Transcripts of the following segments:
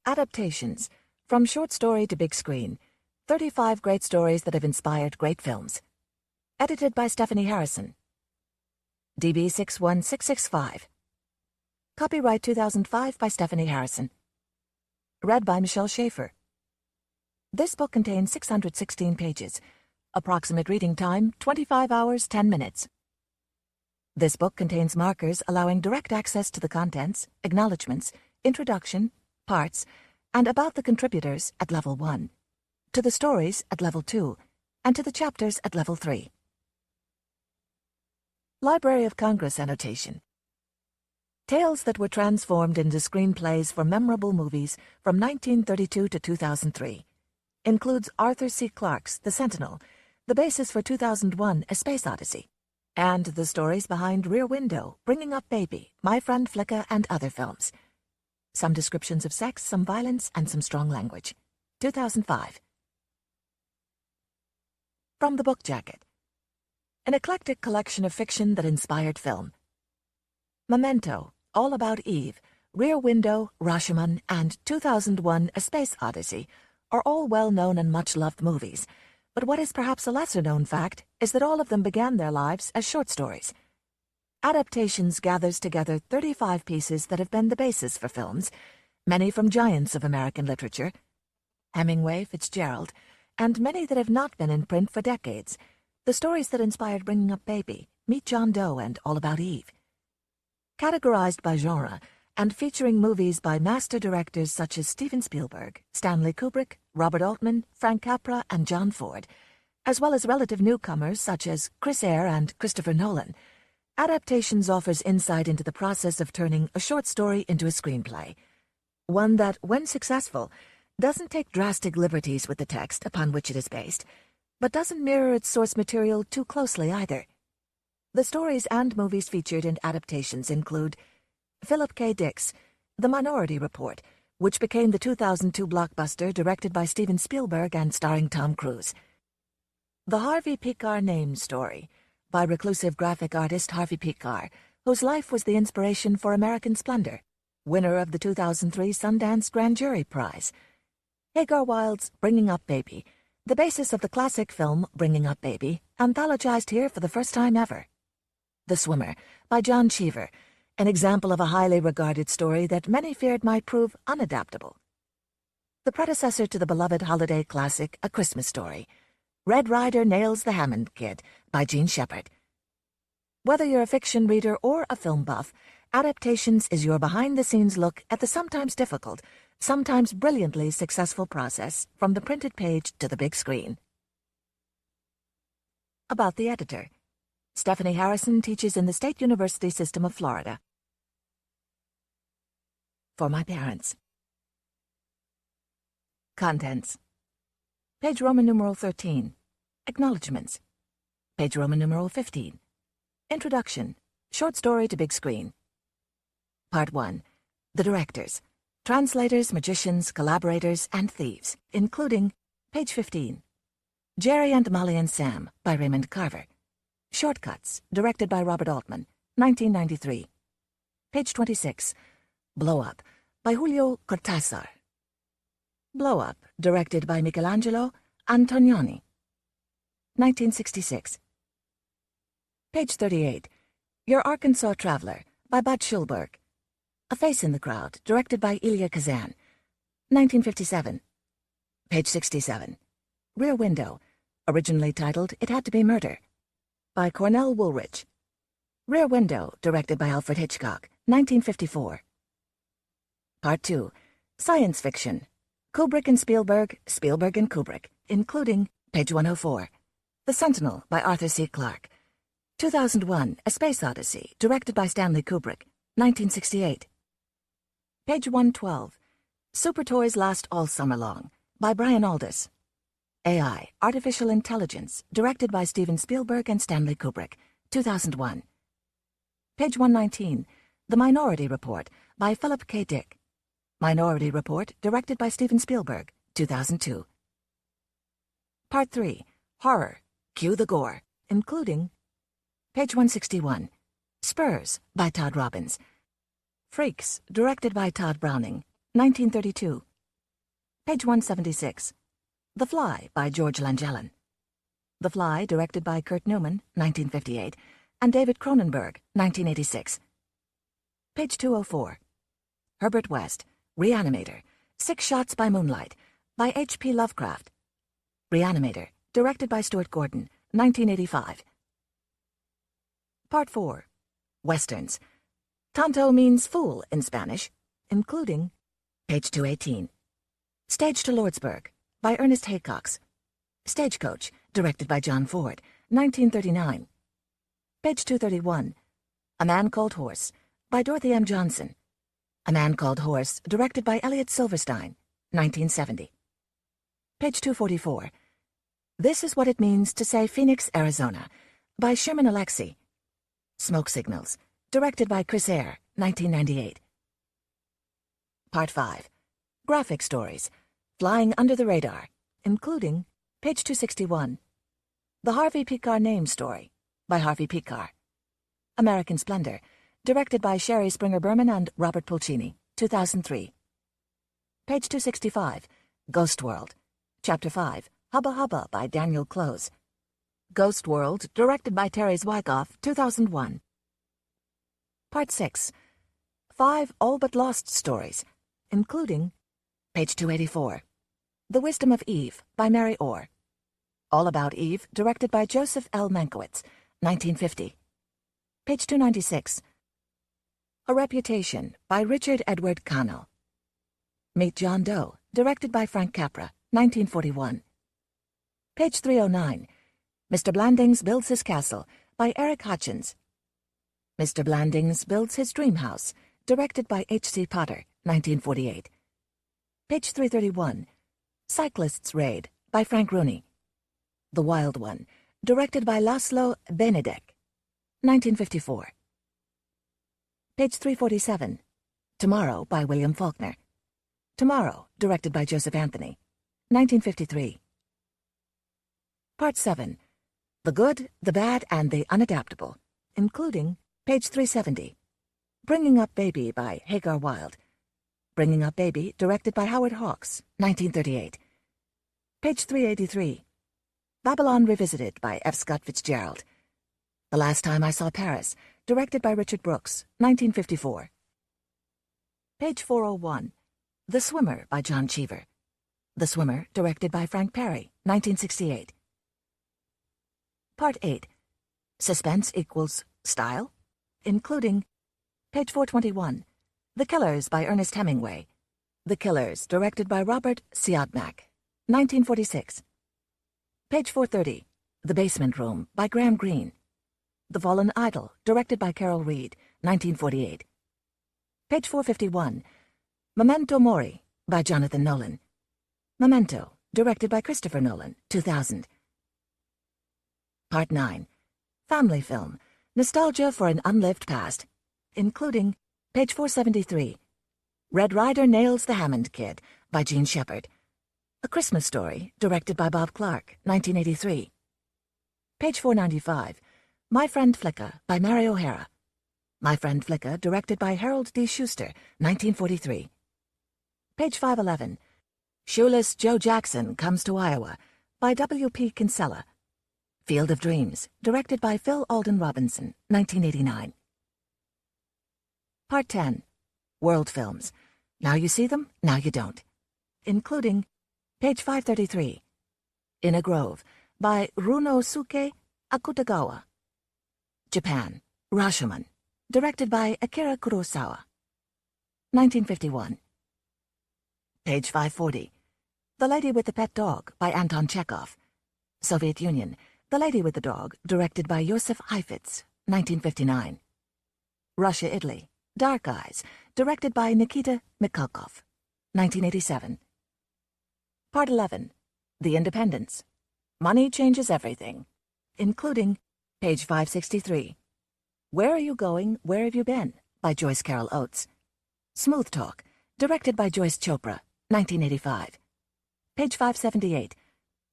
Adaptations. From short story to big screen. 35 great stories that have inspired great films. Edited by Stephanie Harrison. DB 61665. Copyright 2005 by Stephanie Harrison. Read by Michelle Schaefer. This book contains 616 pages. Approximate reading time, 25 hours, 10 minutes. This book contains markers allowing direct access to the contents, acknowledgements, introduction, parts, and about the contributors at Level 1, to the stories at Level 2, and to the chapters at Level 3. Library of Congress annotation. Tales that were transformed into screenplays for memorable movies from 1932 to 2003. Includes Arthur C. Clarke's The Sentinel, the basis for 2001 A Space Odyssey, and the stories behind Rear Window, Bringing Up Baby, My Friend Flicka, and other films. Some descriptions of sex, some violence, and some strong language. 2005. From the Book Jacket. An eclectic collection of fiction that inspired film. Memento, All About Eve, Rear Window, Rashomon, and 2001 A Space Odyssey are all well-known and much-loved movies, but what is perhaps a lesser-known fact is that all of them began their lives as short stories. Adaptations gathers together 35 pieces that have been the basis for films, many from giants of American literature, Hemingway, Fitzgerald, and many that have not been in print for decades, the stories that inspired Bringing Up Baby, Meet John Doe, and All About Eve. Categorized by genre, and featuring movies by master directors such as Steven Spielberg, Stanley Kubrick, Robert Altman, Frank Capra, and John Ford, as well as relative newcomers such as Chris Eyre and Christopher Nolan, Adaptations offers insight into the process of turning a short story into a screenplay. One that, when successful, doesn't take drastic liberties with the text upon which it is based, but doesn't mirror its source material too closely either. The stories and movies featured in adaptations include Philip K. Dick's The Minority Report, which became the 2002 blockbuster directed by Steven Spielberg and starring Tom Cruise. The Harvey Pekar Name Story, by reclusive graphic artist Harvey Pekar, whose life was the inspiration for American Splendor, winner of the 2003 Sundance Grand Jury Prize. Hagar Wild's Bringing Up Baby, the basis of the classic film Bringing Up Baby, anthologized here for the first time ever. The Swimmer, by John Cheever, an example of a highly regarded story that many feared might prove unadaptable. The predecessor to the beloved holiday classic A Christmas Story, Red Ryder Nails the Hammond Kid, by Gene Shepard. Whether you're a fiction reader or a film buff, Adaptations is your behind-the-scenes look at the sometimes difficult, sometimes brilliantly successful process from the printed page to the big screen. About the editor. Stephanie Harrison teaches in the State University System of Florida. For my parents. Contents. Page Roman numeral 13. Acknowledgements. Page Roman numeral 15. Introduction. Short story to big screen. Part 1. The directors. Translators, magicians, collaborators, and thieves, including page 15. Jerry and Molly and Sam, by Raymond Carver. Shortcuts, directed by Robert Altman, 1993. Page 26. Blow Up, by Julio Cortázar. Blow Up, directed by Michelangelo Antonioni, 1966. Page 38. Your Arkansas Traveler, by Bud Schulberg. A Face in the Crowd, directed by Elia Kazan, 1957. Page 67. Rear Window, originally titled It Had to Be Murder, by Cornell Woolrich. Rear Window, directed by Alfred Hitchcock, 1954. Part 2. Science Fiction. Kubrick and Spielberg, Spielberg and Kubrick, including page 104. The Sentinel, by Arthur C. Clarke. 2001, A Space Odyssey, directed by Stanley Kubrick, 1968. Page 112. Super Toys Last All Summer Long, by Brian Aldiss. AI, Artificial Intelligence, directed by Steven Spielberg and Stanley Kubrick, 2001. Page 119. The Minority Report, by Philip K. Dick. Minority Report, directed by Steven Spielberg, 2002. Part 3. Horror, Cue the Gore, including page 161. Spurs, by Todd Robbins. Freaks, directed by Todd Browning, 1932. Page 176. The Fly by George Langelan. The Fly, directed by Kurt Newman, 1958, and David Cronenberg, 1986. Page 204. Herbert West, Reanimator, Six Shots by Moonlight, by H.P. Lovecraft. Reanimator, directed by Stuart Gordon, 1985. Part 4. Westerns. Tonto means fool in Spanish, including page 218. Stage to Lordsburg, by Ernest Haycox. Stagecoach, directed by John Ford, 1939. Page 231. A Man Called Horse, by Dorothy M. Johnson. A Man Called Horse, directed by Elliot Silverstein, 1970. Page 244. This Is What It Means to Say Phoenix, Arizona, by Sherman Alexie. Smoke Signals, directed by Chris Eyre, 1998. Part 5. Graphic Stories, Flying Under the Radar, including page 261. The Harvey Pekar Name Story, by Harvey Pekar. American Splendor, directed by Sherry Springer Berman and Robert Pulcini, 2003. Page 265. Ghost World, Chapter 5, Hubba Hubba by Daniel Close. Ghost World, directed by Terry Zwigoff, 2001. Part 6. 5 All But Lost Stories, including page 284. The Wisdom of Eve, by Mary Orr. All About Eve, directed by Joseph L. Mankiewicz, 1950. Page 296. A Reputation, by Richard Edward Connell. Meet John Doe, directed by Frank Capra, 1941. Page 309. Mr. Blandings Builds His Castle, by Eric Hutchins. Mr. Blandings Builds His Dream House, directed by H.C. Potter, 1948. Page 331. Cyclists Raid, by Frank Rooney. The Wild One, directed by Laszlo Benedek, 1954. Page 347. Tomorrow, by William Faulkner. Tomorrow, directed by Joseph Anthony, 1953. Part 7. The Good, the Bad, and the Unadaptable, including page 370. Bringing Up Baby, by Hagar Wilde. Bringing Up Baby, directed by Howard Hawks, 1938. Page 383. Babylon Revisited, by F. Scott Fitzgerald. The Last Time I Saw Paris, directed by Richard Brooks, 1954. Page 401. The Swimmer, by John Cheever. The Swimmer, directed by Frank Perry, 1968. Part 8. Suspense equals style, including page 421. The Killers, by Ernest Hemingway. The Killers, directed by Robert Siodmak, 1946. Page 430. The Basement Room, by Graham Greene. The Fallen Idol, directed by Carol Reed, 1948. Page 451. Memento Mori, by Jonathan Nolan. Memento, directed by Christopher Nolan, 2000. Part 9. Family Film, Nostalgia for an Unlived Past, including page 473. Red Ryder Nails the Hammond Kid, by Gene Shepard. A Christmas Story, directed by Bob Clark, 1983. Page 495. My Friend Flicka, by Mary O'Hara. My Friend Flicka, directed by Harold D. Schuster, 1943. Page 511. Shoeless Joe Jackson Comes to Iowa, by W. P. Kinsella. Field of Dreams, directed by Phil Alden Robinson, 1989. Part 10. World Films. Now You See Them, Now You Don't, including page 533. In a Grove, by Runosuke Akutagawa. Japan, Rashomon, directed by Akira Kurosawa, 1951. Page 540. The Lady with the Pet Dog, by Anton Chekhov. Soviet Union, The Lady with the Dog, directed by Josef Heifetz, 1959. Russia, Italy, Dark Eyes, directed by Nikita Mikhalkov, 1987. Part 11. The Independents. Money Changes Everything, including page 563. Where Are You Going, Where Have You Been, by Joyce Carol Oates. Smooth Talk, directed by Joyce Chopra, 1985. Page 578.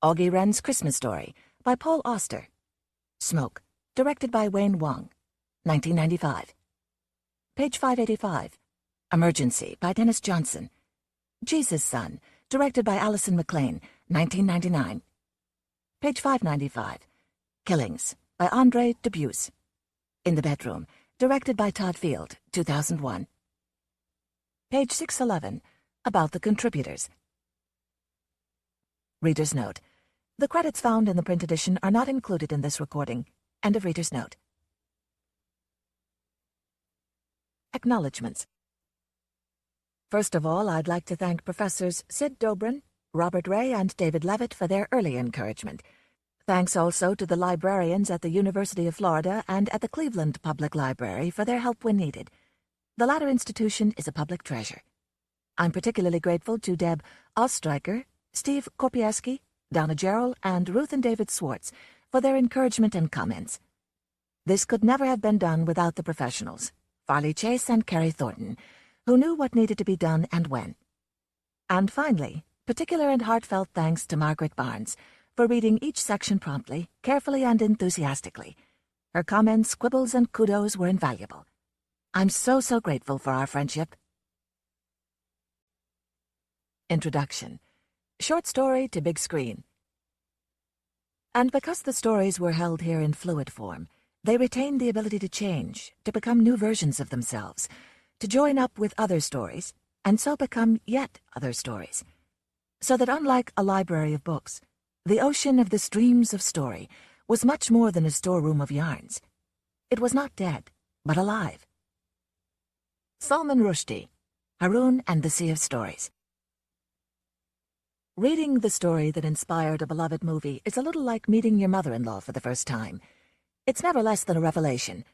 Augie Wren's Christmas Story, by Paul Auster. Smoke, directed by Wayne Wong, 1995. Page 585. Emergency, by Dennis Johnson. Jesus' Son, directed by Alison McLean, 1999. Page 595, Killings, by Andre Dubus. In the Bedroom, directed by Todd Field, 2001. Page 611, About the Contributors. Reader's Note. The credits found in the print edition are not included in this recording. End of Reader's Note. Acknowledgements. First of all, I'd like to thank Professors Sid Dobrin, Robert Ray, and David Levitt for their early encouragement. Thanks also to the librarians at the University of Florida and at the Cleveland Public Library for their help when needed. The latter institution is a public treasure. I'm particularly grateful to Deb Ostreicher, Steve Korpieski, Donna Gerald, and Ruth and David Swartz for their encouragement and comments. This could never have been done without the professionals, Farley Chase and Carrie Thornton, who knew what needed to be done and when. And finally, particular and heartfelt thanks to Margaret Barnes for reading each section promptly, carefully, and enthusiastically. Her comments, quibbles, and kudos were invaluable. I'm so grateful for our friendship. Introduction. Short story to big screen. And because the stories were held here in fluid form, they retained the ability to change, to become new versions of themselves, to join up with other stories, and so become yet other stories. So that unlike a library of books, the ocean of the streams of story was much more than a storeroom of yarns. It was not dead, but alive. Salman Rushdie, Haroun and the Sea of Stories. Reading the story that inspired a beloved movie is a little like meeting your mother-in-law for the first time. It's never less than a revelation.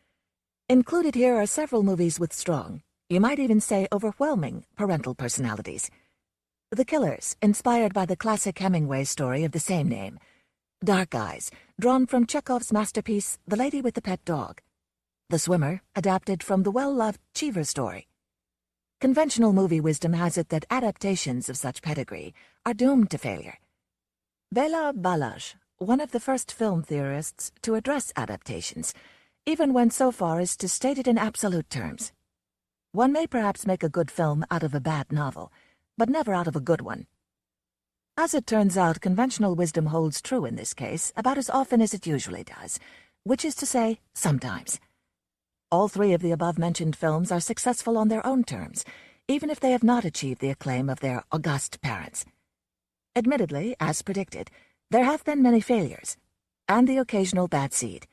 Included here are several movies with strong, you might even say overwhelming, parental personalities. The Killers, inspired by the classic Hemingway story of the same name. Dark Eyes, drawn from Chekhov's masterpiece, The Lady with the Pet Dog. The Swimmer, adapted from the well-loved Cheever story. Conventional movie wisdom has it that adaptations of such pedigree are doomed to failure. Bela Balazs, one of the first film theorists to address adaptations, even went so far as to state it in absolute terms. One may perhaps make a good film out of a bad novel, but never out of a good one. As it turns out, conventional wisdom holds true in this case about as often as it usually does, which is to say, sometimes. All three of the above-mentioned films are successful on their own terms, even if they have not achieved the acclaim of their august parents. Admittedly, as predicted, there have been many failures, and the occasional bad seed.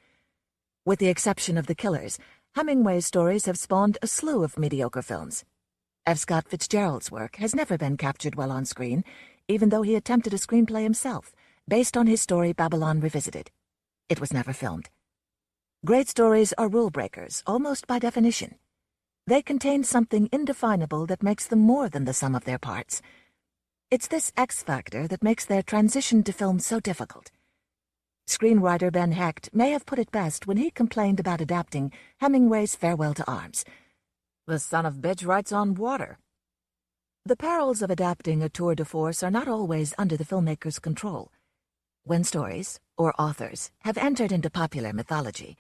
With the exception of The Killers, Hemingway's stories have spawned a slew of mediocre films. F. Scott Fitzgerald's work has never been captured well on screen, even though he attempted a screenplay himself, based on his story Babylon Revisited. It was never filmed. Great stories are rule breakers, almost by definition. They contain something indefinable that makes them more than the sum of their parts. It's this X factor that makes their transition to film so difficult. Screenwriter Ben Hecht may have put it best when he complained about adapting Hemingway's Farewell to Arms. The son of bitch writes on water. The perils of adapting a tour de force are not always under the filmmaker's control. When stories, or authors, have entered into popular mythology,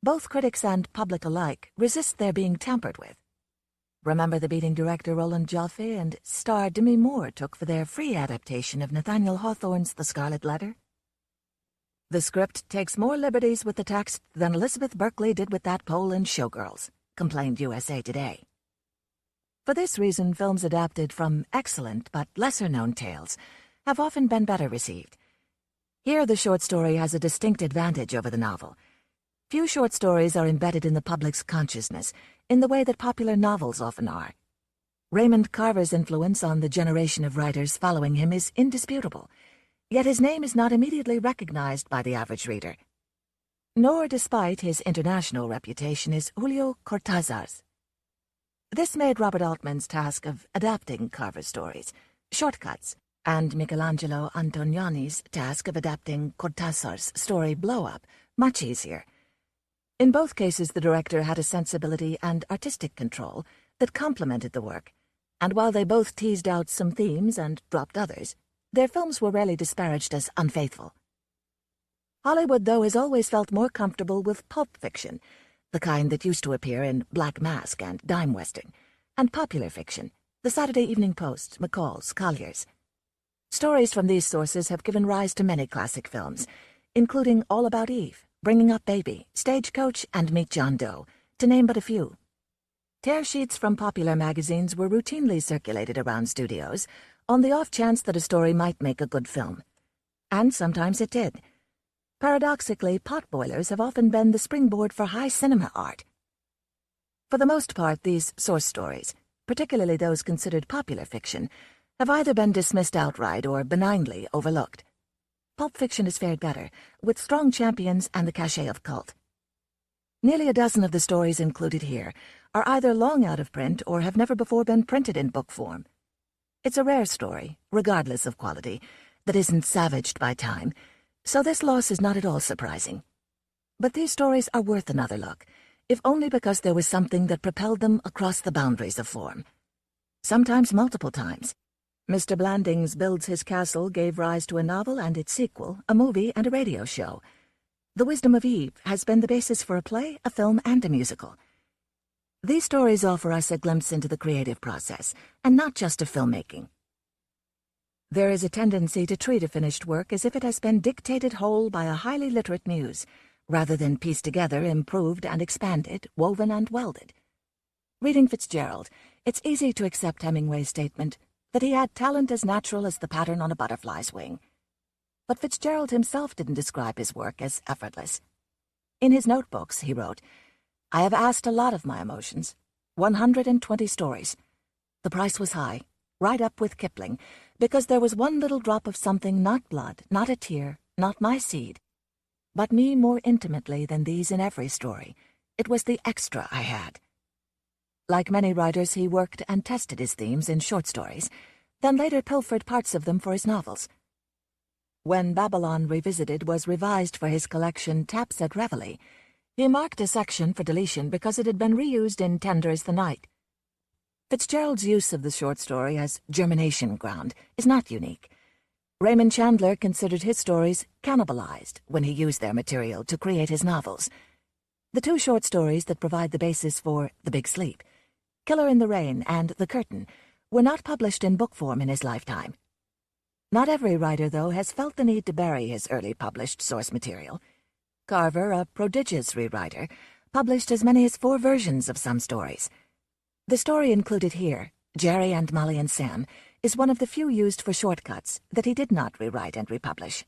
both critics and public alike resist their being tampered with. Remember the beating director Roland Joffe and star Demi Moore took for their free adaptation of Nathaniel Hawthorne's The Scarlet Letter? The script takes more liberties with the text than Elizabeth Berkley did with that poll in Showgirls, complained USA Today. For this reason, films adapted from excellent but lesser-known tales have often been better received. Here the short story has a distinct advantage over the novel. Few short stories are embedded in the public's consciousness in the way that popular novels often are. Raymond Carver's influence on the generation of writers following him is indisputable, yet his name is not immediately recognized by the average reader. Nor, despite his international reputation, is Julio Cortázar's. This made Robert Altman's task of adapting Carver's stories shortcuts, and Michelangelo Antonioni's task of adapting Cortázar's story Blow Up much easier. In both cases, the director had a sensibility and artistic control that complemented the work, and while they both teased out some themes and dropped others, their films were rarely disparaged as unfaithful. Hollywood, though, has always felt more comfortable with pulp fiction, the kind that used to appear in Black Mask and Dime Western, and popular fiction, the Saturday Evening Post, McCall's, Collier's. Stories from these sources have given rise to many classic films, including All About Eve, Bringing Up Baby, Stagecoach, and Meet John Doe, to name but a few. Tear sheets from popular magazines were routinely circulated around studios on the off chance that a story might make a good film. And sometimes it did. Paradoxically, potboilers have often been the springboard for high cinema art. For the most part, these source stories, particularly those considered popular fiction, have either been dismissed outright or benignly overlooked. Pulp fiction has fared better, with strong champions and the cachet of cult. Nearly a dozen of the stories included here are either long out of print or have never before been printed in book form. It's a rare story, regardless of quality, that isn't savaged by time, so this loss is not at all surprising. But these stories are worth another look, if only because there was something that propelled them across the boundaries of form. Sometimes multiple times. Mr. Blandings Builds His Castle gave rise to a novel and its sequel, a movie and a radio show. The Wisdom of Eve has been the basis for a play, a film, and a musical. These stories offer us a glimpse into the creative process, and not just of filmmaking. There is a tendency to treat a finished work as if it has been dictated whole by a highly literate muse, rather than pieced together, improved and expanded, woven and welded. Reading Fitzgerald, it's easy to accept Hemingway's statement that he had talent as natural as the pattern on a butterfly's wing. But Fitzgerald himself didn't describe his work as effortless. In his notebooks, he wrote, "I have asked a lot of my emotions, 120 stories. The price was high, right up with Kipling, because there was one little drop of something, not blood, not a tear, not my seed, but me more intimately than these in every story. It was the extra I had." Like many writers, he worked and tested his themes in short stories, then later pilfered parts of them for his novels. When Babylon Revisited was revised for his collection Taps at Reveille, he marked a section for deletion because it had been reused in Tender as the Night. Fitzgerald's use of the short story as germination ground is not unique. Raymond Chandler considered his stories cannibalized when he used their material to create his novels. The two short stories that provide the basis for The Big Sleep, Killer in the Rain and The Curtain, were not published in book form in his lifetime. Not every writer, though, has felt the need to bury his early published source material. Carver, a prodigious rewriter, published as many as 4 versions of some stories. The story included here, Jerry and Molly and Sam, is one of the few used for shortcuts that he did not rewrite and republish.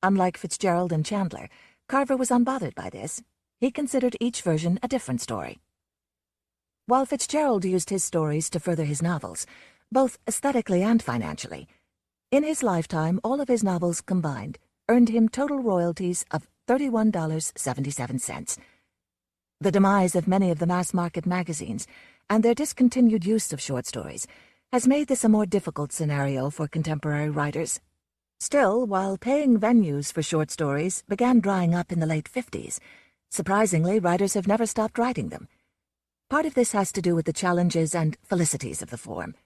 Unlike Fitzgerald and Chandler, Carver was unbothered by this. He considered each version a different story. While Fitzgerald used his stories to further his novels, both aesthetically and financially, in his lifetime all of his novels combined earned him total royalties of $31.77. The demise of many of the mass-market magazines and their discontinued use of short stories has made this a more difficult scenario for contemporary writers. Still, while paying venues for short stories began drying up in the late 50s, surprisingly, writers have never stopped writing them. Part of this has to do with the challenges and felicities of the form.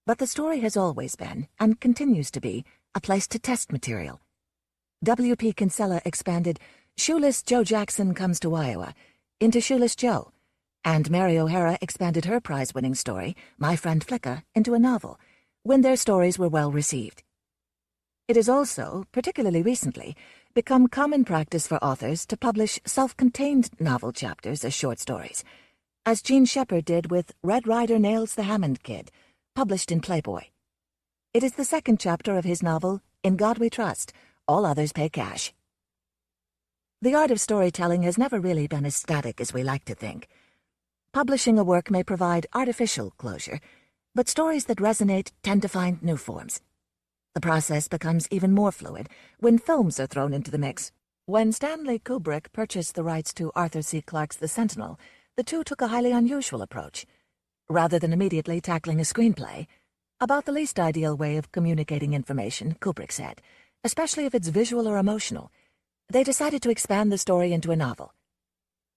But the story has always been, and continues to be, a place to test material. W.P. Kinsella expanded Shoeless Joe Jackson Comes to Iowa into Shoeless Joe, and Mary O'Hara expanded her prize-winning story, My Friend Flicka, into a novel, when their stories were well received. It has also, particularly recently, become common practice for authors to publish self-contained novel chapters as short stories, as Gene Shepard did with Red Ryder Nails the Hammond Kid, published in Playboy. It is the second chapter of his novel, In God We Trust, All Others Pay Cash. The art of storytelling has never really been as static as we like to think. Publishing a work may provide artificial closure, but stories that resonate tend to find new forms. The process becomes even more fluid when films are thrown into the mix. When Stanley Kubrick purchased the rights to Arthur C. Clarke's The Sentinel, the two took a highly unusual approach. Rather than immediately tackling a screenplay, about the least ideal way of communicating information, Kubrick said, especially if it's visual or emotional, they decided to expand the story into a novel.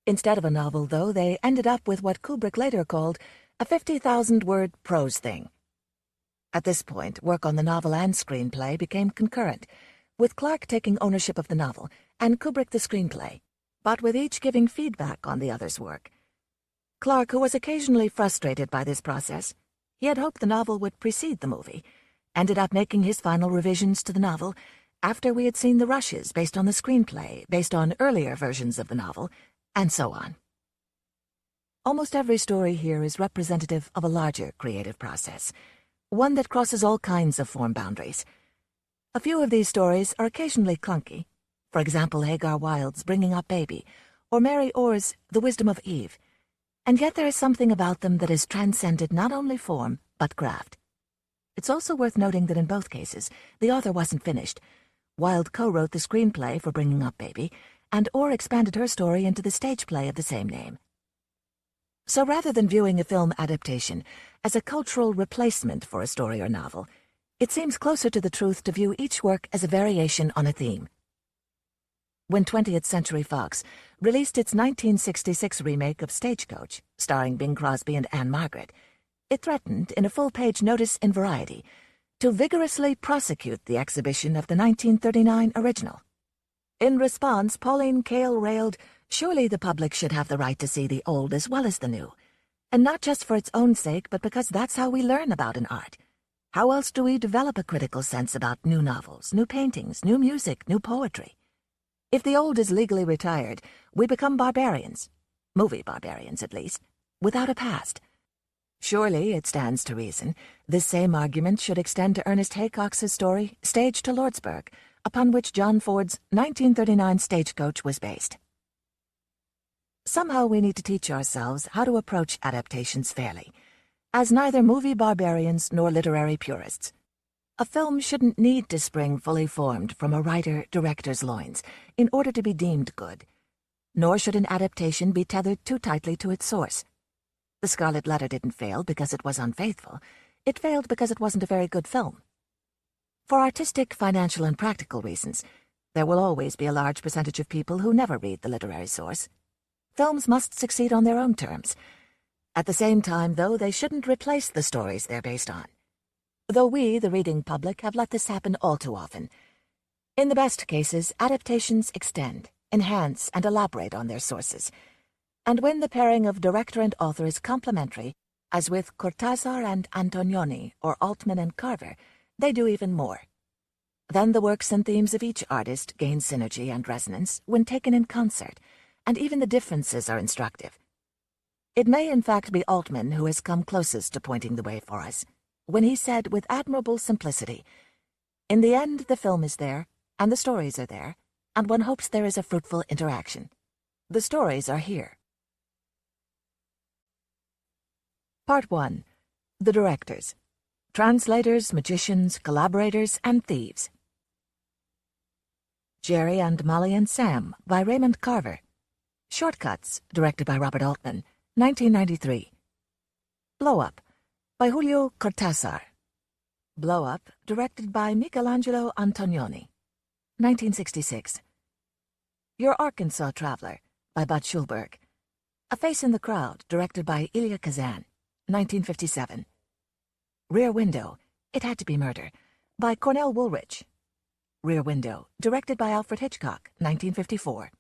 Instead of a novel, though, they ended up with what Kubrick later called a 50,000-word prose thing. At this point, work on the novel and screenplay became concurrent, with Clarke taking ownership of the novel and Kubrick the screenplay, but with each giving feedback on the other's work. Clarke, who was occasionally frustrated by this process, he had hoped the novel would precede the movie, ended up making his final revisions to the novel after we had seen the rushes based on the screenplay, based on earlier versions of the novel, and so on. Almost every story here is representative of a larger creative process, one that crosses all kinds of form boundaries. A few of these stories are occasionally clunky, for example Hagar Wilde's Bringing Up Baby, or Mary Orr's The Wisdom of Eve, and yet there is something about them that has transcended not only form, but craft. It's also worth noting that in both cases, the author wasn't finished. Wilde co-wrote the screenplay for Bringing Up Baby, and Orr expanded her story into the stage play of the same name. So rather than viewing a film adaptation as a cultural replacement for a story or novel, it seems closer to the truth to view each work as a variation on a theme. When 20th Century Fox released its 1966 remake of Stagecoach, starring Bing Crosby and Anne Margaret, it threatened, in a full-page notice in Variety, to vigorously prosecute the exhibition of the 1939 original. In response, Pauline Kael railed, "Surely the public should have the right to see the old as well as the new, and not just for its own sake, but because that's how we learn about an art. How else do we develop a critical sense about new novels, new paintings, new music, new poetry? If the old is legally retired, we become barbarians, movie barbarians at least, without a past." Surely, it stands to reason, this same argument should extend to Ernest Haycox's story, Stage to Lordsburg, upon which John Ford's 1939 Stagecoach was based. Somehow we need to teach ourselves how to approach adaptations fairly, as neither movie barbarians nor literary purists. A film shouldn't need to spring fully formed from a writer-director's loins in order to be deemed good, nor should an adaptation be tethered too tightly to its source. The Scarlet Letter didn't fail because it was unfaithful. It failed because it wasn't a very good film. For artistic, financial, and practical reasons, there will always be a large percentage of people who never read the literary source. Films must succeed on their own terms. At the same time, though, they shouldn't replace the stories they're based on. Though we, the reading public, have let this happen all too often. In the best cases, adaptations extend, enhance, and elaborate on their sources. And when the pairing of director and author is complementary, as with Cortázar and Antonioni or Altman and Carver, they do even more. Then the works and themes of each artist gain synergy and resonance when taken in concert, and even the differences are instructive. It may in fact be Altman who has come closest to pointing the way for us, when he said with admirable simplicity, "In the end, the film is there, and the stories are there, and one hopes there is a fruitful interaction. The stories are here." Part 1. The Directors. Translators, Magicians, Collaborators, and Thieves. Jerry and Molly and Sam by Raymond Carver. Shortcuts, directed by Robert Altman, 1993. Blow Up by Julio Cortázar. Blow Up, directed by Michelangelo Antonioni, 1966. Your Arkansas Traveler by Bud Schulberg. A Face in the Crowd, directed by Elia Kazan, 1957. Rear Window, It Had to Be Murder, by Cornell Woolrich. Rear Window, directed by Alfred Hitchcock, 1954.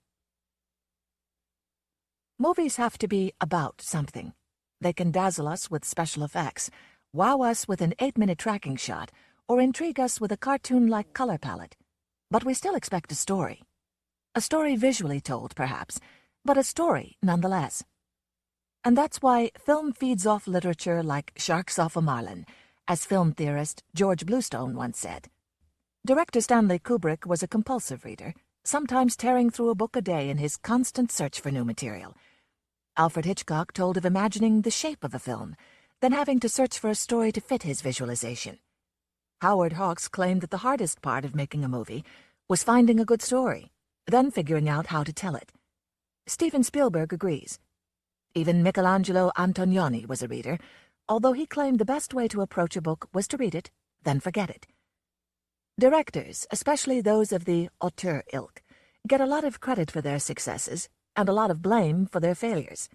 Movies have to be about something. They can dazzle us with special effects, wow us with an 8-minute tracking shot, or intrigue us with a cartoon-like color palette. But we still expect a story. A story visually told, perhaps, but a story nonetheless. And that's why film feeds off literature like sharks off a marlin, as film theorist George Bluestone once said. Director Stanley Kubrick was a compulsive reader, sometimes tearing through a book a day in his constant search for new material. Alfred Hitchcock told of imagining the shape of a film, then having to search for a story to fit his visualization. Howard Hawks claimed that the hardest part of making a movie was finding a good story, then figuring out how to tell it. Steven Spielberg agrees. Even Michelangelo Antonioni was a reader, although he claimed the best way to approach a book was to read it, then forget it. Directors, especially those of the auteur ilk, get a lot of credit for their successes and a lot of blame for their failures.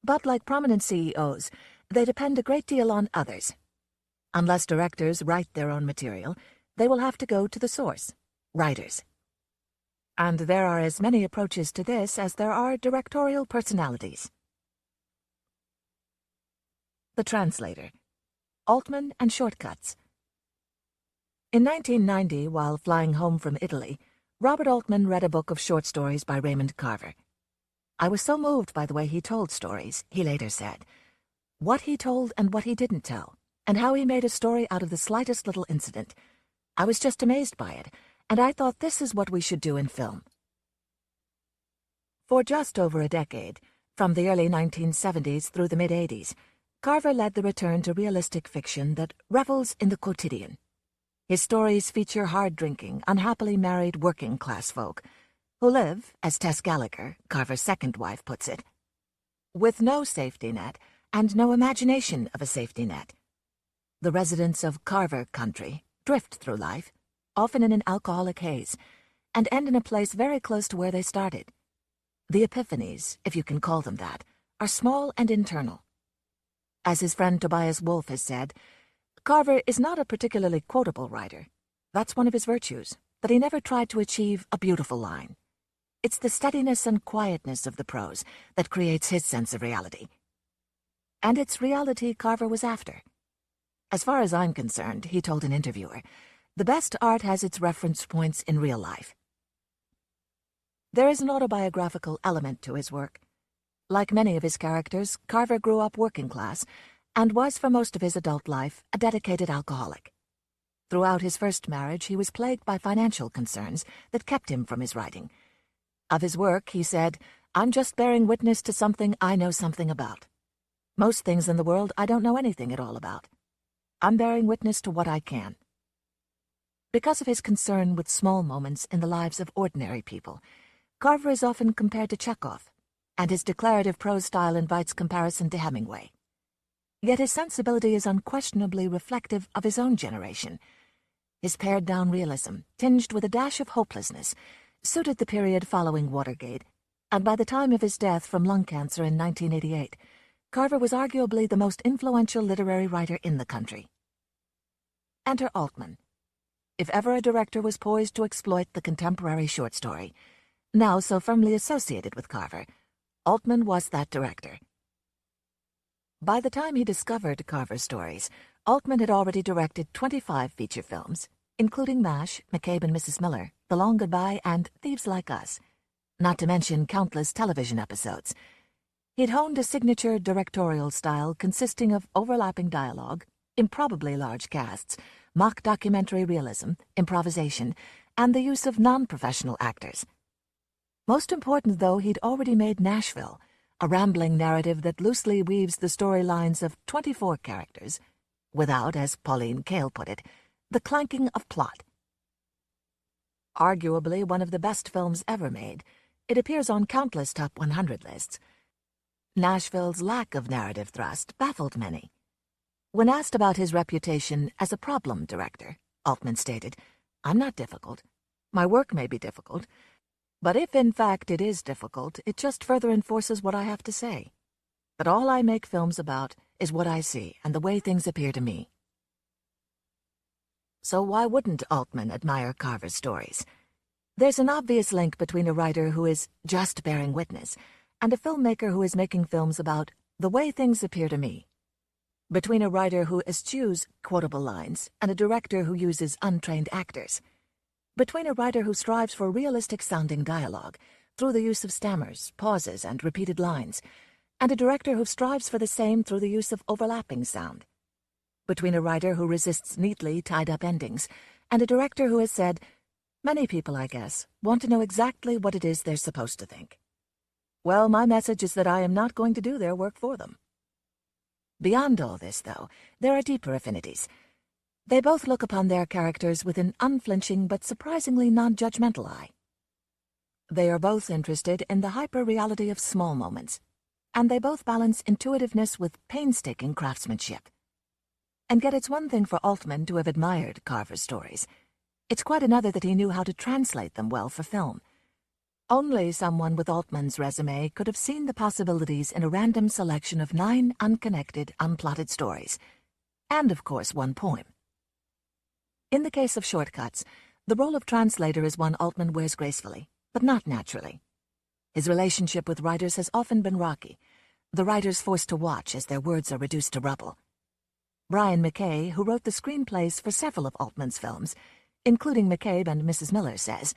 But like prominent CEOs, they depend a great deal on others. Unless directors write their own material, they will have to go to the source, writers. And there are as many approaches to this as there are directorial personalities. The Translator. Altman and Shortcuts. In 1990, while flying home from Italy, Robert Altman read a book of short stories by Raymond Carver. "I was so moved by the way he told stories," he later said. "What he told and what he didn't tell, and how he made a story out of the slightest little incident. I was just amazed by it, and I thought this is what we should do in film." For just over a decade, from the early 1970s through the mid-80s, Carver led the return to realistic fiction that revels in the quotidian. His stories feature hard-drinking, unhappily married working-class folk who live, as Tess Gallagher, Carver's second wife, puts it, with no safety net and no imagination of a safety net. The residents of Carver country drift through life, often in an alcoholic haze, and end in a place very close to where they started. The epiphanies, if you can call them that, are small and internal. As his friend Tobias Wolff has said, Carver is not a particularly quotable writer. That's one of his virtues, that he never tried to achieve a beautiful line. It's the steadiness and quietness of the prose that creates his sense of reality. And it's reality Carver was after. "As far as I'm concerned," he told an interviewer, "the best art has its reference points in real life." There is an autobiographical element to his work. Like many of his characters, Carver grew up working class and was for most of his adult life a dedicated alcoholic. Throughout his first marriage, he was plagued by financial concerns that kept him from his writing. Of his work, he said, "I'm just bearing witness to something I know something about. Most things in the world I don't know anything at all about. I'm bearing witness to what I can." Because of his concern with small moments in the lives of ordinary people, Carver is often compared to Chekhov, and his declarative prose style invites comparison to Hemingway. Yet his sensibility is unquestionably reflective of his own generation. His pared-down realism, tinged with a dash of hopelessness, suited the period following Watergate, and by the time of his death from lung cancer in 1988, Carver was arguably the most influential literary writer in the country. Enter Altman. If ever a director was poised to exploit the contemporary short story, now so firmly associated with Carver, Altman was that director. By the time he discovered Carver's stories, Altman had already directed 25 feature films, including MASH, McCabe and Mrs. Miller, The Long Goodbye, and Thieves Like Us, not to mention countless television episodes. He'd honed a signature directorial style consisting of overlapping dialogue, improbably large casts, mock documentary realism, improvisation, and the use of non-professional actors. Most important, though, he'd already made Nashville, a rambling narrative that loosely weaves the storylines of 24 characters, without, as Pauline Kael put it, the clanking of plot. Arguably one of the best films ever made, it appears on countless top 100 lists. Nashville's lack of narrative thrust baffled many. When asked about his reputation as a problem director, Altman stated, "I'm not difficult. My work may be difficult, but if in fact it is difficult, it just further enforces what I have to say. But all I make films about is what I see and the way things appear to me." So why wouldn't Altman admire Carver's stories? There's an obvious link between a writer who is just bearing witness and a filmmaker who is making films about the way things appear to me. Between a writer who eschews quotable lines and a director who uses untrained actors. Between a writer who strives for realistic-sounding dialogue through the use of stammers, pauses, and repeated lines, and a director who strives for the same through the use of overlapping sound. Between a writer who resists neatly tied-up endings and a director who has said, "Many people, I guess, want to know exactly what it is they're supposed to think. Well, my message is that I am not going to do their work for them." Beyond all this, though, there are deeper affinities. They both look upon their characters with an unflinching but surprisingly non-judgmental eye. They are both interested in the hyper-reality of small moments, and they both balance intuitiveness with painstaking craftsmanship. And yet it's one thing for Altman to have admired Carver's stories. It's quite another that he knew how to translate them well for film. Only someone with Altman's resume could have seen the possibilities in a random selection of 9 unconnected, unplotted stories, and of course 1 poem. In the case of shortcuts, the role of translator is one Altman wears gracefully, but not naturally. His relationship with writers has often been rocky, the writers forced to watch as their words are reduced to rubble. Brian McKay, who wrote the screenplays for several of Altman's films, including McCabe and Mrs. Miller, says,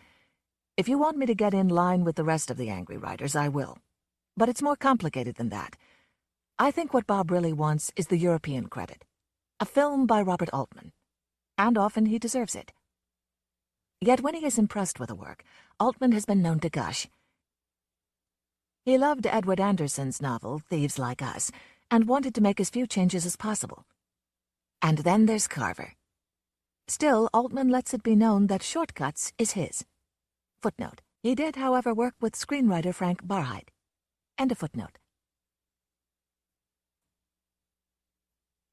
"If you want me to get in line with the rest of the angry writers, I will. But it's more complicated than that. I think what Bob really wants is the European credit. A film by Robert Altman. And often he deserves it." Yet when he is impressed with a work, Altman has been known to gush. He loved Edward Anderson's novel, Thieves Like Us, and wanted to make as few changes as possible. And then there's Carver. Still, Altman lets it be known that Shortcuts is his. Footnote. He did, however, work with screenwriter Frank Barheit. End of footnote.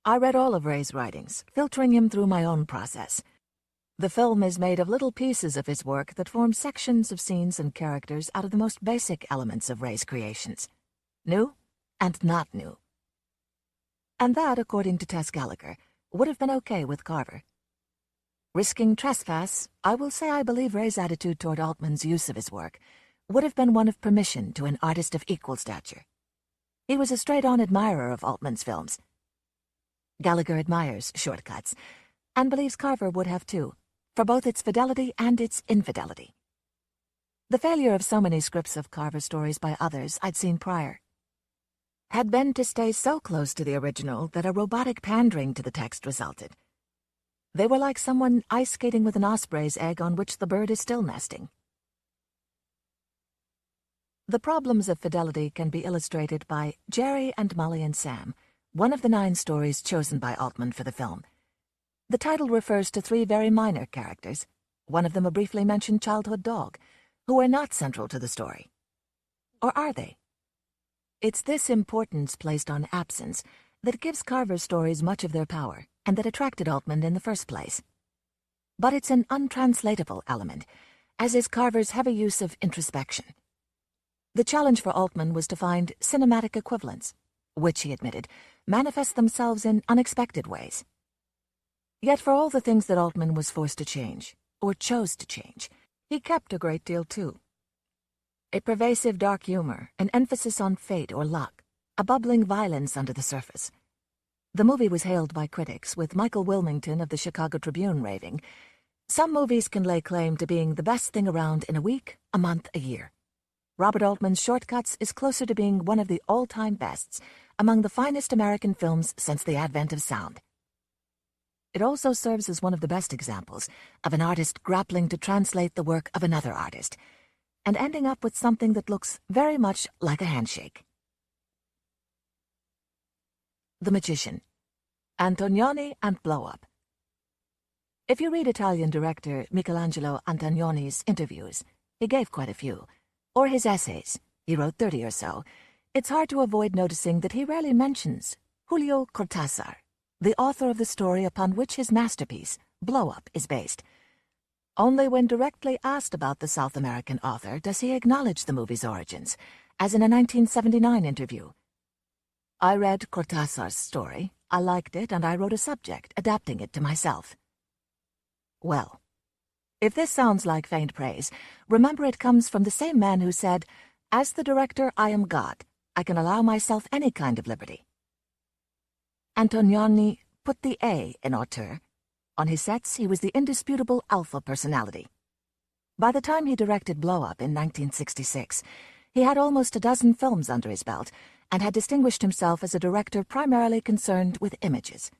I read all of Ray's writings, filtering him through my own process. The film is made of little pieces of his work that form sections of scenes and characters out of the most basic elements of Ray's creations. New and not new. And that, according to Tess Gallagher, would have been okay with Carver. Risking trespass, I will say I believe Ray's attitude toward Altman's use of his work would have been one of permission to an artist of equal stature. He was a straight-on admirer of Altman's films. Gallagher admires Shortcuts, and believes Carver would have too, for both its fidelity and its infidelity. The failure of so many scripts of Carver stories by others I'd seen prior had been to stay so close to the original that a robotic pandering to the text resulted. They were like someone ice skating with an osprey's egg on which the bird is still nesting. The problems of fidelity can be illustrated by Jerry and Molly and Sam, one of the 9 stories chosen by Altman for the film. The title refers to 3 very minor characters, one of them a briefly mentioned childhood dog, who are not central to the story. Or are they? It's this importance placed on absence that gives Carver's stories much of their power and that attracted Altman in the first place. But it's an untranslatable element, as is Carver's heavy use of introspection. The challenge for Altman was to find cinematic equivalents, which, he admitted, manifest themselves in unexpected ways. Yet for all the things that Altman was forced to change, or chose to change, he kept a great deal too. A pervasive dark humor, an emphasis on fate or luck, a bubbling violence under the surface. The movie was hailed by critics, with Michael Wilmington of the Chicago Tribune raving, "Some movies can lay claim to being the best thing around in a week, a month, a year. Robert Altman's Shortcuts is closer to being one of the all-time bests, among the finest American films since the advent of sound." It also serves as one of the best examples of an artist grappling to translate the work of another artist, and ending up with something that looks very much like a handshake. The Magician. Antonioni and Blow Up. If you read Italian director Michelangelo Antonioni's interviews, he gave quite a few, or his essays, he wrote 30 or so, it's hard to avoid noticing that he rarely mentions Julio Cortázar, the author of the story upon which his masterpiece, Blow Up, is based. Only when directly asked about the South American author does he acknowledge the movie's origins, as in a 1979 interview. "I read Cortázar's story, I liked it, and I wrote a subject, adapting it to myself." Well, if this sounds like faint praise, remember it comes from the same man who said, "As the director, I am God. I can allow myself any kind of liberty." Antonioni put the A in auteur. On his sets, he was the indisputable alpha personality. By the time he directed Blow Up in 1966, he had almost a dozen films under his belt and had distinguished himself as a director primarily concerned with images.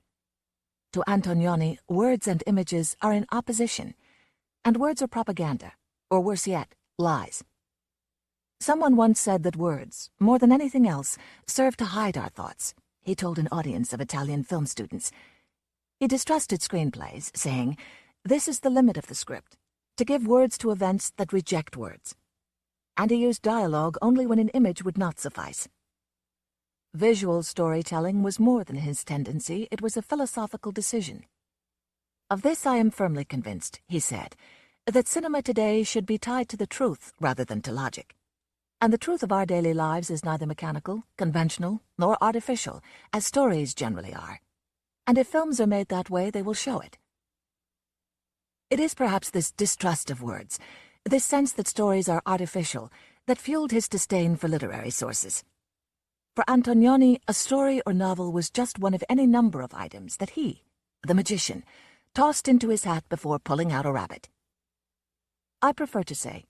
To Antonioni, words and images are in opposition, and words are propaganda, or worse yet, lies. Someone once said that words, more than anything else, serve to hide our thoughts, he told an audience of Italian film students. He distrusted screenplays, saying, "This is the limit of the script, to give words to events that reject words." And he used dialogue only when an image would not suffice. Visual storytelling was more than his tendency, it was a philosophical decision. "Of this I am firmly convinced," he said, "that cinema today should be tied to the truth rather than to logic. And the truth of our daily lives is neither mechanical, conventional, nor artificial, as stories generally are. And if films are made that way, they will show it." It is perhaps this distrust of words, this sense that stories are artificial, that fueled his disdain for literary sources. For Antonioni, a story or novel was just one of any number of items that he, the magician, tossed into his hat before pulling out a rabbit. I prefer to say,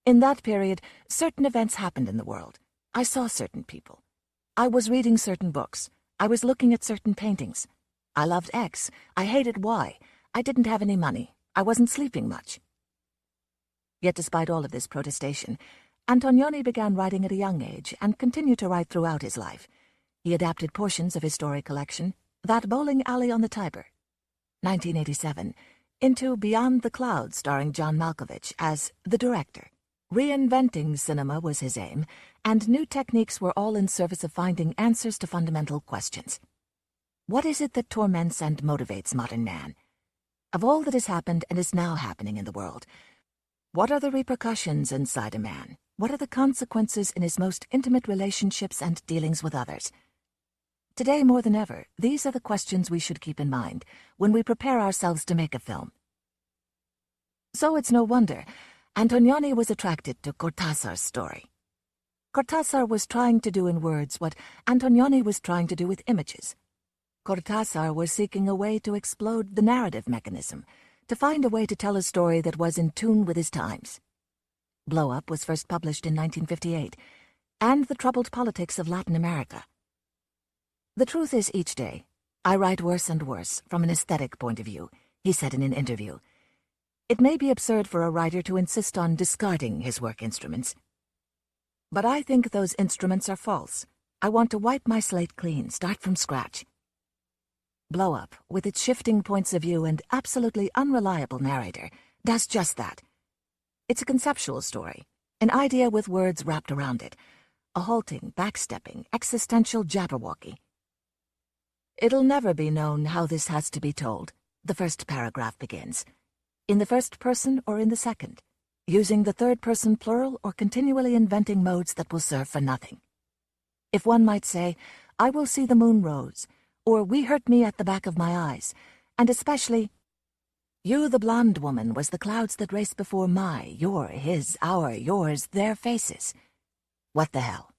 in that period, certain events happened in the world. I saw certain people. I was reading certain books. I was looking at certain paintings. I loved X. I hated Y. I didn't have any money. I wasn't sleeping much. Yet despite all of this protestation, Antonioni began writing at a young age and continued to write throughout his life. He adapted portions of his story collection, That Bowling Alley on the Tiber, 1987, into Beyond the Clouds starring John Malkovich as the director. Reinventing cinema was his aim, and new techniques were all in service of finding answers to fundamental questions. What is it that torments and motivates modern man? Of all that has happened and is now happening in the world, what are the repercussions inside a man? What are the consequences in his most intimate relationships and dealings with others? Today, more than ever, these are the questions we should keep in mind when we prepare ourselves to make a film. So it's no wonder Antonioni was attracted to Cortázar's story. Cortázar was trying to do in words what Antonioni was trying to do with images. Cortázar was seeking a way to explode the narrative mechanism, to find a way to tell a story that was in tune with his times. Blow Up was first published in 1958, and The Troubled Politics of Latin America. The truth is, each day, I write worse and worse from an aesthetic point of view, he said in an interview. It may be absurd for a writer to insist on discarding his work instruments. But I think those instruments are false. I want to wipe my slate clean, start from scratch. Blow Up, with its shifting points of view and absolutely unreliable narrator, does just that. It's a conceptual story, an idea with words wrapped around it, a halting, backstepping, existential jabberwocky. It'll never be known how this has to be told, the first paragraph begins. In the first person or in the second, using the third person plural or continually inventing modes that will serve for nothing. If one might say, I will see the moon rose, or we hurt me at the back of my eyes, and especially, you, the blonde woman, was the clouds that raced before my, your, his, our, yours, their faces. What the hell?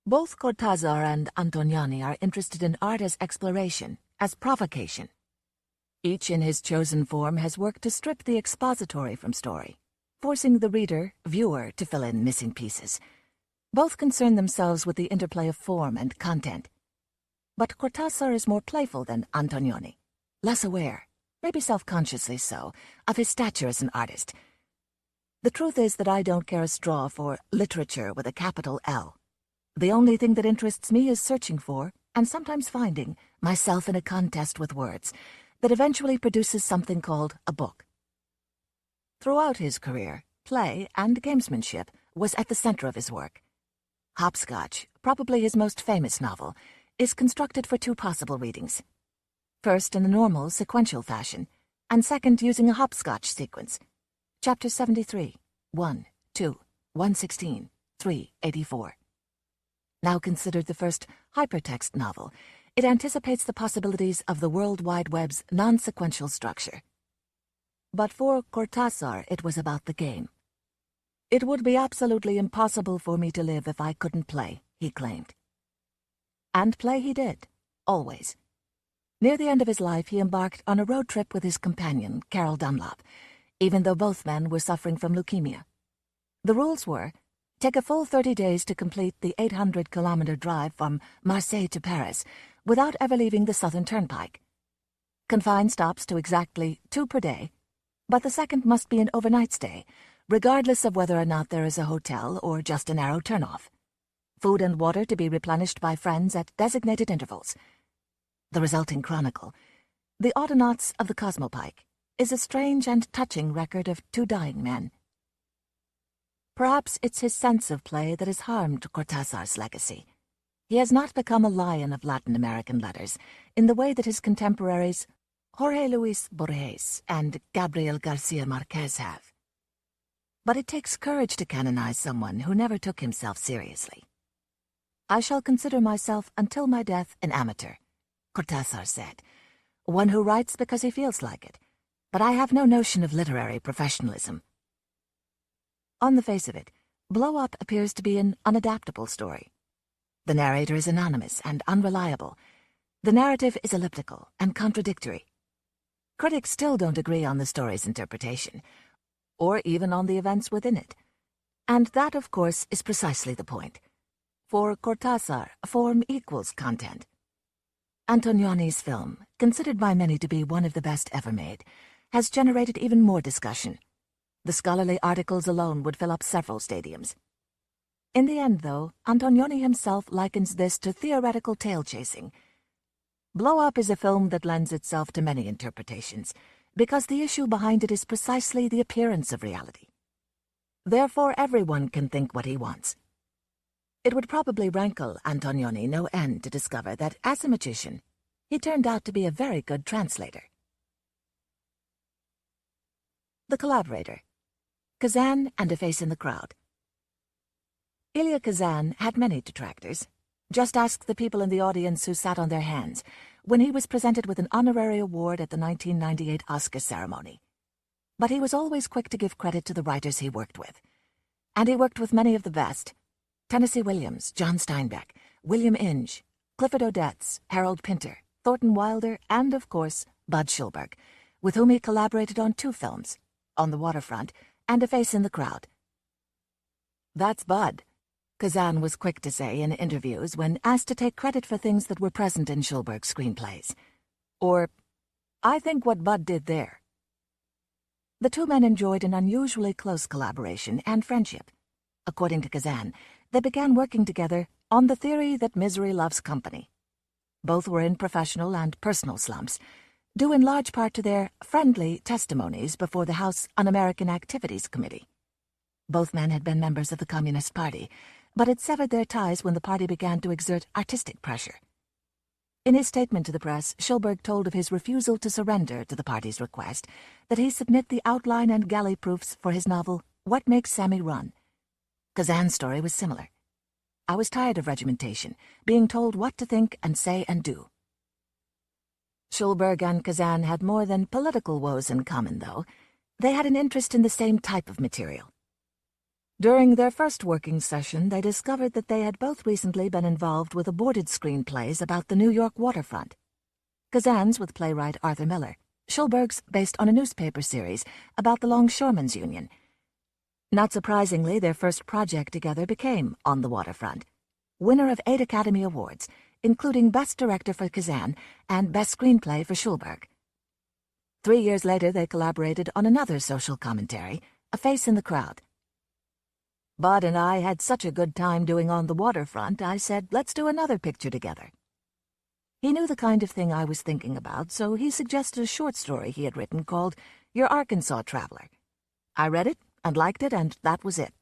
Both Cortázar and Antonioni are interested in art as exploration, as provocation. Each in his chosen form has worked to strip the expository from story, forcing the reader, viewer, to fill in missing pieces. Both concern themselves with the interplay of form and content. But Cortázar is more playful than Antonioni, less aware, maybe self-consciously so, of his stature as an artist. The truth is that I don't care a straw for literature with a capital L. The only thing that interests me is searching for, and sometimes finding, myself in a contest with words that eventually produces something called a book. Throughout his career, play and gamesmanship was at the center of his work. Hopscotch, probably his most famous novel, is constructed for two possible readings. First in the normal, sequential fashion, and second using a hopscotch sequence. Chapter 73, 1, 2, 116, 3, 84. Now considered the first hypertext novel, it anticipates the possibilities of the World Wide Web's non-sequential structure. But for Cortázar, it was about the game. It would be absolutely impossible for me to live if I couldn't play, he claimed. And play he did, always. Near the end of his life, he embarked on a road trip with his companion, Carol Dunlop, even though both men were suffering from leukemia. The rules were, take a full 30 days to complete the 800-kilometer drive from Marseille to Paris without ever leaving the Southern Turnpike. Confine stops to exactly 2 per day, but the second must be an overnight stay, regardless of whether or not there is a hotel or just a narrow turnoff. Food and water to be replenished by friends at designated intervals. The resulting chronicle, The Audionauts of the Cosmopike, is a strange and touching record of 2 dying men. Perhaps it's his sense of play that has harmed Cortázar's legacy. He has not become a lion of Latin American letters in the way that his contemporaries Jorge Luis Borges and Gabriel Garcia Marquez have. But it takes courage to canonize someone who never took himself seriously. I shall consider myself until my death an amateur, Cortázar said, one who writes because he feels like it, but I have no notion of literary professionalism. On the face of it, Blow Up appears to be an unadaptable story. The narrator is anonymous and unreliable. The narrative is elliptical and contradictory. Critics still don't agree on the story's interpretation, or even on the events within it. And that, of course, is precisely the point. For Cortázar, form equals content. Antonioni's film, considered by many to be one of the best ever made, has generated even more discussion. The scholarly articles alone would fill up several stadiums. In the end, though, Antonioni himself likens this to theoretical tale-chasing. Blow Up is a film that lends itself to many interpretations, because the issue behind it is precisely the appearance of reality. Therefore, everyone can think what he wants. It would probably rankle Antonioni no end to discover that, as a magician, he turned out to be a very good translator. The Collaborator. Kazan and a Face in the Crowd. Elia Kazan had many detractors. Just ask the people in the audience who sat on their hands when he was presented with an honorary award at the 1998 Oscar ceremony. But he was always quick to give credit to the writers he worked with. And he worked with many of the best: Tennessee Williams, John Steinbeck, William Inge, Clifford Odets, Harold Pinter, Thornton Wilder, and, of course, Bud Schulberg, with whom he collaborated on 2 films, On the Waterfront and A Face in the Crowd. "That's Bud," Kazan was quick to say in interviews when asked to take credit for things that were present in Schulberg's screenplays. Or, "I think what Bud did there." The 2 men enjoyed an unusually close collaboration and friendship. According to Kazan, they began working together on the theory that misery loves company. Both were in professional and personal slumps, due in large part to their friendly testimonies before the House Un-American Activities Committee. Both men had been members of the Communist Party, but had severed their ties when the party began to exert artistic pressure. In his statement to the press, Schulberg told of his refusal to surrender to the party's request that he submit the outline and galley proofs for his novel, What Makes Sammy Run. Kazan's story was similar. "I was tired of regimentation, being told what to think and say and do." Schulberg and Kazan had more than political woes in common, though. They had an interest in the same type of material. During their first working session, they discovered that they had both recently been involved with aborted screenplays about the New York waterfront. Kazan's with playwright Arthur Miller, Schulberg's based on a newspaper series about the Longshoremen's Union. Not surprisingly, their first project together became On the Waterfront, winner of 8 Academy Awards, including Best Director for Kazan and Best Screenplay for Schulberg. 3 years later, they collaborated on another social commentary, A Face in the Crowd. "Bud and I had such a good time doing On the Waterfront, I said, let's do another picture together." He knew the kind of thing I was thinking about, so he suggested a short story he had written called Your Arkansas Traveler. I read it and liked it, and that was it.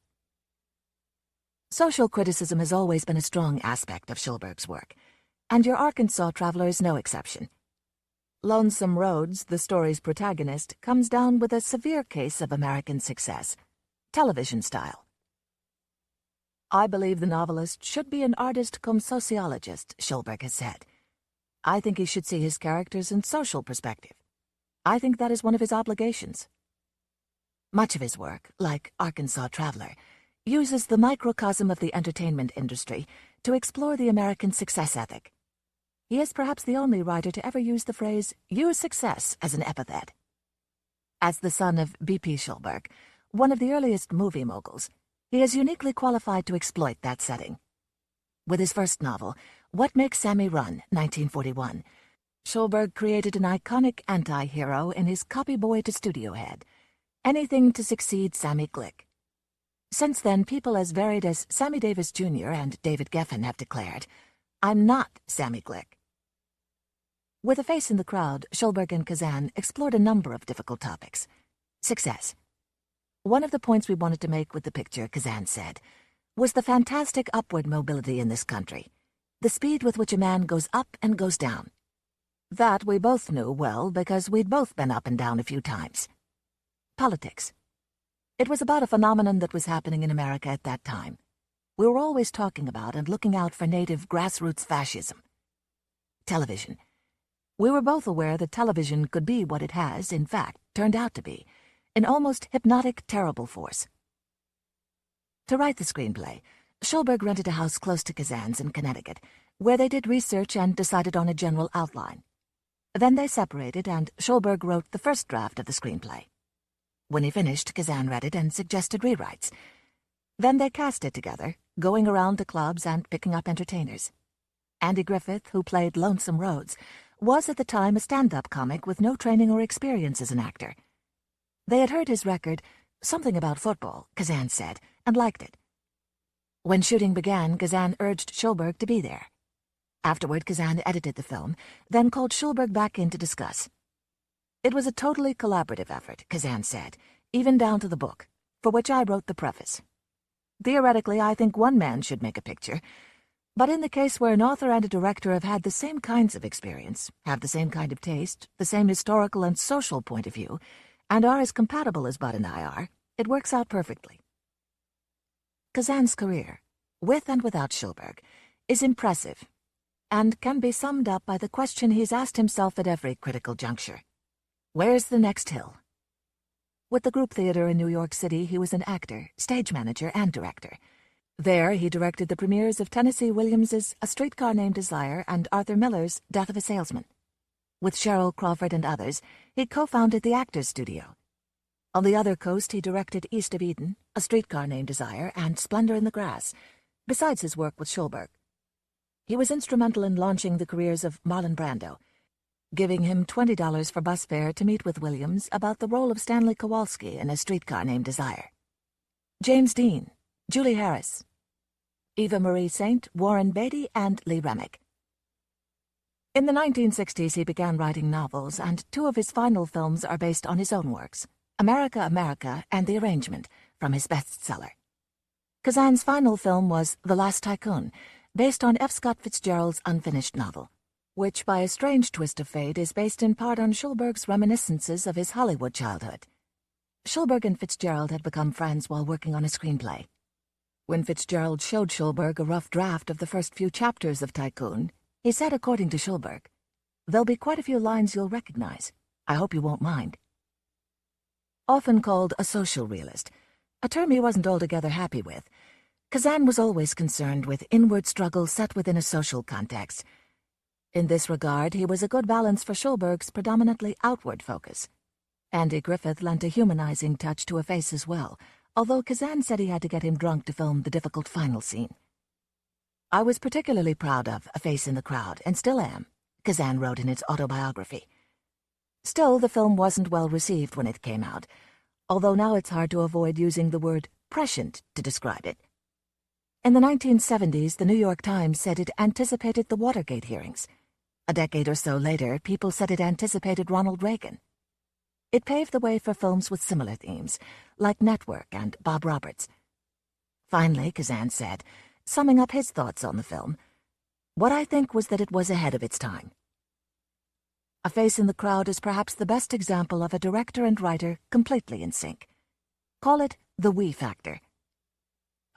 Social criticism has always been a strong aspect of Schulberg's work, and Your Arkansas Traveler is no exception. Lonesome Roads, the story's protagonist, comes down with a severe case of American success, television style. "I believe the novelist should be an artist cum sociologist," Schulberg has said. "I think he should see his characters in social perspective. I think that is one of his obligations." Much of his work, like Arkansas Traveler, uses the microcosm of the entertainment industry to explore the American success ethic. He is perhaps the only writer to ever use the phrase, "use success," as an epithet. As the son of B.P. Schulberg, one of the earliest movie moguls, he is uniquely qualified to exploit that setting. With his first novel, What Makes Sammy Run, 1941, Schulberg created an iconic anti-hero in his copy boy to studio head, anything to succeed Sammy Glick. Since then, people as varied as Sammy Davis Jr. and David Geffen have declared, "I'm not Sammy Glick." With A Face in the Crowd, Schulberg and Kazan explored a number of difficult topics. Success. One of the points we wanted to make with the picture, Kazan said, was the fantastic upward mobility in this country, the speed with which a man goes up and goes down. That we both knew well because we'd both been up and down a few times. Politics. It was about a phenomenon that was happening in America at that time. We were always talking about and looking out for native grassroots fascism. Television. We were both aware that television could be what it has, in fact, turned out to be, an almost hypnotic, terrible force. To write the screenplay, Schulberg rented a house close to Kazan's in Connecticut, where they did research and decided on a general outline. Then they separated, and Schulberg wrote the first draft of the screenplay. When he finished, Kazan read it and suggested rewrites. Then they cast it together, going around to clubs and picking up entertainers. Andy Griffith, who played Lonesome Rhodes, was at the time a stand-up comic with no training or experience as an actor. They had heard his record, Something About Football, Kazan said, and liked it. When shooting began, Kazan urged Schulberg to be there. Afterward, Kazan edited the film, then called Schulberg back in to discuss. It was a totally collaborative effort, Kazan said, even down to the book, for which I wrote the preface. Theoretically, I think one man should make a picture, but in the case where an author and a director have had the same kinds of experience, have the same kind of taste, the same historical and social point of view, and are as compatible as Bud and I are, it works out perfectly. Kazan's career, with and without Schulberg, is impressive, and can be summed up by the question he's asked himself at every critical juncture. Where's the next hill? With the Group Theater in New York City, he was an actor, stage manager, and director. There, he directed the premieres of Tennessee Williams's A Streetcar Named Desire and Arthur Miller's Death of a Salesman. With Cheryl Crawford and others, he co-founded the Actors Studio. On the other coast, he directed East of Eden, A Streetcar Named Desire, and Splendor in the Grass, besides his work with Schulberg. He was instrumental in launching the careers of Marlon Brando, giving him $20 for bus fare to meet with Williams about the role of Stanley Kowalski in A Streetcar Named Desire. James Dean, Julie Harris, Eva Marie Saint, Warren Beatty, and Lee Remick. In the 1960s, he began writing novels, and two of his final films are based on his own works, America, America, and The Arrangement, from his bestseller. Kazan's final film was The Last Tycoon, based on F. Scott Fitzgerald's unfinished novel, which, by a strange twist of fate, is based in part on Schulberg's reminiscences of his Hollywood childhood. Schulberg and Fitzgerald had become friends while working on a screenplay. When Fitzgerald showed Schulberg a rough draft of the first few chapters of Tycoon, he said, according to Schulberg, "There'll be quite a few lines you'll recognize. I hope you won't mind." Often called a social realist, a term he wasn't altogether happy with, Kazan was always concerned with inward struggle set within a social context. In this regard, he was a good balance for Schulberg's predominantly outward focus. Andy Griffith lent a humanizing touch to a face as well, although Kazan said he had to get him drunk to film the difficult final scene. "I was particularly proud of A Face in the Crowd, and still am," Kazan wrote in its autobiography. Still, the film wasn't well received when it came out, although now it's hard to avoid using the word prescient to describe it. In the 1970s, the New York Times said it anticipated the Watergate hearings. A decade or so later, people said it anticipated Ronald Reagan. It paved the way for films with similar themes, like Network and Bob Roberts. Finally, Kazan said, summing up his thoughts on the film, "What I think was that it was ahead of its time." A Face in the Crowd is perhaps the best example of a director and writer completely in sync. Call it the we factor.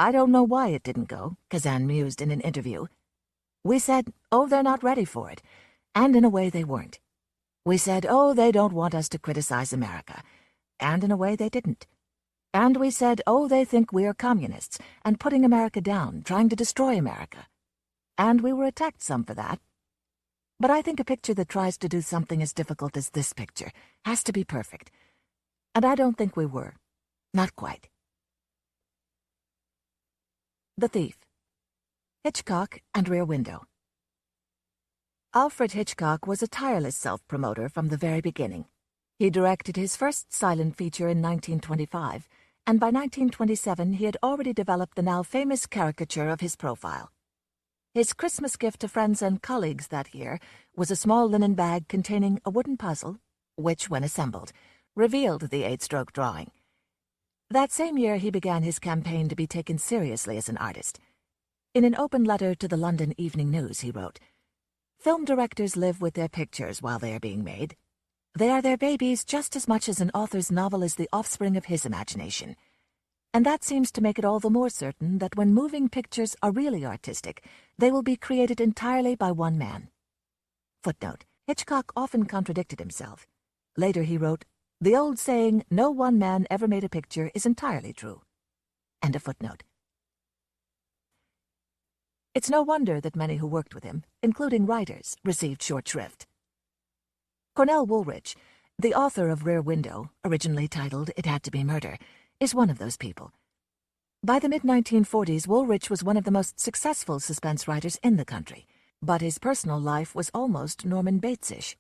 "I don't know why it didn't go," Kazan mused in an interview. "We said, oh, they're not ready for it, and in a way they weren't. We said, oh, they don't want us to criticize America, and in a way they didn't. And we said, oh, they think we are communists and putting America down, trying to destroy America. And we were attacked some for that. But I think a picture that tries to do something as difficult as this picture has to be perfect. And I don't think we were. Not quite." The Thief, Hitchcock and Rear Window. Alfred Hitchcock was a tireless self-promoter from the very beginning. He directed his first silent feature in 1925, and by 1927 he had already developed the now famous caricature of his profile. His Christmas gift to friends and colleagues that year was a small linen bag containing a wooden puzzle, which, when assembled, revealed the 8-stroke drawing. That same year he began his campaign to be taken seriously as an artist. In an open letter to the London Evening News, he wrote, "Film directors live with their pictures while they are being made. They are their babies just as much as an author's novel is the offspring of his imagination. And that seems to make it all the more certain that when moving pictures are really artistic, they will be created entirely by one man." Footnote: Hitchcock often contradicted himself. Later he wrote, "The old saying, 'No one man ever made a picture,' is entirely true." End of footnote. It's no wonder that many who worked with him, including writers, received short shrift. Cornell Woolrich, the author of Rear Window, originally titled It Had to Be Murder, is one of those people. By the mid-1940s, Woolrich was one of the most successful suspense writers in the country, but his personal life was almost Norman Bates-ish.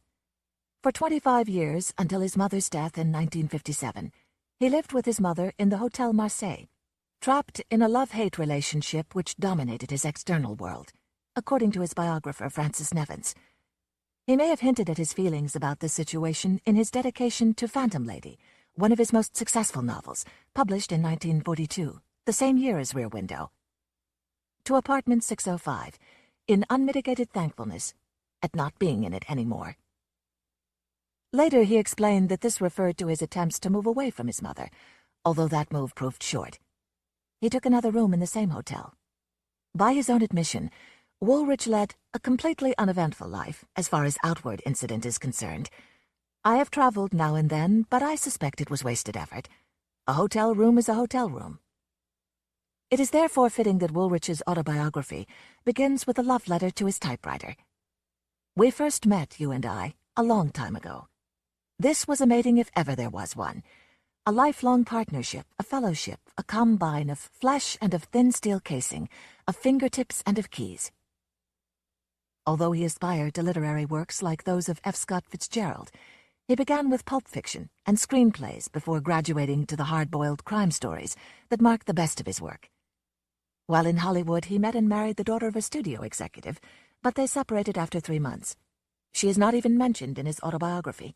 For 25 years, until his mother's death in 1957, he lived with his mother in the Hotel Marseille, trapped in a love-hate relationship which dominated his external world, according to his biographer Francis Nevins. He may have hinted at his feelings about this situation in his dedication to Phantom Lady, one of his most successful novels, published in 1942, the same year as Rear Window. To Apartment 605, in unmitigated thankfulness at not being in it anymore. Later he explained that this referred to his attempts to move away from his mother, although that move proved short. He took another room in the same hotel. By his own admission, Woolrich led a completely uneventful life as far as outward incident is concerned. I have traveled now and then, but I suspect it was wasted effort. A hotel room is a hotel room. It is therefore fitting that Woolrich's autobiography begins with a love letter to his typewriter. We first met, you and I, a long time ago. This was a mating if ever there was one. A lifelong partnership, a fellowship, a combine of flesh and of thin steel casing, of fingertips and of keys. Although he aspired to literary works like those of F. Scott Fitzgerald, he began with pulp fiction and screenplays before graduating to the hard-boiled crime stories that mark the best of his work. While in Hollywood, he met and married the daughter of a studio executive, but they separated after 3 months. She is not even mentioned in his autobiography.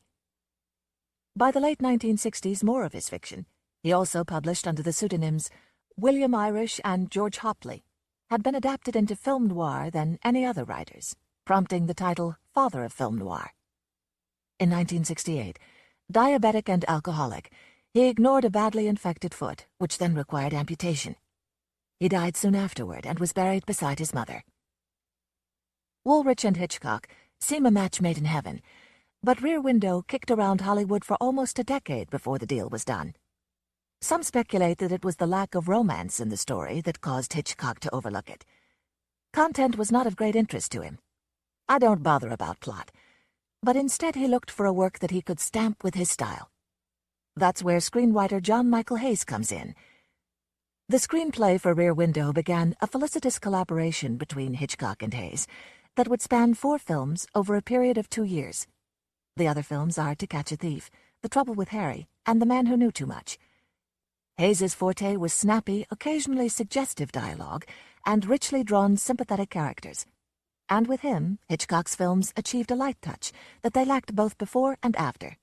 By the late 1960s, more of his fiction, he also published under the pseudonyms William Irish and George Hopley, had been adapted into film noir than any other writers, prompting the title Father of Film Noir. In 1968, diabetic and alcoholic, he ignored a badly infected foot, which then required amputation. He died soon afterward and was buried beside his mother. Woolrich and Hitchcock seem a match made in heaven, but Rear Window kicked around Hollywood for almost a decade before the deal was done. Some speculate that it was the lack of romance in the story that caused Hitchcock to overlook it. Content was not of great interest to him. I don't bother about plot, but instead he looked for a work that he could stamp with his style. That's where screenwriter John Michael Hayes comes in. The screenplay for Rear Window began a felicitous collaboration between Hitchcock and Hayes that would span 4 films over a period of 2 years. The other films are To Catch a Thief, The Trouble with Harry, and The Man Who Knew Too Much. Hayes's forte was snappy, occasionally suggestive dialogue and richly drawn sympathetic characters. And with him, Hitchcock's films achieved a light touch that they lacked both before and after.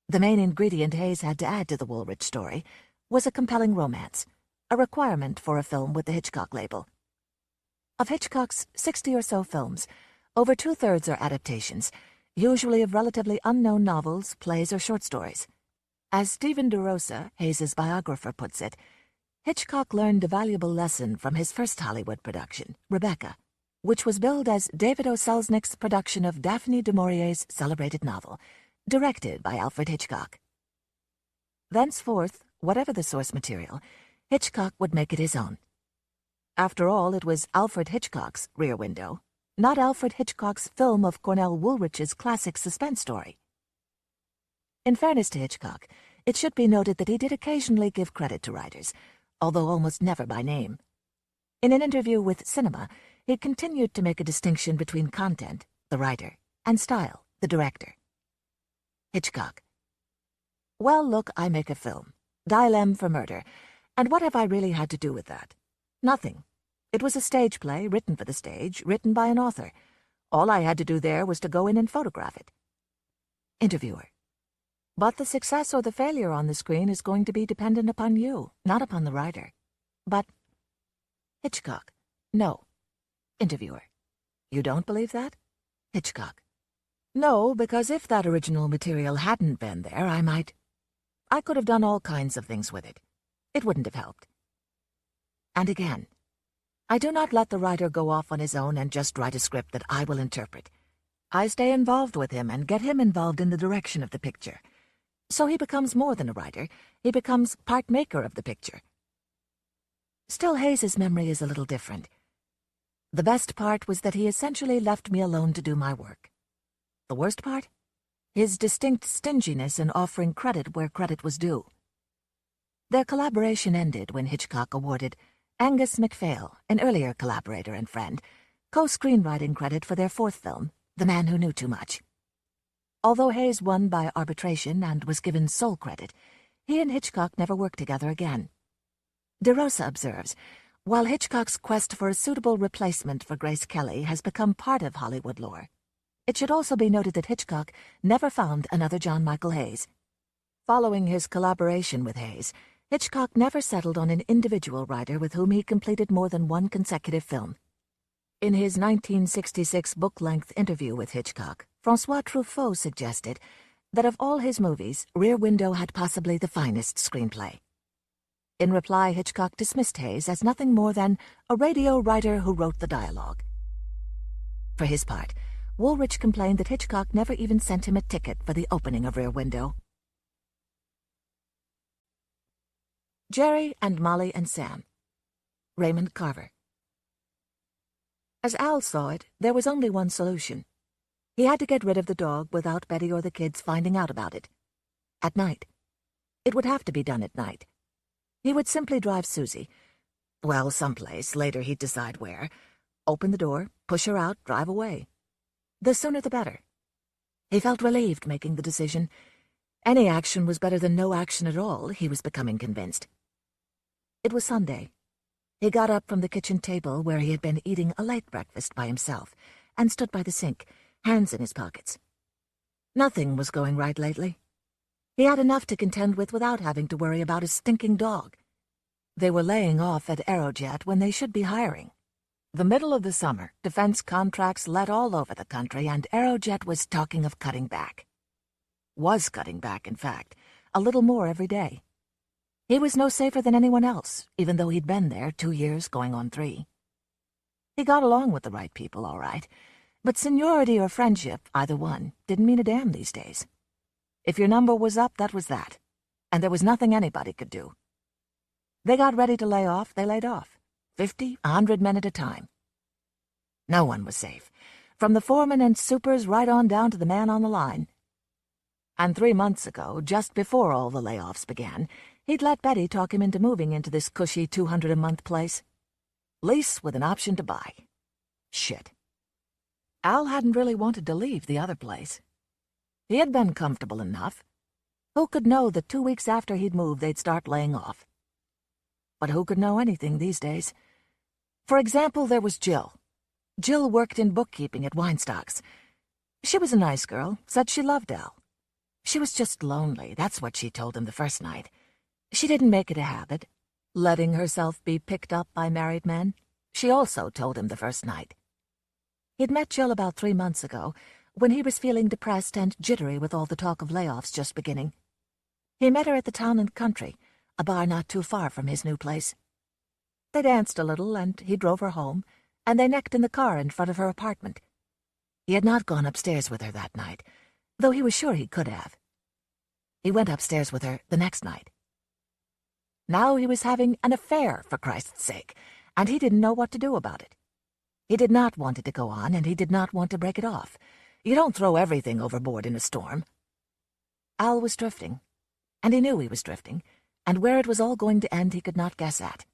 The main ingredient Hayes had to add to the Woolrich story was a compelling romance, a requirement for a film with the Hitchcock label. Of Hitchcock's 60 or so films, over 2/3 are adaptations, usually of relatively unknown novels, plays, or short stories. As Stephen DeRosa, Hayes's biographer, puts it, Hitchcock learned a valuable lesson from his first Hollywood production, Rebecca, which was billed as David O. Selznick's production of Daphne du Maurier's celebrated novel, directed by Alfred Hitchcock. Thenceforth, whatever the source material, Hitchcock would make it his own. After all, it was Alfred Hitchcock's Rear Window, not Alfred Hitchcock's film of Cornell Woolrich's classic suspense story. In fairness to Hitchcock, it should be noted that he did occasionally give credit to writers, although almost never by name. In an interview with Cinema, he continued to make a distinction between content, the writer, and style, the director. Hitchcock: Well, look, I make a film, Dilem for Murder, and what have I really had to do with that? Nothing. It was a stage play, written for the stage, written by an author. All I had to do there was to go in and photograph it. Interviewer: But the success or the failure on the screen is going to be dependent upon you, not upon the writer. But Hitchcock: No. Interviewer: You don't believe that? Hitchcock: No, because if that original material hadn't been there, I could have done all kinds of things with it. It wouldn't have helped. And again, I do not let the writer go off on his own and just write a script that I will interpret. I stay involved with him and get him involved in the direction of the picture. So he becomes more than a writer, he becomes part maker of the picture. Still, Hayes's memory is a little different. The best part was that he essentially left me alone to do my work. The worst part? His distinct stinginess in offering credit where credit was due. Their collaboration ended when Hitchcock awarded Angus MacPhail, an earlier collaborator and friend, co-screenwriting credit for their fourth film, The Man Who Knew Too Much. Although Hayes won by arbitration and was given sole credit, he and Hitchcock never worked together again. DeRosa observes, while Hitchcock's quest for a suitable replacement for Grace Kelly has become part of Hollywood lore, it should also be noted that Hitchcock never found another John Michael Hayes. Following his collaboration with Hayes, Hitchcock never settled on an individual writer with whom he completed more than one consecutive film. In his 1966 book-length interview with Hitchcock, François Truffaut suggested that of all his movies, Rear Window had possibly the finest screenplay. In reply, Hitchcock dismissed Hayes as nothing more than a radio writer who wrote the dialogue. For his part, Woolrich complained that Hitchcock never even sent him a ticket for the opening of Rear Window. Jerry and Molly and Sam. Raymond Carver. As Al saw it, there was only one solution. He had to get rid of the dog without Betty or the kids finding out about it. At night. It would have to be done at night. He would simply drive Susie. Well, someplace, later he'd decide where. Open the door, push her out, drive away. The sooner the better. He felt relieved making the decision. Any action was better than no action at all, he was becoming convinced. It was Sunday. He got up from the kitchen table where he had been eating a late breakfast by himself and stood by the sink, hands in his pockets. Nothing was going right lately. He had enough to contend with without having to worry about a stinking dog. They were laying off at Aerojet when they should be hiring. The middle of the summer, defense contracts let all over the country, and Aerojet was talking of cutting back. Was cutting back, in fact, a little more every day. He was no safer than anyone else, even though he'd been there 2 years, going on 3. He got along with the right people, all right, but seniority or friendship, either one, didn't mean a damn these days. If your number was up, that was that, and there was nothing anybody could do. They got ready to lay off, they laid off, 50, 100 men at a time. No one was safe, from the foreman and supers right on down to the man on the line. And 3 months ago, just before all the layoffs began, he'd let Betty talk him into moving into this cushy $200 a month place. Lease with an option to buy. Shit. Al hadn't really wanted to leave the other place. He had been comfortable enough. Who could know that 2 weeks after he'd moved they'd start laying off? But who could know anything these days? For example, there was Jill. Jill worked in bookkeeping at Weinstock's. She was a nice girl, said she loved Al. She was just lonely, that's what she told him the first night. She didn't make it a habit, letting herself be picked up by married men. She also told him the first night. He'd met Jill about 3 months ago, when he was feeling depressed and jittery with all the talk of layoffs just beginning. He met her at the Town and Country, a bar not too far from his new place. They danced a little, and he drove her home, and they necked in the car in front of her apartment. He had not gone upstairs with her that night, though he was sure he could have. He went upstairs with her the next night. Now he was having an affair, for Christ's sake, and he didn't know what to do about it. He did not want it to go on, and he did not want to break it off. You don't throw everything overboard in a storm. Al was drifting, and he knew he was drifting, and where it was all going to end he could not guess at.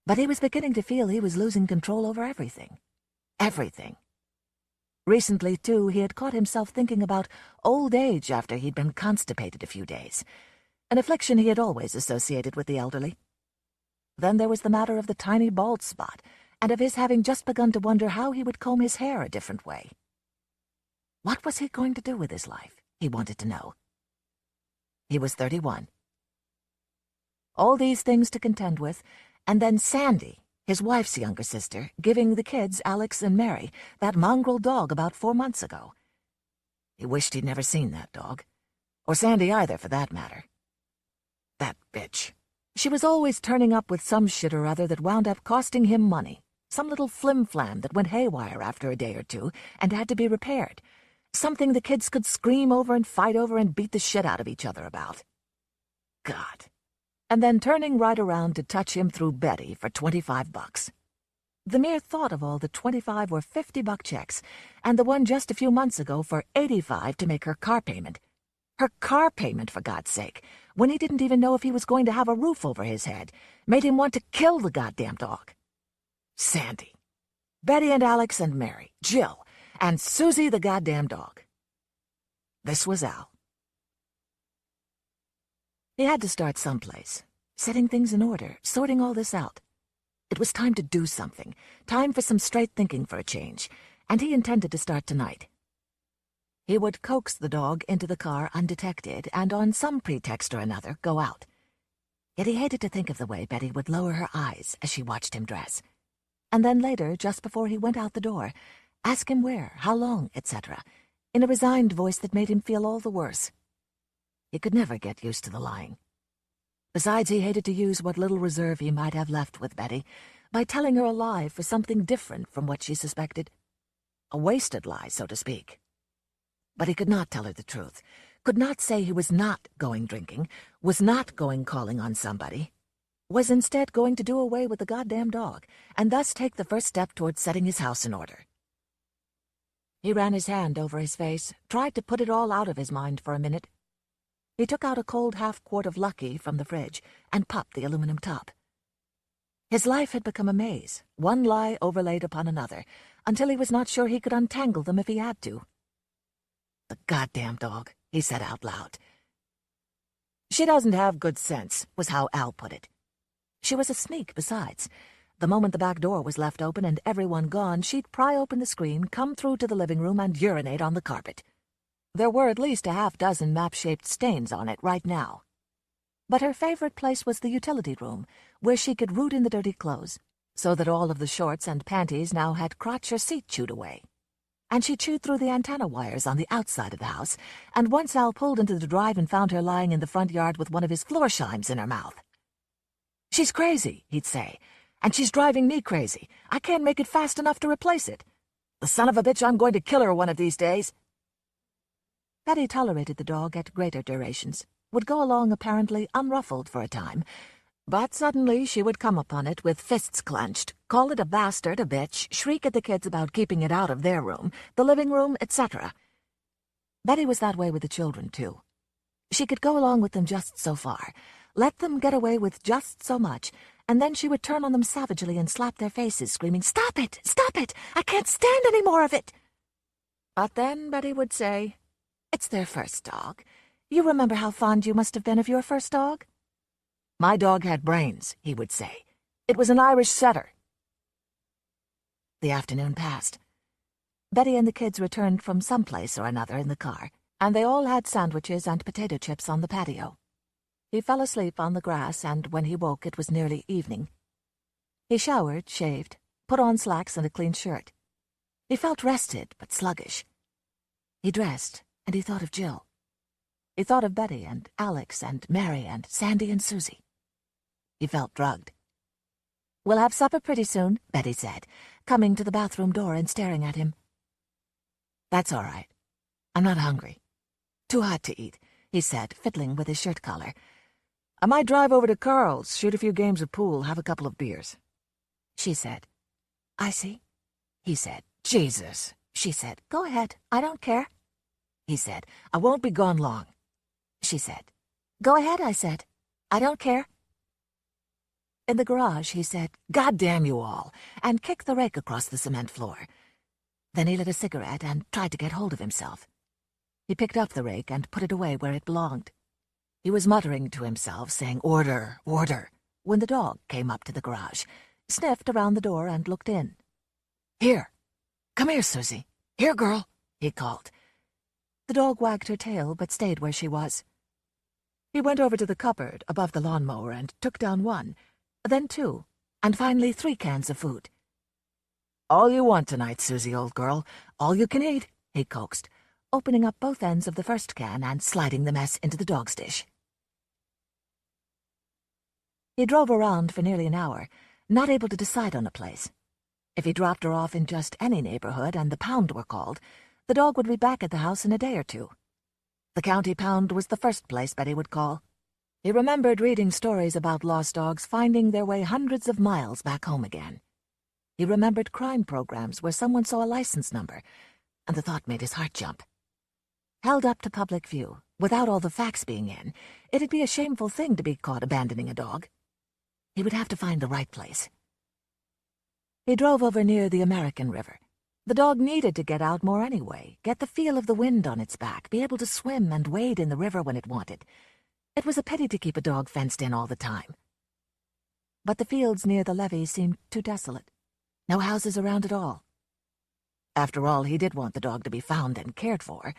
But he was beginning to feel he was losing control over everything. Everything. Recently, too, he had caught himself thinking about old age after he'd been constipated a few days, an affliction he had always associated with the elderly. Then there was the matter of the tiny bald spot, and of his having just begun to wonder how he would comb his hair a different way. What was he going to do with his life? He wanted to know. He was 31. All these things to contend with, and then Sandy, his wife's younger sister, giving the kids, Alex and Mary, that mongrel dog about 4 months ago. He wished he'd never seen that dog. Or Sandy either, for that matter. That bitch. She was always turning up with some shit or other that wound up costing him money. Some little flim-flam that went haywire after a day or two and had to be repaired. Something the kids could scream over and fight over and beat the shit out of each other about. God. And then turning right around to touch him through Betty for $25. The mere thought of all the 25 or 50 buck checks, and the one just a few months ago for 85 to make her car payment. Her car payment, for God's sake, when he didn't even know if he was going to have a roof over his head, made him want to kill the goddamn dog. Sandy. Betty and Alex and Mary, Jill, and Susie the goddamn dog. This was Al. He had to start someplace, setting things in order, sorting all this out. It was time to do something, time for some straight thinking for a change, and he intended to start tonight. He would coax the dog into the car undetected and on some pretext or another go out. Yet he hated to think of the way Betty would lower her eyes as she watched him dress. And then later, just before he went out the door, ask him where, how long, etc., in a resigned voice that made him feel all the worse. He could never get used to the lying. Besides, he hated to use what little reserve he might have left with Betty by telling her a lie for something different from what she suspected. A wasted lie, so to speak. But he could not tell her the truth, could not say he was not going drinking, was not going calling on somebody, was instead going to do away with the goddamn dog, and thus take the first step towards setting his house in order. He ran his hand over his face, tried to put it all out of his mind for a minute. He took out a cold half-quart of Lucky from the fridge and popped the aluminum top. His life had become a maze, one lie overlaid upon another, until he was not sure he could untangle them if he had to. The goddamn dog, he said out loud. She doesn't have good sense, was how Al put it. She was a sneak, besides. The moment the back door was left open and everyone gone, she'd pry open the screen, come through to the living room, and urinate on the carpet. There were at least a half-dozen map-shaped stains on it right now. But her favorite place was the utility room, where she could root in the dirty clothes, so that all of the shorts and panties now had crotch or seat chewed away. And she chewed through the antenna wires on the outside of the house, and once Al pulled into the drive and found her lying in the front yard with one of his floor chimes in her mouth. "She's crazy," he'd say, "and she's driving me crazy. I can't make it fast enough to replace it. The son of a bitch, I'm going to kill her one of these days." Betty tolerated the dog at greater durations, would go along apparently unruffled for a time, but suddenly she would come upon it with fists clenched, call it a bastard, a bitch, shriek at the kids about keeping it out of their room, the living room, etc. Betty was that way with the children, too. She could go along with them just so far, let them get away with just so much, and then she would turn on them savagely and slap their faces, screaming, "Stop it! Stop it! I can't stand any more of it!" But then Betty would say, "It's their first dog. You remember how fond you must have been of your first dog?" "My dog had brains," he would say. "It was an Irish setter." The afternoon passed. Betty and the kids returned from some place or another in the car, and they all had sandwiches and potato chips on the patio. He fell asleep on the grass, and when he woke it was nearly evening. He showered, shaved, put on slacks and a clean shirt. He felt rested but sluggish. He dressed, and he thought of Jill. He thought of Betty and Alex and Mary and Sandy and Susie. He felt drugged. "We'll have supper pretty soon," Betty said, coming to the bathroom door and staring at him. "That's all right. I'm not hungry. Too hot to eat," he said, fiddling with his shirt collar. "I might drive over to Carl's, shoot a few games of pool, have a couple of beers." She said, "I see." He said, "Jesus." She said, "Go ahead, I don't care." He said, "I won't be gone long." She said, "Go ahead," I said. "I don't care." In the garage, he said, "God damn you all," and kicked the rake across the cement floor. Then he lit a cigarette and tried to get hold of himself. He picked up the rake and put it away where it belonged. He was muttering to himself, saying, "Order, order," when the dog came up to the garage, sniffed around the door, and looked in. "Here. Come here, Susie. Here, girl," he called. The dog wagged her tail, but stayed where she was. He went over to the cupboard above the lawnmower and took down one, then two, and finally 3 cans of food. "All you want tonight, Susie, old girl. All you can eat," he coaxed, opening up both ends of the first can and sliding the mess into the dog's dish. He drove around for nearly an hour, not able to decide on a place. If he dropped her off in just any neighborhood and the pound were called, the dog would be back at the house in a day or 2. The county pound was the first place Betty would call. He remembered reading stories about lost dogs finding their way hundreds of miles back home again. He remembered crime programs where someone saw a license number, and the thought made his heart jump. Held up to public view, without all the facts being in, it'd be a shameful thing to be caught abandoning a dog. He would have to find the right place. He drove over near the American River. The dog needed to get out more anyway, get the feel of the wind on its back, be able to swim and wade in the river when it wanted. It was a pity to keep a dog fenced in all the time. But the fields near the levee seemed too desolate. No houses around at all. After all, he did want the dog to be found and cared for.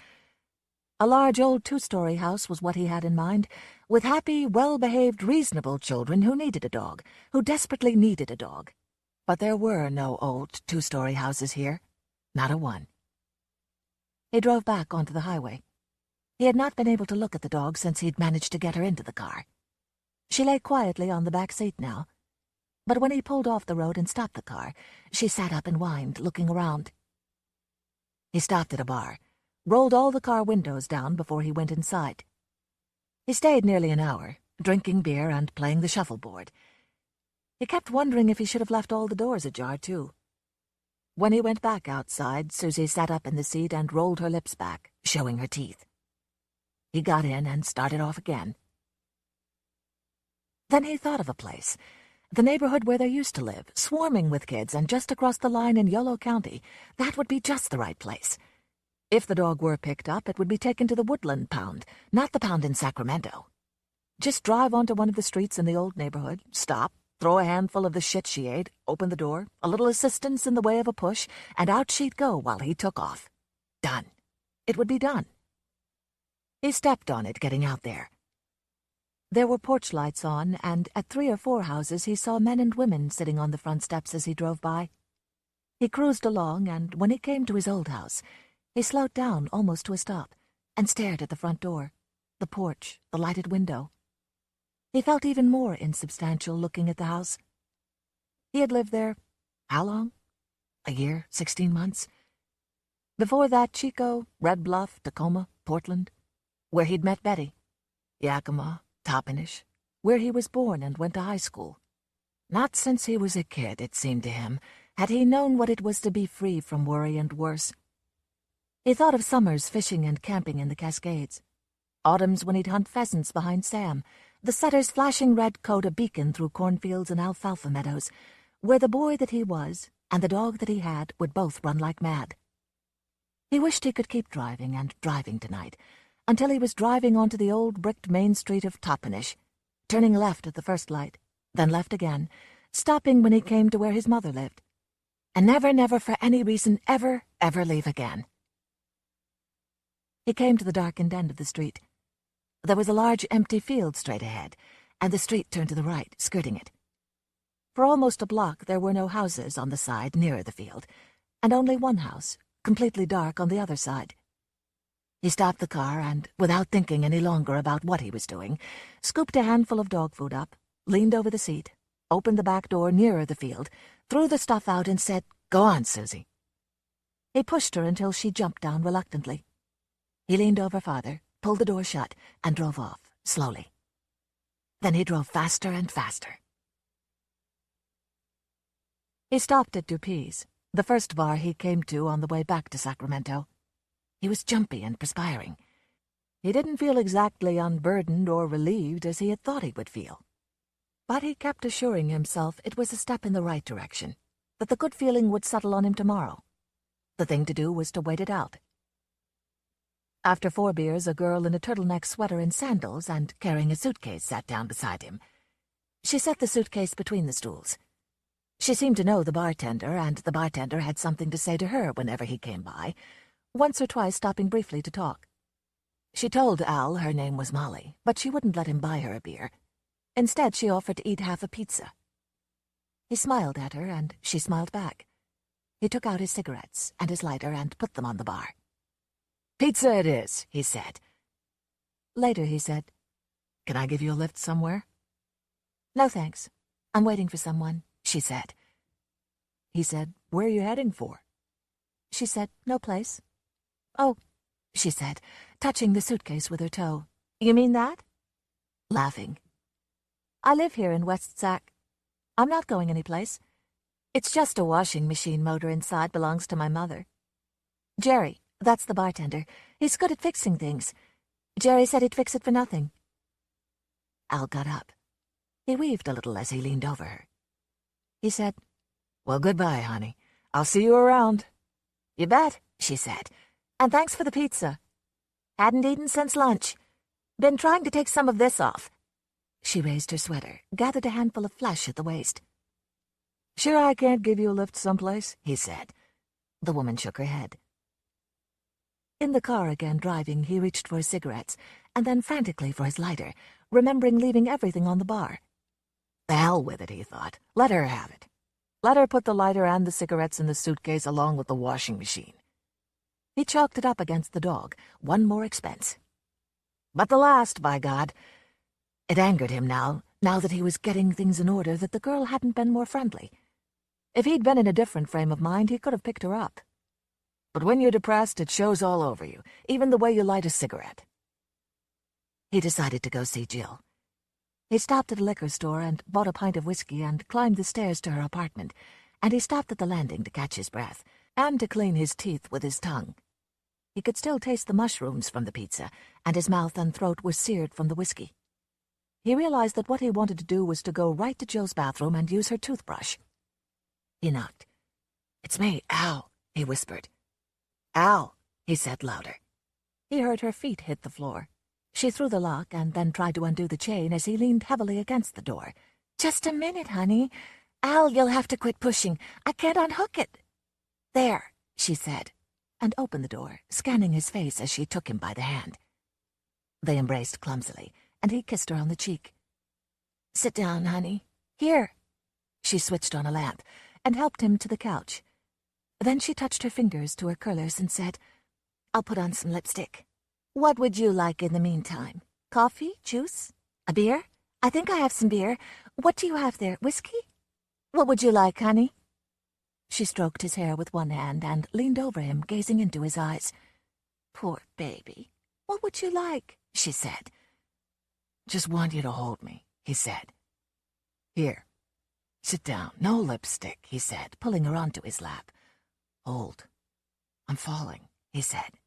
A large old 2-story house was what he had in mind, with happy, well-behaved, reasonable children who needed a dog, who desperately needed a dog. But there were no old 2-story houses here. Not a one. He drove back onto the highway. He had not been able to look at the dog since he'd managed to get her into the car. She lay quietly on the back seat now. But when he pulled off the road and stopped the car, she sat up and whined, looking around. He stopped at a bar, rolled all the car windows down before he went inside. He stayed nearly an hour, drinking beer and playing the shuffleboard. He kept wondering if he should have left all the doors ajar, too. When he went back outside, Susie sat up in the seat and rolled her lips back, showing her teeth. He got in and started off again. Then he thought of a place. The neighborhood where they used to live, swarming with kids, and just across the line in Yolo County. That would be just the right place. If the dog were picked up, it would be taken to the Woodland Pound, not the pound in Sacramento. Just drive onto one of the streets in the old neighborhood, stop, throw a handful of the shit she ate, open the door, a little assistance in the way of a push, and out she'd go while he took off. Done. It would be done. He stepped on it getting out there. There were porch lights on, and at 3 or 4 houses he saw men and women sitting on the front steps as he drove by. He cruised along, and when he came to his old house, he slowed down almost to a stop and stared at the front door, the porch, the lighted window. He felt even more insubstantial looking at the house. He had lived there, how long? A year, 16 months. Before that, Chico, Red Bluff, Tacoma, Portland, where he'd met Betty, Yakima, Toppenish, where he was born and went to high school. Not since he was a kid, it seemed to him, had he known what it was to be free from worry and worse. He thought of summers fishing and camping in the Cascades, autumns when he'd hunt pheasants behind Sam, the setter's flashing red coat a beacon through cornfields and alfalfa meadows, where the boy that he was and the dog that he had would both run like mad. He wished he could keep driving and driving tonight, until he was driving onto the old bricked main street of Toppenish, turning left at the first light, then left again, stopping when he came to where his mother lived, and never, never for any reason ever, ever leave again. He came to the darkened end of the street. There was a large empty field straight ahead, and the street turned to the right, skirting it. For almost a block there were no houses on the side nearer the field, and only one house, completely dark on the other side. He stopped the car and, without thinking any longer about what he was doing, scooped a handful of dog food up, leaned over the seat, opened the back door nearer the field, threw the stuff out and said, "Go on, Susie." He pushed her until she jumped down reluctantly. He leaned over farther, pulled the door shut, and drove off, slowly. Then he drove faster and faster. He stopped at Dupuis, the first bar he came to on the way back to Sacramento. He was jumpy and perspiring. He didn't feel exactly unburdened or relieved as he had thought he would feel. But he kept assuring himself it was a step in the right direction, that the good feeling would settle on him tomorrow. The thing to do was to wait it out. After 4 beers, a girl in a turtleneck sweater and sandals and carrying a suitcase sat down beside him. She set the suitcase between the stools. She seemed to know the bartender, and the bartender had something to say to her whenever he came by, once or twice stopping briefly to talk. She told Al her name was Molly, but she wouldn't let him buy her a beer. Instead, she offered to eat half a pizza. He smiled at her, and she smiled back. He took out his cigarettes and his lighter and put them on the bar. "Pizza it is," he said. Later he said, "Can I give you a lift somewhere?" "No, thanks. I'm waiting for someone," she said. He said, "Where are you heading for?" She said, "No place." "Oh," she said, touching the suitcase with her toe. "You mean that?" Laughing. "I live here in West Sac. I'm not going anyplace. It's just a washing machine motor inside, belongs to my mother. Jerry, that's the bartender. He's good at fixing things. Jerry said he'd fix it for nothing. Al got up. He weaved a little as he leaned over her. He said, "Well, goodbye, honey. I'll see you around." "You bet," she said. "And thanks for the pizza. Hadn't eaten since lunch. Been trying to take some of this off." She raised her sweater, gathered a handful of flesh at the waist. "Sure I can't give you a lift someplace?" he said. The woman shook her head. In the car again driving, he reached for his cigarettes, and then frantically for his lighter, remembering leaving everything on the bar. The hell with it, he thought. Let her have it. Let her put the lighter and the cigarettes in the suitcase along with the washing machine. He chalked it up against the dog, one more expense. But the last, by God. It angered him now that he was getting things in order, that the girl hadn't been more friendly. If he'd been in a different frame of mind, he could have picked her up. But when you're depressed, it shows all over you, even the way you light a cigarette. He decided to go see Jill. He stopped at a liquor store and bought a pint of whiskey and climbed the stairs to her apartment, and he stopped at the landing to catch his breath and to clean his teeth with his tongue. He could still taste the mushrooms from the pizza, and his mouth and throat were seared from the whiskey. He realized that what he wanted to do was to go right to Jill's bathroom and use her toothbrush. He knocked. "It's me, Al," he whispered. "Al," he said louder. He heard her feet hit the floor. She threw the lock and then tried to undo the chain as he leaned heavily against the door. "Just a minute, honey. Al, you'll have to quit pushing. I can't unhook it." "There," she said, and opened the door, scanning his face as she took him by the hand. They embraced clumsily, and he kissed her on the cheek. "Sit down, honey. Here." She switched on a lamp and helped him to the couch. Then she touched her fingers to her curlers and said, "I'll put on some lipstick. What would you like in the meantime? Coffee? Juice? A beer? I think I have some beer. What do you have there? Whiskey? What would you like, honey?" She stroked his hair with one hand and leaned over him, gazing into his eyes. "Poor baby. What would you like?" she said. "Just want you to hold me," he said. "Here. Sit down. No lipstick," he said, pulling her onto his lap. "Hold. I'm falling," he said.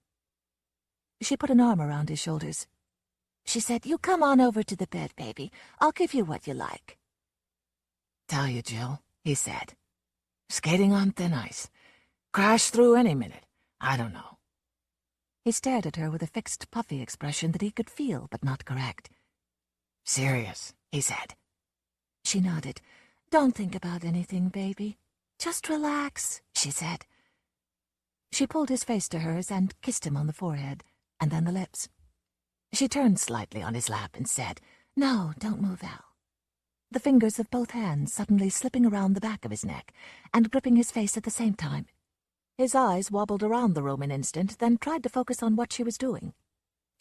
She put an arm around his shoulders. She said, "You come on over to the bed, baby. I'll give you what you like." "Tell you, Jill," he said. "Skating on thin ice. Crash through any minute. I don't know." He stared at her with a fixed, puffy expression that he could feel but not correct. "Serious," he said. She nodded. "Don't think about anything, baby. Just relax," she said. She pulled his face to hers and kissed him on the forehead, and then the lips. She turned slightly on his lap and said, "No, don't move, Al." The fingers of both hands suddenly slipping around the back of his neck and gripping his face at the same time. His eyes wobbled around the room an instant, then tried to focus on what she was doing.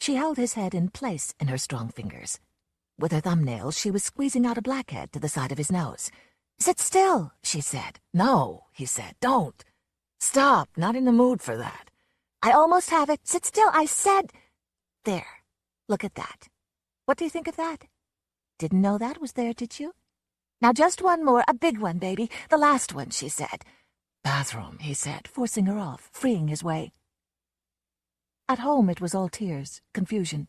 She held his head in place in her strong fingers. With her thumbnails, she was squeezing out a blackhead to the side of his nose. "Sit still," she said. "No," he said. "Don't. Stop. Not in the mood for that." "I almost have it. Sit still, I said." "There. Look at that. What do you think of that? Didn't know that was there, did you? Now just one more, a big one, baby. The last one," she said. "Bathroom," he said, forcing her off, freeing his way. At home it was all tears, confusion.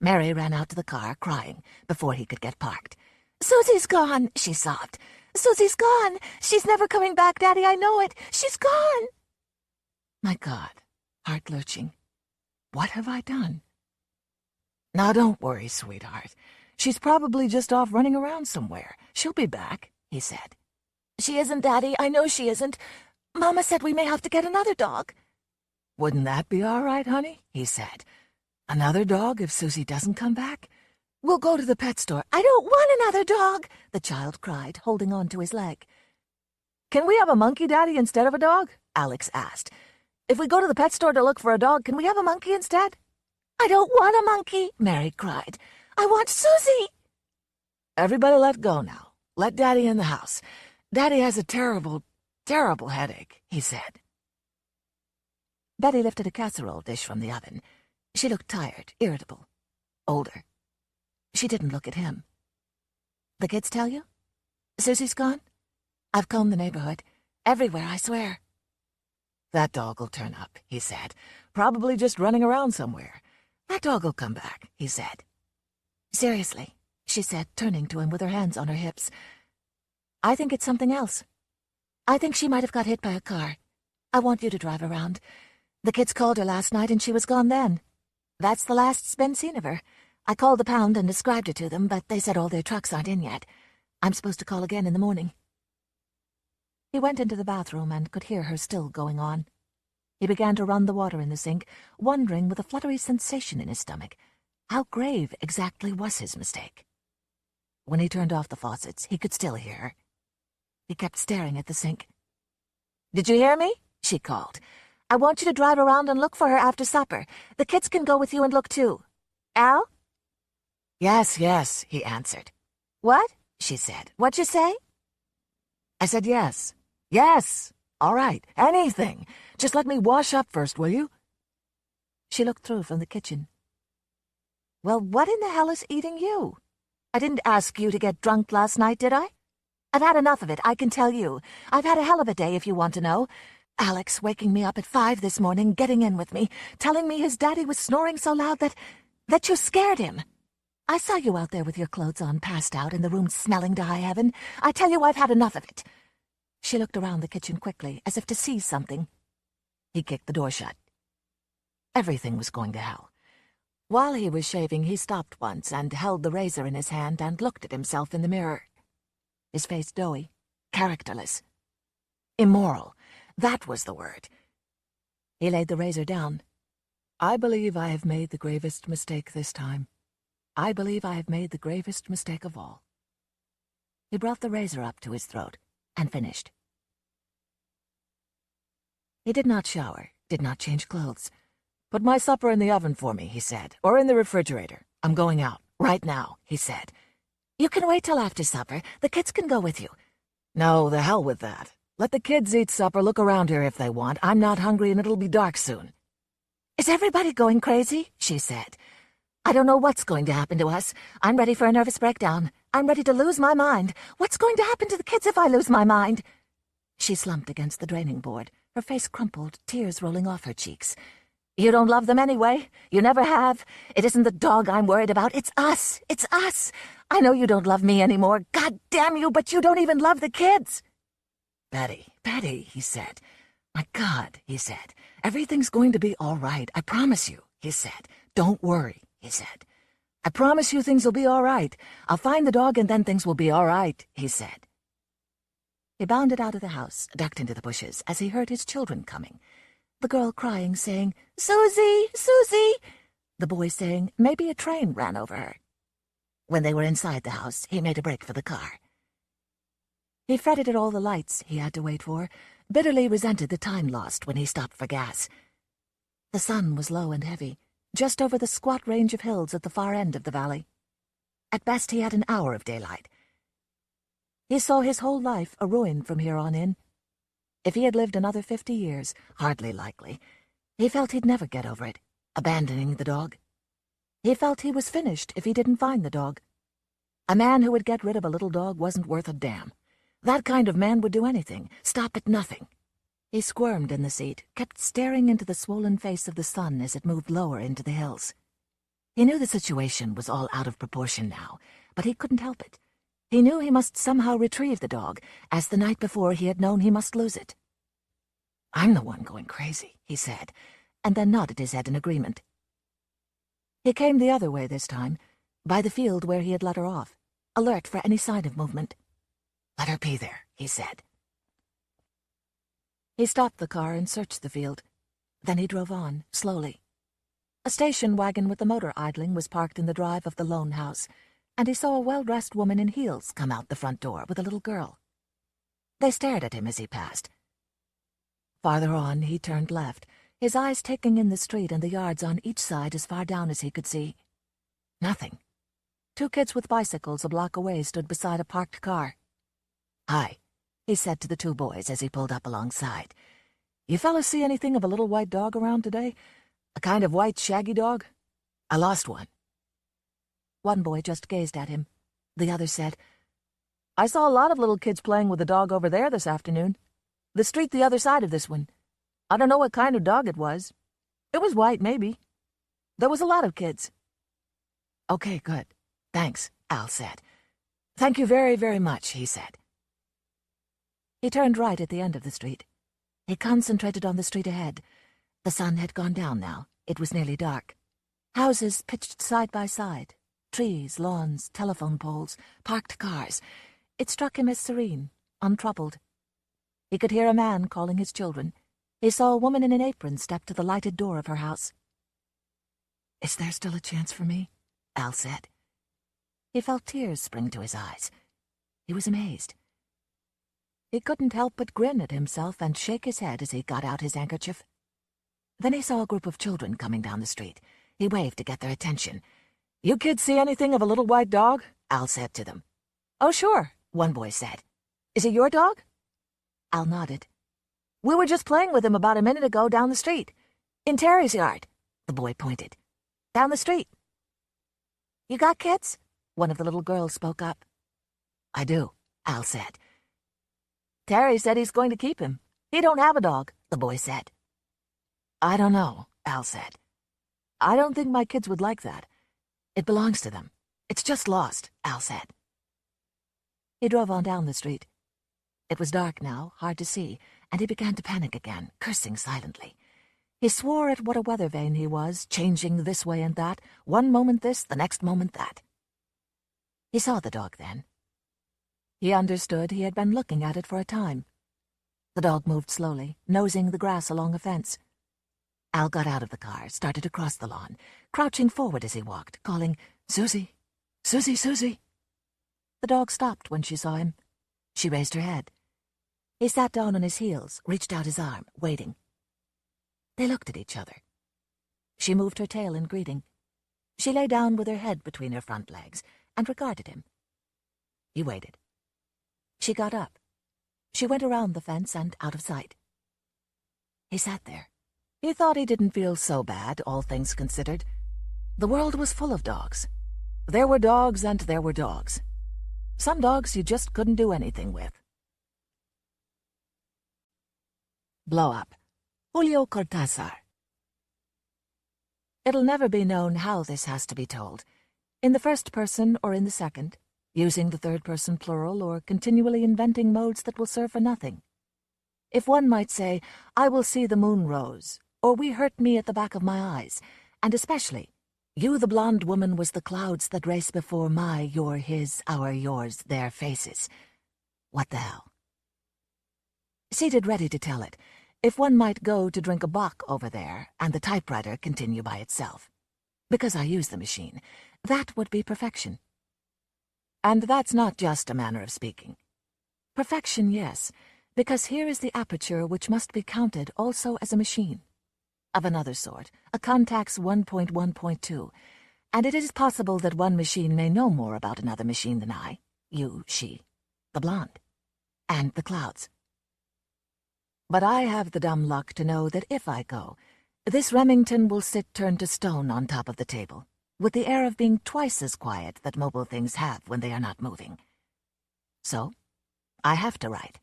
Mary ran out to the car, crying, before he could get parked. "Susie's gone," she sobbed. "Susie's gone. She's never coming back, Daddy, I know it. She's gone." My God, heart-lurching. What have I done? "Now don't worry, sweetheart. She's probably just off running around somewhere. She'll be back," he said. "She isn't, Daddy. I know she isn't. Mama said we may have to get another dog." "Wouldn't that be all right, honey?" he said. "Another dog if Susie doesn't come back? We'll go to the pet store." "I don't want another dog," the child cried, holding on to his leg. "Can we have a monkey, Daddy, instead of a dog?" Alex asked. "If we go to the pet store to look for a dog, can we have a monkey instead?" "I don't want a monkey," Mary cried. "I want Susie." "Everybody let go now. Let Daddy in the house. Daddy has a terrible, terrible headache," he said. Betty lifted a casserole dish from the oven. She looked tired, irritable, older. She didn't look at him. "The kids tell you? Susie's gone?" I've combed the neighborhood. Everywhere, I swear. That dog'll turn up, he said. Probably just running around somewhere. That dog'll come back, he said. Seriously, she said, turning to him with her hands on her hips. I think it's something else. I think she might have got hit by a car. I want you to drive around. The kids called her last night and she was gone then. That's the last it's been seen of her. I called the pound and described it to them, but they said all their trucks aren't in yet. I'm supposed to call again in the morning. He went into the bathroom and could hear her still going on. He began to run the water in the sink, wondering with a fluttery sensation in his stomach, how grave exactly was his mistake. When he turned off the faucets, he could still hear her. He kept staring at the sink. "Did you hear me?" she called. "I want you to drive around and look for her after supper. The kids can go with you and look too. Al?" "Yes, yes," he answered. "What?" she said. "What'd you say?" I said yes. Yes. All right. Anything. Just let me wash up first, will you? She looked through from the kitchen. Well, what in the hell is eating you? I didn't ask you to get drunk last night, did I? I've had enough of it, I can tell you. I've had a hell of a day, if you want to know. Alex waking me up at 5 this morning, getting in with me, telling me his daddy was snoring so loud that you scared him. I saw you out there with your clothes on, passed out, and the room smelling to high heaven. I tell you, I've had enough of it. She looked around the kitchen quickly, as if to see something. He kicked the door shut. Everything was going to hell. While he was shaving, he stopped once and held the razor in his hand and looked at himself in the mirror. His face doughy, characterless. Immoral. That was the word. He laid the razor down. I believe I have made the gravest mistake this time. I believe I have made the gravest mistake of all. He brought the razor up to his throat and finished. He did not shower, did not change clothes. Put my supper in the oven for me, he said, or in the refrigerator. I'm going out, right now, he said. You can wait till after supper. The kids can go with you. No, the hell with that. Let the kids eat supper, look around here if they want. I'm not hungry and it'll be dark soon. Is everybody going crazy? She said. I don't know what's going to happen to us. I'm ready for a nervous breakdown. I'm ready to lose my mind. What's going to happen to the kids if I lose my mind? She slumped against the draining board, her face crumpled, tears rolling off her cheeks. You don't love them anyway. You never have. It isn't the dog I'm worried about. It's us. It's us. I know you don't love me anymore. God damn you, but you don't even love the kids. Betty, he said. My God, he said. Everything's going to be all right. I promise you, he said. Don't worry, he said. I promise you things will be all right. I'll find the dog and then things will be all right, he said. He bounded out of the house, ducked into the bushes as he heard his children coming. The girl crying, saying, Susie, Susie! The boy saying, maybe a train ran over her. When they were inside the house, he made a break for the car. He fretted at all the lights he had to wait for, bitterly resented the time lost when he stopped for gas. The sun was low and heavy, just over the squat range of hills at the far end of the valley. At best he had an hour of daylight. He saw his whole life a ruin from here on in. If he had lived another 50 years, hardly likely, he felt he'd never get over it, abandoning the dog. He felt he was finished if he didn't find the dog. A man who would get rid of a little dog wasn't worth a damn. That kind of man would do anything, stop at nothing. He squirmed in the seat, kept staring into the swollen face of the sun as it moved lower into the hills. He knew the situation was all out of proportion now, but he couldn't help it. He knew he must somehow retrieve the dog, as the night before he had known he must lose it. I'm the one going crazy, he said, and then nodded his head in agreement. He came the other way this time, by the field where he had let her off, alert for any sign of movement. Let her be there, he said. He stopped the car and searched the field. Then he drove on, slowly. A station wagon with the motor idling was parked in the drive of the lone house, and he saw a well-dressed woman in heels come out the front door with a little girl. They stared at him as he passed. Farther on, he turned left, his eyes taking in the street and the yards on each side as far down as he could see. Nothing. 2 kids with bicycles a block away stood beside a parked car. Hi, he said to the 2 boys as he pulled up alongside. You fellas see anything of a little white dog around today? A kind of white, shaggy dog? I lost one. One boy just gazed at him. The other said, I saw a lot of little kids playing with a dog over there this afternoon. The street the other side of this one. I don't know what kind of dog it was. It was white, maybe. There was a lot of kids." "Okay, good. Thanks," Al said. "Thank you very, very much," he said. He turned right at the end of the street. He concentrated on the street ahead. The sun had gone down now. It was nearly dark. Houses pitched side by side. Trees, lawns, telephone poles, parked cars. It struck him as serene, untroubled. He could hear a man calling his children. He saw a woman in an apron step to the lighted door of her house. "Is there still a chance for me?" Al said. He felt tears spring to his eyes. He was amazed. He couldn't help but grin at himself and shake his head as he got out his handkerchief. Then he saw a group of children coming down the street. He waved to get their attention. "You kids see anything of a little white dog?" Al said to them. "Oh, sure," one boy said. "Is it your dog?" Al nodded. "We were just playing with him about a minute ago down the street. In Terry's yard," the boy pointed. "Down the street." "You got kids?" One of the little girls spoke up. "I do," Al said. "Terry said he's going to keep him. He don't have a dog," the boy said. "I don't know," Al said. "I don't think my kids would like that. It belongs to them. It's just lost," Al said. He drove on down the street. It was dark now, hard to see, and he began to panic again, cursing silently. He swore at what a weather vane he was, changing this way and that, one moment this, the next moment that. He saw the dog then. He understood he had been looking at it for a time. The dog moved slowly, nosing the grass along a fence. Al got out of the car, started across the lawn, crouching forward as he walked, calling, "Susie! Susie, Susie!" The dog stopped when she saw him. She raised her head. He sat down on his heels, reached out his arm, waiting. They looked at each other. She moved her tail in greeting. She lay down with her head between her front legs and regarded him. He waited. She got up. She went around the fence and out of sight. He sat there. He thought he didn't feel so bad, all things considered. The world was full of dogs. There were dogs and there were dogs. Some dogs you just couldn't do anything with. Blow Up, Julio Cortázar. It'll never be known how this has to be told, in the first person or in the second, using the third-person plural or continually inventing modes that will serve for nothing. If one might say, "I will see the moon rose," or "We hurt me at the back of my eyes," and especially, "You the blonde woman was the clouds that race before my, your, his, our, yours, their faces." What the hell? Seated ready to tell it, if one might go to drink a bock over there and the typewriter continue by itself. Because I use the machine, that would be perfection. And that's not just a manner of speaking. Perfection, yes, because here is the aperture which must be counted also as a machine. Of another sort, a Contax 1.1.2, and it is possible that one machine may know more about another machine than I, you, she, the blonde, and the clouds. But I have the dumb luck to know that if I go, this Remington will sit turned to stone on top of the table, with the air of being twice as quiet that mobile things have when they are not moving. So, I have to write.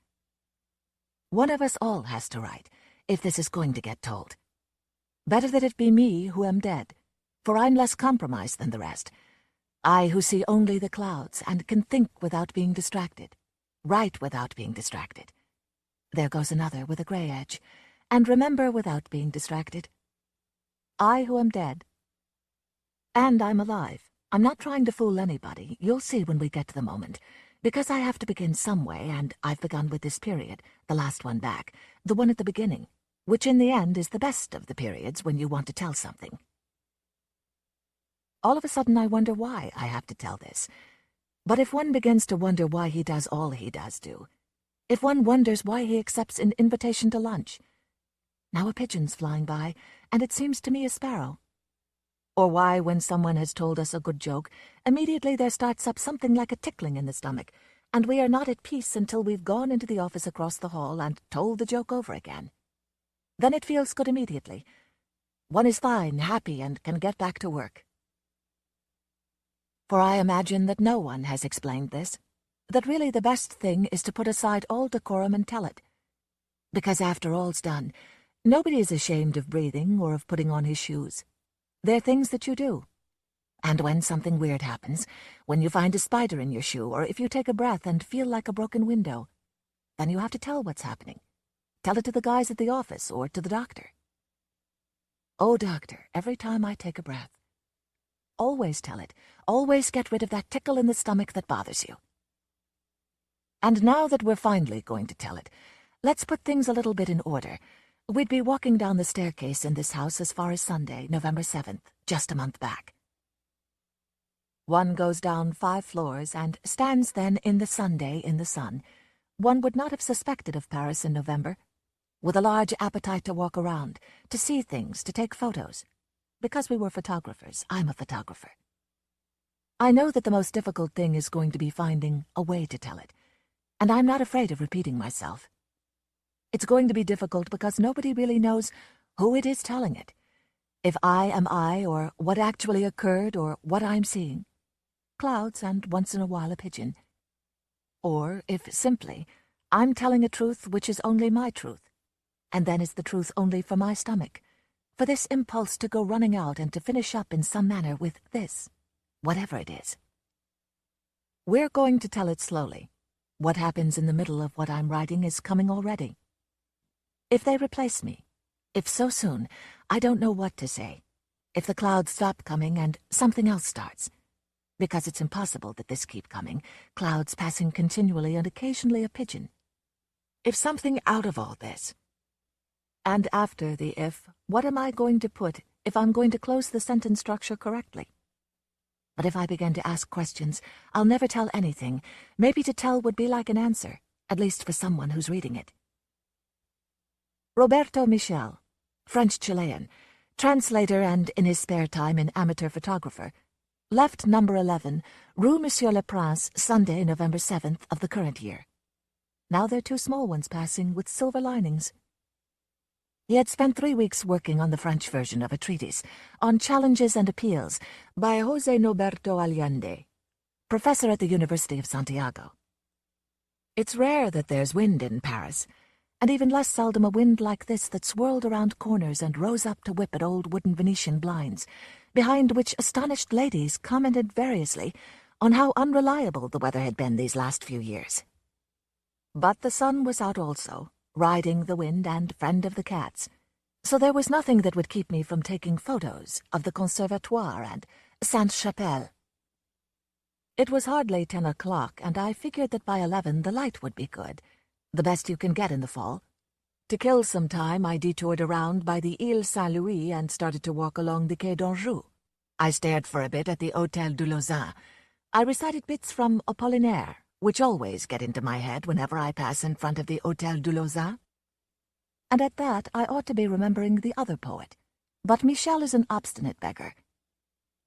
One of us all has to write, if this is going to get told. Better that it be me who am dead, for I'm less compromised than the rest. I who see only the clouds and can think without being distracted, write without being distracted. There goes another with a gray edge, and remember without being distracted. I who am dead. And I'm alive. I'm not trying to fool anybody. You'll see when we get to the moment. Because I have to begin some way, and I've begun with this period, the last one back, the one at the beginning, which in the end is the best of the periods when you want to tell something. All of a sudden I wonder why I have to tell this. But if one begins to wonder why he does all he does do, if one wonders why he accepts an invitation to lunch, now a pigeon's flying by, and it seems to me a sparrow. Or why, when someone has told us a good joke, immediately there starts up something like a tickling in the stomach, and we are not at peace until we've gone into the office across the hall and told the joke over again. Then it feels good immediately. One is fine, happy, and can get back to work. For I imagine that no one has explained this. that really the best thing is to put aside all decorum and tell it. Because after all's done, nobody is ashamed of breathing or of putting on his shoes. They're things that you do. And when something weird happens, when you find a spider in your shoe, or if you take a breath and feel like a broken window, then you have to tell what's happening. Tell it to the guys at the office or to the doctor. Oh, doctor, every time I take a breath, always tell it. Always get rid of that tickle in the stomach that bothers you. And now that we're finally going to tell it, let's put things a little bit in order. We'd be walking down the staircase in this house as far as Sunday, November 7th, just a month back. One goes down 5 floors and stands then in the Sunday in the sun. One would not have suspected of Paris in November, with a large appetite to walk around, to see things, to take photos. Because we were photographers, I'm a photographer. I know that the most difficult thing is going to be finding a way to tell it, and I'm not afraid of repeating myself. It's going to be difficult because nobody really knows who it is telling it. If I am I, or what actually occurred, or what I'm seeing. Clouds and once in a while a pigeon. Or if simply, I'm telling a truth which is only my truth, and then is the truth only for my stomach, for this impulse to go running out and to finish up in some manner with this, whatever it is. We're going to tell it slowly. What happens in the middle of what I'm writing is coming already. If they replace me, if so soon, I don't know what to say. If the clouds stop coming and something else starts. Because it's impossible that this keep coming, clouds passing continually and occasionally a pigeon. If something out of all this. And after the if, what am I going to put if I'm going to close the sentence structure correctly? But if I begin to ask questions, I'll never tell anything. Maybe to tell would be like an answer, at least for someone who's reading it. Roberto Michel, French-Chilean, translator and in his spare time an amateur photographer, left number 11, Rue Monsieur le Prince, Sunday, November 7th of the current year. Now there are 2 small ones passing with silver linings. He had spent 3 weeks working on the French version of a treatise on challenges and appeals by José Norberto Allende, professor at the University of Santiago. It's rare that there's wind in Paris, and even less seldom a wind like this that swirled around corners and rose up to whip at old wooden Venetian blinds, behind which astonished ladies commented variously on how unreliable the weather had been these last few years. But the sun was out also, riding the wind and friend of the cats, so there was nothing that would keep me from taking photos of the Conservatoire and Sainte-Chapelle. It was hardly 10 o'clock, and I figured that by 11 the light would be good, the best you can get in the fall. To kill some time, I detoured around by the Ile Saint-Louis and started to walk along the Quai d'Anjou. I stared for a bit at the Hôtel du Lausanne. I recited bits from Apollinaire, which always get into my head whenever I pass in front of the Hôtel du Lausanne. And at that I ought to be remembering the other poet. But Michel is an obstinate beggar.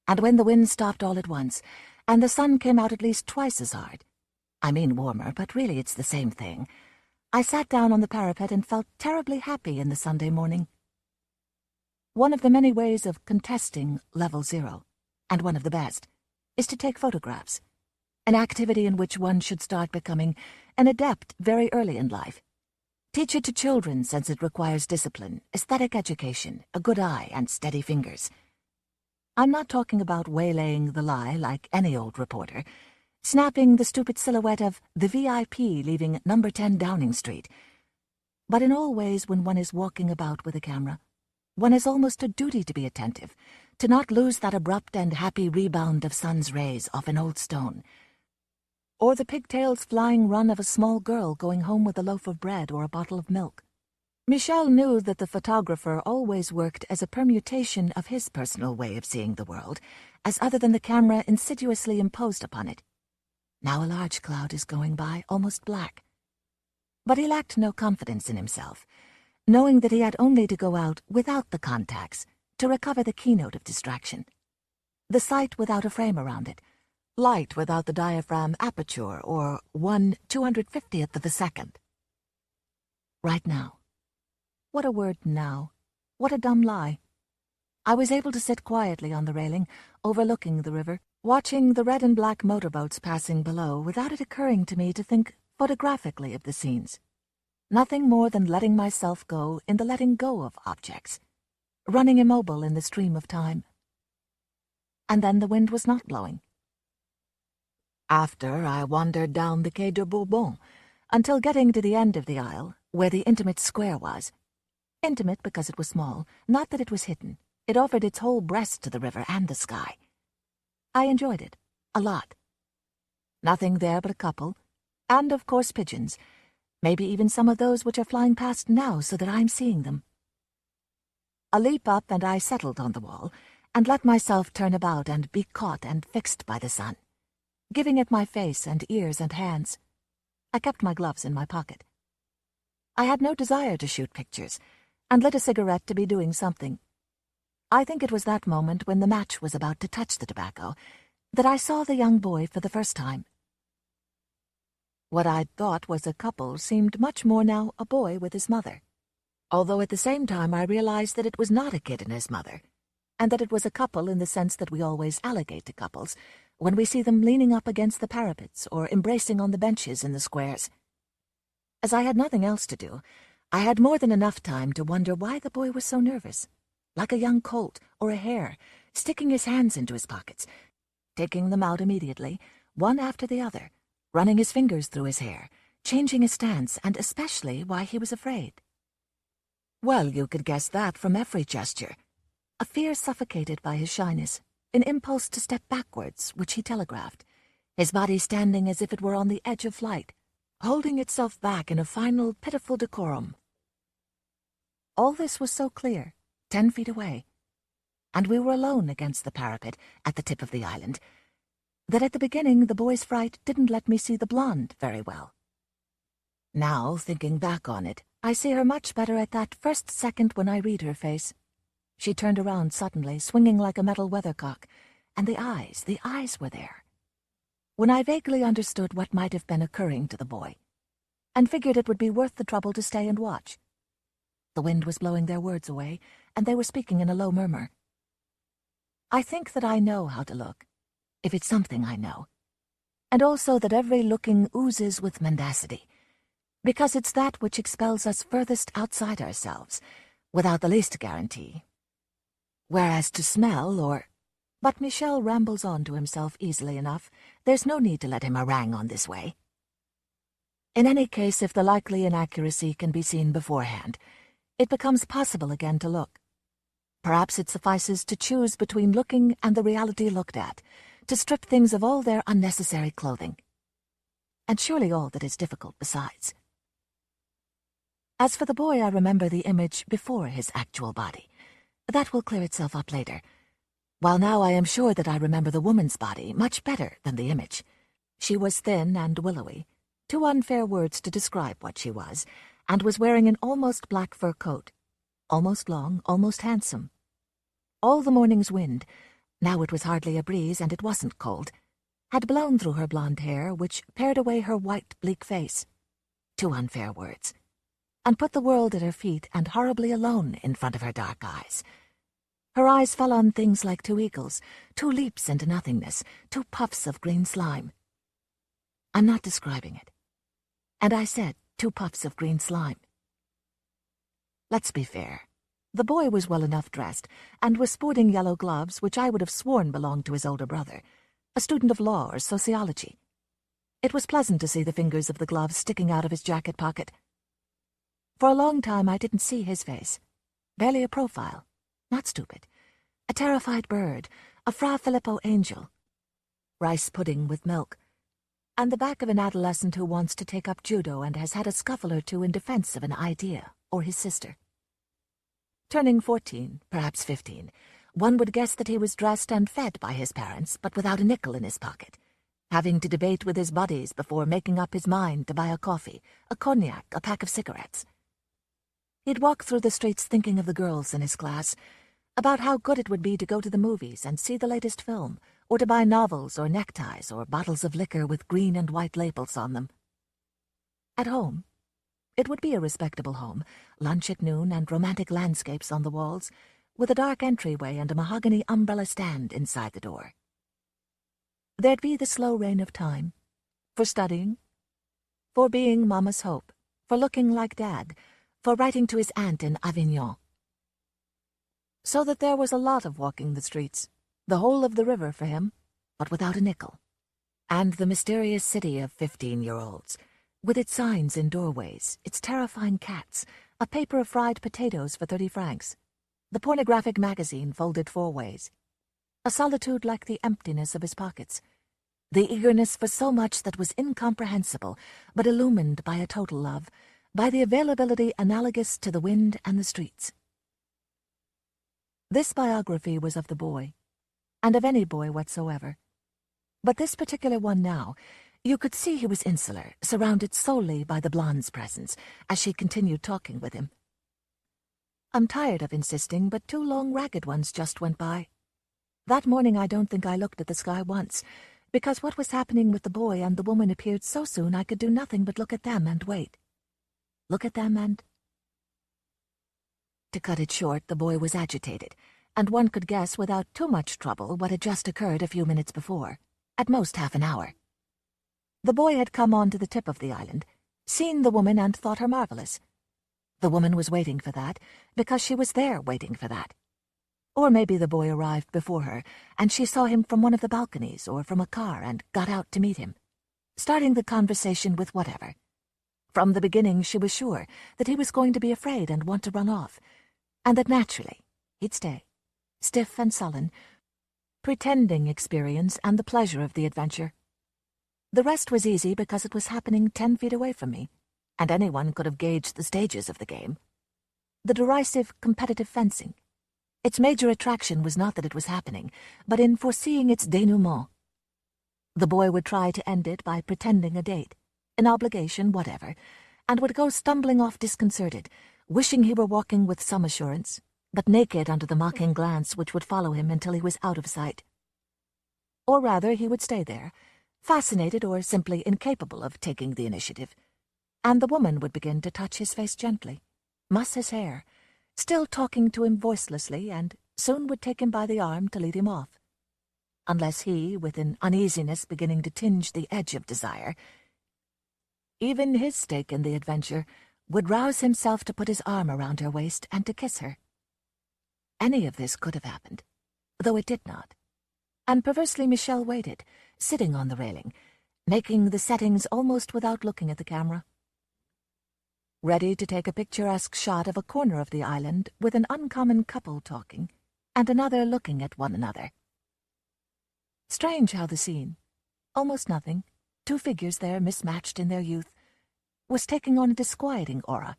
And when the wind stopped all at once, and the sun came out at least twice as hard, I mean warmer, but really it's the same thing, I sat down on the parapet and felt terribly happy in the Sunday morning. One of the many ways of contesting level 0, and one of the best, is to take photographs, an activity in which one should start becoming an adept very early in life. Teach it to children since it requires discipline, aesthetic education, a good eye, and steady fingers. I'm not talking about waylaying the lie like any old reporter, snapping the stupid silhouette of the VIP leaving number 10 Downing Street. But in all ways, when one is walking about with a camera, one has almost a duty to be attentive, to not lose that abrupt and happy rebound of sun's rays off an old stone, or the pigtails flying run of a small girl going home with a loaf of bread or a bottle of milk. Michel knew that the photographer always worked as a permutation of his personal way of seeing the world, as other than the camera insidiously imposed upon it. Now a large cloud is going by, almost black. But he lacked no confidence in himself, knowing that he had only to go out without the contacts to recover the keynote of distraction. The sight without a frame around it, light without the diaphragm aperture or 1/250th of a second. Right now. What a word now. What a dumb lie. I was able to sit quietly on the railing, overlooking the river, watching the red and black motorboats passing below without it occurring to me to think photographically of the scenes. Nothing more than letting myself go in the letting go of objects, running immobile in the stream of time. And then the wind was not blowing. After, I wandered down the Quai de Bourbon, until getting to the end of the aisle, where the intimate square was. Intimate because it was small, not that it was hidden. It offered its whole breast to the river and the sky. I enjoyed it, a lot. Nothing there but a couple, and of course pigeons, maybe even some of those which are flying past now so that I'm seeing them. A leap up and I settled on the wall, and let myself turn about and be caught and fixed by the sun, giving it my face and ears and hands. I kept my gloves in my pocket. I had no desire to shoot pictures, and lit a cigarette to be doing something. I think it was that moment when the match was about to touch the tobacco that I saw the young boy for the first time. What I'd thought was a couple seemed much more now a boy with his mother, although at the same time I realized that it was not a kid and his mother, and that it was a couple in the sense that we always allocate to couples when we see them leaning up against the parapets or embracing on the benches in the squares. As I had nothing else to do, I had more than enough time to wonder why the boy was so nervous, like a young colt or a hare, sticking his hands into his pockets, taking them out immediately, one after the other, running his fingers through his hair, changing his stance, and especially why he was afraid. Well, you could guess that from every gesture. A fear suffocated by his shyness, an impulse to step backwards, which he telegraphed, his body standing as if it were on the edge of flight, holding itself back in a final, pitiful decorum. All this was so clear, 10 feet away, and we were alone against the parapet at the tip of the island, that at the beginning the boy's fright didn't let me see the blonde very well. Now, thinking back on it, I see her much better at that first second when I read her face. She turned around suddenly, swinging like a metal weathercock, and the eyes were there. When I vaguely understood what might have been occurring to the boy, and figured it would be worth the trouble to stay and watch. The wind was blowing their words away, and they were speaking in a low murmur. I think that I know how to look, if it's something I know, and also that every looking oozes with mendacity, because it's that which expels us furthest outside ourselves, without the least guarantee. Whereas to smell But Michel rambles on to himself easily enough. There's no need to let him harangue on this way. In any case, if the likely inaccuracy can be seen beforehand, it becomes possible again to look. Perhaps it suffices to choose between looking and the reality looked at, to strip things of all their unnecessary clothing. And surely all that is difficult besides. As for the boy, I remember the image before his actual body. That will clear itself up later. While now I am sure that I remember the woman's body much better than the image. She was thin and willowy, too unfair words to describe what she was, and was wearing an almost black fur coat, almost long, almost handsome. All the morning's wind, now it was hardly a breeze and it wasn't cold, had blown through her blonde hair, which pared away her white, bleak face, too unfair words, and put the world at her feet and horribly alone in front of her dark eyes. Her eyes fell on things like two eagles, two leaps into nothingness, two puffs of green slime. I'm not describing it. And I said, 2 puffs of green slime. Let's be fair. The boy was well enough dressed, and was sporting yellow gloves which I would have sworn belonged to his older brother, a student of law or sociology. It was pleasant to see the fingers of the gloves sticking out of his jacket pocket. For a long time I didn't see his face. Barely a profile. Not stupid. A terrified bird, a Fra Filippo angel. Rice pudding with milk. And the back of an adolescent who wants to take up judo and has had a scuffle or two in defense of an idea, or his sister. Turning 14, perhaps 15, one would guess that he was dressed and fed by his parents, but without a nickel in his pocket, having to debate with his buddies before making up his mind to buy a coffee, a cognac, a pack of cigarettes. He'd walk through the streets thinking of the girls in his class, about how good it would be to go to the movies and see the latest film, or to buy novels or neckties or bottles of liquor with green and white labels on them. At home, it would be a respectable home, lunch at noon and romantic landscapes on the walls, with a dark entryway and a mahogany umbrella stand inside the door. There'd be the slow rain of time. For studying. For being Mama's hope. For looking like Dad. For writing to his aunt in Avignon. So that there was a lot of walking the streets. The whole of the river for him, but without a nickel. And the mysterious city of 15-year-olds, with its signs in doorways, its terrifying cats, a paper of fried potatoes for 30 francs, the pornographic magazine folded 4 ways, a solitude like the emptiness of his pockets, the eagerness for so much that was incomprehensible, but illumined by a total love, by the availability analogous to the wind and the streets. This biography was of the boy, and of any boy whatsoever. But this particular one now, you could see he was insular, surrounded solely by the blonde's presence, as she continued talking with him. I'm tired of insisting, but 2 long ragged ones just went by. That morning I don't think I looked at the sky once, because what was happening with the boy and the woman appeared so soon I could do nothing but look at them and wait. Look at them and... To cut it short, the boy was agitated, and one could guess without too much trouble what had just occurred a few minutes before, at most half an hour. The boy had come on to the tip of the island, seen the woman and thought her marvelous. The woman was waiting for that, because she was there waiting for that. Or maybe the boy arrived before her, and she saw him from one of the balconies or from a car and got out to meet him, starting the conversation with whatever. From the beginning she was sure that he was going to be afraid and want to run off, and that naturally he'd stay, stiff and sullen, pretending experience and the pleasure of the adventure. The rest was easy because it was happening 10 feet away from me, and anyone could have gauged the stages of the game. The derisive, competitive fencing. Its major attraction was not that it was happening, but in foreseeing its denouement. The boy would try to end it by pretending a date, an obligation, whatever, and would go stumbling off disconcerted, wishing he were walking with some assurance, but naked under the mocking glance which would follow him until he was out of sight. Or rather, he would stay there, fascinated or simply incapable of taking the initiative, and the woman would begin to touch his face gently, muss his hair, still talking to him voicelessly, and soon would take him by the arm to lead him off. Unless he, with an uneasiness beginning to tinge the edge of desire, even his stake in the adventure, would rouse himself to put his arm around her waist and to kiss her. Any of this could have happened, though it did not. And perversely Michel waited, sitting on the railing, making the settings almost without looking at the camera. Ready to take a picturesque shot of a corner of the island with an uncommon couple talking, and another looking at one another. Strange how the scene, almost nothing, 2 figures there mismatched in their youth, was taking on a disquieting aura.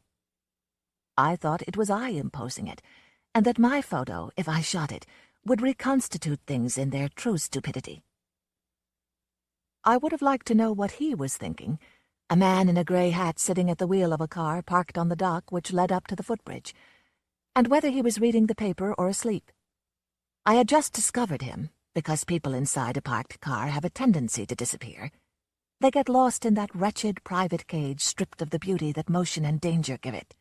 I thought it was I imposing it, and that my photo, if I shot it, would reconstitute things in their true stupidity. I would have liked to know what he was thinking, a man in a grey hat sitting at the wheel of a car parked on the dock which led up to the footbridge, and whether he was reading the paper or asleep. I had just discovered him, because people inside a parked car have a tendency to disappear. They get lost in that wretched private cage stripped of the beauty that motion and danger give it.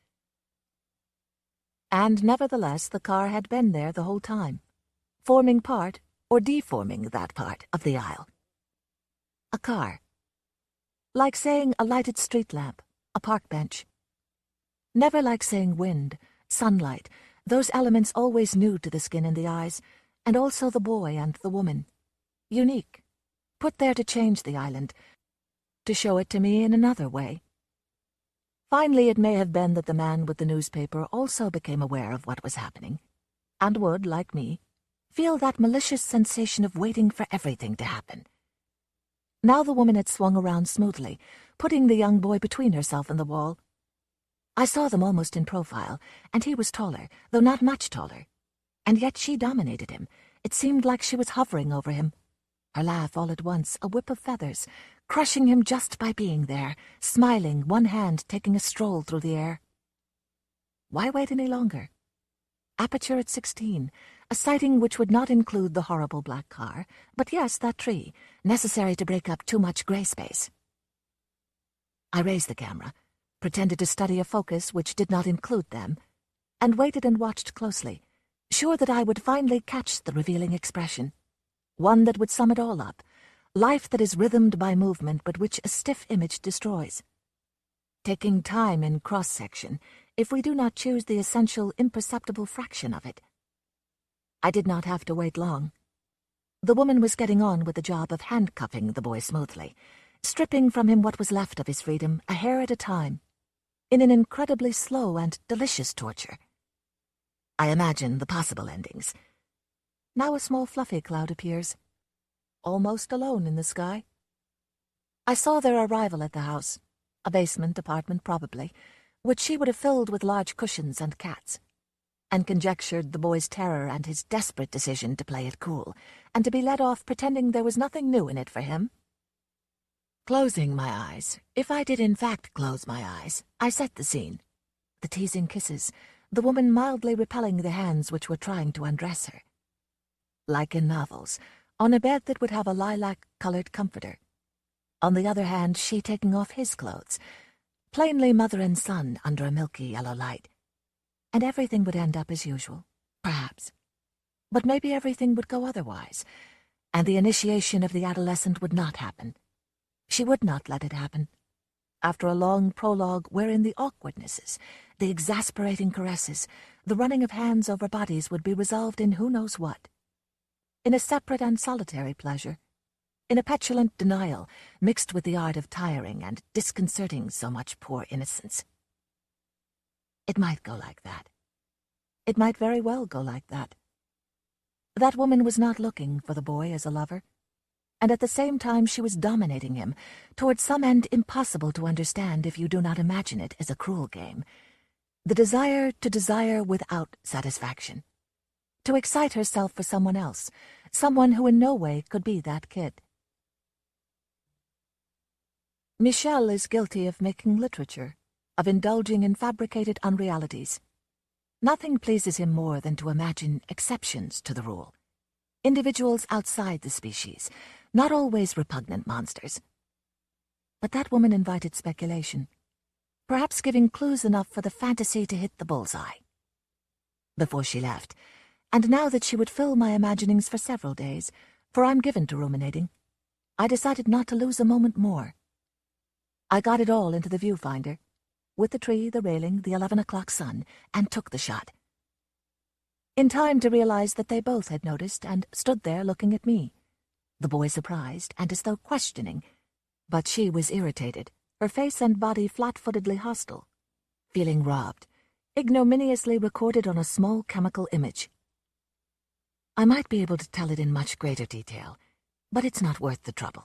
And nevertheless the car had been there the whole time, forming part, or deforming that part, of the aisle. A car. Like saying a lighted street lamp, a park bench. Never like saying wind, sunlight, those elements always new to the skin and the eyes, and also the boy and the woman. Unique, put there to change the island, to show it to me in another way. Finally, it may have been that the man with the newspaper also became aware of what was happening, and would, like me, feel that malicious sensation of waiting for everything to happen. Now the woman had swung around smoothly, putting the young boy between herself and the wall. I saw them almost in profile, and he was taller, though not much taller. And yet she dominated him. It seemed like she was hovering over him. Her laugh all at once, a whip of feathers, crushing him just by being there, smiling, one hand taking a stroll through the air. Why wait any longer? Aperture at 16, a sighting which would not include the horrible black car, but yes, that tree, necessary to break up too much grey space. I raised the camera, pretended to study a focus which did not include them, and waited and watched closely, sure that I would finally catch the revealing expression, one that would sum it all up, life that is rhythmed by movement but which a stiff image destroys. Taking time in cross-section, if we do not choose the essential imperceptible fraction of it. I did not have to wait long. The woman was getting on with the job of handcuffing the boy smoothly, stripping from him what was left of his freedom, a hair at a time, in an incredibly slow and delicious torture. I imagine the possible endings. Now a small fluffy cloud appears, almost alone in the sky. I saw their arrival at the house, a basement apartment probably, which she would have filled with large cushions and cats, and conjectured the boy's terror and his desperate decision to play it cool, and to be let off pretending there was nothing new in it for him. Closing my eyes, if I did in fact close my eyes, I set the scene. The teasing kisses, the woman mildly repelling the hands which were trying to undress her. Like in novels, on a bed that would have a lilac-colored comforter. On the other hand, she taking off his clothes, plainly mother and son under a milky yellow light. And everything would end up as usual, perhaps. But maybe everything would go otherwise, and the initiation of the adolescent would not happen. She would not let it happen. After a long prologue wherein the awkwardnesses, the exasperating caresses, the running of hands over bodies would be resolved in who knows what. In a separate and solitary pleasure. In a petulant denial mixed with the art of tiring and disconcerting so much poor innocence. It might go like that. It might very well go like that. That woman was not looking for the boy as a lover, and at the same time she was dominating him towards some end impossible to understand if you do not imagine it as a cruel game. The desire to desire without satisfaction. To excite herself for someone else, someone who in no way could be that kid. Michel is guilty of making literature, of indulging in fabricated unrealities. Nothing pleases him more than to imagine exceptions to the rule. Individuals outside the species, not always repugnant monsters. But that woman invited speculation, perhaps giving clues enough for the fantasy to hit the bullseye. Before she left, and now that she would fill my imaginings for several days, for I'm given to ruminating, I decided not to lose a moment more. I got it all into the viewfinder, with the tree, the railing, the 11 o'clock sun, and took the shot. In time to realize that they both had noticed and stood there looking at me, the boy surprised and as though questioning, but she was irritated, her face and body flat-footedly hostile, feeling robbed, ignominiously recorded on a small chemical image. I might be able to tell it in much greater detail, but it's not worth the trouble.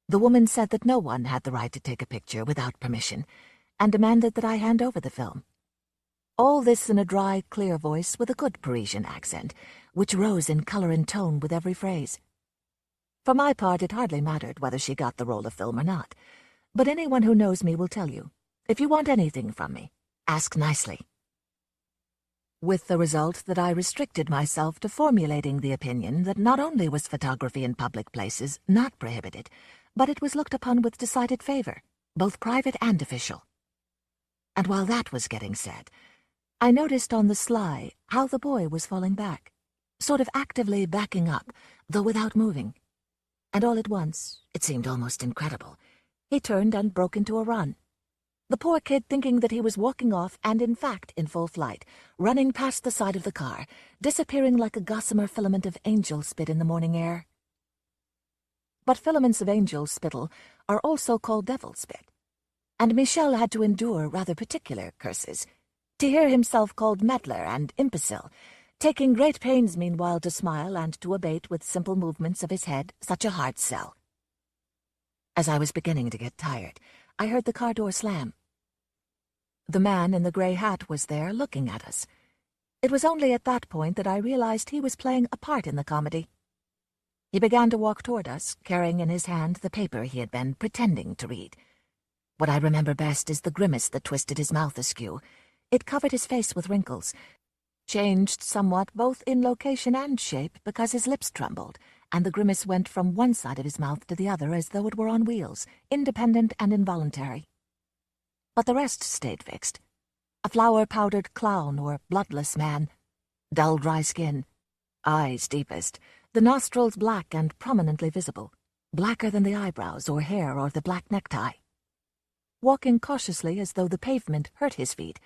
The woman said that no one had the right to take a picture without permission, and demanded that I hand over the film. All this in a dry, clear voice with a good Parisian accent, which rose in color and tone with every phrase. For my part, it hardly mattered whether she got the roll of film or not, but anyone who knows me will tell you, if you want anything from me, ask nicely. With the result that I restricted myself to formulating the opinion that not only was photography in public places not prohibited, but it was looked upon with decided favor, both private and official. And while that was getting said, I noticed on the sly how the boy was falling back, sort of actively backing up, though without moving. And all at once, it seemed almost incredible, he turned and broke into a run. The poor kid thinking that he was walking off and in fact in full flight, running past the side of the car, disappearing like a gossamer filament of angel spit in the morning air. But filaments of angel spittle are also called devil spit. And Michel had to endure rather particular curses, to hear himself called meddler and imbecile, taking great pains meanwhile to smile and to abate with simple movements of his head such a hard sell. As I was beginning to get tired, I heard the car door slam. The man in the grey hat was there looking at us. It was only at that point that I realized he was playing a part in the comedy. He began to walk toward us, carrying in his hand the paper he had been pretending to read. What I remember best is the grimace that twisted his mouth askew. It covered his face with wrinkles, changed somewhat both in location and shape because his lips trembled, and the grimace went from one side of his mouth to the other as though it were on wheels, independent and involuntary. But the rest stayed fixed. A flour-powdered clown or bloodless man, dull dry skin, eyes deepest, the nostrils black and prominently visible, blacker than the eyebrows or hair or the black necktie. Walking cautiously as though the pavement hurt his feet,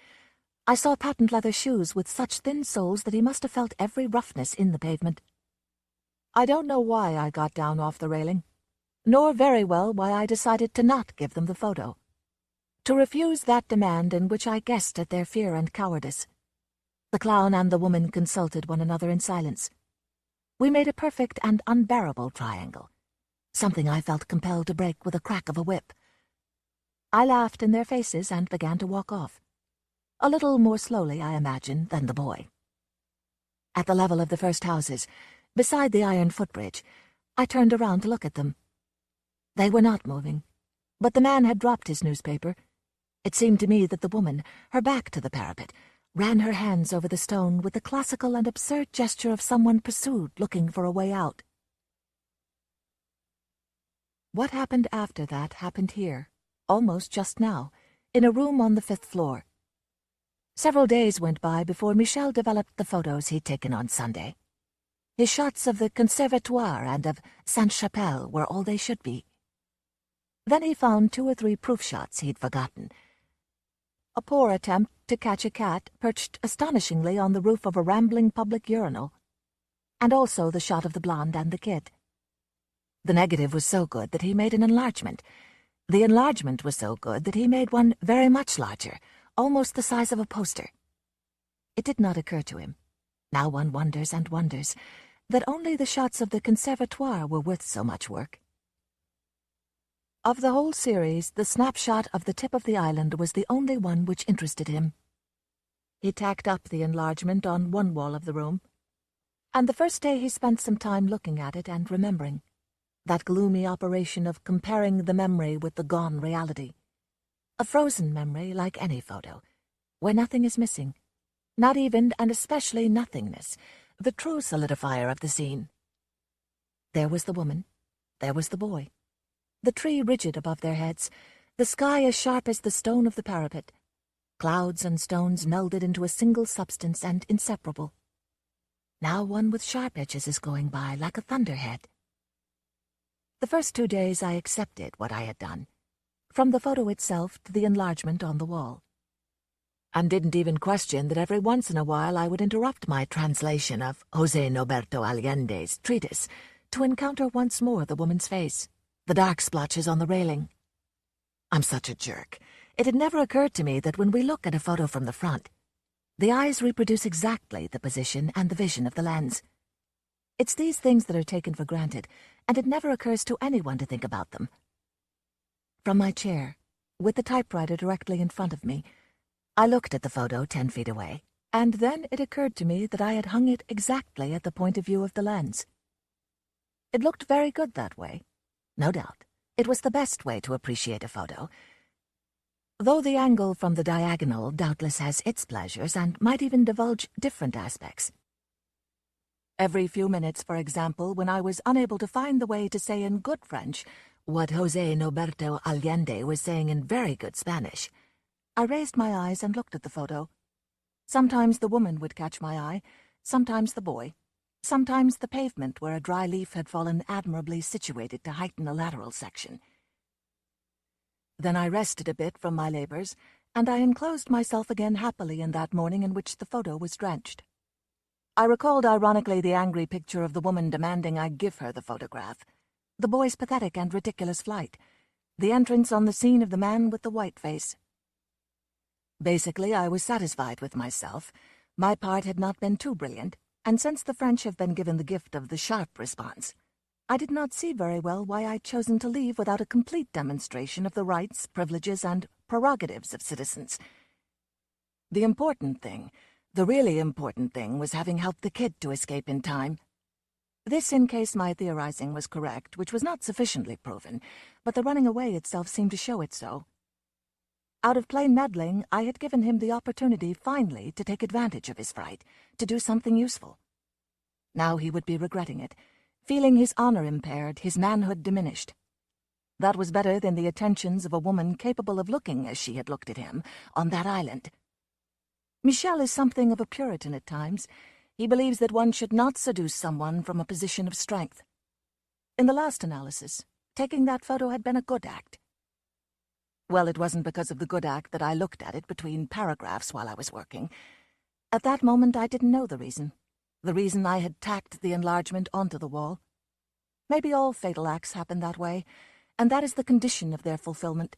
I saw patent leather shoes with such thin soles that he must have felt every roughness in the pavement. I don't know why I got down off the railing, nor very well why I decided to not give them the photo. To refuse that demand in which I guessed at their fear and cowardice. The clown and the woman consulted one another in silence. We made a perfect and unbearable triangle, something I felt compelled to break with a crack of a whip. I laughed in their faces and began to walk off. A little more slowly, I imagine, than the boy. At the level of the first houses, beside the iron footbridge, I turned around to look at them. They were not moving, but the man had dropped his newspaper. It seemed to me that the woman, her back to the parapet, ran her hands over the stone with the classical and absurd gesture of someone pursued looking for a way out. What happened after that happened here, almost just now, in a room on the 5th floor. Several days went by before Michel developed the photos he'd taken on Sunday. His shots of the Conservatoire and of Sainte-Chapelle were all they should be. Then he found 2 or 3 proof shots he'd forgotten. A poor attempt to catch a cat perched astonishingly on the roof of a rambling public urinal, and also the shot of the blonde and the kid. The negative was so good that he made an enlargement. The enlargement was so good that he made one very much larger, almost the size of a poster. It did not occur to him, now one wonders and wonders, that only the shots of the Conservatoire were worth so much work. Of the whole series, the snapshot of the tip of the island was the only one which interested him. He tacked up the enlargement on one wall of the room, and the first day he spent some time looking at it and remembering, that gloomy operation of comparing the memory with the gone reality. A frozen memory like any photo, where nothing is missing, not even and especially nothingness, the true solidifier of the scene. There was the woman, there was the boy, the tree rigid above their heads, the sky as sharp as the stone of the parapet, clouds and stones melded into a single substance and inseparable. Now one with sharp edges is going by like a thunderhead. The first 2 days I accepted what I had done, from the photo itself to the enlargement on the wall, and didn't even question that every once in a while I would interrupt my translation of José Norberto Allende's treatise to encounter once more the woman's face, the dark splotches on the railing. I'm such a jerk. It had never occurred to me that when we look at a photo from the front, the eyes reproduce exactly the position and the vision of the lens. It's these things that are taken for granted, and it never occurs to anyone to think about them. From my chair, with the typewriter directly in front of me, I looked at the photo 10 feet away, and then it occurred to me that I had hung it exactly at the point of view of the lens. It looked very good that way, no doubt. It was the best way to appreciate a photo, though the angle from the diagonal doubtless has its pleasures and might even divulge different aspects. Every few minutes, for example, when I was unable to find the way to say in good French what José Norberto Allende was saying in very good Spanish, I raised my eyes and looked at the photo. Sometimes the woman would catch my eye, sometimes the boy, sometimes the pavement where a dry leaf had fallen admirably situated to heighten a lateral section. Then I rested a bit from my labors, and I enclosed myself again happily in that morning in which the photo was drenched. I recalled ironically the angry picture of the woman demanding I give her the photograph, the boy's pathetic and ridiculous flight, the entrance on the scene of the man with the white face. Basically, I was satisfied with myself. My part had not been too brilliant, and since the French have been given the gift of the sharp response, I did not see very well why I'd chosen to leave without a complete demonstration of the rights, privileges, and prerogatives of citizens. The important thing, the really important thing, was having helped the kid to escape in time. This in case my theorizing was correct, which was not sufficiently proven, but the running away itself seemed to show it so. Out of plain meddling, I had given him the opportunity finally to take advantage of his fright, to do something useful. Now he would be regretting it, feeling his honor impaired, his manhood diminished. That was better than the attentions of a woman capable of looking as she had looked at him on that island. Michel is something of a Puritan at times. He believes that one should not seduce someone from a position of strength. In the last analysis, Taking that photo had been a good act. Well, it wasn't because of the good act that I looked at it between paragraphs while I was working. At that moment, I didn't know the reason. The reason I had tacked the enlargement onto the wall. Maybe all fatal acts happen that way, and that is the condition of their fulfillment.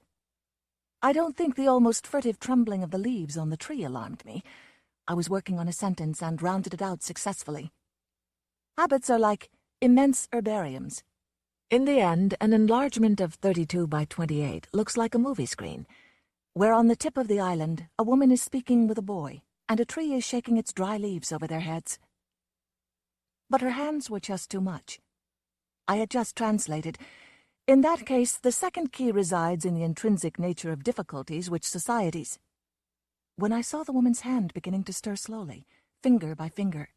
I don't think the almost furtive trembling of the leaves on the tree alarmed me. I was working on a sentence and rounded it out successfully. Habits are like immense herbariums. In the end, an enlargement of 32 by 28 looks like a movie screen, where on the tip of the island a woman is speaking with a boy, and a tree is shaking its dry leaves over their heads. But her hands were just too much. I had just translated. In that case, the second key resides in the intrinsic nature of difficulties which societies. When I saw the woman's hand beginning to stir slowly, finger by finger,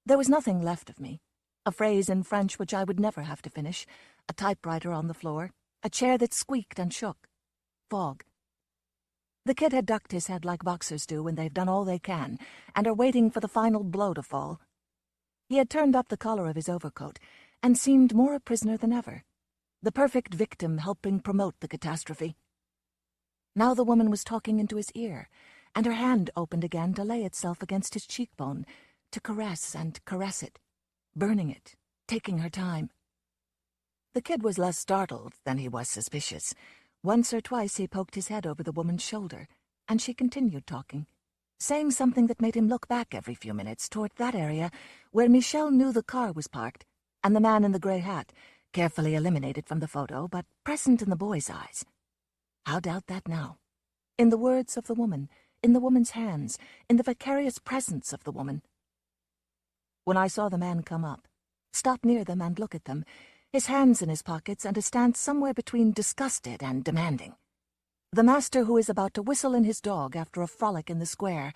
there was nothing left of me. A phrase in French which I would never have to finish, a typewriter on the floor, a chair that squeaked and shook. Fog. The kid had ducked his head like boxers do when they've done all they can and are waiting for the final blow to fall. He had turned up the collar of his overcoat and seemed more a prisoner than ever, the perfect victim helping promote the catastrophe. Now the woman was talking into his ear, and her hand opened again to lay itself against his cheekbone, to caress and caress it, burning it, taking her time. The kid was less startled than he was suspicious. Once or twice he poked his head over the woman's shoulder, and she continued talking, saying something that made him look back every few minutes toward that area where Michel knew the car was parked, and the man in the gray hat, carefully eliminated from the photo, but present in the boy's eyes. How doubt that now? In the words of the woman, in the woman's hands, in the vicarious presence of the woman. When I saw the man come up, stop near them and look at them, his hands in his pockets and a stance somewhere between disgusted and demanding. The master who is about to whistle in his dog after a frolic in the square,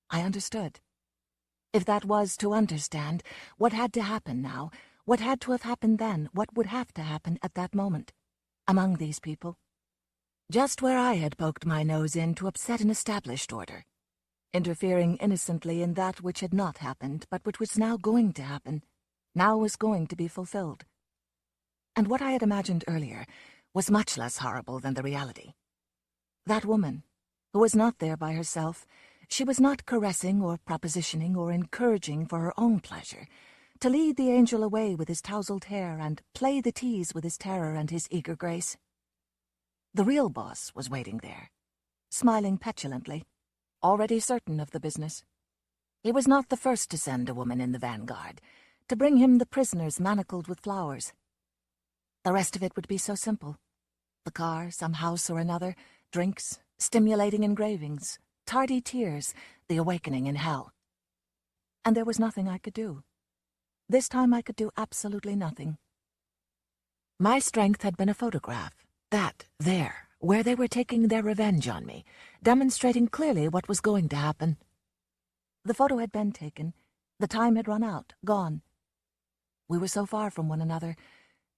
I understood. If that was to understand, what had to happen now, what had to have happened then, what would have to happen at that moment, among these people. Just where I had poked my nose in to upset an established order, interfering innocently in that which had not happened, but which was now going to happen, now was going to be fulfilled. And what I had imagined earlier was much less horrible than the reality. That woman, who was not there by herself, she was not caressing or propositioning or encouraging for her own pleasure, to lead the angel away with his tousled hair and play the tease with his terror and his eager grace. The real boss was waiting there, smiling petulantly, already certain of the business. He was not the first to send a woman in the vanguard, to bring him the prisoners manacled with flowers. The rest of it would be so simple. The car, some house or another, drinks, stimulating engravings, tardy tears, the awakening in hell. And there was nothing I could do. This time I could do absolutely nothing. My strength had been a photograph, that, there, where they were taking their revenge on me, demonstrating clearly what was going to happen. The photo had been taken. The time had run out, gone. We were so far from one another.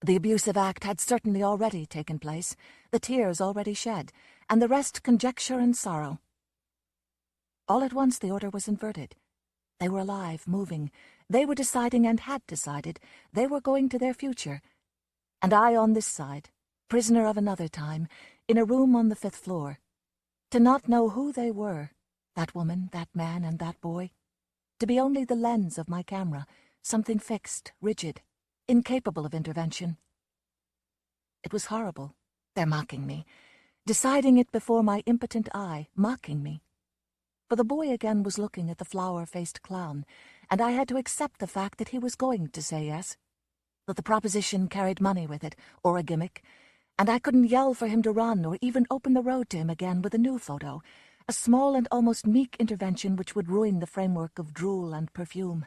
The abusive act had certainly already taken place, the tears already shed, and the rest conjecture and sorrow. All at once the order was inverted. They were alive, moving. They were deciding and had decided. They were going to their future. And I on this side, prisoner of another time, in a room on the 5th floor. To not know who they were, that woman, that man, and that boy. To be only the lens of my camera, something fixed, rigid, incapable of intervention. It was horrible, their mocking me, deciding it before my impotent eye, mocking me. For the boy again was looking at the flower-faced clown, and I had to accept the fact that he was going to say yes, that the proposition carried money with it, or a gimmick, and I couldn't yell for him to run or even open the road to him again with a new photo, a small and almost meek intervention which would ruin the framework of drool and perfume.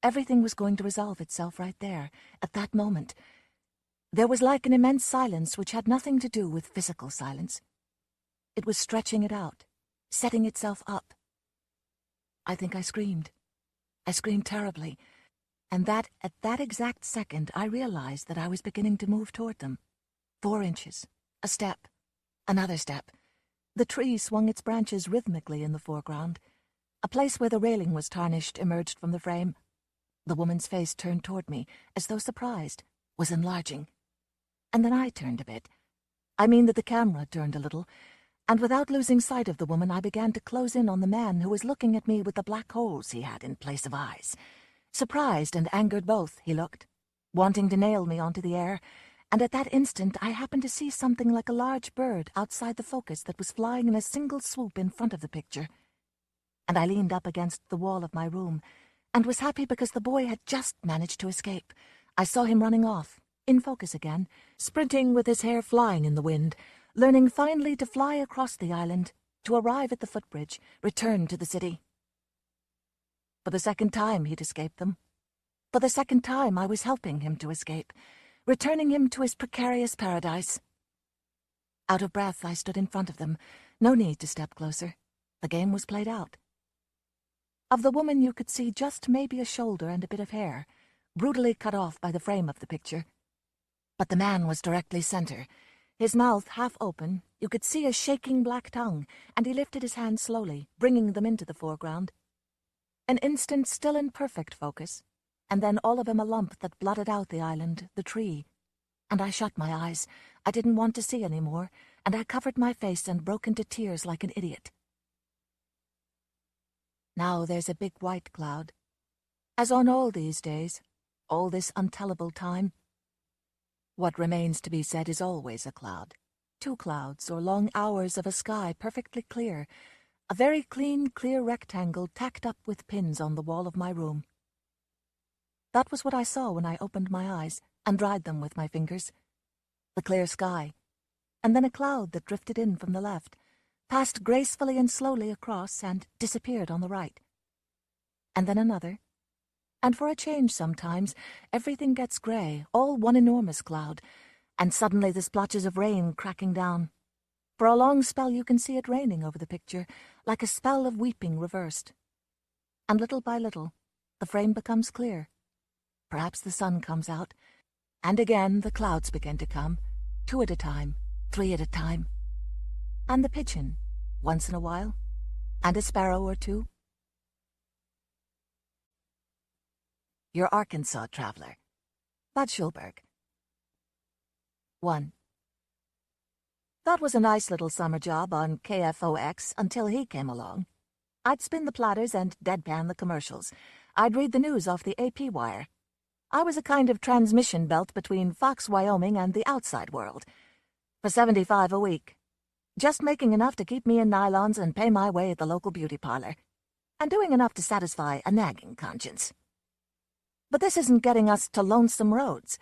Everything was going to resolve itself right there, at that moment. There was like an immense silence which had nothing to do with physical silence. It was stretching it out, setting itself up. I think I screamed. I screamed terribly, and that at that exact second I realized that I was beginning to move toward them. 4 inches, a step, another step. The tree swung its branches rhythmically in the foreground. A place where the railing was tarnished emerged from the frame. The woman's face turned toward me, as though surprised. was enlarging. And then I turned a bit. I mean that the camera turned a little, and without losing sight of the woman, I began to close in on the man who was looking at me with the black holes he had in place of eyes. Surprised and angered both, he looked, wanting to nail me onto the air, and at that instant I happened to see something like a large bird outside the focus that was flying in a single swoop in front of the picture. And I leaned up against the wall of my room, and was happy because the boy had just managed to escape. I saw him running off, in focus again, sprinting with his hair flying in the wind, learning finally to fly across the island, to arrive at the footbridge, return to the city. For the second time he'd escaped them. For the second time I was helping him to escape, returning him to his precarious paradise. Out of breath, I stood in front of them. No need to step closer. The game was played out. Of the woman you could see just maybe a shoulder and a bit of hair, brutally cut off by the frame of the picture. But the man was directly center. His mouth half open, you could see a shaking black tongue, and he lifted his hands slowly, bringing them into the foreground. An instant still in perfect focus, and then all of him a lump that blotted out the island, the tree. And I shut my eyes. I didn't want to see any more, and I covered my face and broke into tears like an idiot. Now there's a big white cloud, as on all these days, all this untellable time. What remains to be said is always a cloud. 2 clouds or long hours of a sky perfectly clear, a very clean, clear rectangle tacked up with pins on the wall of my room. That was what I saw when I opened my eyes and dried them with my fingers. The clear sky, and then a cloud that drifted in from the left, passed gracefully and slowly across and disappeared on the right. And then another. And for a change sometimes, everything gets grey, all one enormous cloud, and suddenly there's splotches of rain cracking down. For a long spell you can see it raining over the picture, like a spell of weeping reversed. And little by little, the frame becomes clear. Perhaps the sun comes out, and again the clouds begin to come, 2 at a time, 3 at a time. And the pigeon, once in a while, and a sparrow or 2. Your Arkansas Traveler, Bud Schulberg. 1. That was a nice little summer job on KFOX until he came along. I'd spin the platters and deadpan the commercials. I'd read the news off the AP wire. I was a kind of transmission belt between Fox, Wyoming and the outside world. For $75 a week. Just making enough to keep me in nylons and pay my way at the local beauty parlor. And doing enough to satisfy a nagging conscience. But this isn't getting us to Lonesome Roads.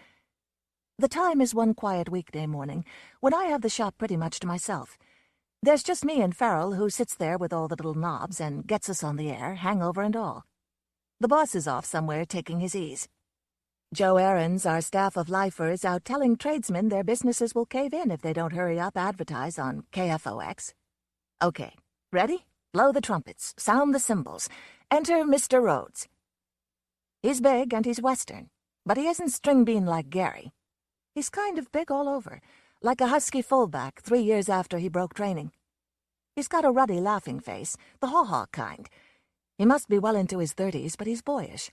The time is one quiet weekday morning, when I have the shop pretty much to myself. There's just me and Farrell, who sits there with all the little knobs and gets us on the air, hangover and all. The boss is off somewhere taking his ease. Joe Aarons, our staff of lifers, out telling tradesmen their businesses will cave in if they don't hurry up advertise on KFOX. Okay, ready? Blow the trumpets, sound the cymbals. Enter Mr. Rhodes. He's big and he's Western, but he isn't string bean like Gary. He's kind of big all over, like a husky fullback 3 years after he broke training. He's got a ruddy laughing face, the haw-haw kind. He must be well into his 30s, but he's boyish.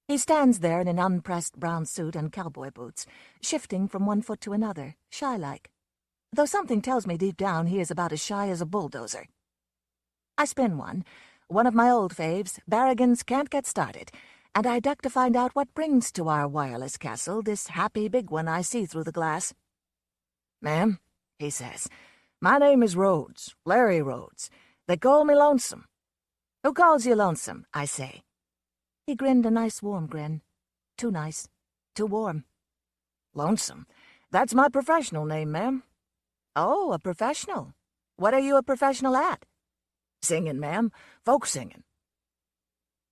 He stands there in an unpressed brown suit and cowboy boots, shifting from one foot to another, shy-like. Though something tells me deep down he is about as shy as a bulldozer. I spin one of my old faves, Barragan's Can't Get Started, and I duck to find out what brings to our wireless castle this happy big one I see through the glass. "Ma'am," he says, "my name is Rhodes, Larry Rhodes. They call me Lonesome." "Who calls you Lonesome?" I say. He grinned a nice warm grin. Too nice. Too warm. "Lonesome? That's my professional name, ma'am." "Oh, a professional. What are you a professional at?" "Singing, ma'am. Folk singing."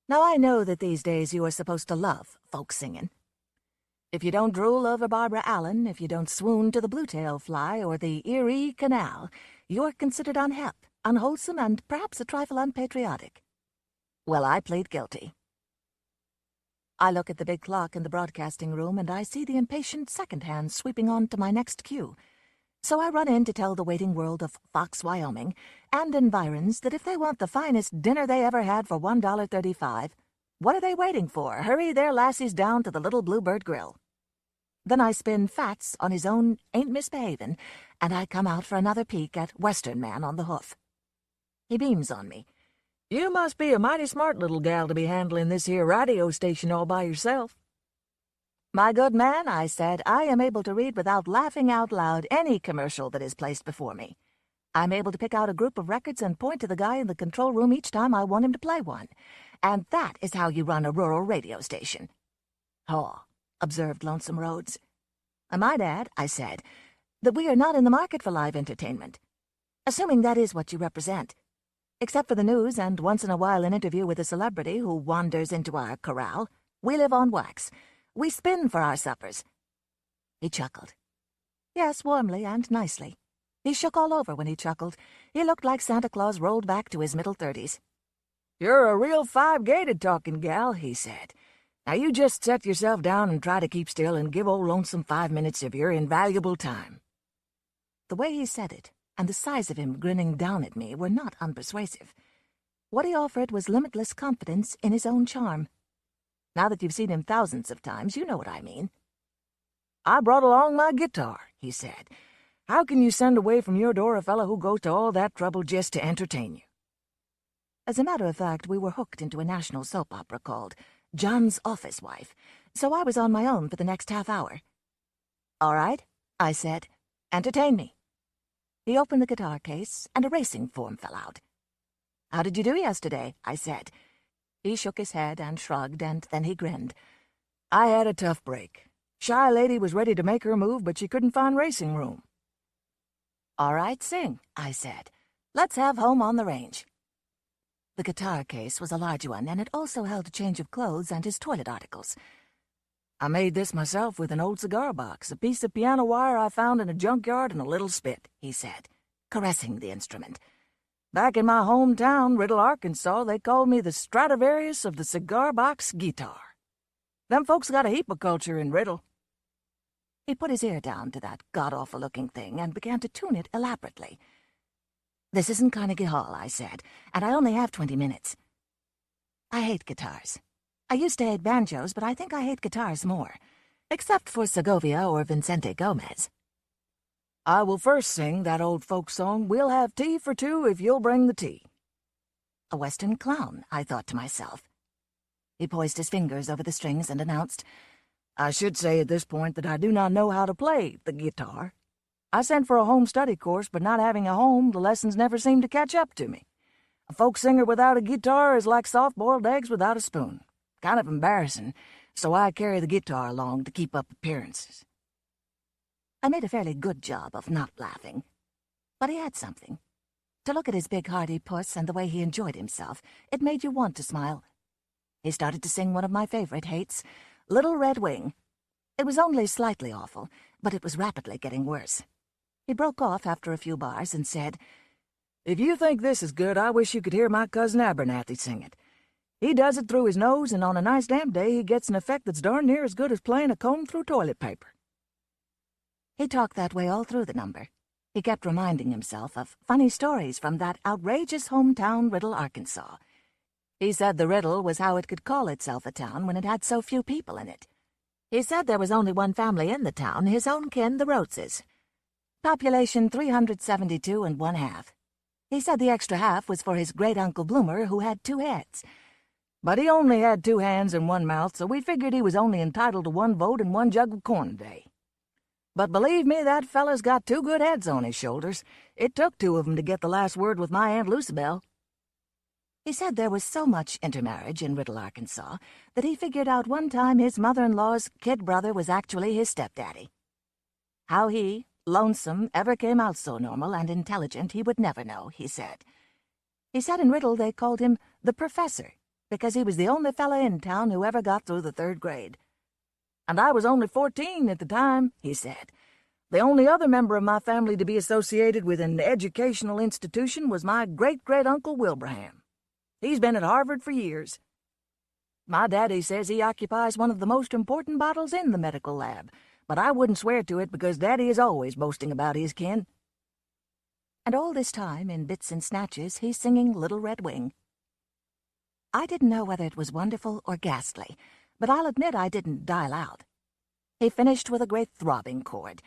Now I know that these days you are supposed to love folk singing. If you don't drool over Barbara Allen, if you don't swoon to the blue-tail fly or the Erie Canal, you're considered unhep, unwholesome, and perhaps a trifle unpatriotic. Well, I plead guilty. I look at the big clock in the broadcasting room and I see the impatient second hand sweeping on to my next cue. So I run in to tell the waiting world of Fox, Wyoming, and environs that if they want the finest dinner they ever had for $1.35, what are they waiting for? Hurry their lassies down to the Little Bluebird Grill. Then I spin Fats on his own Ain't Misbehavin', and I come out for another peek at Western Man on the Hoof. He beams on me. "You must be a mighty smart little gal to be handling this here radio station all by yourself." "My good man," I said, "I am able to read without laughing out loud any commercial that is placed before me. I'm able to pick out a group of records and point to the guy in the control room each time I want him to play one. And that is how you run a rural radio station." "Oh," observed Lonesome Rhodes. "I might add," I said, "that we are not in the market for live entertainment, assuming that is what you represent. Except for the news and once in a while an interview with a celebrity who wanders into our corral, we live on wax. We spin for our suppers." He chuckled. Yes, warmly and nicely. He shook all over when he chuckled. He looked like Santa Claus rolled back to his middle 30s. "You're a real five-gated talking gal," he said. "Now you just set yourself down and try to keep still and give old Lonesome 5 minutes of your invaluable time." The way he said it, and the size of him grinning down at me, were not unpersuasive. What he offered was limitless confidence in his own charm. Now that you've seen him thousands of times, you know what I mean. "I brought along my guitar," he said. "How can you send away from your door a fellow who goes to all that trouble just to entertain you?" As a matter of fact, we were hooked into a national soap opera called John's Office Wife, so I was on my own for the next half hour. "All right," I said. "Entertain me." He opened the guitar case, and a racing form fell out. "How did you do yesterday?" I said. He shook his head and shrugged, and then he grinned. "I had a tough break. Shy lady was ready to make her move, but she couldn't find racing room." "All right, sing," I said. "Let's have Home on the Range." The guitar case was a large one, and it also held a change of clothes and his toilet articles. "I made this myself with an old cigar box, a piece of piano wire I found in a junkyard, and a little spit," he said, caressing the instrument. "Back in my hometown, Riddle, Arkansas, they called me the Stradivarius of the cigar box guitar. Them folks got a heap of culture in Riddle." He put his ear down to that god-awful-looking thing and began to tune it elaborately. "This isn't Carnegie Hall," I said, "and I only have 20 minutes. I hate guitars. I used to hate banjos, but I think I hate guitars more, except for Segovia or Vicente Gomez." "I will first sing that old folk song, 'We'll have tea for two if you'll bring the tea.'" A Western clown, I thought to myself. He poised his fingers over the strings and announced, "I should say at this point that I do not know how to play the guitar. I sent for a home study course, but not having a home, the lessons never seem to catch up to me. A folk singer without a guitar is like soft-boiled eggs without a spoon. Kind of embarrassing, so I carry the guitar along to keep up appearances." I made a fairly good job of not laughing. But he had something. To look at his big hearty puss and the way he enjoyed himself, it made you want to smile. He started to sing one of my favorite hates, Little Red Wing. It was only slightly awful, but it was rapidly getting worse. He broke off after a few bars and said, "If you think this is good, I wish you could hear my cousin Abernathy sing it. He does it through his nose, and on a nice damp day he gets an effect that's darn near as good as playing a comb through toilet paper." He talked that way all through the number. He kept reminding himself of funny stories from that outrageous hometown, Riddle, Arkansas. He said the Riddle was how it could call itself a town when it had so few people in it. He said there was only one family in the town, his own kin, the Rhodeses. Population 372 1/2. He said the extra half was for his great-uncle Bloomer, who had 2 heads. But he only had 2 hands and 1 mouth, so we figured he was only entitled to 1 vote and 1 jug of corn a day. But believe me, that fella's got 2 good heads on his shoulders. It took 2 of 'em to get the last word with my Aunt Lucibel." He said there was so much intermarriage in Riddle, Arkansas, that he figured out one time his mother-in-law's kid brother was actually his stepdaddy. How he, Lonesome, ever came out so normal and intelligent he would never know, he said. He said in Riddle they called him the Professor, because he was the only fella in town who ever got through the 3rd grade. "And I was only 14 at the time," he said. "The only other member of my family to be associated with an educational institution was my great-great-uncle Wilbraham. He's been at Harvard for years. My daddy says he occupies one of the most important bottles in the medical lab, but I wouldn't swear to it because Daddy is always boasting about his kin." And all this time, in bits and snatches, he's singing Little Red Wing. I didn't know whether it was wonderful or ghastly, but I'll admit I didn't dial out. He finished with a great throbbing chord.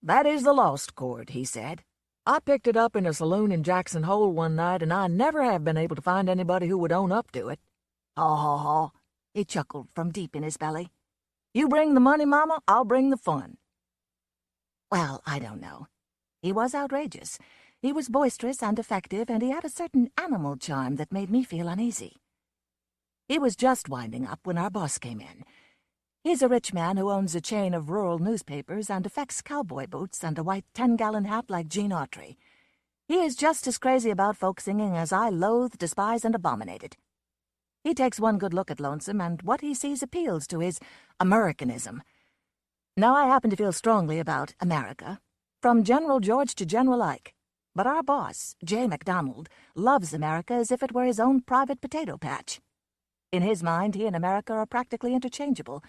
"That is the lost chord," he said. "I picked it up in a saloon in Jackson Hole one night, and I never have been able to find anybody who would own up to it." "Haw, haw, haw," he chuckled from deep in his belly. "You bring the money, Mama, I'll bring the fun." Well, I don't know. He was outrageous. He was boisterous and effective, and he had a certain animal charm that made me feel uneasy. He was just winding up when our boss came in. He's a rich man who owns a chain of rural newspapers and affects cowboy boots and a white 10-gallon hat like Gene Autry. He is just as crazy about folk singing as I loathe, despise, and abominate it. He takes one good look at Lonesome, and what he sees appeals to his Americanism. Now, I happen to feel strongly about America, from General George to General Ike. But our boss, J. MacDonald, loves America as if it were his own private potato patch. In his mind, he and America are practically interchangeable.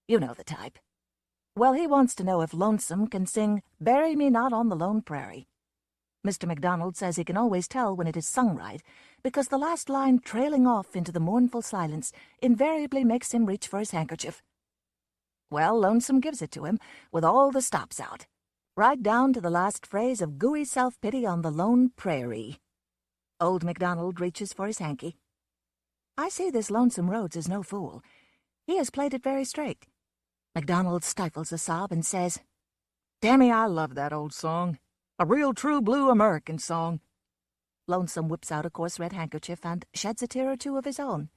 You know the type. Well, he wants to know if Lonesome can sing "Bury Me Not on the Lone Prairie." Mr. MacDonald says he can always tell when it is sung right, because the last line trailing off into the mournful silence invariably makes him reach for his handkerchief. Well, Lonesome gives it to him, with all the stops out, right down to the last phrase of gooey self-pity on the lone prairie. Old MacDonald reaches for his hanky. I see this Lonesome Rhodes is no fool. He has played it very straight. MacDonald stifles a sob and says, "Dammy, I love that old song. A real true blue American song." Lonesome whips out a coarse red handkerchief and sheds a tear or two of his own.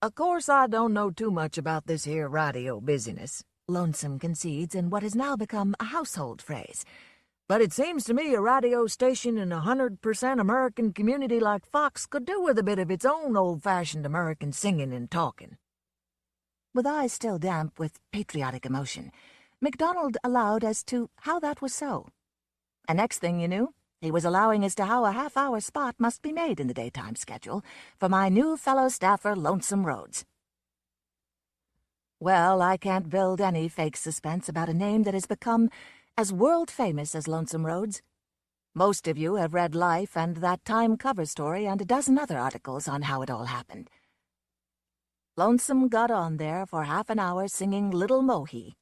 "Of course, I don't know too much about this here radio business," Lonesome concedes in what has now become a household phrase. "But it seems to me a radio station in a 100% American community like Fox could do with a bit of its own old-fashioned American singing and talking." With eyes still damp with patriotic emotion, MacDonald allowed as to how that was so. And next thing you knew, he was allowing as to how a half-hour spot must be made in the daytime schedule for my new fellow staffer, Lonesome Rhodes. Well, I can't build any fake suspense about a name that has become as world-famous as Lonesome Rhodes. Most of you have read Life and that Time cover story and a dozen other articles on how it all happened. Lonesome got on there for half an hour singing Little Mohi.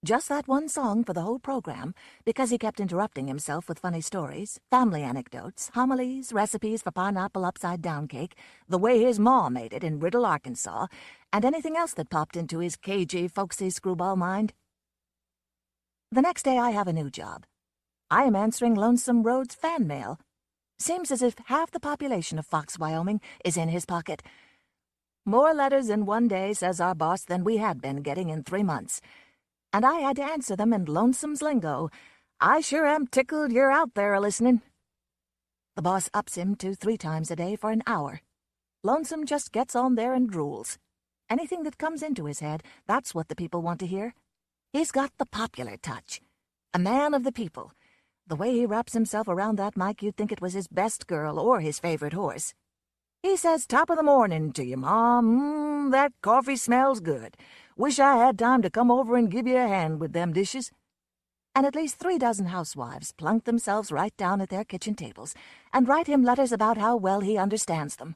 Just that one song for the whole program, because he kept interrupting himself with funny stories, family anecdotes, homilies, recipes for pineapple upside-down cake, the way his ma made it in Riddle, Arkansas, and anything else that popped into his cagey, folksy screwball mind. The next day I have a new job. I am answering Lonesome Rhodes' fan mail. Seems as if half the population of Fox, Wyoming is in his pocket. More letters in one day, says our boss, than we had been getting in 3 months. And I had to answer them in Lonesome's lingo. "I sure am tickled you're out there a-listening." The boss ups him to 3 times a day for an hour. Lonesome just gets on there and drools. Anything that comes into his head, that's what the people want to hear. He's got the popular touch. A man of the people. The way he wraps himself around that mic, you'd think it was his best girl or his favorite horse. He says, "Top of the morning to you, Ma. That coffee smells good. Wish I had time to come over and give you a hand with them dishes." And at least 3 dozen housewives plunk themselves right down at their kitchen tables and write him letters about how well he understands them.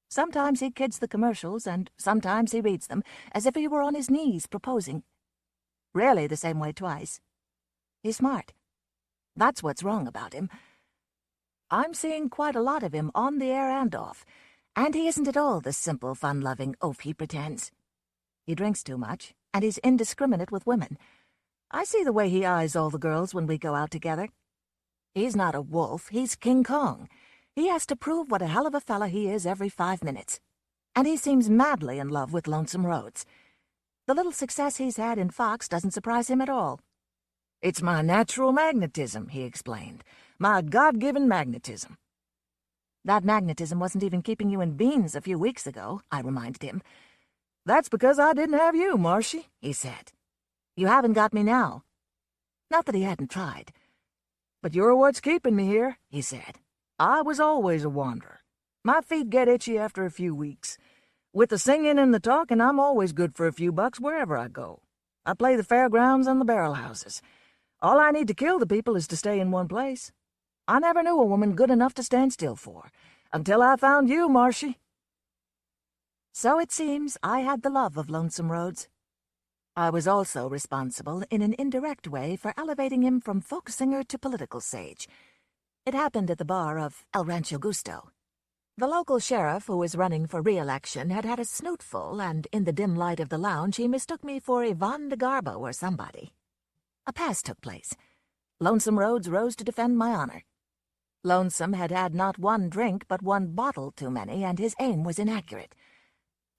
Sometimes he kids the commercials, and sometimes he reads them as if he were on his knees proposing. Rarely the same way twice. He's smart. That's what's wrong about him. I'm seeing quite a lot of him on the air and off, and he isn't at all the simple, fun-loving oaf he pretends. He drinks too much, and he's indiscriminate with women. I see the way he eyes all the girls when we go out together. He's not a wolf, he's King Kong. He has to prove what a hell of a fella he is every 5 minutes. And he seems madly in love with Lonesome Rhodes. The little success he's had in Fox doesn't surprise him at all. "It's my natural magnetism," he explained. "My God-given magnetism." "That magnetism wasn't even keeping you in beans a few weeks ago," I reminded him. "That's because I didn't have you, Marshy," he said. "You haven't got me now." Not that he hadn't tried. "But you're what's keeping me here," he said. "I was always a wanderer. My feet get itchy after a few weeks. With the singing and the talking, I'm always good for a few bucks wherever I go. I play the fairgrounds and the barrel houses. All I need to kill the people is to stay in one place. I never knew a woman good enough to stand still for, until I found you, Marshy." So it seems I had the love of Lonesome Rhodes. I was also responsible in an indirect way for elevating him from folk singer to political sage. It happened at the bar of El Rancho Gusto. The local sheriff who was running for re-election had had a snootful, and in the dim light of the lounge he mistook me for Yvonne de Garbo or somebody. A pass took place. Lonesome Rhodes rose to defend my honor. Lonesome had had not one drink but one bottle too many, and his aim was inaccurate.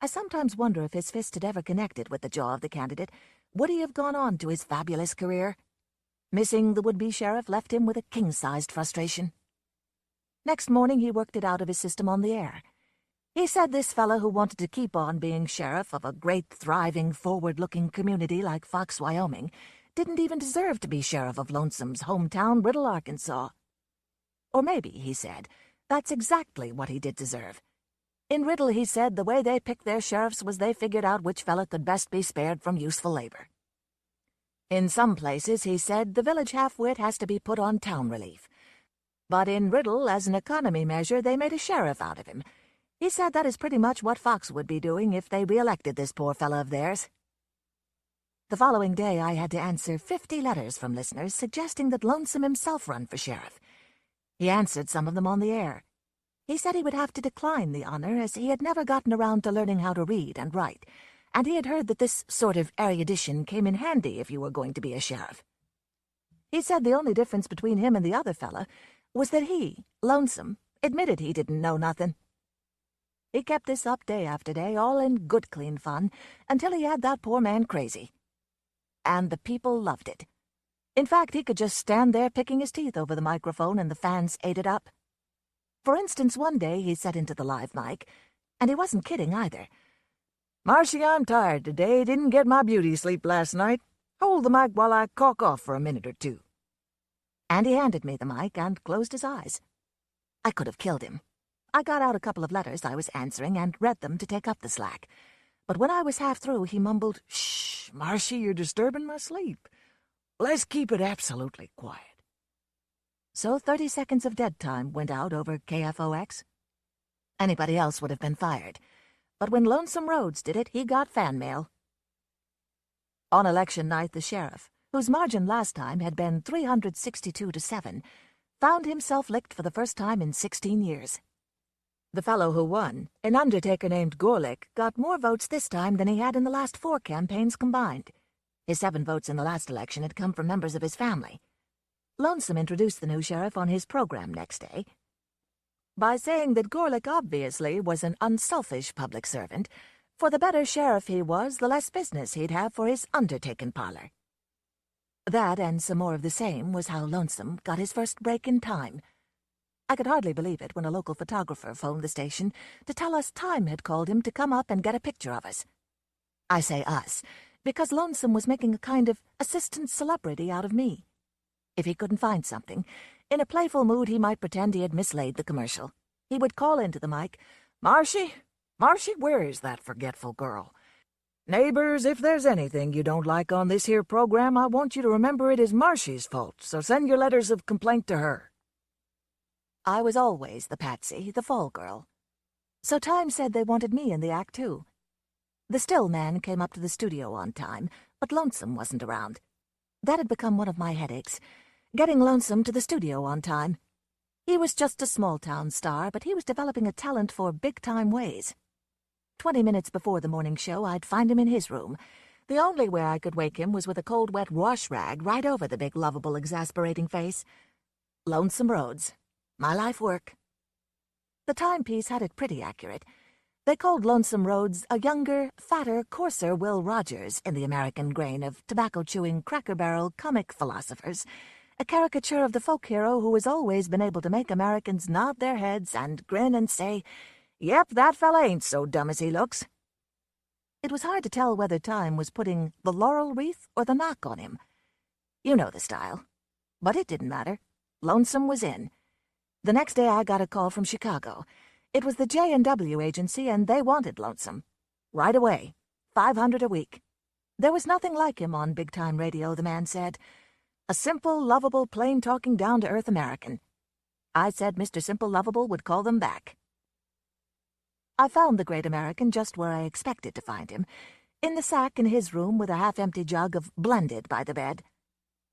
I sometimes wonder if his fist had ever connected with the jaw of the candidate. Would he have gone on to his fabulous career? Missing the would-be sheriff left him with a king-sized frustration. Next morning he worked it out of his system on the air. He said this fellow who wanted to keep on being sheriff of a great, thriving, forward-looking community like Fox, Wyoming, didn't even deserve to be sheriff of Lonesome's hometown, Riddle, Arkansas. Or maybe, he said, that's exactly what he did deserve. In Riddle, he said, the way they picked their sheriffs was they figured out which fella could best be spared from useful labor. In some places, he said, the village half-wit has to be put on town relief. But in Riddle, as an economy measure, they made a sheriff out of him. He said that is pretty much what Fox would be doing if they re-elected this poor fella of theirs. The following day, I had to answer 50 letters from listeners suggesting that Lonesome himself run for sheriff. He answered some of them on the air. He said he would have to decline the honor as he had never gotten around to learning how to read and write, and he had heard that this sort of erudition came in handy if you were going to be a sheriff. He said the only difference between him and the other fella was that he, Lonesome, admitted he didn't know nothing. He kept this up day after day, all in good clean fun, until he had that poor man crazy. And the people loved it. In fact, he could just stand there picking his teeth over the microphone and the fans ate it up. For instance, one day he said into the live mic, and he wasn't kidding either, "Marcy, I'm tired today. Didn't get my beauty sleep last night. Hold the mic while I caulk off for a minute or two." And he handed me the mic and closed his eyes. I could have killed him. I got out a couple of letters I was answering and read them to take up the slack. But when I was half through, he mumbled, "Shh, Marcy, you're disturbing my sleep. Let's keep it absolutely quiet." So 30 seconds of dead time went out over KFOX. Anybody else would have been fired. But when Lonesome Rhodes did it, he got fan mail. On election night, the sheriff, whose margin last time had been 362-7, found himself licked for the first time in 16 years. The fellow who won, an undertaker named Gorlick, got more votes this time than he had in the last 4 campaigns combined. His 7 votes in the last election had come from members of his family. Lonesome introduced the new sheriff on his program next day by saying that Gorlick obviously was an unselfish public servant. For the better sheriff he was, the less business he'd have for his undertaking parlor. That, and some more of the same, was how Lonesome got his first break in Time. I could hardly believe it when a local photographer phoned the station to tell us Time had called him to come up and get a picture of us. I say us, because Lonesome was making a kind of assistant celebrity out of me. If he couldn't find something, in a playful mood he might pretend he had mislaid the commercial. He would call into the mic, Marcy, where is that forgetful girl? Neighbors, if there's anything you don't like on this here program, I want you to remember it is Marcy's fault, so send your letters of complaint to her." I was always the patsy, the fall girl. So Time said they wanted me in the act, too. The still man came up to the studio on time, but Lonesome wasn't around. That had become one of my headaches, getting Lonesome to the studio on time. He was just a small-town star, but he was developing a talent for big-time ways. 20 minutes before the morning show, I'd find him in his room. The only way I could wake him was with a cold, wet wash rag right over the big, lovable, exasperating face. Lonesome Rhodes. My life work. The timepiece had it pretty accurate. They called Lonesome Rhodes a younger, fatter, coarser Will Rogers in the American grain of tobacco-chewing, cracker-barrel comic philosophers, a caricature of the folk hero who has always been able to make Americans nod their heads and grin and say, "Yep, that fella ain't so dumb as he looks." It was hard to tell whether Time was putting the laurel wreath or the knock on him. You know the style. But it didn't matter. Lonesome was in. The next day I got a call from Chicago. It was the J&W agency, and they wanted Lonesome. Right away. $500 a week. There was nothing like him on big-time radio, the man said. A simple, lovable, plain-talking, down-to-earth American. I said Mr. Simple Lovable would call them back. I found the great American just where I expected to find him, in the sack in his room with a half-empty jug of blended by the bed.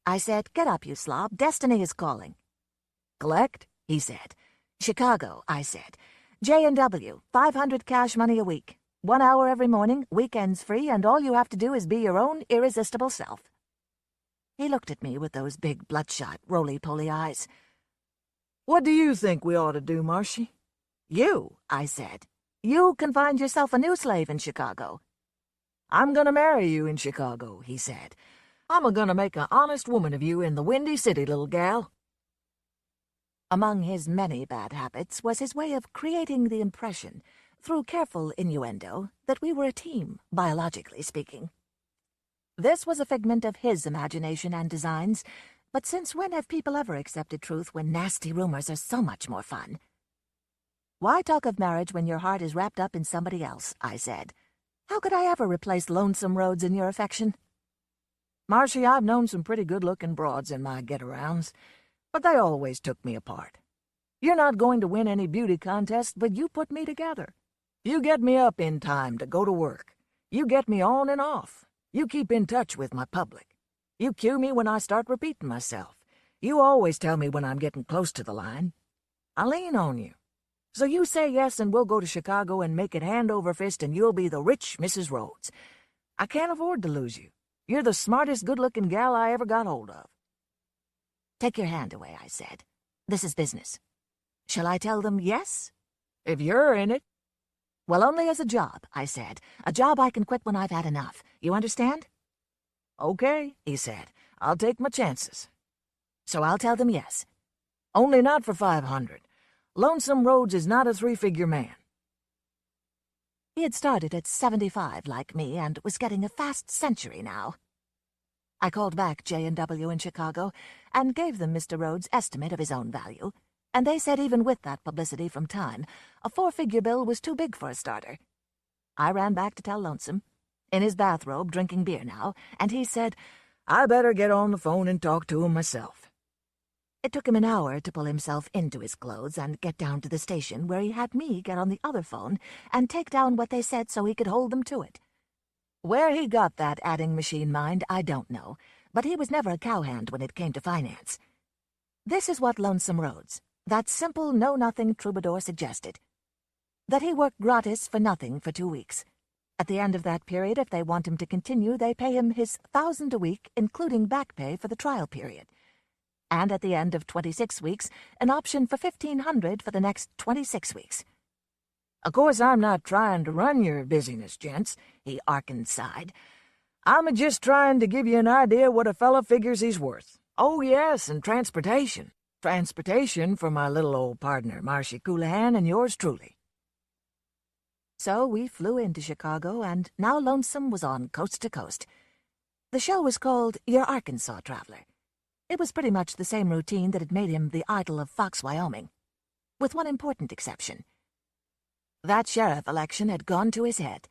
I said, "Get up, you slob. Destiny is calling." "Collect?" he said. "Chicago," I said. "J&W, 500 cash money a week. 1 hour every morning, weekends free, and all you have to do is be your own irresistible self." He looked at me with those big bloodshot, roly-poly eyes. "What do you think we ought to do, Marcy?" "You," I said. "You can find yourself a new slave in Chicago." "I'm gonna marry you in Chicago," he said. "I'm gonna make an honest woman of you in the Windy City, little gal." Among his many bad habits was his way of creating the impression, through careful innuendo, that we were a team, biologically speaking. This was a figment of his imagination and designs, but since when have people ever accepted truth when nasty rumors are so much more fun? "Why talk of marriage when your heart is wrapped up in somebody else?" I said. "How could I ever replace lonesome roads in your affection?" "Marcy, I've known some pretty good-looking broads in my get-arounds, but they always took me apart. You're not going to win any beauty contest, but you put me together. You get me up in time to go to work. You get me on and off. You keep in touch with my public. You cue me when I start repeating myself. You always tell me when I'm getting close to the line. I lean on you. So you say yes and we'll go to Chicago and make it hand over fist and you'll be the rich Mrs. Rhodes. I can't afford to lose you. You're the smartest good-looking gal I ever got hold of." "Take your hand away," I said. "This is business. Shall I tell them yes?" "If you're in it." "Well, only as a job," I said. "A job I can quit when I've had enough. You understand?" "Okay," he said. "I'll take my chances." "So I'll tell them yes." "Only not for 500. Lonesome Rhodes is not a 3-figure man." He had started at 75 like me and was getting a fast century now. I called back J&W in Chicago and gave them Mr. Rhodes' estimate of his own value, and they said even with that publicity from Time, a 4-figure bill was too big for a starter. I ran back to tell Lonesome, in his bathrobe drinking beer now, and he said, "I better get on the phone and talk to him myself." It took him an hour to pull himself into his clothes and get down to the station where he had me get on the other phone and take down what they said so he could hold them to it. Where he got that adding machine mind, I don't know, but he was never a cowhand when it came to finance. This is what Lonesome Rhodes, that simple know-nothing troubadour, suggested. That he work gratis for nothing for 2 weeks. At the end of that period, if they want him to continue, they pay him his 1,000 a week, including back pay for the trial period. And at the end of 26 weeks, an option for 1,500 for the next 26 weeks. "Of course, I'm not trying to run your busyness, gents," he arkanside. "I'm just trying to give you an idea what a fella figures he's worth. Oh, yes, and transportation. Transportation for my little old partner, Marcy Coulihan, and yours truly." So we flew into Chicago, and now Lonesome was on coast to coast. The show was called Your Arkansas Traveler. It was pretty much the same routine that had made him the idol of Fox, Wyoming, with one important exception. That sheriff election had gone to his head.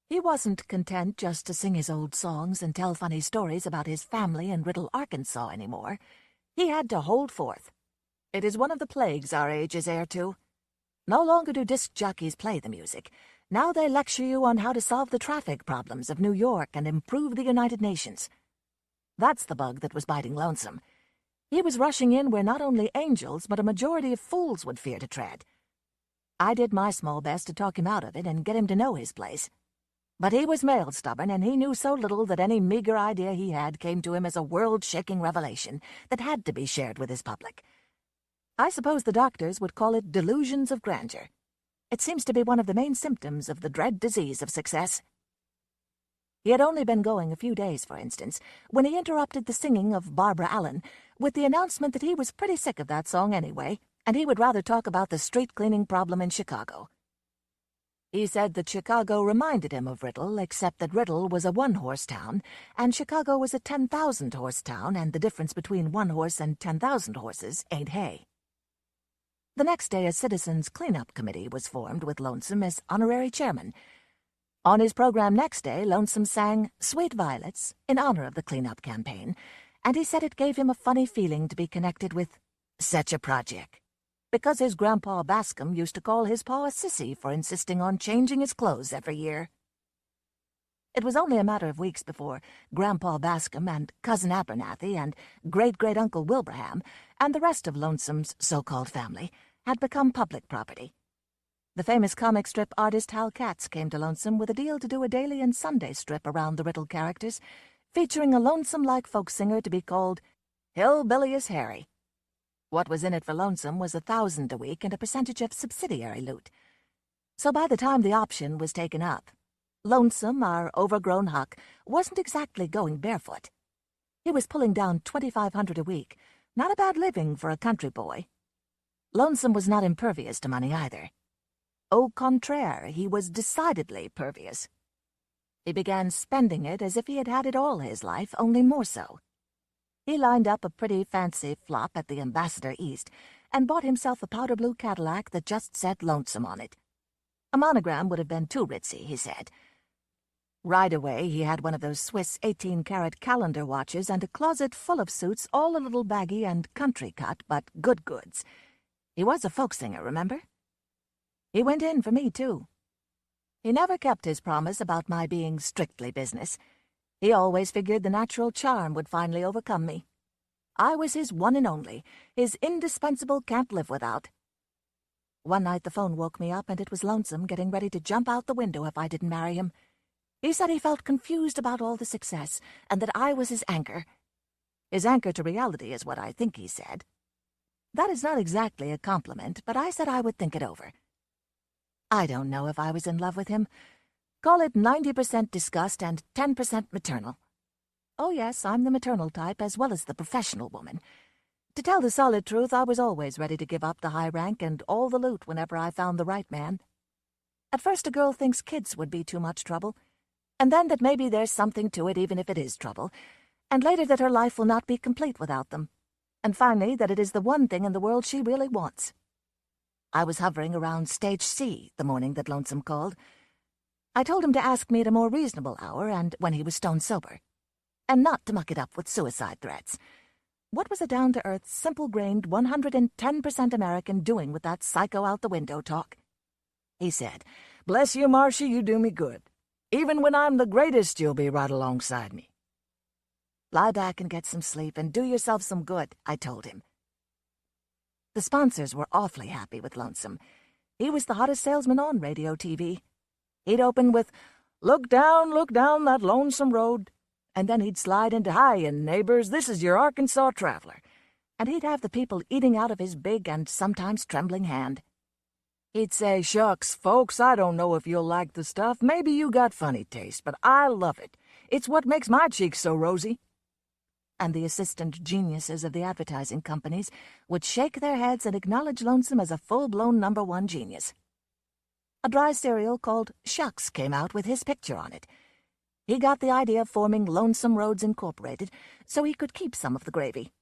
He wasn't content just to sing his old songs and tell funny stories about his family in Riddle, Arkansas anymore. He had to hold forth. It is one of the plagues our age is heir to. No longer do disc jockeys play the music. Now they lecture you on how to solve the traffic problems of New York and improve the United Nations. That's the bug that was biting Lonesome. He was rushing in where not only angels, but a majority of fools would fear to tread. I did my small best to talk him out of it and get him to know his place. But he was male stubborn, and he knew so little that any meager idea he had came to him as a world-shaking revelation that had to be shared with his public. I suppose the doctors would call it delusions of grandeur. It seems to be one of the main symptoms of the dread disease of success. He had only been going a few days, for instance, when he interrupted the singing of Barbara Allen with the announcement that he was pretty sick of that song anyway, and he would rather talk about the street cleaning problem in Chicago. He said that Chicago reminded him of Riddle, except that Riddle was a one-horse town, and Chicago was a 10,000-horse town, and the difference between one horse and 10,000 horses ain't hay. The next day, a citizens' cleanup committee was formed with Lonesome as honorary chairman. On his program next day, Lonesome sang Sweet Violets in honor of the cleanup campaign, and he said it gave him a funny feeling to be connected with such a project, because his grandpa Bascom used to call his pa a sissy for insisting on changing his clothes every year. It was only a matter of weeks before Grandpa Bascom and Cousin Abernathy and Great-Great-Uncle Wilbraham and the rest of Lonesome's so-called family had become public property. The famous comic strip artist Hal Katz came to Lonesome with a deal to do a daily and Sunday strip around the Riddle characters, featuring a lonesome-like folk singer to be called Hillbillious Harry. What was in it for Lonesome was $1,000 a week and a percentage of subsidiary loot. So by the time the option was taken up, Lonesome, our overgrown huck, wasn't exactly going barefoot. He was pulling down $2,500 a week, not a bad living for a country boy. Lonesome was not impervious to money either. Au contraire, he was decidedly pervious. He began spending it as if he had had it all his life, only more so. He lined up a pretty fancy flop at the Ambassador East and bought himself a powder blue Cadillac that just said Lonesome on it. A monogram would have been too ritzy, he said. Right away, he had one of those Swiss 18-karat calendar watches and a closet full of suits, all a little baggy and country-cut, but good goods. He was a folk singer, remember? He went in for me, too. He never kept his promise about my being strictly business. He always figured the natural charm would finally overcome me. I was his one and only, his indispensable can't-live-without. One night the phone woke me up, and it was Lonesome getting ready to jump out the window if I didn't marry him. He said he felt confused about all the success, and that I was his anchor. His anchor to reality is what I think he said. That is not exactly a compliment, but I said I would think it over. I don't know if I was in love with him. Call it 90% disgust and 10% maternal. Oh yes, I'm the maternal type as well as the professional woman. To tell the solid truth, I was always ready to give up the high rank and all the loot whenever I found the right man. At first a girl thinks kids would be too much trouble, and then that maybe there's something to it even if it is trouble, and later that her life will not be complete without them, and finally that it is the one thing in the world she really wants. I was hovering around stage C the morning that Lonesome called. I told him to ask me at a more reasonable hour and when he was stone sober, and not to muck it up with suicide threats. What was a down-to-earth, simple-grained, 110% American doing with that psycho out the window talk? He said, "Bless you, Marcia, you do me good. Even when I'm the greatest, you'll be right alongside me." "Lie back and get some sleep and do yourself some good," I told him. The sponsors were awfully happy with Lonesome. He was the hottest salesman on radio TV. He'd open with, look down that lonesome road," and then he'd slide into, "Hiya, neighbors, this is your Arkansas traveler," and he'd have the people eating out of his big and sometimes trembling hand. He'd say, "Shucks, folks, I don't know if you'll like the stuff. Maybe you got funny taste, but I love it. It's what makes my cheeks so rosy." And the assistant geniuses of the advertising companies would shake their heads and acknowledge Lonesome as a full-blown #1 genius. A dry cereal called Shucks came out with his picture on it. He got the idea of forming Lonesome Roads Incorporated so he could keep some of the gravy.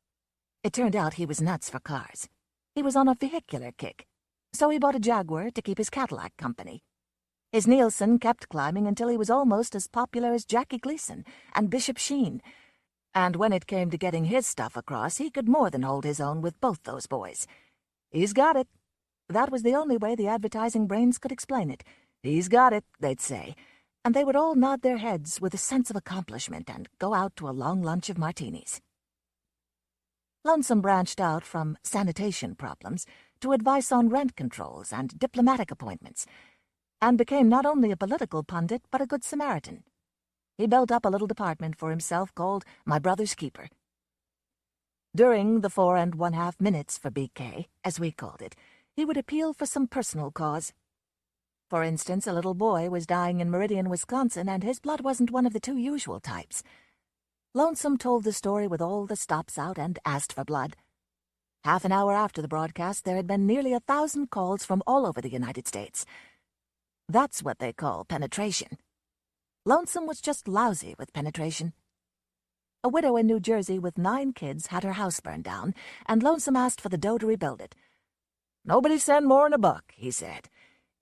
It turned out he was nuts for cars. He was on a vehicular kick, so he bought a Jaguar to keep his Cadillac company. His Nielsen kept climbing until he was almost as popular as Jackie Gleason and Bishop Sheen, and when it came to getting his stuff across, he could more than hold his own with both those boys. "He's got it." That was the only way the advertising brains could explain it. "He's got it," they'd say, and they would all nod their heads with a sense of accomplishment and go out to a long lunch of martinis. Lonesome branched out from sanitation problems to advice on rent controls and diplomatic appointments, and became not only a political pundit but a good Samaritan. He built up a little department for himself called My Brother's Keeper. During the 4½ minutes for BK, as we called it, he would appeal for some personal cause. For instance, a little boy was dying in Meridian, Wisconsin, and his blood wasn't one of the two usual types. Lonesome told the story with all the stops out and asked for blood. Half an hour after the broadcast, there had been nearly 1,000 calls from all over the United States. That's what they call penetration. Lonesome was just lousy with penetration. A widow in New Jersey with 9 kids had her house burned down, and Lonesome asked for the dough to rebuild it. "Nobody send more'n $1," he said.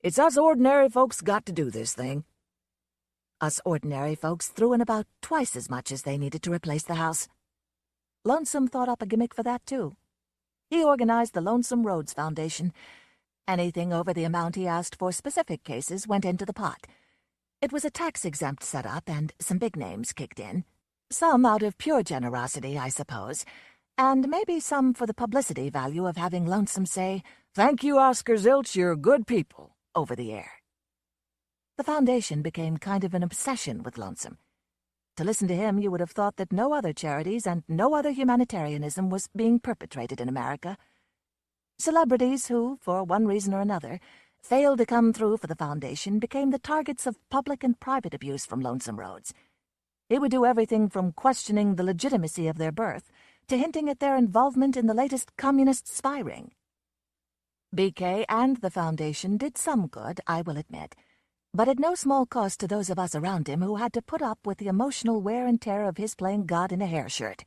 "It's us ordinary folks got to do this thing." Us ordinary folks threw in about twice as much as they needed to replace the house. Lonesome thought up a gimmick for that, too. He organized the Lonesome Roads Foundation. Anything over the amount he asked for specific cases went into the pot. It was a tax-exempt setup, and some big names kicked in. Some out of pure generosity, I suppose, and maybe some for the publicity value of having Lonesome say, "Thank you, Oscar Zilch, you're good people," over the air. The foundation became kind of an obsession with Lonesome. To listen to him, you would have thought that no other charities and no other humanitarianism was being perpetrated in America. Celebrities who, for one reason or another, failed to come through for the foundation became the targets of public and private abuse from Lonesome Rhodes. He would do everything from questioning the legitimacy of their birth to hinting at their involvement in the latest communist spy ring. BK and the foundation did some good, I will admit, but at no small cost to those of us around him who had to put up with the emotional wear and tear of his playing God in a hair shirt.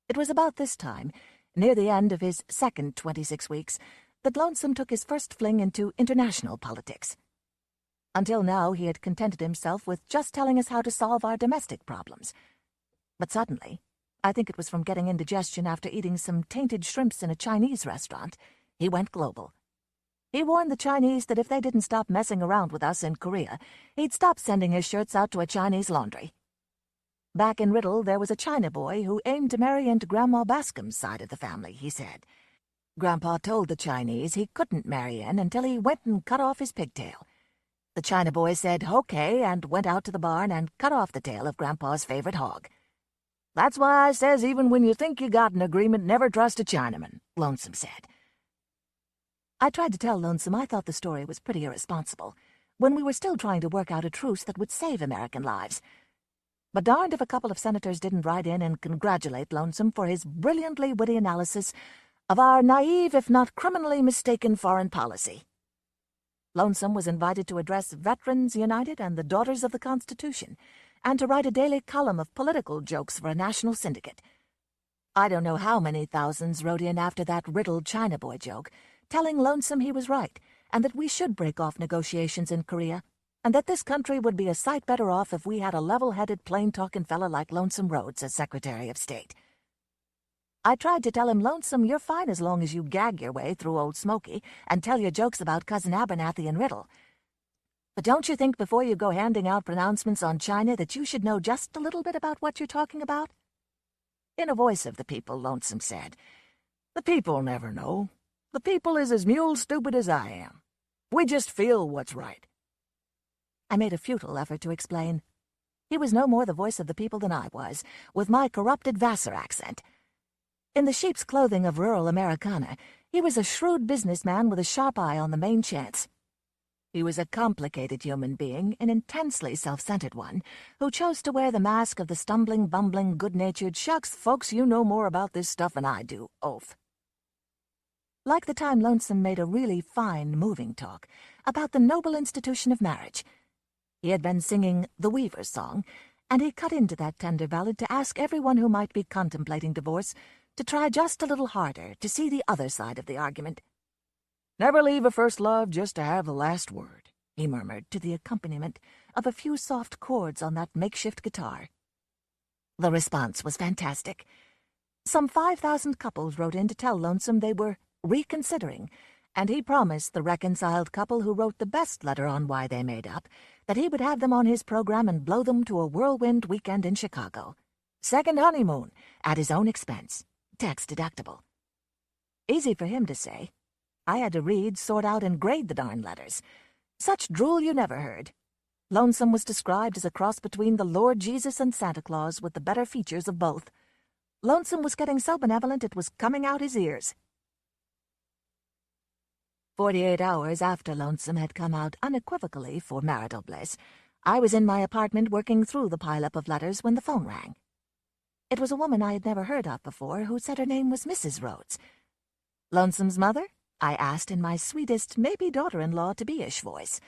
It was about this time, near the end of his second 26 weeks, that Lonesome took his first fling into international politics. Until now, he had contented himself with just telling us how to solve our domestic problems. But suddenly, I think it was from getting indigestion after eating some tainted shrimps in a Chinese restaurant, he went global. He warned the Chinese that if they didn't stop messing around with us in Korea, he'd stop sending his shirts out to a Chinese laundry. Back in Riddle, there was a China boy who aimed to marry into Grandma Bascom's side of the family, he said. Grandpa told the Chinese he couldn't marry in until he went and cut off his pigtail. The China boy said okay and went out to the barn and cut off the tail of Grandpa's favorite hog. "That's why I says even when you think you got an agreement, never trust a Chinaman," Lonesome said. I tried to tell Lonesome I thought the story was pretty irresponsible, when we were still trying to work out a truce that would save American lives. But darned if a couple of senators didn't write in and congratulate Lonesome for his brilliantly witty analysis of our naive, if not criminally mistaken, foreign policy. Lonesome was invited to address Veterans United and the Daughters of the Constitution, and to write a daily column of political jokes for a national syndicate. I don't know how many thousands wrote in after that riddled China boy joke, telling Lonesome he was right, and that we should break off negotiations in Korea, and that this country would be a sight better off if we had a level-headed, plain-talking fella like Lonesome Rhodes as Secretary of State. I tried to tell him, "Lonesome, you're fine as long as you gag your way through Old Smoky and tell your jokes about Cousin Abernathy and Riddle. But don't you think before you go handing out pronouncements on China that you should know just a little bit about what you're talking about?" In a voice of the people, Lonesome said, "The people never know. The people is as mule stupid as I am. We just feel what's right." I made a futile effort to explain. He was no more the voice of the people than I was, with my corrupted Vassar accent. In the sheep's clothing of rural Americana, he was a shrewd businessman with a sharp eye on the main chance. He was a complicated human being, an intensely self-centered one, who chose to wear the mask of the stumbling, bumbling, good-natured "shucks, folks, you know more about this stuff than I do" oaf. Like the time Lonesome made a really fine, moving talk about the noble institution of marriage. He had been singing the Weaver's Song, and he cut into that tender ballad to ask everyone who might be contemplating divorce to try just a little harder to see the other side of the argument. "Never leave a first love just to have the last word," he murmured to the accompaniment of a few soft chords on that makeshift guitar. The response was fantastic. Some 5,000 couples wrote in to tell Lonesome they were reconsidering, and he promised the reconciled couple who wrote the best letter on why they made up that he would have them on his program and blow them to a whirlwind weekend in Chicago. Second honeymoon, at his own expense, tax deductible. Easy for him to say. I had to read, sort out, and grade the darn letters. Such drool you never heard. Lonesome was described as a cross between the Lord Jesus and Santa Claus with the better features of both. Lonesome was getting so benevolent it was coming out his ears. 48 hours after Lonesome had come out unequivocally for marital bliss, I was in my apartment working through the pileup of letters when the phone rang. It was a woman I had never heard of before who said her name was Mrs. Rhodes. "Lonesome's mother?" I asked in my sweetest, maybe daughter-in-law-to-be-ish voice.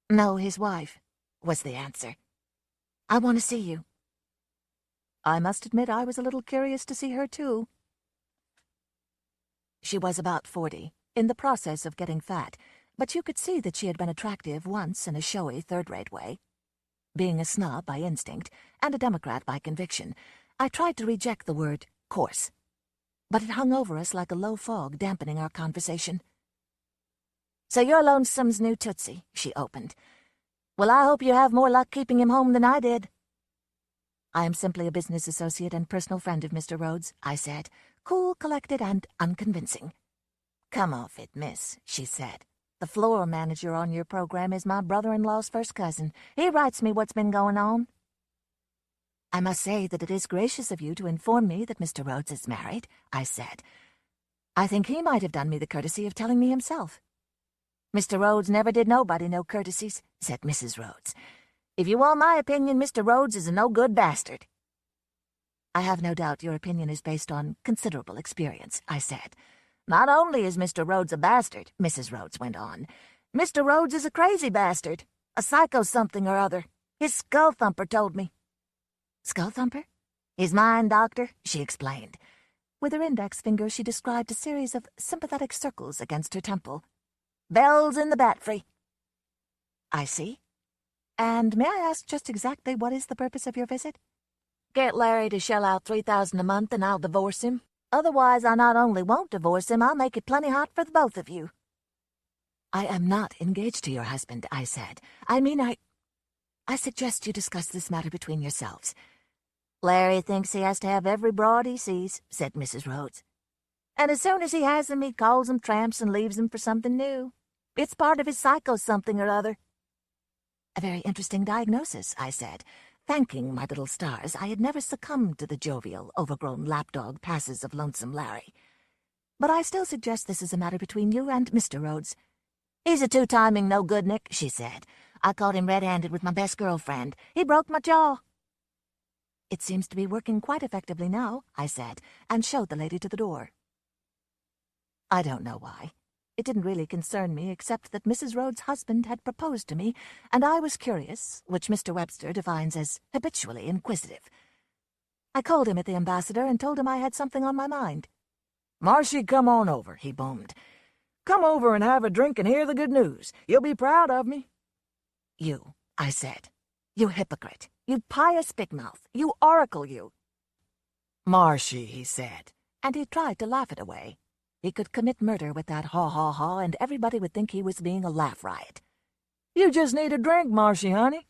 "No, his wife," was the answer. "I want to see you." I must admit I was a little curious to see her, too. She was about 40, in the process of getting fat, but you could see that she had been attractive once in a showy, third-rate way. Being a snob by instinct and a Democrat by conviction, I tried to reject the word coarse. But it hung over us like a low fog, dampening our conversation. "So you're Lonesome's new Tootsie," she opened. Well, I hope you have more luck keeping him home than I did. I am simply a business associate and personal friend of Mr. Rhodes, I said, cool, collected, and unconvincing. Come off it, miss, she said. The floor manager on your program is my brother-in-law's first cousin. He writes me what's been going on. I must say that it is gracious of you to inform me that Mr. Rhodes is married, I said. I think he might have done me the courtesy of telling me himself. Mr. Rhodes never did nobody no courtesies, said Mrs. Rhodes. If you want my opinion, Mr. Rhodes is a no-good bastard. I have no doubt your opinion is based on considerable experience, I said. Not only is Mr. Rhodes a bastard, Mrs. Rhodes went on, Mr. Rhodes is a crazy bastard, a psycho-something or other. His skull-thumper told me. Skull-thumper? His mind doctor, she explained. With her index finger, she described a series of sympathetic circles against her temple. Bells in the bat-free. I see. And may I ask just exactly what is the purpose of your visit? Get Larry to shell out $3,000 a month and I'll divorce him. Otherwise, I not only won't divorce him, I'll make it plenty hot for the both of you. I am not engaged to your husband, I said. I suggest you discuss this matter between yourselves. Larry thinks he has to have every broad he sees, said Mrs. Rhodes. And as soon as he has them, he calls them tramps and leaves them for something new. It's part of his psycho-something or other. A very interesting diagnosis, I said. Thanking my little stars, I had never succumbed to the jovial, overgrown lapdog passes of Lonesome Larry. But I still suggest this is a matter between you and Mr. Rhodes. He's a two-timing no-good-nick, she said. I caught him red-handed with my best girlfriend. He broke my jaw. It seems to be working quite effectively now, I said, and showed the lady to the door. I don't know why. It didn't really concern me, except that Mrs. Rhodes' husband had proposed to me, and I was curious, which Mr. Webster defines as habitually inquisitive. I called him at the Ambassador and told him I had something on my mind. Marcy, come on over, he boomed. Come over and have a drink and hear the good news. You'll be proud of me. You, I said. You hypocrite. You pious big mouth. You oracle, you. Marcy, he said, and he tried to laugh it away. He could commit murder with that haw-haw-haw, and everybody would think he was being a laugh riot. You just need a drink, Marcy, honey.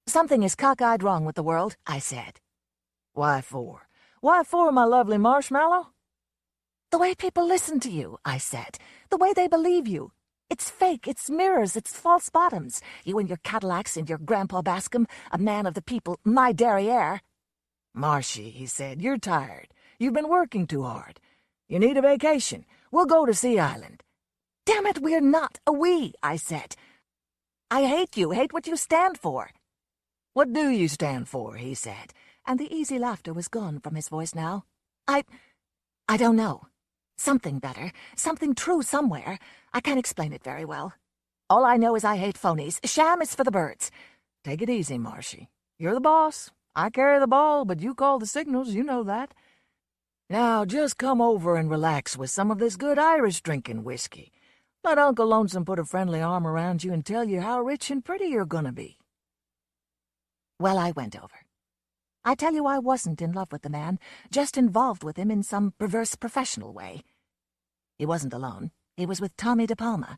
Something is cockeyed wrong with the world, I said. Why for? Why for, my lovely marshmallow? The way people listen to you, I said. The way they believe you. It's fake, it's mirrors, it's false bottoms. You and your Cadillacs and your Grandpa Bascom, a man of the people, my derriere. Marcy, he said, you're tired. You've been working too hard. You need a vacation. We'll go to Sea Island. Damn it, we're not a we, I said. I hate you, hate what you stand for. What do you stand for, he said, and the easy laughter was gone from his voice now. I don't know. Something better, something true somewhere. I can't explain it very well. All I know is I hate phonies. Sham is for the birds. Take it easy, Marcy. You're the boss. I carry the ball, but you call the signals, you know that. Now, just come over and relax with some of this good Irish drinking whiskey. Let Uncle Lonesome put a friendly arm around you and tell you how rich and pretty you're gonna be. Well, I went over. I tell you, I wasn't in love with the man, just involved with him in some perverse professional way. He wasn't alone. He was with Tommy De Palma.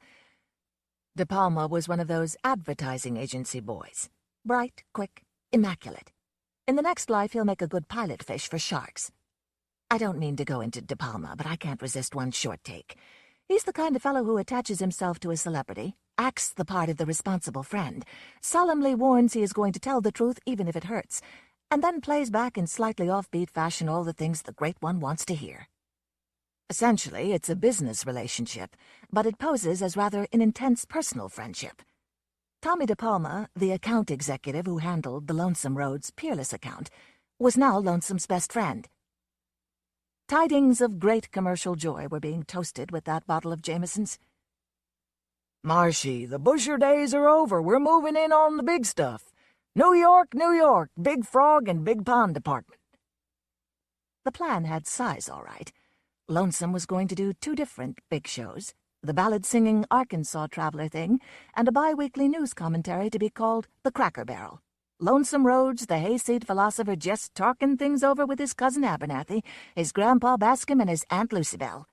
De Palma was one of those advertising agency boys. Bright, quick, immaculate. In the next life, he'll make a good pilot fish for sharks. I don't mean to go into De Palma, but I can't resist one short take. He's the kind of fellow who attaches himself to a celebrity, acts the part of the responsible friend, solemnly warns he is going to tell the truth even if it hurts, and then plays back in slightly offbeat fashion all the things the great one wants to hear. Essentially, it's a business relationship, but it poses as rather an intense personal friendship. Tommy De Palma, the account executive who handled the Lonesome Rhodes Peerless account, was now Lonesome's best friend. Tidings of great commercial joy were being toasted with that bottle of Jameson's. Marcy, the Busher days are over. We're moving in on the big stuff. New York, New York, Big Frog and Big Pond Department. The plan had size, all right. Lonesome was going to do 2 different big shows, the ballad-singing Arkansas Traveler thing, and a bi-weekly news commentary to be called The Cracker Barrel. Lonesome Rhodes, the hayseed philosopher, just talking things over with his cousin Abernathy, his Grandpa Bascom, and his Aunt Lucybell.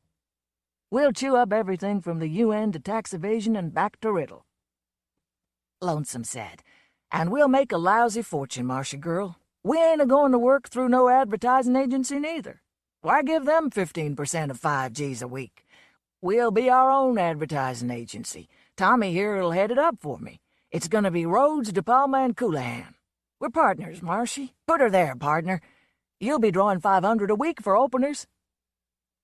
We'll chew up everything from the UN to tax evasion and back to riddle. Lonesome said. "And we'll make a lousy fortune, Marcia girl. We ain't a-going to work through no advertising agency neither. Why give them 15% of 5 Gs a week? We'll be our own advertising agency. Tommy here'll head it up for me. It's gonna be Rhodes, De Palma, and Coulihan. We're partners, Marcy. Put her there, partner. You'll be drawing $500 a week for openers."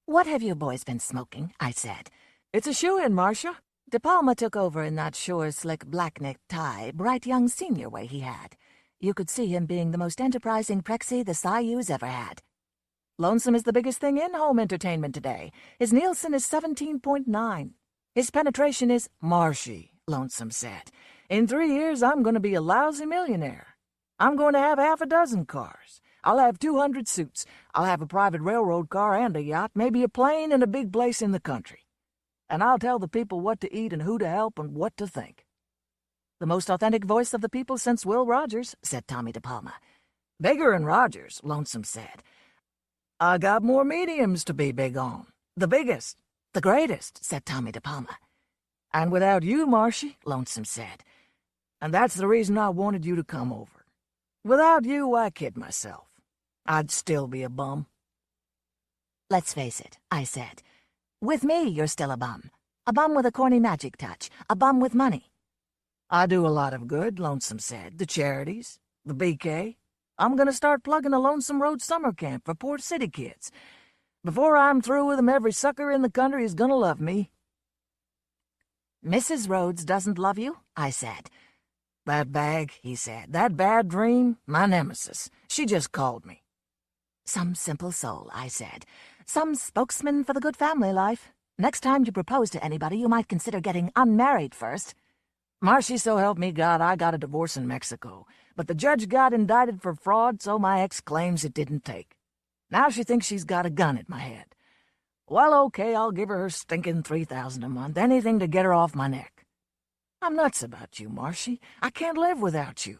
"What have you boys been smoking?" I said. "It's a shoe-in, Marcia." De Palma took over in that sure slick black-necked tie, bright young senior way he had. You could see him being the most enterprising prexy the Sayus ever had. Lonesome is the biggest thing in home entertainment today. His Nielsen is 17.9. His penetration is marshy, Lonesome said. "In 3 years, I'm going to be a lousy millionaire. I'm going to have half a dozen cars. I'll have 200 suits. I'll have a private railroad car and a yacht, maybe a plane and a big place in the country. And I'll tell the people what to eat and who to help and what to think." "The most authentic voice of the people since Will Rogers," said Tommy De Palma. "Bigger than Rogers," Lonesome said. "I got more mediums to be big on. The biggest, the greatest," said Tommy De Palma. "And without you, Marcy," Lonesome said. "And that's the reason I wanted you to come over. Without you, I kid myself. I'd still be a bum." "Let's face it," I said. "With me, you're still a bum. A bum with a corny magic touch. A bum with money." "I do a lot of good," Lonesome said. "The charities, the BK. I'm going to start plugging a Lonesome Road summer camp for poor city kids. Before I'm through with them, every sucker in the country is going to love me." "Mrs. Rhodes doesn't love you?" I said. "That bag," he said. "That bad dream, my nemesis. She just called me." "Some simple soul," I said. "Some spokesman for the good family life. Next time you propose to anybody, you might consider getting unmarried first." "Marcy, so help me God, I got a divorce in Mexico. But the judge got indicted for fraud, so my ex claims it didn't take. Now she thinks she's got a gun at my head. Well, okay, I'll give her stinking $3,000 a month, anything to get her off my neck. I'm nuts about you, Marcy. I can't live without you."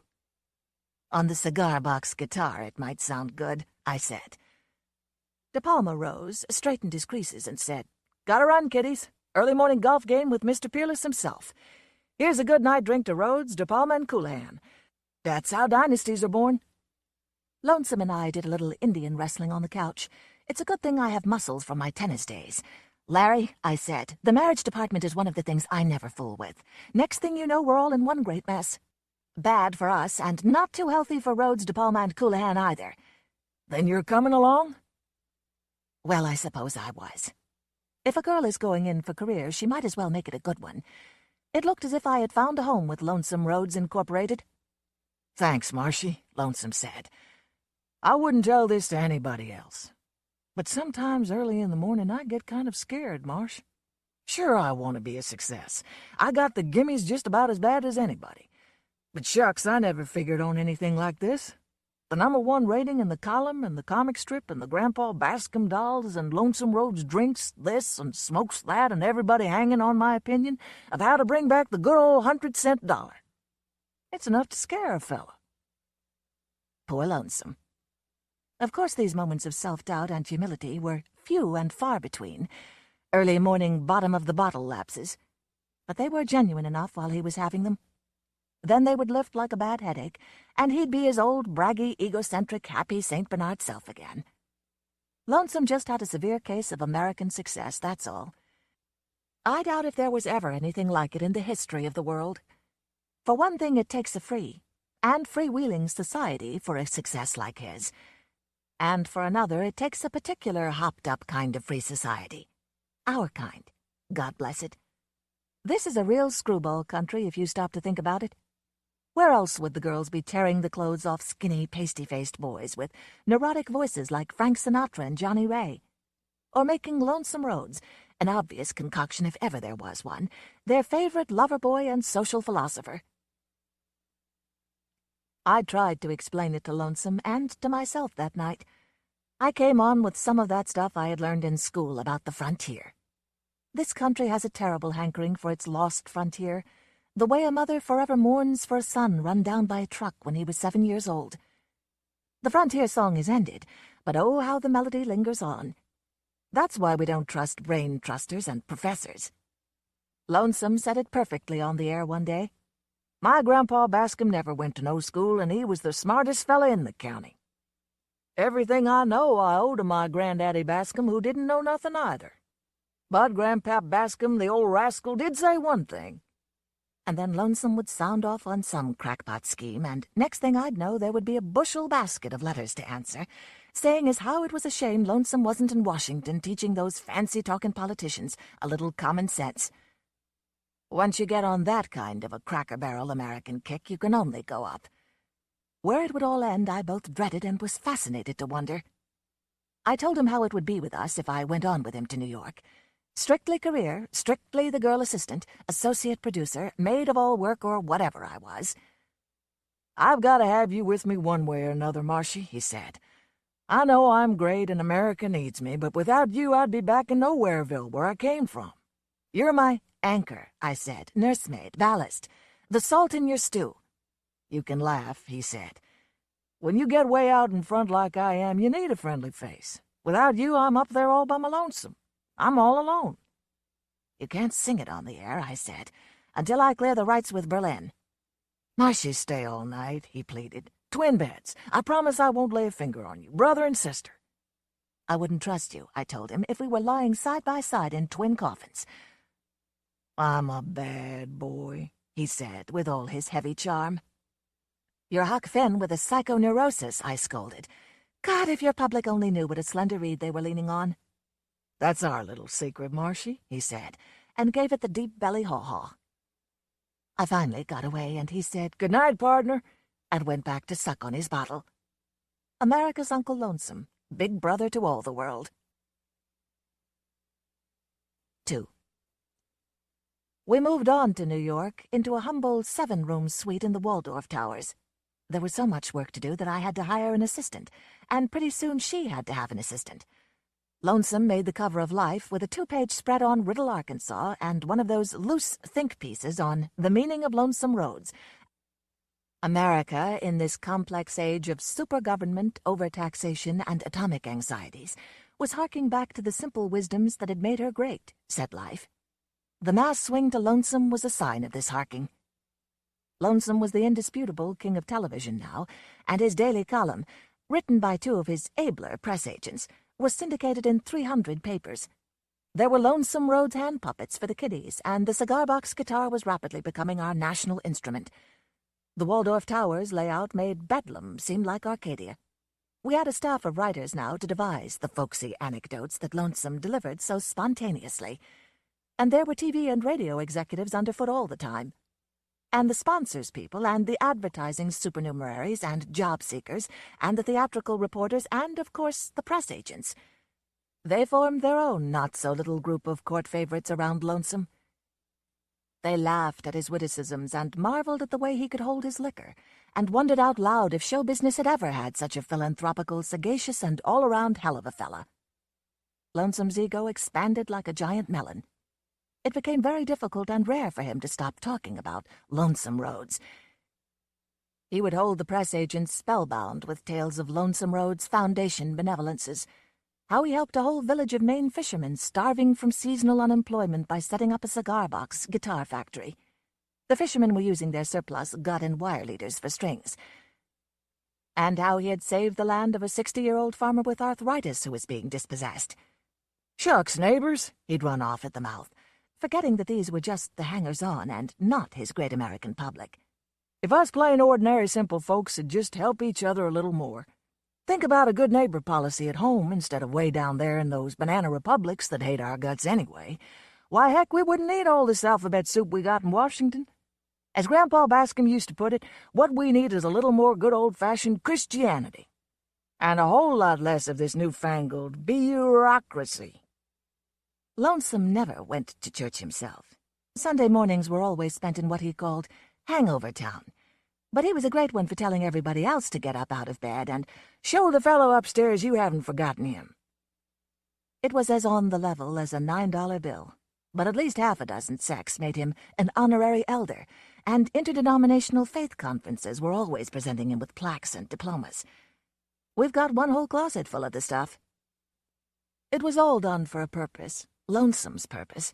"On the cigar box guitar, it might sound good," I said. De Palma rose, straightened his creases, and said, "Gotta run, kiddies. Early morning golf game with Mr. Peerless himself. Here's a good night drink to Rhodes, De Palma, and Coulihan. That's how dynasties are born." Lonesome and I did a little Indian wrestling on the couch. It's a good thing I have muscles from my tennis days. "Larry," I said, "the marriage department is one of the things I never fool with. Next thing you know, we're all in one great mess. Bad for us, and not too healthy for Rhodes, De Palma, and Coulihan either." "Then you're coming along?" Well, I suppose I was. If a girl is going in for career, she might as well make it a good one. It looked as if I had found a home with Lonesome Roads Incorporated. "Thanks, Marcy," Lonesome said. "I wouldn't tell this to anybody else. But sometimes early in the morning I get kind of scared, Marsh. Sure, I want to be a success. I got the gimmies just about as bad as anybody. But shucks, I never figured on anything like this. The #1 rating in the column and the comic strip and the Grandpa Bascom dolls and Lonesome Roads drinks this and smokes that and everybody hanging on my opinion of how to bring back the good old 100-cent dollar. It's enough to scare a fella." Poor Lonesome. Of course, these moments of self-doubt and humility were few and far between, early morning bottom-of-the-bottle lapses, but they were genuine enough while he was having them. Then they would lift like a bad headache, and he'd be his old, braggy, egocentric, happy St. Bernard self again. Lonesome just had a severe case of American success, that's all. I doubt if there was ever anything like it in the history of the world. For one thing, it takes a free and freewheeling society for a success like his. And for another, it takes a particular hopped-up kind of free society. Our kind. God bless it. This is a real screwball country if you stop to think about it. Where else would the girls be tearing the clothes off skinny, pasty-faced boys with neurotic voices like Frank Sinatra and Johnny Ray? Or making Lonesome Roads, an obvious concoction if ever there was one, their favorite lover boy and social philosopher? I tried to explain it to Lonesome and to myself that night. I came on with some of that stuff I had learned in school about the frontier. This country has a terrible hankering for its lost frontier, the way a mother forever mourns for a son run down by a truck when he was 7 years old. The frontier song is ended, but oh, how the melody lingers on. That's why we don't trust brain trusters and professors. Lonesome said it perfectly on the air one day. My Grandpa Bascom never went to no school, and he was the smartest fella in the county. Everything I know I owe to my Granddaddy Bascom, who didn't know nothing either. But Grandpap Bascom, the old rascal, did say one thing." And then Lonesome would sound off on some crackpot scheme, and next thing I'd know there would be a bushel basket of letters to answer, saying as how it was a shame Lonesome wasn't in Washington teaching those fancy-talking politicians a little common sense. Once you get on that kind of a cracker-barrel American kick, you can only go up. Where it would all end I both dreaded and was fascinated to wonder. I told him how it would be with us if I went on with him to New York. Strictly career, strictly the girl assistant, associate producer, maid of all work, or whatever I was. "I've got to have you with me one way or another, Marcy," he said. "I know I'm great and America needs me, but without you I'd be back in Nowhereville, where I came from." "You're my anchor," I said, "nursemaid, ballast, the salt in your stew." "You can laugh," he said. "When you get way out in front like I am, you need a friendly face. Without you, I'm up there all by my lonesome. I'm all alone." "You can't sing it on the air," I said, "until I clear the rights with Berlin." "Marcy, stay all night," he pleaded. "Twin beds. I promise I won't lay a finger on you. Brother and sister." "I wouldn't trust you," I told him, "if we were lying side by side in twin coffins." "I'm a bad boy," he said, with all his heavy charm. "You're Huck Finn with a psychoneurosis," I scolded. "God, if your public only knew what a slender reed they were leaning on." "That's our little secret, Marcy," he said, and gave it the deep belly haw-haw. I finally got away, and he said, "Good night, partner," and went back to suck on his bottle. America's Uncle Lonesome, big brother to all the world. 2. We moved on to New York, into a humble 7-room suite in the Waldorf Towers. There was so much work to do that I had to hire an assistant, and pretty soon she had to have an assistant. Lonesome made the cover of Life with a 2-page spread on Riddle, Arkansas, and one of those loose think pieces on the meaning of lonesome roads. America, in this complex age of supergovernment, overtaxation, and atomic anxieties, was harking back to the simple wisdoms that had made her great, said Life. The mass swing to Lonesome was a sign of this harking. Lonesome was the indisputable king of television now, and his daily column, written by 2 of his abler press agents, was syndicated in 300 papers. There were Lonesome Roads hand puppets for the kiddies, and the cigar-box guitar was rapidly becoming our national instrument. The Waldorf Towers layout made Bedlam seem like Arcadia. We had a staff of writers now to devise the folksy anecdotes that Lonesome delivered so spontaneously. And there were TV and radio executives underfoot all the time. And the sponsors people, and the advertising supernumeraries, and job seekers, and the theatrical reporters, and, of course, the press agents. They formed their own not-so-little group of court favorites around Lonesome. They laughed at his witticisms and marveled at the way he could hold his liquor, and wondered out loud if show business had ever had such a philanthropical, sagacious, and all-around hell of a fella. Lonesome's ego expanded like a giant melon. It became very difficult and rare for him to stop talking about lonesome roads. He would hold the press agents spellbound with tales of Lonesome Roads Foundation benevolences, how he helped a whole village of Maine fishermen starving from seasonal unemployment by setting up a cigar-box guitar factory. The fishermen were using their surplus gut and wire leaders for strings. And how he had saved the land of a 60-year-old farmer with arthritis who was being dispossessed. "Shucks, neighbors," he'd run off at the mouth, forgetting that these were just the hangers-on and not his great American public. "If us plain ordinary simple folks would just help each other a little more. Think about a good neighbor policy at home instead of way down there in those banana republics that hate our guts anyway. Why, heck, we wouldn't need all this alphabet soup we got in Washington. As Grandpa Bascom used to put it, what we need is a little more good old-fashioned Christianity. And a whole lot less of this newfangled bureaucracy." Lonesome never went to church himself. Sunday mornings were always spent in what he called Hangover Town. But he was a great one for telling everybody else to get up out of bed and show the fellow upstairs you haven't forgotten him. It was as on the level as a $9 bill, but at least half a dozen sects made him an honorary elder, and interdenominational faith conferences were always presenting him with plaques and diplomas. We've got one whole closet full of the stuff. It was all done for a purpose, Lonesome's purpose.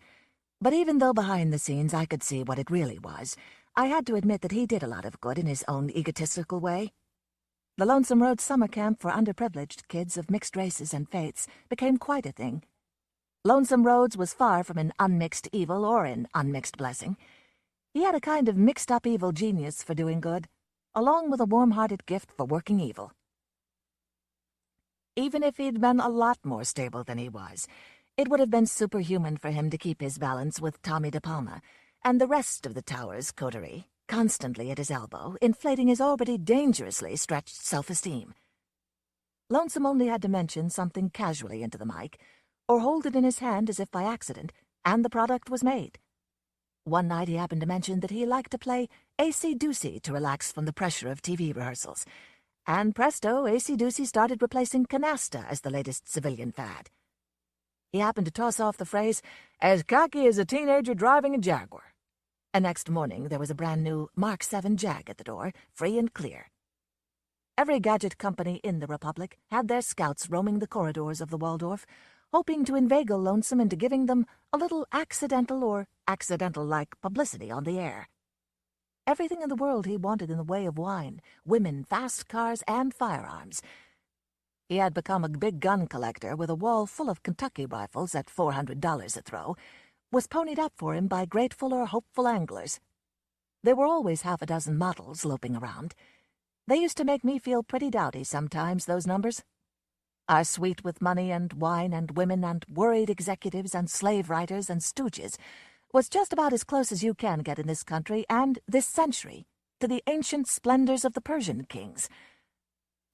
But even though behind the scenes I could see what it really was, I had to admit that he did a lot of good in his own egotistical way. The Lonesome Road summer camp for underprivileged kids of mixed races and faiths became quite a thing. Lonesome Rhodes was far from an unmixed evil or an unmixed blessing. He had a kind of mixed-up evil genius for doing good, along with a warm-hearted gift for working evil. Even if he'd been a lot more stable than he was, it would have been superhuman for him to keep his balance with Tommy DePalma and the rest of the tower's coterie, constantly at his elbow, inflating his already dangerously stretched self-esteem. Lonesome only had to mention something casually into the mic, or hold it in his hand as if by accident, and the product was made. One night he happened to mention that he liked to play AC-doocy to relax from the pressure of TV rehearsals, and presto, AC-doocy started replacing canasta as the latest civilian fad. He happened to toss off the phrase, "as cocky as a teenager driving a Jaguar." And next morning there was a brand-new Mark 7 Jag at the door, free and clear. Every gadget company in the Republic had their scouts roaming the corridors of the Waldorf, hoping to inveigle Lonesome into giving them a little accidental or accidental-like publicity on the air. Everything in the world he wanted in the way of wine, women, fast cars, and firearms. He had become a big gun collector with a wall full of Kentucky rifles at $400 a throw, was ponied up for him by grateful or hopeful anglers. There were always half a dozen models loping around. They used to make me feel pretty dowdy sometimes, those numbers. Our suite with money and wine and women and worried executives and slave writers and stooges was just about as close as you can get in this country and this century to the ancient splendors of the Persian kings.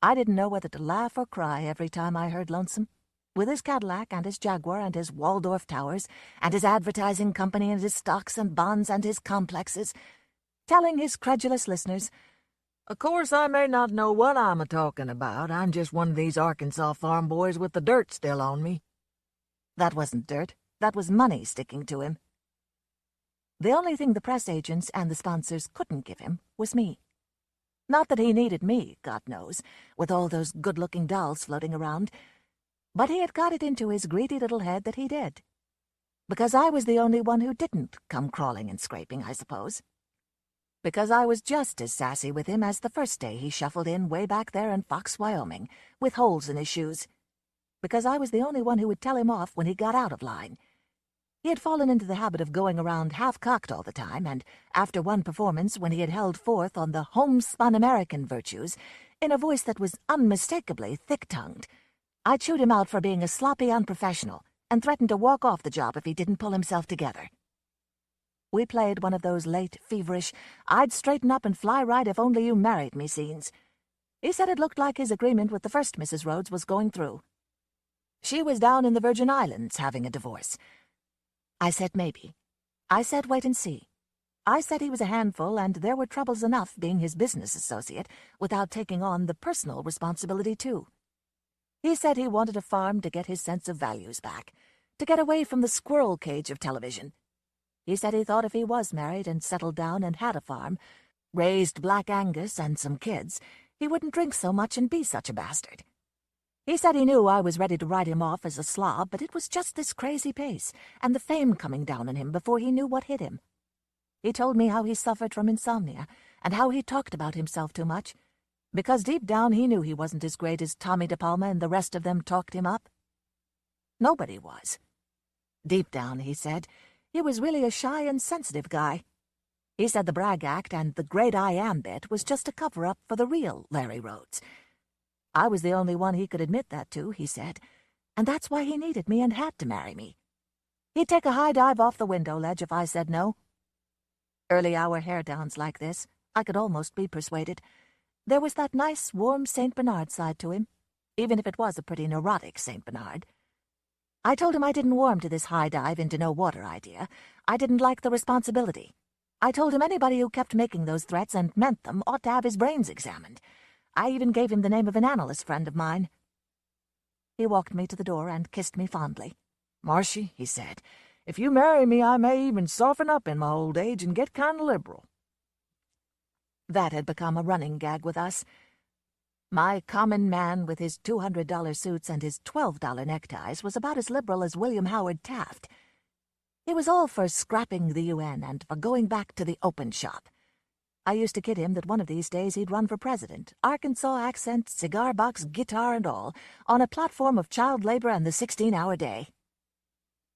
I didn't know whether to laugh or cry every time I heard Lonesome, with his Cadillac and his Jaguar and his Waldorf towers and his advertising company and his stocks and bonds and his complexes, telling his credulous listeners, "Of course I may not know what I'm a-talking about. I'm just one of these Arkansas farm boys with the dirt still on me." That wasn't dirt. That was money sticking to him. The only thing the press agents and the sponsors couldn't give him was me. Not that he needed me, God knows, with all those good-looking dolls floating around, but he had got it into his greedy little head that he did. Because I was the only one who didn't come crawling and scraping, I suppose. Because I was just as sassy with him as the first day he shuffled in way back there in Fox, Wyoming, with holes in his shoes. Because I was the only one who would tell him off when he got out of line. He had fallen into the habit of going around half-cocked all the time, and after one performance when he had held forth on the homespun American virtues, in a voice that was unmistakably thick-tongued, I chewed him out for being a sloppy unprofessional and threatened to walk off the job if he didn't pull himself together. We played one of those late, feverish, I'd straighten up and fly right if only you married me scenes. He said it looked like his agreement with the first Mrs. Rhodes was going through. She was down in the Virgin Islands having a divorce. I said maybe. I said wait and see. I said he was a handful and there were troubles enough being his business associate without taking on the personal responsibility too. He said he wanted a farm to get his sense of values back, to get away from the squirrel cage of television. He said he thought if he was married and settled down and had a farm, raised Black Angus and some kids, he wouldn't drink so much and be such a bastard. He said he knew I was ready to write him off as a slob, but it was just this crazy pace and the fame coming down on him before he knew what hit him. He told me how he suffered from insomnia and how he talked about himself too much, because deep down he knew he wasn't as great as Tommy DePalma and the rest of them talked him up. Nobody was. Deep down, he said, he was really a shy and sensitive guy. He said the brag act and the great I am bit was just a cover-up for the real Larry Rhodes. I was the only one he could admit that to, he said, and that's why he needed me and had to marry me. He'd take a high dive off the window ledge if I said no. Early hour hair-downs like this, I could almost be persuaded. There was that nice, warm St. Bernard side to him, even if it was a pretty neurotic St. Bernard. I told him I didn't warm to this high dive into no water idea. I didn't like the responsibility. I told him anybody who kept making those threats and meant them ought to have his brains examined. I even gave him the name of an analyst friend of mine. He walked me to the door and kissed me fondly. "Marcy," he said, "if you marry me, I may even soften up in my old age and get kind of liberal." That had become a running gag with us. My common man with his $200 suits and his $12 neckties was about as liberal as William Howard Taft. He was all for scrapping the UN and for going back to the open shop. I used to kid him that one of these days he'd run for president, Arkansas accent, cigar box, guitar and all, on a platform of child labor and the 16-hour day.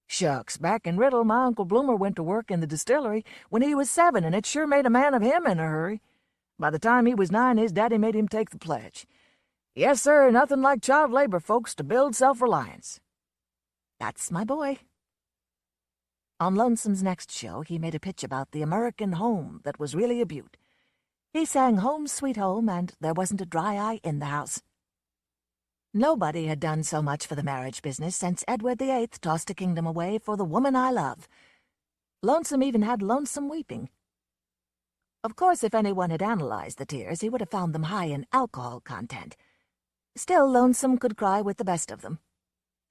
Shucks, back in Riddle, my Uncle Bloomer went to work in the distillery when he was 7, and it sure made a man of him in a hurry. By the time he was 9, his daddy made him take the pledge. Yes, sir, nothing like child labor, folks, to build self-reliance. That's my boy. On Lonesome's next show, he made a pitch about the American home that was really a beaut. He sang Home Sweet Home, and there wasn't a dry eye in the house. Nobody had done so much for the marriage business since Edward VIII tossed a kingdom away for the woman I love. Lonesome even had lonesome weeping. Of course, if anyone had analyzed the tears, he would have found them high in alcohol content. Still, Lonesome could cry with the best of them.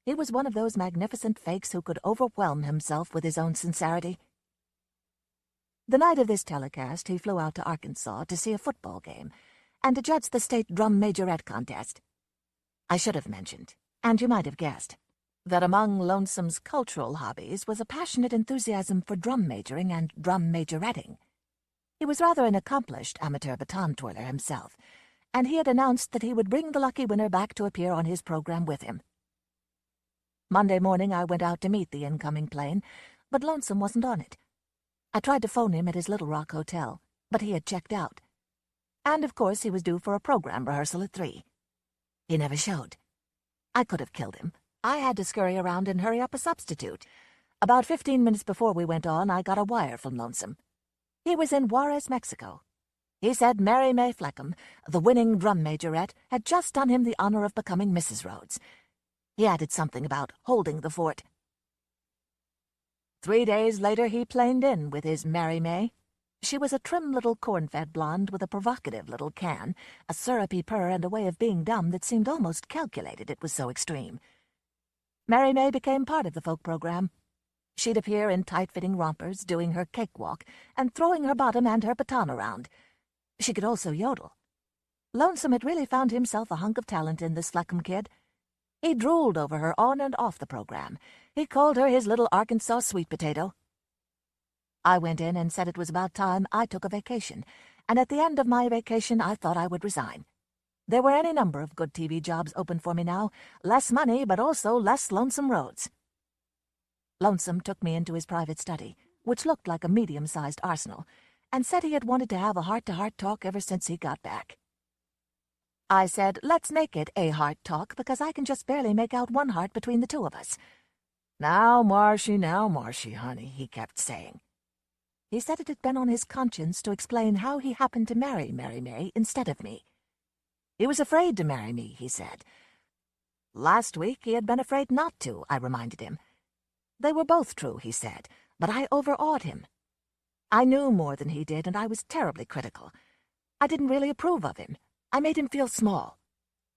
He was one of those magnificent fakes who could overwhelm himself with his own sincerity. The night of this telecast, he flew out to Arkansas to see a football game and to judge the state drum majorette contest. I should have mentioned, and you might have guessed, that among Lonesome's cultural hobbies was a passionate enthusiasm for drum majoring and drum majoretting. He was rather an accomplished amateur baton twirler himself, and he had announced that he would bring the lucky winner back to appear on his program with him. Monday morning I went out to meet the incoming plane, but Lonesome wasn't on it. I tried to phone him at his Little Rock hotel, but he had checked out. And of course he was due for a program rehearsal at 3. He never showed. I could have killed him. I had to scurry around and hurry up a substitute. About 15 minutes before we went on, I got a wire from Lonesome. He was in Juarez, Mexico. He said Mary May Fleckham, the winning drum majorette, had just done him the honor of becoming Mrs. Rhodes. He added something about holding the fort. 3 days later he planed in with his Mary May. She was a trim little corn-fed blonde with a provocative little can, a syrupy purr, and a way of being dumb that seemed almost calculated, it was so extreme. Mary May became part of the folk program. She'd appear in tight-fitting rompers, doing her cakewalk, and throwing her bottom and her baton around. She could also yodel. Lonesome had really found himself a hunk of talent in this Fleckham kid. He drooled over her on and off the program. He called her his little Arkansas sweet potato. I went in and said it was about time I took a vacation, and at the end of my vacation I thought I would resign. There were any number of good TV jobs open for me now, less money but also less Lonesome Rhodes. Lonesome took me into his private study, which looked like a medium-sized arsenal, and said he had wanted to have a heart-to-heart talk ever since he got back. I said, let's make it a heart talk, because I can just barely make out one heart between the two of us. Now, Marshy, honey, he kept saying. He said it had been on his conscience to explain how he happened to marry Mary May instead of me. He was afraid to marry me, he said. Last week he had been afraid not to, I reminded him. They were both true, he said, but I overawed him. I knew more than he did, and I was terribly critical. I didn't really approve of him. I made him feel small.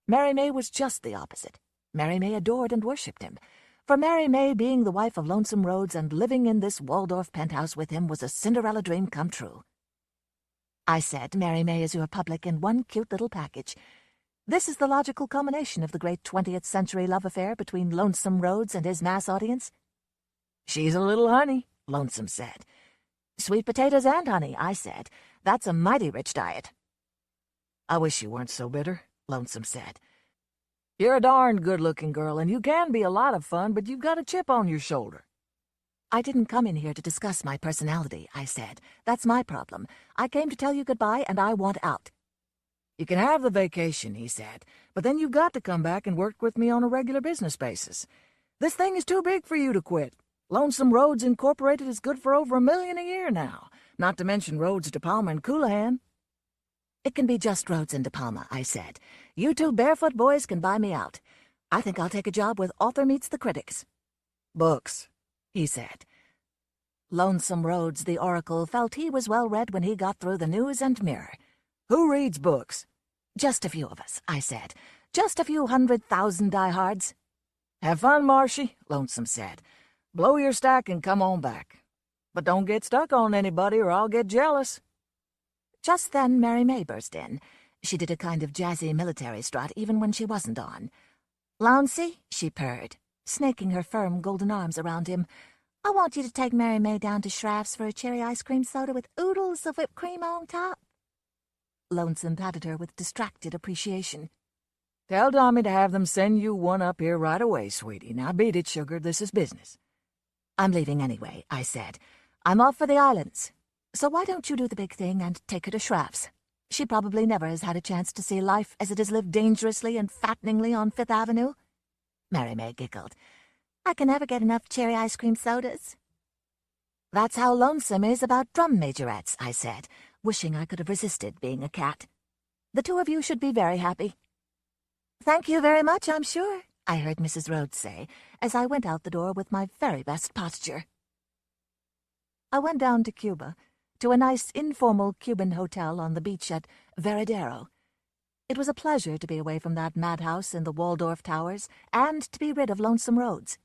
Mary May was just the opposite. Mary May adored and worshipped him. For Mary May, being the wife of Lonesome Rhodes and living in this Waldorf penthouse with him was a Cinderella dream come true. I said, Mary May is your public in one cute little package. This is the logical culmination of the great 20th century love affair between Lonesome Rhodes and his mass audience. She's a little honey, Lonesome said. Sweet potatoes and honey, I said. That's a mighty rich diet. I wish you weren't so bitter, Lonesome said. You're a darned good-looking girl, and you can be a lot of fun, but you've got a chip on your shoulder. I didn't come in here to discuss my personality, I said. That's my problem. I came to tell you goodbye, and I want out. You can have the vacation, he said, but then you've got to come back and work with me on a regular business basis. This thing is too big for you to quit. Lonesome Rhodes Incorporated is good for over $1 million a year now, not to mention Rhodes, De Palma, and Coulihan. It can be just Rhodes and De Palma, I said. You two barefoot boys can buy me out. I think I'll take a job with Author Meets the Critics. Books, he said. Lonesome Rhodes, the Oracle, felt he was well read when he got through the News and Mirror. Who reads books? Just a few of us, I said. Just a few 100,000 diehards. Have fun, Marshy, Lonesome said. Blow your stack and come on back. But don't get stuck on anybody or I'll get jealous. Just then Mary May burst in. She did a kind of jazzy military strut even when she wasn't on. Lounsey, she purred, snaking her firm golden arms around him. I want you to take Mary May down to Schraff's for a cherry ice cream soda with oodles of whipped cream on top. Lonesome patted her with distracted appreciation. Tell Tommy to have them send you one up here right away, sweetie. Now beat it, sugar. This is business. I'm leaving anyway, I said. I'm off for the islands. So why don't you do the big thing and take her to Schraff's? She probably never has had a chance to see life as it is lived dangerously and fatteningly on Fifth Avenue. Mary May giggled. I can never get enough cherry ice cream sodas. That's how Lonesome is about drum majorettes, I said, wishing I could have resisted being a cat. The two of you should be very happy. Thank you very much, I'm sure, I heard Mrs. Rhodes say, as I went out the door with my very best posture. I went down to Cuba, to a nice informal Cuban hotel on the beach at Veradero. It was a pleasure to be away from that madhouse in the Waldorf Towers and to be rid of Lonesome Rhodes.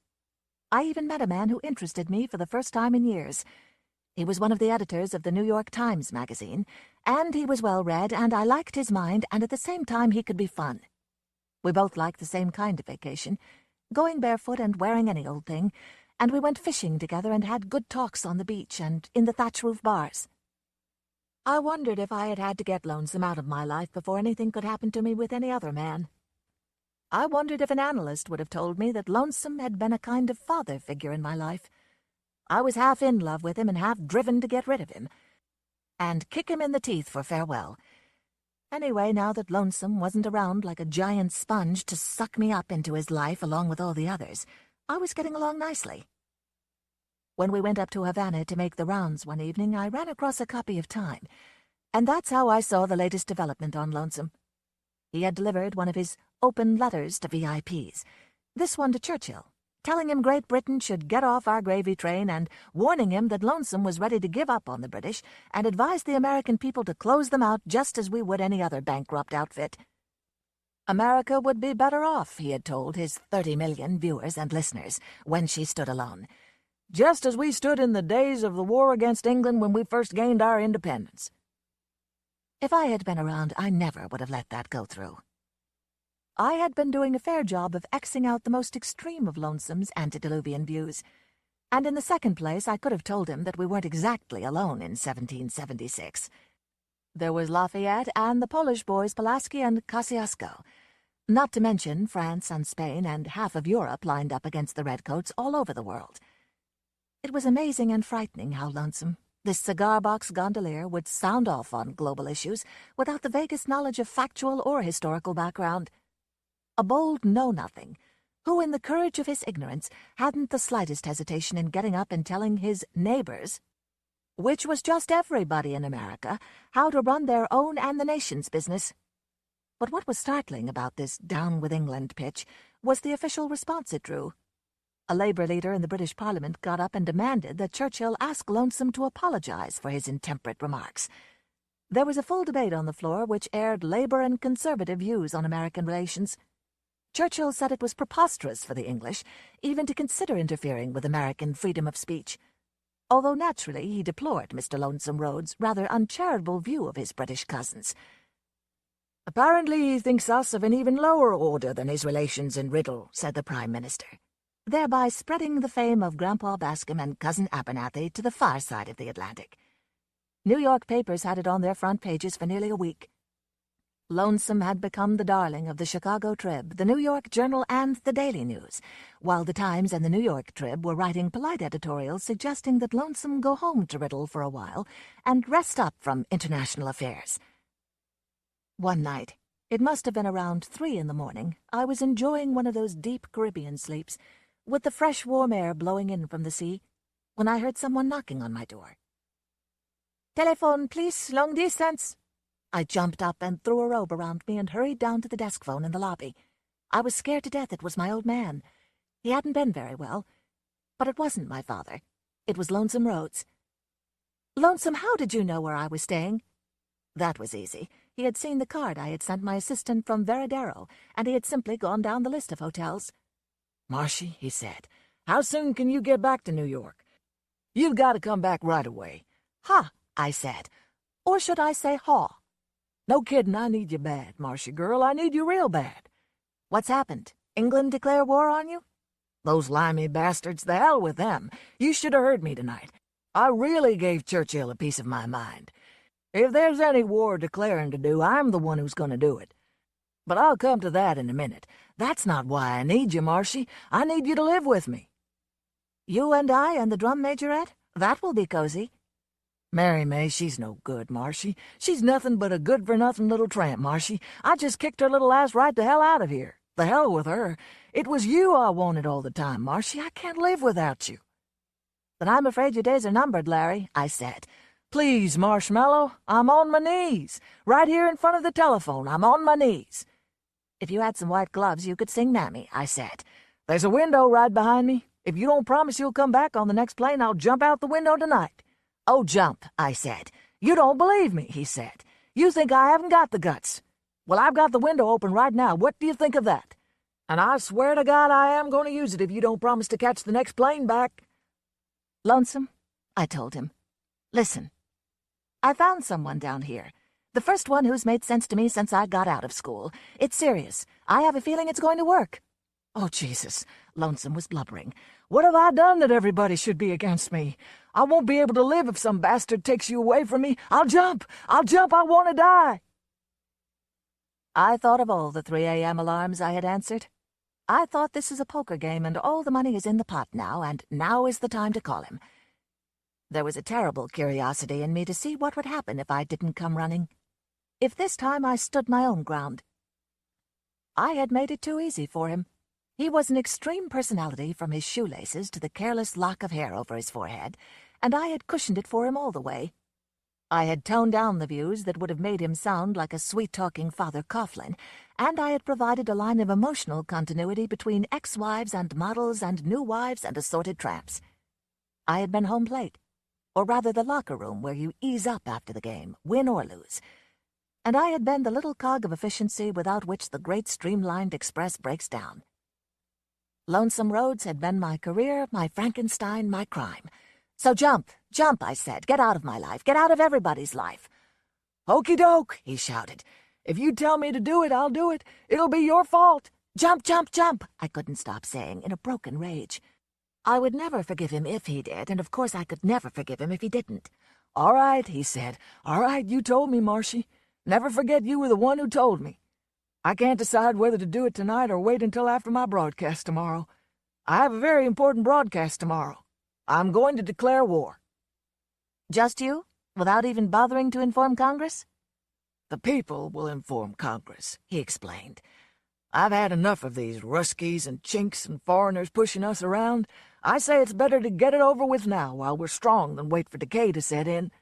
I even met a man who interested me for the first time in years. He was one of the editors of the New York Times magazine, and he was well-read, and I liked his mind, and at the same time he could be fun. We both liked the same kind of vacation, going barefoot and wearing any old thing, and we went fishing together and had good talks on the beach and in the thatch-roof bars. I wondered if I had had to get Lonesome out of my life before anything could happen to me with any other man. I wondered if an analyst would have told me that Lonesome had been a kind of father figure in my life. I was half in love with him and half driven to get rid of him, and kick him in the teeth for farewell. Anyway, now that Lonesome wasn't around like a giant sponge to suck me up into his life along with all the others, I was getting along nicely. When we went up to Havana to make the rounds one evening, I ran across a copy of Time, and that's how I saw the latest development on Lonesome. He had delivered one of his open letters to VIPs, this one to Churchill, telling him Great Britain should get off our gravy train and warning him that Lonesome was ready to give up on the British and advised the American people to close them out just as we would any other bankrupt outfit. America would be better off, he had told his 30 million viewers and listeners, when she stood alone. Just as we stood in the days of the war against England when we first gained our independence. If I had been around, I never would have let that go through. I had been doing a fair job of Xing out the most extreme of Lonesome's antediluvian views, and in the second place I could have told him that we weren't exactly alone in 1776. There was Lafayette and the Polish boys Pulaski and Kosciuszko, not to mention France and Spain and half of Europe lined up against the Redcoats all over the world. It was amazing and frightening how Lonesome, this cigar-box gondolier, would sound off on global issues without the vaguest knowledge of factual or historical background. A bold know-nothing, who in the courage of his ignorance hadn't the slightest hesitation in getting up and telling his neighbors, which was just everybody in America, how to run their own and the nation's business. But what was startling about this down with England pitch was the official response it drew. A Labour leader in the British Parliament got up and demanded that Churchill ask Lonesome to apologise for his intemperate remarks. There was a full debate on the floor which aired Labour and Conservative views on American relations. Churchill said it was preposterous for the English even to consider interfering with American freedom of speech, although naturally he deplored Mr. Lonesome Rhodes' rather uncharitable view of his British cousins. Apparently he thinks us of an even lower order than his relations in Riddle, said the Prime Minister, thereby spreading the fame of Grandpa Bascom and Cousin Abernathy to the far side of the Atlantic. New York papers had it on their front pages for nearly a week. Lonesome had become the darling of the Chicago Trib, the New York Journal, and the Daily News, while the Times and the New York Trib were writing polite editorials suggesting that Lonesome go home to Riddle for a while and rest up from international affairs. One night, it must have been around 3 a.m, I was enjoying one of those deep Caribbean sleeps, with the fresh warm air blowing in from the sea, when I heard someone knocking on my door. "Telephone, please, long distance." I jumped up and threw a robe around me and hurried down to the desk phone in the lobby. I was scared to death it was my old man. He hadn't been very well. But it wasn't my father. It was Lonesome Rhodes. "Lonesome, how did you know where I was staying?" That was easy. He had seen the card I had sent my assistant from Veradero, and he had simply gone down the list of hotels. "Marcy," he said, "how soon can you get back to New York? You've got to come back right away." "Ha," I said. Or should I say haw? "No kidding, I need you bad, Marcy girl. I need you real bad." "What's happened? England declare war on you?" "Those limey bastards, the hell with them. You should have heard me tonight. I really gave Churchill a piece of my mind. If there's any war declaring to do, I'm the one who's going to do it. But I'll come to that in a minute. That's not why I need you, Marcy. I need you to live with me." "You and I and the drum majorette? That will be cozy." "Mary May, she's no good, Marcy. She's nothing but a good-for-nothing little tramp, Marcy. I just kicked her little ass right the hell out of here. The hell with her. It was you I wanted all the time, Marcy. I can't live without you." "Then I'm afraid your days are numbered, Larry," I said. "Please, Marshmallow, I'm on my knees. Right here in front of the telephone, I'm on my knees." "If you had some white gloves, you could sing Mammy," I said. "There's a window right behind me. If you don't promise you'll come back on the next plane, I'll jump out the window tonight." "Oh, jump," I said. "You don't believe me," he said. "You think I haven't got the guts. Well, I've got the window open right now. What do you think of that? And I swear to God I am going to use it if you don't promise to catch the next plane back." "Lonesome," I told him. "Listen. I found someone down here. The first one who's made sense to me since I got out of school. It's serious. I have a feeling it's going to work." "Oh, Jesus," Lonesome was blubbering. "What have I done that everybody should be against me? I won't be able to live if some bastard takes you away from me. I'll jump! I want to die!" I thought of all the 3 a.m. alarms I had answered. I thought this is a poker game and all the money is in the pot now, and now is the time to call him. There was a terrible curiosity in me to see what would happen if I didn't come running. If this time I stood my own ground. I had made it too easy for him. He was an extreme personality from his shoelaces to the careless lock of hair over his forehead, and I had cushioned it for him all the way. I had toned down the views that would have made him sound like a sweet-talking Father Coughlin, and I had provided a line of emotional continuity between ex-wives and models and new wives and assorted tramps. I had been home plate, or rather the locker room where you ease up after the game, win or lose. And I had been the little cog of efficiency without which the great streamlined express breaks down. Lonesome Roads had been my career, my Frankenstein, my crime. "So jump, jump," I said. "Get out of my life. Get out of everybody's life." "Okey doke," he shouted. "If you tell me to do it, I'll do it. It'll be your fault." "Jump, jump, jump," I couldn't stop saying in a broken rage. I would never forgive him if he did, and of course I could never forgive him if he didn't. "All right," he said. "All right, you told me, Marcy. Never forget you were the one who told me. I can't decide whether to do it tonight or wait until after my broadcast tomorrow. I have a very important broadcast tomorrow. I'm going to declare war." "Just you? Without even bothering to inform Congress?" "The people will inform Congress," he explained. "I've had enough of these Ruskies and Chinks and foreigners pushing us around. I say it's better to get it over with now while we're strong than wait for decay to set in.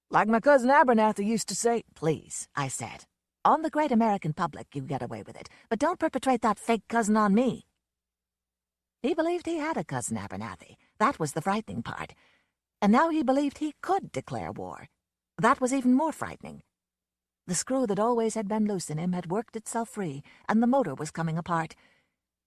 Like my cousin Abernathy used to say." "Please," I said. "On the great American public you get away with it, but don't perpetrate that fake cousin on me." He believed he had a cousin Abernathy. That was the frightening part. And now he believed he could declare war. That was even more frightening. The screw that always had been loose in him had worked itself free, and the motor was coming apart.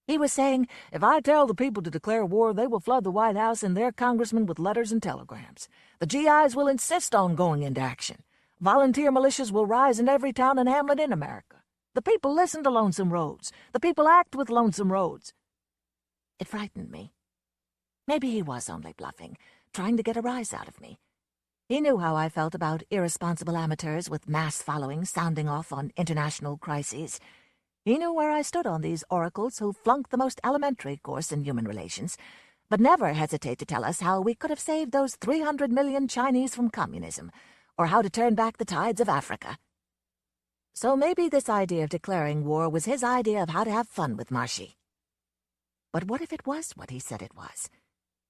He was saying, "If I tell the people to declare war, they will flood the White House and their congressmen with letters and telegrams. The GIs will insist on going into action. Volunteer militias will rise in every town and hamlet in America. The people listen to Lonesome Roads. The people act with Lonesome Roads." It frightened me. Maybe he was only bluffing, trying to get a rise out of me. He knew how I felt about irresponsible amateurs with mass followings sounding off on international crises. He knew where I stood on these oracles who flunked the most elementary course in human relations, but never hesitate to tell us how we could have saved those 300 million Chinese from communism, or how to turn back the tides of Africa. So maybe this idea of declaring war was his idea of how to have fun with Marcy. But what if it was what he said it was?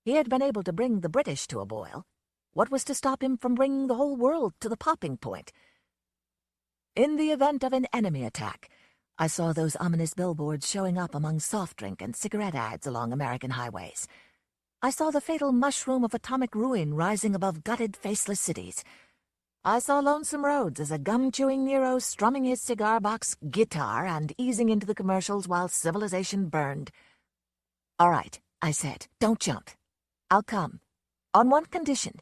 He had been able to bring the British to a boil. What was to stop him from bringing the whole world to the popping point? In the event of an enemy attack, I saw those ominous billboards showing up among soft drink and cigarette ads along American highways. I saw the fatal mushroom of atomic ruin rising above gutted, faceless cities. I saw Lonesome Roads as a gum-chewing Nero strumming his cigar box guitar and easing into the commercials while civilization burned. "All right," I said, "don't jump. I'll come. On one condition,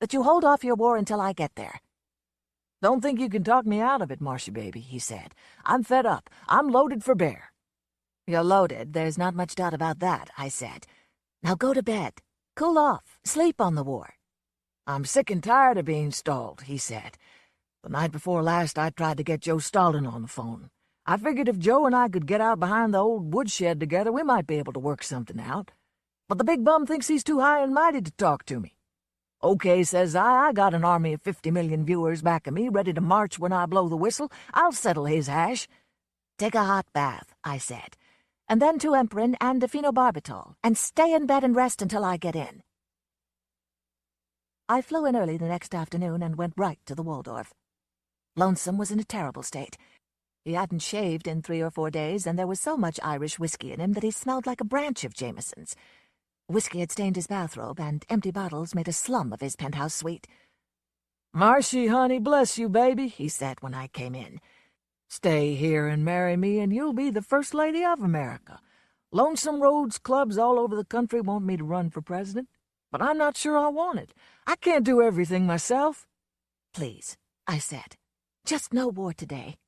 that you hold off your war until I get there." "Don't think you can talk me out of it, Marcy baby," he said. "I'm fed up. I'm loaded for bear." "You're loaded, there's not much doubt about that," I said. "Now go to bed. Cool off. Sleep on the war." "I'm sick and tired of being stalled," he said. The night before last, I tried to get Joe Stalin on the phone. I figured if Joe and I could get out behind the old woodshed together, we might be able to work something out. But the big bum thinks he's too high and mighty to talk to me. Okay, says I got an army of 50 million viewers back of me, ready to march when I blow the whistle. I'll settle his hash. Take a hot bath, I said, and then 2 Emperin and a phenobarbital, and stay in bed and rest until I get in. I flew in early the next afternoon and went right to the Waldorf. Lonesome was in a terrible state. He hadn't shaved in 3 or 4 days, and there was so much Irish whiskey in him that he smelled like a branch of Jameson's. Whiskey had stained his bathrobe, and empty bottles made a slum of his penthouse suite. "Marshy, honey, bless you, baby," he said when I came in. "Stay here and marry me, and you'll be the First Lady of America. Lonesome Roads clubs all over the country want me to run for president, but I'm not sure I want it. I can't do everything myself." "Please," I said, "just no war today.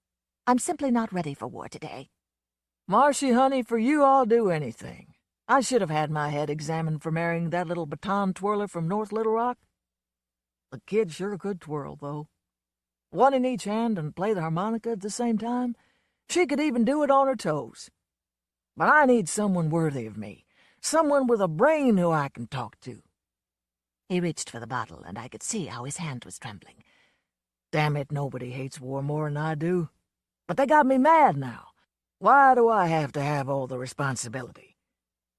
I'm simply not ready for war today." "Marshy, honey, for you I'll do anything. I should have had my head examined for marrying that little baton twirler from North Little Rock. The kid sure could twirl, though. One in each hand and play the harmonica at the same time. She could even do it on her toes. But I need someone worthy of me, someone with a brain who I can talk to." He reached for the bottle, and I could see how his hand was trembling. Damn it, nobody hates war more than I do. But they got me mad now. Why do I have to have all the responsibility?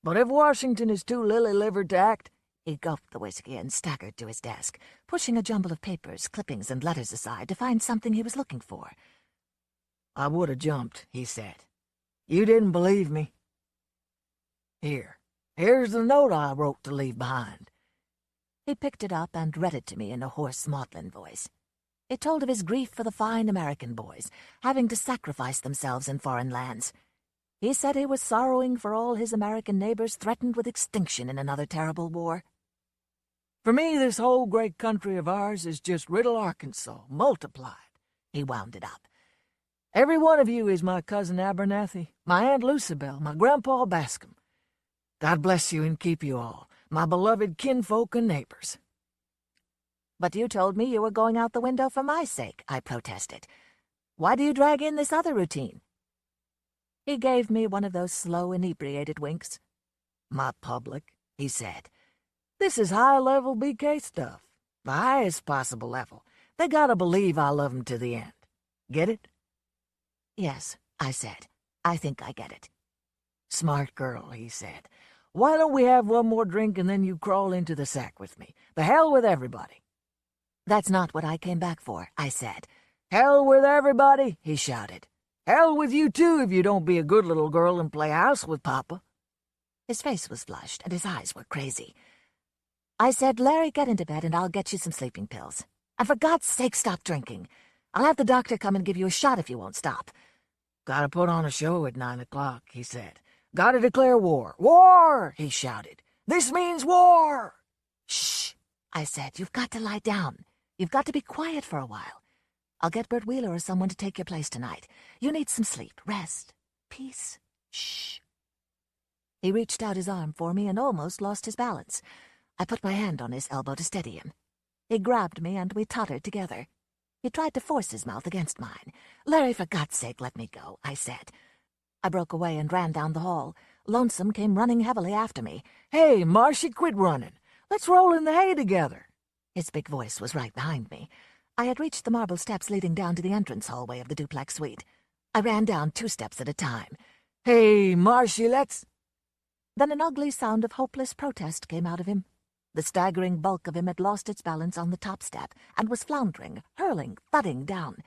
But if Washington is too lily-livered to act— He gulped the whiskey and staggered to his desk, pushing a jumble of papers, clippings, and letters aside to find something he was looking for. "I would have jumped," he said. "You didn't believe me. Here's the note I wrote to leave behind." He picked it up and read it to me in a hoarse maudlin voice. It told of his grief for the fine American boys, having to sacrifice themselves in foreign lands. He said he was sorrowing for all his American neighbors threatened with extinction in another terrible war. "For me, this whole great country of ours is just Riddle, Arkansas, multiplied," he wound it up. "Every one of you is my cousin Abernathy, my Aunt Lucibel, my Grandpa Bascom. God bless you and keep you all, my beloved kinfolk and neighbors." "But you told me you were going out the window for my sake," I protested. "Why do you drag in this other routine?" He gave me one of those slow, inebriated winks. "My public," he said. "This is high-level BK stuff, the highest possible level. They gotta believe I love 'em to the end. Get it?" "Yes," I said. "I think I get it." "Smart girl," he said. "Why don't we have one more drink and then you crawl into the sack with me? The hell with everybody." "That's not what I came back for," I said. "Hell with everybody," he shouted. "Hell with you, too, if you don't be a good little girl and play house with Papa." His face was flushed, and his eyes were crazy. I said, "Larry, get into bed, and I'll get you some sleeping pills. And for God's sake, stop drinking. I'll have the doctor come and give you a shot if you won't stop." "Gotta put on a show at 9 o'clock, he said. "Gotta declare war. War!" he shouted. "This means war!" "Shh," I said. "You've got to lie down. You've got to be quiet for a while. I'll get Bert Wheeler or someone to take your place tonight. You need some sleep, rest, peace. Shh." He reached out his arm for me and almost lost his balance. I put my hand on his elbow to steady him. He grabbed me and we tottered together. He tried to force his mouth against mine. "Larry, for God's sake, let me go," I said. I broke away and ran down the hall. Lonesome came running heavily after me. "Hey, Marshy, quit running. Let's roll in the hay together." His big voice was right behind me. I had reached the marble steps leading down to the entrance hallway of the duplex suite. I ran down 2 steps at a time. "Hey, Marshy, let's—" Then an ugly sound of hopeless protest came out of him. The staggering bulk of him had lost its balance on the top step and was floundering, hurling, thudding down.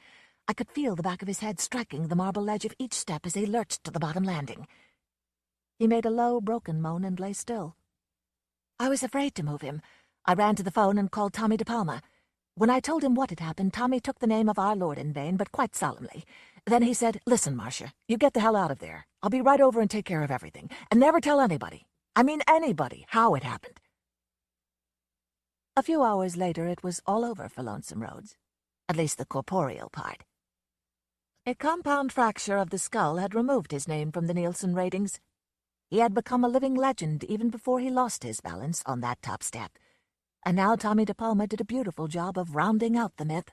I could feel the back of his head striking the marble ledge of each step as he lurched to the bottom landing. He made a low, broken moan and lay still. I was afraid to move him. I ran to the phone and called Tommy DePalma. When I told him what had happened, Tommy took the name of our Lord in vain, but quite solemnly. Then he said, "Listen, Marcia, you get the hell out of there. I'll be right over and take care of everything. And never tell anybody, I mean anybody, how it happened." A few hours later, it was all over for Lonesome Rhodes, at least the corporeal part. A compound fracture of the skull had removed his name from the Nielsen ratings. He had become a living legend even before he lost his balance on that top step. And now Tommy DePalma did a beautiful job of rounding out the myth.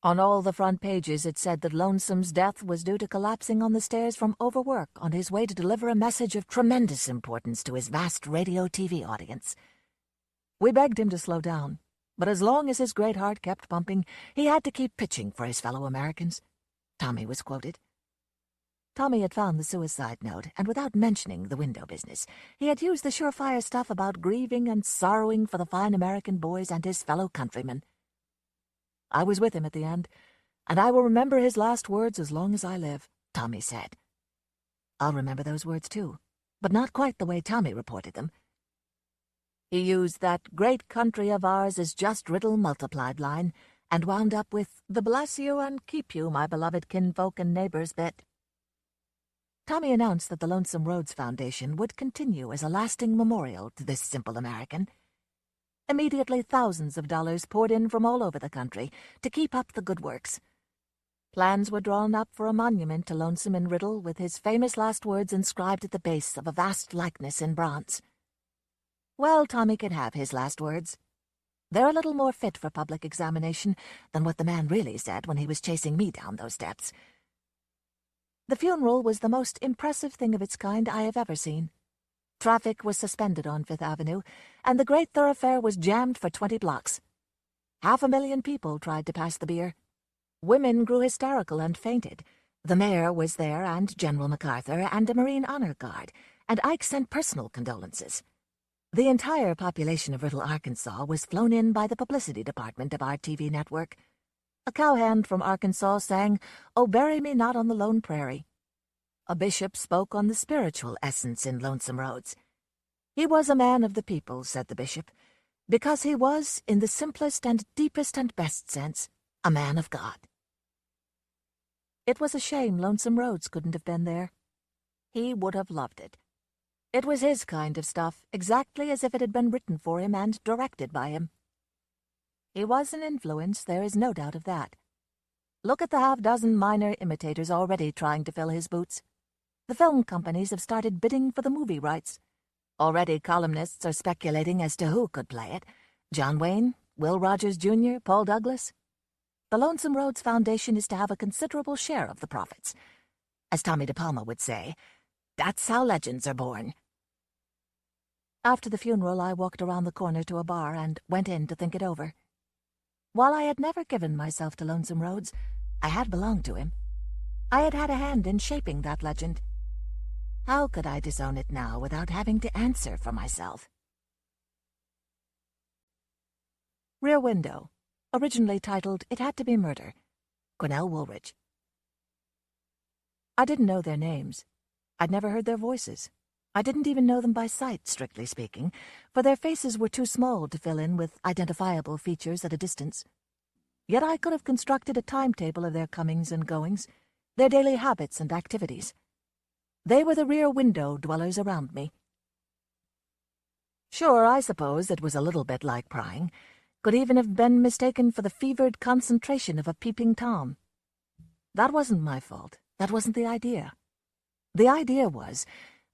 On all the front pages it said that Lonesome's death was due to collapsing on the stairs from overwork on his way to deliver a message of tremendous importance to his vast radio-TV audience. We begged him to slow down, but as long as his great heart kept pumping, he had to keep pitching for his fellow Americans. Tommy was quoted. Tommy had found the suicide note, and without mentioning the window business, he had used the surefire stuff about grieving and sorrowing for the fine American boys and his fellow countrymen. I was with him at the end, and I will remember his last words as long as I live, Tommy said. I'll remember those words too, but not quite the way Tommy reported them. He used that great country of ours is just riddle multiplied line, and wound up with the bless you and keep you, my beloved kinfolk and neighbors bit. Tommy announced that the Lonesome Roads Foundation would continue as a lasting memorial to this simple American. Immediately, thousands of dollars poured in from all over the country to keep up the good works. Plans were drawn up for a monument to Lonesome in Riddle with his famous last words inscribed at the base of a vast likeness in bronze. Well, Tommy could have his last words. They're a little more fit for public examination than what the man really said when he was chasing me down those steps. The funeral was the most impressive thing of its kind I have ever seen. Traffic was suspended on Fifth Avenue, and the great thoroughfare was jammed for 20 blocks. 500,000 people tried to pass the beer. Women grew hysterical and fainted. The mayor was there, and General MacArthur, and a Marine Honor Guard, and Ike sent personal condolences. The entire population of Riddle, Arkansas was flown in by the publicity department of our TV network. A cowhand from Arkansas sang, "Oh, bury me not on the lone prairie." A bishop spoke on the spiritual essence in Lonesome Roads. He was a man of the people, said the bishop, because he was, in the simplest and deepest and best sense, a man of God. It was a shame Lonesome Roads couldn't have been there. He would have loved it. It was his kind of stuff, exactly as if it had been written for him and directed by him. He was an influence, there is no doubt of that. Look at the half-dozen minor imitators already trying to fill his boots. The film companies have started bidding for the movie rights. Already columnists are speculating as to who could play it. John Wayne, Will Rogers Jr., Paul Douglas. The Lonesome Roads Foundation is to have a considerable share of the profits. As Tommy DePalma would say, that's how legends are born. After the funeral, I walked around the corner to a bar and went in to think it over. While I had never given myself to Lonesome Roads, I had belonged to him. I had had a hand in shaping that legend. How could I disown it now without having to answer for myself? Rear Window, originally titled It Had to Be Murder, Cornell Woolridge. I didn't know their names. I'd never heard their voices. I didn't even know them by sight, strictly speaking, for their faces were too small to fill in with identifiable features at a distance. Yet I could have constructed a timetable of their comings and goings, their daily habits and activities. They were the rear window dwellers around me. Sure, I suppose it was a little bit like prying. Could even have been mistaken for the fevered concentration of a peeping Tom. That wasn't my fault. That wasn't the idea. The idea was,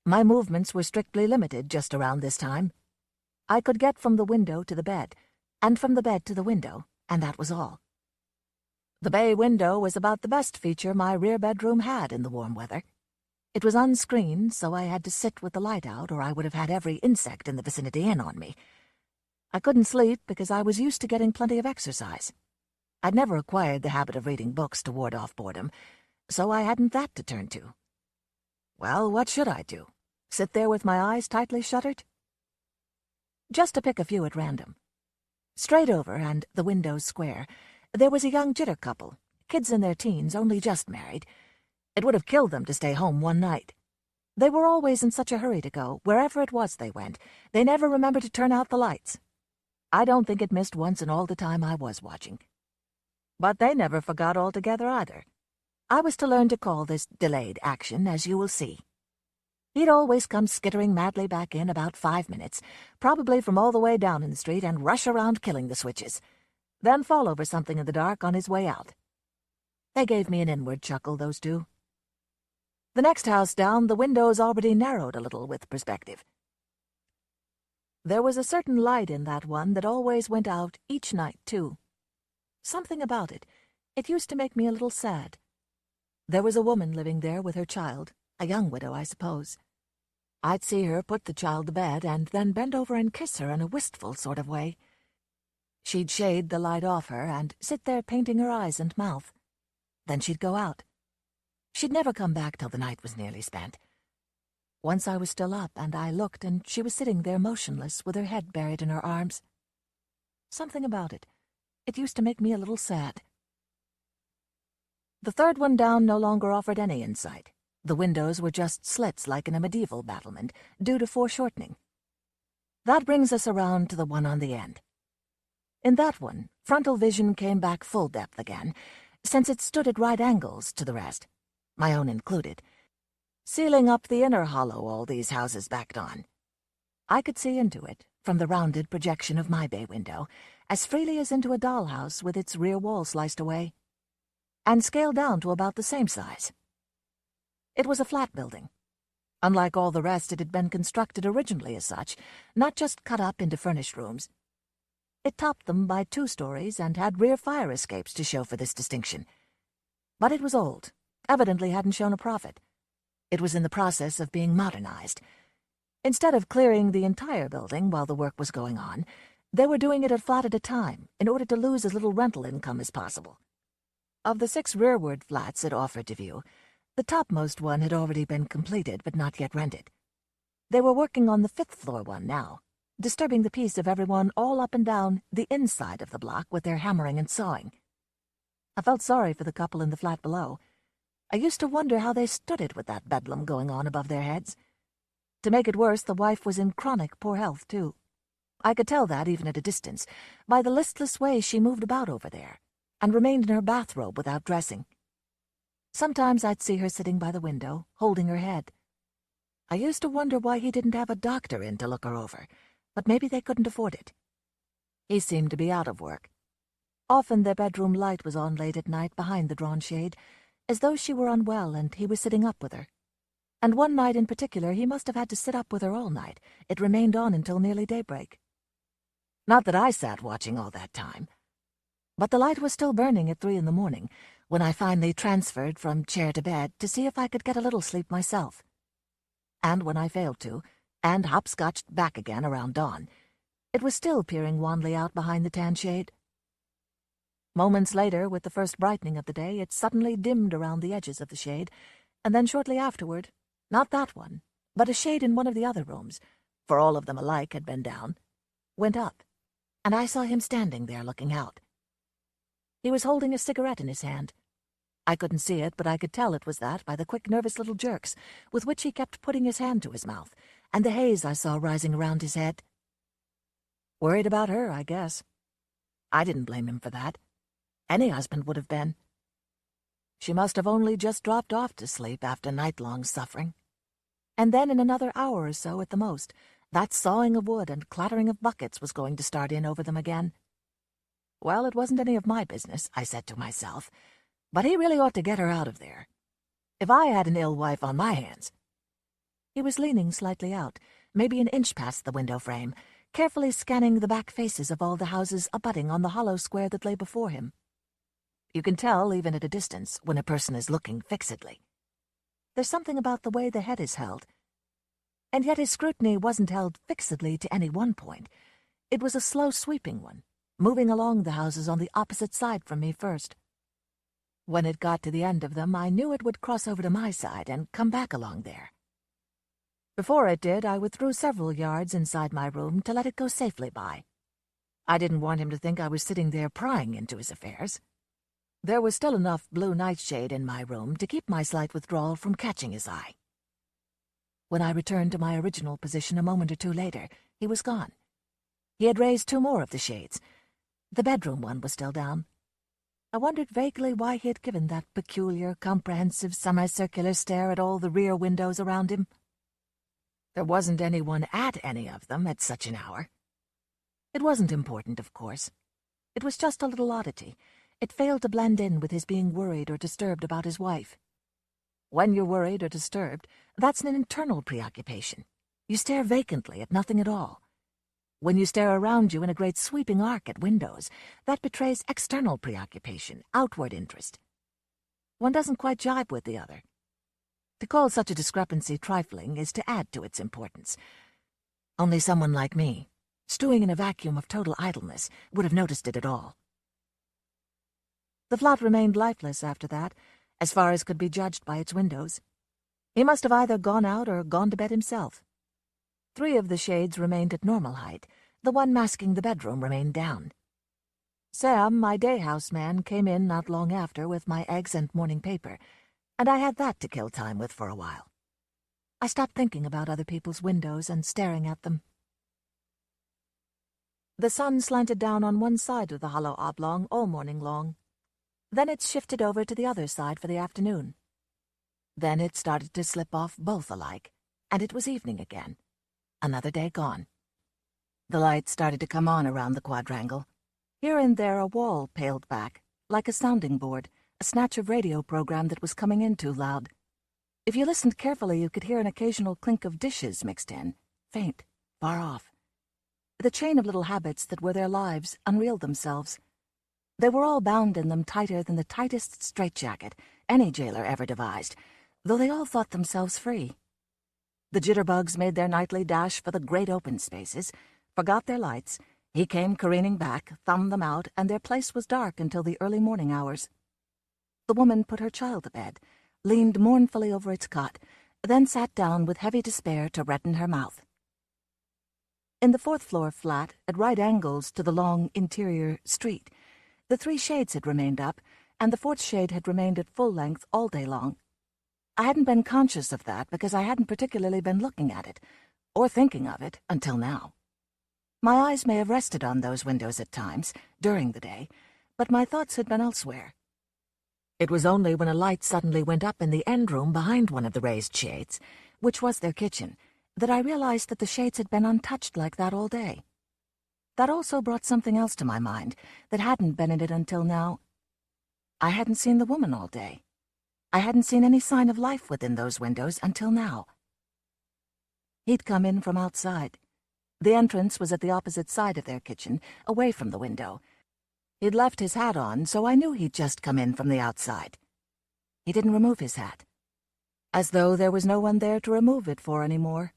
my movements were strictly limited just around this time. I could get from the window to the bed, and from the bed to the window, and that was all. The bay window was about the best feature my rear bedroom had in the warm weather. It was unscreened, so I had to sit with the light out, or I would have had every insect in the vicinity in on me. I couldn't sleep because I was used to getting plenty of exercise. I'd never acquired the habit of reading books to ward off boredom, so I hadn't that to turn to. Well, what should I do? Sit there with my eyes tightly shuttered? Just to pick a few at random. Straight over, and the windows square, there was a young jitter couple, kids in their teens, only just married. It would have killed them to stay home one night. They were always in such a hurry to go, wherever it was they went. They never remembered to turn out the lights. I don't think it missed once in all the time I was watching. But they never forgot altogether either. I was to learn to call this delayed action, as you will see. He'd always come skittering madly back in about 5 minutes, probably from all the way down in the street, and rush around killing the switches, then fall over something in the dark on his way out. They gave me an inward chuckle, those two. The next house down, the windows already narrowed a little with perspective. There was a certain light in that one that always went out each night, too. Something about it. It used to make me a little sad. There was a woman living there with her child, a young widow, I suppose. I'd see her put the child to bed and then bend over and kiss her in a wistful sort of way. She'd shade the light off her and sit there painting her eyes and mouth. Then she'd go out. She'd never come back till the night was nearly spent. Once I was still up, and I looked, and she was sitting there motionless with her head buried in her arms. Something about it. It used to make me a little sad. The third one down no longer offered any insight. The windows were just slits like in a medieval battlement, due to foreshortening. That brings us around to the one on the end. In that one, frontal vision came back full depth again, since it stood at right angles to the rest, my own included, sealing up the inner hollow all these houses backed on. I could see into it, from the rounded projection of my bay window, as freely as into a dollhouse with its rear wall sliced away, and scaled down to about the same size. It was a flat building. Unlike all the rest, it had been constructed originally as such, not just cut up into furnished rooms. It topped them by 2 stories and had rear fire escapes to show for this distinction. But it was old, evidently hadn't shown a profit. It was in the process of being modernized. Instead of clearing the entire building while the work was going on, they were doing it a flat at a time in order to lose as little rental income as possible. Of the 6 rearward flats it offered to view, the topmost one had already been completed but not yet rented. They were working on the 5th floor one now, disturbing the peace of everyone all up and down the inside of the block with their hammering and sawing. I felt sorry for the couple in the flat below. I used to wonder how they stood it with that bedlam going on above their heads. To make it worse, the wife was in chronic poor health, too. I could tell that, even at a distance, by the listless way she moved about over there, and remained in her bathrobe without dressing. Sometimes I'd see her sitting by the window, holding her head. I used to wonder why he didn't have a doctor in to look her over, but maybe they couldn't afford it. He seemed to be out of work. Often their bedroom light was on late at night behind the drawn shade, as though she were unwell and he was sitting up with her. And one night in particular he must have had to sit up with her all night. It remained on until nearly daybreak. Not that I sat watching all that time. But the light was still burning at 3 in the morning, when I finally transferred from chair to bed to see if I could get a little sleep myself. And when I failed to, and hopscotched back again around dawn, it was still peering wanly out behind the tan shade. Moments later, with the first brightening of the day, it suddenly dimmed around the edges of the shade, and then shortly afterward, not that one, but a shade in one of the other rooms, for all of them alike had been down, went up, and I saw him standing there looking out. He was holding a cigarette in his hand. I couldn't see it, but I could tell it was that by the quick, nervous little jerks with which he kept putting his hand to his mouth, and the haze I saw rising around his head. Worried about her, I guess. I didn't blame him for that. Any husband would have been. She must have only just dropped off to sleep after night-long suffering. And then in another hour or so at the most, that sawing of wood and clattering of buckets was going to start in over them again. Well, it wasn't any of my business, I said to myself, but he really ought to get her out of there. If I had an ill wife on my hands. He was leaning slightly out, maybe an inch past the window frame, carefully scanning the back faces of all the houses abutting on the hollow square that lay before him. You can tell, even at a distance, when a person is looking fixedly. There's something about the way the head is held. And yet his scrutiny wasn't held fixedly to any one point. It was a slow sweeping one, moving along the houses on the opposite side from me first. When it got to the end of them, I knew it would cross over to my side and come back along there. Before it did, I withdrew several yards inside my room to let it go safely by. I didn't want him to think I was sitting there prying into his affairs. There was still enough blue nightshade in my room to keep my slight withdrawal from catching his eye. When I returned to my original position a moment or two later, he was gone. He had raised 2 more of the shades. The bedroom one was still down. I wondered vaguely why he had given that peculiar, comprehensive, semicircular stare at all the rear windows around him. There wasn't anyone at any of them at such an hour. It wasn't important, of course. It was just a little oddity. It failed to blend in with his being worried or disturbed about his wife. When you're worried or disturbed, that's an internal preoccupation. You stare vacantly at nothing at all. When you stare around you in a great sweeping arc at windows, that betrays external preoccupation, outward interest. One doesn't quite jibe with the other. To call such a discrepancy trifling is to add to its importance. Only someone like me, stewing in a vacuum of total idleness, would have noticed it at all. The flat remained lifeless after that, as far as could be judged by its windows. He must have either gone out or gone to bed himself. 3 of the shades remained at normal height. The one masking the bedroom remained down. Sam, my day-house man, came in not long after with my eggs and morning paper, and I had that to kill time with for a while. I stopped thinking about other people's windows and staring at them. The sun slanted down on one side of the hollow oblong all morning long. Then it shifted over to the other side for the afternoon. Then it started to slip off both alike, and it was evening again. Another day gone. The lights started to come on around the quadrangle. Here and there a wall paled back, like a sounding board, a snatch of radio program that was coming in too loud. If you listened carefully, you could hear an occasional clink of dishes mixed in, faint, far off. The chain of little habits that were their lives unreeled themselves. They were all bound in them tighter than the tightest straitjacket any jailer ever devised, though they all thought themselves free. The jitterbugs made their nightly dash for the great open spaces, forgot their lights. He came careening back, thumbed them out, and their place was dark until the early morning hours. The woman put her child to bed, leaned mournfully over its cot, then sat down with heavy despair to redden her mouth. In the 4th-floor flat, at right angles to the long interior street, the 3 shades had remained up, and the 4th shade had remained at full length all day long. I hadn't been conscious of that because I hadn't particularly been looking at it, or thinking of it, until now. My eyes may have rested on those windows at times, during the day, but my thoughts had been elsewhere. It was only when a light suddenly went up in the end room behind one of the raised shades, which was their kitchen, that I realized that the shades had been untouched like that all day. That also brought something else to my mind that hadn't been in it until now. I hadn't seen the woman all day. I hadn't seen any sign of life within those windows until now. He'd come in from outside. The entrance was at the opposite side of their kitchen, away from the window. He'd left his hat on, so I knew he'd just come in from the outside. He didn't remove his hat, as though there was no one there to remove it for any more.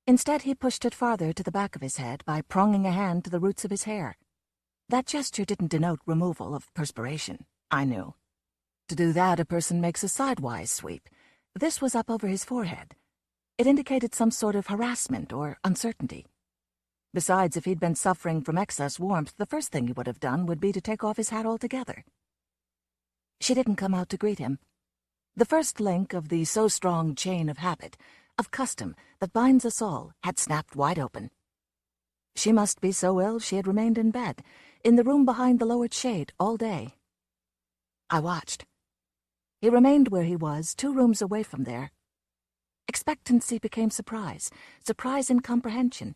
Instead, he pushed it farther to the back of his head by pronging a hand to the roots of his hair. That gesture didn't denote removal of perspiration, I knew. To do that, a person makes a sidewise sweep. This was up over his forehead. It indicated some sort of harassment or uncertainty. Besides, if he'd been suffering from excess warmth, the first thing he would have done would be to take off his hat altogether. She didn't come out to greet him. The first link of the so-strong chain of habit, of custom, that binds us all, had snapped wide open. She must be so ill she had remained in bed, in the room behind the lowered shade, all day. I watched. He remained where he was, 2 rooms away from there. Expectancy became surprise, surprise and comprehension.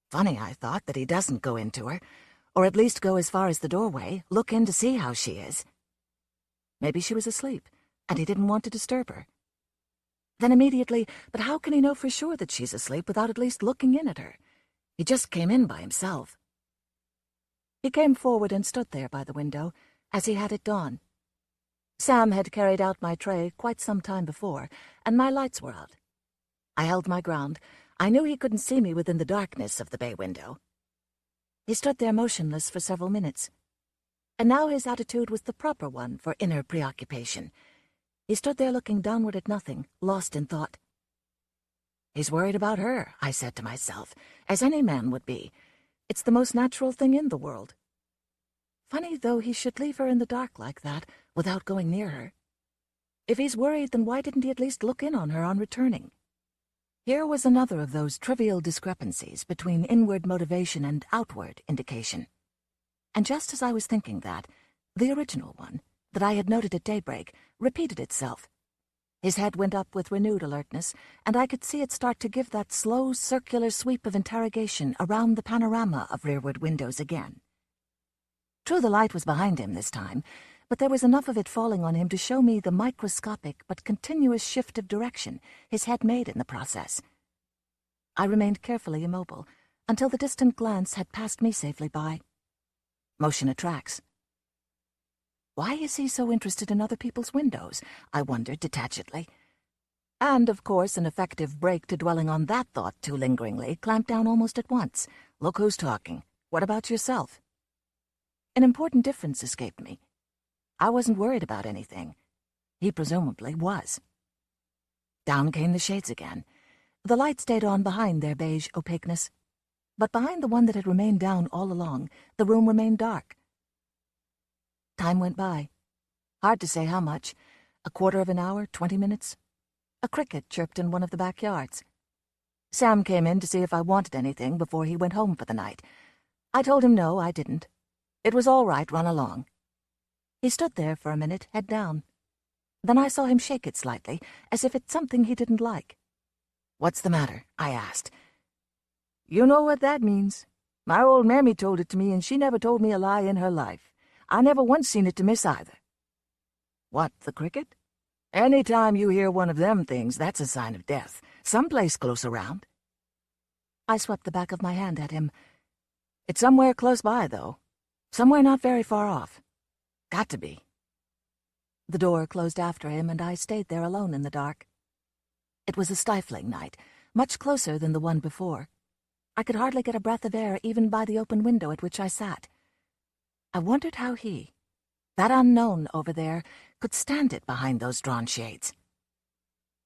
Funny, I thought, that he doesn't go into her, or at least go as far as the doorway, look in to see how she is. Maybe she was asleep, and he didn't want to disturb her. Then immediately, but how can he know for sure that she's asleep without at least looking in at her? He just came in by himself. He came forward and stood there by the window, as he had at dawn. Sam had carried out my tray quite some time before, and my lights were out. I held my ground. I knew he couldn't see me within the darkness of the bay window. He stood there motionless for several minutes, and now his attitude was the proper one for inner preoccupation. He stood there looking downward at nothing, lost in thought. He's worried about her, I said to myself, as any man would be. It's the most natural thing in the world. Funny, though, he should leave her in the dark like that, without going near her. If he's worried, then why didn't he at least look in on her on returning? Here was another of those trivial discrepancies between inward motivation and outward indication. And just as I was thinking that, the original one, that I had noted at daybreak, repeated itself. His head went up with renewed alertness, and I could see it start to give that slow, circular sweep of interrogation around the panorama of rearward windows again. True, the light was behind him this time, but there was enough of it falling on him to show me the microscopic but continuous shift of direction his head made in the process. I remained carefully immobile, until the distant glance had passed me safely by. Motion attracts. Why is he so interested in other people's windows? I wondered detachedly. And, of course, an effective break to dwelling on that thought too lingeringly clamped down almost at once. Look who's talking. What about yourself? An important difference escaped me. I wasn't worried about anything. He presumably was. Down came the shades again. The light stayed on behind their beige opaqueness. But behind the one that had remained down all along, the room remained dark. Time went by. Hard to say how much. A quarter of an hour, 20 minutes. A cricket chirped in one of the backyards. Sam came in to see if I wanted anything before he went home for the night. I told him no, I didn't. It was all right, run along. He stood there for a minute, head down. Then I saw him shake it slightly, as if it's something he didn't like. "What's the matter?" I asked. "You know what that means. My old mammy told it to me, and she never told me a lie in her life. I never once seen it to miss either." "What, the cricket? Any time you hear one of them things, that's a sign of death. Someplace close around." I swept the back of my hand at him. "It's somewhere close by, though. Somewhere not very far off. Got to be." The door closed after him, and I stayed there alone in the dark. It was a stifling night, much closer than the one before. I could hardly get a breath of air even by the open window at which I sat. I wondered how he, that unknown over there, could stand it behind those drawn shades.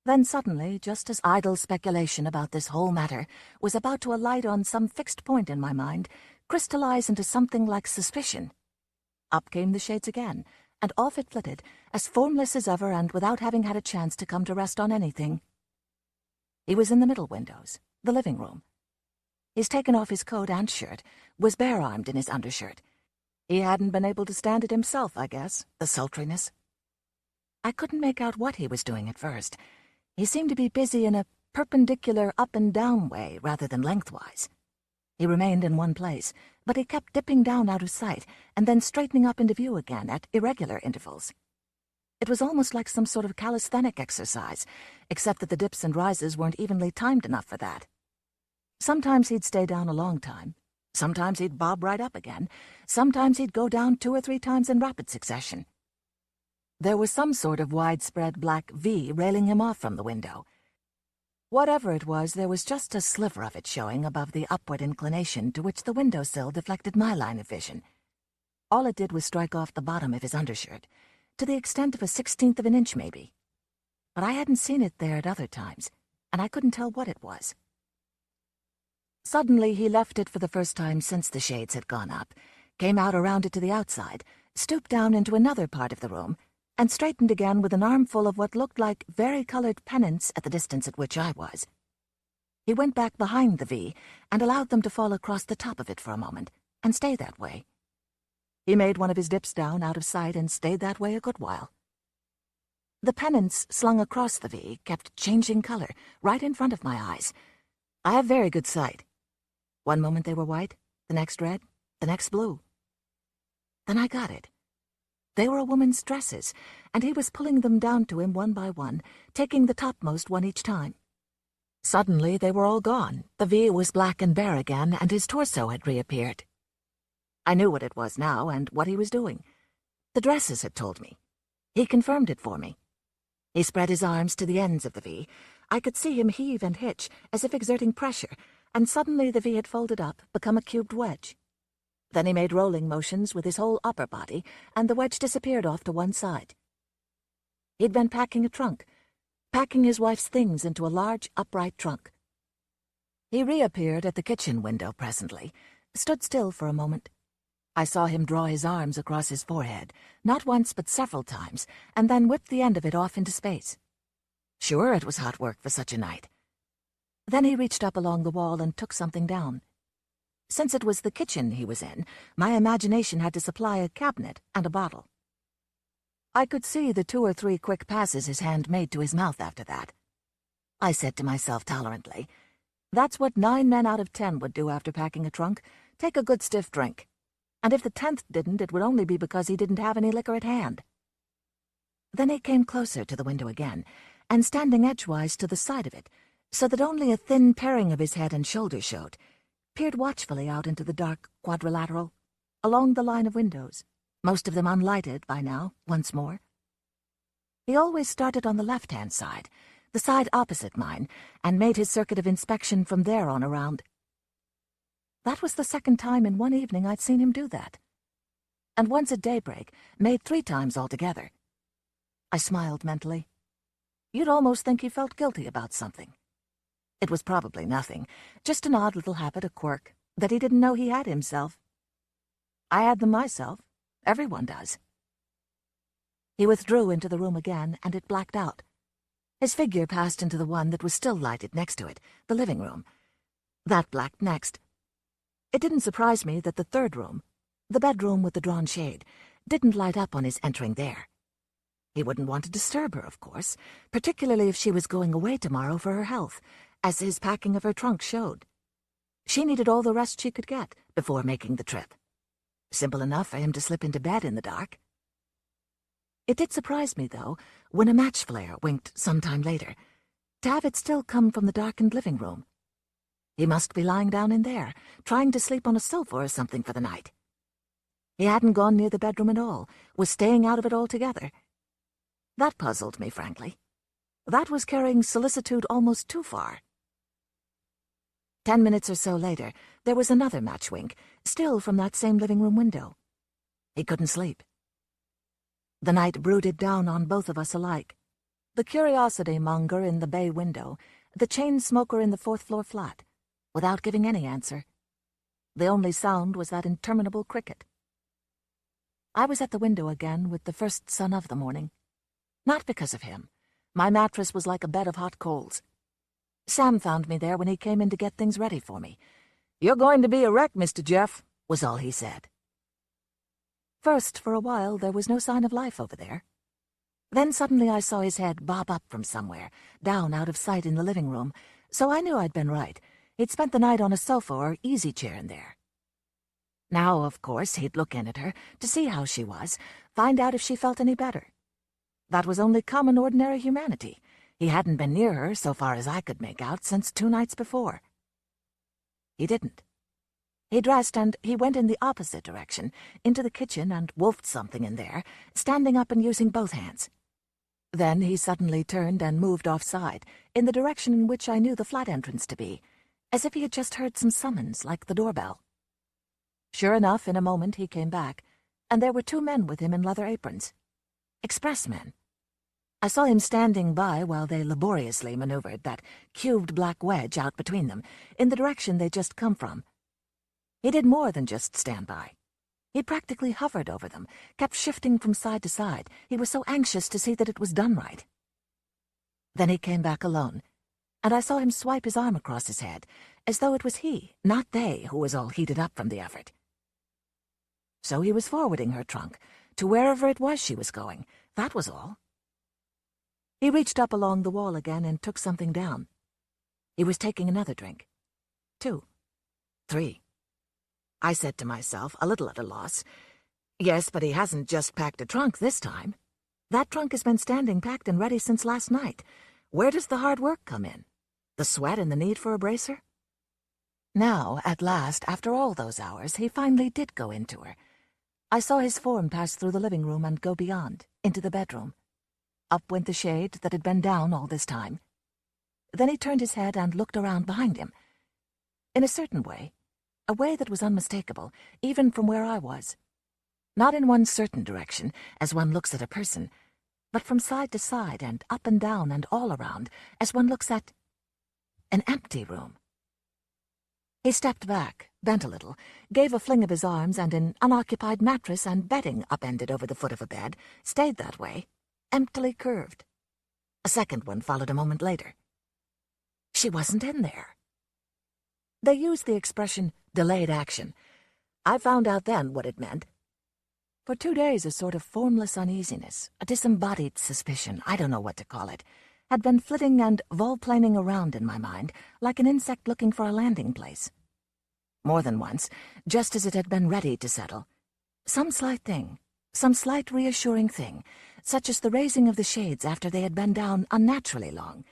Then suddenly, just as idle speculation about this whole matter was about to alight on some fixed point in my mind, crystallize into something like suspicion, up came the shades again, and off it flitted, as formless as ever and without having had a chance to come to rest on anything. He was in the middle windows, the living room. He's taken off his coat and shirt, was bare-armed in his undershirt. He hadn't been able to stand it himself, I guess, the sultriness. I couldn't make out what he was doing at first. He seemed to be busy in a perpendicular up-and-down way rather than lengthwise. He remained in one place, but he kept dipping down out of sight and then straightening up into view again at irregular intervals. It was almost like some sort of calisthenic exercise, except that the dips and rises weren't evenly timed enough for that. Sometimes he'd stay down a long time. Sometimes he'd bob right up again. Sometimes he'd go down 2 or 3 times in rapid succession. There was some sort of widespread black V railing him off from the window. Whatever it was, there was just a sliver of it showing above the upward inclination to which the windowsill deflected my line of vision. All it did was strike off the bottom of his undershirt, to the extent of a 1/16 of an inch maybe. But I hadn't seen it there at other times, and I couldn't tell what it was. Suddenly he left it for the first time since the shades had gone up, came out around it to the outside, stooped down into another part of the room, and straightened again with an armful of what looked like vari-colored pennants at the distance at which I was. He went back behind the V and allowed them to fall across the top of it for a moment, and stay that way. He made one of his dips down out of sight and stayed that way a good while. The pennants slung across the V kept changing color right in front of my eyes. I have very good sight. One moment they were white, the next red, the next blue. Then I got it. They were a woman's dresses, and he was pulling them down to him one by one, taking the topmost one each time. Suddenly they were all gone. The V was black and bare again, and his torso had reappeared. I knew what it was now and what he was doing. The dresses had told me. He confirmed it for me. He spread his arms to the ends of the V. I could see him heave and hitch, as if exerting pressure, and suddenly the V had folded up, become a cubed wedge. Then he made rolling motions with his whole upper body, and the wedge disappeared off to one side. He'd been packing a trunk, packing his wife's things into a large, upright trunk. He reappeared at the kitchen window presently, stood still for a moment. I saw him draw his arms across his forehead, not once but several times, and then whip the end of it off into space. Sure, it was hot work for such a night. Then he reached up along the wall and took something down. Since it was the kitchen he was in, my imagination had to supply a cabinet and a bottle. I could see the 2 or 3 quick passes his hand made to his mouth after that. I said to myself tolerantly, that's what 9 men out of 10 would do after packing a trunk, take a good stiff drink. And if the 10th didn't, it would only be because he didn't have any liquor at hand. Then he came closer to the window again, and standing edgewise to the side of it, so that only a thin paring of his head and shoulders showed, peered watchfully out into the dark quadrilateral, along the line of windows, most of them unlighted by now, once more. He always started on the left-hand side, the side opposite mine, and made his circuit of inspection from there on around. That was the second time in one evening I'd seen him do that. And once at daybreak, made 3 times altogether. I smiled mentally. You'd almost think he felt guilty about something. It was probably nothing, just an odd little habit, a quirk, that he didn't know he had himself. I had them myself. Everyone does. He withdrew into the room again, and it blacked out. His figure passed into the one that was still lighted next to it, the living room. That blacked next. It didn't surprise me that the third room, the bedroom with the drawn shade, didn't light up on his entering there. He wouldn't want to disturb her, of course, particularly if she was going away tomorrow for her health, as his packing of her trunk showed. She needed all the rest she could get before making the trip. Simple enough for him to slip into bed in the dark. It did surprise me, though, when a match flare winked some time later, to have it still come from the darkened living room. He must be lying down in there, trying to sleep on a sofa or something for the night. He hadn't gone near the bedroom at all, was staying out of it altogether. That puzzled me, frankly. That was carrying solicitude almost too far. 10 minutes or so later, there was another match wink, still from that same living room window. He couldn't sleep. The night brooded down on both of us alike. The curiosity monger in the bay window, the chain smoker in the 4th floor flat, without giving any answer. The only sound was that interminable cricket. I was at the window again with the first sun of the morning. Not because of him. My mattress was like a bed of hot coals. Sam found me there when he came in to get things ready for me. "You're going to be a wreck, Mr. Jeff," was all he said. First, for a while, there was no sign of life over there. Then suddenly I saw his head bob up from somewhere, down out of sight in the living room, so I knew I'd been right. He'd spent the night on a sofa or easy chair in there. Now, of course, he'd look in at her to see how she was, find out if she felt any better. That was only common ordinary humanity. He hadn't been near her, so far as I could make out, since 2 nights before. He didn't. He dressed and he went in the opposite direction, into the kitchen, and wolfed something in there, standing up and using both hands. Then he suddenly turned and moved offside, in the direction in which I knew the flat entrance to be, as if he had just heard some summons, like the doorbell. Sure enough, in a moment he came back, and there were 2 men with him in leather aprons. Expressmen. I saw him standing by while they laboriously maneuvered that cubed black wedge out between them, in the direction they'd just come from. He did more than just stand by. He practically hovered over them, kept shifting from side to side. He was so anxious to see that it was done right. Then he came back alone, and I saw him swipe his arm across his head, as though it was he, not they, who was all heated up from the effort. So he was forwarding her trunk, to wherever it was she was going. That was all. He reached up along the wall again and took something down. He was taking another drink. 2. 3. I said to myself, a little at a loss, "Yes, but he hasn't just packed a trunk this time. That trunk has been standing packed and ready since last night. Where does the hard work come in? The sweat and the need for a bracer?" Now, at last, after all those hours, he finally did go into her. I saw his form pass through the living room and go beyond, into the bedroom. Up went the shade that had been down all this time. Then he turned his head and looked around behind him. In a certain way, a way that was unmistakable, even from where I was. Not in one certain direction, as one looks at a person, but from side to side and up and down and all around, as one looks at an empty room. He stepped back, bent a little, gave a fling of his arms, and an unoccupied mattress and bedding upended over the foot of a bed stayed that way, emptily curved. A second one followed a moment later. She wasn't in there. They used the expression delayed action. I found out then what it meant. For 2 days a sort of formless uneasiness, a disembodied suspicion, I don't know what to call it, had been flitting and volplaning around in my mind like an insect looking for a landing place. More than once, just as it had been ready to settle, some slight thing, some slight reassuring thing, such as the raising of the shades after they had been down unnaturally long,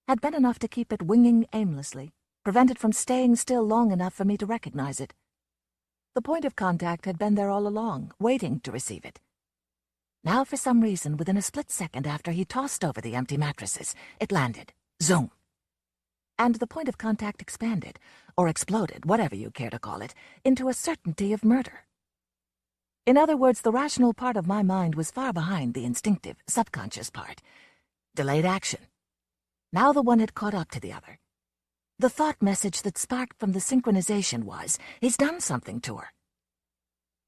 had been enough to keep it winging aimlessly, prevented from staying still long enough for me to recognize it. The point of contact had been there all along, waiting to receive it. Now, for some reason, within a split second after he tossed over the empty mattresses, it landed. Zoom. And the point of contact expanded, or exploded, whatever you care to call it, into a certainty of murder. In other words, the rational part of my mind was far behind the instinctive, subconscious part. Delayed action. Now the one had caught up to the other. The thought message that sparked from the synchronization was, he's done something to her.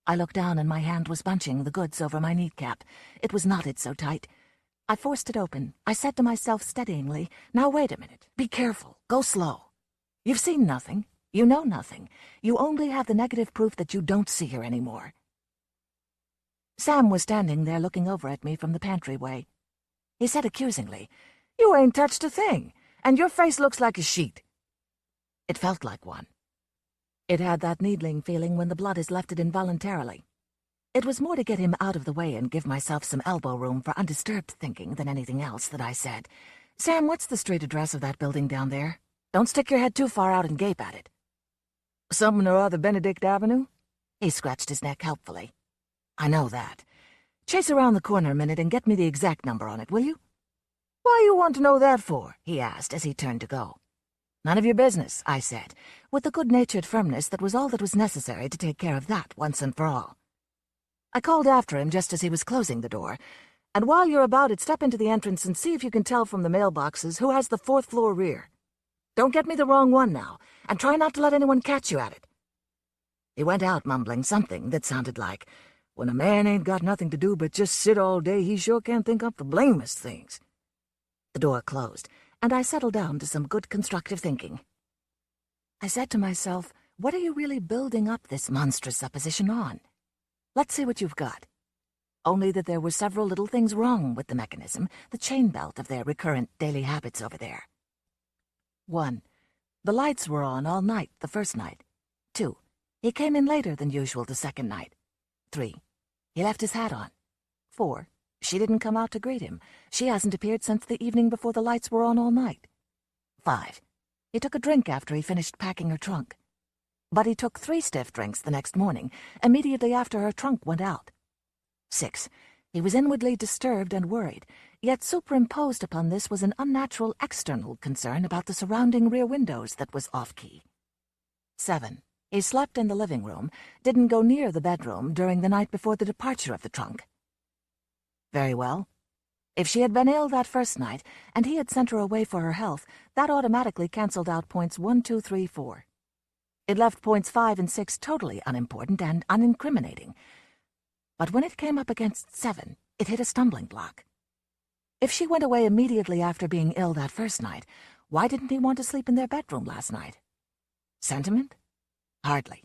I looked down and my hand was bunching the goods over my kneecap. It was knotted so tight. I forced it open. I said to myself steadyingly, now wait a minute, be careful, go slow. You've seen nothing, you know nothing. You only have the negative proof that you don't see her anymore. Sam was standing there looking over at me from the pantryway. He said accusingly, "You ain't touched a thing, and your face looks like a sheet." It felt like one. It had that needling feeling when the blood is left it involuntarily. It was more to get him out of the way and give myself some elbow room for undisturbed thinking than anything else that I said, "Sam, what's the street address of that building down there? Don't stick your head too far out and gape at it." "Something or other Benedict Avenue?" He scratched his neck helpfully. "I know that. Chase around the corner a minute and get me the exact number on it, will you?" "Why you want to know that for?" he asked as he turned to go. "None of your business," I said, with the good-natured firmness that was all that was necessary to take care of that once and for all. I called after him just as he was closing the door, "And while you're about it, step into the entrance and see if you can tell from the mailboxes who has the fourth-floor rear. Don't get me the wrong one now, and try not to let anyone catch you at it." He went out mumbling something that sounded like, "When a man ain't got nothing to do but just sit all day, he sure can think up the blamest things." The door closed, and I settled down to some good constructive thinking. I said to myself, what are you really building up this monstrous supposition on? Let's see what you've got. Only that there were several little things wrong with the mechanism, the chain belt of their recurrent daily habits over there. 1. The lights were on all night the first night. 2. He came in later than usual the second night. 3. He left his hat on. 4. She didn't come out to greet him. She hasn't appeared since the evening before the lights were on all night. 5. He took a drink after he finished packing her trunk. But he took 3 stiff drinks the next morning, immediately after her trunk went out. 6. He was inwardly disturbed and worried, yet superimposed upon this was an unnatural external concern about the surrounding rear windows that was off-key. 7. He slept in the living room, didn't go near the bedroom during the night before the departure of the trunk. Very well. If she had been ill that first night, and he had sent her away for her health, that automatically cancelled out points 1, 2, 3, 4. It left points 5 and 6 totally unimportant and unincriminating. But when it came up against 7, it hit a stumbling block. If she went away immediately after being ill that first night, why didn't he want to sleep in their bedroom last night? Sentiment? Hardly.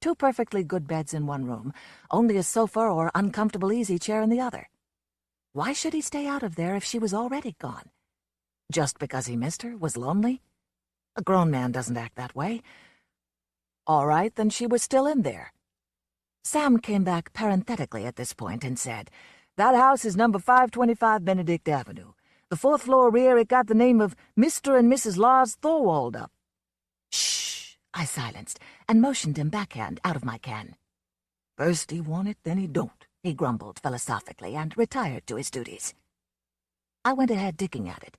2 perfectly good beds in one room, only a sofa or uncomfortable easy chair in the other. Why should he stay out of there if she was already gone? Just because he missed her, was lonely? A grown man doesn't act that way. All right, then she was still in there. Sam came back parenthetically at this point and said, "That house is number 525 Benedict Avenue. The 4th floor rear, it got the name of Mr. and Mrs. Lars Thorwald up." "Shh," I silenced, and motioned him backhand out of my can. "First he want it, then he don't," he grumbled philosophically and retired to his duties. I went ahead digging at it.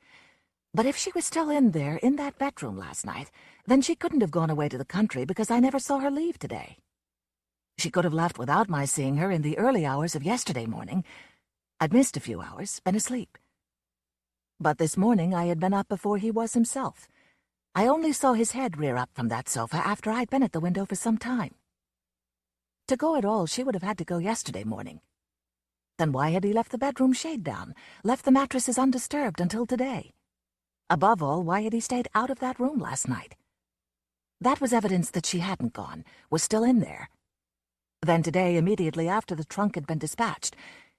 But if she was still in there, in that bedroom last night, then she couldn't have gone away to the country because I never saw her leave today. She could have left without my seeing her in the early hours of yesterday morning. I'd missed a few hours, been asleep. But this morning I had been up before he was himself. I only saw his head rear up from that sofa after I'd been at the window for some time. To go at all, she would have had to go yesterday morning. Then why had he left the bedroom shade down, left the mattresses undisturbed until today? Above all, why had he stayed out of that room last night? That was evidence that she hadn't gone, was still in there. Then today, immediately after the trunk had been dispatched,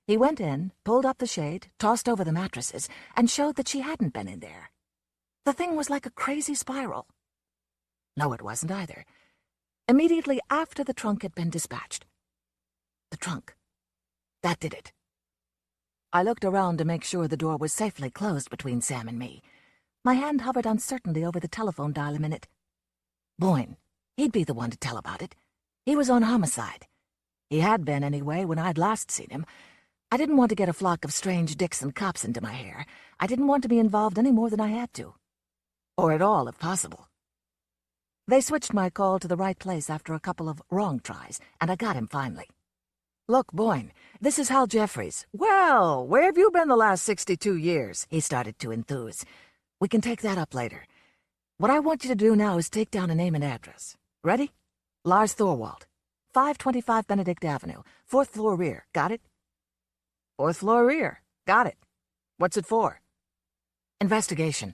he went in, pulled up the shade, tossed over the mattresses, and showed that she hadn't been in there. The thing was like a crazy spiral. No, it wasn't either. Immediately after the trunk had been dispatched. The trunk. That did it. I looked around to make sure the door was safely closed between Sam and me. My hand hovered uncertainly over the telephone dial a minute. Boyne. He'd be the one to tell about it. He was on homicide. He had been, anyway, when I'd last seen him. I didn't want to get a flock of strange dicks and cops into my hair. I didn't want to be involved any more than I had to. Or at all, if possible. They switched my call to the right place after a couple of wrong tries, and I got him finally. Look, Boyne, this is Hal Jeffries. Well, where have you been the last 62 years? He started to enthuse. We can take that up later. What I want you to do now is take down a name and address. Ready? Lars Thorwald, 525 Benedict Avenue, 4th floor rear. Got it? 4th floor rear. Got it. What's it for? Investigation.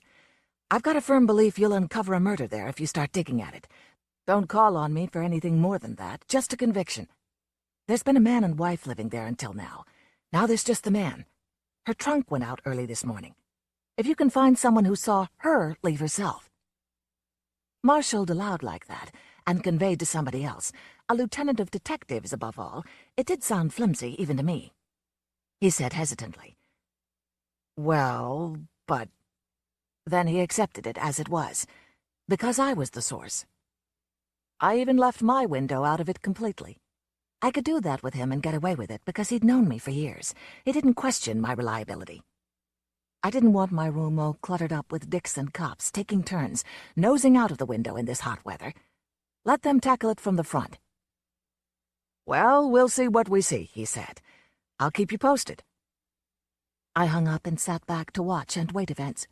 I've got a firm belief you'll uncover a murder there if you start digging at it. Don't call on me for anything more than that, just a conviction. There's been a man and wife living there until now. Now there's just the man. Her trunk went out early this morning. If you can find someone who saw her leave herself. Marshaled aloud like that, and conveyed to somebody else, a lieutenant of detectives above all, it did sound flimsy even to me. He said hesitantly, "Well, but..." Then he accepted it as it was, because I was the source. I even left my window out of it completely. I could do that with him and get away with it because he'd known me for years. He didn't question my reliability. I didn't want my room all cluttered up with dicks and cops taking turns, nosing out of the window in this hot weather. Let them tackle it from the front. "Well, we'll see what we see," he said. "I'll keep you posted." I hung up and sat back to watch and wait events.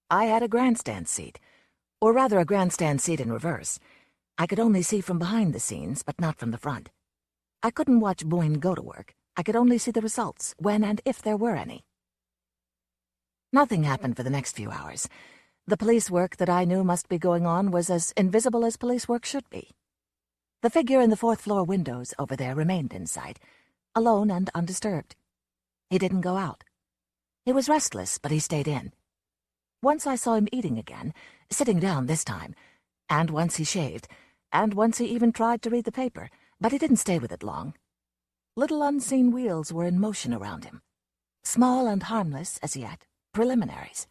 I had a grandstand seat, or rather a grandstand seat in reverse. I could only see from behind the scenes, but not from the front. I couldn't watch Boyne go to work. I could only see the results, when and if there were any. Nothing happened for the next few hours. The police work that I knew must be going on was as invisible as police work should be. The figure in the 4th floor windows over there remained in sight, alone and undisturbed. He didn't go out. He was restless, but he stayed in. Once I saw him eating again, sitting down this time, and once he shaved, and once he even tried to read the paper, but he didn't stay with it long. Little unseen wheels were in motion around him, small and harmless as yet, preliminaries.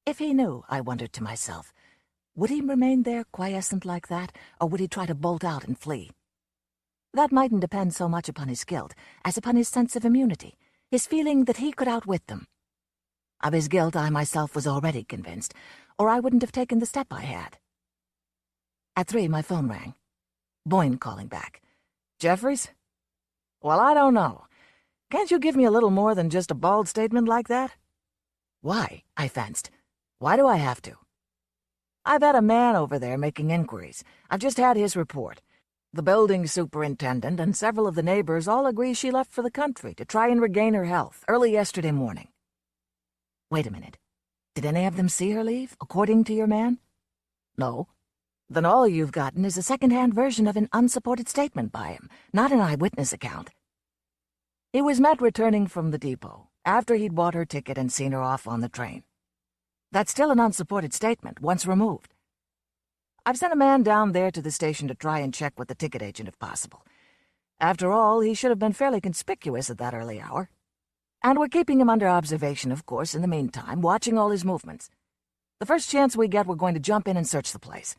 If he knew, I wondered to myself, would he remain there quiescent like that, or would he try to bolt out and flee? That mightn't depend so much upon his guilt as upon his sense of immunity, his feeling that he could outwit them. Of his guilt I myself was already convinced, or I wouldn't have taken the step I had. At 3, my phone rang. Boyne calling back. "Jeffries? Well, I don't know. Can't you give me a little more than just a bald statement like that?" "Why?" I fenced. "Why do I have to?" "I've had a man over there making inquiries. I've just had his report. The building superintendent and several of the neighbors all agree she left for the country to try and regain her health early yesterday morning." "Wait a minute. Did any of them see her leave, according to your man?" "No." "Then all you've gotten is a second-hand version of an unsupported statement by him, not an eyewitness account." "He was met returning from the depot, after he'd bought her ticket and seen her off on the train. That's still an unsupported statement, once removed. I've sent a man down there to the station to try and check with the ticket agent if possible. After all, he should have been fairly conspicuous at that early hour. And we're keeping him under observation, of course, in the meantime, watching all his movements. The first chance we get, we're going to jump in and search the place."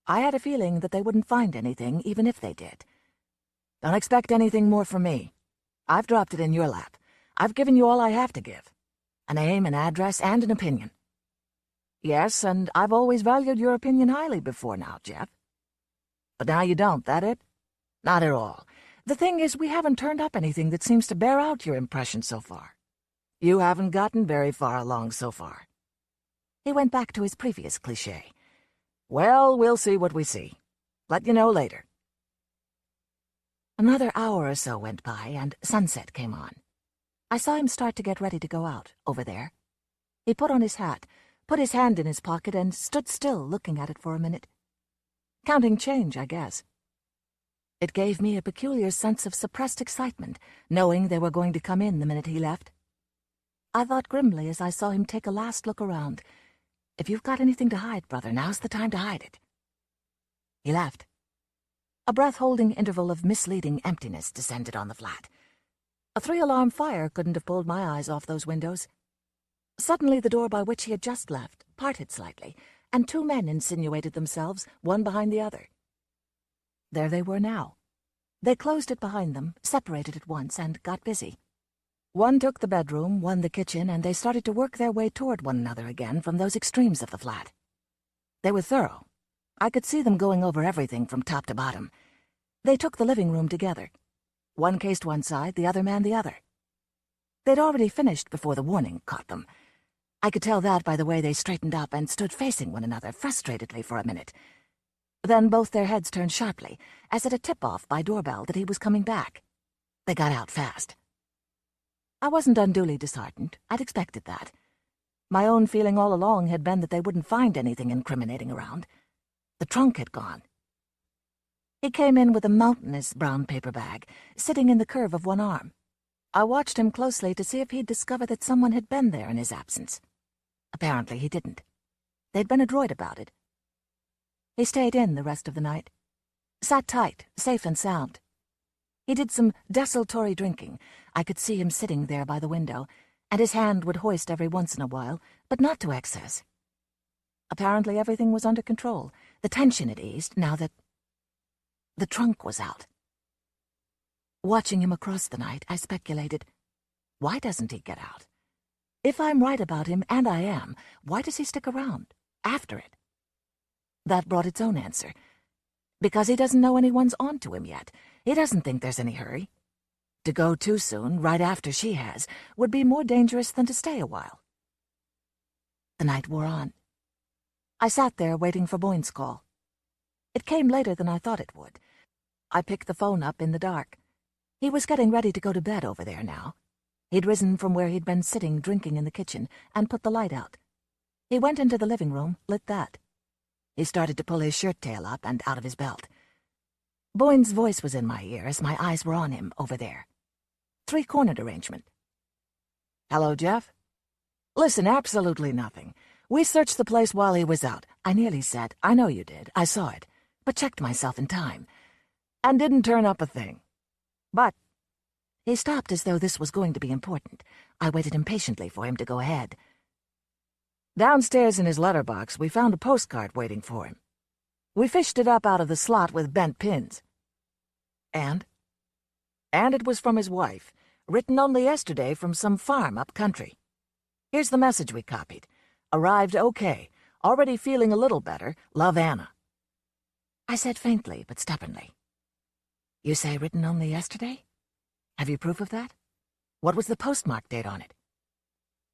I had a feeling that they wouldn't find anything, even if they did. "Don't expect anything more from me. I've dropped it in your lap. I've given you all I have to give. A name, an address, and an opinion." "Yes, and I've always valued your opinion highly before now, Jeff." "But now you don't, that it?" "Not at all. The thing is, we haven't turned up anything that seems to bear out your impression so far. You haven't gotten very far along so far." He went back to his previous cliché. "Well, we'll see what we see. Let you know later." Another hour or so went by, and sunset came on. I saw him start to get ready to go out, over there. He put on his hat, put his hand in his pocket, and stood still, looking at it for a minute. Counting change, I guess. It gave me a peculiar sense of suppressed excitement, knowing they were going to come in the minute he left. I thought grimly as I saw him take a last look around. If you've got anything to hide, brother, now's the time to hide it. He left. A breath-holding interval of misleading emptiness descended on the flat. A 3-alarm fire couldn't have pulled my eyes off those windows. Suddenly the door by which he had just left parted slightly, and two men insinuated themselves, one behind the other. There they were now. They closed it behind them, separated at once, and got busy. One took the bedroom, one the kitchen, and they started to work their way toward one another again from those extremes of the flat. They were thorough. I could see them going over everything from top to bottom. They took the living room together. One cased one side, the other man the other. They'd already finished before the warning caught them. I could tell that by the way they straightened up and stood facing one another frustratedly for a minute. Then both their heads turned sharply, as at a tip-off by doorbell that he was coming back. They got out fast. I wasn't unduly disheartened. I'd expected that. My own feeling all along had been that they wouldn't find anything incriminating around. The trunk had gone. He came in with a mountainous brown paper bag, sitting in the curve of one arm. I watched him closely to see if he'd discover that someone had been there in his absence. Apparently he didn't. They'd been adroit about it. He stayed in the rest of the night. Sat tight, safe and sound. He did some desultory drinking. I could see him sitting there by the window, and his hand would hoist every once in a while, but not to excess. Apparently everything was under control. The tension had eased now that the trunk was out. Watching him across the night, I speculated, why doesn't he get out? If I'm right about him, and I am, why does he stick around, after it? That brought its own answer. Because he doesn't know anyone's on to him yet. He doesn't think there's any hurry. To go too soon, right after she has, would be more dangerous than to stay a while. The night wore on. I sat there waiting for Boyne's call. It came later than I thought it would. I picked the phone up in the dark. He was getting ready to go to bed over there now. He'd risen from where he'd been sitting drinking in the kitchen and put the light out. He went into the living room, lit that. He started to pull his shirt tail up and out of his belt. Boyne's voice was in my ear as my eyes were on him over there. Three-cornered arrangement. Hello, Jeff? Listen, absolutely nothing. We searched the place while he was out. I nearly said, I know you did, I saw it, but checked myself in time. And didn't turn up a thing. But he stopped as though this was going to be important. I waited impatiently for him to go ahead. Downstairs in his letterbox, we found a postcard waiting for him. We fished it up out of the slot with bent pins. And? And it was from his wife, written only yesterday from some farm up country. Here's the message we copied. Arrived okay. Already feeling a little better. Love, Anna. I said faintly but stubbornly. You say written only yesterday? Have you proof of that? What was the postmark date on it?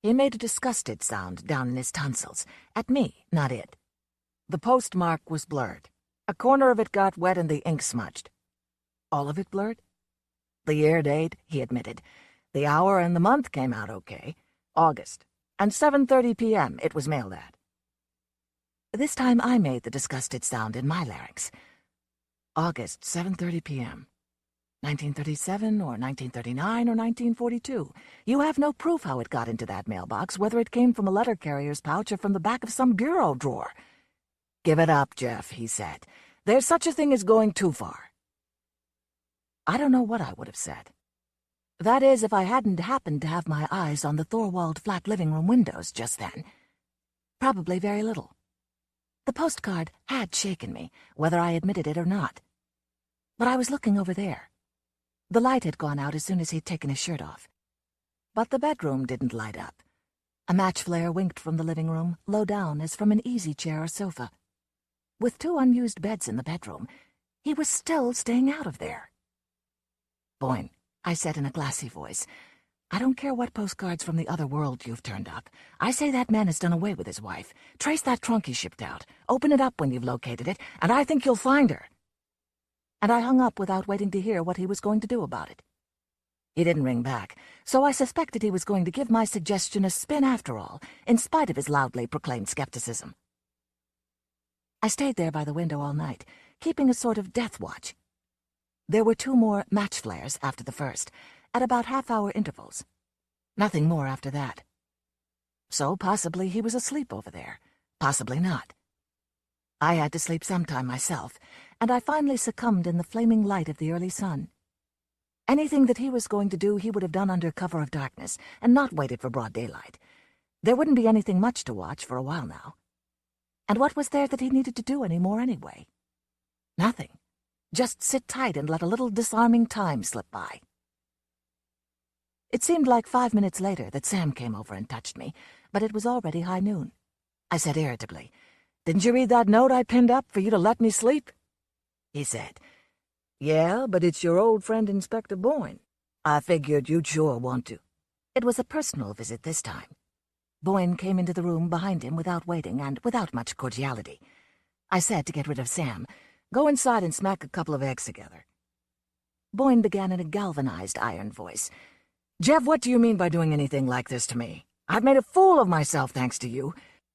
He made a disgusted sound down in his tonsils. At me, not it. The postmark was blurred. A corner of it got wet and the ink smudged. All of it blurred? The year date, he admitted. The hour and the month came out okay. August. And 7:30 p.m. it was mailed at. This time I made the disgusted sound in my larynx. August, 7:30 p.m. 1937 or 1939 or 1942. You have no proof how it got into that mailbox, whether it came from a letter carrier's pouch or from the back of some bureau drawer. Give it up, Jeff, he said. There's such a thing as going too far. I don't know what I would have said. That is, if I hadn't happened to have my eyes on the Thorwald flat living room windows just then. Probably very little. The postcard had shaken me, whether I admitted it or not. But I was looking over there. The light had gone out as soon as he'd taken his shirt off. But the bedroom didn't light up. A match flare winked from the living room, low down as from an easy chair or sofa. With two unused beds in the bedroom, he was still staying out of there. Boyne, I said in a glassy voice, I don't care what postcards from the other world you've turned up. I say that man has done away with his wife. Trace that trunk he shipped out. Open it up when you've located it, and I think you'll find her. And I hung up without waiting to hear what he was going to do about it. He didn't ring back, so I suspected he was going to give my suggestion a spin after all, in spite of his loudly proclaimed skepticism. I stayed there by the window all night, keeping a sort of death watch. There were two more match flares after the first, at about half-hour intervals. Nothing more after that. So possibly he was asleep over there, possibly not. I had to sleep sometime myself, and I finally succumbed in the flaming light of the early sun. Anything that he was going to do he would have done under cover of darkness, and not waited for broad daylight. There wouldn't be anything much to watch for a while now. And what was there that he needed to do any more anyway? Nothing. Just sit tight and let a little disarming time slip by. It seemed like 5 minutes later that Sam came over and touched me, but it was already high noon. I said irritably, "Didn't you read that note I pinned up for you to let me sleep?" He said, "Yeah, but it's your old friend Inspector Boyne. I figured you'd sure want to." It was a personal visit this time. Boyne came into the room behind him without waiting and without much cordiality. I said to get rid of Sam, "Go inside and smack a couple of eggs together." Boyne began in a galvanized iron voice. "Jeff, what do you mean by doing anything like this to me? I've made a fool of myself thanks to you.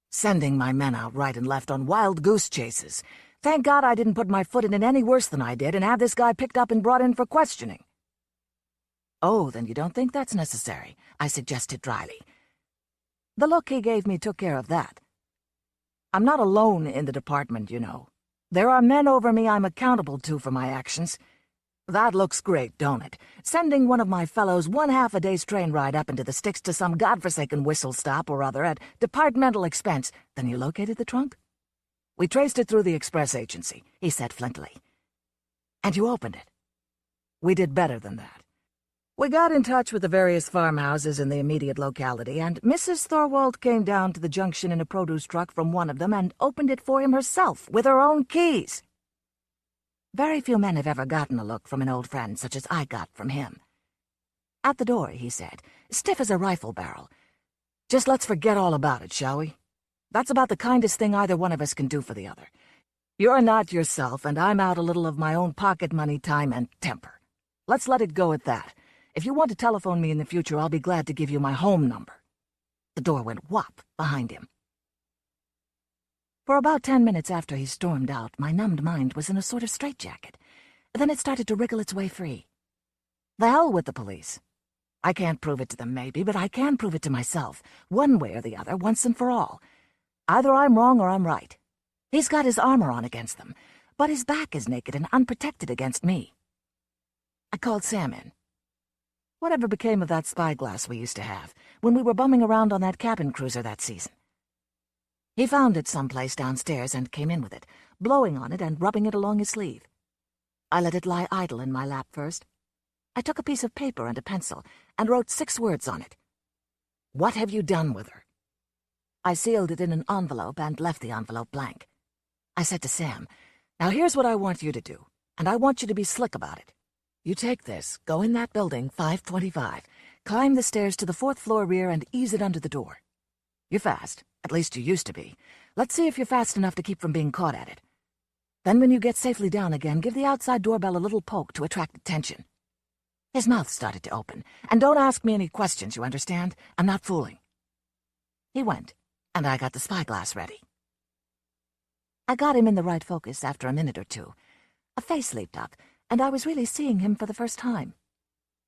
Sending my men out right and left on wild goose chases. Thank God I didn't put my foot in it any worse than I did and have this guy picked up and brought in for questioning." "Oh, then you don't think that's necessary," I suggested dryly. The look he gave me took care of that. "I'm not alone in the department, you know. There are men over me I'm accountable to for my actions. That looks great, don't it? Sending one of my fellows 1/2 a day's train ride up into the sticks to some godforsaken whistle stop or other at departmental expense. Then you located the trunk?" "We traced it through the express agency," he said flintily. "And you opened it?" "We did better than that. We got in touch with the various farmhouses in the immediate locality, and Mrs. Thorwald came down to the junction in a produce truck from one of them and opened it for him herself with her own keys." Very few men have ever gotten a look from an old friend such as I got from him. At the door, he said, stiff as a rifle barrel, "Just let's forget all about it, shall we? That's about the kindest thing either one of us can do for the other. You're not yourself, and I'm out a little of my own pocket money, time, and temper. Let's let it go at that. If you want to telephone me in the future, I'll be glad to give you my home number." The door went whop behind him. For about 10 minutes after he stormed out, my numbed mind was in a sort of straitjacket. Then it started to wriggle its way free. The hell with the police. I can't prove it to them, maybe, but I can prove it to myself, one way or the other, once and for all. Either I'm wrong or I'm right. He's got his armor on against them, but his back is naked and unprotected against me. I called Sam in. Whatever became of that spyglass we used to have when we were bumming around on that cabin cruiser that season? He found it someplace downstairs and came in with it, blowing on it and rubbing it along his sleeve. I let it lie idle in my lap first. I took a piece of paper and a pencil and wrote 6 words on it. "What have you done with her?" I sealed it in an envelope and left the envelope blank. I said to Sam, "Now here's what I want you to do, and I want you to be slick about it. You take this, go in that building, 525, climb the stairs to the 4th floor rear and ease it under the door. You're fast. At least you used to be. Let's see if you're fast enough to keep from being caught at it. Then when you get safely down again, give the outside doorbell a little poke to attract attention." His mouth started to open. "And don't ask me any questions, you understand? I'm not fooling." He went, and I got the spyglass ready. I got him in the right focus after a minute or two. A face leaped up, and I was really seeing him for the first time.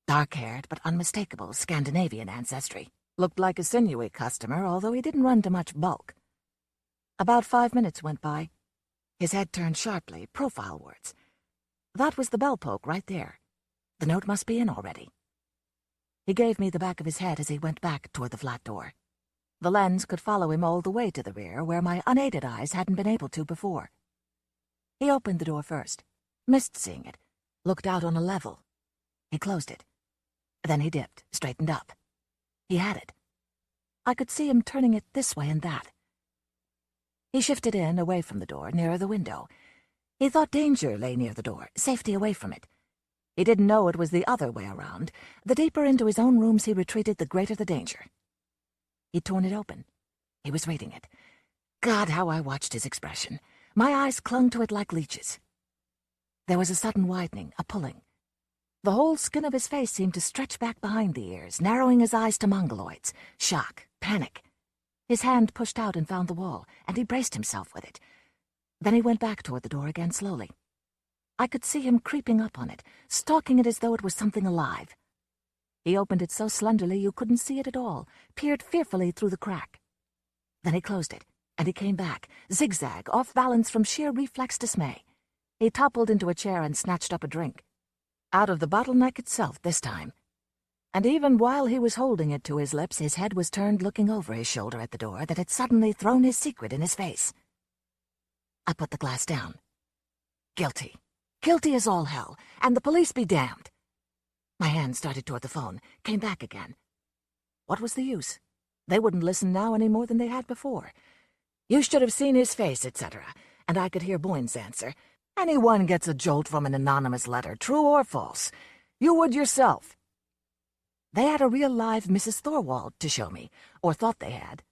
Dark-haired but unmistakable Scandinavian ancestry. Looked like a sinewy customer, although he didn't run to much bulk. About 5 minutes went by. His head turned sharply, profile-wards. That was the bell poke right there. The note must be in already. He gave me the back of his head as he went back toward the flat door. The lens could follow him all the way to the rear, where my unaided eyes hadn't been able to before. He opened the door first, missed seeing it, looked out on a level. He closed it. Then he dipped, straightened up. He had it. I could see him turning it this way and that. He shifted in, away from the door, nearer the window. He thought danger lay near the door, safety away from it. He didn't know it was the other way around. The deeper into his own rooms he retreated, the greater the danger. He'd torn it open. He was reading it. God, how I watched his expression. My eyes clung to it like leeches. There was a sudden widening, a pulling. The whole skin of his face seemed to stretch back behind the ears, narrowing his eyes to mongoloids. Shock, panic. His hand pushed out and found the wall, and he braced himself with it. Then he went back toward the door again slowly. I could see him creeping up on it, stalking it as though it was something alive. He opened it so slenderly you couldn't see it at all, peered fearfully through the crack. Then he closed it, and he came back, zigzag, off balance from sheer reflex dismay. He toppled into a chair and snatched up a drink. Out of the bottleneck itself this time. And even while he was holding it to his lips, his head was turned looking over his shoulder at the door that had suddenly thrown his secret in his face. I put the glass down. Guilty. Guilty as all hell, and the police be damned. My hand started toward the phone, came back again. What was the use? They wouldn't listen now any more than they had before. You should have seen his face, etc., and I could hear Boyne's answer. Anyone gets a jolt from an anonymous letter, true or false. You would yourself. They had a real live Mrs. Thorwald to show me, or thought they had.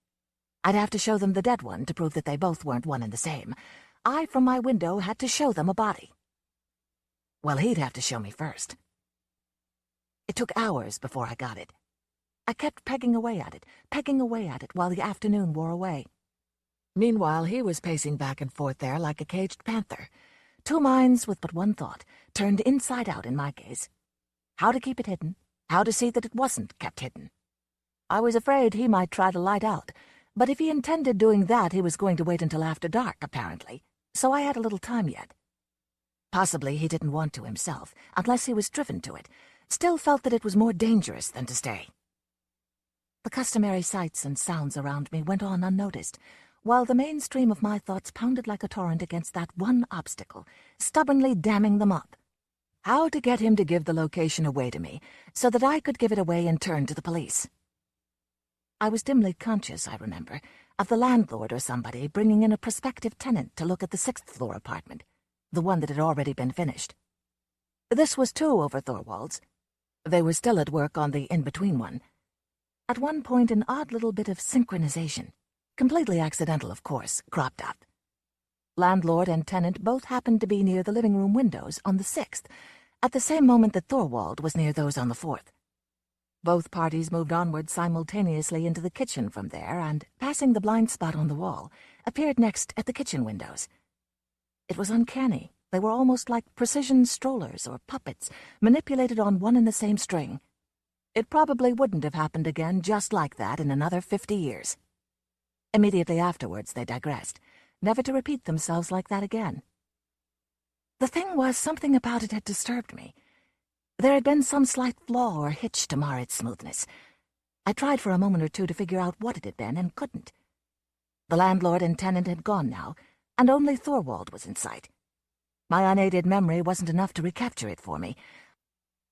I'd have to show them the dead one to prove that they both weren't one and the same. I, from my window, had to show them a body. Well, he'd have to show me first. It took hours before I got it. I kept pegging away at it, while the afternoon wore away. Meanwhile, he was pacing back and forth there like a caged panther. Two minds with but one thought, turned inside out in my case. How to keep it hidden, how to see that it wasn't kept hidden. I was afraid he might try to light out, but if he intended doing that, he was going to wait until after dark, apparently, so I had a little time yet. Possibly he didn't want to himself, unless he was driven to it, still felt that it was more dangerous than to stay. The customary sights and sounds around me went on unnoticed, while the main stream of my thoughts pounded like a torrent against that one obstacle, stubbornly damming them up. How to get him to give the location away to me, so that I could give it away in turn to the police. I was dimly conscious, I remember, of the landlord or somebody bringing in a prospective tenant to look at the 6th-floor apartment, the one that had already been finished. This was two over Thorwald's. They were still at work on the in-between one. At one point, an odd little bit of synchronization, completely accidental, of course, cropped up. Landlord and tenant both happened to be near the living room windows on the 6th, at the same moment that Thorwald was near those on the 4th. Both parties moved onward simultaneously into the kitchen from there, and, passing the blind spot on the wall, appeared next at the kitchen windows. It was uncanny. They were almost like precision strollers or puppets, manipulated on one and the same string. It probably wouldn't have happened again just like that in another 50 years. Immediately afterwards they digressed, never to repeat themselves like that again. The thing was, something about it had disturbed me. There had been some slight flaw or hitch to mar its smoothness. I tried for a moment or two to figure out what it had been, and couldn't. The landlord and tenant had gone now, and only Thorwald was in sight. My unaided memory wasn't enough to recapture it for me.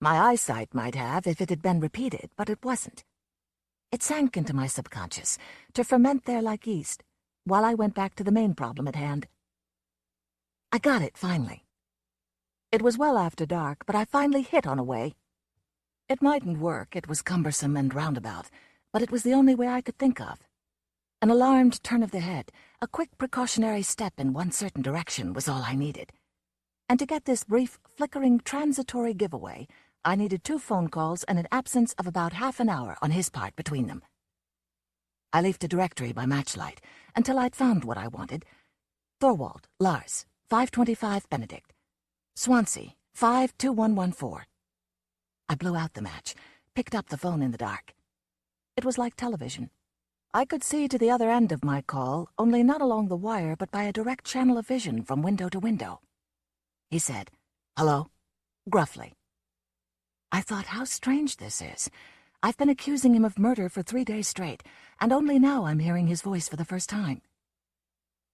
My eyesight might have if it had been repeated, but it wasn't. It sank into my subconscious, to ferment there like yeast, while I went back to the main problem at hand. I got it, finally. It was well after dark, but I finally hit on a way. It mightn't work, it was cumbersome and roundabout, but it was the only way I could think of. An alarmed turn of the head, a quick precautionary step in one certain direction was all I needed. And to get this brief, flickering, transitory giveaway, I needed 2 phone calls and an absence of about half an hour on his part between them. I leafed a directory by matchlight until I'd found what I wanted. Thorwald, Lars, 525 Benedict. Swansea, 52114. I blew out the match, picked up the phone in the dark. It was like television. I could see to the other end of my call, only not along the wire, but by a direct channel of vision from window to window. He said, "Hello?" gruffly. I thought, how strange this is. I've been accusing him of murder for 3 days straight, and only now I'm hearing his voice for the first time.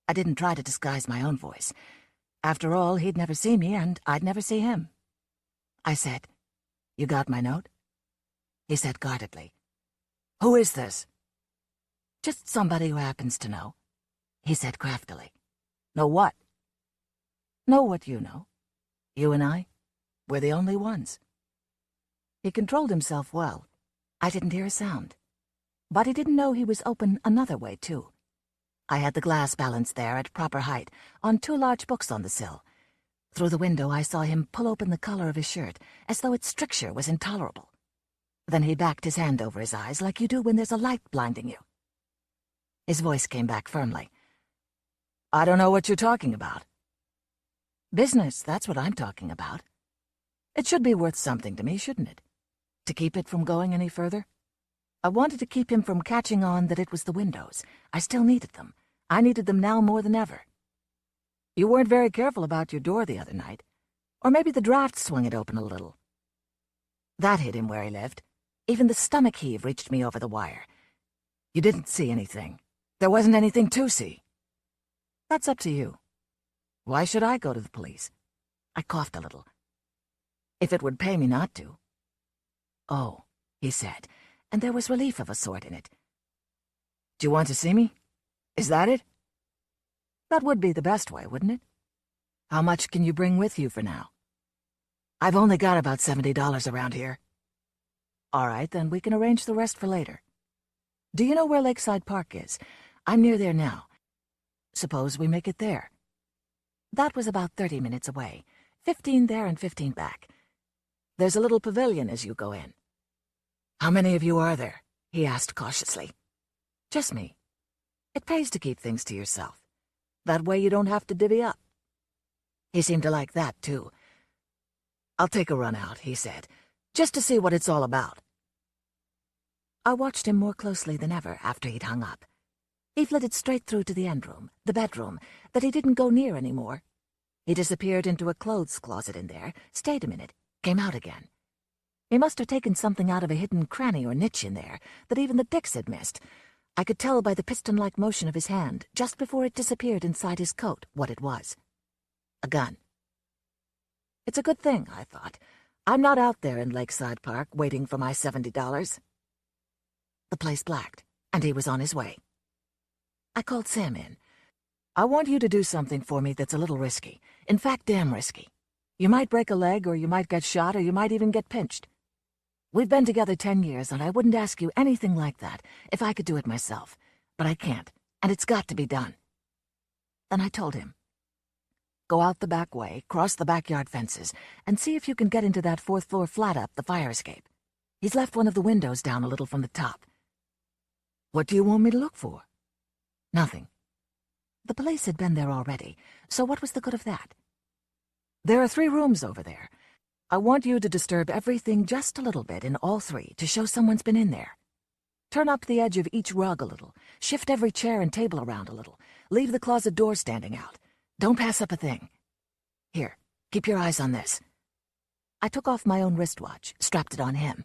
I didn't try to disguise my own voice. After all, he'd never see me, and I'd never see him. I said, "You got my note?" He said guardedly, "Who is this?" "Just somebody who happens to know," he said craftily. "Know what?" "Know what you know. You and I, we're the only ones." He controlled himself well. I didn't hear a sound. But he didn't know he was open another way, too. I had the glass balanced there at proper height, on 2 large books on the sill. Through the window I saw him pull open the collar of his shirt, as though its stricture was intolerable. Then he backed his hand over his eyes like you do when there's a light blinding you. His voice came back firmly. "I don't know what you're talking about." "Business, that's what I'm talking about. It should be worth something to me, shouldn't it? To keep it from going any further? I wanted to keep him from catching on that it was the windows. I still needed them. I needed them now more than ever. You weren't very careful about your door the other night. Or maybe the draft swung it open a little." That hit him where he lived. Even the stomach heave reached me over the wire. You didn't see anything. There wasn't anything to see. That's up to you. Why should I go to the police? I coughed a little. If it would pay me not to. Oh, he said, and there was relief of a sort in it. Do you want to see me? Is that it? That would be the best way, wouldn't it? How much can you bring with you for now? I've only got about $70 around here. All right, then we can arrange the rest for later. Do you know where Lakeside Park is? I'm near there now. Suppose we make it there. That was about 30 minutes away. 15 there and 15 back. There's a little pavilion as you go in. How many of you are there? He asked cautiously. Just me. It pays to keep things to yourself. That way you don't have to divvy up. He seemed to like that, too. I'll take a run out, he said, just to see what it's all about. I watched him more closely than ever after he'd hung up. He flitted straight through to the end room, the bedroom, that he didn't go near anymore. He disappeared into a clothes closet in there, stayed a minute, came out again. He must have taken something out of a hidden cranny or niche in there that even the Dicks had missed. I could tell by the piston-like motion of his hand, just before it disappeared inside his coat, what it was. A gun. It's a good thing, I thought. I'm not out there in Lakeside Park waiting for my $70. The place blacked, and he was on his way. I called Sam in. I want you to do something for me that's a little risky. In fact, damn risky. You might break a leg, or you might get shot, or you might even get pinched. We've been together 10 years, and I wouldn't ask you anything like that if I could do it myself. But I can't, and it's got to be done. Then I told him. Go out the back way, cross the backyard fences, and see if you can get into that 4th floor flat up the fire escape. He's left one of the windows down a little from the top. What do you want me to look for? Nothing. The police had been there already, so what was the good of that? There are 3 rooms over there. I want you to disturb everything just a little bit in all 3 to show someone's been in there. Turn up the edge of each rug a little, shift every chair and table around a little, leave the closet door standing out. Don't pass up a thing. Here, keep your eyes on this. I took off my own wristwatch, strapped it on him.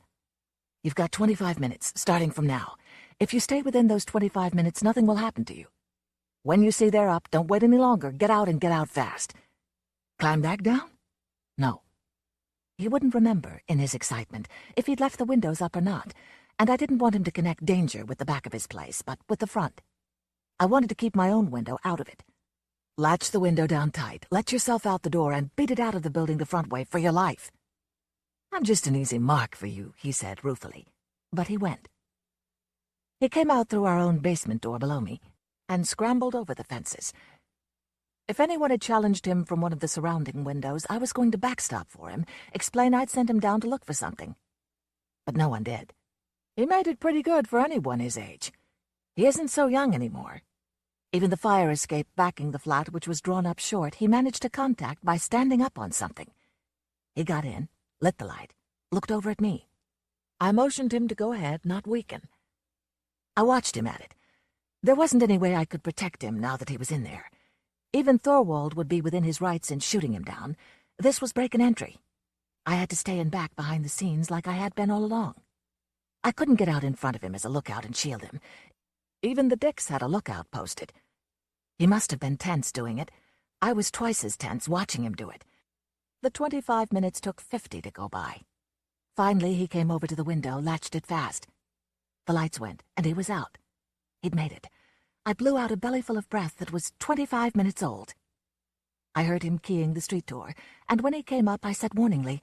You've got 25 minutes, starting from now. If you stay within those 25 minutes, nothing will happen to you. When you see they're up, don't wait any longer. Get out and get out fast. Climb back down? No. He wouldn't remember, in his excitement, if he'd left the windows up or not, and I didn't want him to connect danger with the back of his place, but with the front. I wanted to keep my own window out of it. Latch the window down tight, let yourself out the door, and beat it out of the building the front way for your life. I'm just an easy mark for you, he said ruefully. But he went. He came out through our own basement door below me, and scrambled over the fences. If anyone had challenged him from one of the surrounding windows, I was going to backstop for him, explain I'd sent him down to look for something. But no one did. He made it pretty good for anyone his age. He isn't so young anymore. Even the fire escape backing the flat, which was drawn up short, he managed to contact by standing up on something. He got in, lit the light, looked over at me. I motioned him to go ahead, not weaken. I watched him at it. There wasn't any way I could protect him now that he was in there. Even Thorwald would be within his rights in shooting him down. This was break and entry. I had to stay in back behind the scenes like I had been all along. I couldn't get out in front of him as a lookout and shield him. Even the Dicks had a lookout posted. He must have been tense doing it. I was twice as tense watching him do it. The 25 minutes took 50 to go by. Finally, he came over to the window, latched it fast. The lights went, and he was out. He'd made it. I blew out a bellyful of breath that was 25 minutes old. I heard him keying the street door, and when he came up, I said warningly,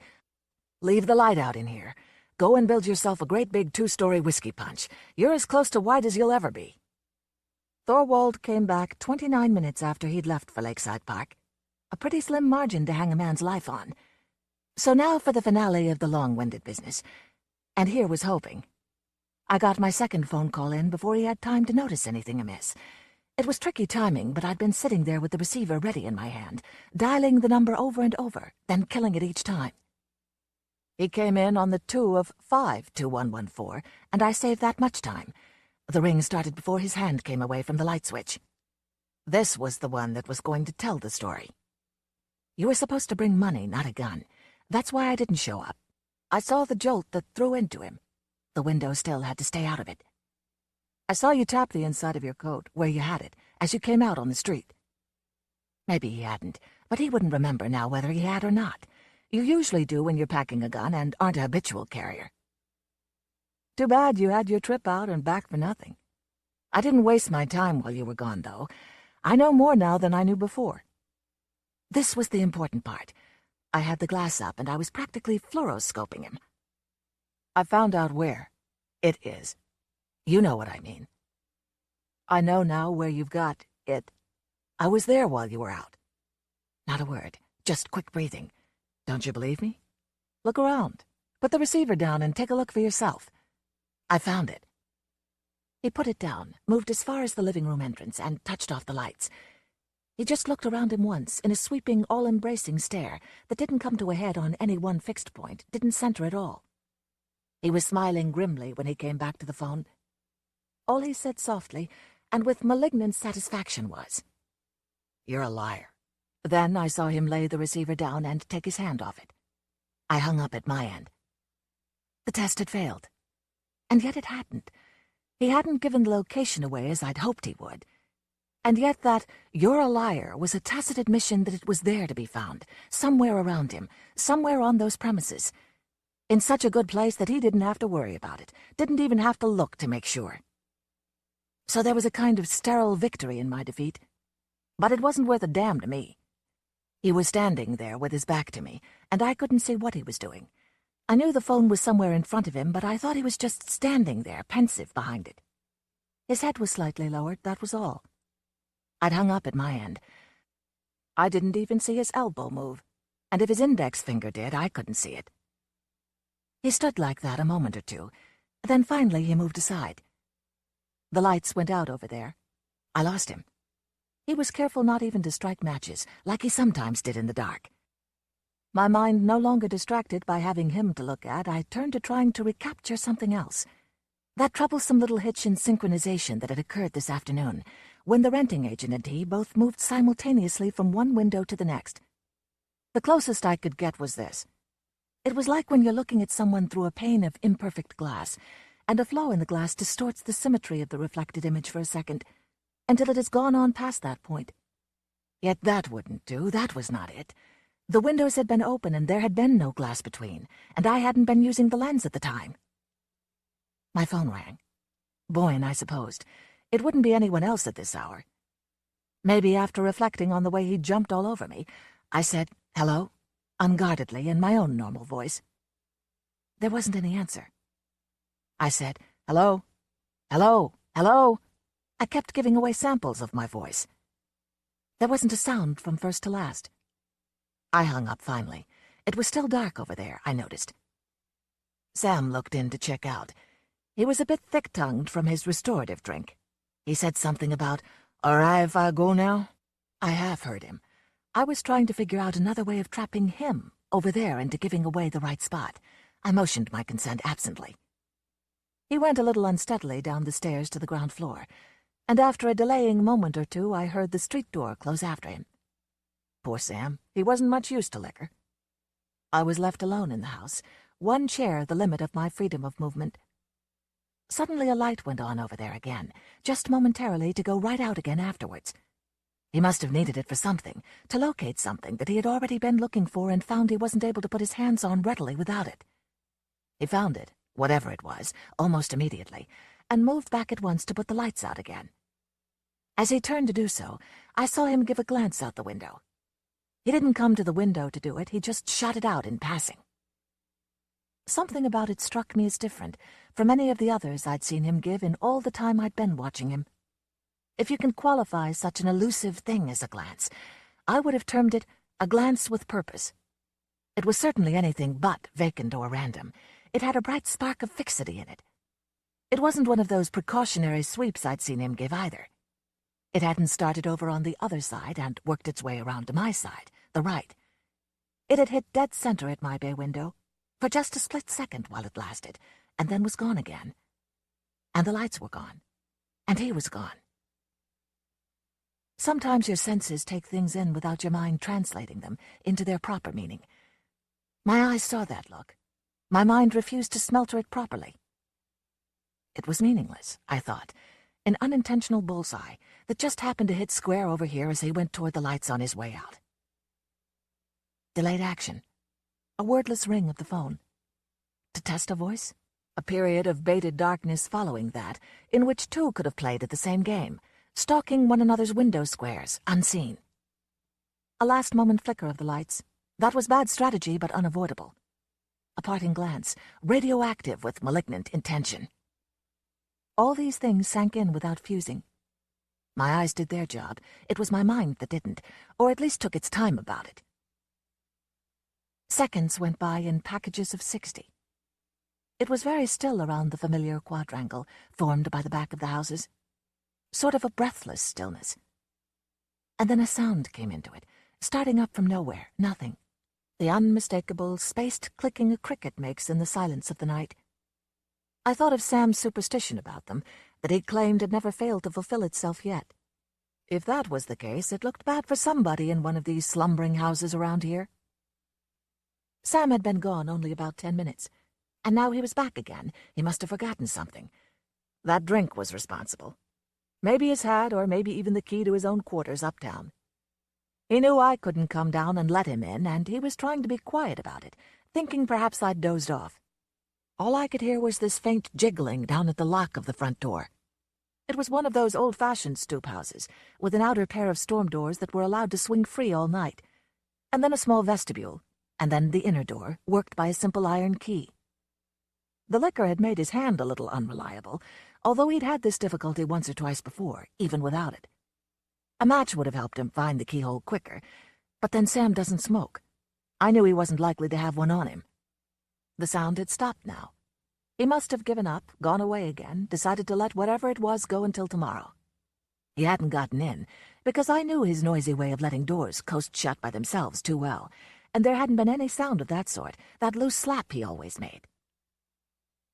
"Leave the light out in here. Go and build yourself a great big 2-story whiskey punch. You're as close to white as you'll ever be." Thorwald came back 29 minutes after he'd left for Lakeside Park. A pretty slim margin to hang a man's life on. So now for the finale of the long-winded business. And here was hoping. I got my second phone call in before he had time to notice anything amiss. It was tricky timing, but I'd been sitting there with the receiver ready in my hand, dialing the number over and over, then killing it each time. He came in on the 2 of 52114, and I saved that much time. The ring started before his hand came away from the light switch. This was the one that was going to tell the story. You were supposed to bring money, not a gun. That's why I didn't show up. I saw the jolt that threw into him. The window still had to stay out of it. I saw you tap the inside of your coat, where you had it, as you came out on the street. Maybe he hadn't, but he wouldn't remember now whether he had or not. You usually do when you're packing a gun and aren't a habitual carrier. Too bad you had your trip out and back for nothing. I didn't waste my time while you were gone, though. I know more now than I knew before. This was the important part. I had the glass up and I was practically fluoroscoping him. I found out where it is. You know what I mean. I know now where you've got it. I was there while you were out. Not a word, just quick breathing. Don't you believe me? Look around. Put the receiver down and take a look for yourself. I found it. He put it down, moved as far as the living room entrance, and touched off the lights. He just looked around him once, in a sweeping, all-embracing stare that didn't come to a head on any one fixed point, didn't center at all. He was smiling grimly when he came back to the phone. All he said softly, and with malignant satisfaction, was, "You're a liar." Then I saw him lay the receiver down and take his hand off it. I hung up at my end. The test had failed. And yet it hadn't. He hadn't given the location away as I'd hoped he would. And yet that "you're a liar" was a tacit admission that it was there to be found, somewhere around him, somewhere on those premises, in such a good place that he didn't have to worry about it, didn't even have to look to make sure. So there was a kind of sterile victory in my defeat. But it wasn't worth a damn to me. He was standing there with his back to me, and I couldn't see what he was doing. I knew the phone was somewhere in front of him, but I thought he was just standing there, pensive behind it. His head was slightly lowered, that was all. I'd hung up at my end. I didn't even see his elbow move, and if his index finger did, I couldn't see it. He stood like that a moment or two, then finally he moved aside. The lights went out over there. I lost him. He was careful not even to strike matches, like he sometimes did in the dark. My mind no longer distracted by having him to look at, I turned to trying to recapture something else. That troublesome little hitch in synchronization that had occurred this afternoon, when the renting agent and he both moved simultaneously from one window to the next. The closest I could get was this. It was like when you're looking at someone through a pane of imperfect glass, and a flaw in the glass distorts the symmetry of the reflected image for a second, until it has gone on past that point. Yet that wouldn't do, that was not it. The windows had been open and there had been no glass between, and I hadn't been using the lens at the time. My phone rang. Boyne, I supposed. It wouldn't be anyone else at this hour. Maybe after reflecting on the way he jumped all over me, I said, "Hello?" unguardedly in my own normal voice. There wasn't any answer. I said, "Hello? Hello? Hello?" I kept giving away samples of my voice. There wasn't a sound from first to last. I hung up finally. It was still dark over there, I noticed. Sam looked in to check out. He was a bit thick-tongued from his restorative drink. He said something about, "All right if I go now?" I half heard him. I was trying to figure out another way of trapping him over there into giving away the right spot. I motioned my consent absently. He went a little unsteadily down the stairs to the ground floor, and after a delaying moment or two I heard the street door close after him. Poor Sam, he wasn't much used to liquor. I was left alone in the house, one chair the limit of my freedom of movement. Suddenly a light went on over there again, just momentarily to go right out again afterwards. He must have needed it for something, to locate something that he had already been looking for and found he wasn't able to put his hands on readily without it. He found it, whatever it was, almost immediately, and moved back at once to put the lights out again. As he turned to do so, I saw him give a glance out the window. He didn't come to the window to do it, he just shot it out in passing. Something about it struck me as different from any of the others I'd seen him give in all the time I'd been watching him. If you can qualify such an elusive thing as a glance, I would have termed it a glance with purpose. It was certainly anything but vacant or random. It had a bright spark of fixity in it. It wasn't one of those precautionary sweeps I'd seen him give either. It hadn't started over on the other side and worked its way around to my side, the right. It had hit dead center at my bay window, for just a split second while it lasted, and then was gone again. And the lights were gone. And he was gone. Sometimes your senses take things in without your mind translating them into their proper meaning. My eyes saw that look. My mind refused to smell it properly. It was meaningless, I thought. An unintentional bullseye that just happened to hit square over here as he went toward the lights on his way out. Delayed action. A wordless ring of the phone. To test a voice? A period of baited darkness following that, in which two could have played at the same game, stalking one another's window squares, unseen. A last-moment flicker of the lights. That was bad strategy, but unavoidable. A parting glance, radioactive with malignant intention. All these things sank in without fusing. My eyes did their job. It was my mind that didn't, or at least took its time about it. Seconds went by in packages of 60. It was very still around the familiar quadrangle formed by the back of the houses. Sort of a breathless stillness. And then a sound came into it, starting up from nowhere, nothing. The unmistakable, spaced clicking a cricket makes in the silence of the night. I thought of Sam's superstition about them, that he'd claimed had never failed to fulfill itself yet. If that was the case, it looked bad for somebody in one of these slumbering houses around here. Sam had been gone only about 10 minutes, and now he was back again. He must have forgotten something. That drink was responsible. Maybe his hat, or maybe even the key to his own quarters uptown. He knew I couldn't come down and let him in, and he was trying to be quiet about it, thinking perhaps I'd dozed off. All I could hear was this faint jiggling down at the lock of the front door. It was one of those old-fashioned stoop houses, with an outer pair of storm doors that were allowed to swing free all night, and then a small vestibule, and then the inner door, worked by a simple iron key. The liquor had made his hand a little unreliable, although he'd had this difficulty once or twice before, even without it. A match would have helped him find the keyhole quicker, but then Sam doesn't smoke. I knew he wasn't likely to have one on him. The sound had stopped now. He must have given up, gone away again, decided to let whatever it was go until tomorrow. He hadn't gotten in, because I knew his noisy way of letting doors coast shut by themselves too well, and there hadn't been any sound of that sort, that loose slap he always made.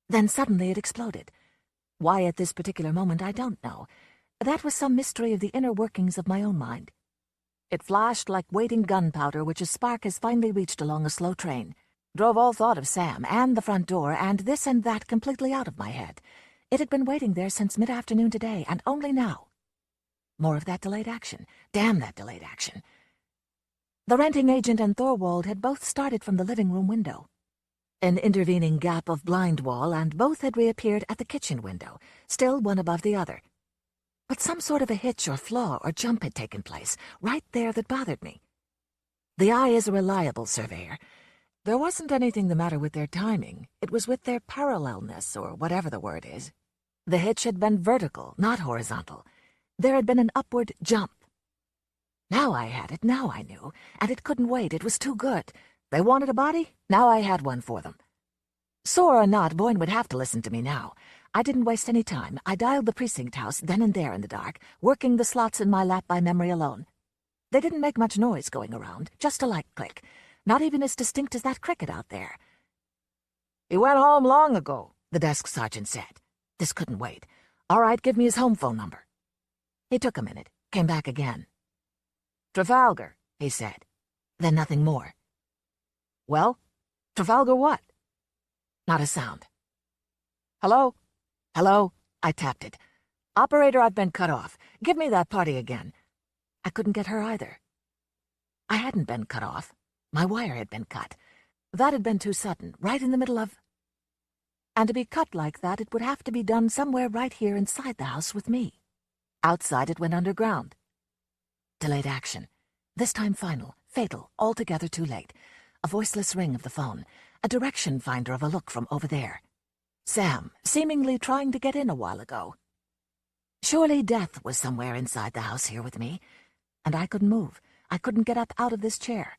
Then suddenly it exploded. Why at this particular moment, I don't know. That was some mystery of the inner workings of my own mind. It flashed like waiting gunpowder which a spark has finally reached along a slow train. Drove all thought of Sam and the front door and this and that completely out of my head. It had been waiting there since mid-afternoon today, and only now. More of that delayed action. Damn that delayed action. The renting agent and Thorwald had both started from the living room window. An intervening gap of blind wall, and both had reappeared at the kitchen window, still one above the other. But some sort of a hitch or flaw or jump had taken place, right there, that bothered me. The eye is a reliable surveyor. There wasn't anything the matter with their timing. It was with their parallelness, or whatever the word is. The hitch had been vertical, not horizontal. There had been an upward jump. Now I had it, now I knew, and it couldn't wait, it was too good. They wanted a body, now I had one for them. Sore or not, Boyne would have to listen to me now. I didn't waste any time. I dialed the precinct house, then and there in the dark, working the slots in my lap by memory alone. They didn't make much noise going around, just a light click. Not even as distinct as that cricket out there. "He went home long ago," the desk sergeant said. This couldn't wait. "All right, give me his home phone number." He took a minute, came back again. "Trafalgar," he said. Then nothing more. "Well, Trafalgar what?" Not a sound. "Hello? Hello?" I tapped it. "Operator, I've been cut off. Give me that party again." I couldn't get her either. I hadn't been cut off. My wire had been cut. That had been too sudden, right in the middle of... And to be cut like that, it would have to be done somewhere right here inside the house with me. Outside, it went underground. Delayed action. This time final, fatal, altogether too late. A voiceless ring of the phone, a direction finder of a look from over there. Sam, seemingly trying to get in a while ago. Surely death was somewhere inside the house here with me, and I couldn't move. I couldn't get up out of this chair.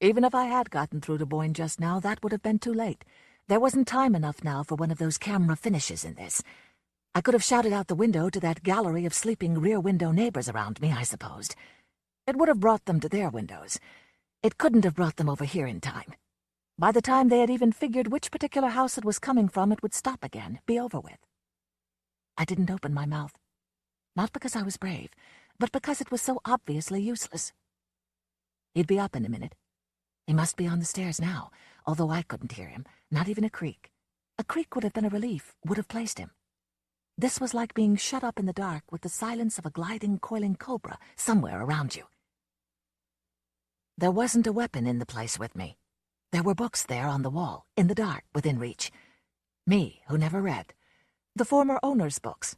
Even if I had gotten through to Boyne just now, that would have been too late. There wasn't time enough now for one of those camera finishes in this. I could have shouted out the window to that gallery of sleeping rear window neighbors around me, I supposed. It would have brought them to their windows. It couldn't have brought them over here in time. By the time they had even figured which particular house it was coming from, it would stop again, be over with. I didn't open my mouth. Not because I was brave, but because it was so obviously useless. He'd be up in a minute. He must be on the stairs now, although I couldn't hear him, not even a creak. A creak would have been a relief, would have placed him. This was like being shut up in the dark with the silence of a gliding, coiling cobra somewhere around you. There wasn't a weapon in the place with me. There were books there on the wall, in the dark, within reach. Me, who never read. The former owner's books.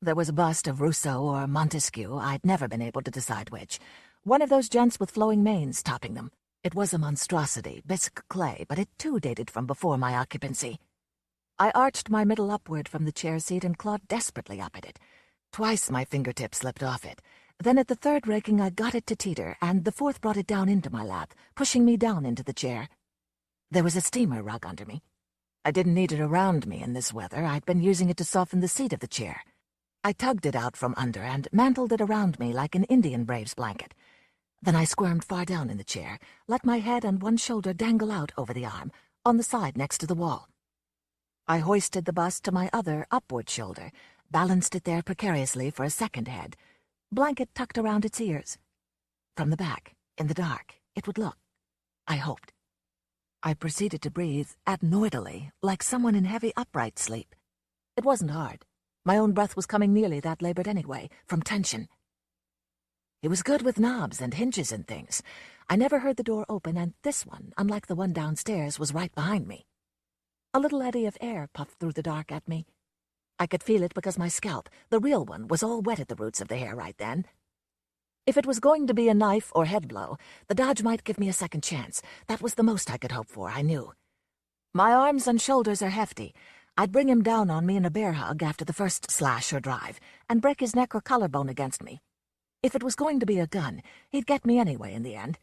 There was a bust of Rousseau or Montesquieu, I'd never been able to decide which. One of those gents with flowing manes topping them. It was a monstrosity, bisque clay, but it too dated from before my occupancy. I arched my middle upward from the chair seat and clawed desperately up at it. Twice my fingertips slipped off it. Then at the third raking I got it to teeter, and the fourth brought it down into my lap, pushing me down into the chair. There was a steamer rug under me. I didn't need it around me in this weather. I'd been using it to soften the seat of the chair. I tugged it out from under and mantled it around me like an Indian brave's blanket. Then I squirmed far down in the chair, let my head and one shoulder dangle out over the arm, on the side next to the wall. I hoisted the bust to my other upward shoulder, balanced it there precariously for a second head, blanket tucked around its ears. From the back, in the dark, it would look. I hoped. I proceeded to breathe adenoidally, like someone in heavy upright sleep. It wasn't hard. My own breath was coming nearly that labored anyway, from tension. It was good with knobs and hinges and things. I never heard the door open, and this one, unlike the one downstairs, was right behind me. A little eddy of air puffed through the dark at me. I could feel it because my scalp, the real one, was all wet at the roots of the hair right then. If it was going to be a knife or head blow, the dodge might give me a second chance. That was the most I could hope for, I knew. My arms and shoulders are hefty. I'd bring him down on me in a bear hug after the first slash or drive, and break his neck or collarbone against me. If it was going to be a gun, he'd get me anyway in the end.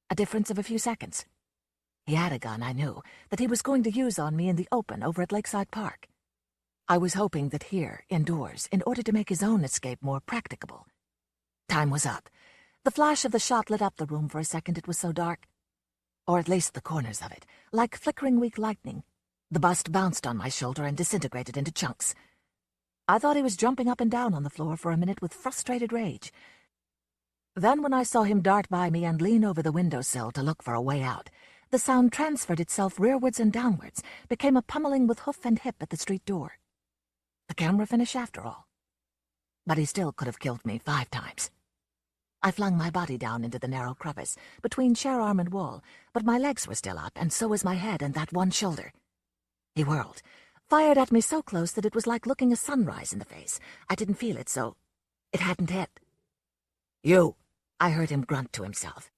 A difference of a few seconds. He had a gun, I knew, that he was going to use on me in the open over at Lakeside Park. I was hoping that here, indoors, in order to make his own escape more practicable. Time was up. The flash of the shot lit up the room for a second, it was so dark. Or at least the corners of it, like flickering weak lightning. The bust bounced on my shoulder and disintegrated into chunks. I thought he was jumping up and down on the floor for a minute with frustrated rage. Then when I saw him dart by me and lean over the windowsill to look for a way out, the sound transferred itself rearwards and downwards, became a pummeling with hoof and hip at the street door. The camera finish after all. But he still could have killed me 5 times. I flung my body down into the narrow crevice, between chair arm and wall, but my legs were still up, and so was my head and that one shoulder. He whirled, fired at me so close that it was like looking a sunrise in the face. I didn't feel it, so it hadn't hit. "You!" I heard him grunt to himself.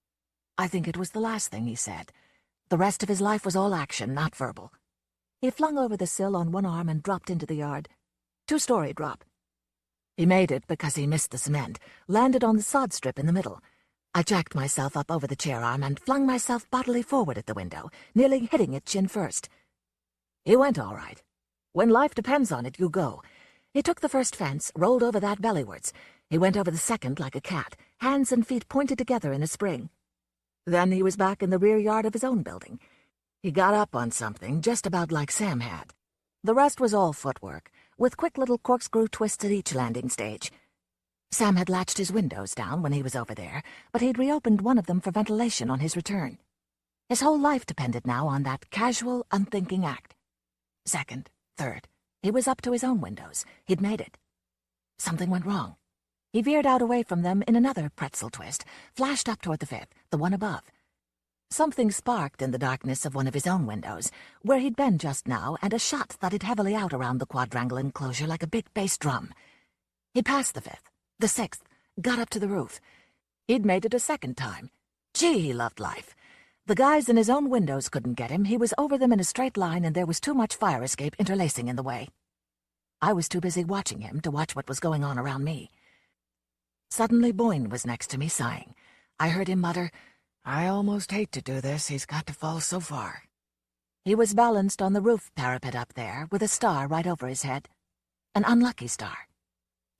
I think it was the last thing he said. The rest of his life was all action, not verbal. He flung over the sill on one arm and dropped into the yard. 2-story drop. He made it because he missed the cement, landed on the sod strip in the middle. I jacked myself up over the chair arm and flung myself bodily forward at the window, nearly hitting it chin first. He went all right. When life depends on it, you go. He took the first fence, rolled over that bellywards. He went over the second like a cat, hands and feet pointed together in a spring. Then he was back in the rear yard of his own building. He got up on something, just about like Sam had. The rest was all footwork, with quick little corkscrew twists at each landing stage. Sam had latched his windows down when he was over there, but he'd reopened one of them for ventilation on his return. His whole life depended now on that casual, unthinking act. Second, third, he was up to his own windows. He'd made it. Something went wrong. He veered out away from them in another pretzel twist, flashed up toward the 5th, the one above. Something sparked in the darkness of one of his own windows, where he'd been just now, and a shot thudded heavily out around the quadrangle enclosure like a big bass drum. He passed the 5th, the 6th, got up to the roof. He'd made it a second time. Gee, he loved life. The guys in his own windows couldn't get him. He was over them in a straight line, and there was too much fire escape interlacing in the way. I was too busy watching him to watch what was going on around me. Suddenly Boyne was next to me, sighing. I heard him mutter, "I almost hate to do this. He's got to fall so far." He was balanced on the roof parapet up there, with a star right over his head. An unlucky star.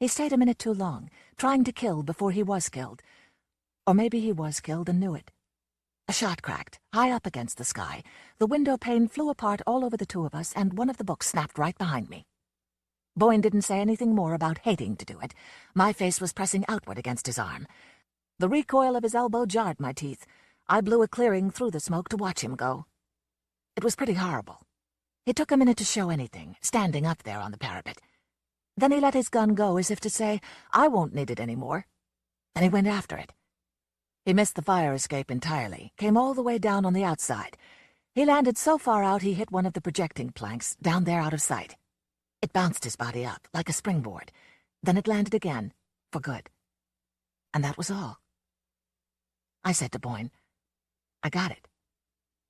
He stayed a minute too long, trying to kill before he was killed. Or maybe he was killed and knew it. A shot cracked, high up against the sky. The window pane flew apart all over the two of us, and one of the books snapped right behind me. Boyne didn't say anything more about hating to do it. My face was pressing outward against his arm. The recoil of his elbow jarred my teeth. I blew a clearing through the smoke to watch him go. It was pretty horrible. It took a minute to show anything, standing up there on the parapet. Then he let his gun go as if to say, I won't need it anymore. Then he went after it. He missed the fire escape entirely, came all the way down on the outside. He landed so far out he hit one of the projecting planks, down there out of sight. It bounced his body up, like a springboard. Then it landed again, for good. And that was all. I said to Boyne, I got it.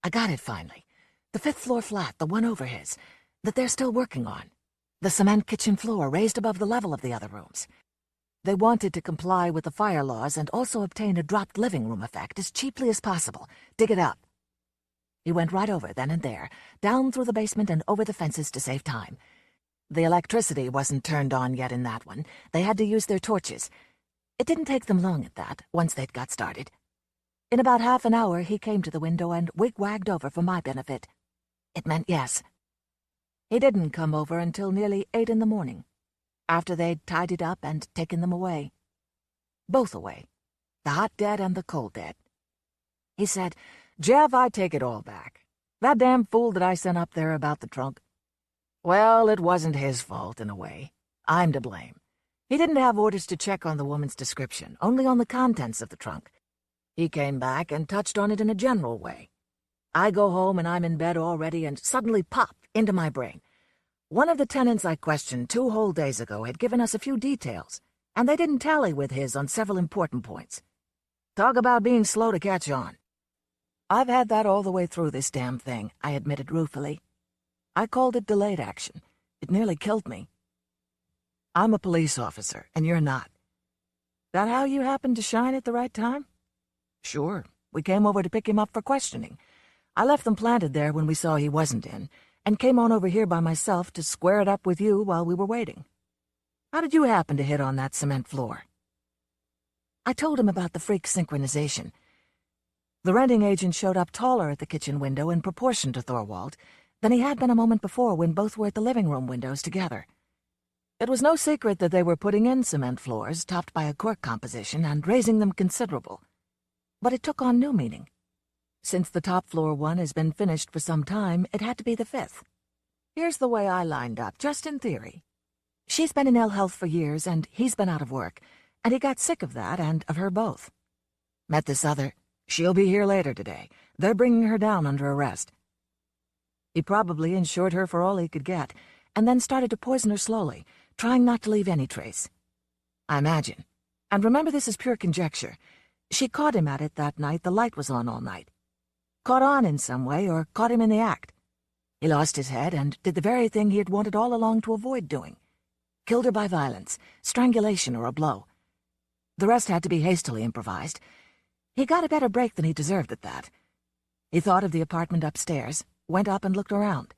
I got it finally. The 5th floor flat, the one over his, that they're still working on. The cement kitchen floor raised above the level of the other rooms. They wanted to comply with the fire laws and also obtain a dropped living room effect as cheaply as possible. Dig it up. He went right over then and there, down through the basement and over the fences to save time. The electricity wasn't turned on yet in that one. They had to use their torches. It didn't take them long at that, once they'd got started. In about half an hour, he came to the window and wig-wagged over for my benefit. It meant yes. He didn't come over until nearly 8 in the morning, after they'd tidied up and taken them away. Both away, the hot dead and the cold dead. He said, Jeff, I take it all back. That damn fool that I sent up there about the trunk. Well, it wasn't his fault, in a way. I'm to blame. He didn't have orders to check on the woman's description, only on the contents of the trunk. He came back and touched on it in a general way. I go home and I'm in bed already and suddenly pop into my brain. One of the tenants I questioned 2 whole days ago had given us a few details, and they didn't tally with his on several important points. Talk about being slow to catch on. I've had that all the way through this damn thing, I admitted ruefully. I called it delayed action. It nearly killed me. I'm a police officer, and you're not. That how you happened to shine at the right time? Sure. We came over to pick him up for questioning. I left them planted there when we saw he wasn't in, and came on over here by myself to square it up with you while we were waiting. How did you happen to hit on that cement floor? I told him about the freak synchronization. The renting agent showed up taller at the kitchen window in proportion to Thorwald than he had been a moment before when both were at the living room windows together. It was no secret that they were putting in cement floors topped by a cork composition and raising them considerable. But it took on new meaning. Since the top floor one has been finished for some time, it had to be the 5th. Here's the way I lined up, just in theory. She's been in ill health for years, and he's been out of work, and he got sick of that and of her both. Met this other. She'll be here later today. They're bringing her down under arrest. He probably insured her for all he could get, and then started to poison her slowly, trying not to leave any trace. I imagine. And remember, this is pure conjecture. She caught him at it that night the light was on all night. Caught on in some way, or caught him in the act. He lost his head and did the very thing he had wanted all along to avoid doing. Killed her by violence, strangulation, or a blow. The rest had to be hastily improvised. He got a better break than he deserved at that. He thought of the apartment upstairs, went up and looked around.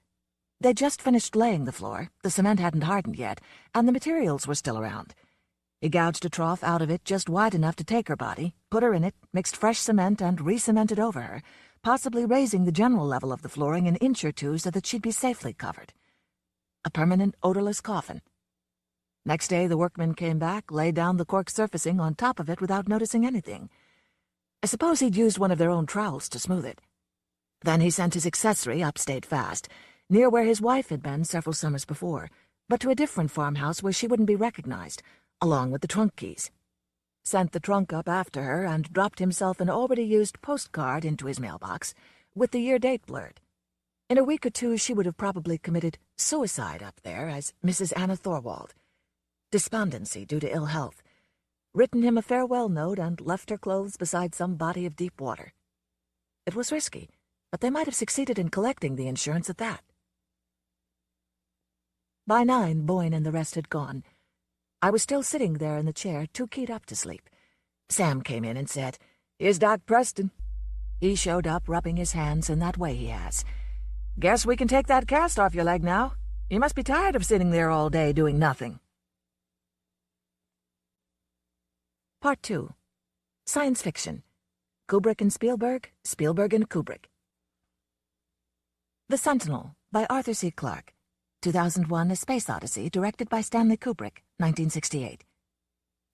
They'd just finished laying the floor, the cement hadn't hardened yet, and the materials were still around. He gouged a trough out of it just wide enough to take her body, put her in it, mixed fresh cement and re-cemented over her, possibly raising the general level of the flooring an inch or two so that she'd be safely covered. A permanent, odorless coffin. Next day the workmen came back, laid down the cork surfacing on top of it without noticing anything. I suppose he'd used one of their own trowels to smooth it. Then he sent his accessory upstate fast, near where his wife had been several summers before, but to a different farmhouse where she wouldn't be recognized, along with the trunk keys. Sent the trunk up after her and dropped himself an already used postcard into his mailbox, with the year date blurred. In a week or two she would have probably committed suicide up there as Mrs. Anna Thorwald. Despondency due to ill health. Written him a farewell note and left her clothes beside some body of deep water. It was risky, but they might have succeeded in collecting the insurance at that. By 9, Boyne and the rest had gone. I was still sitting there in the chair, too keyed up to sleep. Sam came in and said, "Here's Doc Preston." He showed up, rubbing his hands in that way he has. "Guess we can take that cast off your leg now. You must be tired of sitting there all day doing nothing." Part 2. Science Fiction. Kubrick and Spielberg, Spielberg and Kubrick. The Sentinel, by Arthur C. Clarke. 2001, A Space Odyssey, directed by Stanley Kubrick, 1968.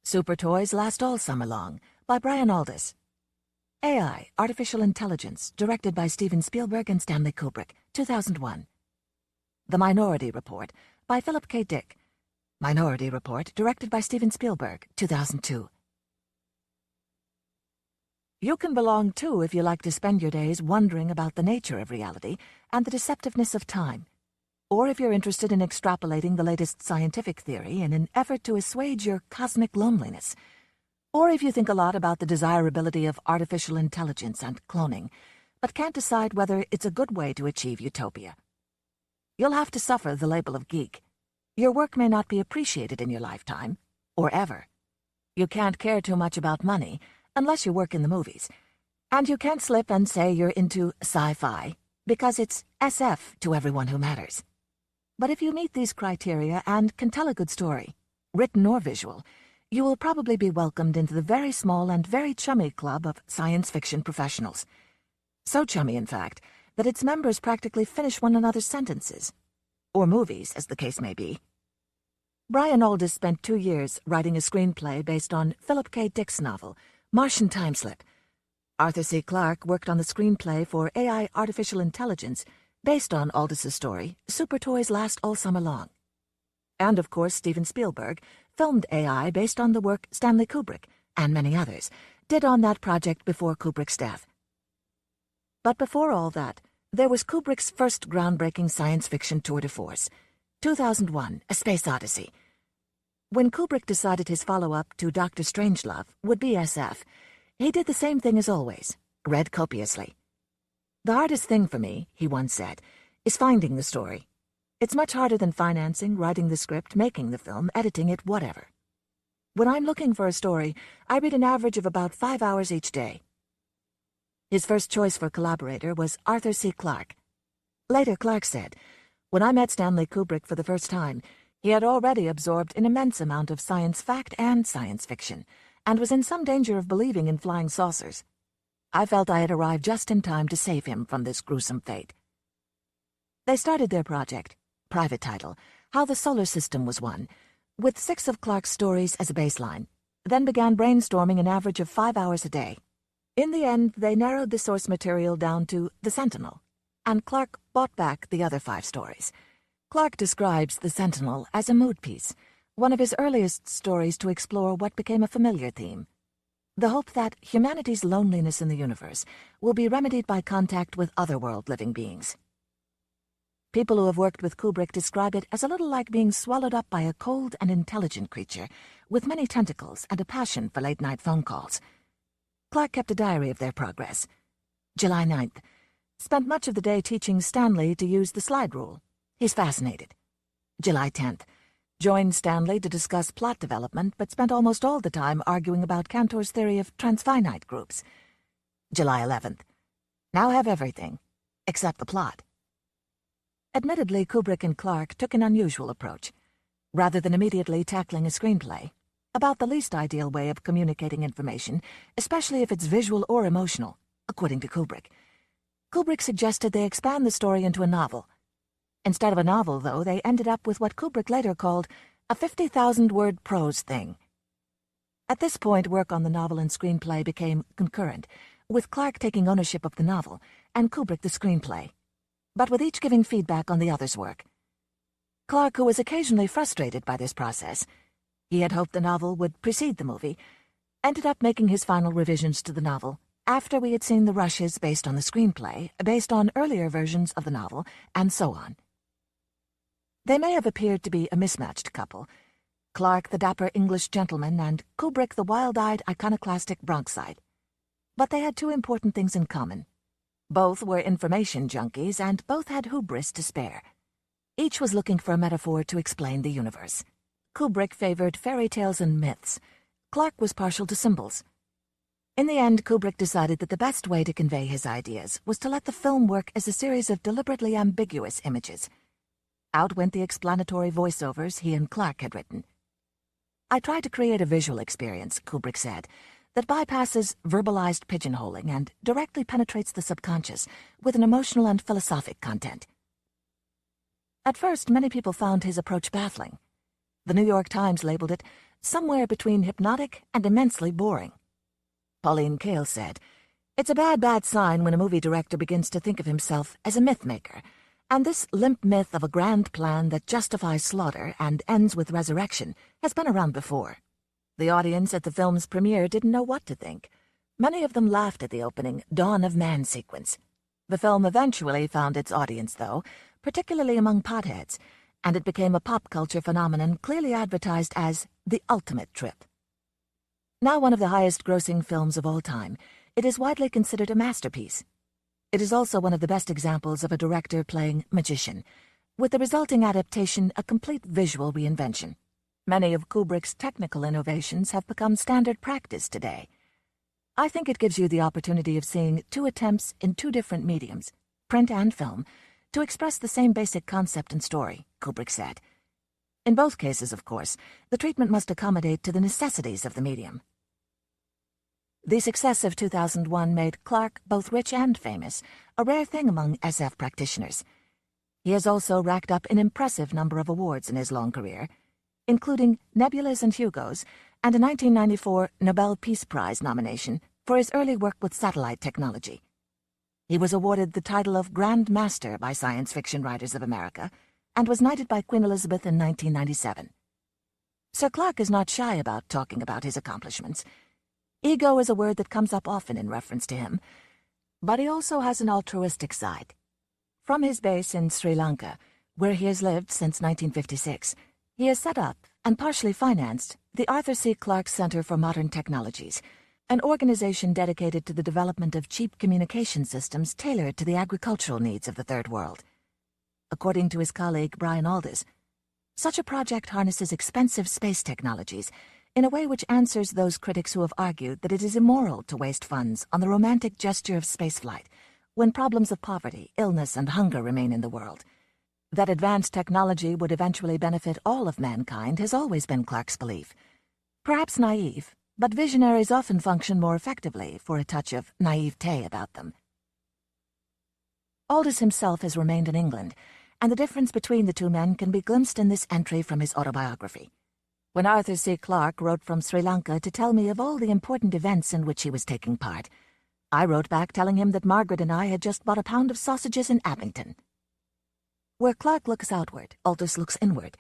Super Toys Last All Summer Long, by Brian Aldiss. AI, Artificial Intelligence, directed by Steven Spielberg and Stanley Kubrick, 2001. The Minority Report, by Philip K. Dick. Minority Report, directed by Steven Spielberg, 2002. You can belong too if you like to spend your days wondering about the nature of reality and the deceptiveness of time, or if you're interested in extrapolating the latest scientific theory in an effort to assuage your cosmic loneliness, or if you think a lot about the desirability of artificial intelligence and cloning, but can't decide whether it's a good way to achieve utopia. You'll have to suffer the label of geek. Your work may not be appreciated in your lifetime, or ever. You can't care too much about money, unless you work in the movies. And you can't slip and say you're into sci-fi, because it's SF to everyone who matters. But if you meet these criteria and can tell a good story, written or visual, you will probably be welcomed into the very small and very chummy club of science fiction professionals. So chummy, in fact, that its members practically finish one another's sentences. Or movies, as the case may be. Brian Aldiss spent 2 years writing a screenplay based on Philip K. Dick's novel, Martian Timeslip. Arthur C. Clarke worked on the screenplay for AI Artificial Intelligence, based on Aldiss's story, Super Toys Last All Summer Long. And of course, Steven Spielberg filmed AI based on the work Stanley Kubrick, and many others, did on that project before Kubrick's death. But before all that, there was Kubrick's first groundbreaking science fiction tour de force, 2001, A Space Odyssey. When Kubrick decided his follow-up to Dr. Strangelove would be SF, he did the same thing as always, read copiously. "The hardest thing for me," he once said, "is finding the story. It's much harder than financing, writing the script, making the film, editing it, whatever. When I'm looking for a story, I read an average of about 5 hours each day." His first choice for collaborator was Arthur C. Clarke. Later, Clarke said, "When I met Stanley Kubrick for the first time, he had already absorbed an immense amount of science fact and science fiction, and was in some danger of believing in flying saucers. I felt I had arrived just in time to save him from this gruesome fate." They started their project, private title, How the Solar System Was Won, with 6 of Clarke's stories as a baseline, then began brainstorming an average of 5 hours a day. In the end, they narrowed the source material down to The Sentinel, and Clarke bought back the other 5 stories. Clarke describes The Sentinel as a mood piece, one of his earliest stories to explore what became a familiar theme: the hope that humanity's loneliness in the universe will be remedied by contact with otherworld living beings. People who have worked with Kubrick describe it as a little like being swallowed up by a cold and intelligent creature with many tentacles and a passion for late-night phone calls. Clarke kept a diary of their progress. July 9th. Spent much of the day teaching Stanley to use the slide rule. He's fascinated. July 10th. Joined Stanley to discuss plot development, but spent almost all the time arguing about Cantor's theory of transfinite groups. July 11th. Now have everything, except the plot. Admittedly, Kubrick and Clarke took an unusual approach. Rather than immediately tackling a screenplay, about the least ideal way of communicating information, especially if it's visual or emotional, according to Kubrick, Kubrick suggested they expand the story into a novel. Instead of a novel, though, they ended up with what Kubrick later called a 50,000-word prose thing. At this point, work on the novel and screenplay became concurrent, with Clarke taking ownership of the novel and Kubrick the screenplay, but with each giving feedback on the other's work. Clarke, who was occasionally frustrated by this process, he had hoped the novel would precede the movie, ended up making his final revisions to the novel after we had seen the rushes based on the screenplay, based on earlier versions of the novel, and so on. They may have appeared to be a mismatched couple, Clarke the dapper English gentleman and Kubrick the wild-eyed iconoclastic Bronxite. But they had 2 important things in common. Both were information junkies, and both had hubris to spare. Each was looking for a metaphor to explain the universe. Kubrick favored fairy tales and myths. Clarke was partial to symbols. In the end, Kubrick decided that the best way to convey his ideas was to let the film work as a series of deliberately ambiguous images. Out went the explanatory voiceovers he and Clarke had written. "I tried to create a visual experience," Kubrick said, "that bypasses verbalized pigeonholing and directly penetrates the subconscious with an emotional and philosophic content." At first, many people found his approach baffling. The New York Times labeled it somewhere between hypnotic and immensely boring. Pauline Kael said, "It's a bad sign when a movie director begins to think of himself as a myth maker, And this limp myth of a grand plan that justifies slaughter and ends with resurrection has been around before. The audience at the film's premiere didn't know what to think. Many of them laughed at the opening Dawn of Man sequence. The film eventually found its audience, though, particularly among potheads, and it became a pop culture phenomenon clearly advertised as the ultimate trip. Now one of the highest-grossing films of all time, it is widely considered a masterpiece. It is also one of the best examples of a director playing magician, with the resulting adaptation a complete visual reinvention. Many of Kubrick's technical innovations have become standard practice today. I think it gives you the opportunity of seeing two attempts in two different mediums, print and film, to express the same basic concept and story, Kubrick said. In both cases, of course, the treatment must accommodate to the necessities of the medium. The success of 2001 made Clarke both rich and famous, a rare thing among SF practitioners. He has also racked up an impressive number of awards in his long career, including Nebulas and Hugos, and a 1994 Nobel Peace Prize nomination for his early work with satellite technology. He was awarded the title of Grand Master by Science Fiction Writers of America and was knighted by Queen Elizabeth in 1997. Sir Clarke is not shy about talking about his accomplishments. Ego is a word that comes up often in reference to him, but he also has an altruistic side. From his base in Sri Lanka, where he has lived since 1956, he has set up and partially financed the Arthur C. Clarke Center for Modern Technologies, an organization dedicated to the development of cheap communication systems tailored to the agricultural needs of the Third World. According to his colleague Brian Aldiss, such a project harnesses expensive space technologies in a way which answers those critics who have argued that it is immoral to waste funds on the romantic gesture of spaceflight when problems of poverty, illness, and hunger remain in the world. That advanced technology would eventually benefit all of mankind has always been Clarke's belief. Perhaps naive, but visionaries often function more effectively for a touch of naivete about them. Aldiss himself has remained in England, and the difference between the two men can be glimpsed in this entry from his autobiography. When Arthur C. Clarke wrote from Sri Lanka to tell me of all the important events in which he was taking part, I wrote back telling him that Margaret and I had just bought a pound of sausages in Abington. Where Clarke looks outward, Aldiss looks inward.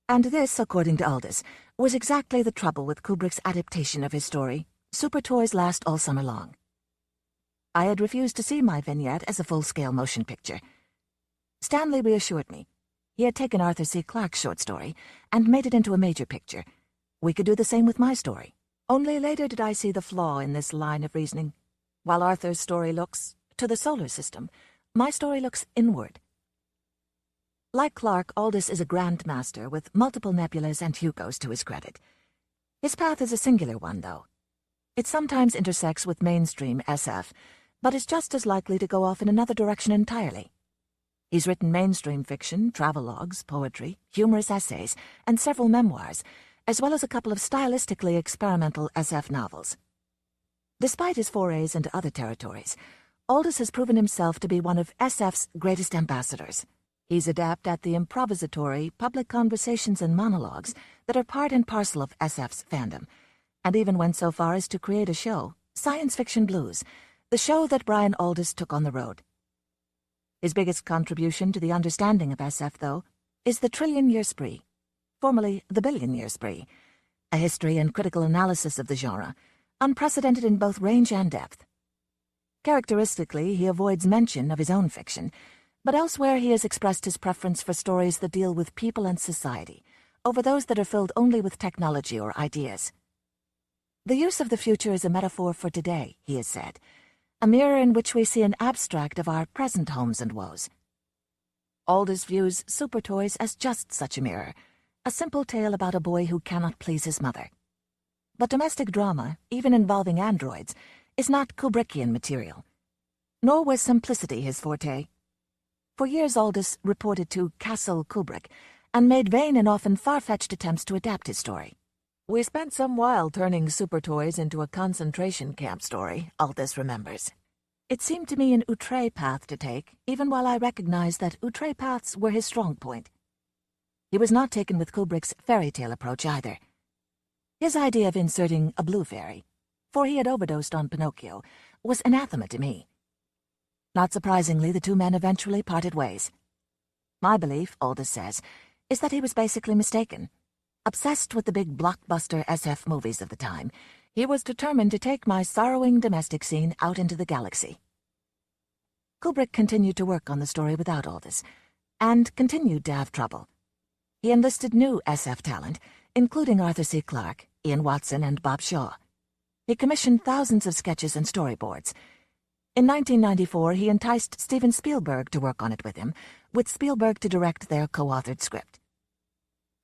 And this, according to Aldiss, was exactly the trouble with Kubrick's adaptation of his story, Super Toys Last All Summer Long. I had refused to see my vignette as a full-scale motion picture. Stanley reassured me. He had taken Arthur C. Clarke's short story and made it into a major picture. We could do the same with my story. Only later did I see the flaw in this line of reasoning. While Arthur's story looks to the solar system, my story looks inward. Like Clarke, Aldiss is a grand master with multiple nebulas and Hugos to his credit. His path is a singular one, though. It sometimes intersects with mainstream SF, but is just as likely to go off in another direction entirely. He's written mainstream fiction, travelogues, poetry, humorous essays, and several memoirs, as well as a couple of stylistically experimental SF novels. Despite his forays into other territories, Aldiss has proven himself to be one of SF's greatest ambassadors. He's adept at the improvisatory, public conversations and monologues that are part and parcel of SF's fandom, and even went so far as to create a show, Science Fiction Blues, the show that Brian Aldiss took on the road. His biggest contribution to the understanding of SF, though, is the Trillion-Year Spree, formerly the Billion-Year Spree, a history and critical analysis of the genre, unprecedented in both range and depth. Characteristically, he avoids mention of his own fiction, but elsewhere he has expressed his preference for stories that deal with people and society, over those that are filled only with technology or ideas. The use of the future is a metaphor for today, he has said, a mirror in which we see an abstract of our present homes and woes. Aldiss views Super Toys as just such a mirror, a simple tale about a boy who cannot please his mother. But domestic drama, even involving androids, is not Kubrickian material. Nor was simplicity his forte. For years Aldiss reported to Castle Kubrick and made vain and often far-fetched attempts to adapt his story. We spent some while turning Super Toys into a concentration camp story, Aldiss remembers. It seemed to me an outre path to take, even while I recognized that outre paths were his strong point. He was not taken with Kubrick's fairy tale approach either. His idea of inserting a blue fairy, for he had overdosed on Pinocchio, was anathema to me. Not surprisingly, the two men eventually parted ways. My belief, Aldous says, is that he was basically mistaken. Obsessed with the big blockbuster SF movies of the time, he was determined to take my sorrowing domestic scene out into the galaxy. Kubrick continued to work on the story without Aldous, and continued to have trouble. He enlisted new SF talent, including Arthur C. Clarke, Ian Watson, and Bob Shaw. He commissioned thousands of sketches and storyboards. In 1994, he enticed Steven Spielberg to work on it with him, with Spielberg to direct their co-authored script.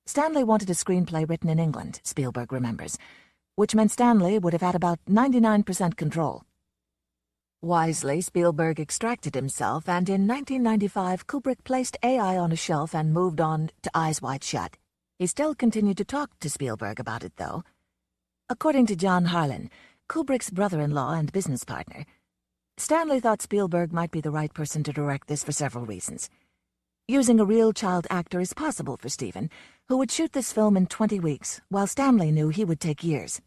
Stanley wanted a screenplay written in England, Spielberg remembers, which meant Stanley would have had about 99% control. Wisely, Spielberg extracted himself, and in 1995, Kubrick placed AI on a shelf and moved on to Eyes Wide Shut. He still continued to talk to Spielberg about it, though. According to John Harlan, Kubrick's brother-in-law and business partner, Stanley thought Spielberg might be the right person to direct this for several reasons. Using a real child actor is possible for Steven, who would shoot this film in 20 weeks, while Stanley knew he would take years.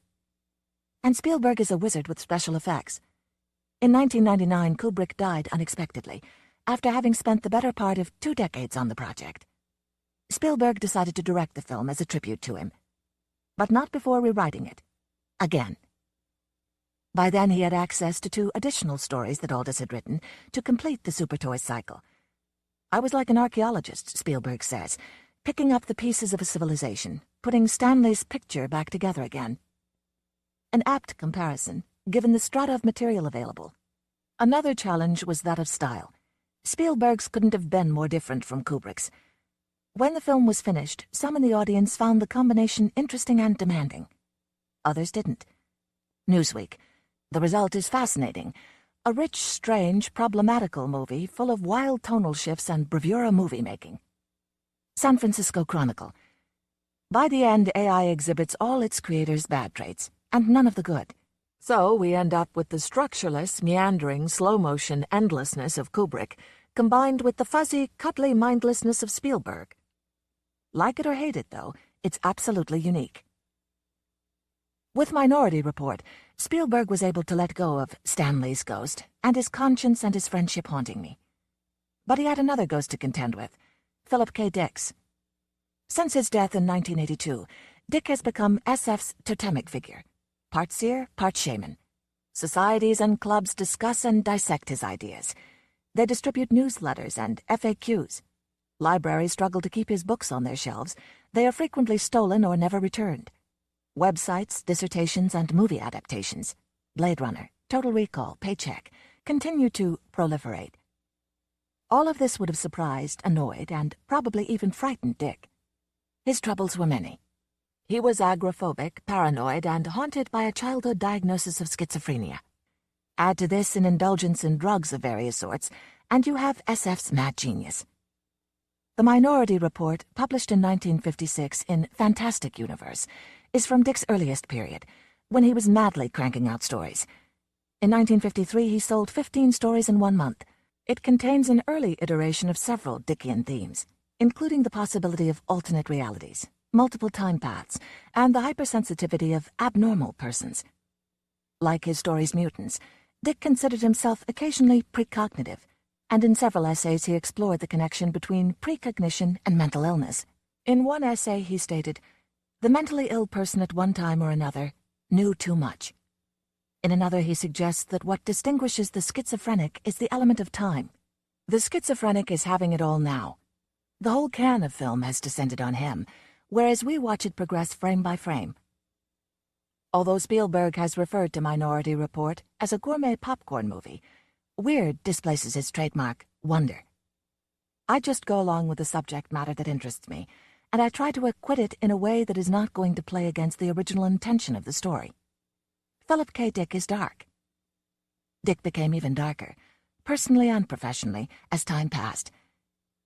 And Spielberg is a wizard with special effects. In 1999, Kubrick died unexpectedly, after having spent the better part of 2 decades on the project. Spielberg decided to direct the film as a tribute to him, but not before rewriting it. Again. By then he had access to 2 additional stories that Aldous had written to complete the Super Toys cycle. I was like an archaeologist, Spielberg says, picking up the pieces of a civilization, putting Stanley's picture back together again. An apt comparison, given the strata of material available. Another challenge was that of style. Spielberg's couldn't have been more different from Kubrick's. When the film was finished, some in the audience found the combination interesting and demanding. Others didn't. Newsweek. The result is fascinating. A rich, strange, problematical movie full of wild tonal shifts and bravura movie-making. San Francisco Chronicle. By the end, AI exhibits all its creators' bad traits, and none of the good. So we end up with the structureless, meandering, slow-motion endlessness of Kubrick, combined with the fuzzy, cuddly mindlessness of Spielberg. Like it or hate it, though, it's absolutely unique. With Minority Report, Spielberg was able to let go of Stanley's ghost and his conscience and his friendship haunting me. But he had another ghost to contend with, Philip K. Dick's. Since his death in 1982, Dick has become SF's totemic figure, part seer, part shaman. Societies and clubs discuss and dissect his ideas. They distribute newsletters and FAQs. Libraries struggle to keep his books on their shelves. They are frequently stolen or never returned. Websites, dissertations, and movie adaptations, Blade Runner, Total Recall, Paycheck, continue to proliferate. All of this would have surprised, annoyed, and probably even frightened Dick. His troubles were many. He was agoraphobic, paranoid, and haunted by a childhood diagnosis of schizophrenia. Add to this an indulgence in drugs of various sorts, and you have SF's mad genius. The Minority Report, published in 1956 in Fantastic Universe, is from Dick's earliest period, when he was madly cranking out stories. In 1953, he sold 15 stories in 1 month. It contains an early iteration of several Dickian themes, including the possibility of alternate realities, multiple time paths, and the hypersensitivity of abnormal persons. Like his story's mutants, Dick considered himself occasionally precognitive, and in several essays he explored the connection between precognition and mental illness. In one essay he stated, "The mentally ill person at one time or another knew too much." In another he suggests that what distinguishes the schizophrenic is the element of time. The schizophrenic is having it all now. The whole can of film has descended on him, whereas we watch it progress frame by frame. Although Spielberg has referred to Minority Report as a gourmet popcorn movie, Weird displaces his trademark, wonder. I just go along with the subject matter that interests me, and I try to acquit it in a way that is not going to play against the original intention of the story. Philip K. Dick is dark. Dick became even darker, personally and professionally, as time passed.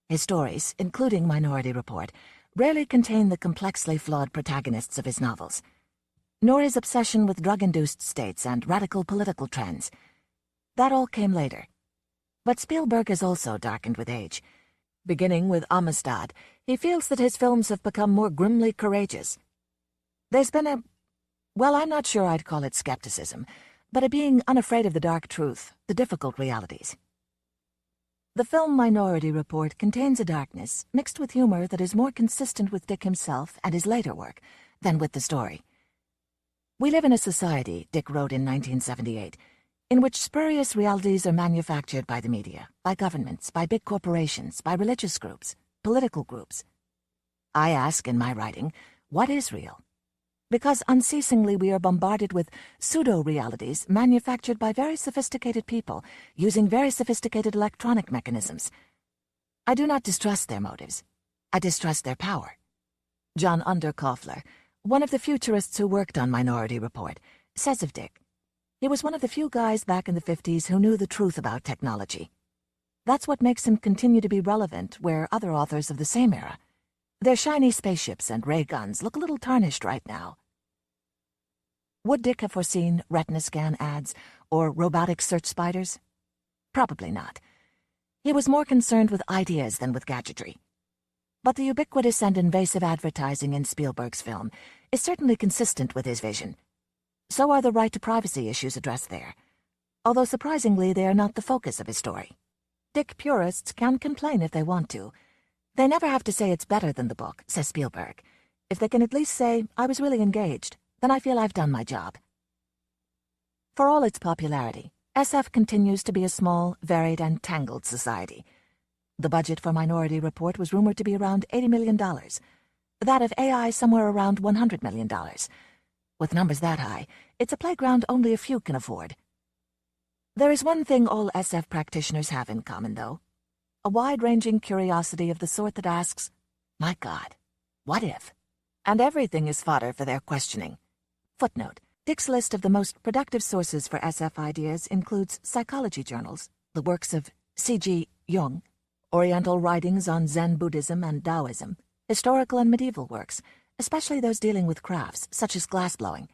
His stories, including Minority Report, rarely contain the complexly flawed protagonists of his novels, nor his obsession with drug-induced states and radical political trends. That all came later. But Spielberg is also darkened with age. Beginning with Amistad, he feels that his films have become more grimly courageous. There's been I'm not sure I'd call it skepticism, but a being unafraid of the dark truth, the difficult realities. The film Minority Report contains a darkness mixed with humor that is more consistent with Dick himself and his later work than with the story. We live in a society, Dick wrote in 1978, in which spurious realities are manufactured by the media, by governments, by big corporations, by religious groups, political groups. I ask in my writing, what is real? Because unceasingly we are bombarded with pseudo-realities manufactured by very sophisticated people using very sophisticated electronic mechanisms. I do not distrust their motives. I distrust their power. John Undercurrents, one of the futurists who worked on Minority Report, says of Dick, he was one of the few guys back in the 50s who knew the truth about technology. That's what makes him continue to be relevant where other authors of the same era, their shiny spaceships and ray guns, look a little tarnished right now. Would Dick have foreseen retina scan ads or robotic search spiders? Probably not. He was more concerned with ideas than with gadgetry. But the ubiquitous and invasive advertising in Spielberg's film is certainly consistent with his vision. So are the right to privacy issues addressed there, although surprisingly they are not the focus of his story. Dick purists can complain if they want to. They never have to say it's better than the book, says Spielberg. If they can at least say, I was really engaged, then I feel I've done my job. For all its popularity, SF continues to be a small, varied, and tangled society. The budget for Minority Report was rumored to be around $80 million. That of AI somewhere around $100 million. With numbers that high, it's a playground only a few can afford. There is one thing all SF practitioners have in common, though. A wide-ranging curiosity of the sort that asks, my God, what if? And everything is fodder for their questioning. Footnote: Dick's list of the most productive sources for SF ideas includes psychology journals, the works of C.G. Jung, Oriental writings on Zen Buddhism and Taoism, historical and medieval works, especially those dealing with crafts such as glassblowing,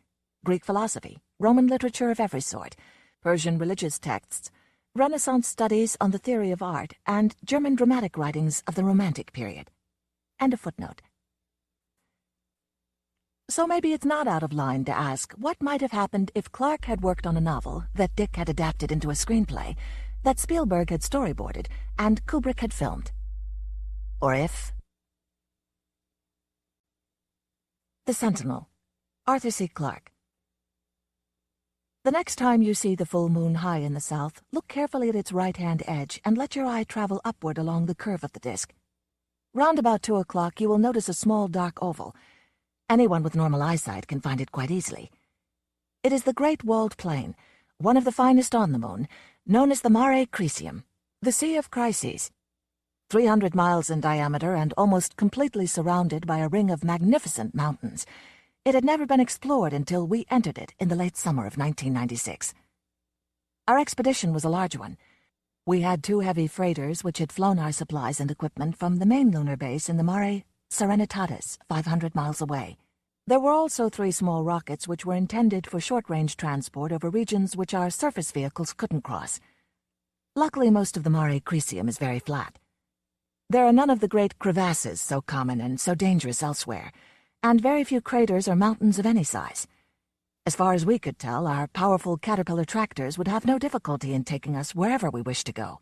Greek philosophy, Roman literature of every sort, Persian religious texts, Renaissance studies on the theory of art, and German dramatic writings of the Romantic period. End of footnote. So maybe it's not out of line to ask what might have happened if Clark had worked on a novel that Dick had adapted into a screenplay, that Spielberg had storyboarded, and Kubrick had filmed. Or if... The Sentinel, Arthur C. Clarke. The next time you see the full moon high in the south, look carefully at its right-hand edge and let your eye travel upward along the curve of the disk. Round about 2 o'clock you will notice a small dark oval. Anyone with normal eyesight can find it quite easily. It is the Great Walled Plain, one of the finest on the moon, known as the Mare Crisium, the Sea of Crises. 300 miles in diameter and almost completely surrounded by a ring of magnificent mountains. It had never been explored until we entered it in the late summer of 1996. Our expedition was a large one. We had 2 heavy freighters which had flown our supplies and equipment from the main lunar base in the Mare Serenitatis, 500 miles away. There were also 3 small rockets which were intended for short-range transport over regions which our surface vehicles couldn't cross. Luckily, most of the Mare Crisium is very flat. There are none of the great crevasses so common and so dangerous elsewhere, and very few craters or mountains of any size. As far as we could tell, our powerful Caterpillar tractors would have no difficulty in taking us wherever we wished to go.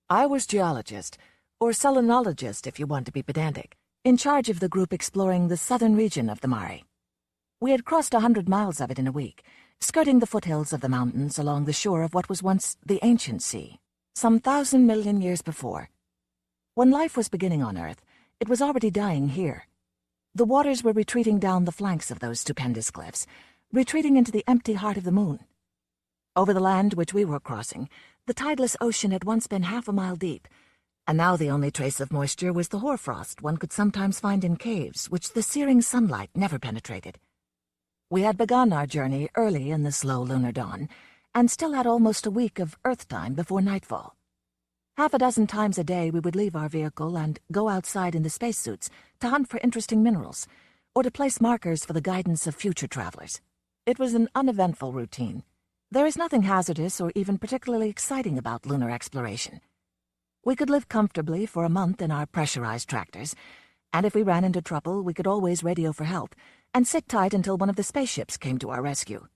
I was geologist, or selenologist if you want to be pedantic, in charge of the group exploring the southern region of the Mare. We had crossed 100 miles of it in a week, skirting the foothills of the mountains along the shore of what was once the ancient sea, some 1,000 million years before. When life was beginning on Earth, it was already dying here. The waters were retreating down the flanks of those stupendous cliffs, retreating into the empty heart of the moon. Over the land which we were crossing, the tideless ocean had once been half a mile deep, and now the only trace of moisture was the hoarfrost one could sometimes find in caves which the searing sunlight never penetrated. We had begun our journey early in the slow lunar dawn, and still had almost a week of Earth time before nightfall. Half a dozen times a day we would leave our vehicle and go outside in the spacesuits to hunt for interesting minerals, or to place markers for the guidance of future travelers. It was an uneventful routine. There is nothing hazardous or even particularly exciting about lunar exploration. We could live comfortably for a month in our pressurized tractors, and if we ran into trouble, we could always radio for help and sit tight until one of the spaceships came to our rescue.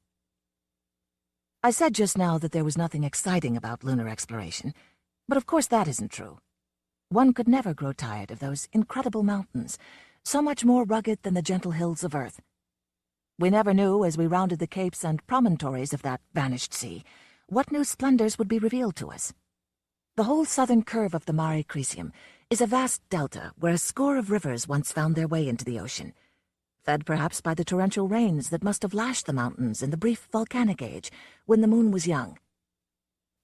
I said just now that there was nothing exciting about lunar exploration. But of course that isn't true. One could never grow tired of those incredible mountains, so much more rugged than the gentle hills of Earth. We never knew, as we rounded the capes and promontories of that vanished sea, what new splendors would be revealed to us. The whole southern curve of the Mare Crisium is a vast delta where a score of rivers once found their way into the ocean, fed perhaps by the torrential rains that must have lashed the mountains in the brief volcanic age when the moon was young.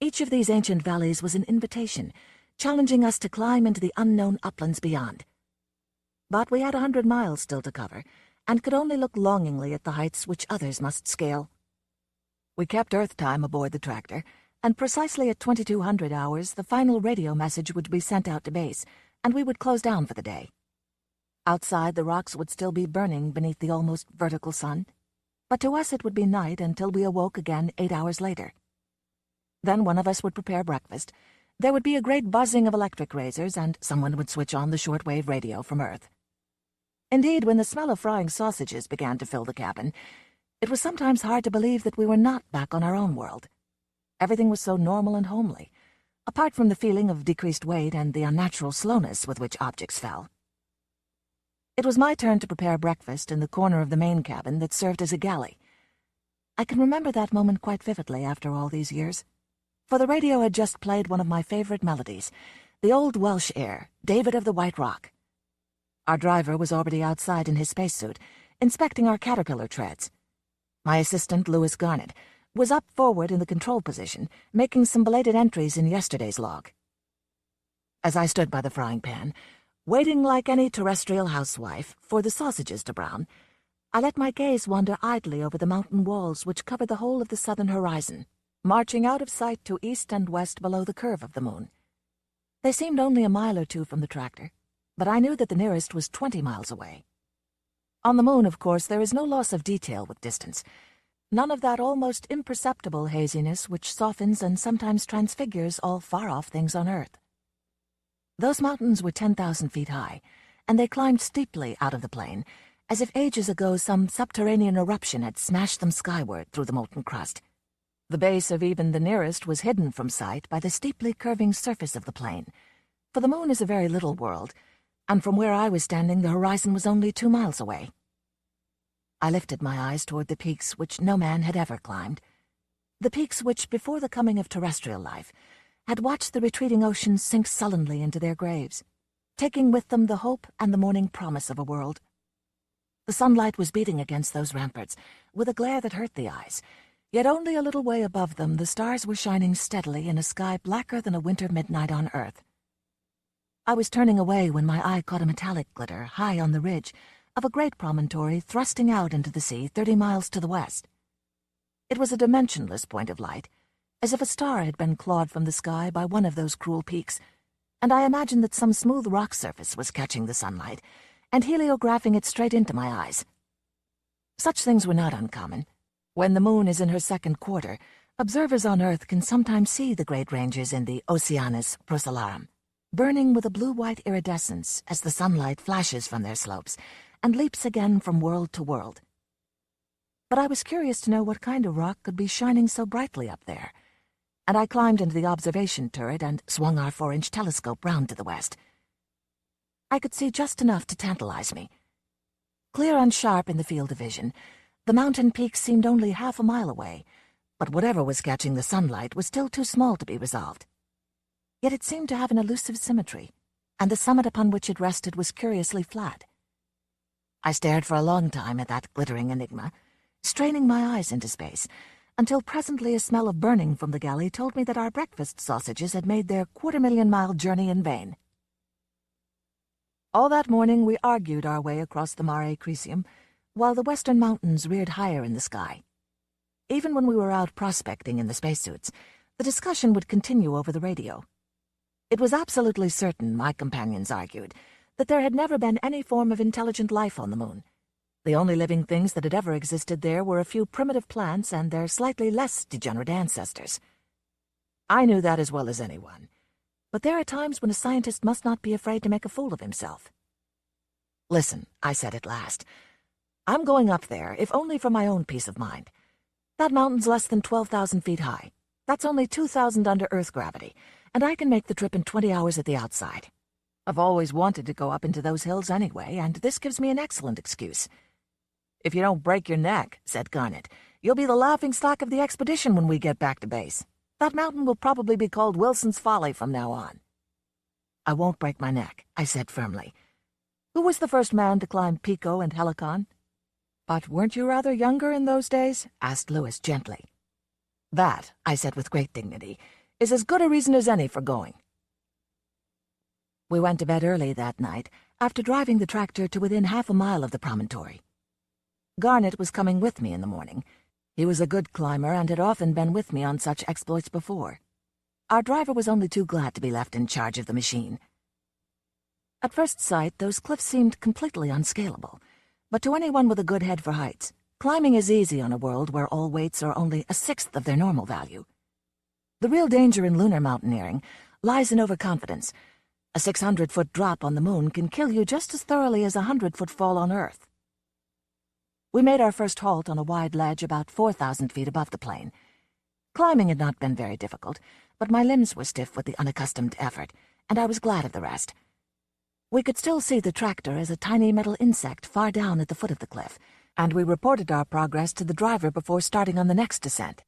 Each of these ancient valleys was an invitation, challenging us to climb into the unknown uplands beyond. But we had 100 miles still to cover, and could only look longingly at the heights which others must scale. We kept Earth time aboard the tractor, and precisely at 2200 hours the final radio message would be sent out to base, and we would close down for the day. Outside, the rocks would still be burning beneath the almost vertical sun, but to us it would be night until we awoke again 8 hours later. Then one of us would prepare breakfast. There would be a great buzzing of electric razors, and someone would switch on the shortwave radio from Earth. Indeed, when the smell of frying sausages began to fill the cabin, it was sometimes hard to believe that we were not back on our own world. Everything was so normal and homely, apart from the feeling of decreased weight and the unnatural slowness with which objects fell. It was my turn to prepare breakfast in the corner of the main cabin that served as a galley. I can remember that moment quite vividly after all these years, for the radio had just played one of my favorite melodies, the old Welsh air, David of the White Rock. Our driver was already outside in his spacesuit, inspecting our caterpillar treads. My assistant, Louis Garnett, was up forward in the control position, making some belated entries in yesterday's log. As I stood by the frying pan, waiting like any terrestrial housewife for the sausages to brown, I let my gaze wander idly over the mountain walls which covered the whole of the southern horizon, marching out of sight to east and west below the curve of the moon. They seemed only a mile or two from the tractor, but I knew that the nearest was 20 miles away. On the moon, of course, there is no loss of detail with distance, none of that almost imperceptible haziness which softens and sometimes transfigures all far-off things on Earth. Those mountains were 10,000 feet high, and they climbed steeply out of the plain, as if ages ago some subterranean eruption had smashed them skyward through the molten crust. The base of even the nearest was hidden from sight by the steeply curving surface of the plain, for the moon is a very little world, and from where I was standing the horizon was only 2 miles away. I lifted my eyes toward the peaks which no man had ever climbed, the peaks which, before the coming of terrestrial life, had watched the retreating oceans sink sullenly into their graves, taking with them the hope and the morning promise of a world. The sunlight was beating against those ramparts with a glare that hurt the eyes, yet only a little way above them the stars were shining steadily in a sky blacker than a winter midnight on Earth. I was turning away when my eye caught a metallic glitter high on the ridge of a great promontory thrusting out into the sea 30 miles to the west. It was a dimensionless point of light, as if a star had been clawed from the sky by one of those cruel peaks, and I imagined that some smooth rock surface was catching the sunlight and heliographing it straight into my eyes. Such things were not uncommon. When the moon is in her second quarter, observers on Earth can sometimes see the great ranges in the Oceanus Procellarum, burning with a blue-white iridescence as the sunlight flashes from their slopes and leaps again from world to world. But I was curious to know what kind of rock could be shining so brightly up there, and I climbed into the observation turret and swung our 4-inch telescope round to the west. I could see just enough to tantalize me. Clear and sharp in the field of vision, the mountain peaks seemed only half a mile away, but whatever was catching the sunlight was still too small to be resolved. Yet it seemed to have an elusive symmetry, and the summit upon which it rested was curiously flat. I stared for a long time at that glittering enigma, straining my eyes into space, until presently a smell of burning from the galley told me that our breakfast sausages had made their 250,000-mile journey in vain. All that morning we argued our way across the Mare Crisium, while the western mountains reared higher in the sky. Even when we were out prospecting in the spacesuits, the discussion would continue over the radio. It was absolutely certain, my companions argued, that there had never been any form of intelligent life on the moon. The only living things that had ever existed there were a few primitive plants and their slightly less degenerate ancestors. I knew that as well as anyone, but there are times when a scientist must not be afraid to make a fool of himself. "Listen," I said at last, "I'm going up there, if only for my own peace of mind. That mountain's less than 12,000 feet high. That's only 2,000 under Earth gravity, and I can make the trip in 20 hours at the outside. I've always wanted to go up into those hills anyway, and this gives me an excellent excuse." "If you don't break your neck," said Garnet, "you'll be the laughingstock of the expedition when we get back to base. That mountain will probably be called Wilson's Folly from now on." "I won't break my neck," I said firmly. "Who was the first man to climb Pico and Helicon?" "But weren't you rather younger in those days?" asked Lewis gently. "That," I said with great dignity, "is as good a reason as any for going." We went to bed early that night, after driving the tractor to within half a mile of the promontory. Garnet was coming with me in the morning. He was a good climber and had often been with me on such exploits before. Our driver was only too glad to be left in charge of the machine. At first sight, those cliffs seemed completely unscalable, but to anyone with a good head for heights, climbing is easy on a world where all weights are only a sixth of their normal value. The real danger in lunar mountaineering lies in overconfidence. A 600-foot drop on the moon can kill you just as thoroughly as a 100-foot fall on Earth. We made our first halt on a wide ledge about 4,000 feet above the plain. Climbing had not been very difficult, but my limbs were stiff with the unaccustomed effort, and I was glad of the rest. We could still see the tractor as a tiny metal insect far down at the foot of the cliff, and we reported our progress to the driver before starting on the next descent.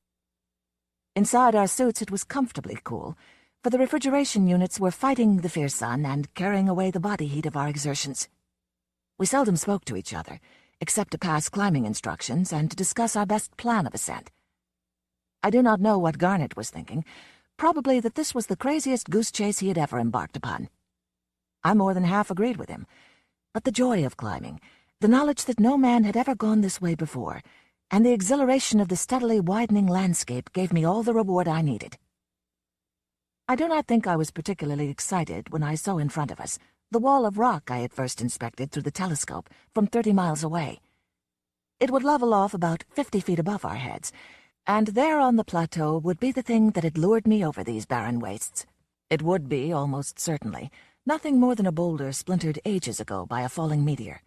Inside our suits it was comfortably cool, for the refrigeration units were fighting the fierce sun and carrying away the body heat of our exertions. We seldom spoke to each other, except to pass climbing instructions and to discuss our best plan of ascent. I do not know what Garnet was thinking, probably that this was the craziest goose chase he had ever embarked upon. I more than half agreed with him, but the joy of climbing, the knowledge that no man had ever gone this way before, and the exhilaration of the steadily widening landscape gave me all the reward I needed. I do not think I was particularly excited when I saw in front of us the wall of rock I had first inspected through the telescope from 30 miles away. It would level off about 50 feet above our heads, and there on the plateau would be the thing that had lured me over these barren wastes. It would be, almost certainly, nothing more than a boulder splintered ages ago by a falling meteor,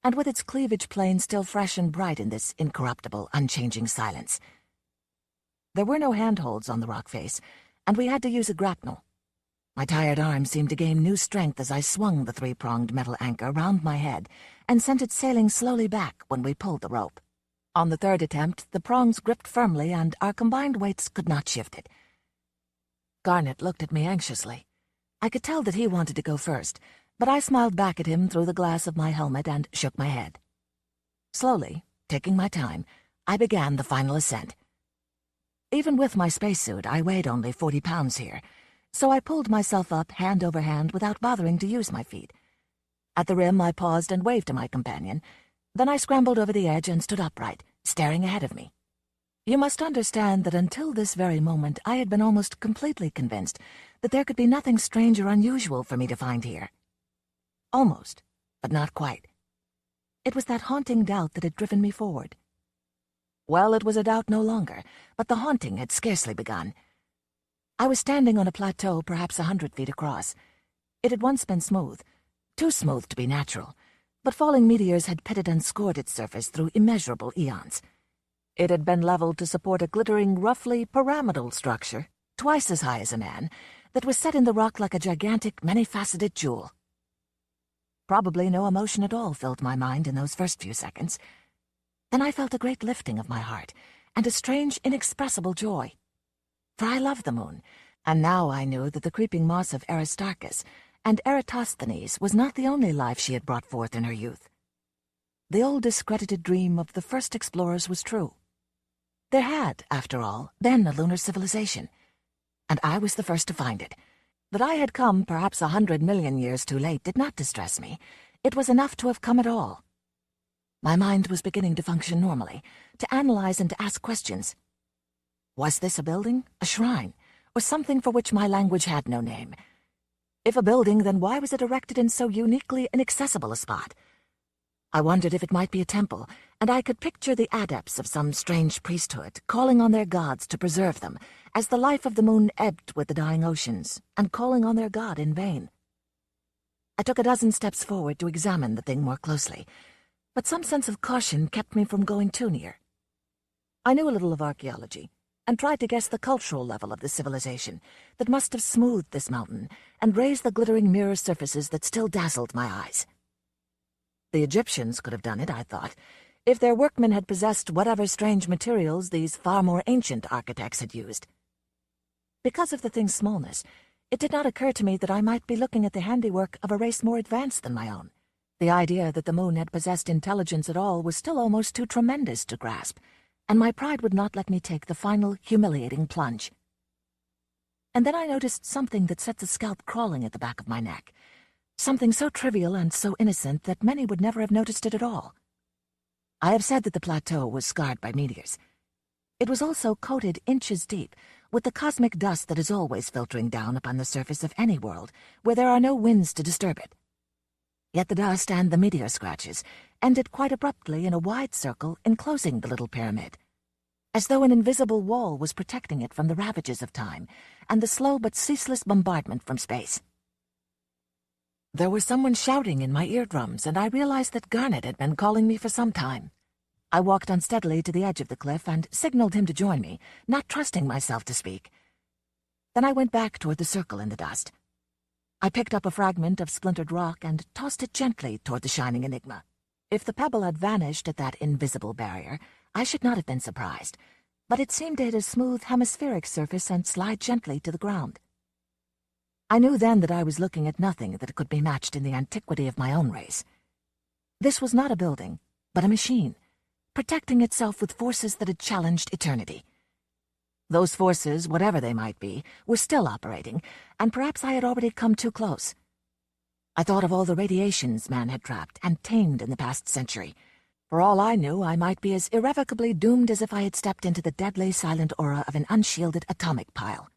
and with its cleavage plane still fresh and bright in this incorruptible, unchanging silence. There were no handholds on the rock face, and we had to use a grapnel. My tired arm seemed to gain new strength as I swung the three-pronged metal anchor round my head and sent it sailing slowly back when we pulled the rope. On the third attempt, the prongs gripped firmly and our combined weights could not shift it. Garnet looked at me anxiously. I could tell that he wanted to go first, but I smiled back at him through the glass of my helmet and shook my head. Slowly, taking my time, I began the final ascent. Even with my spacesuit, I weighed only 40 pounds here, so I pulled myself up hand over hand without bothering to use my feet. At the rim, I paused and waved to my companion. Then I scrambled over the edge and stood upright, staring ahead of me. You must understand that until this very moment, I had been almost completely convinced that there could be nothing strange or unusual for me to find here. Almost, but not quite. It was that haunting doubt that had driven me forward. Well, it was a doubt no longer, but the haunting had scarcely begun. I was standing on a plateau perhaps 100 feet across. It had once been smooth, too smooth to be natural, but falling meteors had pitted and scored its surface through immeasurable eons. It had been leveled to support a glittering, roughly pyramidal structure, twice as high as a man, that was set in the rock like a gigantic, many-faceted jewel. Probably no emotion at all filled my mind in those first few seconds. Then I felt a great lifting of my heart, and a strange, inexpressible joy. For I loved the moon, and now I knew that the creeping moss of Aristarchus and Eratosthenes was not the only life she had brought forth in her youth. The old discredited dream of the first explorers was true. There had, after all, been a lunar civilization, and I was the first to find it. That I had come perhaps 100 million years too late did not distress me. It was enough to have come at all. My mind was beginning to function normally, to analyze and to ask questions. Was this a building, a shrine, or something for which my language had no name? If a building, then why was it erected in so uniquely inaccessible a spot? I wondered if it might be a temple, and I could picture the adepts of some strange priesthood calling on their gods to preserve them, as the life of the moon ebbed with the dying oceans, and calling on their god in vain. I took a dozen steps forward to examine the thing more closely, but some sense of caution kept me from going too near. I knew a little of archaeology, and tried to guess the cultural level of the civilization that must have smoothed this mountain and raised the glittering mirror surfaces that still dazzled my eyes. The Egyptians could have done it, I thought, if their workmen had possessed whatever strange materials these far more ancient architects had used. Because of the thing's smallness, it did not occur to me that I might be looking at the handiwork of a race more advanced than my own. The idea that the moon had possessed intelligence at all was still almost too tremendous to grasp, and my pride would not let me take the final, humiliating plunge. And then I noticed something that set the scalp crawling at the back of my neck, something so trivial and so innocent that many would never have noticed it at all. I have said that the plateau was scarred by meteors. It was also coated inches deep with the cosmic dust that is always filtering down upon the surface of any world where there are no winds to disturb it. Yet the dust and the meteor scratches ended quite abruptly in a wide circle enclosing the little pyramid, as though an invisible wall was protecting it from the ravages of time and the slow but ceaseless bombardment from space. There was someone shouting in my eardrums, and I realized that Garnet had been calling me for some time. I walked unsteadily to the edge of the cliff and signaled him to join me, not trusting myself to speak. Then I went back toward the circle in the dust. I picked up a fragment of splintered rock and tossed it gently toward the shining enigma. If the pebble had vanished at that invisible barrier, I should not have been surprised, but it seemed to hit a smooth hemispheric surface and slide gently to the ground. I knew then that I was looking at nothing that could be matched in the antiquity of my own race. This was not a building, but a machine, protecting itself with forces that had challenged eternity. Those forces, whatever they might be, were still operating, and perhaps I had already come too close. I thought of all the radiations man had trapped and tamed in the past century. For all I knew, I might be as irrevocably doomed as if I had stepped into the deadly silent aura of an unshielded atomic pile.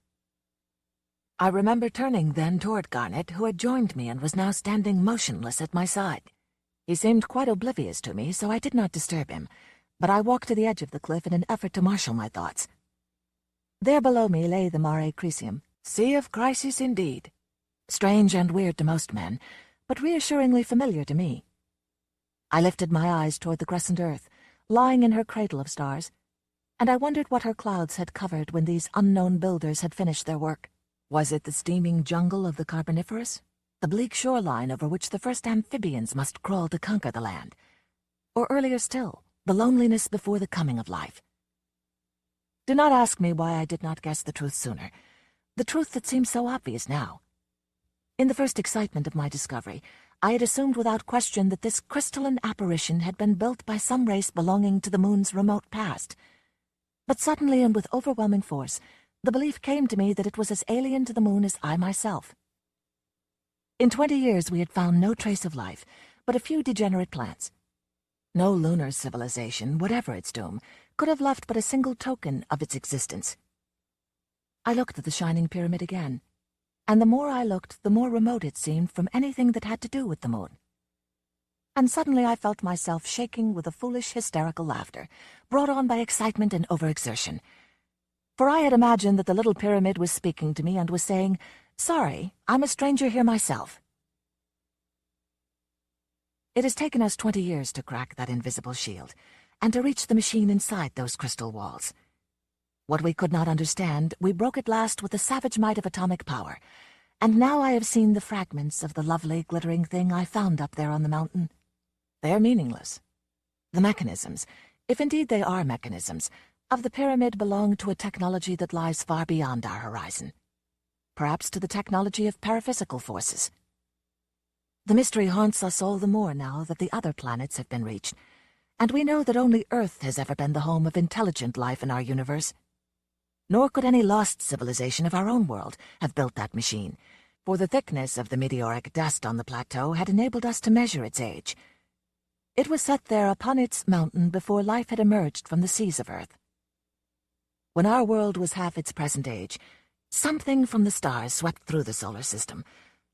I remember turning then toward Garnet, who had joined me and was now standing motionless at my side. He seemed quite oblivious to me, so I did not disturb him, but I walked to the edge of the cliff in an effort to marshal my thoughts. There below me lay the Mare Crisium, Sea of Crises indeed. Strange and weird to most men, but reassuringly familiar to me. I lifted my eyes toward the crescent earth, lying in her cradle of stars, and I wondered what her clouds had covered when these unknown builders had finished their work. Was it the steaming jungle of the Carboniferous, the bleak shoreline over which the first amphibians must crawl to conquer the land? Or earlier still, the loneliness before the coming of life? Do not ask me why I did not guess the truth sooner, the truth that seems so obvious now. In the first excitement of my discovery, I had assumed without question that this crystalline apparition had been built by some race belonging to the moon's remote past. But suddenly and with overwhelming force, the belief came to me that it was as alien to the moon as I myself. In 20 years we had found no trace of life, but a few degenerate plants. No lunar civilization, whatever its doom, could have left but a single token of its existence. I looked at the shining pyramid again, and the more I looked, the more remote it seemed from anything that had to do with the moon. And suddenly I felt myself shaking with a foolish, hysterical laughter, brought on by excitement and overexertion. For I had imagined that the little pyramid was speaking to me and was saying, "Sorry, I'm a stranger here myself." It has taken us 20 years to crack that invisible shield, and to reach the machine inside those crystal walls. What we could not understand, we broke at last with the savage might of atomic power, and now I have seen the fragments of the lovely, glittering thing I found up there on the mountain. They are meaningless. The mechanisms, if indeed they are mechanisms, of the pyramid belong to a technology that lies far beyond our horizon. Perhaps to the technology of paraphysical forces. The mystery haunts us all the more now that the other planets have been reached, and we know that only Earth has ever been the home of intelligent life in our universe. Nor could any lost civilization of our own world have built that machine, for the thickness of the meteoric dust on the plateau had enabled us to measure its age. It was set there upon its mountain before life had emerged from the seas of Earth. When our world was half its present age, something from the stars swept through the solar system,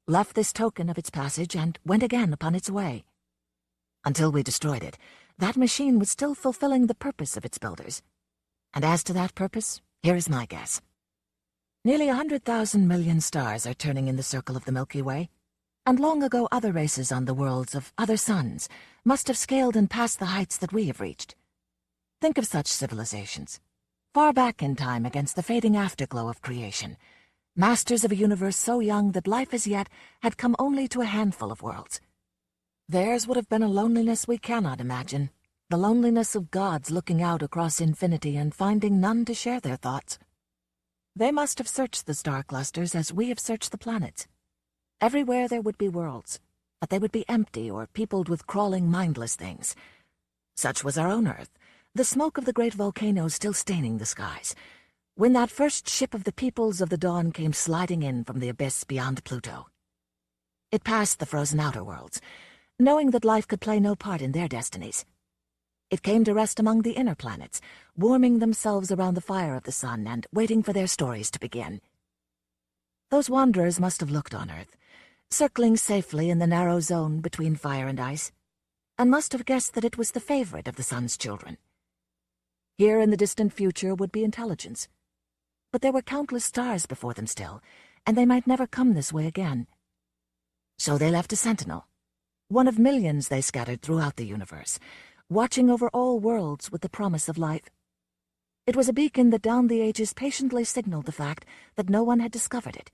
left this token of its passage, and went again upon its way. Until we destroyed it, that machine was still fulfilling the purpose of its builders. And as to that purpose, here is my guess. Nearly 100,000 million stars are turning in the circle of the Milky Way, and long ago other races on the worlds of other suns must have scaled and passed the heights that we have reached. Think of such civilizations. Far back in time against the fading afterglow of creation, masters of a universe so young that life as yet had come only to a handful of worlds. Theirs would have been a loneliness we cannot imagine, the loneliness of gods looking out across infinity and finding none to share their thoughts. They must have searched the star clusters as we have searched the planets. Everywhere there would be worlds, but they would be empty or peopled with crawling, mindless things. Such was our own Earth, the smoke of the great volcanoes still staining the skies, when that first ship of the peoples of the dawn came sliding in from the abyss beyond Pluto. It passed the frozen outer worlds, knowing that life could play no part in their destinies. It came to rest among the inner planets, warming themselves around the fire of the sun and waiting for their stories to begin. Those wanderers must have looked on Earth, circling safely in the narrow zone between fire and ice, and must have guessed that it was the favorite of the sun's children. Here in the distant future would be intelligence, but there were countless stars before them still, and they might never come this way again. So they left a sentinel, one of millions they scattered throughout the universe, watching over all worlds with the promise of life. It was a beacon that down the ages patiently signaled the fact that no one had discovered it.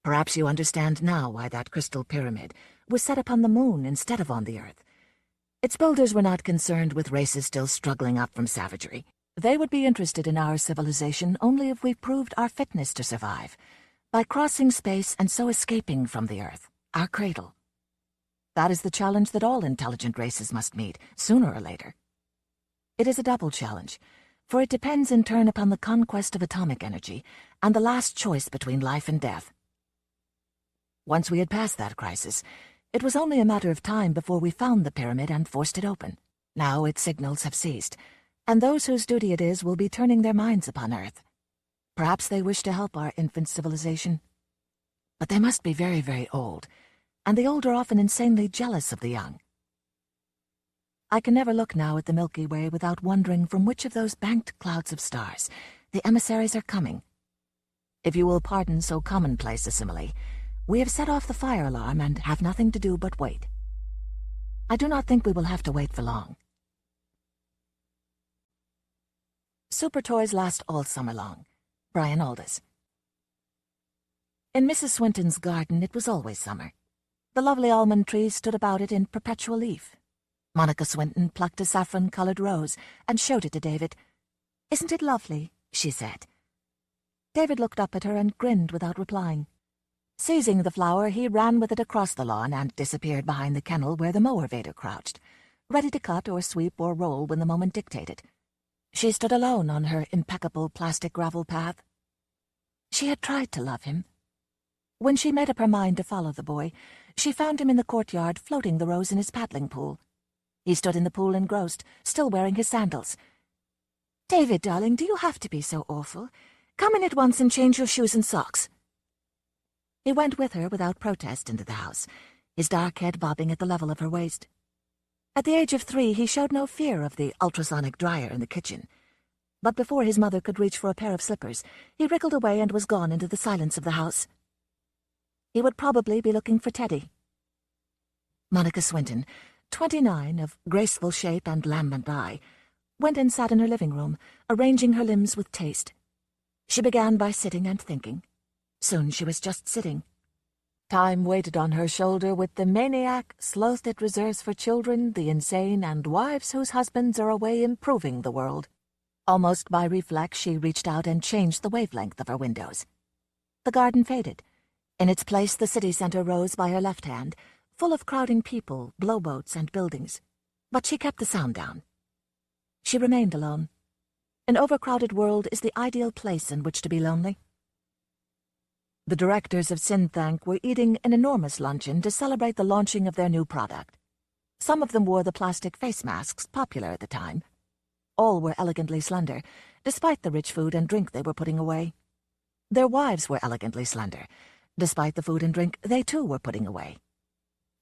Perhaps you understand now why that crystal pyramid was set upon the moon instead of on the Earth. Its builders were not concerned with races still struggling up from savagery. They would be interested in our civilization only if we proved our fitness to survive, by crossing space and so escaping from the Earth, our cradle. That is the challenge that all intelligent races must meet, sooner or later. It is a double challenge, for it depends in turn upon the conquest of atomic energy and the last choice between life and death. Once we had passed that crisis, it was only a matter of time before we found the pyramid and forced it open. Now its signals have ceased, and those whose duty it is will be turning their minds upon Earth. Perhaps they wish to help our infant civilization. But they must be very, very old, and the old are often insanely jealous of the young. I can never look now at the Milky Way without wondering from which of those banked clouds of stars the emissaries are coming. If you will pardon so commonplace a simile, we have set off the fire alarm and have nothing to do but wait. I do not think we will have to wait for long. Super toys last all summer long. Brian Aldiss. In Mrs. Swinton's garden it was always summer. The lovely almond trees stood about it in perpetual leaf. Monica Swinton plucked a saffron-colored rose and showed it to David. "Isn't it lovely?" she said. David looked up at her and grinned without replying. Seizing the flower, he ran with it across the lawn and disappeared behind the kennel where the mower Vader crouched, ready to cut or sweep or roll when the moment dictated. She stood alone on her impeccable plastic gravel path. She had tried to love him. When she made up her mind to follow the boy, she found him in the courtyard floating the rose in his paddling pool. He stood in the pool engrossed, still wearing his sandals. "David, darling, do you have to be so awful? Come in at once and change your shoes and socks." He went with her without protest into the house, his dark head bobbing at the level of her waist. At the age of 3, he showed no fear of the ultrasonic dryer in the kitchen. But before his mother could reach for a pair of slippers, he wriggled away and was gone into the silence of the house. He would probably be looking for Teddy. Monica Swinton, 29, of graceful shape and lambent eye, went and sat in her living room, arranging her limbs with taste. She began by sitting and thinking. Soon she was just sitting. Time waited on her shoulder with the maniac sloth it reserves for children, the insane, and wives whose husbands are away improving the world. Almost by reflex she reached out and changed the wavelength of her windows. The garden faded. In its place the city centre rose by her left hand, full of crowding people, blowboats, and buildings. But she kept the sound down. She remained alone. An overcrowded world is the ideal place in which to be lonely. The directors of Synthank were eating an enormous luncheon to celebrate the launching of their new product. Some of them wore the plastic face masks popular at the time. All were elegantly slender, despite the rich food and drink they were putting away. Their wives were elegantly slender, despite the food and drink they too were putting away.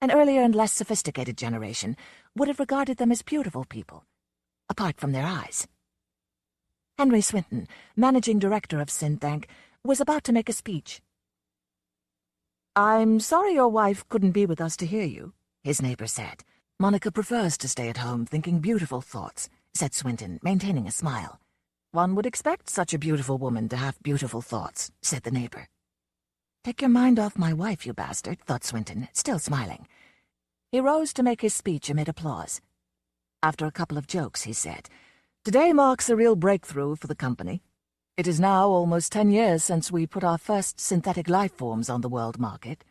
An earlier and less sophisticated generation would have regarded them as beautiful people, apart from their eyes. Henry Swinton, managing director of Synthank, was about to make a speech. "I'm sorry your wife couldn't be with us to hear you," his neighbor said. "Monica prefers to stay at home thinking beautiful thoughts," said Swinton, maintaining a smile. One would expect such a beautiful woman to have beautiful thoughts, said the neighbor. Take your mind off my wife, you bastard, thought Swinton, still smiling. He rose to make his speech amid applause. After a couple of jokes, he said, Today marks a real breakthrough for the company. It is now almost 10 years since we put our first synthetic life forms on the world market.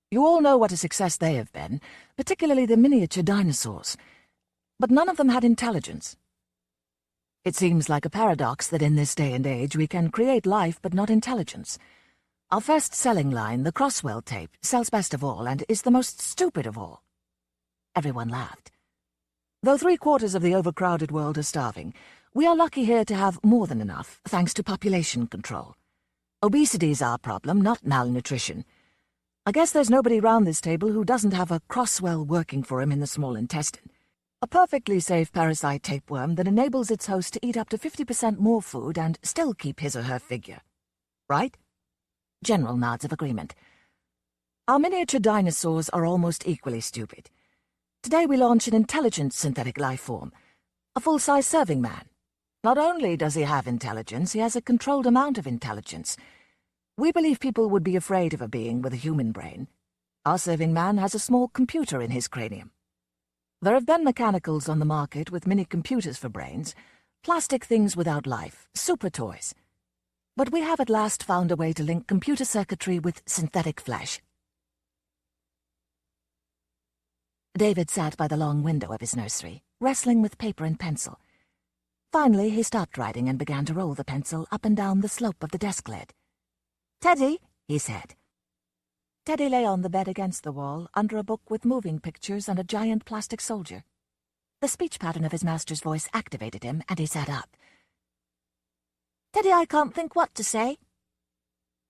You all know what a success they have been, particularly the miniature dinosaurs. But none of them had intelligence. It seems like a paradox that in this day and age we can create life but not intelligence. Our first-selling line, the Crosswell tape, sells best of all and is the most stupid of all. Everyone laughed. Though 3/4 of the overcrowded world are starving, we are lucky here to have more than enough, thanks to population control. Obesity is our problem, not malnutrition. I guess there's nobody round this table who doesn't have a Crosswell working for him in the small intestine. A perfectly safe parasite tapeworm that enables its host to eat up to 50% more food and still keep his or her figure. Right? General nods of agreement. Our miniature dinosaurs are almost equally stupid. Today we launch an intelligent synthetic life form, a full-size serving man. Not only does he have intelligence, he has a controlled amount of intelligence. We believe people would be afraid of a being with a human brain. Our serving man has a small computer in his cranium. There have been mechanicals on the market with mini-computers for brains, plastic things without life, super toys. But we have at last found a way to link computer circuitry with synthetic flesh. David sat by the long window of his nursery, wrestling with paper and pencil. Finally, he stopped writing and began to roll the pencil up and down the slope of the desk lid. "Teddy," he said. Teddy lay on the bed against the wall, under a book with moving pictures and a giant plastic soldier. The speech pattern of his master's voice activated him, and he sat up. "Teddy, I can't think what to say."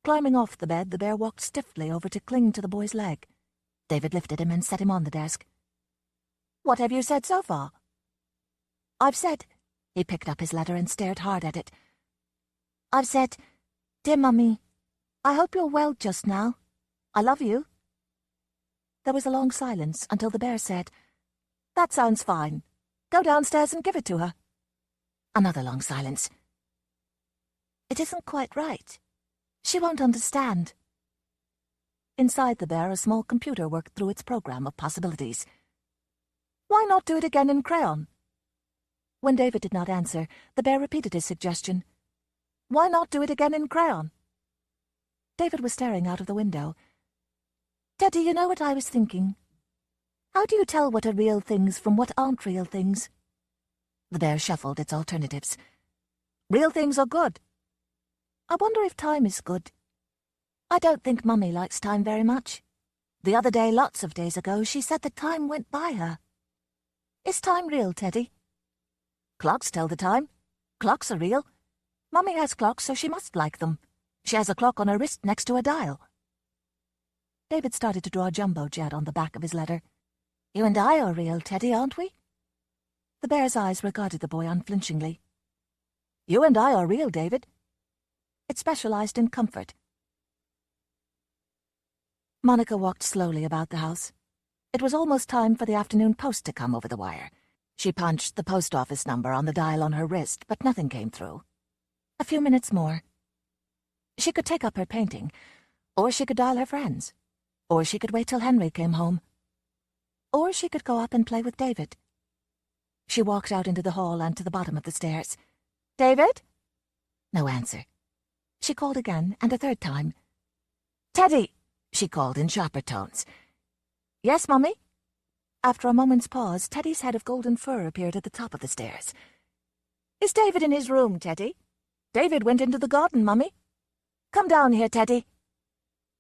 Climbing off the bed, the bear walked stiffly over to cling to the boy's leg. David lifted him and set him on the desk. "What have you said so far?" "I've said—" He picked up his letter and stared hard at it. "I've said, 'Dear Mummy, I hope you're well just now. I love you.'" There was a long silence until the bear said, "That sounds fine. Go downstairs and give it to her." Another long silence. "It isn't quite right. She won't understand." Inside the bear, a small computer worked through its program of possibilities. "Why not do it again in crayon?" When David did not answer, the bear repeated his suggestion. "Why not do it again in crayon?" David was staring out of the window. "Teddy, you know what I was thinking? How do you tell what are real things from what aren't real things?" The bear shuffled its alternatives. "Real things are good." "I wonder if time is good. I don't think Mummy likes time very much. The other day, lots of days ago, she said that time went by her. Is time real, Teddy?" "Clocks tell the time. Clocks are real. Mummy has clocks, so she must like them. She has a clock on her wrist next to a dial." David started to draw a jumbo jet on the back of his letter. "You and I are real, Teddy, aren't we?" The bear's eyes regarded the boy unflinchingly. "You and I are real, David." It specialized in comfort. Monica walked slowly about the house. It was almost time for the afternoon post to come over the wire. She punched the post office number on the dial on her wrist, but nothing came through. A few minutes more. She could take up her painting, or she could dial her friends, or she could wait till Henry came home, or she could go up and play with David. She walked out into the hall and to the bottom of the stairs. "David?" No answer. She called again, and a third time. "Teddy!" she called in sharper tones. "Yes, Mummy?" After a moment's pause, Teddy's head of golden fur appeared at the top of the stairs. "Is David in his room, Teddy? David went into the garden, Mummy. Come down here, Teddy."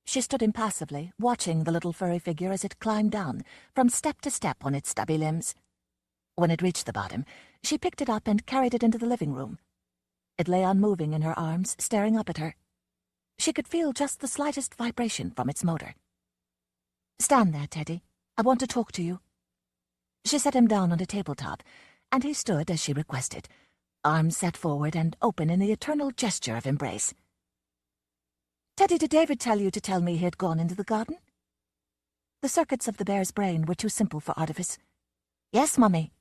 She stood impassively, watching the little furry figure as it climbed down, from step to step on its stubby limbs. When it reached the bottom, she picked it up and carried it into the living room. It lay unmoving in her arms, staring up at her. She could feel just the slightest vibration from its motor. "Stand there, Teddy. I want to talk to you." She set him down on a tabletop, and he stood as she requested, arms set forward and open in the eternal gesture of embrace. "Teddy, did David tell you to tell me he had gone into the garden?" The circuits of the bear's brain were too simple for artifice. "Yes, Mummy."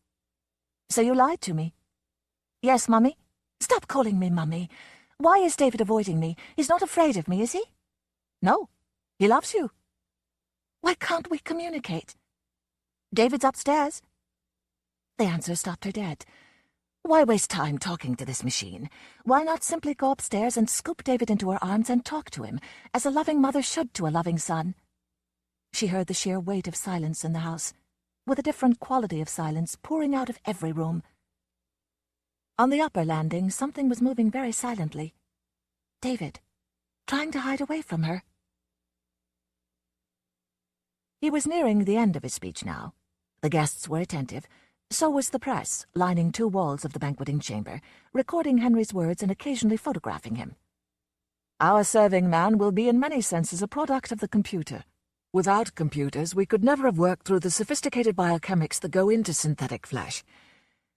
"So you lied to me?" "Yes, Mummy. Stop calling me Mummy. Why is David avoiding me? He's not afraid of me, is he? No, he loves you. Why can't we communicate? David's upstairs. The answer stopped her dead. Why waste time talking to this machine? Why not simply go upstairs and scoop David into her arms and talk to him, as a loving mother should to a loving son? She heard the sheer weight of silence in the house, with a different quality of silence pouring out of every room. On the upper landing, something was moving very silently. David, trying to hide away from her. He was nearing the end of his speech now. The guests were attentive. So was the press, lining 2 walls of the banqueting chamber, recording Henry's words and occasionally photographing him. Our serving man will be in many senses a product of the computer. Without computers, we could never have worked through the sophisticated biochemics that go into synthetic flesh.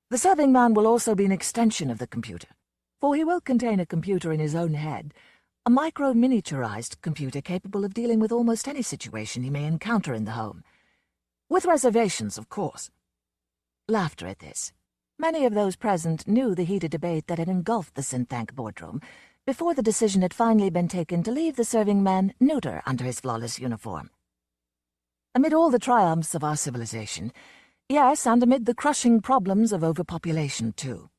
The serving man will also be an extension of the computer, for he will contain a computer in his own head, a micro-miniaturized computer capable of dealing with almost any situation he may encounter in the home. With reservations, of course. Laughter at this. Many of those present knew the heated debate that had engulfed the Synthank boardroom before the decision had finally been taken to leave the serving man neuter under his flawless uniform. Amid all the triumphs of our civilization, yes, and amid the crushing problems of overpopulation too,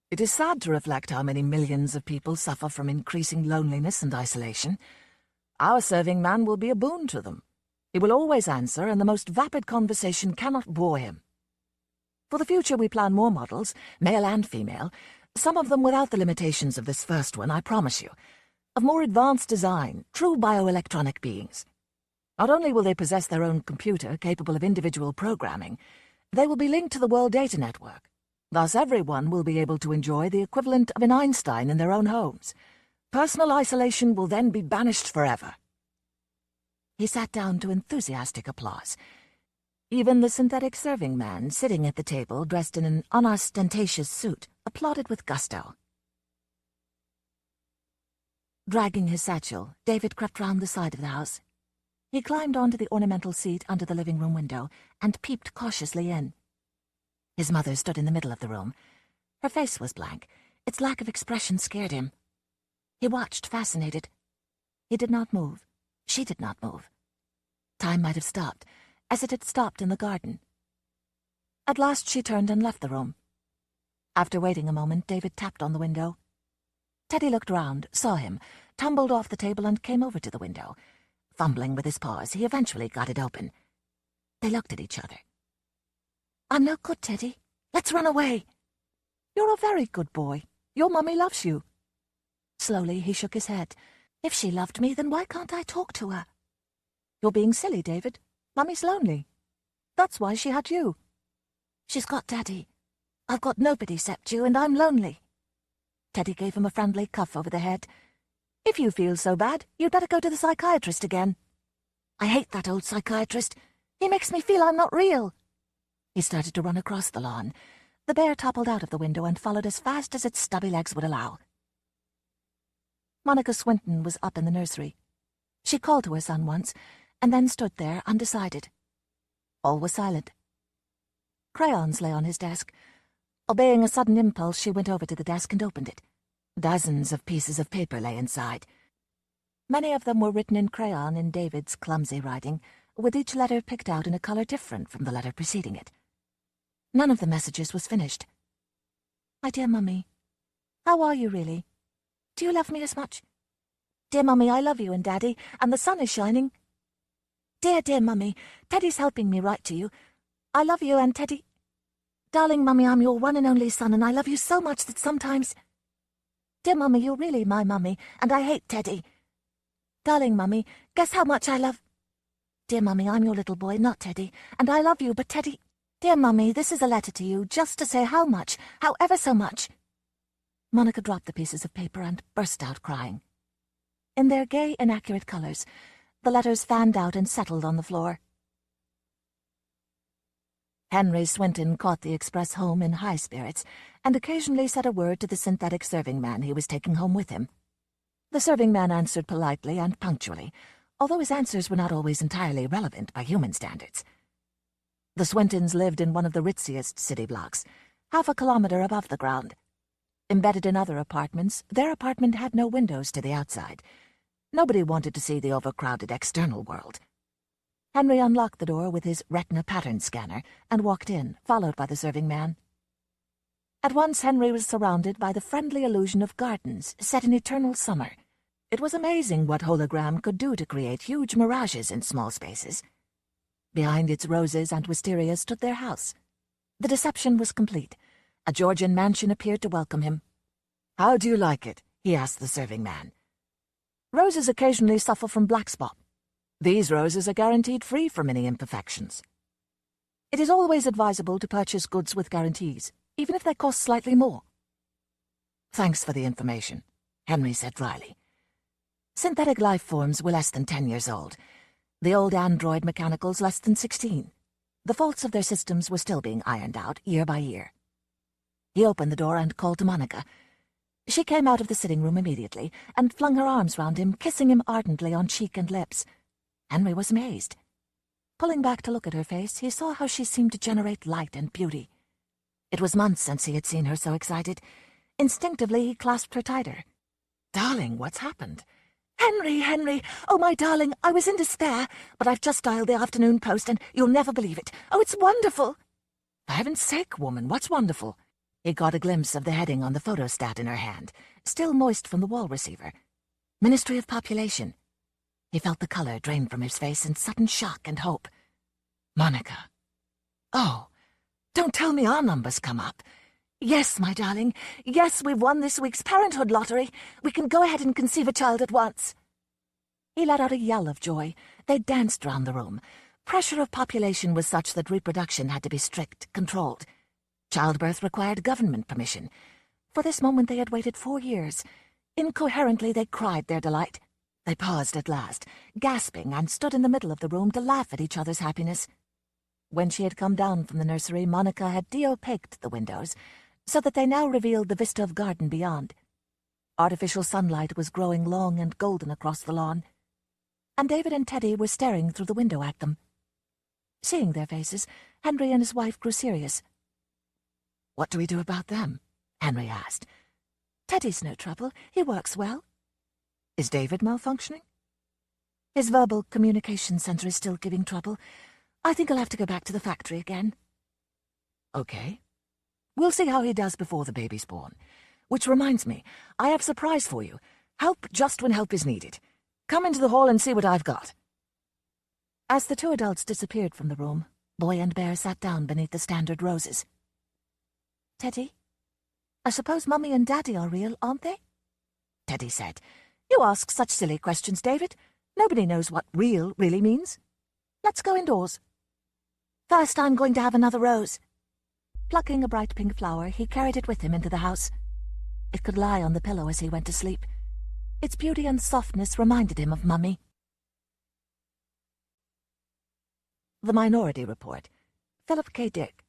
it is sad to reflect how many millions of people suffer from increasing loneliness and isolation. Our serving man will be a boon to them. He will always answer, and the most vapid conversation cannot bore him. For the future we plan more models, male and female, some of them without the limitations of this first one, I promise you, of more advanced design, true bioelectronic beings. Not only will they possess their own computer capable of individual programming, they will be linked to the World Data Network. Thus everyone will be able to enjoy the equivalent of an Einstein in their own homes. Personal isolation will then be banished forever. He sat down to enthusiastic applause. Even the synthetic serving man, sitting at the table dressed in an unostentatious suit, applauded with gusto. Dragging his satchel, David crept round the side of the house. He climbed onto the ornamental seat under the living-room window and peeped cautiously in. His mother stood in the middle of the room. Her face was blank. Its lack of expression scared him. He watched, fascinated. He did not move. She did not move. Time might have stopped, as it had stopped in the garden. At last she turned and left the room. After waiting a moment, David tapped on the window. Teddy looked round, saw him, tumbled off the table and came over to the window. Fumbling with his paws, he eventually got it open. They looked at each other. "I'm no good, Teddy. Let's run away." "You're a very good boy. Your mummy loves you." Slowly he shook his head. "If she loved me, then why can't I talk to her?" "You're being silly, David. Mummy's lonely. That's why she had you." "She's got Daddy. I've got nobody except you, and I'm lonely." Teddy gave him a friendly cuff over the head. "If you feel so bad, you'd better go to the psychiatrist again." "I hate that old psychiatrist. He makes me feel I'm not real." He started to run across the lawn. The bear toppled out of the window and followed as fast as its stubby legs would allow. Monica Swinton was up in the nursery. She called to her son once, and then stood there, undecided. All was silent. Crayons lay on his desk. Obeying a sudden impulse, she went over to the desk and opened it. Dozens of pieces of paper lay inside. Many of them were written in crayon in David's clumsy writing, with each letter picked out in a color different from the letter preceding it. None of the messages was finished. "My dear Mummy, how are you really? Do you love me as much? Dear Mummy, I love you and Daddy, and the sun is shining. Dear, dear Mummy, Teddy's helping me write to you. I love you and Teddy. Darling Mummy, I'm your one and only son, and I love you so much that sometimes... Dear Mummy, you're really my Mummy, and I hate Teddy. Darling Mummy, guess how much I love... Dear Mummy, I'm your little boy, not Teddy, and I love you, but Teddy... Dear Mummy, this is a letter to you, just to say how much, how ever so much." Monica dropped the pieces of paper and burst out crying. In their gay, inaccurate colors, the letters fanned out and settled on the floor. Henry Swinton caught the express home in high spirits, and occasionally said a word to the synthetic serving man he was taking home with him. The serving man answered politely and punctually, although his answers were not always entirely relevant by human standards. The Swintons lived in one of the ritziest city blocks, half a kilometer above the ground. Embedded in other apartments, their apartment had no windows to the outside. Nobody wanted to see the overcrowded external world. Henry unlocked the door with his retina pattern scanner and walked in, followed by the serving man. At once Henry was surrounded by the friendly illusion of gardens set in eternal summer. It was amazing what hologram could do to create huge mirages in small spaces. Behind its roses and wisteria stood their house. The deception was complete. A Georgian mansion appeared to welcome him. "How do you like it?" he asked the serving man. "Roses occasionally suffer from black spot. These roses are guaranteed free from any imperfections." "It is always advisable to purchase goods with guarantees, even if they cost slightly more." "Thanks for the information," Henry said dryly. Synthetic life forms were less than 10 years old. The old android mechanicals less than 16. The faults of their systems were still being ironed out year by year. He opened the door and called to Monica. She came out of the sitting room immediately and flung her arms round him, kissing him ardently on cheek and lips. Henry was amazed. Pulling back to look at her face, he saw how she seemed to generate light and beauty. It was months since he had seen her so excited. Instinctively, he clasped her tighter. "Darling, what's happened?" Henry, oh my darling, I was in despair, but I've just dialed the afternoon post and you'll never believe it. Oh, it's wonderful." "For heaven's sake, woman, what's wonderful?" He caught a glimpse of the heading on the photostat in her hand, still moist from the wall receiver. Ministry of Population. He felt the color drain from his face in sudden shock and hope. Monica. "Oh, don't tell me our numbers come up." "Yes, my darling. Yes, we've won this week's parenthood lottery. We can go ahead and conceive a child at once." He let out a yell of joy. They danced round the room. Pressure of population was such that reproduction had to be strict, controlled. Childbirth required government permission. For this moment they had waited 4 years. Incoherently they cried their delight. They paused at last, gasping, and stood in the middle of the room to laugh at each other's happiness. When she had come down from the nursery, Monica had de-opaqued the windows, so that they now revealed the vista of garden beyond. Artificial sunlight was growing long and golden across the lawn, and David and Teddy were staring through the window at them. Seeing their faces, Henry and his wife grew serious. "What do we do about them?" Henry asked. "Teddy's no trouble. He works well." "Is David malfunctioning?" "His verbal communication center is still giving trouble. I think he'll have to go back to the factory again." "Okay. We'll see how he does before the baby's born. Which reminds me, I have a surprise for you. Help just when help is needed. Come into the hall and see what I've got." As the 2 adults disappeared from the room, Boy and Bear sat down beneath the standard roses. "Teddy, I suppose Mummy and Daddy are real, aren't they?" Teddy said. "You ask such silly questions, David. Nobody knows what real really means. Let's go indoors." "First, I'm going to have another rose." Plucking a bright pink flower, he carried it with him into the house. It could lie on the pillow as he went to sleep. Its beauty and softness reminded him of Mummy. The Minority Report. Philip K. Dick.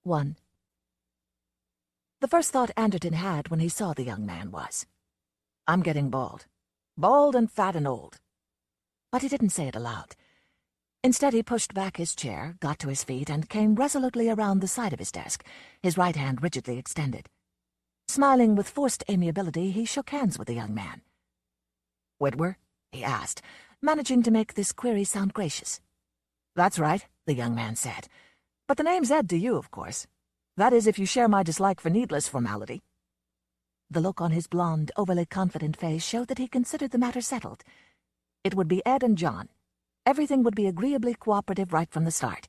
1. The first thought Anderton had when he saw the young man was, "I'm getting bald. Bald and fat and old." But he didn't say it aloud. Instead, he pushed back his chair, got to his feet, and came resolutely around the side of his desk, his right hand rigidly extended. Smiling with forced amiability, he shook hands with the young man. "Whitwer?" he asked, managing to make this query sound gracious. "That's right," the young man said. "But the name's Ed to you, of course. That is, if you share my dislike for needless formality." The look on his blond, overly confident face showed that he considered the matter settled. It would be Ed and John. Everything would be agreeably cooperative right from the start.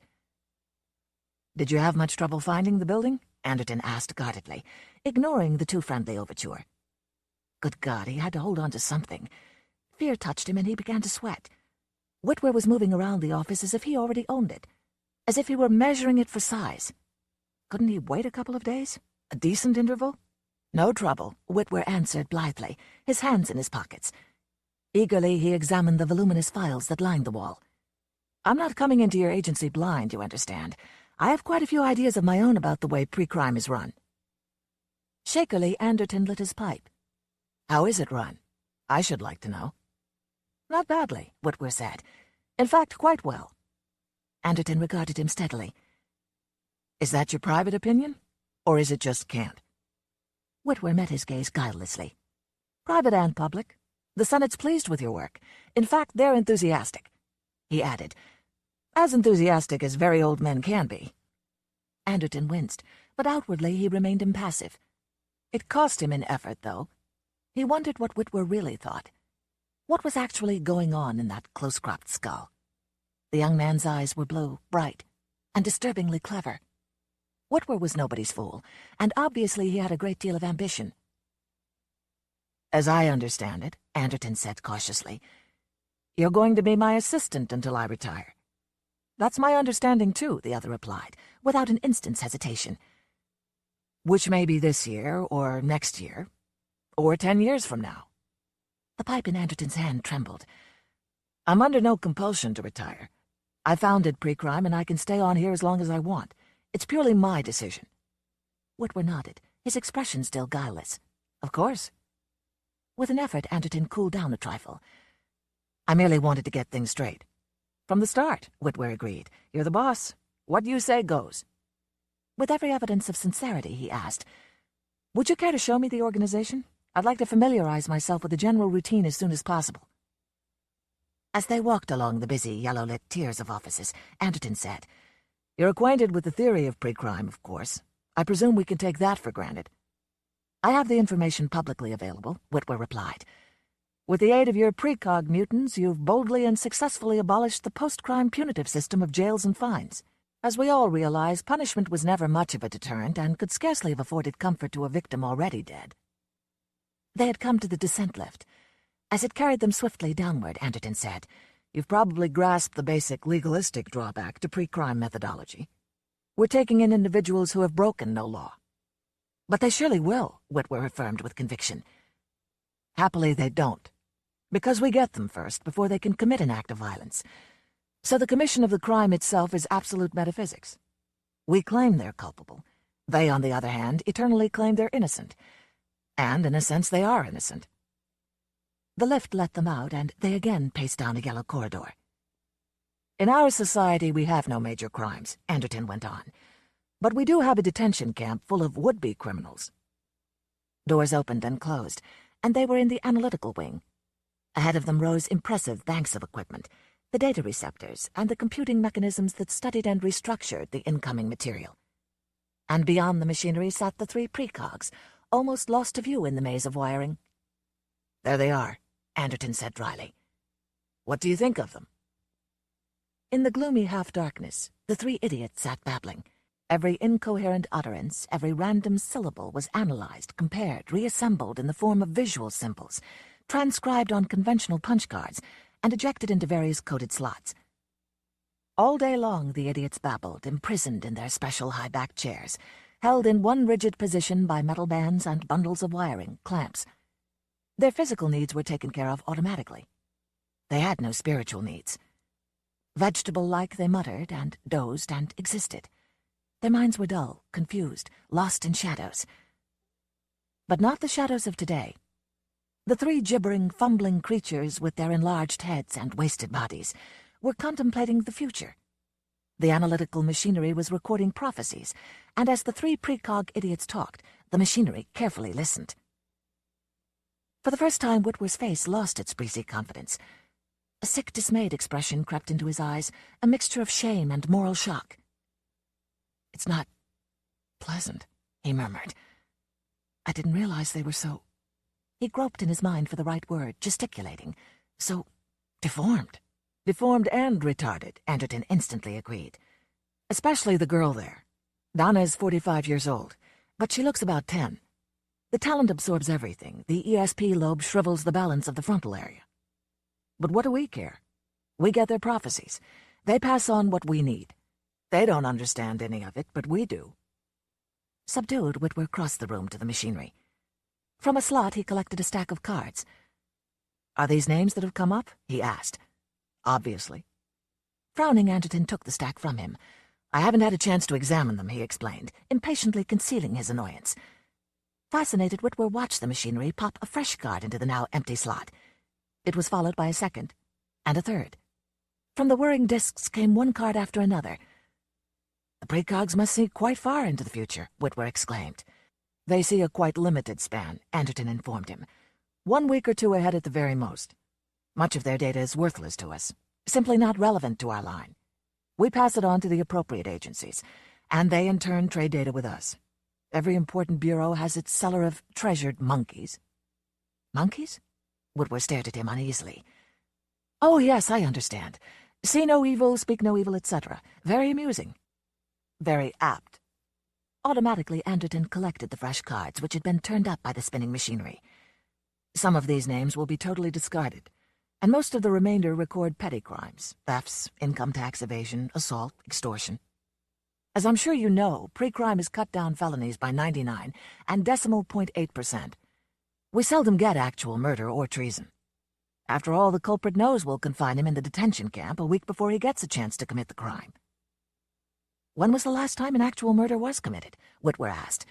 "Did you have much trouble finding the building?" Anderton asked guardedly, ignoring the too friendly overture. Good God, he had to hold on to something. Fear touched him and he began to sweat. Whitwer was moving around the office as if he already owned it, as if he were measuring it for size. Couldn't he wait a couple of days? A decent interval? "No trouble," Whitwer answered blithely, his hands in his pockets. Eagerly, he examined the voluminous files that lined the wall. "I'm not coming into your agency blind, you understand. I have quite a few ideas of my own about the way pre-crime is run." Shakily, Anderton lit his pipe. "How is it run? I should like to know." "Not badly," Whitwer said. "In fact, quite well." Anderton regarded him steadily. "Is that your private opinion?" Or is it just can't? Whitwer met his gaze guilelessly. Private and public. The Senate's pleased with your work. In fact, they're enthusiastic. He added, as enthusiastic as very old men can be. Anderton winced, but outwardly he remained impassive. It cost him an effort, though. He wondered what Whitwer really thought. What was actually going on in that close-cropped skull? The young man's eyes were blue, bright, and disturbingly clever. Whitwer was nobody's fool, and obviously he had a great deal of ambition. As I understand it, Anderton said cautiously, you're going to be my assistant until I retire. That's my understanding, too, the other replied, without an instant's hesitation. Which may be this year, or next year, or 10 years from now. The pipe in Anderton's hand trembled. I'm under no compulsion to retire. I founded Pre-Crime, and I can stay on here as long as I want. It's purely my decision. Whitwer nodded, his expression still guileless. Of course. With an effort, Anderton cooled down a trifle. I merely wanted to get things straight. From the start, Whitwer agreed. You're the boss. What you say goes. With every evidence of sincerity, he asked, would you care to show me the organization? I'd like to familiarize myself with the general routine as soon as possible. As they walked along the busy, yellow-lit tiers of offices, Anderton said, you're acquainted with the theory of pre-crime, of course. I presume we can take that for granted. I have the information publicly available, Whitwer replied. With the aid of your precog mutants, you've boldly and successfully abolished the post-crime punitive system of jails and fines. As we all realize, punishment was never much of a deterrent and could scarcely have afforded comfort to a victim already dead. They had come to the descent lift. As it carried them swiftly downward, Anderton said, you've probably grasped the basic legalistic drawback to pre-crime methodology. We're taking in individuals who have broken no law. But they surely will, Whitwer affirmed with conviction. Happily, they don't. Because we get them first before they can commit an act of violence. So the commission of the crime itself is absolute metaphysics. We claim they're culpable. They, on the other hand, eternally claim they're innocent. And, in a sense, they are innocent. The lift let them out, and they again paced down a yellow corridor. In our society, we have no major crimes, Anderton went on. But we do have a detention camp full of would-be criminals. Doors opened and closed, and they were in the analytical wing. Ahead of them rose impressive banks of equipment, the data receptors, and the computing mechanisms that studied and restructured the incoming material. And beyond the machinery sat the three precogs, almost lost to view in the maze of wiring. There they are, Anderton said dryly. What do you think of them? In the gloomy half-darkness, the three idiots sat babbling. Every incoherent utterance, every random syllable was analyzed, compared, reassembled in the form of visual symbols, transcribed on conventional punch cards, and ejected into various coded slots. All day long the idiots babbled, imprisoned in their special high-backed chairs, held in one rigid position by metal bands and bundles of wiring, clamps. Their physical needs were taken care of automatically. They had no spiritual needs. Vegetable-like they muttered and dozed and existed. Their minds were dull, confused, lost in shadows. But not the shadows of today. The three gibbering, fumbling creatures with their enlarged heads and wasted bodies were contemplating the future. The analytical machinery was recording prophecies, and as the three precog idiots talked, the machinery carefully listened. For the first time, Whitwer's face lost its breezy confidence. A sick, dismayed expression crept into his eyes, a mixture of shame and moral shock. It's not pleasant, he murmured. I didn't realize they were so... He groped in his mind for the right word, gesticulating. So deformed. Deformed and retarded, Anderton instantly agreed. Especially the girl there. Donna's 45 years old, but she looks about 10. The talent absorbs everything. The ESP lobe shrivels the balance of the frontal area. But what do we care? We get their prophecies. They pass on what we need. They don't understand any of it, but we do. Subdued, Whitwer crossed the room to the machinery. From a slot he collected a stack of cards. Are these names that have come up? He asked. Obviously. Frowning, Anderton took the stack from him. I haven't had a chance to examine them, he explained, impatiently concealing his annoyance. Fascinated, Whitwer watched the machinery pop a fresh card into the now empty slot. It was followed by a second, and a third. From the whirring discs came one card after another. The precogs must see quite far into the future, Whitwer exclaimed. They see a quite limited span, Anderton informed him. 1 week or 2 ahead at the very most. Much of their data is worthless to us, simply not relevant to our line. We pass it on to the appropriate agencies, and they in turn trade data with us. Every important bureau has its cellar of treasured monkeys. Monkeys? Whitwer stared at him uneasily. Oh, yes, I understand. See no evil, speak no evil, etc. Very amusing. Very apt. Automatically, Anderton collected the fresh cards, which had been turned up by the spinning machinery. Some of these names will be totally discarded, and most of the remainder record petty crimes, thefts, income tax evasion, assault, extortion. As I'm sure you know, pre-crime has cut down felonies by 99 and 0.8%. We seldom get actual murder or treason. After all, the culprit knows we'll confine him in the detention camp a week before he gets a chance to commit the crime. When was the last time an actual murder was committed? Whitwer asked.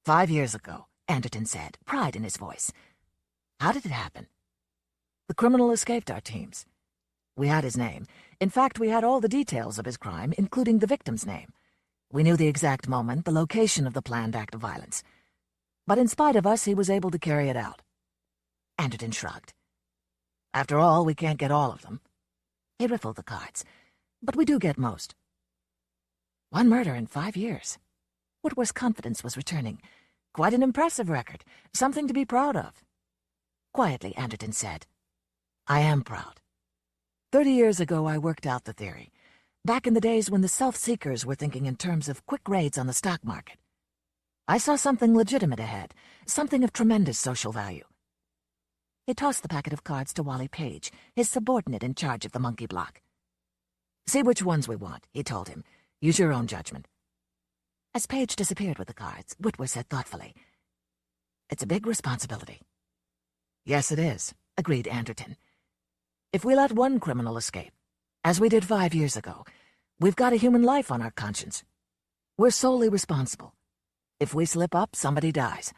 5 years ago, Anderton said, pride in his voice. How did it happen? The criminal escaped our teams. We had his name. In fact, we had all the details of his crime, including the victim's name. We knew the exact moment, the location of the planned act of violence. But in spite of us, he was able to carry it out. Anderton shrugged. After all, we can't get all of them. He riffled the cards. But we do get most. 1 murder in 5 years. Whitwer's confidence was returning. Quite an impressive record. Something to be proud of. Quietly, Anderton said, I am proud. 30 years ago, I worked out the theory. Back in the days when the self-seekers were thinking in terms of quick raids on the stock market. I saw something legitimate ahead, something of tremendous social value. He tossed the packet of cards to Wally Page, his subordinate in charge of the monkey block. See which ones we want, he told him. Use your own judgment. As Page disappeared with the cards, Whitwer said thoughtfully, It's a big responsibility. Yes, it is, agreed Anderton. If we let one criminal escape, as we did 5 years ago, we've got a human life on our conscience. We're solely responsible. If we slip up, somebody dies.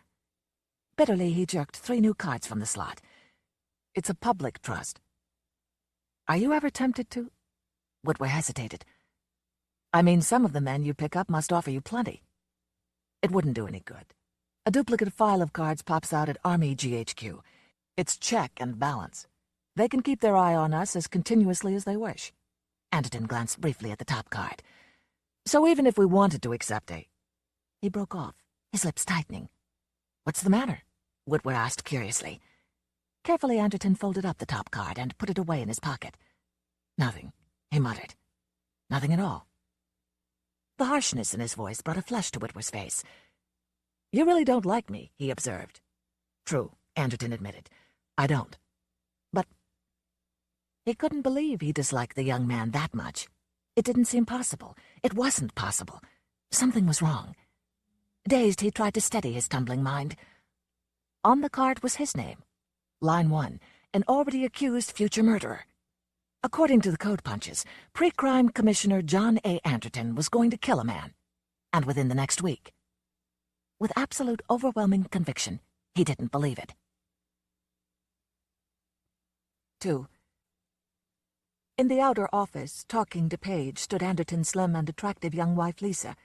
Bitterly, he jerked 3 new cards from the slot. It's a public trust. Are you ever tempted to? Whitwer hesitated. I mean, some of the men you pick up must offer you plenty. It wouldn't do any good. A duplicate file of cards pops out at Army GHQ. It's check and balance. They can keep their eye on us as continuously as they wish. Anderton glanced briefly at the top card. So even if we wanted to accept a... He broke off, his lips tightening. What's the matter? Whitwer asked curiously. Carefully, Anderton folded up the top card and put it away in his pocket. Nothing, he muttered. Nothing at all. The harshness in his voice brought a flush to Whitwer's face. You really don't like me, he observed. True, Anderton admitted. I don't. But he couldn't believe he disliked the young man that much. It didn't seem possible. It wasn't possible. Something was wrong. Dazed, he tried to steady his tumbling mind. On the card was his name. Line 1, an already accused future murderer. According to the code punches, pre-crime Commissioner John A. Anderton was going to kill a man, and within the next week. With absolute overwhelming conviction, he didn't believe it. 2. In the outer office, talking to Page, stood Anderton's slim and attractive young wife Lisa.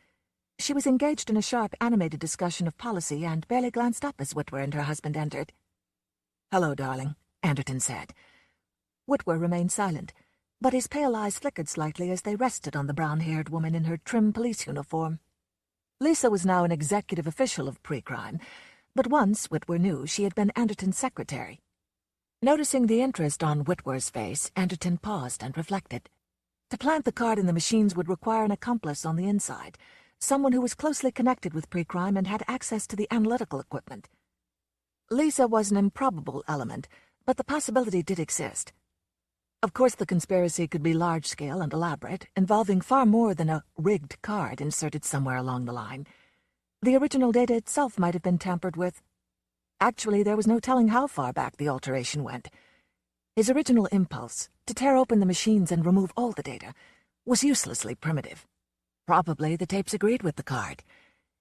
She was engaged in a sharp, animated discussion of policy and barely glanced up as Whitwer and her husband entered. Hello, darling, Anderton said. Whitwer remained silent, but his pale eyes flickered slightly as they rested on the brown-haired woman in her trim police uniform. Lisa was now an executive official of pre-crime, but once, Whitwer knew, she had been Anderton's secretary. Noticing the interest on Whitwer's face, Anderton paused and reflected. To plant the card in the machines would require an accomplice on the inside, someone who was closely connected with pre-crime and had access to the analytical equipment. Lisa was an improbable element, but the possibility did exist. Of course, the conspiracy could be large-scale and elaborate, involving far more than a rigged card inserted somewhere along the line. The original data itself might have been tampered with. Actually, there was no telling how far back the alteration went. His original impulse, to tear open the machines and remove all the data, was uselessly primitive. Probably the tapes agreed with the card.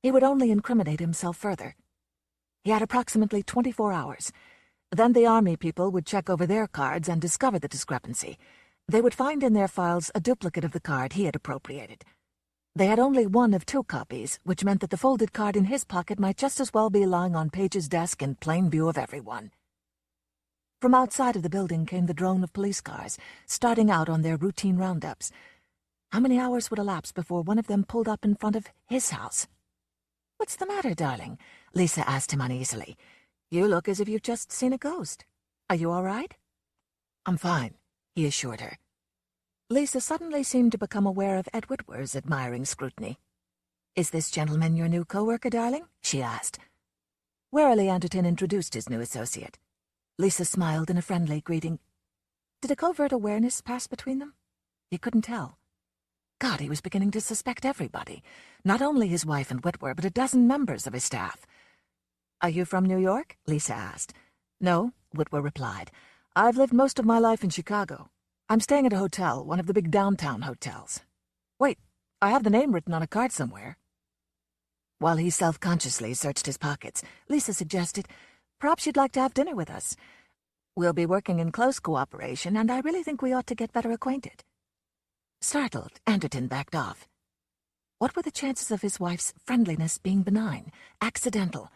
He would only incriminate himself further. He had approximately 24 hours. Then the Army people would check over their cards and discover the discrepancy. They would find in their files a duplicate of the card he had appropriated. They had only one of 2 copies, which meant that the folded card in his pocket might just as well be lying on Page's desk in plain view of everyone. From outside of the building came the drone of police cars, starting out on their routine roundups. How many hours would elapse before one of them pulled up in front of his house? "What's the matter, darling?" Lisa asked him uneasily. "You look as if you've just seen a ghost. Are you all right?" "I'm fine," he assured her. Lisa suddenly seemed to become aware of Ed Whitwer's admiring scrutiny. "Is this gentleman your new co-worker, darling?" she asked. Warily, Anderton introduced his new associate. Lisa smiled in a friendly greeting. Did a covert awareness pass between them? He couldn't tell. God, he was beginning to suspect everybody, not only his wife and Whitwer, but a dozen members of his staff. "Are you from New York?" Lisa asked. "No," Whitwer replied. "I've lived most of my life in Chicago. I'm staying at a hotel, one of the big downtown hotels. Wait, I have the name written on a card somewhere." While he self-consciously searched his pockets, Lisa suggested, "Perhaps you'd like to have dinner with us. We'll be working in close cooperation, and I really think we ought to get better acquainted." Startled, Anderton backed off. What were the chances of his wife's friendliness being benign, accidental?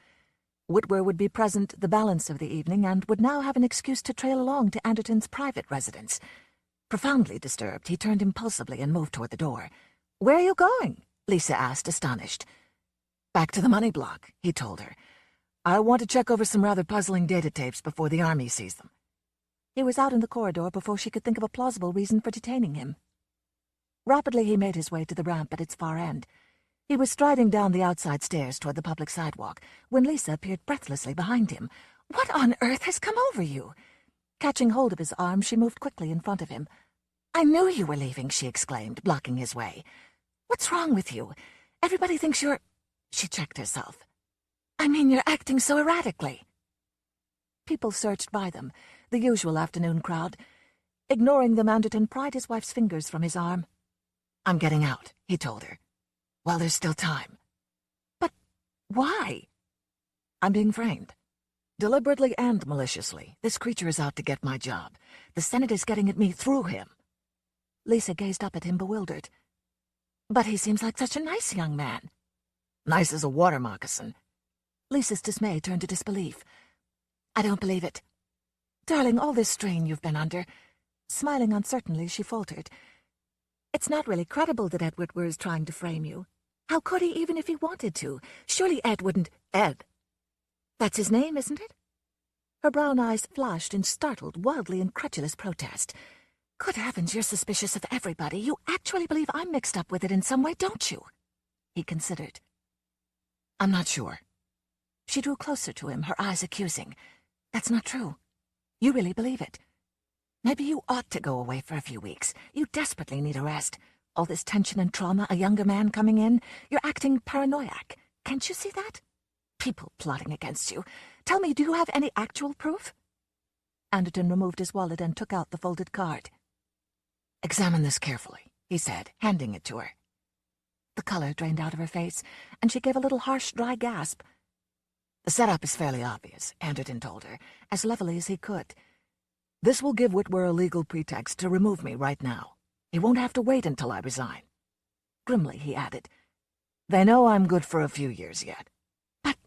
Whitwer would be present the balance of the evening and would now have an excuse to trail along to Anderton's private residence. Profoundly disturbed, he turned impulsively and moved toward the door. "Where are you going?" Lisa asked, astonished. "Back to the money block," he told her. "I want to check over some rather puzzling data tapes before the army sees them." He was out in the corridor before she could think of a plausible reason for detaining him. Rapidly he made his way to the ramp at its far end. He was striding down the outside stairs toward the public sidewalk when Lisa appeared breathlessly behind him. "What on earth has come over you?" Catching hold of his arm, she moved quickly in front of him. "I knew you were leaving," she exclaimed, blocking his way. "What's wrong with you? Everybody thinks you're—" She checked herself. "I mean, you're acting so erratically." People surged by them, the usual afternoon crowd. Ignoring them, Anderton pried his wife's fingers from his arm. "I'm getting out," he told her. "While there's still time." "But why?" "I'm being framed. Deliberately and maliciously. This creature is out to get my job. The Senate is getting at me through him." Lisa gazed up at him bewildered. "But he seems like such a nice young man." "Nice as a water moccasin." Lisa's dismay turned to disbelief. "I don't believe it. Darling, all this strain you've been under." Smiling uncertainly, she faltered. "It's not really credible that Ed Whitwer is trying to frame you. How could he, even if he wanted to? Surely Ed wouldn't—" "Ed." "That's his name, isn't it?" Her brown eyes flashed in startled, wildly incredulous protest. "Good heavens, you're suspicious of everybody. You actually believe I'm mixed up with it in some way, don't you?" He considered. "I'm not sure." She drew closer to him, her eyes accusing. "That's not true. You really believe it. Maybe you ought to go away for a few weeks. You desperately need a rest. All this tension and trauma, a younger man coming in. You're acting paranoiac. Can't you see that? People plotting against you. Tell me, do you have any actual proof?" Anderton removed his wallet and took out the folded card. "Examine this carefully," he said, handing it to her. The color drained out of her face, and she gave a little harsh, dry gasp. "The setup is fairly obvious," Anderton told her, as levelly as he could. "This will give Whitwer a legal pretext to remove me right now. He won't have to wait until I resign." Grimly, he added, "They know I'm good for a few years yet. But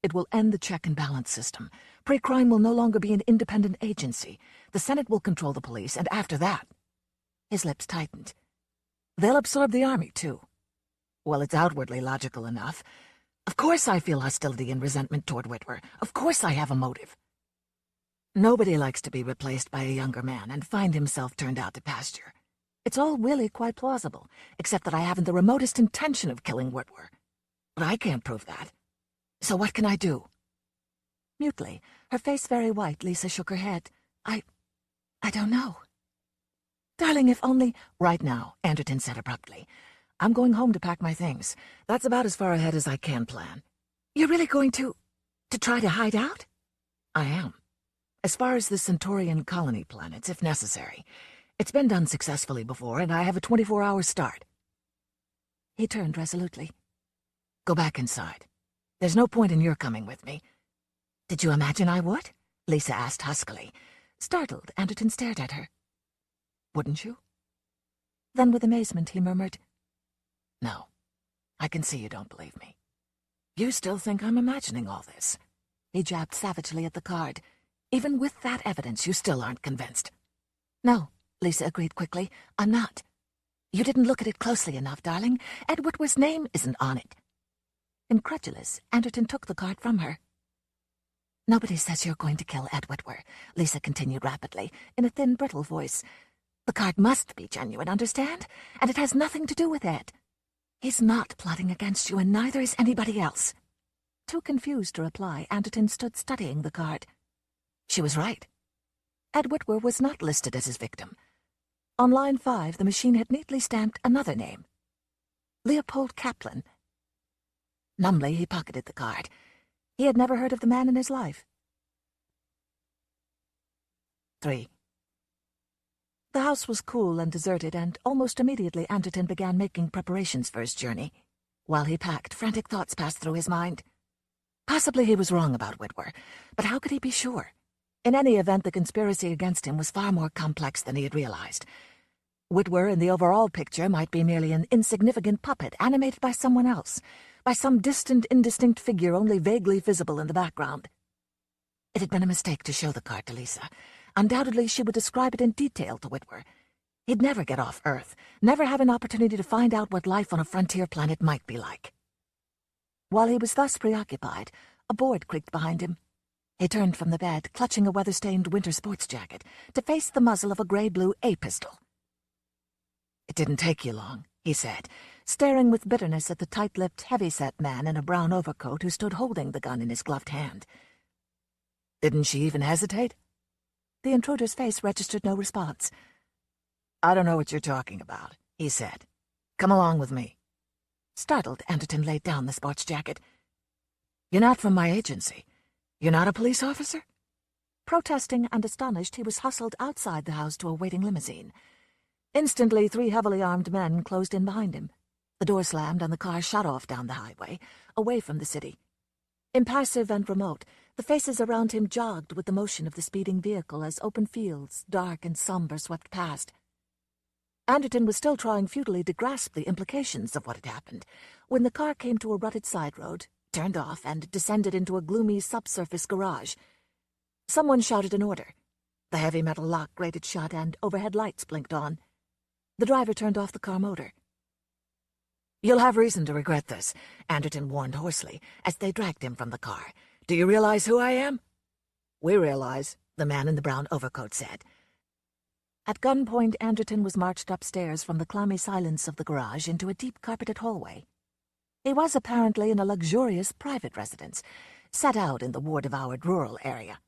it will end the check and balance system. Pre-crime will no longer be an independent agency. The Senate will control the police, and after that—" His lips tightened. "They'll absorb the army, too. Well, it's outwardly logical enough. Of course I feel hostility and resentment toward Whitwer. Of course I have a motive. Nobody likes to be replaced by a younger man and find himself turned out to pasture. It's all really quite plausible, except that I haven't the remotest intention of killing Whitwer. But I can't prove that. So what can I do?" Mutely, her face very white, Lisa shook her head. I don't know." "Darling, if only—" "Right now," Anderton said abruptly. "I'm going home to pack my things. That's about as far ahead as I can plan." "You're really going to try to hide out?" "I am. As far as the Centaurian colony planets, if necessary. It's been done successfully before, and I have a 24-hour start." He turned resolutely. "Go back inside. There's no point in your coming with me." "Did you imagine I would?" Lisa asked huskily. Startled, Anderton stared at her. "Wouldn't you?" Then with amazement he murmured, "No, I can see you don't believe me. You still think I'm imagining all this." He jabbed savagely at the card. "Even with that evidence, you still aren't convinced." "No," Lisa agreed quickly. "I'm not. You didn't look at it closely enough, darling. Ed Whitwer's name isn't on it." Incredulous, Anderton took the card from her. "Nobody says you're going to kill Ed Whitwer," Lisa continued rapidly, in a thin, brittle voice. "The card must be genuine, understand? And it has nothing to do with Ed. He's not plotting against you, and neither is anybody else." Too confused to reply, Anderton stood studying the card. She was right. Ed Whitwer was not listed as his victim. On line 5, the machine had neatly stamped another name. Leopold Kaplan. Numbly, he pocketed the card. He had never heard of the man in his life. 3. The house was cool and deserted, and almost immediately Anderton began making preparations for his journey. While he packed, frantic thoughts passed through his mind. Possibly he was wrong about Whitwer, but how could he be sure? In any event, the conspiracy against him was far more complex than he had realized. Whitwer in the overall picture might be merely an insignificant puppet animated by someone else, by some distant, indistinct figure only vaguely visible in the background. It had been a mistake to show the card to Lisa. Undoubtedly, she would describe it in detail to Whitwer. He'd never get off Earth, never have an opportunity to find out what life on a frontier planet might be like. While he was thus preoccupied, a board creaked behind him. He turned from the bed, clutching a weather-stained winter sports jacket, to face the muzzle of a gray-blue A-pistol. "It didn't take you long," he said, staring with bitterness at the tight-lipped, heavy-set man in a brown overcoat who stood holding the gun in his gloved hand. "Didn't she even hesitate?" The intruder's face registered no response. "I don't know what you're talking about," he said. "Come along with me." Startled, Anderton laid down the sports jacket. "You're not from my agency. You're not a police officer?" Protesting and astonished, he was hustled outside the house to a waiting limousine. Instantly, 3 heavily armed men closed in behind him. The door slammed and the car shot off down the highway, away from the city. Impassive and remote, the faces around him jogged with the motion of the speeding vehicle as open fields, dark and somber, swept past. Anderton was still trying futilely to grasp the implications of what had happened, when the car came to a rutted side road, turned off, and descended into a gloomy subsurface garage. Someone shouted an order. The heavy metal lock grated shut and overhead lights blinked on. The driver turned off the car motor. "You'll have reason to regret this," Anderton warned hoarsely, as they dragged him from the car. "Do you realize who I am?" "We realize," the man in the brown overcoat said. At gunpoint, Anderton was marched upstairs from the clammy silence of the garage into a deep carpeted hallway. He was apparently in a luxurious private residence, set out in the war-devoured rural area.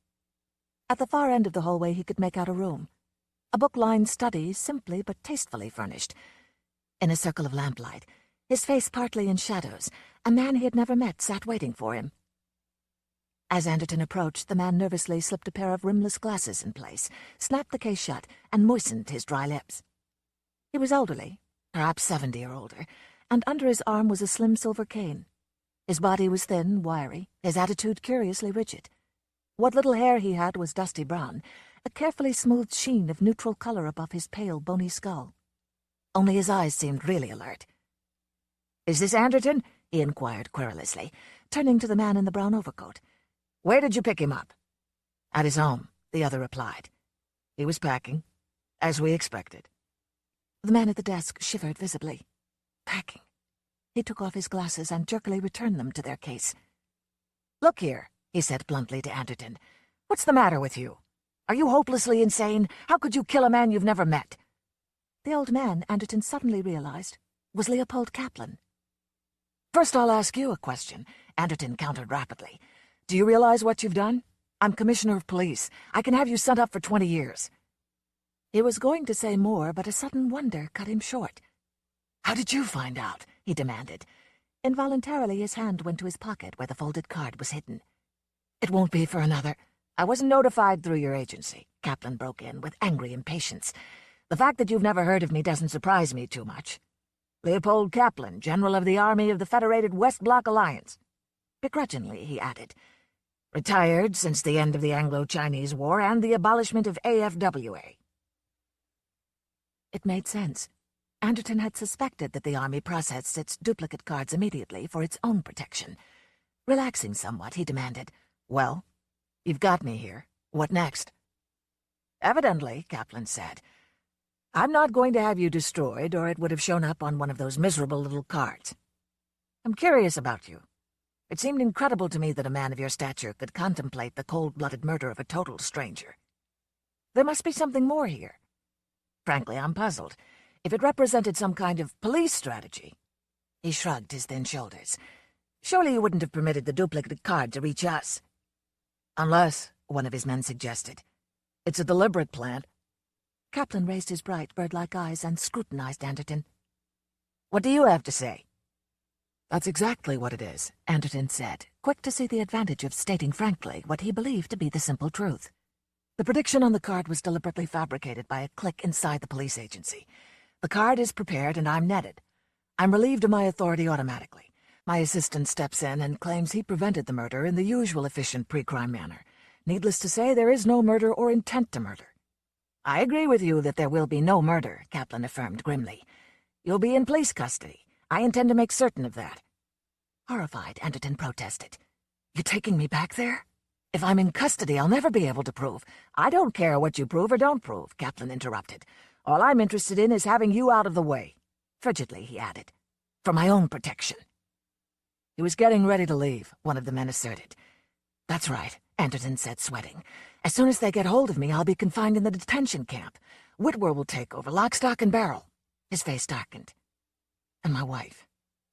At the far end of the hallway he could make out a room. A book-lined study, simply but tastefully furnished. In a circle of lamplight, his face partly in shadows, a man he had never met sat waiting for him. As Anderton approached, the man nervously slipped a pair of rimless glasses in place, snapped the case shut, and moistened his dry lips. He was elderly, perhaps 70 or older, and under his arm was a slim silver cane. His body was thin, wiry, his attitude curiously rigid. What little hair he had was dusty brown, a carefully smoothed sheen of neutral color above his pale, bony skull. Only his eyes seemed really alert. "Is this Anderton?" he inquired querulously, turning to the man in the brown overcoat. "Where did you pick him up?" "At his home," the other replied. "He was packing, as we expected." The man at the desk shivered visibly. Packing. He took off his glasses and jerkily returned them to their case. "Look here," he said bluntly to Anderton. "What's the matter with you? Are you hopelessly insane? How could you kill a man you've never met?" The old man, Anderton suddenly realized, was Leopold Kaplan. "First I'll ask you a question," Anderton countered rapidly. "Do you realize what you've done? I'm commissioner of police. I can have you sent up for 20 years. He was going to say more, but a sudden wonder cut him short. "How did you find out?" he demanded. Involuntarily, his hand went to his pocket where the folded card was hidden. "It won't be for another—" "I wasn't notified through your agency," Kaplan broke in with angry impatience. "The fact that you've never heard of me doesn't surprise me too much. Leopold Kaplan, General of the Army of the Federated West Bloc Alliance." Begrudgingly, he added, "Retired since the end of the Anglo-Chinese War and the abolishment of AFWA." It made sense. Anderton had suspected that the Army processed its duplicate cards immediately for its own protection. Relaxing somewhat, he demanded, "Well, you've got me here. What next?" "Evidently," Kaplan said, "I'm not going to have you destroyed, or it would have shown up on one of those miserable little cards. I'm curious about you. It seemed incredible to me that a man of your stature could contemplate the cold-blooded murder of a total stranger. There must be something more here. Frankly, I'm puzzled. If it represented some kind of police strategy..." He shrugged his thin shoulders. "Surely you wouldn't have permitted the duplicate card to reach us." "Unless," one of his men suggested, "it's a deliberate plan." Kaplan raised his bright, bird-like eyes and scrutinized Anderton. "What do you have to say?" "That's exactly what it is," Anderton said, quick to see the advantage of stating frankly what he believed to be the simple truth. "The prediction on the card was deliberately fabricated by a clique inside the police agency. The card is prepared and I'm netted. I'm relieved of my authority automatically. My assistant steps in and claims he prevented the murder in the usual efficient pre-crime manner. Needless to say, there is no murder or intent to murder." "I agree with you that there will be no murder," Kaplan affirmed grimly. "You'll be in police custody. I intend to make certain of that." Horrified, Anderton protested. "You're taking me back there? If I'm in custody, I'll never be able to prove—" "I don't care what you prove or don't prove," Kaplan interrupted. "All I'm interested in is having you out of the way." Frigidly, he added, "for my own protection." He was getting ready to leave, one of the men asserted. "That's right," Anderton said, sweating. "As soon as they get hold of me, I'll be confined in the detention camp. Whitwer will take over, lock, stock, and barrel." His face darkened. "And my wife.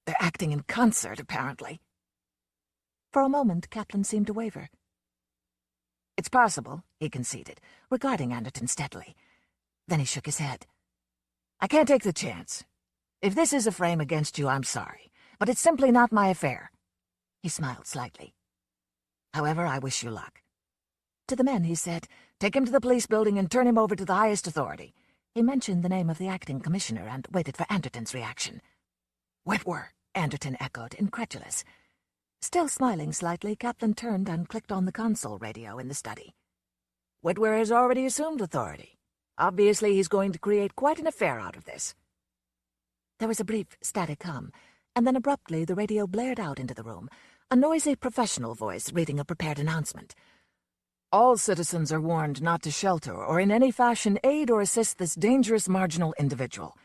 They're acting in concert, apparently." For a moment, Kaplan seemed to waver. "It's possible," he conceded, regarding Anderton steadily. Then he shook his head. "I can't take the chance. If this is a frame against you, I'm sorry, but it's simply not my affair." He smiled slightly. "However, I wish you luck." To the men, he said, "Take him to the police building and turn him over to the highest authority." He mentioned the name of the acting commissioner and waited for Anderton's reaction. "Whitwer," Anderton echoed, incredulous. Still smiling slightly, Kaplan turned and clicked on the console radio in the study. "Whitwer has already assumed authority. Obviously, he's going to create quite an affair out of this." There was a brief static hum, and then abruptly the radio blared out into the room, a noisy professional voice reading a prepared announcement. "All citizens are warned not to shelter or in any fashion aid or assist this dangerous marginal individual.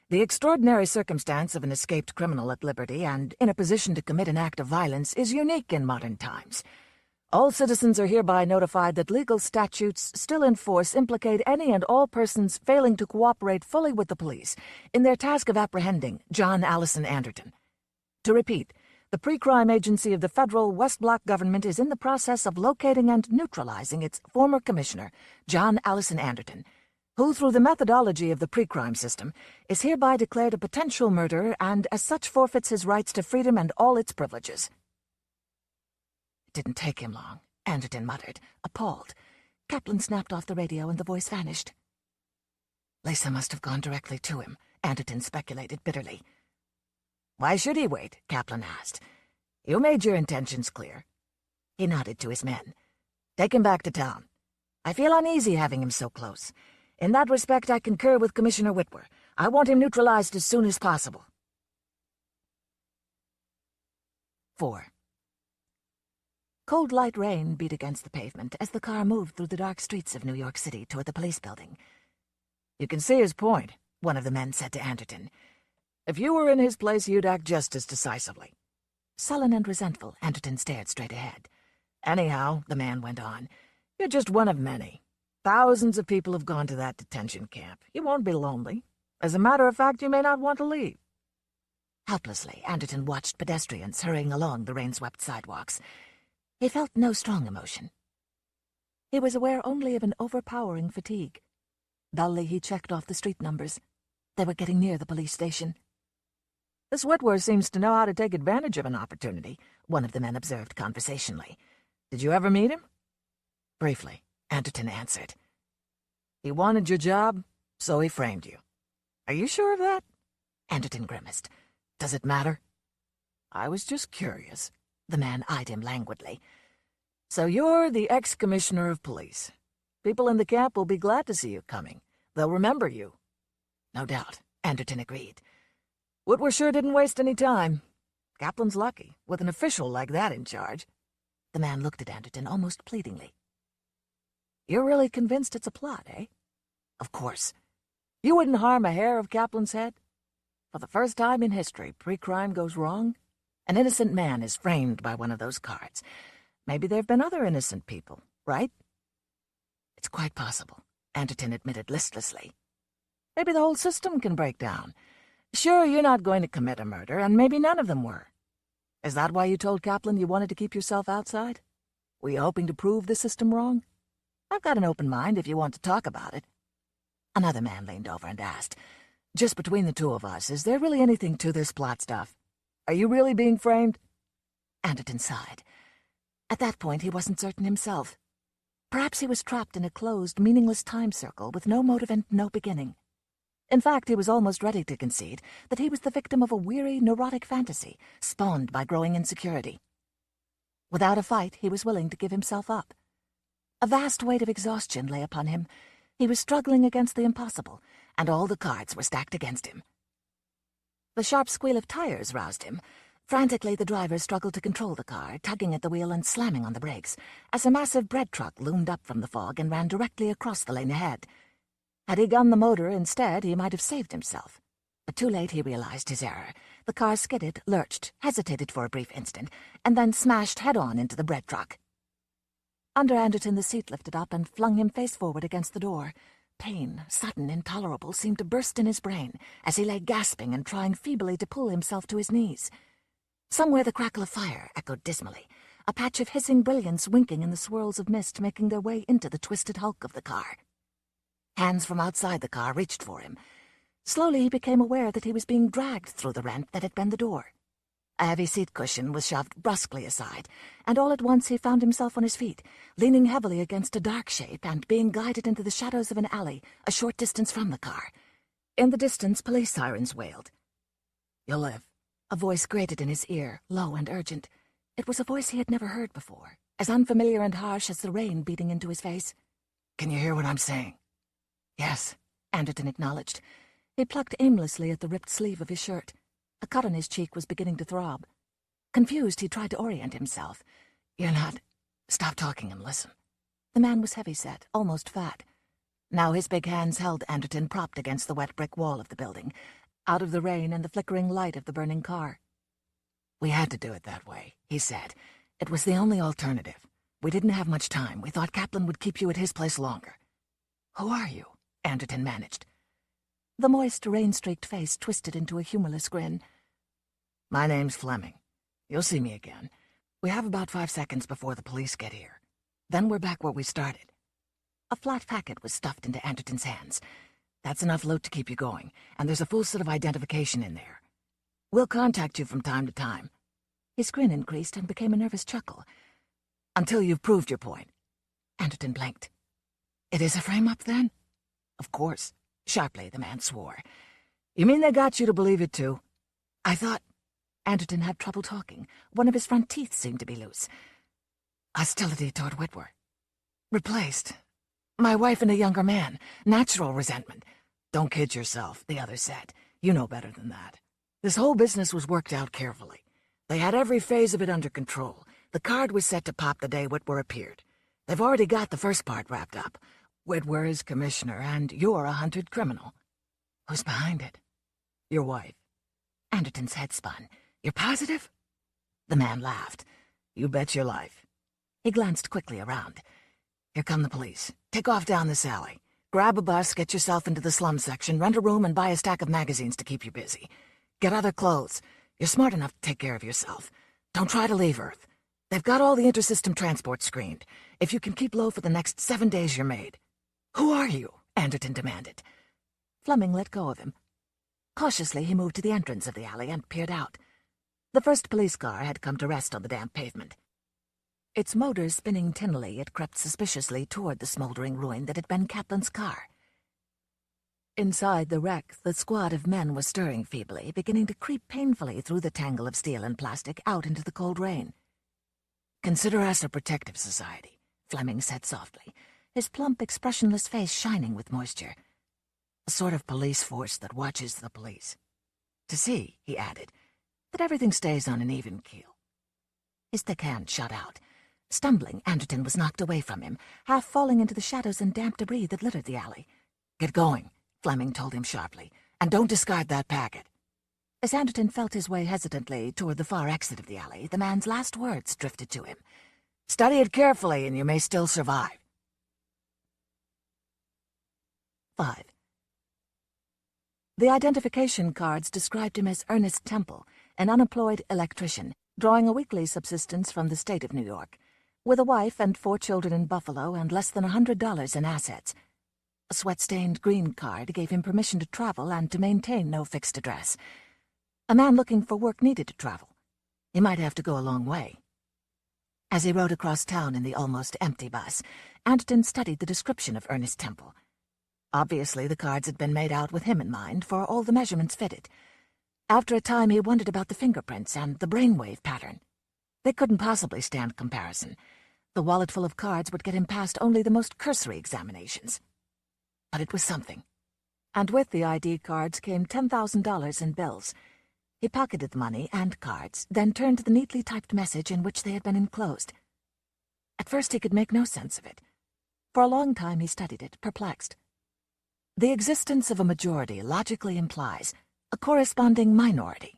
The extraordinary circumstance of an escaped criminal at liberty and in a position to commit an act of violence is unique in modern times. All citizens are hereby notified that legal statutes still in force implicate any and all persons failing to cooperate fully with the police in their task of apprehending John Allison Anderton. To repeat, the pre-crime agency of the federal West Block government is in the process of locating and neutralizing its former commissioner, John Allison Anderton, who, through the methodology of the pre-crime system, is hereby declared a potential murderer and as such forfeits his rights to freedom and all its privileges." It didn't take him long, Anderton muttered, appalled. Kaplan snapped off the radio and the voice vanished. "Lisa must have gone directly to him," Anderton speculated bitterly. "Why should he wait?" Kaplan asked. "You made your intentions clear." He nodded to his men. "Take him back to town. I feel uneasy having him so close. In that respect, I concur with Commissioner Whitwer. I want him neutralized as soon as possible." 4. Cold light rain beat against the pavement as the car moved through the dark streets of New York City toward the police building. "You can see his point," one of the men said to Anderton. "If you were in his place, you'd act just as decisively." Sullen and resentful, Anderton stared straight ahead. "Anyhow," the man went on, "you're just one of many. Thousands of people have gone to that detention camp. You won't be lonely. As a matter of fact, you may not want to leave." Helplessly, Anderton watched pedestrians hurrying along the rain-swept sidewalks. He felt no strong emotion. He was aware only of an overpowering fatigue. Dully, he checked off the street numbers. They were getting near the police station. "This Whitwer seems to know how to take advantage of an opportunity," one of the men observed conversationally. "Did you ever meet him?" "Briefly," Anderton answered. "He wanted your job, so he framed you. Are you sure of that?" Anderton grimaced. "Does it matter?" "I was just curious." The man eyed him languidly. "So you're the ex-commissioner of police. People in the camp will be glad to see you coming. They'll remember you." "No doubt," Anderton agreed. Whitwer sure didn't waste any time. Kaplan's lucky, with an official like that in charge. The man looked at Anderton almost pleadingly. You're really convinced it's a plot, eh? Of course. You wouldn't harm a hair of Kaplan's head? For the first time in history, pre-crime goes wrong. An innocent man is framed by one of those cards. Maybe there have been other innocent people, right? It's quite possible, Anderton admitted listlessly. Maybe the whole system can break down. Sure, you're not going to commit a murder, and maybe none of them were. Is that why you told Kaplan you wanted to keep yourself outside? Were you hoping to prove the system wrong? I've got an open mind if you want to talk about it. Another man leaned over and asked, just between the two of us, is there really anything to this plot stuff? Are you really being framed? Anderton sighed. At that point, he wasn't certain himself. Perhaps he was trapped in a closed, meaningless time circle with no motive and no beginning. In fact, he was almost ready to concede that he was the victim of a weary, neurotic fantasy spawned by growing insecurity. Without a fight, he was willing to give himself up. A vast weight of exhaustion lay upon him. He was struggling against the impossible, and all the cards were stacked against him. The sharp squeal of tires roused him. Frantically, the driver struggled to control the car, tugging at the wheel and slamming on the brakes, as a massive bread truck loomed up from the fog and ran directly across the lane ahead. Had he gunned the motor instead, he might have saved himself. But too late he realized his error. The car skidded, lurched, hesitated for a brief instant, and then smashed head-on into the bread truck. Under Anderton, the seat lifted up and flung him face forward against the door. Pain, sudden, intolerable, seemed to burst in his brain as he lay gasping and trying feebly to pull himself to his knees. Somewhere the crackle of fire echoed dismally, a patch of hissing brilliance winking in the swirls of mist making their way into the twisted hulk of the car. Hands from outside the car reached for him. Slowly he became aware that he was being dragged through the rent that had been the door. A heavy seat cushion was shoved brusquely aside, and all at once he found himself on his feet, leaning heavily against a dark shape and being guided into the shadows of an alley a short distance from the car. In the distance, police sirens wailed. "You'll live." A voice grated in his ear, low and urgent. It was a voice he had never heard before, as unfamiliar and harsh as the rain beating into his face. "Can you hear what I'm saying?" "Yes," Anderton acknowledged. He plucked aimlessly at the ripped sleeve of his shirt. A cut on his cheek was beginning to throb. Confused, he tried to orient himself. "You're not—" "Stop talking and listen." The man was heavy-set, almost fat. Now his big hands held Anderton propped against the wet brick wall of the building, out of the rain and the flickering light of the burning car. "We had to do it that way," he said. "It was the only alternative. We didn't have much time. We thought Kaplan would keep you at his place longer." "Who are you?" Anderton managed. The moist, rain-streaked face twisted into a humorless grin. "My name's Fleming. You'll see me again. We have about 5 seconds before the police get here. Then we're back where we started." A flat packet was stuffed into Anderton's hands. "That's enough loot to keep you going, and there's a full set of identification in there. We'll contact you from time to time." His grin increased and became a nervous chuckle. "Until you've proved your point." Anderton blinked. "It is a frame-up, then?" "Of course." Sharply, the man swore. "You mean they got you to believe it, too?" "I thought—" Anderton had trouble talking. One of his front teeth seemed to be loose. "Hostility toward Whitwer. Replaced. My wife and a younger man. Natural resentment." "Don't kid yourself," the other said. "You know better than that. This whole business was worked out carefully. They had every phase of it under control. The card was set to pop the day Whitwer appeared. They've already got the first part wrapped up. Whitwer is commissioner, and you're a hunted criminal." "Who's behind it?" "Your wife." Anderton's head spun. "You're positive?" The man laughed. "You bet your life." He glanced quickly around. "Here come the police. Take off down this alley. Grab a bus, get yourself into the slum section, rent a room, and buy a stack of magazines to keep you busy. Get other clothes. You're smart enough to take care of yourself. Don't try to leave Earth. They've got all the intersystem transport screened. If you can keep low for the next 7 days, you're made." "Who are you?" Anderton demanded. Fleming let go of him. Cautiously, he moved to the entrance of the alley and peered out. The first police car had come to rest on the damp pavement. Its motor spinning tinnily, it crept suspiciously toward the smoldering ruin that had been Kaplan's car. Inside the wreck, the squad of men was stirring feebly, beginning to creep painfully through the tangle of steel and plastic out into the cold rain. "Consider us a protective society," Fleming said softly, his plump, expressionless face shining with moisture. A sort of police force that watches the police. To see, he added, that everything stays on an even keel. His thick hand shot out. Stumbling, Anderton was knocked away from him, half falling into the shadows and damp debris that littered the alley. "Get going," Fleming told him sharply, "and don't discard that packet." As Anderton felt his way hesitantly toward the far exit of the alley, the man's last words drifted to him. "Study it carefully, and you may still survive." 5. The identification cards described him as Ernest Temple, an unemployed electrician, drawing a weekly subsistence from the state of New York, with a wife and 4 children in Buffalo and less than $100 in assets. A sweat-stained green card gave him permission to travel and to maintain no fixed address. A man looking for work needed to travel. He might have to go a long way. As he rode across town in the almost empty bus, Anderton studied the description of Ernest Temple. Obviously, the cards had been made out with him in mind, for all the measurements fitted. After a time, he wondered about the fingerprints and the brainwave pattern. They couldn't possibly stand comparison. The wallet full of cards would get him past only the most cursory examinations. But it was something. And with the ID cards came $10,000 in bills. He pocketed the money and cards, then turned to the neatly typed message in which they had been enclosed. At first he could make no sense of it. For a long time he studied it, perplexed. The existence of a majority logically implies a corresponding minority.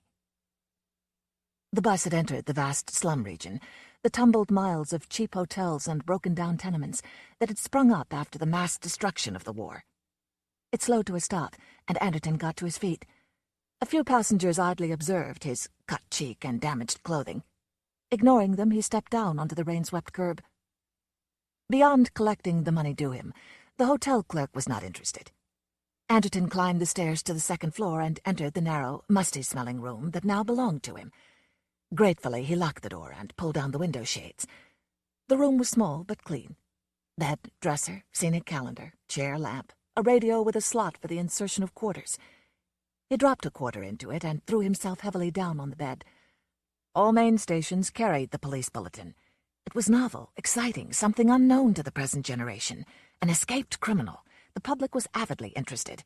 The bus had entered the vast slum region, the tumbled miles of cheap hotels and broken-down tenements that had sprung up after the mass destruction of the war. It slowed to a stop, and Anderton got to his feet. A few passengers idly observed his cut cheek and damaged clothing. Ignoring them, he stepped down onto the rain-swept curb. Beyond collecting the money due him, the hotel clerk was not interested. Anderton climbed the stairs to the second floor and entered the narrow, musty-smelling room that now belonged to him. Gratefully, he locked the door and pulled down the window shades. The room was small but clean. Bed, dresser, scenic calendar, chair, lamp, a radio with a slot for the insertion of quarters. He dropped a quarter into it and threw himself heavily down on the bed. All main stations carried the police bulletin. It was novel, exciting, something unknown to the present generation. An escaped criminal. The public was avidly interested.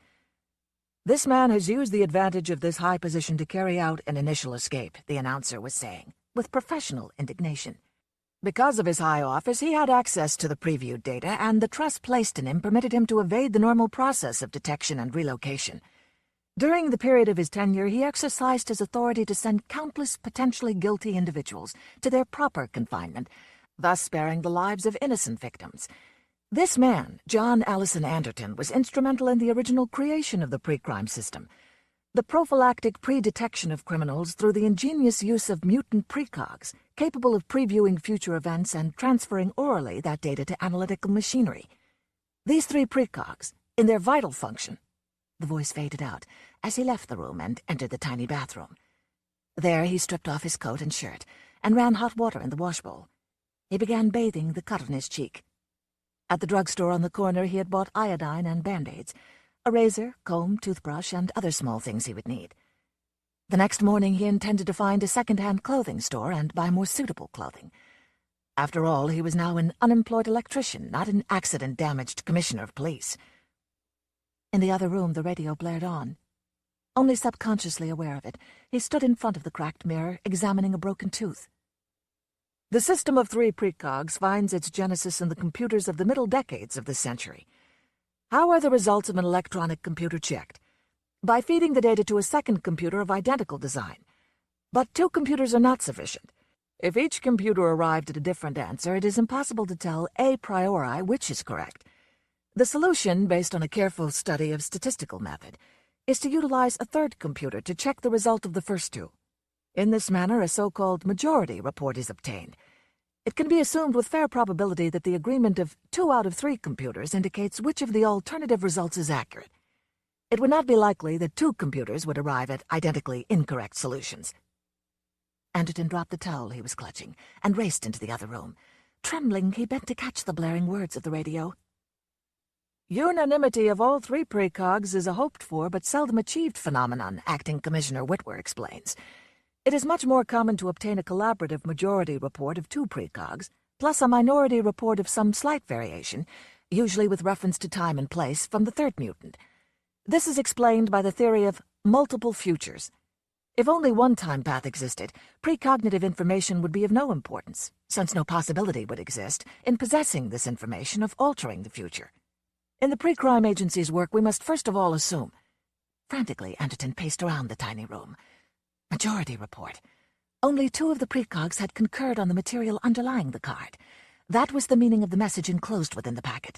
"This man has used the advantage of this high position to carry out an initial escape," the announcer was saying, with professional indignation. "Because of his high office, he had access to the previewed data, and the trust placed in him permitted him to evade the normal process of detection and relocation. During the period of his tenure, he exercised his authority to send countless potentially guilty individuals to their proper confinement, thus sparing the lives of innocent victims. This man, John Allison Anderton, was instrumental in the original creation of the pre-crime system, the prophylactic pre-detection of criminals through the ingenious use of mutant precogs, capable of previewing future events and transferring orally that data to analytical machinery. These 3 precogs, in their vital function—" The voice faded out as he left the room and entered the tiny bathroom. There he stripped off his coat and shirt and ran hot water in the washbowl. He began bathing the cut on his cheek. At the drugstore on the corner he had bought iodine and Band-Aids, a razor, comb, toothbrush, and other small things he would need. The next morning he intended to find a second-hand clothing store and buy more suitable clothing. After all, he was now an unemployed electrician, not an accident-damaged commissioner of police. In the other room the radio blared on. Only subconsciously aware of it, he stood in front of the cracked mirror, examining a broken tooth. "The system of 3 precogs finds its genesis in the computers of the middle decades of this century. How are the results of an electronic computer checked? By feeding the data to a second computer of identical design. But 2 computers are not sufficient. If each computer arrived at a different answer, it is impossible to tell a priori which is correct. The solution, based on a careful study of statistical method, is to utilize a third computer to check the result of the first 2. In this manner, a so-called majority report is obtained. It can be assumed with fair probability that the agreement of 2 out of 3 computers indicates which of the alternative results is accurate. It would not be likely that 2 computers would arrive at identically incorrect solutions." Anderton dropped the towel he was clutching and raced into the other room. Trembling, he bent to catch the blaring words of the radio. "Unanimity of all 3 precogs is a hoped-for but seldom achieved phenomenon," Acting Commissioner Whitwer explains. "It is much more common to obtain a collaborative majority report of 2 precogs, plus a minority report of some slight variation, usually with reference to time and place, from the third mutant. This is explained by the theory of multiple futures. If only one time path existed, precognitive information would be of no importance, since no possibility would exist in possessing this information of altering the future. In the pre-crime agency's work, we must first of all assume. Frantically, Anderton paced around the tiny room. Majority report. Only 2 of the precogs had concurred on the material underlying the card. That was the meaning of the message enclosed within the packet.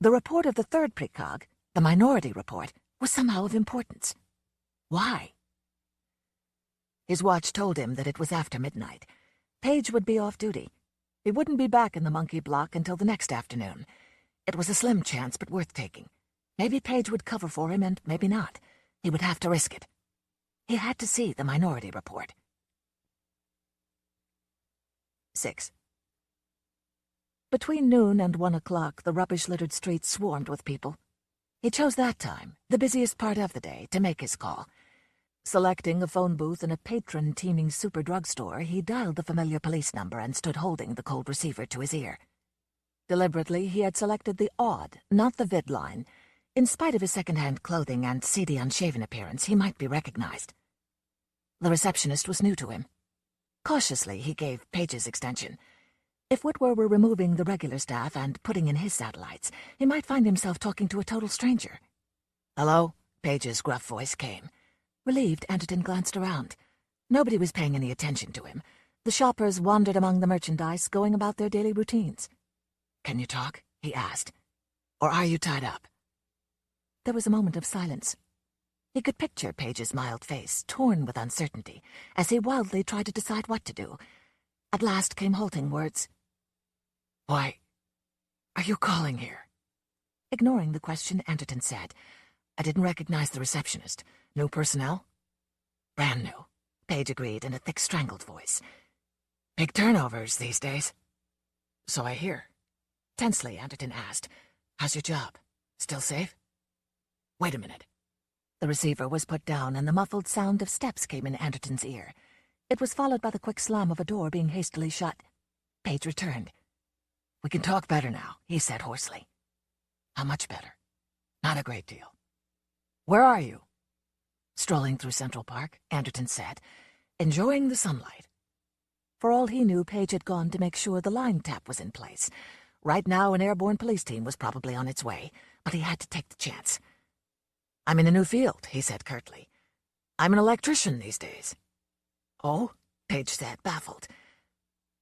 The report of the 3rd precog, the minority report, was somehow of importance. Why? His watch told him that it was after midnight. Page would be off duty. He wouldn't be back in the monkey block until the next afternoon. It was a slim chance, but worth taking. Maybe Page would cover for him, and maybe not. He would have to risk it. He had to see the minority report. 6. Between noon and 1 o'clock, the rubbish-littered streets swarmed with people. He chose that time, the busiest part of the day, to make his call. Selecting a phone booth in a patron-teeming super drugstore, he dialed the familiar police number and stood holding the cold receiver to his ear. Deliberately, he had selected the odd, not the vid line. In spite of his second-hand clothing and seedy, unshaven appearance, he might be recognized. The receptionist was new to him. Cautiously, he gave Page's extension. If Whitwer were removing the regular staff and putting in his satellites, he might find himself talking to a total stranger. "Hello?" Page's gruff voice came. Relieved, Anderton glanced around. Nobody was paying any attention to him. The shoppers wandered among the merchandise, going about their daily routines. "Can you talk?" he asked. "Or are you tied up?" There was a moment of silence. He could picture Page's mild face, torn with uncertainty, as he wildly tried to decide what to do. At last came halting words. "Why are you calling here?" Ignoring the question, Anderton said, "I didn't recognize the receptionist. New personnel?" "Brand new," Page agreed in a thick, strangled voice. "Big turnovers these days." "So I hear." Tensely, Anderton asked, "How's your job? Still safe?" "Wait a minute." The receiver was put down, and the muffled sound of steps came in Anderton's ear. It was followed by the quick slam of a door being hastily shut. Page returned. "We can talk better now," he said hoarsely. "How much better?" "Not a great deal." "Where are you?" "Strolling through Central Park," Anderton said, "enjoying the sunlight." For all he knew, Page had gone to make sure the line tap was in place. Right now, an airborne police team was probably on its way, but he had to take the chance. "I'm in a new field," he said curtly. "I'm an electrician these days." "Oh?" Page said, baffled.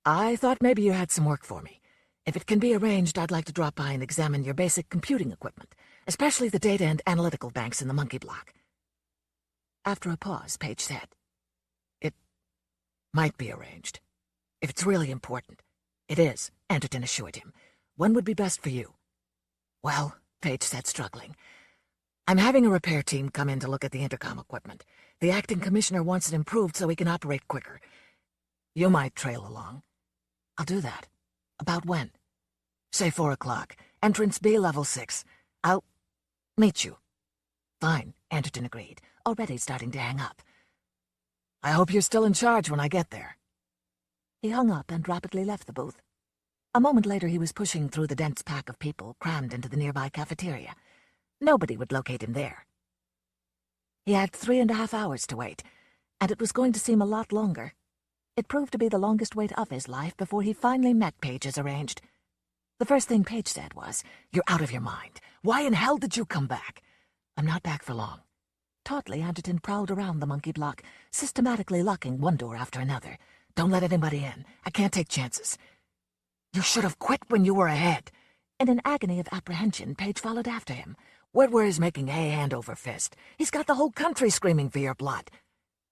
"I thought maybe you had some work for me. If it can be arranged, I'd like to drop by and examine your basic computing equipment, especially the data and analytical banks in the monkey block." After a pause, Page said, "It might be arranged. If it's really important." "It is," Anderton assured him. "When would be best for you?" "Well," Page said, struggling, "I'm having a repair team come in to look at the intercom equipment. The acting commissioner wants it improved so he can operate quicker. You might trail along." "I'll do that. About when?" "Say 4 o'clock. Entrance B, level 6. I'll meet you." "Fine," Anderton agreed, already starting to hang up. "I hope you're still in charge when I get there." He hung up and rapidly left the booth. A moment later, he was pushing through the dense pack of people crammed into the nearby cafeteria. Nobody would locate him there. He had 3.5 hours to wait, and it was going to seem a lot longer. It proved to be the longest wait of his life before he finally met Page as arranged. The first thing Page said was, "You're out of your mind. Why in hell did you come back?" "I'm not back for long." Tautly, Anderton prowled around the monkey block, systematically locking one door after another. "Don't let anybody in. I can't take chances." "You should have quit when you were ahead." In an agony of apprehension, Page followed after him. "Whitwer is making hay hand over fist. He's got the whole country screaming for your blood."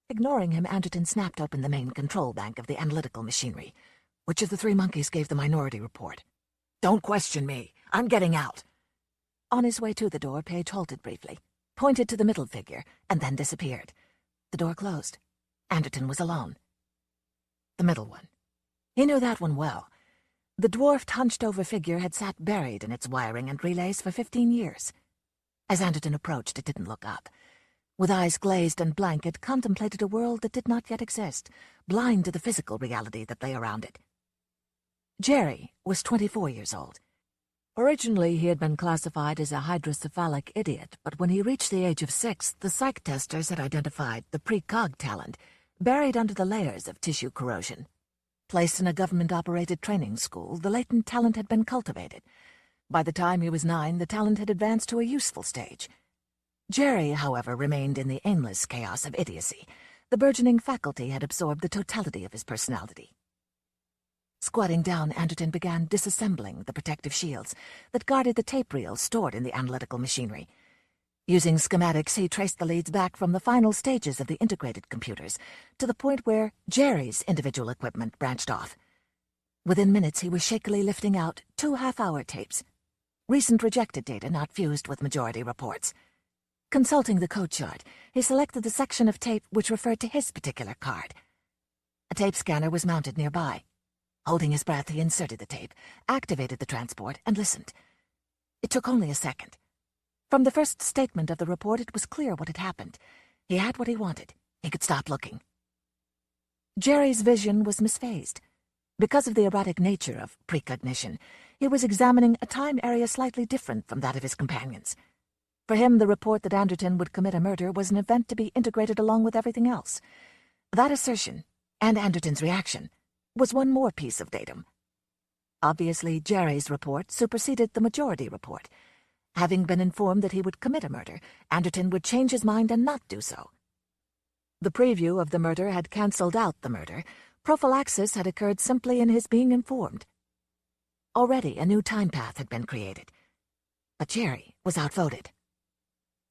Ignoring him, Anderton snapped open the main control bank of the analytical machinery. "Which of the 3 monkeys gave the minority report?" "Don't question me. I'm getting out." On his way to the door, Page halted briefly, pointed to the middle figure, and then disappeared. The door closed. Anderton was alone. The middle one. He knew that one well. The dwarfed, hunched-over figure had sat buried in its wiring and relays for 15 years. As Anderton approached, it didn't look up. With eyes glazed and blank, it contemplated a world that did not yet exist, blind to the physical reality that lay around it. Jerry was 24 years old. Originally, he had been classified as a hydrocephalic idiot, but when he reached the age of 6, the psych testers had identified the precog talent, buried under the layers of tissue corrosion. Placed in a government-operated training school, the latent talent had been cultivated. By the time he was 9, the talent had advanced to a useful stage. Jerry, however, remained in the aimless chaos of idiocy. The burgeoning faculty had absorbed the totality of his personality. Squatting down, Anderton began disassembling the protective shields that guarded the tape reels stored in the analytical machinery. Using schematics, he traced the leads back from the final stages of the integrated computers to the point where Jerry's individual equipment branched off. Within minutes, he was shakily lifting out 2 half-hour tapes. Recent rejected data not fused with majority reports. Consulting the code chart, he selected the section of tape which referred to his particular card. A tape scanner was mounted nearby. Holding his breath, he inserted the tape, activated the transport, and listened. It took only a second. From the first statement of the report, it was clear what had happened. He had what he wanted. He could stop looking. Jerry's vision was misphased. Because of the erratic nature of precognition, he was examining a time area slightly different from that of his companions. For him, the report that Anderton would commit a murder was an event to be integrated along with everything else. That assertion, and Anderton's reaction, was one more piece of datum. Obviously, Jerry's report superseded the majority report. Having been informed that he would commit a murder, Anderton would change his mind and not do so. The preview of the murder had cancelled out the murder. Prophylaxis had occurred simply in his being informed. Already a new time path had been created. But Jerry was outvoted.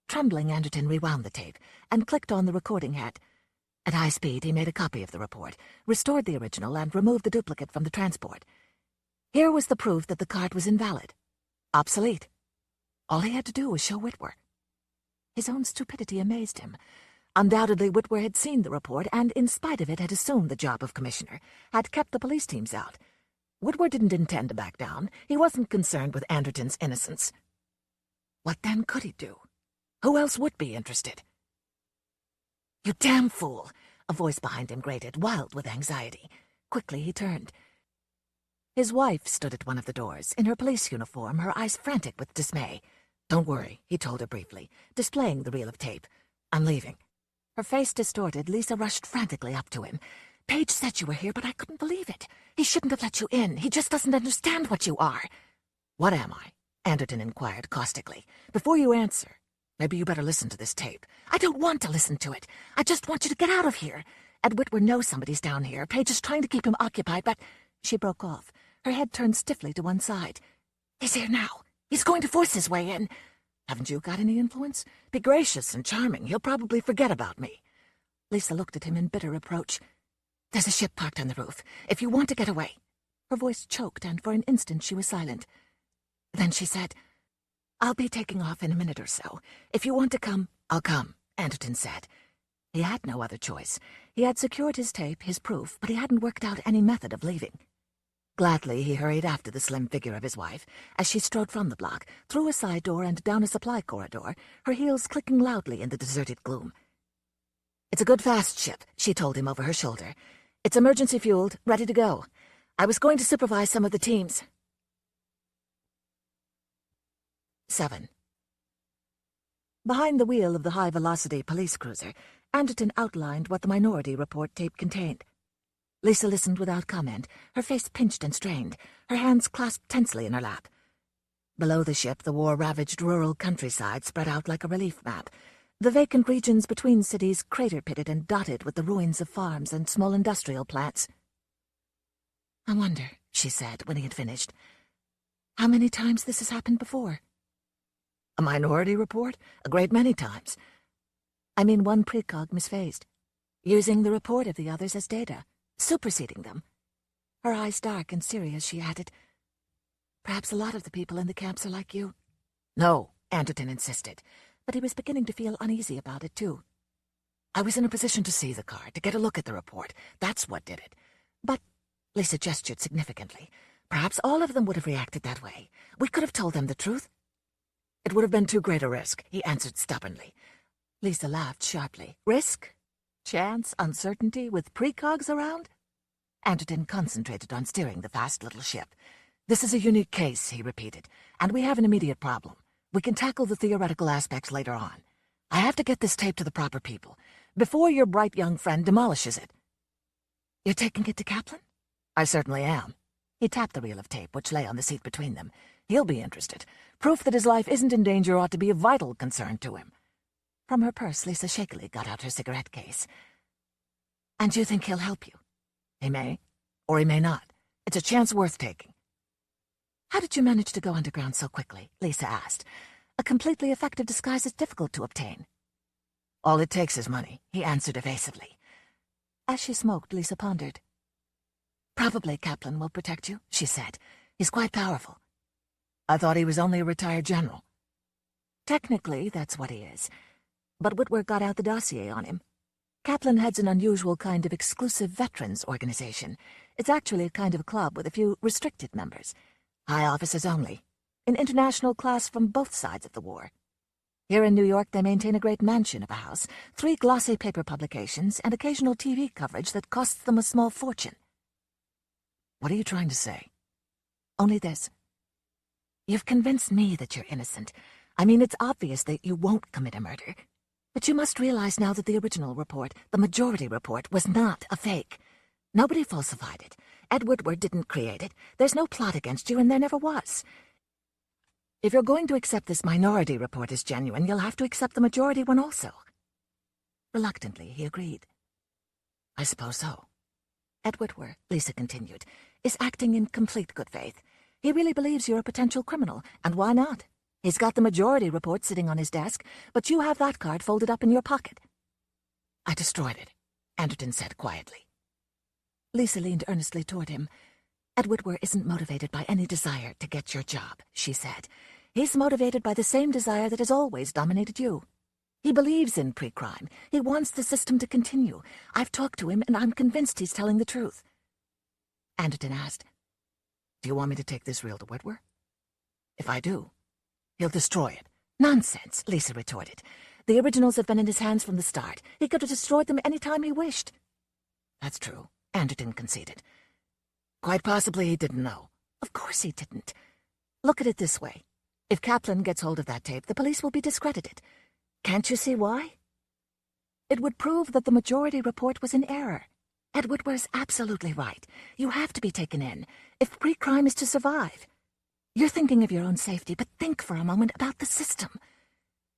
Trembling, Anderton rewound the tape and clicked on the recording hat. At high speed, he made a copy of the report, restored the original, and removed the duplicate from the transport. Here was the proof that the card was invalid, obsolete. All he had to do was show Whitwer. His own stupidity amazed him. Undoubtedly, Whitwer had seen the report and, in spite of it, had assumed the job of commissioner, had kept the police teams out. Whitwer didn't intend to back down. He wasn't concerned with Anderton's innocence. What then could he do? Who else would be interested? "You damn fool!" A voice behind him grated, wild with anxiety. Quickly he turned. His wife stood at one of the doors, in her police uniform, her eyes frantic with dismay. "Don't worry," he told her briefly, displaying the reel of tape. "I'm leaving." Her face distorted, Lisa rushed frantically up to him. "Paige said you were here, but I couldn't believe it. He shouldn't have let you in. He just doesn't understand what you are." "What am I?" Anderton inquired caustically. "Before you answer, maybe you better listen to this tape." "I don't want to listen to it. I just want you to get out of here. Ed Whitwer knows somebody's down here. Paige is trying to keep him occupied, but—" She broke off. Her head turned stiffly to one side. "He's here now. He's going to force his way in. Haven't you got any influence? Be gracious and charming. He'll probably forget about me." Lisa looked at him in bitter reproach. "There's a ship parked on the roof. If you want to get away—" Her voice choked, and for an instant she was silent. Then she said, "I'll be taking off in a minute or so. If you want to come—" "I'll come," Anderton said. He had no other choice. He had secured his tape, his proof, but he hadn't worked out any method of leaving. Gladly, he hurried after the slim figure of his wife as she strode from the block, through a side door and down a supply corridor, her heels clicking loudly in the deserted gloom. "It's a good fast ship," she told him over her shoulder. "It's emergency fueled, ready to go. I was going to supervise some of the teams." 7. Behind the wheel of the high-velocity police cruiser, Anderton outlined what the minority report tape contained. Lisa listened without comment, her face pinched and strained, her hands clasped tensely in her lap. Below the ship, the war-ravaged rural countryside spread out like a relief map, the vacant regions between cities crater-pitted and dotted with the ruins of farms and small industrial plants. "I wonder," she said when he had finished, "how many times this has happened before?" "A minority report? A great many times." "I mean one precog misphased, using the report of the others as data, superseding them." Her eyes dark and serious, she added, "Perhaps a lot of the people in the camps are like you." "No," Anderton insisted, but he was beginning to feel uneasy about it, too. "I was in a position to see the card, to get a look at the report. That's what did it. But," Lisa gestured significantly, "perhaps all of them would have reacted that way. We could have told them the truth." "It would have been too great a risk," he answered stubbornly. Lisa laughed sharply. "Risk? Chance, uncertainty, with precogs around?" Anderton concentrated on steering the fast little ship. This is a unique case, he repeated, and we have an immediate problem. We can tackle the theoretical aspects later on. I have to get this tape to the proper people, before your bright young friend demolishes it. You're taking it to Kaplan? I certainly am. He tapped the reel of tape, which lay on the seat between them. He'll be interested. Proof that his life isn't in danger ought to be a vital concern to him. From her purse, Lisa shakily got out her cigarette case. And you think he'll help you? He may, or he may not. It's a chance worth taking. How did you manage to go underground so quickly? Lisa asked. A completely effective disguise is difficult to obtain. All it takes is money, he answered evasively. As she smoked, Lisa pondered. Probably Kaplan will protect you, she said. He's quite powerful. I thought he was only a retired general. Technically, that's what he is. But Whitwer got out the dossier on him. Kaplan heads an unusual kind of exclusive veterans organization. It's actually a kind of a club with a few restricted members. High officers only. An international class from both sides of the war. Here in New York, they maintain a great mansion of a house, 3 glossy paper publications, and occasional TV coverage that costs them a small fortune. What are you trying to say? Only this. You've convinced me that you're innocent. I mean, it's obvious that you won't commit a murder. But you must realize now that the original report, the majority report, was not a fake. Nobody falsified it. Ed Woodward didn't create it. There's no plot against you, and there never was. If you're going to accept this minority report as genuine, you'll have to accept the majority one also. Reluctantly, he agreed. I suppose so. Ed Whitwer, Lisa continued, is acting in complete good faith. He really believes you're a potential criminal, and why not? He's got the majority report sitting on his desk, but you have that card folded up in your pocket. I destroyed it, Anderton said quietly. Lisa leaned earnestly toward him. Ed Whitwer isn't motivated by any desire to get your job, she said. He's motivated by the same desire that has always dominated you. He believes in pre-crime. He wants the system to continue. I've talked to him, and I'm convinced he's telling the truth. Anderton asked, Do you want me to take this reel to Whitwer? If I do, he'll destroy it. Nonsense, Lisa retorted. The originals have been in his hands from the start. He could have destroyed them any time he wished. That's true, Anderton conceded. Quite possibly he didn't know. Of course he didn't. Look at it this way. If Kaplan gets hold of that tape, the police will be discredited. Can't you see why? It would prove that the majority report was in error. Ed Whitwer's absolutely right. You have to be taken in, if pre-crime is to survive. You're thinking of your own safety, but think for a moment about the system.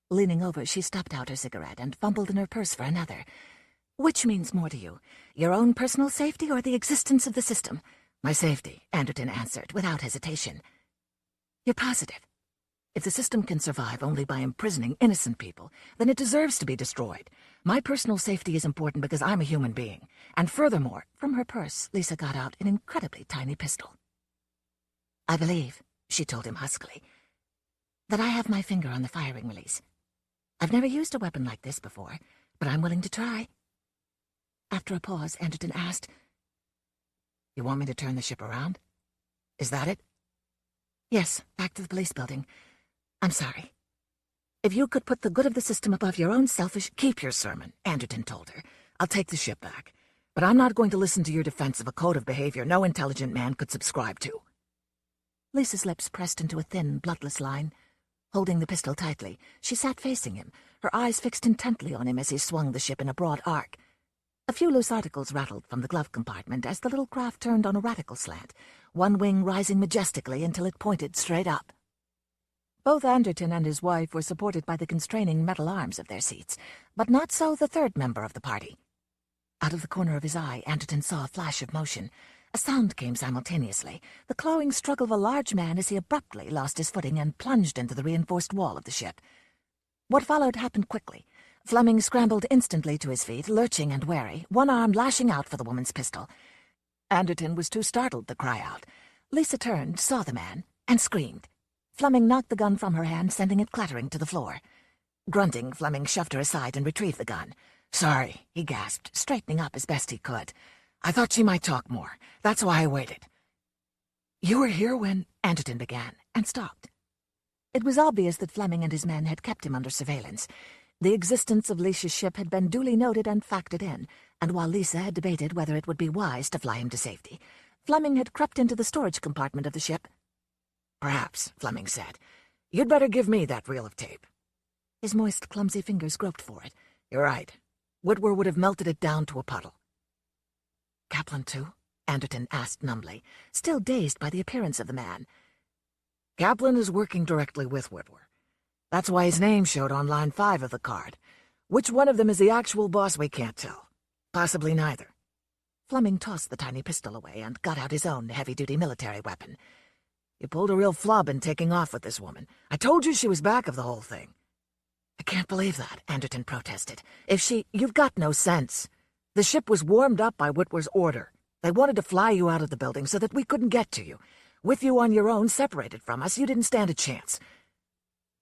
Leaning over, she stubbed out her cigarette and fumbled in her purse for another. Which means more to you, your own personal safety or the existence of the system? My safety, Anderton answered, without hesitation. You're positive? If the system can survive only by imprisoning innocent people, then it deserves to be destroyed. My personal safety is important because I'm a human being. And furthermore, from her purse, Lisa got out an incredibly tiny pistol. I believe, she told him huskily, that I have my finger on the firing release. I've never used a weapon like this before, but I'm willing to try. After a pause, Anderton asked, You want me to turn the ship around? Is that it? Yes, back to the police building. I'm sorry. If you could put the good of the system above your own selfish— Keep your sermon, Anderton told her. I'll take the ship back. But I'm not going to listen to your defense of a code of behavior no intelligent man could subscribe to. Lisa's lips pressed into a thin, bloodless line. Holding the pistol tightly, she sat facing him, her eyes fixed intently on him as he swung the ship in a broad arc. A few loose articles rattled from the glove compartment as the little craft turned on a radical slant, one wing rising majestically until it pointed straight up. Both Anderton and his wife were supported by the constraining metal arms of their seats, but not so the third member of the party. Out of the corner of his eye, Anderton saw a flash of motion. A sound came simultaneously, the clawing struggle of a large man as he abruptly lost his footing and plunged into the reinforced wall of the ship. What followed happened quickly. Fleming scrambled instantly to his feet, lurching and wary, one arm lashing out for the woman's pistol. Anderton was too startled to cry out. Lisa turned, saw the man, and screamed. Fleming knocked the gun from her hand, sending it clattering to the floor. Grunting, Fleming shoved her aside and retrieved the gun. Sorry, he gasped, straightening up as best he could. I thought she might talk more. That's why I waited. You were here when— Anderton began, and stopped. It was obvious that Fleming and his men had kept him under surveillance. The existence of Lisa's ship had been duly noted and factored in, and while Lisa had debated whether it would be wise to fly him to safety, Fleming had crept into the storage compartment of the ship. "Perhaps," Fleming said. "You'd better give me that reel of tape." His moist, clumsy fingers groped for it. "You're right. Whitwer would have melted it down to a puddle." "Kaplan, too?" Anderton asked numbly, still dazed by the appearance of the man. "Kaplan is working directly with Whitwer. That's why his name showed on line 5 of the card. Which one of them is the actual boss, we can't tell. Possibly neither." Fleming tossed the tiny pistol away and got out his own heavy-duty military weapon. "You pulled a real flub in taking off with this woman. I told you she was back of the whole thing." "I can't believe that," Anderton protested. "If she... You've got no sense. The ship was warmed up by Whitwer's order. They wanted to fly you out of the building so that we couldn't get to you. With you on your own, separated from us, you didn't stand a chance."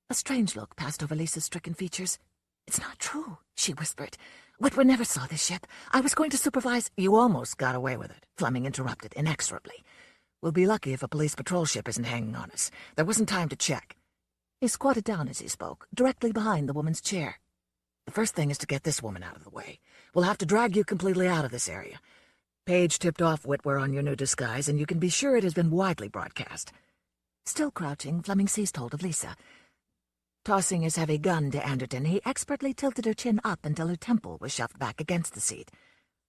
A strange look passed over Lisa's stricken features. "It's not true," she whispered. "Whitwer never saw this ship. I was going to supervise—" "You almost got away with it," Fleming interrupted inexorably. "We'll be lucky if a police patrol ship isn't hanging on us. There wasn't time to check." He squatted down as he spoke, directly behind the woman's chair. "The first thing is to get this woman out of the way. We'll have to drag you completely out of this area. Page tipped off Whitwer on your new disguise, and you can be sure it has been widely broadcast." Still crouching, Fleming seized hold of Lisa. Tossing his heavy gun to Anderton, He expertly tilted her chin up until her temple was shoved back against the seat.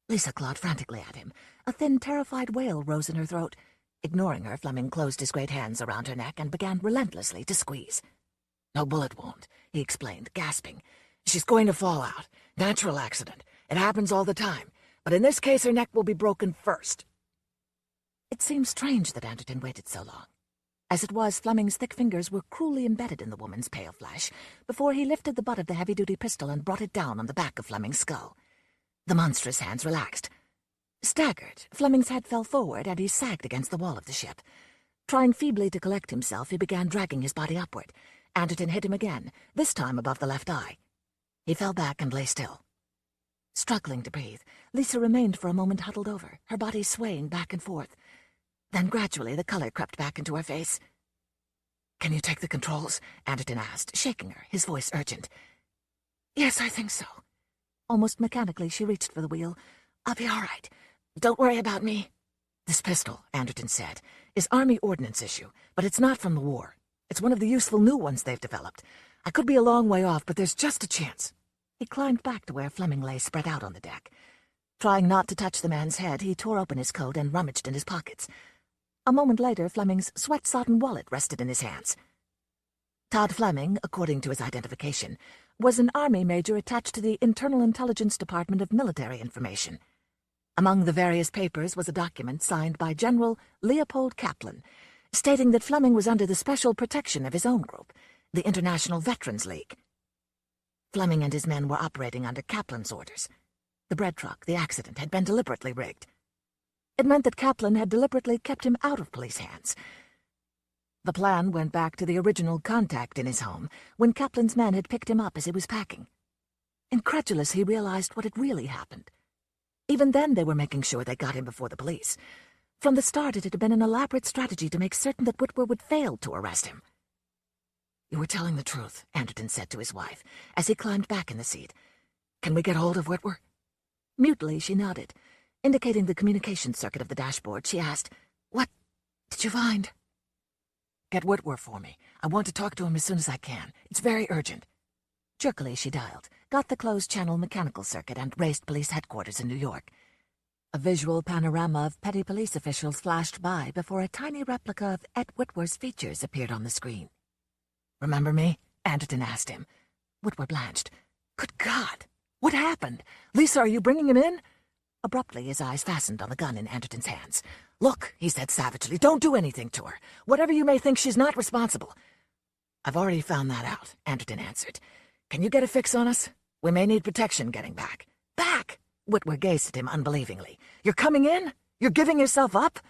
Lisa clawed frantically at him. A thin, terrified wail rose in her throat. Ignoring her, Fleming closed his great hands around her neck and began relentlessly to squeeze. "No bullet wound," he explained, gasping. "She's going to fall out. Natural accident. It happens all the time. But in this case, her neck will be broken first." It seemed strange that Anderton waited so long. As it was, Fleming's thick fingers were cruelly embedded in the woman's pale flesh before he lifted the butt of the heavy-duty pistol and brought it down on the back of Fleming's skull. The monstrous hands relaxed. Staggered, Fleming's head fell forward and he sagged against the wall of the ship. Trying feebly to collect himself, he began dragging his body upward. Anderton hit him again, this time above the left eye. He fell back and lay still. Struggling to breathe, Lisa remained for a moment huddled over, her body swaying back and forth. Then gradually the color crept back into her face. "Can you take the controls?" Anderton asked, shaking her, his voice urgent. "Yes, I think so." Almost mechanically, she reached for the wheel. "I'll be all right. Don't worry about me." "This pistol," Anderton said, "is Army ordnance issue, but it's not from the war. It's one of the useful new ones they've developed. I could be a long way off, but there's just a chance." He climbed back to where Fleming lay spread out on the deck. Trying not to touch the man's head, he tore open his coat and rummaged in his pockets. A moment later, Fleming's sweat-sodden wallet rested in his hands. Todd Fleming, according to his identification, was an Army major attached to the Internal Intelligence Department of Military Information. Among the various papers was a document signed by General Leopold Kaplan, stating that Fleming was under the special protection of his own group, the International Veterans League. Fleming and his men were operating under Kaplan's orders. The bread truck, the accident, had been deliberately rigged. It meant that Kaplan had deliberately kept him out of police hands. The plan went back to the original contact in his home, when Kaplan's men had picked him up as he was packing. Incredulous, he realized what had really happened. Even then they were making sure they got him before the police. From the start, it had been an elaborate strategy to make certain that Whitwer would fail to arrest him. "You were telling the truth," Anderton said to his wife, as he climbed back in the seat. "Can we get hold of Whitwer?" Mutely, she nodded. Indicating the communications circuit of the dashboard, she asked, "What did you find?" "Get Whitwer for me. I want to talk to him as soon as I can. It's very urgent." Jerkily, she dialed, got the closed-channel mechanical circuit, and raced police headquarters in New York. A visual panorama of petty police officials flashed by before a tiny replica of Ed Whitwer's features appeared on the screen. "Remember me?" Anderton asked him. Whitwer blanched. "Good God! What happened? Lisa, are you bringing him in?" Abruptly, his eyes fastened on the gun in Anderton's hands. "Look," he said savagely, "don't do anything to her. Whatever you may think, she's not responsible." "I've already found that out," Anderton answered. "Can you get a fix on us? We may need protection getting back." "Back?" Whitwer gazed at him unbelievingly. "You're coming in? You're giving yourself up?"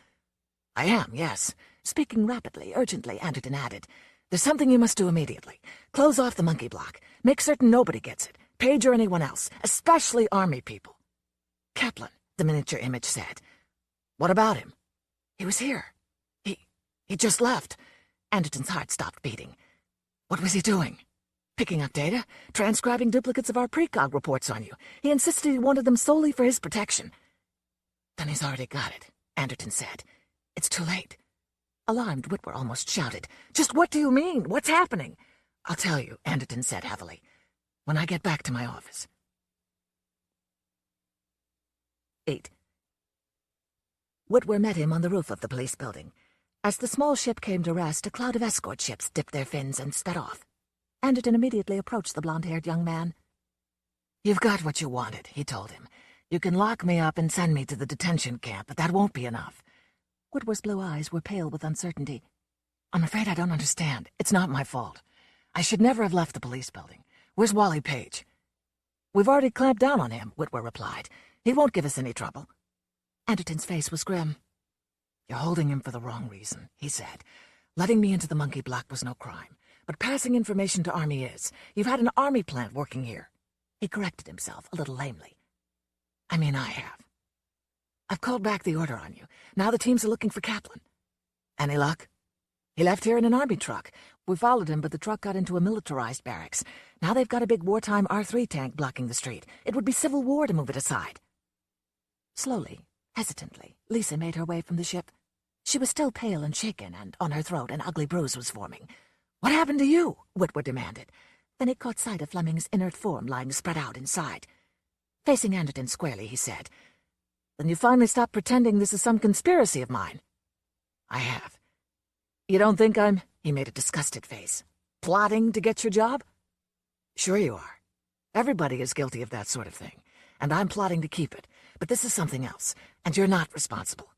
"I am, yes." Speaking rapidly, urgently, Anderton added, "There's something you must do immediately. Close off the monkey block. Make certain nobody gets it. Page or anyone else, especially Army people." "Kaplan," the miniature image said. "What about him?" "He was here. He just left." Anderton's heart stopped beating. "What was he doing?" "Picking up data, transcribing duplicates of our precog reports on you. He insisted he wanted them solely for his protection." "Then he's already got it," Anderton said. It's too late. Alarmed, Whitwer almost shouted. Just what do you mean? What's happening? I'll tell you, Anderton said heavily, when I get back to my office. 8. Whitwer met him on the roof of the police building. As the small ship came to rest, a cloud of escort ships dipped their fins and sped off. Anderton immediately approached the blond-haired young man. You've got what you wanted, he told him. You can lock me up and send me to the detention camp, but that won't be enough. Whitwer's blue eyes were pale with uncertainty. I'm afraid I don't understand. It's not my fault. I should never have left the police building. Where's Wally Page? We've already clamped down on him, Whitwer replied. He won't give us any trouble. Anderton's face was grim. You're holding him for the wrong reason, he said. Letting me into the monkey block was no crime, but passing information to Army is. You've had an Army plant working here. He corrected himself a little lamely. I mean, I have. I've called back the order on you. Now the teams are looking for Kaplan. Any luck? He left here in an Army truck. We followed him, but the truck got into a militarized barracks. Now they've got a big wartime R3 tank blocking the street. It would be civil war to move it aside. Slowly, hesitantly, Lisa made her way from the ship. She was still pale and shaken, and on her throat an ugly bruise was forming. What happened to you? Whitwer demanded. Then he caught sight of Fleming's inert form lying spread out inside. Facing Anderton squarely, he said, Then you finally stopped pretending this is some conspiracy of mine. I have. You don't think I'm... He made a disgusted face. Plotting to get your job? Sure you are. Everybody is guilty of that sort of thing, and I'm plotting to keep it. But this is something else, and you're not responsible.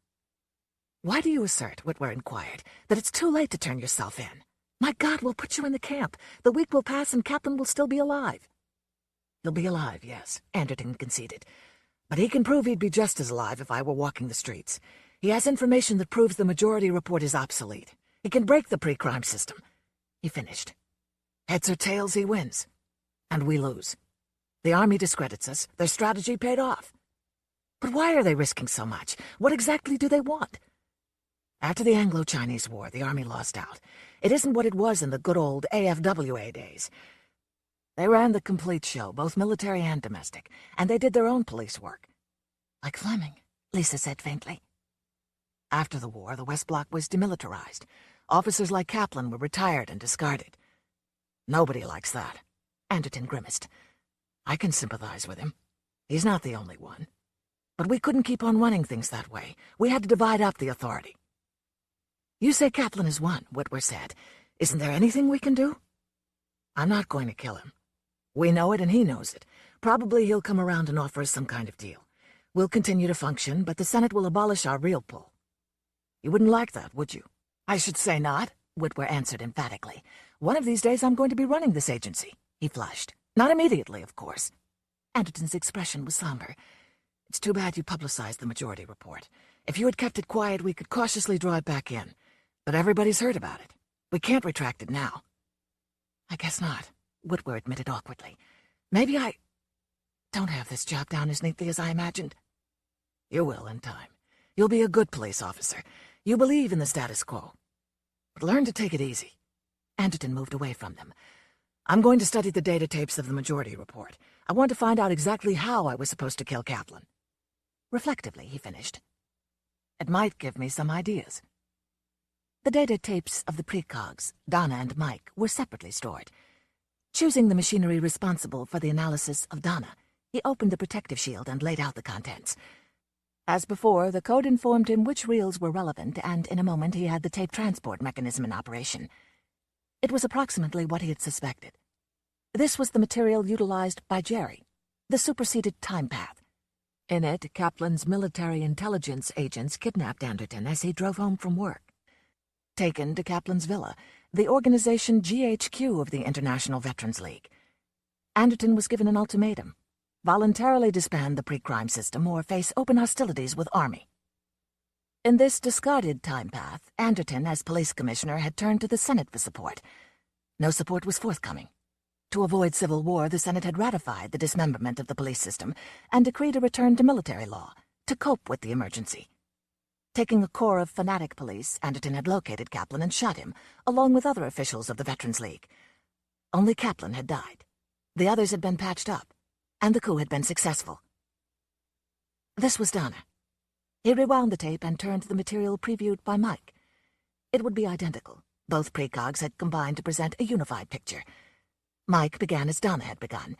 Why do you assert, Whitwer inquired, that it's too late to turn yourself in? My God, we'll put you in the camp. The week will pass and Kaplan will still be alive. He'll be alive, yes, Anderton conceded. But he can prove he'd be just as alive if I were walking the streets. He has information that proves the majority report is obsolete. He can break the pre-crime system. He finished. Heads or tails, he wins. And we lose. The Army discredits us. Their strategy paid off. But why are they risking so much? What exactly do they want? After the Anglo-Chinese War, the Army lost out. It isn't what it was in the good old AFWA days. They ran the complete show, both military and domestic, and they did their own police work. Like Fleming, Lisa said faintly. After the war, the West Bloc was demilitarized. Officers like Kaplan were retired and discarded. Nobody likes that. Anderton grimaced. I can sympathize with him. He's not the only one. But we couldn't keep on running things that way. We had to divide up the authority. You say Kaplan is one, Whitwer said. Isn't there anything we can do? I'm not going to kill him. We know it and he knows it. Probably he'll come around and offer us some kind of deal. We'll continue to function, but the Senate will abolish our real pull. You wouldn't like that, would you? I should say not, Whitwer answered emphatically. One of these days I'm going to be running this agency. He flushed. Not immediately, of course. Anderton's expression was somber. It's too bad you publicized the majority report. If you had kept it quiet, we could cautiously draw it back in. But everybody's heard about it. We can't retract it now. I guess not, Whitwer admitted awkwardly. Maybe I don't have this job down as neatly as I imagined. You will in time. You'll be a good police officer. You believe in the status quo. But learn to take it easy. Anderton moved away from them. I'm going to study the data tapes of the majority report. I want to find out exactly how I was supposed to kill Kaplan. Reflectively, he finished. It might give me some ideas. The data tapes of the precogs, Donna and Mike, were separately stored. Choosing the machinery responsible for the analysis of Donna, he opened the protective shield and laid out the contents. As before, the code informed him which reels were relevant, and in a moment he had the tape transport mechanism in operation. It was approximately what he had suspected. This was the material utilized by Jerry, the superseded time path. In it, Kaplan's military intelligence agents kidnapped Anderton as he drove home from work. Taken to Kaplan's villa, the organization GHQ of the International Veterans League. Anderton was given an ultimatum: voluntarily disband the pre-crime system or face open hostilities with Army. In this discarded time path, Anderton, as police commissioner, had turned to the Senate for support. No support was forthcoming. To avoid civil war, the Senate had ratified the dismemberment of the police system and decreed a return to military law to cope with the emergency. Taking a corps of fanatic police, Anderton had located Kaplan and shot him, along with other officials of the Veterans League. Only Kaplan had died. The others had been patched up, and the coup had been successful. This was Donna. He rewound the tape and turned to the material previewed by Mike. It would be identical. Both precogs had combined to present a unified picture. Mike began as Donna had begun.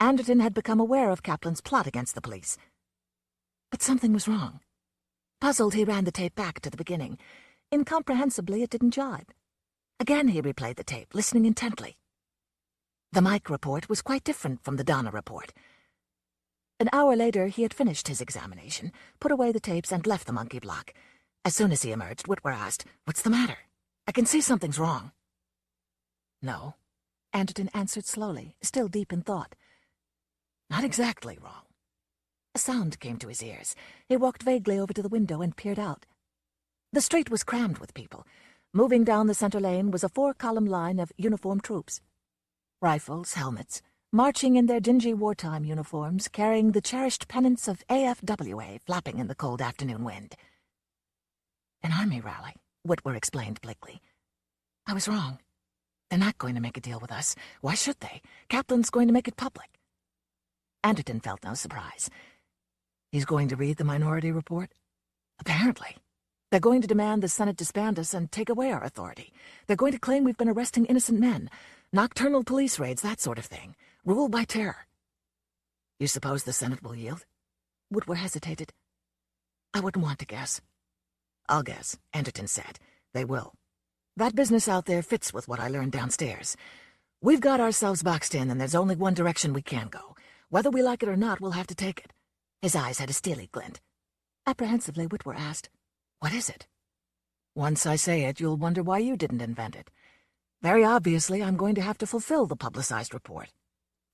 Anderton had become aware of Kaplan's plot against the police. But something was wrong. Puzzled, he ran the tape back to the beginning. Incomprehensibly, it didn't jibe. Again he replayed the tape, listening intently. The Mike report was quite different from the Donna report. An hour later, he had finished his examination, put away the tapes, and left the monkey block. As soon as he emerged, Whitwer asked, "What's the matter? I can see something's wrong." "No," Anderton answered slowly, still deep in thought. "Not exactly wrong." A sound came to his ears. He walked vaguely over to the window and peered out. The street was crammed with people. Moving down the center lane was a 4-column line of uniformed troops. Rifles, helmets, marching in their dingy wartime uniforms, carrying the cherished pennants of AFWA flapping in the cold afternoon wind. "An army rally," Whitwer explained bleakly. "I was wrong. They're not going to make a deal with us. Why should they? Kaplan's going to make it public." Anderton felt no surprise. "He's going to read the minority report?" "Apparently. They're going to demand the Senate disband us and take away our authority. They're going to claim we've been arresting innocent men, nocturnal police raids, that sort of thing. Rule by terror." "You suppose the Senate will yield?" Whitwer hesitated. "I wouldn't want to guess." "I'll guess," Anderton said. "They will. That business out there fits with what I learned downstairs. We've got ourselves boxed in, and there's only one direction we can go. Whether we like it or not, we'll have to take it." His eyes had a steely glint. Apprehensively, Whitwer asked, "What is it?" "Once I say it, you'll wonder why you didn't invent it. Very obviously, I'm going to have to fulfill the publicized report.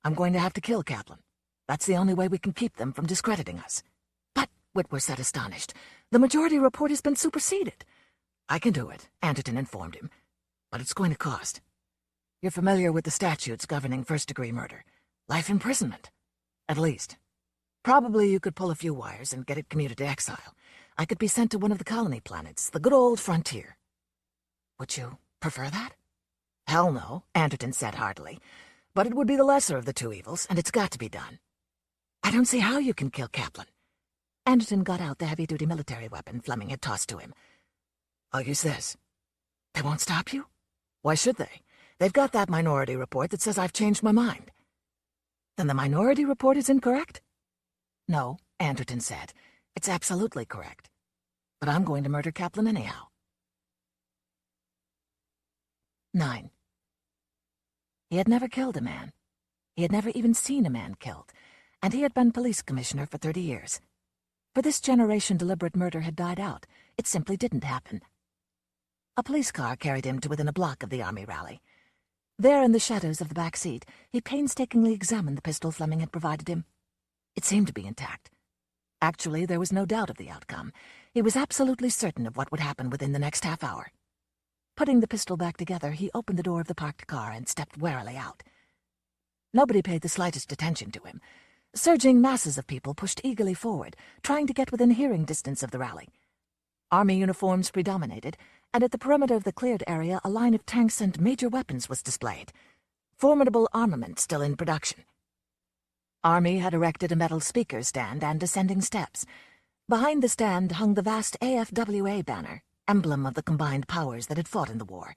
I'm going to have to kill Kaplan. That's the only way we can keep them from discrediting us." "But," Whitwer said, astonished, "the majority report has been superseded." "I can do it," Anderton informed him. "But it's going to cost. You're familiar with the statutes governing first-degree murder. Life imprisonment. At least. Probably you could pull a few wires and get it commuted to exile. I could be sent to one of the colony planets, the good old frontier." "Would you prefer that?" "Hell no," Anderton said heartily. "But it would be the lesser of the two evils, and it's got to be done." "I don't see how you can kill Kaplan." Anderton got out the heavy-duty military weapon Fleming had tossed to him. "I'll use this." "They won't stop you?" "Why should they? They've got that minority report that says I've changed my mind." "Then the minority report is incorrect?" "No," Anderton said. "It's absolutely correct. But I'm going to murder Kaplan anyhow." 9. He had never killed a man. He had never even seen a man killed, and he had been police commissioner for 30 years. For this generation, deliberate murder had died out. It simply didn't happen. A police car carried him to within a block of the army rally. There, in the shadows of the back seat, he painstakingly examined the pistol Fleming had provided him. It seemed to be intact. Actually, there was no doubt of the outcome. He was absolutely certain of what would happen within the next half hour. Putting the pistol back together, he opened the door of the parked car and stepped warily out. Nobody paid the slightest attention to him. Surging masses of people pushed eagerly forward, trying to get within hearing distance of the rally. Army uniforms predominated, and at the perimeter of the cleared area a line of tanks and major weapons was displayed. Formidable armament still in production. Army had erected a metal speaker stand and descending steps. Behind the stand hung the vast AFWA banner, emblem of the combined powers that had fought in the war.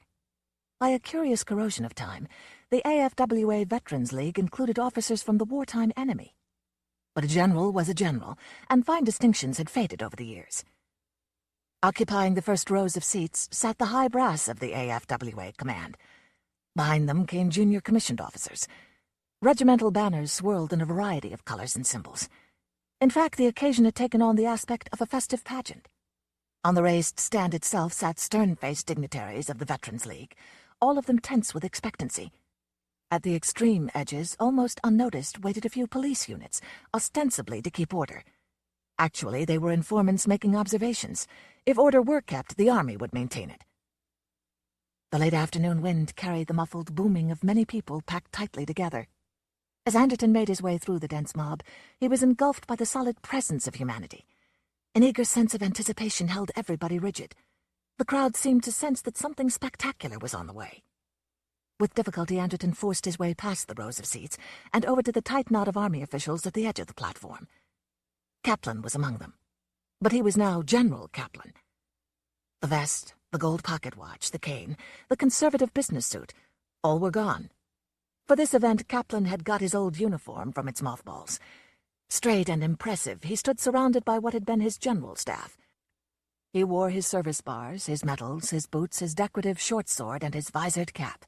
By a curious corrosion of time, the AFWA Veterans League included officers from the wartime enemy. But a general was a general, and fine distinctions had faded over the years. Occupying the first rows of seats sat the high brass of the AFWA command. Behind them came junior commissioned officers. Regimental banners swirled in a variety of colors and symbols. In fact, the occasion had taken on the aspect of a festive pageant. On the raised stand itself sat stern-faced dignitaries of the Veterans League, all of them tense with expectancy. At the extreme edges, almost unnoticed, waited a few police units, ostensibly to keep order. Actually, they were informants making observations. If order were kept, the army would maintain it. The late afternoon wind carried the muffled booming of many people packed tightly together. As Anderton made his way through the dense mob, he was engulfed by the solid presence of humanity. An eager sense of anticipation held everybody rigid. The crowd seemed to sense that something spectacular was on the way. With difficulty, Anderton forced his way past the rows of seats and over to the tight knot of army officials at the edge of the platform. Kaplan was among them. But he was now General Kaplan. The vest, the gold pocket watch, the cane, the conservative business suit, all were gone. For this event, Kaplan had got his old uniform from its mothballs. Straight and impressive, he stood surrounded by what had been his general staff. He wore his service bars, his medals, his boots, his decorative short sword, and his visored cap.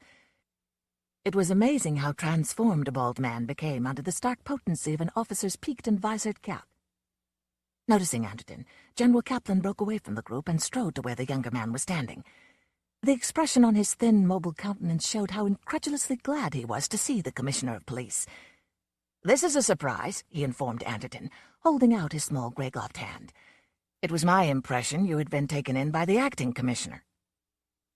It was amazing how transformed a bald man became under the stark potency of an officer's peaked and visored cap. Noticing Anderton, General Kaplan broke away from the group and strode to where the younger man was standing. The expression on his thin, mobile countenance showed how incredulously glad he was to see the Commissioner of Police. "This is a surprise," he informed Anderton, holding out his small gray-gloved hand. "It was my impression you had been taken in by the acting commissioner."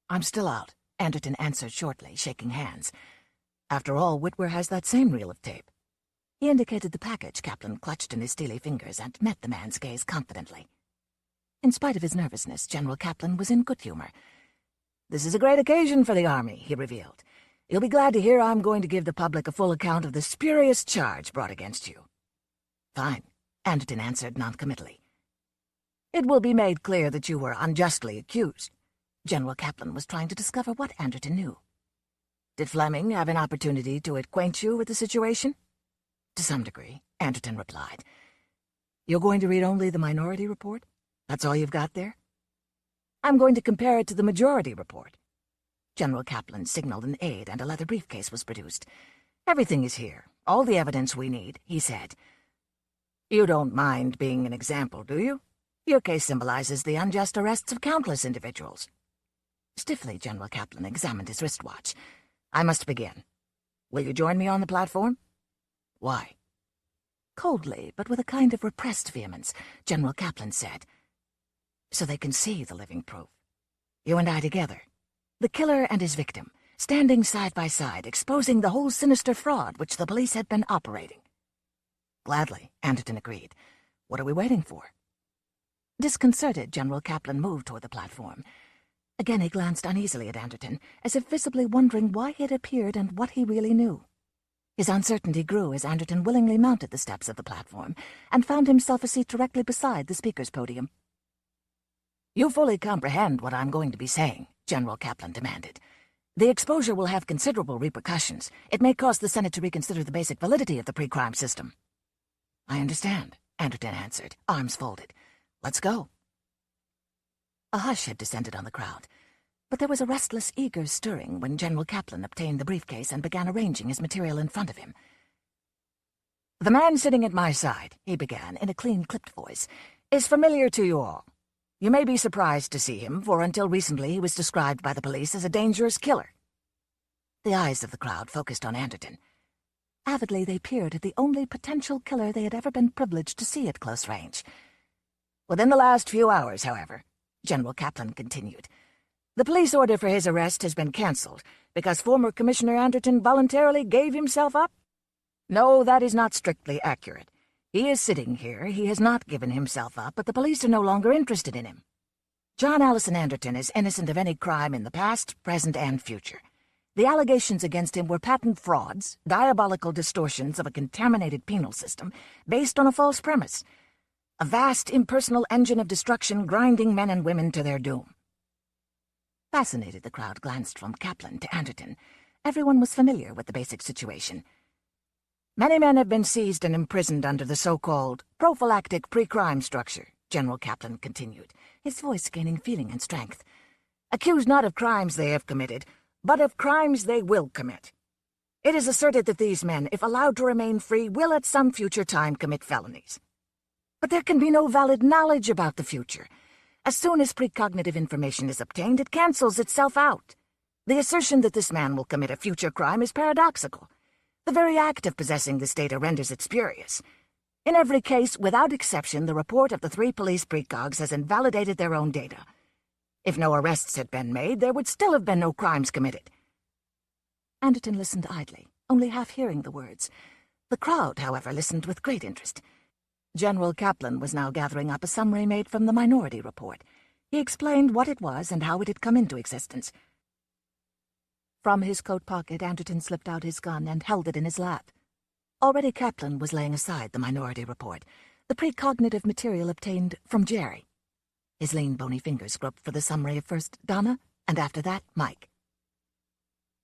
"I'm still out," Anderton answered shortly, shaking hands. "After all, Whitwer has that same reel of tape." He indicated the package Kaplan clutched in his steely fingers and met the man's gaze confidently. In spite of his nervousness, General Kaplan was in good humor. "This is a great occasion for the Army," he revealed. "You'll be glad to hear I'm going to give the public a full account of the spurious charge brought against you." "Fine," Anderton answered noncommittally. "It will be made clear that you were unjustly accused." General Kaplan was trying to discover what Anderton knew. "Did Fleming have an opportunity to acquaint you with the situation?" "To some degree," Anderton replied. "You're going to read only the minority report? That's all you've got there?" "I'm going to compare it to the majority report." General Kaplan signaled an aide and a leather briefcase was produced. "Everything is here, all the evidence we need," he said. "You don't mind being an example, do you? Your case symbolizes the unjust arrests of countless individuals." Stiffly, General Kaplan examined his wristwatch. "I must begin. Will you join me on the platform?" "Why?" Coldly, but with a kind of repressed vehemence, General Kaplan said, "So they can see the living proof. You and I together. The killer and his victim, standing side by side, exposing the whole sinister fraud which the police had been operating." "Gladly," Anderton agreed. "What are we waiting for?" Disconcerted, General Kaplan moved toward the platform. Again he glanced uneasily at Anderton, as if visibly wondering why he had appeared and what he really knew. His uncertainty grew as Anderton willingly mounted the steps of the platform and found himself a seat directly beside the speaker's podium. "You fully comprehend what I'm going to be saying," General Kaplan demanded. "The exposure will have considerable repercussions. It may cause the Senate to reconsider the basic validity of the pre-crime system." "I understand," Anderton answered, arms folded. "Let's go." A hush had descended on the crowd, but there was a restless, eager stirring when General Kaplan obtained the briefcase and began arranging his material in front of him. "The man sitting at my side," he began in a clean, clipped voice, "is familiar to you all. You may be surprised to see him, for until recently he was described by the police as a dangerous killer." The eyes of the crowd focused on Anderton. Avidly they peered at the only potential killer they had ever been privileged to see at close range. "Within the last few hours, however," General Kaplan continued, "the police order for his arrest has been cancelled because former Commissioner Anderton voluntarily gave himself up. No, that is not strictly accurate. He is sitting here, he has not given himself up, but the police are no longer interested in him. John Allison Anderton is innocent of any crime in the past, present, and future. The allegations against him were patent frauds, diabolical distortions of a contaminated penal system based on a false premise. A vast, impersonal engine of destruction grinding men and women to their doom." Fascinated, the crowd glanced from Kaplan to Anderton. Everyone was familiar with the basic situation. "Many men have been seized and imprisoned under the so-called prophylactic pre-crime structure," General Kaplan continued, his voice gaining feeling and strength. "Accused not of crimes they have committed, but of crimes they will commit. It is asserted that these men, if allowed to remain free, will at some future time commit felonies. But there can be no valid knowledge about the future. As soon as precognitive information is obtained, it cancels itself out. The assertion that this man will commit a future crime is paradoxical. The very act of possessing this data renders it spurious. In every case, without exception, the report of the 3 police precogs has invalidated their own data. If no arrests had been made, there would still have been no crimes committed." Anderton listened idly, only half hearing the words. The crowd, however, listened with great interest. General Kaplan was now gathering up a summary made from the minority report. He explained what it was and how it had come into existence. From his coat pocket, Anderton slipped out his gun and held it in his lap. Already Kaplan was laying aside the minority report. the precognitive material obtained from Jerry. His lean, bony fingers groped for the summary of first Donna, and after that, Mike.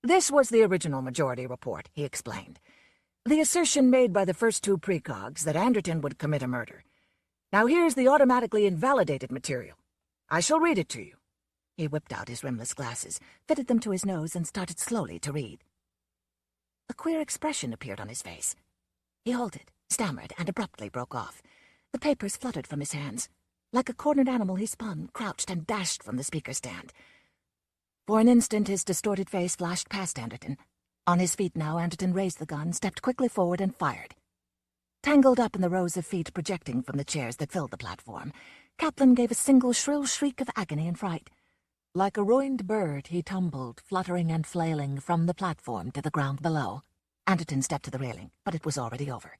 This was the original majority report, he explained. The assertion made by the first two precogs that Anderton would commit a murder. Now here's the automatically invalidated material. I shall read it to you. He whipped out his rimless glasses, fitted them to his nose, and started slowly to read. A queer expression appeared on his face. He halted, stammered, and abruptly broke off. The papers fluttered from his hands. Like a cornered animal, he spun, crouched, and dashed from the speaker stand. For an instant, his distorted face flashed past Anderton. On his feet now, Anderton raised the gun, stepped quickly forward, and fired. Tangled up in the rows of feet projecting from the chairs that filled the platform, Kaplan gave a single shrill shriek of agony and fright. Like a ruined bird, he tumbled, fluttering and flailing, from the platform to the ground below. Anderton stepped to the railing, but it was already over.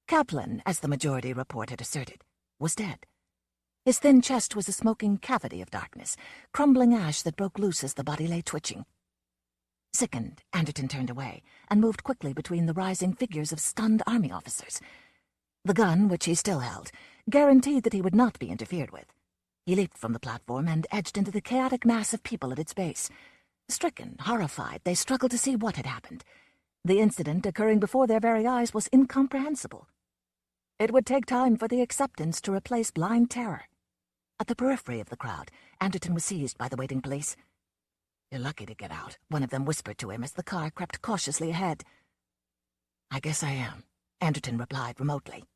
Kaplan, as the majority report had asserted, was dead. His thin chest was a smoking cavity of darkness, crumbling ash that broke loose as the body lay twitching. Sickened, Anderton turned away and moved quickly between the rising figures of stunned army officers. The gun, which he still held, guaranteed that he would not be interfered with. He leaped from the platform and edged into the chaotic mass of people at its base. Stricken, horrified, they struggled to see what had happened. The incident occurring before their very eyes was incomprehensible. It would take time for the acceptance to replace blind terror. At the periphery of the crowd, Anderton was seized by the waiting police. "You're lucky to get out," one of them whispered to him as the car crept cautiously ahead. "I guess I am," Anderton replied remotely.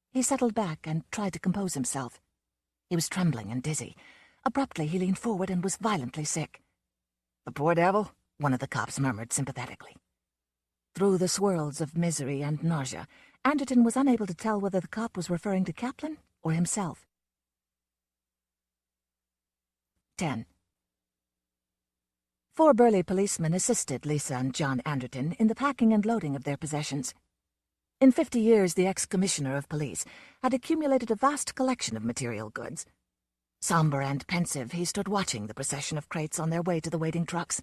He settled back and tried to compose himself. He was trembling and dizzy. Abruptly, he leaned forward and was violently sick. "The poor devil," one of the cops murmured sympathetically. Through the swirls of misery and nausea, Anderton was unable to tell whether the cop was referring to Kaplan or himself. 10. 4 burly policemen assisted Lisa and John Anderton in the packing and loading of their possessions. In 50 years, the ex-commissioner of police had accumulated a vast collection of material goods. Somber and pensive, he stood watching the procession of crates on their way to the waiting trucks.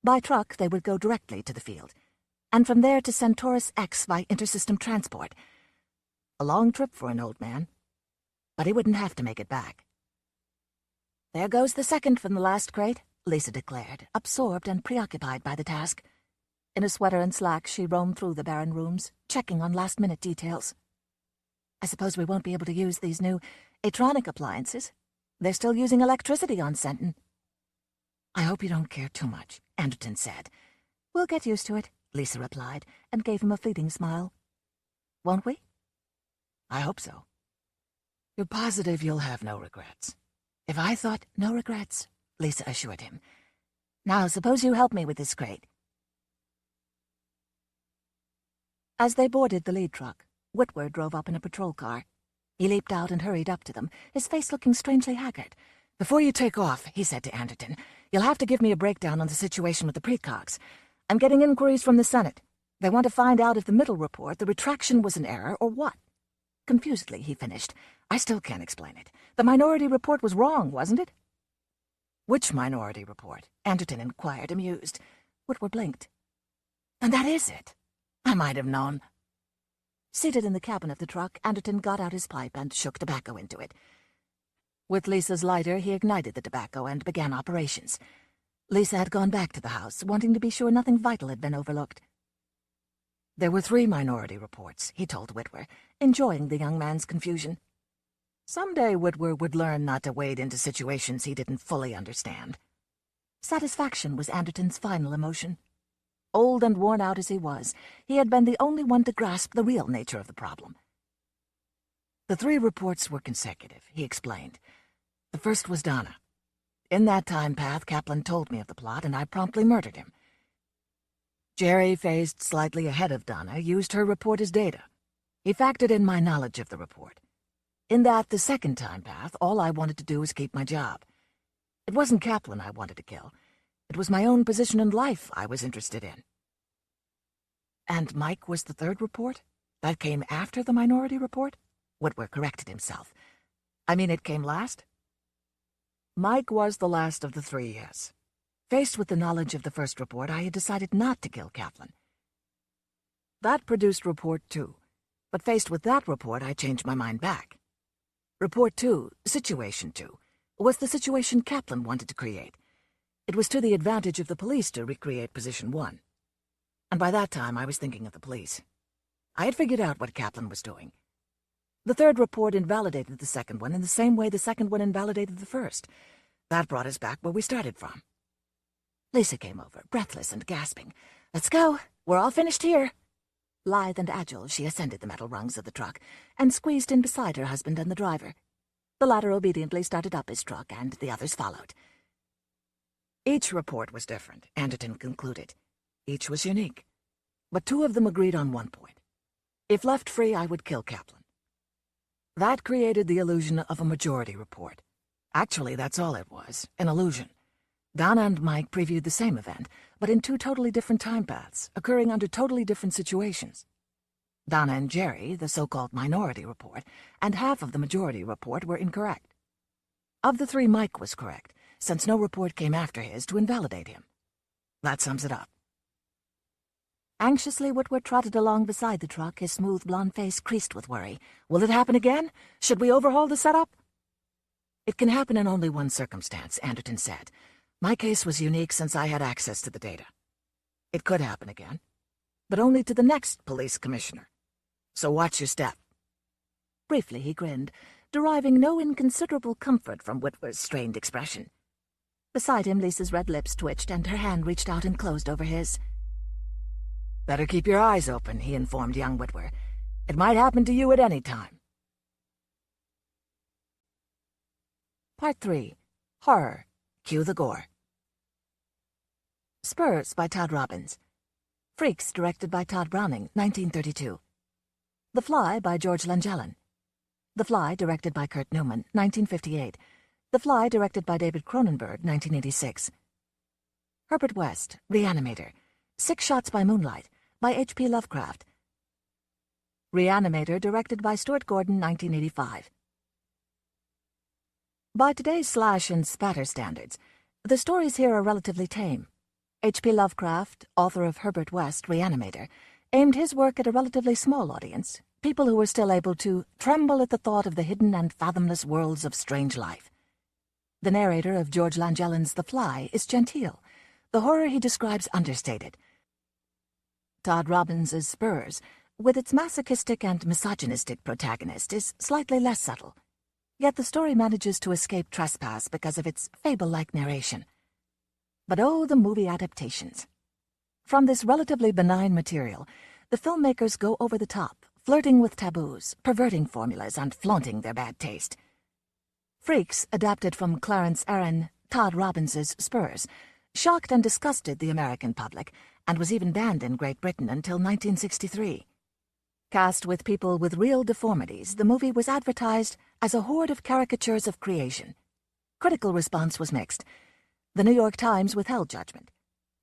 By truck, they would go directly to the field, and from there to Centaurus X by intersystem transport. A long trip for an old man, but he wouldn't have to make it back. "There goes the second from the last crate," Lisa declared, absorbed and preoccupied by the task. In a sweater and slacks, she roamed through the barren rooms, checking on last-minute details. "I suppose we won't be able to use these new atronic appliances. They're still using electricity on Centon." "I hope you don't care too much," Anderton said. "We'll get used to it," Lisa replied, and gave him a fleeting smile. "Won't we?" "I hope so." "You're positive you'll have no regrets?" "If I thought no regrets," Lisa assured him. "Now, suppose you help me with this crate." As they boarded the lead truck, Whitworth drove up in a patrol car. He leaped out and hurried up to them, his face looking strangely haggard. "Before you take off," he said to Anderton, "you'll have to give me a breakdown on the situation with the precogs. I'm getting inquiries from the Senate. They want to find out if the middle report, the retraction, was an error or what." Confusedly, he finished. "I still can't explain it. The minority report was wrong, wasn't it?" "Which minority report?" Anderton inquired, amused. Whitworth blinked. "And that is it. I might have known." Seated in the cabin of the truck, Anderton got out his pipe and shook tobacco into it. With Lisa's lighter, he ignited the tobacco and began operations. Lisa had gone back to the house, wanting to be sure nothing vital had been overlooked. "There were 3 minority reports," he told Whitworth, enjoying the young man's confusion. Someday Whitworth would learn not to wade into situations he didn't fully understand. Satisfaction was Anderton's final emotion. Old and worn out as he was, he had been the only one to grasp the real nature of the problem. "The 3 reports were consecutive," he explained. "The first was Donna. In that time path, Kaplan told me of the plot, and I promptly murdered him. Jerry, phased slightly ahead of Donna, used her report as data. He factored in my knowledge of the report. In that, the second time path, all I wanted to do was keep my job. It wasn't Kaplan I wanted to kill. It was my own position in life I was interested in." "And Mike was the 3rd report? That came after the minority report?" Whitworth corrected himself. "I mean, it came last?" "Mike was the last of the 3, yes. Faced with the knowledge of the first report, I had decided not to kill Kaplan. That produced report 2. But faced with that report, I changed my mind back. Report 2, Situation 2, was the situation Kaplan wanted to create. It was to the advantage of the police to recreate Position 1. And by that time, I was thinking of the police. I had figured out what Kaplan was doing. The third report invalidated the second one in the same way the second one invalidated the first. That brought us back where we started from. Lisa came over, breathless and gasping. "Let's go. We're all finished here." Lithe and agile, she ascended the metal rungs of the truck and squeezed in beside her husband and the driver. The latter obediently started up his truck, and the others followed. Each report was different, Anderton concluded. Each was unique. But 2 of them agreed on one point. If left free, I would kill Kaplan. That created the illusion of a majority report. Actually, that's all it was, an illusion. Donna and Mike previewed the same event, but in 2 totally different time paths, occurring under totally different situations. Donna and Jerry, the so-called minority report, and half of the majority report were incorrect. Of the 3, Mike was correct, since no report came after his to invalidate him. That sums it up. Anxiously, Whitworth trotted along beside the truck, his smooth blonde face creased with worry. "Will it happen again? Should we overhaul the setup?" "It can happen in only one circumstance," Anderton said. "My case was unique since I had access to the data. It could happen again, but only to the next police commissioner. So watch your step." Briefly he grinned, deriving no inconsiderable comfort from Whitworth's strained expression. Beside him, Lisa's red lips twitched, and her hand reached out and closed over his. "Better keep your eyes open," he informed young Whitworth. "It might happen to you at any time." Part 3. Horror. Cue the gore. Spurs by Todd Robbins. Freaks, directed by Todd Browning, 1932. The Fly by George Langelan. The Fly, directed by Kurt Newman, 1958. The Fly, directed by David Cronenberg, 1986. Herbert West, Reanimator. 6 Shots by Moonlight, by H.P. Lovecraft. Reanimator, directed by Stuart Gordon, 1985. By today's slash and spatter standards, the stories here are relatively tame. H.P. Lovecraft, author of Herbert West, Reanimator, aimed his work at a relatively small audience, people who were still able to tremble at the thought of the hidden and fathomless worlds of strange life. The narrator of George Langelan's The Fly is genteel, the horror he describes understated. Todd Robbins's Spurs, with its masochistic and misogynistic protagonist, is slightly less subtle. Yet the story manages to escape trespass because of its fable-like narration. But oh, the movie adaptations. From this relatively benign material, the filmmakers go over the top, flirting with taboos, perverting formulas, and flaunting their bad taste. Freaks, adapted from Clarence Aaron, Todd Robbins's Spurs, shocked and disgusted the American public, and was even banned in Great Britain until 1963. Cast with people with real deformities, the movie was advertised as a horde of caricatures of creation. Critical response was mixed. The New York Times withheld judgment.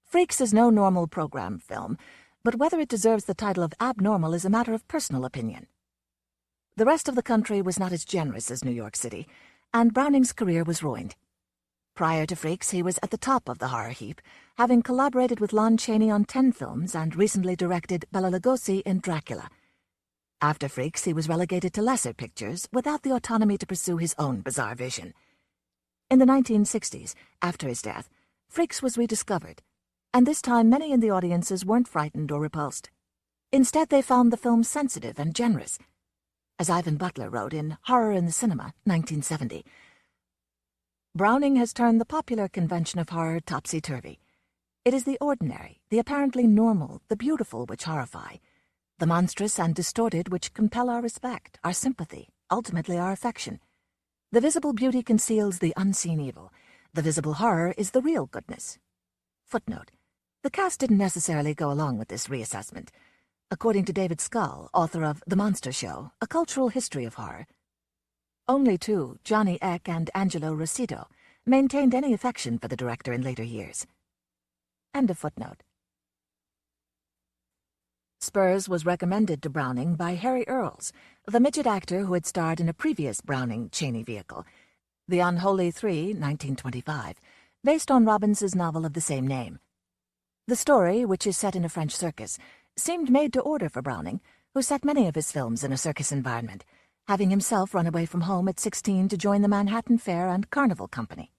Freaks is no normal program film, but whether it deserves the title of abnormal is a matter of personal opinion. The rest of the country was not as generous as New York City, and Browning's career was ruined. Prior to Freaks, he was at the top of the horror heap, having collaborated with Lon Chaney on 10 films and recently directed Bela Lugosi in Dracula. After Freaks, he was relegated to lesser pictures without the autonomy to pursue his own bizarre vision. In the 1960s, after his death, Freaks was rediscovered, and this time many in the audiences weren't frightened or repulsed. Instead, they found the film sensitive and generous. As Ivan Butler wrote in Horror in the Cinema, 1970, Browning has turned the popular convention of horror topsy-turvy. It is the ordinary, the apparently normal, the beautiful which horrify, the monstrous and distorted which compel our respect, our sympathy, ultimately our affection. The visible beauty conceals the unseen evil. The visible horror is the real goodness. Footnote. The cast didn't necessarily go along with this reassessment. According to David Scull, author of The Monster Show, A Cultural History of Horror, only 2, Johnny Eck and Angelo Rossito, maintained any affection for the director in later years. End of footnote. Spurs was recommended to Browning by Harry Earls, the midget actor who had starred in a previous Browning-Chaney vehicle, The Unholy Three, 1925, based on Robbins's novel of the same name. The story, which is set in a French circus, seemed made to order for Browning, who set many of his films in a circus environment, having himself run away from home at 16 to join the Manhattan Fair and Carnival Company.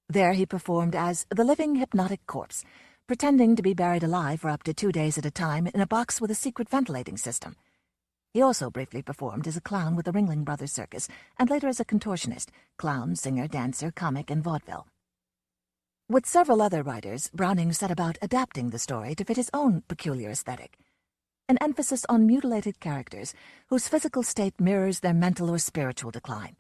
There he performed as the living hypnotic corpse, pretending to be buried alive for up to 2 days at a time in a box with a secret ventilating system. He also briefly performed as a clown with the Ringling Brothers Circus, and later as a contortionist, clown, singer, dancer, comic, and vaudeville. With several other writers, Browning set about adapting the story to fit his own peculiar aesthetic, an emphasis on mutilated characters whose physical state mirrors their mental or spiritual decline.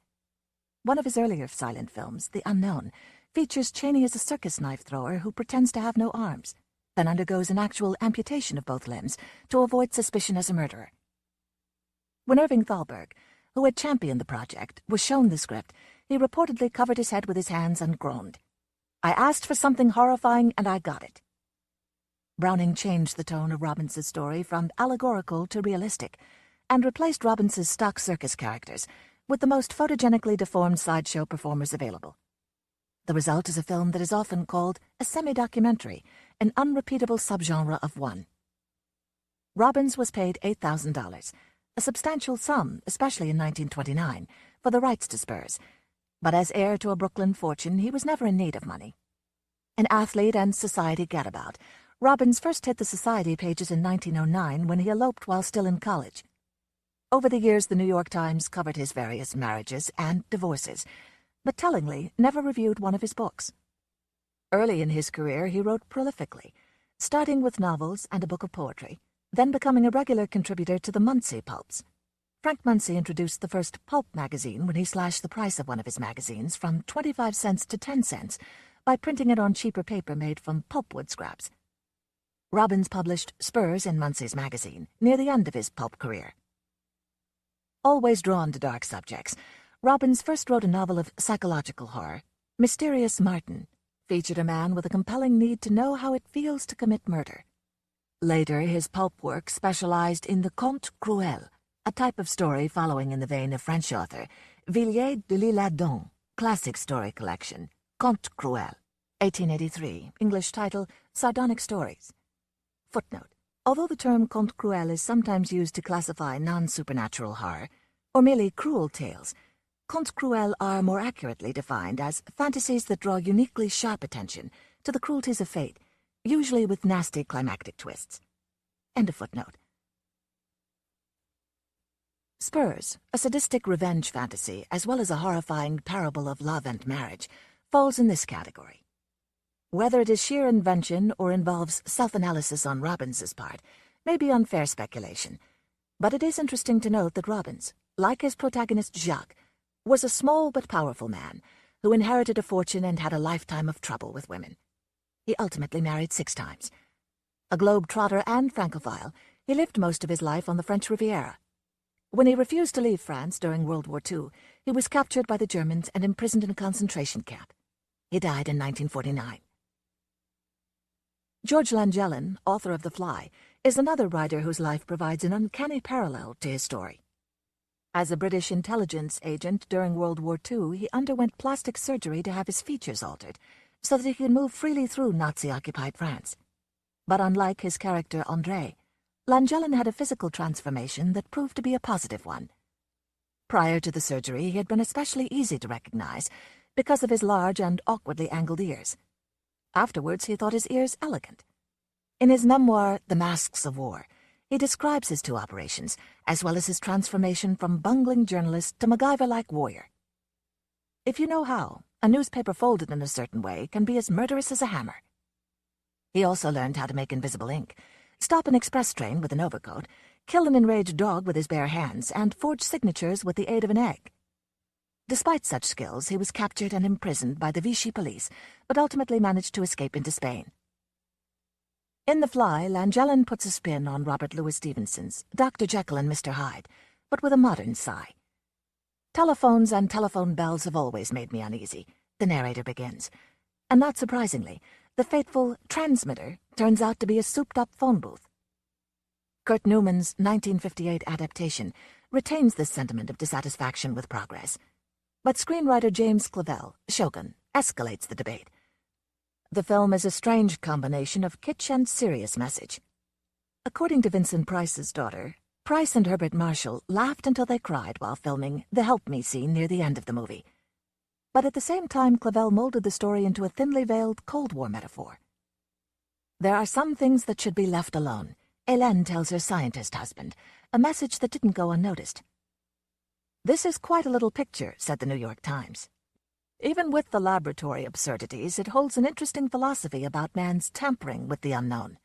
One of his earlier silent films, The Unknown, features Chaney as a circus knife thrower who pretends to have no arms, then undergoes an actual amputation of both limbs to avoid suspicion as a murderer. When Irving Thalberg, who had championed the project, was shown the script, he reportedly covered his head with his hands and groaned, "I asked for something horrifying and I got it." Browning changed the tone of Robbins' story from allegorical to realistic, and replaced Robbins' stock circus characters with the most photogenically deformed sideshow performers available. The result is a film that is often called a semi-documentary, an unrepeatable subgenre of one. Robbins was paid $8,000, a substantial sum, especially in 1929, for the rights to Spurs, but as heir to a Brooklyn fortune, he was never in need of money. An athlete and society gadabout, Robbins first hit the society pages in 1909 when he eloped while still in college. Over the years, the New York Times covered his various marriages and divorces, but tellingly never reviewed one of his books. Early in his career, he wrote prolifically, starting with novels and a book of poetry, then becoming a regular contributor to the Muncie pulps. Frank Muncie introduced the first pulp magazine when he slashed the price of one of his magazines from 25 cents to 10 cents by printing it on cheaper paper made from pulpwood scraps. Robbins published Spurs in Muncie's magazine near the end of his pulp career. Always drawn to dark subjects, Robbins first wrote a novel of psychological horror, Mysterious Martin, featured a man with a compelling need to know how it feels to commit murder. Later, his pulp work specialized in the conte cruel, a type of story following in the vein of French author Villiers de l'Isle-Adam, classic story collection, Conte Cruel, 1883, English title, Sardonic Stories. Footnote: although the term conte cruel is sometimes used to classify non-supernatural horror, or merely cruel tales, contes cruels are more accurately defined as fantasies that draw uniquely sharp attention to the cruelties of fate, usually with nasty climactic twists. End of footnote. Spurs, a sadistic revenge fantasy as well as a horrifying parable of love and marriage, falls in this category. Whether it is sheer invention or involves self-analysis on Robbins's part may be unfair speculation, but it is interesting to note that Robbins, like his protagonist Jacques, was a small but powerful man who inherited a fortune and had a lifetime of trouble with women. He ultimately married 6 times. A globe-trotter and Francophile, he lived most of his life on the French Riviera. When he refused to leave France during World War II, he was captured by the Germans and imprisoned in a concentration camp. He died in 1949. George Langellin, author of The Fly, is another writer whose life provides an uncanny parallel to his story. As a British intelligence agent during World War II, he underwent plastic surgery to have his features altered, so that he could move freely through Nazi-occupied France. But unlike his character André, Langellin had a physical transformation that proved to be a positive one. Prior to the surgery, he had been especially easy to recognize because of his large and awkwardly angled ears. Afterwards, he thought his ears elegant. In his memoir, The Masks of War, he describes his 2 operations, as well as his transformation from bungling journalist to MacGyver-like warrior. If you know how, a newspaper folded in a certain way can be as murderous as a hammer. He also learned how to make invisible ink, stop an express train with an overcoat, kill an enraged dog with his bare hands, and forge signatures with the aid of an egg. Despite such skills, he was captured and imprisoned by the Vichy police, but ultimately managed to escape into Spain. In The Fly, Langellin puts a spin on Robert Louis Stevenson's Dr. Jekyll and Mr. Hyde, but with a modern sigh. Telephones and telephone bells have always made me uneasy, the narrator begins, and not surprisingly, the fateful transmitter turns out to be a souped-up phone booth. Kurt Newman's 1958 adaptation retains this sentiment of dissatisfaction with progress, but screenwriter James Clavell, Shogun, escalates the debate. The film is a strange combination of kitsch and serious message. According to Vincent Price's daughter, Price and Herbert Marshall laughed until they cried while filming the Help Me scene near the end of the movie. But at the same time, Clavel molded the story into a thinly veiled Cold War metaphor. There are some things that should be left alone, Hélène tells her scientist husband, a message that didn't go unnoticed. This is quite a little picture, said the New York Times. Even with the laboratory absurdities, it holds an interesting philosophy about man's tampering with the unknown.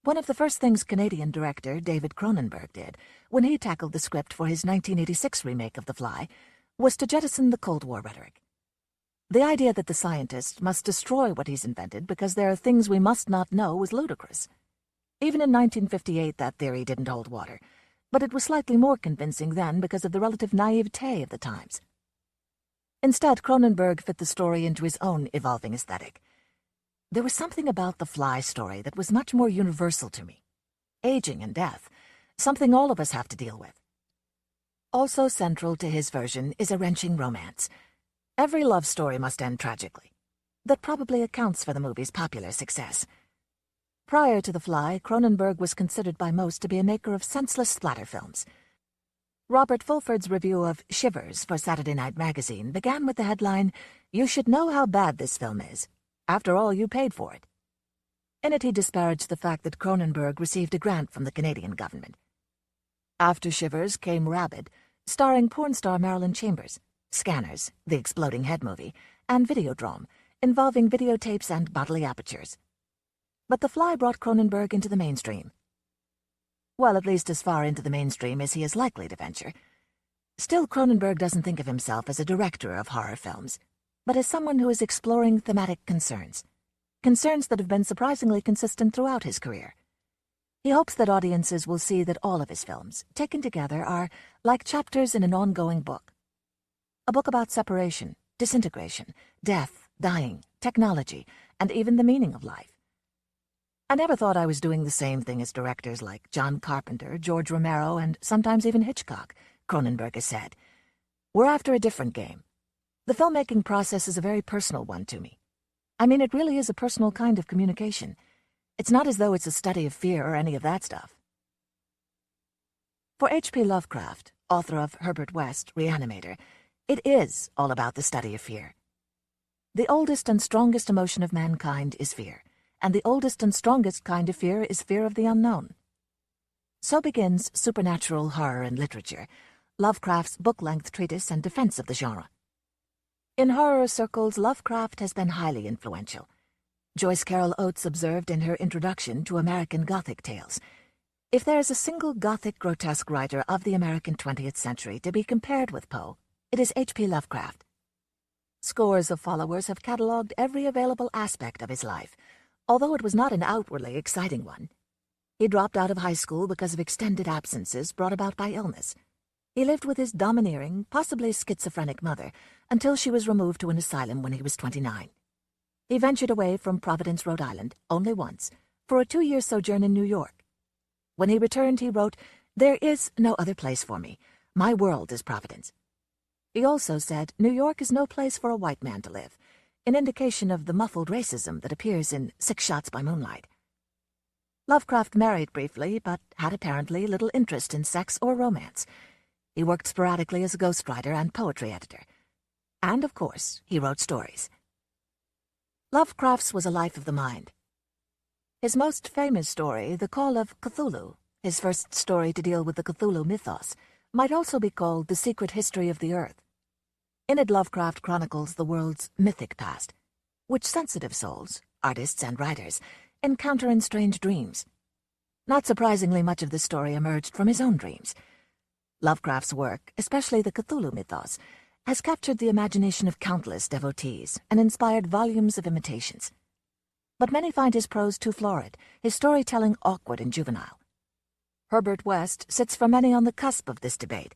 One of the first things Canadian director David Cronenberg did when he tackled the script for his 1986 remake of The Fly was to jettison the Cold War rhetoric. The idea that the scientist must destroy what he's invented because there are things we must not know was ludicrous. Even in 1958 that theory didn't hold water, but it was slightly more convincing then because of the relative naivete of the times. Instead, Cronenberg fit the story into his own evolving aesthetic. There was something about the Fly story that was much more universal to me. Aging and death, something all of us have to deal with. Also central to his version is a wrenching romance. Every love story must end tragically. That probably accounts for the movie's popular success. Prior to The Fly, Cronenberg was considered by most to be a maker of senseless splatter films. Robert Fulford's review of Shivers for Saturday Night Magazine began with the headline, "You should know how bad this film is. After all, you paid for it." In it, he disparaged the fact that Cronenberg received a grant from the Canadian government. After Shivers came Rabid, starring porn star Marilyn Chambers, Scanners, the Exploding Head movie, and Videodrome, involving videotapes and bodily apertures. But The Fly brought Cronenberg into the mainstream. Well, at least as far into the mainstream as he is likely to venture. Still, Cronenberg doesn't think of himself as a director of horror films, but as someone who is exploring thematic concerns that have been surprisingly consistent throughout his career. He hopes that audiences will see that all of his films, taken together, are like chapters in an ongoing book. A book about separation, disintegration, death, dying, technology, and even the meaning of life. I never thought I was doing the same thing as directors like John Carpenter, George Romero, and sometimes even Hitchcock, Cronenberg has said. We're after a different game. The filmmaking process is a very personal one to me. I mean, it really is a personal kind of communication. It's not as though it's a study of fear or any of that stuff. For H.P. Lovecraft, author of Herbert West, Reanimator, it is all about the study of fear. The oldest and strongest emotion of mankind is fear, and the oldest and strongest kind of fear is fear of the unknown. So begins supernatural horror in literature, Lovecraft's book-length treatise and defense of the genre. In horror circles, Lovecraft has been highly influential. Joyce Carol Oates observed in her introduction to American Gothic tales, "If there is a single Gothic grotesque writer of the American 20th century to be compared with Poe, it is H.P. Lovecraft." Scores of followers have catalogued every available aspect of his life, although it was not an outwardly exciting one. He dropped out of high school because of extended absences brought about by illness. He lived with his domineering, possibly schizophrenic mother until she was removed to an asylum when he was 29. He ventured away from Providence, Rhode Island, only once, for a 2-year sojourn in New York. When he returned, he wrote, "There is no other place for me. My world is Providence." He also said, "New York is no place for a white man to live," an indication of the muffled racism that appears in 6 Shots by Moonlight. Lovecraft married briefly, but had apparently little interest in sex or romance. He worked sporadically as a ghostwriter and poetry editor. And, of course, he wrote stories. Lovecraft's was a life of the mind. His most famous story, The Call of Cthulhu, his first story to deal with the Cthulhu mythos, might also be called The Secret History of the Earth. In it, Lovecraft chronicles the world's mythic past, which sensitive souls, artists and writers, encounter in strange dreams. Not surprisingly, much of the story emerged from his own dreams. Lovecraft's work, especially the Cthulhu mythos, has captured the imagination of countless devotees and inspired volumes of imitations. But many find his prose too florid, his storytelling awkward and juvenile. Herbert West sits for many on the cusp of this debate.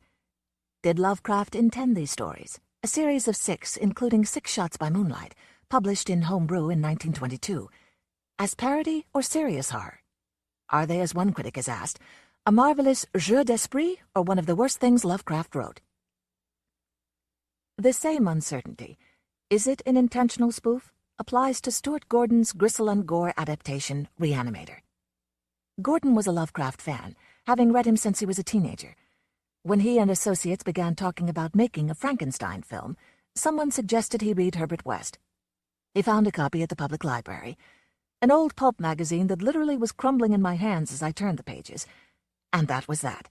Did Lovecraft intend these stories, a series of 6, including 6 Shots by Moonlight, published in Homebrew in 1922, as parody or serious horror? Are they, as one critic has asked, a marvelous jeu d'esprit or one of the worst things Lovecraft wrote? The same uncertainty, is it an intentional spoof, applies to Stuart Gordon's gristle and gore adaptation, Reanimator. Gordon was a Lovecraft fan, having read him since he was a teenager. When he and associates began talking about making a Frankenstein film, someone suggested he read Herbert West. He found a copy at the public library, an old pulp magazine that literally was crumbling in my hands as I turned the pages, and that was that.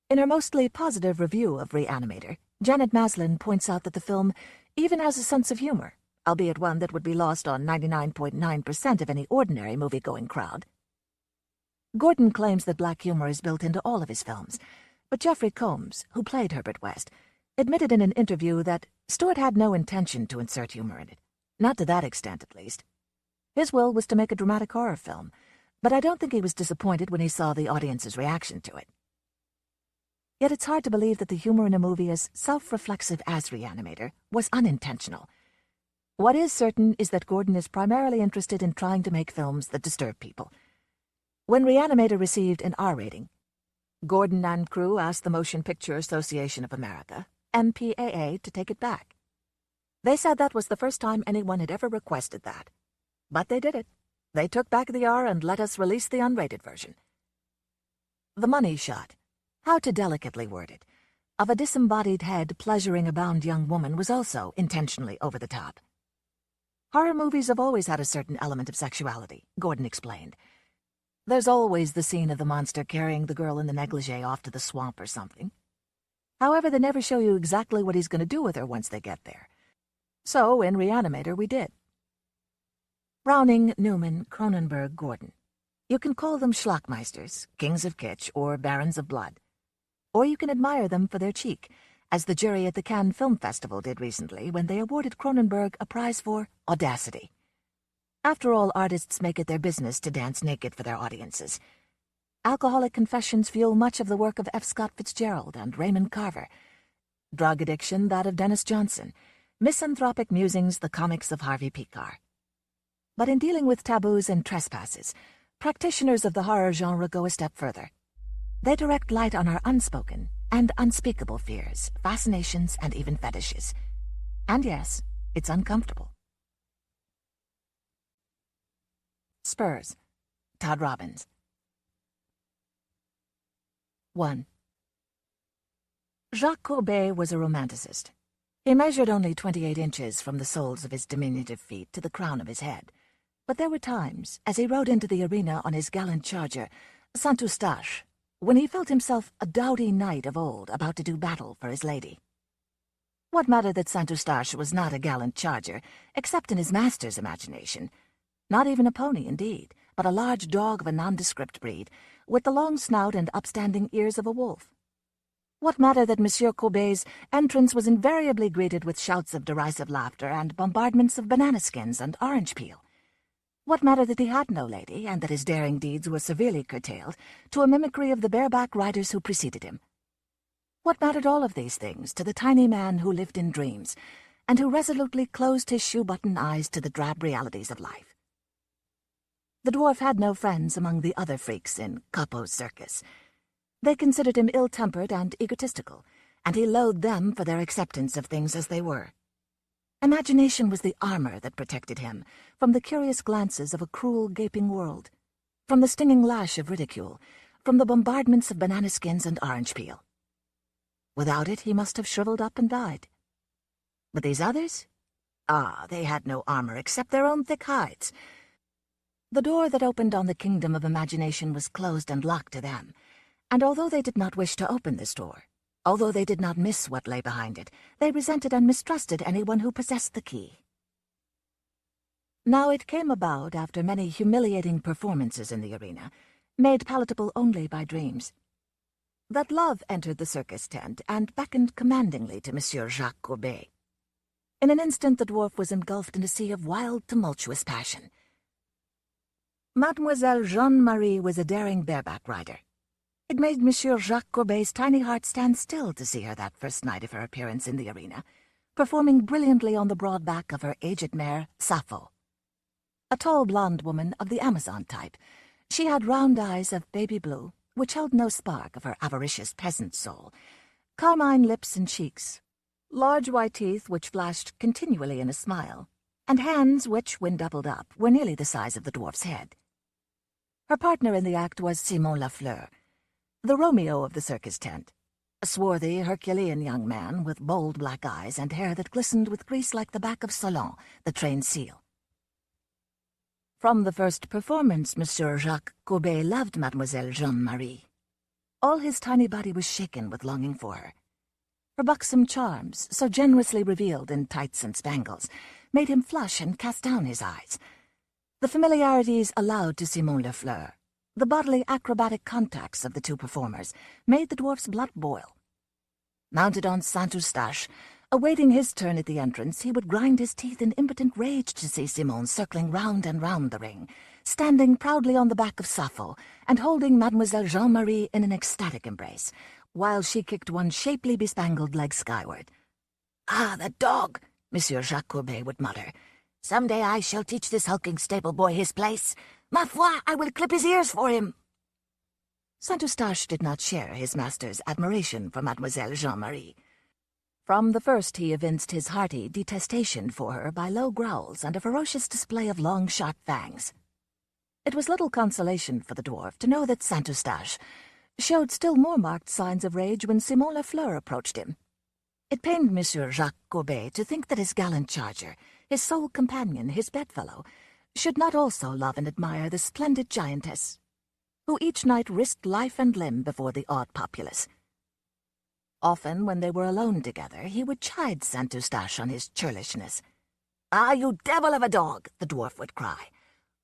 In her mostly positive review of Reanimator, Janet Maslin points out that the film even has a sense of humor, albeit one that would be lost on 99.9% of any ordinary movie-going crowd. Gordon claims that black humor is built into all of his films, but Jeffrey Combs, who played Herbert West, admitted in an interview that Stewart had no intention to insert humor in it, not to that extent at least. His will was to make a dramatic horror film, but I don't think he was disappointed when he saw the audience's reaction to it. Yet it's hard to believe that the humor in a movie as self-reflexive as Reanimator was unintentional. What is certain is that Gordon is primarily interested in trying to make films that disturb people. When Reanimator received an R rating, Gordon and crew asked the Motion Picture Association of America, MPAA, to take it back. They said that was the first time anyone had ever requested that. But they did it. They took back the R and let us release the unrated version. The money shot, how to delicately word it, of a disembodied head pleasuring a bound young woman was also intentionally over the top. Horror movies have always had a certain element of sexuality, Gordon explained. There's always the scene of the monster carrying the girl in the negligee off to the swamp or something. However, they never show you exactly what he's going to do with her once they get there. So, in Reanimator, we did. Browning, Newman, Cronenberg, Gordon. You can call them Schlockmeisters, kings of kitsch, or barons of blood. Or you can admire them for their cheek, as the jury at the Cannes Film Festival did recently when they awarded Cronenberg a prize for audacity. After all, artists make it their business to dance naked for their audiences. Alcoholic confessions fuel much of the work of F. Scott Fitzgerald and Raymond Carver. Drug addiction, that of Dennis Johnson. Misanthropic musings, the comics of Harvey Pekar. But in dealing with taboos and trespasses, practitioners of the horror genre go a step further. They direct light on our unspoken and unspeakable fears, fascinations, and even fetishes. And yes, it's uncomfortable. Spurs, Todd Robbins. 1. Jacques Courbet was a romanticist. He measured only 28 inches from the soles of his diminutive feet to the crown of his head. But there were times, as he rode into the arena on his gallant charger, Saint-Eustache, when he felt himself a doughty knight of old about to do battle for his lady. What mattered that Saint-Eustache was not a gallant charger, except in his master's imagination? Not even a pony, indeed, but a large dog of a nondescript breed, with the long snout and upstanding ears of a wolf. What matter that Monsieur Courbet's entrance was invariably greeted with shouts of derisive laughter and bombardments of banana skins and orange peel? What matter that he had no lady, and that his daring deeds were severely curtailed to a mimicry of the bareback riders who preceded him? What mattered all of these things to the tiny man who lived in dreams, and who resolutely closed his shoe-button eyes to the drab realities of life? The dwarf had no friends among the other freaks in Capo's circus. They considered him ill-tempered and egotistical, and he loathed them for their acceptance of things as they were. Imagination was the armor that protected him from the curious glances of a cruel, gaping world, from the stinging lash of ridicule, from the bombardments of banana skins and orange peel. Without it, he must have shriveled up and died. But these others? They had no armor except their own thick hides. The door that opened on the kingdom of imagination was closed and locked to them, and although they did not wish to open this door, although they did not miss what lay behind it, they resented and mistrusted anyone who possessed the key. Now it came about after many humiliating performances in the arena, made palatable only by dreams, that love entered the circus tent and beckoned commandingly to Monsieur Jacques Courbet. In an instant the dwarf was engulfed in a sea of wild, tumultuous passion. Mademoiselle Jeanne-Marie was a daring bareback rider. It made Monsieur Jacques Courbet's tiny heart stand still to see her that first night of her appearance in the arena, performing brilliantly on the broad back of her aged mare, Sappho. A tall blonde woman of the Amazon type, she had round eyes of baby blue, which held no spark of her avaricious peasant soul, carmine lips and cheeks, large white teeth which flashed continually in a smile, and hands which, when doubled up, were nearly the size of the dwarf's head. Her partner in the act was Simon Lafleur. the Romeo of the circus tent, a swarthy, Herculean young man with bold black eyes and hair that glistened with grease like the back of Solon, the trained seal. From the first performance, Monsieur Jacques Courbet loved Mademoiselle Jeanne-Marie. All his tiny body was shaken with longing for her. Her buxom charms, so generously revealed in tights and spangles, made him flush and cast down his eyes. The familiarities allowed to Simon Lefleur, the bodily acrobatic contacts of the two performers, made the dwarf's blood boil. Mounted on Saint-Eustache, awaiting his turn at the entrance, he would grind his teeth in impotent rage to see Simon circling round and round the ring, standing proudly on the back of Sappho and holding Mademoiselle Jeanne-Marie in an ecstatic embrace, while she kicked one shapely bespangled leg skyward. "Ah, the dog!" Monsieur Jacques Courbet would mutter. "Some day I shall teach this hulking stable boy his place. Ma foi, I will clip his ears for him." Saint-Eustache did not share his master's admiration for Mademoiselle Jeanne-Marie. From the first he evinced his hearty detestation for her by low growls and a ferocious display of long, sharp fangs. It was little consolation for the dwarf to know that Saint-Eustache showed still more marked signs of rage when Simon Lefleur approached him. It pained Monsieur Jacques Courbet to think that his gallant charger, his sole companion, his bedfellow, should not also love and admire the splendid giantess, who each night risked life and limb before the awed populace. Often, when they were alone together, he would chide Saint-Eustache on his churlishness. "Ah, you devil of a dog!" the dwarf would cry.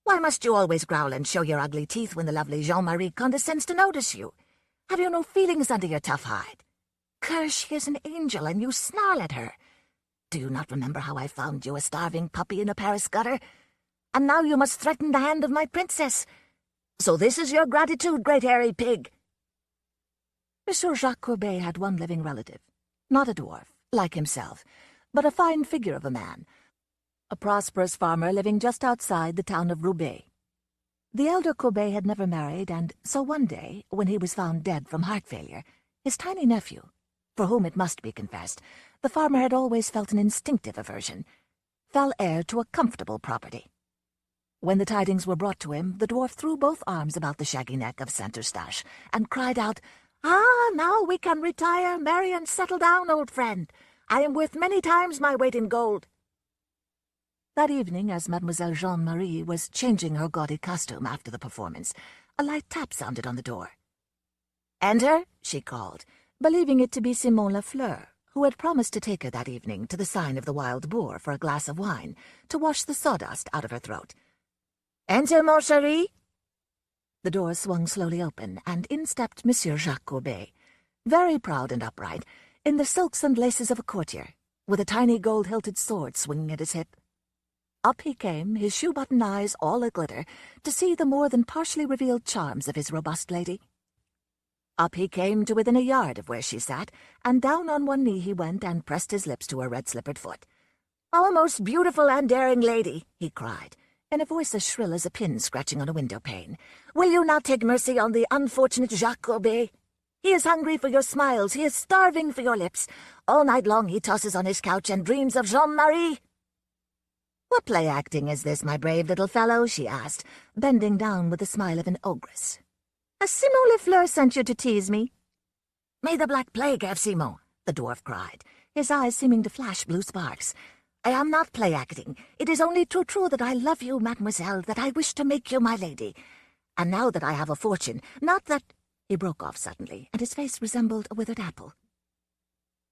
"Why must you always growl and show your ugly teeth when the lovely Jeanne-Marie condescends to notice you? Have you no feelings under your tough hide? Curse, she is an angel, and you snarl at her. Do you not remember how I found you a starving puppy in a Paris gutter? And now you must threaten the hand of my princess. So this is your gratitude, great hairy pig!" Monsieur Jacques Courbet had one living relative, not a dwarf, like himself, but a fine figure of a man, a prosperous farmer living just outside the town of Roubaix. The elder Courbet had never married, and so one day, when he was found dead from heart failure, his tiny nephew, for whom it must be confessed, the farmer had always felt an instinctive aversion, fell heir to a comfortable property. When the tidings were brought to him, the dwarf threw both arms about the shaggy neck of Saint-Eustache and cried out, "Ah, now we can retire, marry, and settle down, old friend. I am worth many times my weight in gold." That evening, as Mademoiselle Jeanne-Marie was changing her gaudy costume after the performance, a light tap sounded on the door. "Enter," she called, believing it to be Simon Lefleur, who had promised to take her that evening to the sign of the Wild Boar for a glass of wine, to wash the sawdust out of her throat. "Enter, mon chéri." The door swung slowly open, and in stepped Monsieur Jacques Courbet, very proud and upright, in the silks and laces of a courtier, with a tiny gold-hilted sword swinging at his hip. Up he came, his shoe-button eyes all a-glitter, to see the more than partially revealed charms of his robust lady. Up he came to within a yard of where she sat, and down on one knee he went and pressed his lips to her red-slippered foot. "Oh, most beautiful and daring lady," he cried, in a voice as shrill as a pin scratching on a window-pane, "will you not take mercy on the unfortunate Jacques Courbet? He is hungry for your smiles, he is starving for your lips. All night long he tosses on his couch and dreams of Jeanne-Marie." "What play-acting is this, my brave little fellow?" she asked, bending down with the smile of an ogress. "Has Simon Lefleur sent you to tease me?" "May the black plague have Simon," the dwarf cried, his eyes seeming to flash blue sparks. "I am not play-acting. It is only too true that I love you, mademoiselle, that I wish to make you my lady. And now that I have a fortune, not that—" He broke off suddenly, and his face resembled a withered apple.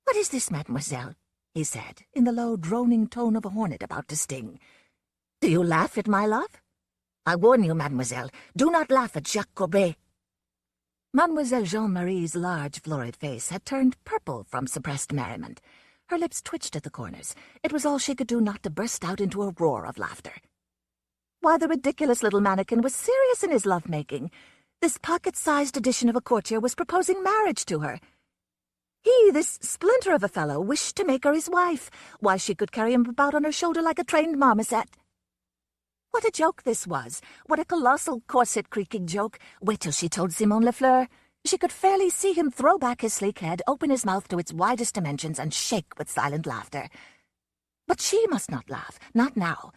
"What is this, mademoiselle?" he said, in the low, droning tone of a hornet about to sting. "Do you laugh at my love? I warn you, mademoiselle, do not laugh at Jacques Courbet." Mademoiselle Jeanne-Marie's large, florid face had turned purple from suppressed merriment. Her lips twitched at the corners. It was all she could do not to burst out into a roar of laughter. Why, the ridiculous little mannequin was serious in his love-making. This pocket-sized edition of a courtier was proposing marriage to her. He, this splinter of a fellow, wished to make her his wife. Why, she could carry him about on her shoulder like a trained marmoset. What a joke this was! What a colossal corset-creaking joke! Wait till she told Simon Lefleur. She could fairly see him throw back his sleek head, open his mouth to its widest dimensions, and shake with silent laughter. But she must not laugh, not now.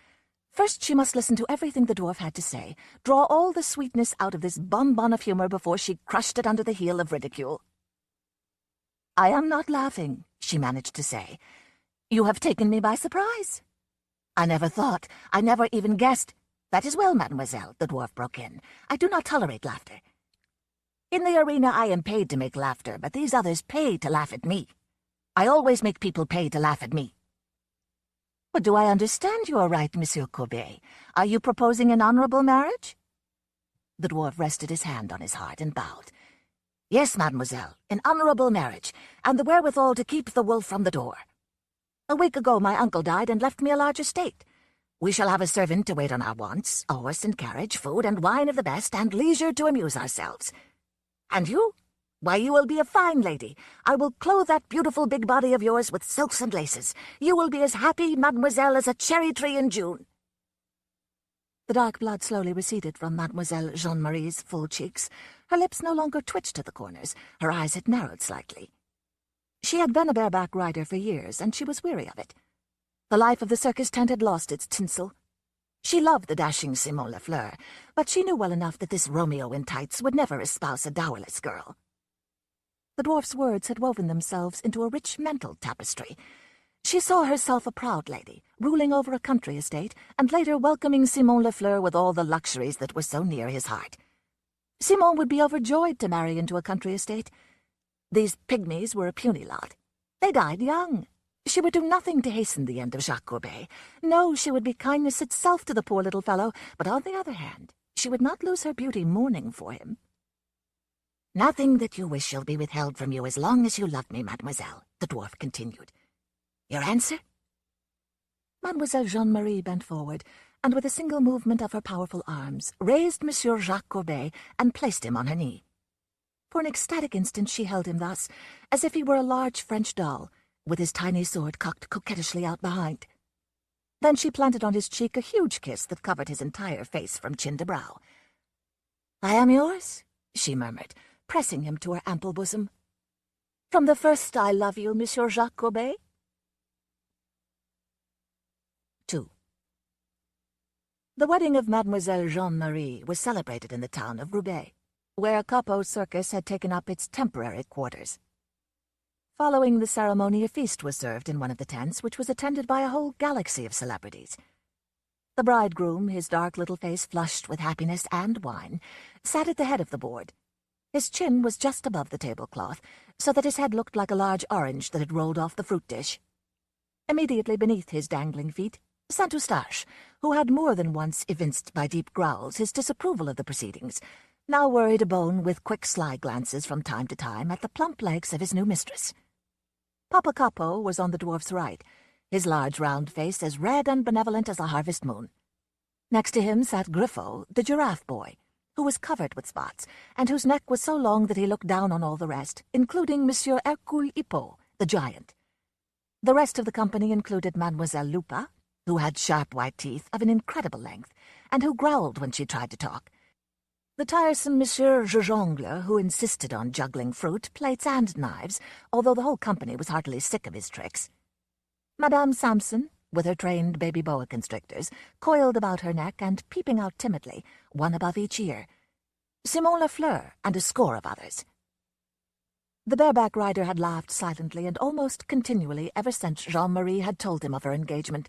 First, she must listen to everything the dwarf had to say, draw all the sweetness out of this bonbon of humor before she crushed it under the heel of ridicule. "I am not laughing," she managed to say. "You have taken me by surprise." "I never thought, I never even guessed—" "That is well, mademoiselle," the dwarf broke in. "I do not tolerate laughter. In the arena I am paid to make laughter, but these others pay to laugh at me. I always make people pay to laugh at me." "But do I understand you aright, Monsieur Courbet? Are you proposing an honorable marriage?" The dwarf rested his hand on his heart and bowed. "Yes, mademoiselle, an honorable marriage, and the wherewithal to keep the wolf from the door. A week ago my uncle died and left me a large estate. We shall have a servant to wait on our wants, a horse and carriage, food and wine of the best, and leisure to amuse ourselves. And you? Why, you will be a fine lady. I will clothe that beautiful big body of yours with silks and laces. You will be as happy, mademoiselle, as a cherry tree in June." The dark blood slowly receded from Mademoiselle Jean-Marie's full cheeks. Her lips no longer twitched at the corners. Her eyes had narrowed slightly. She had been a bareback rider for years, and she was weary of it. The life of the circus tent had lost its tinsel. She loved the dashing Simon Lafleur, but she knew well enough that this Romeo in tights would never espouse a dowerless girl. The dwarf's words had woven themselves into a rich mental tapestry. She saw herself a proud lady, ruling over a country estate, and later welcoming Simon Lafleur with all the luxuries that were so near his heart. Simon would be overjoyed to marry into a country estate. These pygmies were a puny lot. They died young. She would do nothing to hasten the end of Jacques Courbet. No, she would be kindness itself to the poor little fellow, but on the other hand, she would not lose her beauty mourning for him. "Nothing that you wish shall be withheld from you as long as you love me, mademoiselle," the dwarf continued. "Your answer?" Mademoiselle Jean-Marie bent forward, and with a single movement of her powerful arms, raised Monsieur Jacques Courbet and placed him on her knee. For an ecstatic instant she held him thus, as if he were a large French doll, with his tiny sword cocked coquettishly out behind. Then she planted on his cheek a huge kiss that covered his entire face from chin to brow. "I am yours," she murmured, pressing him to her ample bosom. "From the first I love you, Monsieur Jacques Courbet." 2. The wedding of Mademoiselle Jean-Marie was celebrated in the town of Roubaix, where Capot's circus had taken up its temporary quarters. Following the ceremony, a feast was served in one of the tents, which was attended by a whole galaxy of celebrities. The bridegroom, his dark little face flushed with happiness and wine, sat at the head of the board. His chin was just above the tablecloth, so that his head looked like a large orange that had rolled off the fruit dish. Immediately beneath his dangling feet, Saint-Eustache, who had more than once evinced by deep growls his disapproval of the proceedings, now worried a bone with quick sly glances from time to time at the plump legs of his new mistress. Papa Capo was on the dwarf's right, his large round face as red and benevolent as a harvest moon. Next to him sat Griffo, the giraffe boy, who was covered with spots, and whose neck was so long that he looked down on all the rest, including Monsieur Hercule Hippo, the giant. The rest of the company included Mademoiselle Lupa, who had sharp white teeth of an incredible length, and who growled when she tried to talk. The tiresome Monsieur Jojongle, who insisted on juggling fruit, plates, and knives, although the whole company was heartily sick of his tricks. Madame Samson, with her trained baby boa constrictors, coiled about her neck and peeping out timidly, one above each ear. Simon Lafleur, and a score of others. The bareback rider had laughed silently and almost continually ever since Jean-Marie had told him of her engagement.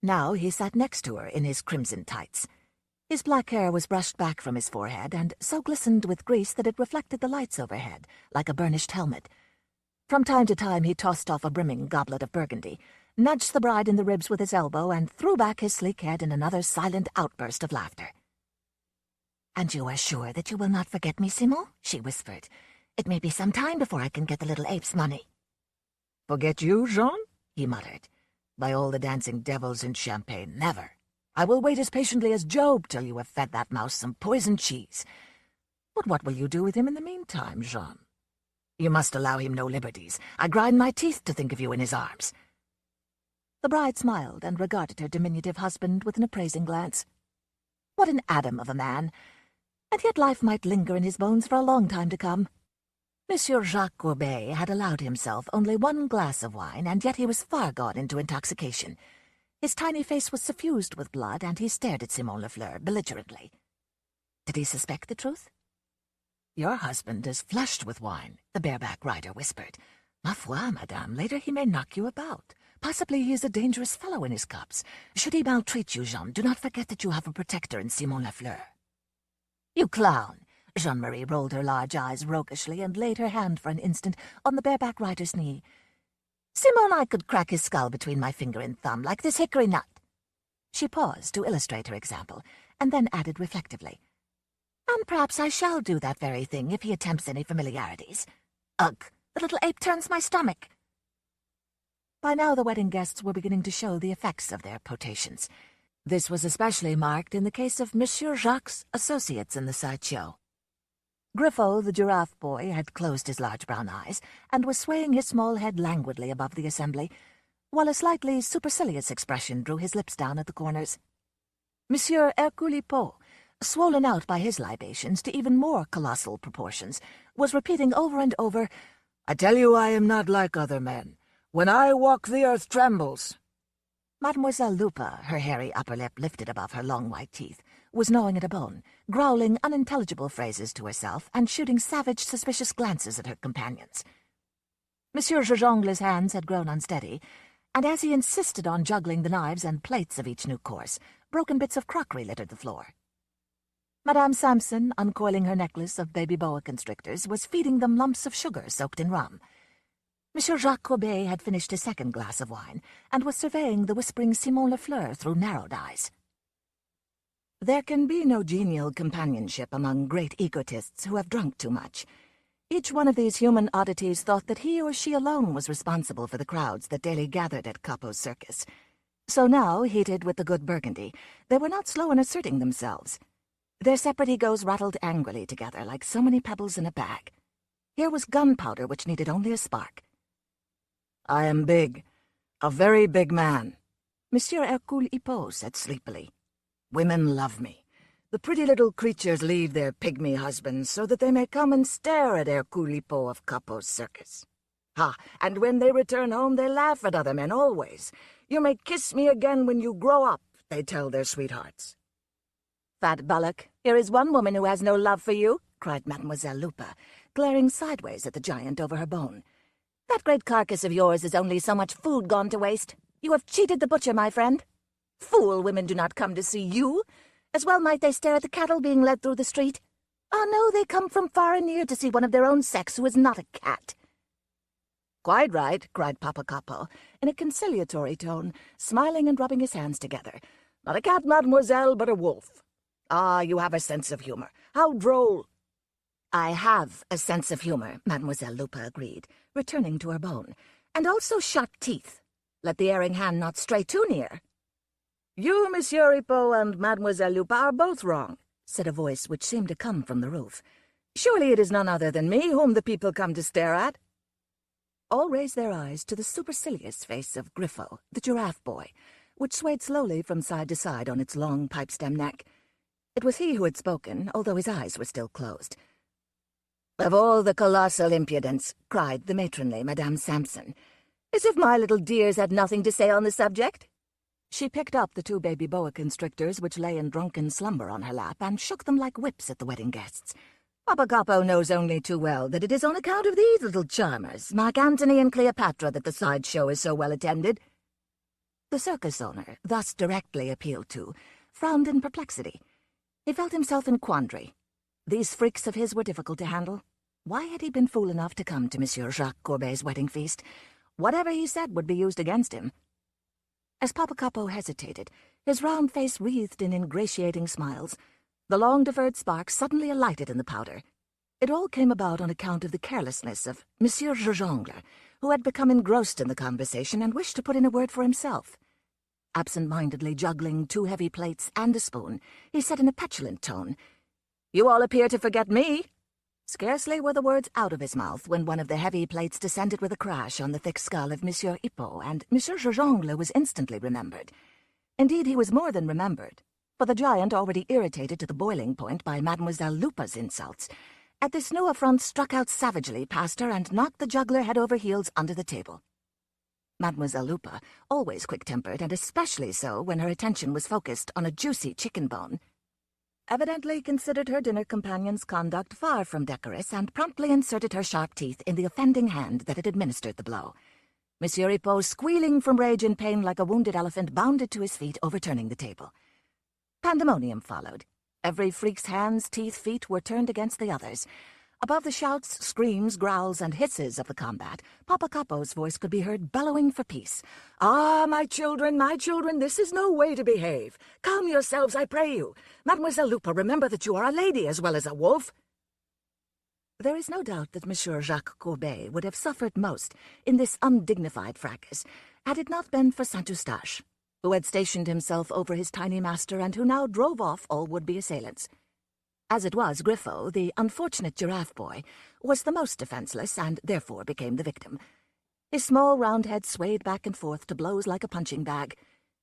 Now he sat next to her in his crimson tights. His black hair was brushed back from his forehead and so glistened with grease that it reflected the lights overhead, like a burnished helmet. From time to time he tossed off a brimming goblet of Burgundy, nudged the bride in the ribs with his elbow, and threw back his sleek head in another silent outburst of laughter. "And you are sure that you will not forget me, Simon?" she whispered. "It may be some time before I can get the little ape's money." "Forget you, Jean?" he muttered. "By all the dancing devils in Champagne, never. I will wait as patiently as Job till you have fed that mouse some poisoned cheese. But what will you do with him in the meantime, Jean? You must allow him no liberties. I grind my teeth to think of you in his arms." The bride smiled and regarded her diminutive husband with an appraising glance. What an atom of a man! And yet life might linger in his bones for a long time to come. Monsieur Jacques Courbet had allowed himself only one glass of wine, and yet he was far gone into intoxication. His tiny face was suffused with blood, and he stared at Simon Lafleur belligerently. Did he suspect the truth? "Your husband is flushed with wine," the bareback rider whispered. "Ma foi, madame, later he may knock you about. Possibly he is a dangerous fellow in his cups. Should he maltreat you, Jean, do not forget that you have a protector in Simon Lafleur." "You clown!" Jeanne-Marie rolled her large eyes roguishly and laid her hand for an instant on the bareback rider's knee. "Simon, I could crack his skull between my finger and thumb like this hickory nut." She paused to illustrate her example, and then added reflectively, "And perhaps I shall do that very thing if he attempts any familiarities. Ugh, the little ape turns my stomach." By now the wedding guests were beginning to show the effects of their potations. This was especially marked in the case of Monsieur Jacques' associates in the sideshow. Griffo, the giraffe boy, had closed his large brown eyes and was swaying his small head languidly above the assembly, while a slightly supercilious expression drew his lips down at the corners. Monsieur Hercule Poe, swollen out by his libations to even more colossal proportions, was repeating over and over, "I tell you I am not like other men. When I walk, the earth trembles." Mademoiselle Lupa, her hairy upper lip lifted above her long white teeth, was gnawing at a bone, growling unintelligible phrases to herself and shooting savage, suspicious glances at her companions. Monsieur Jongle's hands had grown unsteady, and as he insisted on juggling the knives and plates of each new course, broken bits of crockery littered the floor. Madame Sampson, uncoiling her necklace of baby boa constrictors, was feeding them lumps of sugar soaked in rum. Monsieur Jacques Courbet had finished his second glass of wine and was surveying the whispering Simon Lafleur through narrowed eyes. There can be no genial companionship among great egotists who have drunk too much. Each one of these human oddities thought that he or she alone was responsible for the crowds that daily gathered at Capo's circus. So now, heated with the good burgundy, they were not slow in asserting themselves. Their separate egos rattled angrily together like so many pebbles in a bag. Here was gunpowder which needed only a spark. "I am big, a very big man," Monsieur Hercule Poe said sleepily. "Women love me. The pretty little creatures leave their pygmy husbands so that they may come and stare at Hercule Poe of Capo's circus. Ha, and when they return home they laugh at other men always. You may kiss me again when you grow up, they tell their sweethearts." "Fat bullock, here is one woman who has no love for you," cried Mademoiselle Lupa, glaring sideways at the giant over her bone. "That great carcass of yours is only so much food gone to waste. You have cheated the butcher, my friend. Fool, women do not come to see you. As well might they stare at the cattle being led through the street. Ah, no, they come from far and near to see one of their own sex who is not a cat." "Quite right," cried Papa Capo, in a conciliatory tone, smiling and rubbing his hands together. "Not a cat, mademoiselle, but a wolf. Ah, you have a sense of humor. How droll!" "I have a sense of humor," Mademoiselle Lupa agreed, returning to her bone, "and also sharp teeth. Let the erring hand not stray too near." "You, Monsieur Hippo, and Mademoiselle Lupa are both wrong," said a voice which seemed to come from the roof. "Surely it is none other than me whom the people come to stare at." All raised their eyes to the supercilious face of Griffo, the giraffe boy, which swayed slowly from side to side on its long pipe-stem neck. It was he who had spoken, although his eyes were still closed. "Of all the colossal impudence," cried the matronly Madame Sampson. "As if my little dears had nothing to say on the subject." She picked up the two baby boa constrictors which lay in drunken slumber on her lap and shook them like whips at the wedding guests. "Papa Capo knows only too well that it is on account of these little charmers, Mark Antony and Cleopatra, that the sideshow is so well attended." The circus owner, thus directly appealed to, frowned in perplexity. He felt himself in quandary. These freaks of his were difficult to handle. Why had he been fool enough to come to Monsieur Jacques Courbet's wedding feast? Whatever he said would be used against him. As Papa Capo hesitated, his round face wreathed in ingratiating smiles, the long-deferred spark suddenly alighted in the powder. It all came about on account of the carelessness of Monsieur Jongle, who had become engrossed in the conversation and wished to put in a word for himself. Absent-mindedly juggling 2 heavy plates and a spoon, he said in a petulant tone, "You all appear to forget me." Scarcely were the words out of his mouth when one of the heavy plates descended with a crash on the thick skull of Monsieur Hippo, and Monsieur Jongle was instantly remembered. Indeed, he was more than remembered, for the giant, already irritated to the boiling point by Mademoiselle Lupa's insults, at this new affront struck out savagely past her and knocked the juggler head over heels under the table. Mademoiselle Lupa, always quick-tempered and especially so when her attention was focused on a juicy chicken bone, evidently considered her dinner companion's conduct far from decorous and promptly inserted her sharp teeth in the offending hand that had administered the blow. Monsieur Hippo, squealing from rage and pain like a wounded elephant, bounded to his feet, overturning the table. Pandemonium followed. Every freak's hands, teeth, feet were turned against the others. Above the shouts, screams, growls, and hisses of the combat, Papa Capo's voice could be heard bellowing for peace. "Ah, my children, this is no way to behave. Calm yourselves, I pray you. Mademoiselle Lupa, remember that you are a lady as well as a wolf." There is no doubt that Monsieur Jacques Courbet would have suffered most in this undignified fracas had it not been for Saint-Eustache, who had stationed himself over his tiny master and who now drove off all would-be assailants. As it was, Griffo, the unfortunate giraffe boy, was the most defenseless and therefore became the victim. His small round head swayed back and forth to blows like a punching bag.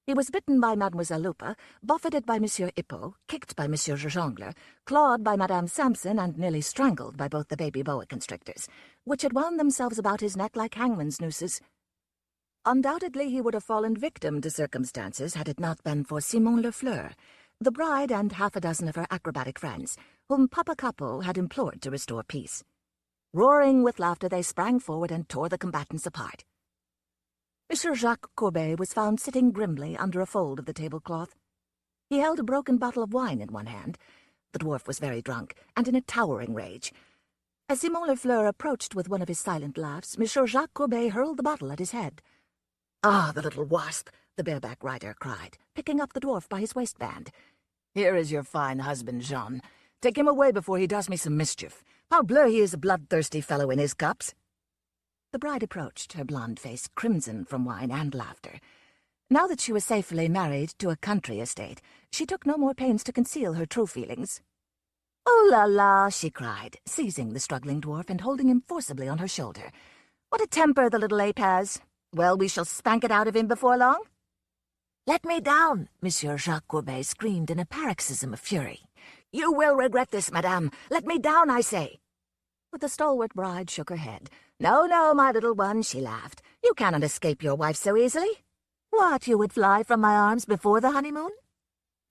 He was bitten by Mademoiselle Lupa, buffeted by Monsieur Hippo, kicked by Monsieur Jongle, clawed by Madame Samson, and nearly strangled by both the baby boa constrictors, which had wound themselves about his neck like hangman's nooses. Undoubtedly he would have fallen victim to circumstances had it not been for Simon Lefleur, the bride and half a dozen of her acrobatic friends, whom Papa Capo had implored to restore peace. Roaring with laughter, they sprang forward and tore the combatants apart. Monsieur Jacques Courbet was found sitting grimly under a fold of the tablecloth. He held a broken bottle of wine in one hand. The dwarf was very drunk, and in a towering rage. As Simon Lefleur approached with one of his silent laughs, Monsieur Jacques Courbet hurled the bottle at his head. "Ah, the little wasp!" the bareback rider cried, picking up the dwarf by his waistband. "Here is your fine husband, Jean. Take him away before he does me some mischief. Parbleu, he is a bloodthirsty fellow in his cups." The bride approached, her blonde face crimson from wine and laughter. Now that she was safely married to a country estate, she took no more pains to conceal her true feelings. "Oh, la la," she cried, seizing the struggling dwarf and holding him forcibly on her shoulder. "What a temper the little ape has! Well, we shall spank it out of him before long." "Let me down!" Monsieur Jacques Courbet screamed in a paroxysm of fury. "You will regret this, madame. Let me down, I say." But the stalwart bride shook her head. "No, no, my little one," she laughed. "You cannot escape your wife so easily. What, you would fly from my arms before the honeymoon?"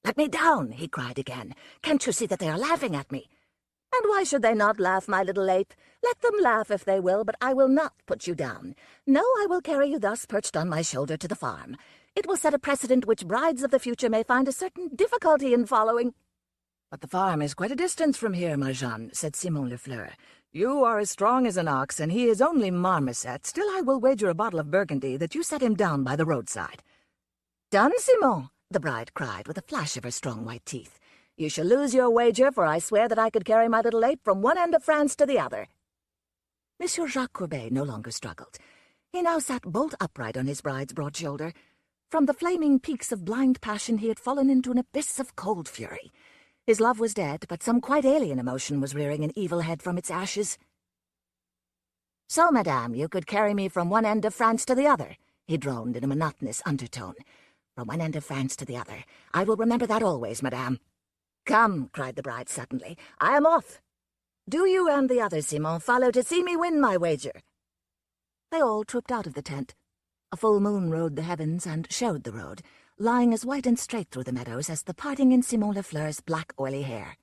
"Let me down," he cried again. "Can't you see that they are laughing at me?" "And why should they not laugh, my little ape? Let them laugh if they will, but I will not put you down. No, I will carry you thus perched on my shoulder to the farm. It will set a precedent which brides of the future may find a certain difficulty in following." "But the farm is quite a distance from here, my Jean," said Simon Lefleur. "You are as strong as an ox, and he is only marmoset. Still, I will wager a bottle of Burgundy that you set him down by the roadside." "Done, Simon," the bride cried with a flash of her strong white teeth. "You shall lose your wager, for I swear that I could carry my little ape from one end of France to the other." Monsieur Jacques Courbet no longer struggled. He now sat bolt upright on his bride's broad shoulder. From the flaming peaks of blind passion he had fallen into an abyss of cold fury. His love was dead, but some quite alien emotion was rearing an evil head from its ashes. "So, madame, you could carry me from one end of France to the other," he droned in a monotonous undertone. "From one end of France to the other. I will remember that always, madame." "Come," cried the bride suddenly, "I am off. Do you and the other Simon follow to see me win my wager." They all trooped out of the tent. A full moon rode the heavens and showed the road, lying as white and straight through the meadows as the parting in Simon Lefleur's black oily hair.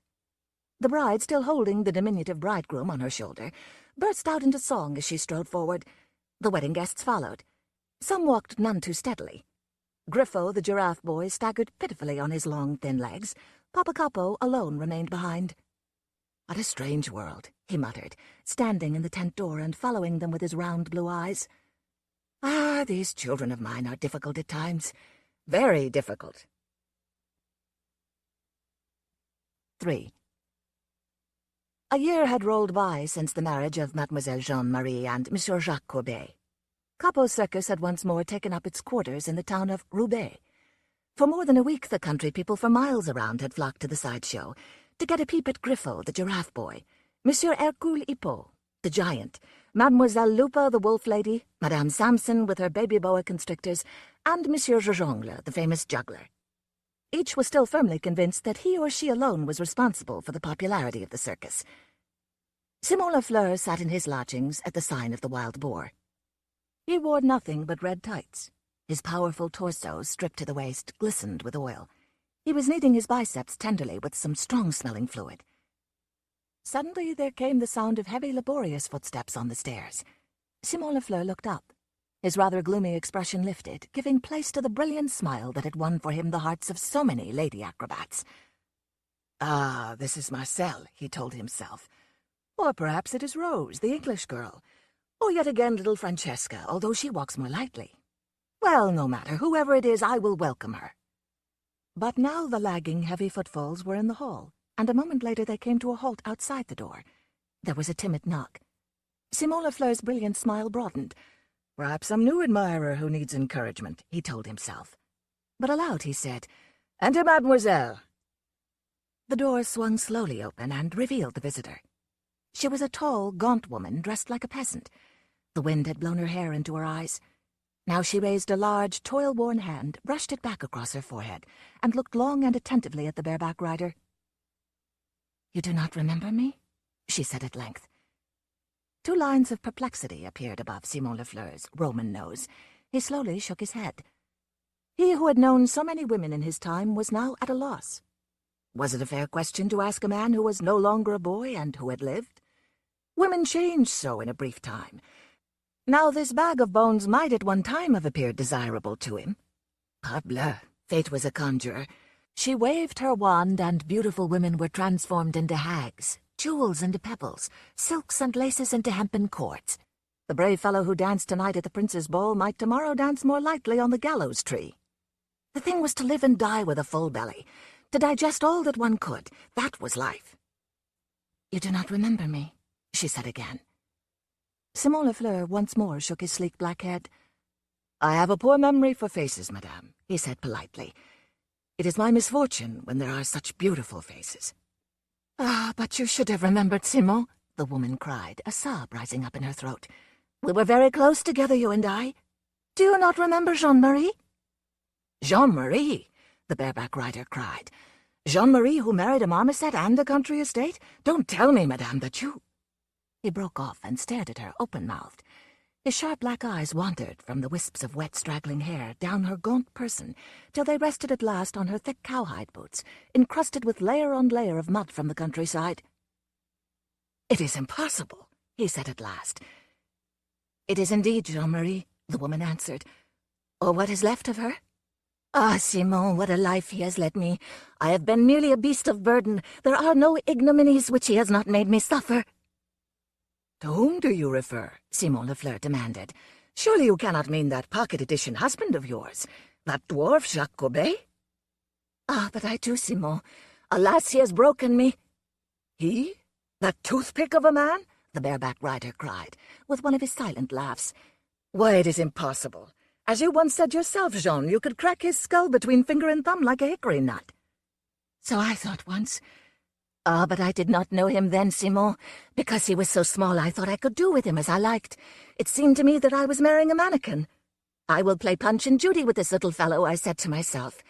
The bride, still holding the diminutive bridegroom on her shoulder, burst out into song as she strode forward. The wedding guests followed. Some walked none too steadily. Griffo, the giraffe boy, staggered pitifully on his long, thin legs. Papa Capo alone remained behind. "What a strange world," he muttered, standing in the tent door and following them with his round blue eyes. "Ah, these children of mine are difficult at times. Very difficult." 3. A year had rolled by since the marriage of Mademoiselle Jeanne-Marie and Monsieur Jacques Courbet. Capo's circus had once more taken up its quarters in the town of Roubaix. For more than a week the country people for miles around had flocked to the sideshow to get a peep at Griffo, the giraffe boy, Monsieur Hercule Hippo, the giant, Mademoiselle Lupa, the wolf lady, Madame Samson with her baby boa constrictors, and Monsieur Jongle, the famous juggler. Each was still firmly convinced that he or she alone was responsible for the popularity of the circus. Simon Lefleur sat in his lodgings at the sign of the Wild Boar. He wore nothing but red tights. His powerful torso, stripped to the waist, glistened with oil. He was kneading his biceps tenderly with some strong-smelling fluid. Suddenly there came the sound of heavy, laborious footsteps on the stairs. Simon Lafleur looked up. His rather gloomy expression lifted, giving place to the brilliant smile that had won for him the hearts of so many lady acrobats. "Ah, this is Marcel," he told himself. "Or perhaps it is Rose, the English girl. Or yet again little Francesca, although she walks more lightly. Well, no matter, whoever it is, I will welcome her." But now the lagging, heavy footfalls were in the hall, and a moment later they came to a halt outside the door. There was a timid knock. Simon Lafleur's brilliant smile broadened. "Perhaps some new admirer who needs encouragement," he told himself. But aloud he said, "Enter, mademoiselle." The door swung slowly open and revealed the visitor. She was a tall, gaunt woman dressed like a peasant. The wind had blown her hair into her eyes. Now she raised a large, toil-worn hand, brushed it back across her forehead, and looked long and attentively at the bareback rider. "You do not remember me?" she said at length. 2 lines of perplexity appeared above Simon Lafleur's Roman nose. He slowly shook his head. He who had known so many women in his time was now at a loss. Was it a fair question to ask a man who was no longer a boy and who had lived? Women change so in a brief time. Now this bag of bones might at one time have appeared desirable to him. Parbleu, fate was a conjurer. She waved her wand and beautiful women were transformed into hags, jewels into pebbles, silks and laces into hempen cords. The brave fellow who danced tonight at the prince's ball might tomorrow dance more lightly on the gallows tree. The thing was to live and die with a full belly, to digest all that one could. That was life. "You do not remember me," she said again. Simon Lafleur once more shook his sleek black head. "I have a poor memory for faces, madame," he said politely. "It is my misfortune when there are such beautiful faces." "Ah, but you should have remembered, Simon," the woman cried, a sob rising up in her throat. "We were very close together, you and I. Do you not remember Jean-Marie?" "Jean-Marie!" the bareback rider cried. "Jean-Marie who married a marmoset and a country estate? Don't tell me, madame, that you—" He broke off and stared at her open-mouthed. His sharp black eyes wandered from the wisps of wet, straggling hair down her gaunt person till they rested at last on her thick cowhide boots, encrusted with layer on layer of mud from the countryside. "It is impossible," he said at last. "It is indeed Jean-Marie," the woman answered. "Or what is left of her? Ah, Simon, what a life he has led me. I have been merely a beast of burden. There are no ignominies which he has not made me suffer." "To whom do you refer?" Simon Lafleur demanded. "Surely you cannot mean that pocket-edition husband of yours, that dwarf Jacques Courbet?" "Ah, but I do, Simon. Alas, he has broken me." "He? That toothpick of a man?" the bareback rider cried, with one of his silent laughs. "Why, it is impossible. As you once said yourself, Jean, you could crack his skull between finger and thumb like a hickory nut." "So I thought once. Ah, but I did not know him then, Simon. Because he was so small, I thought I could do with him as I liked. It seemed to me that I was marrying a mannequin. I will play Punch and Judy with this little fellow, I said to myself.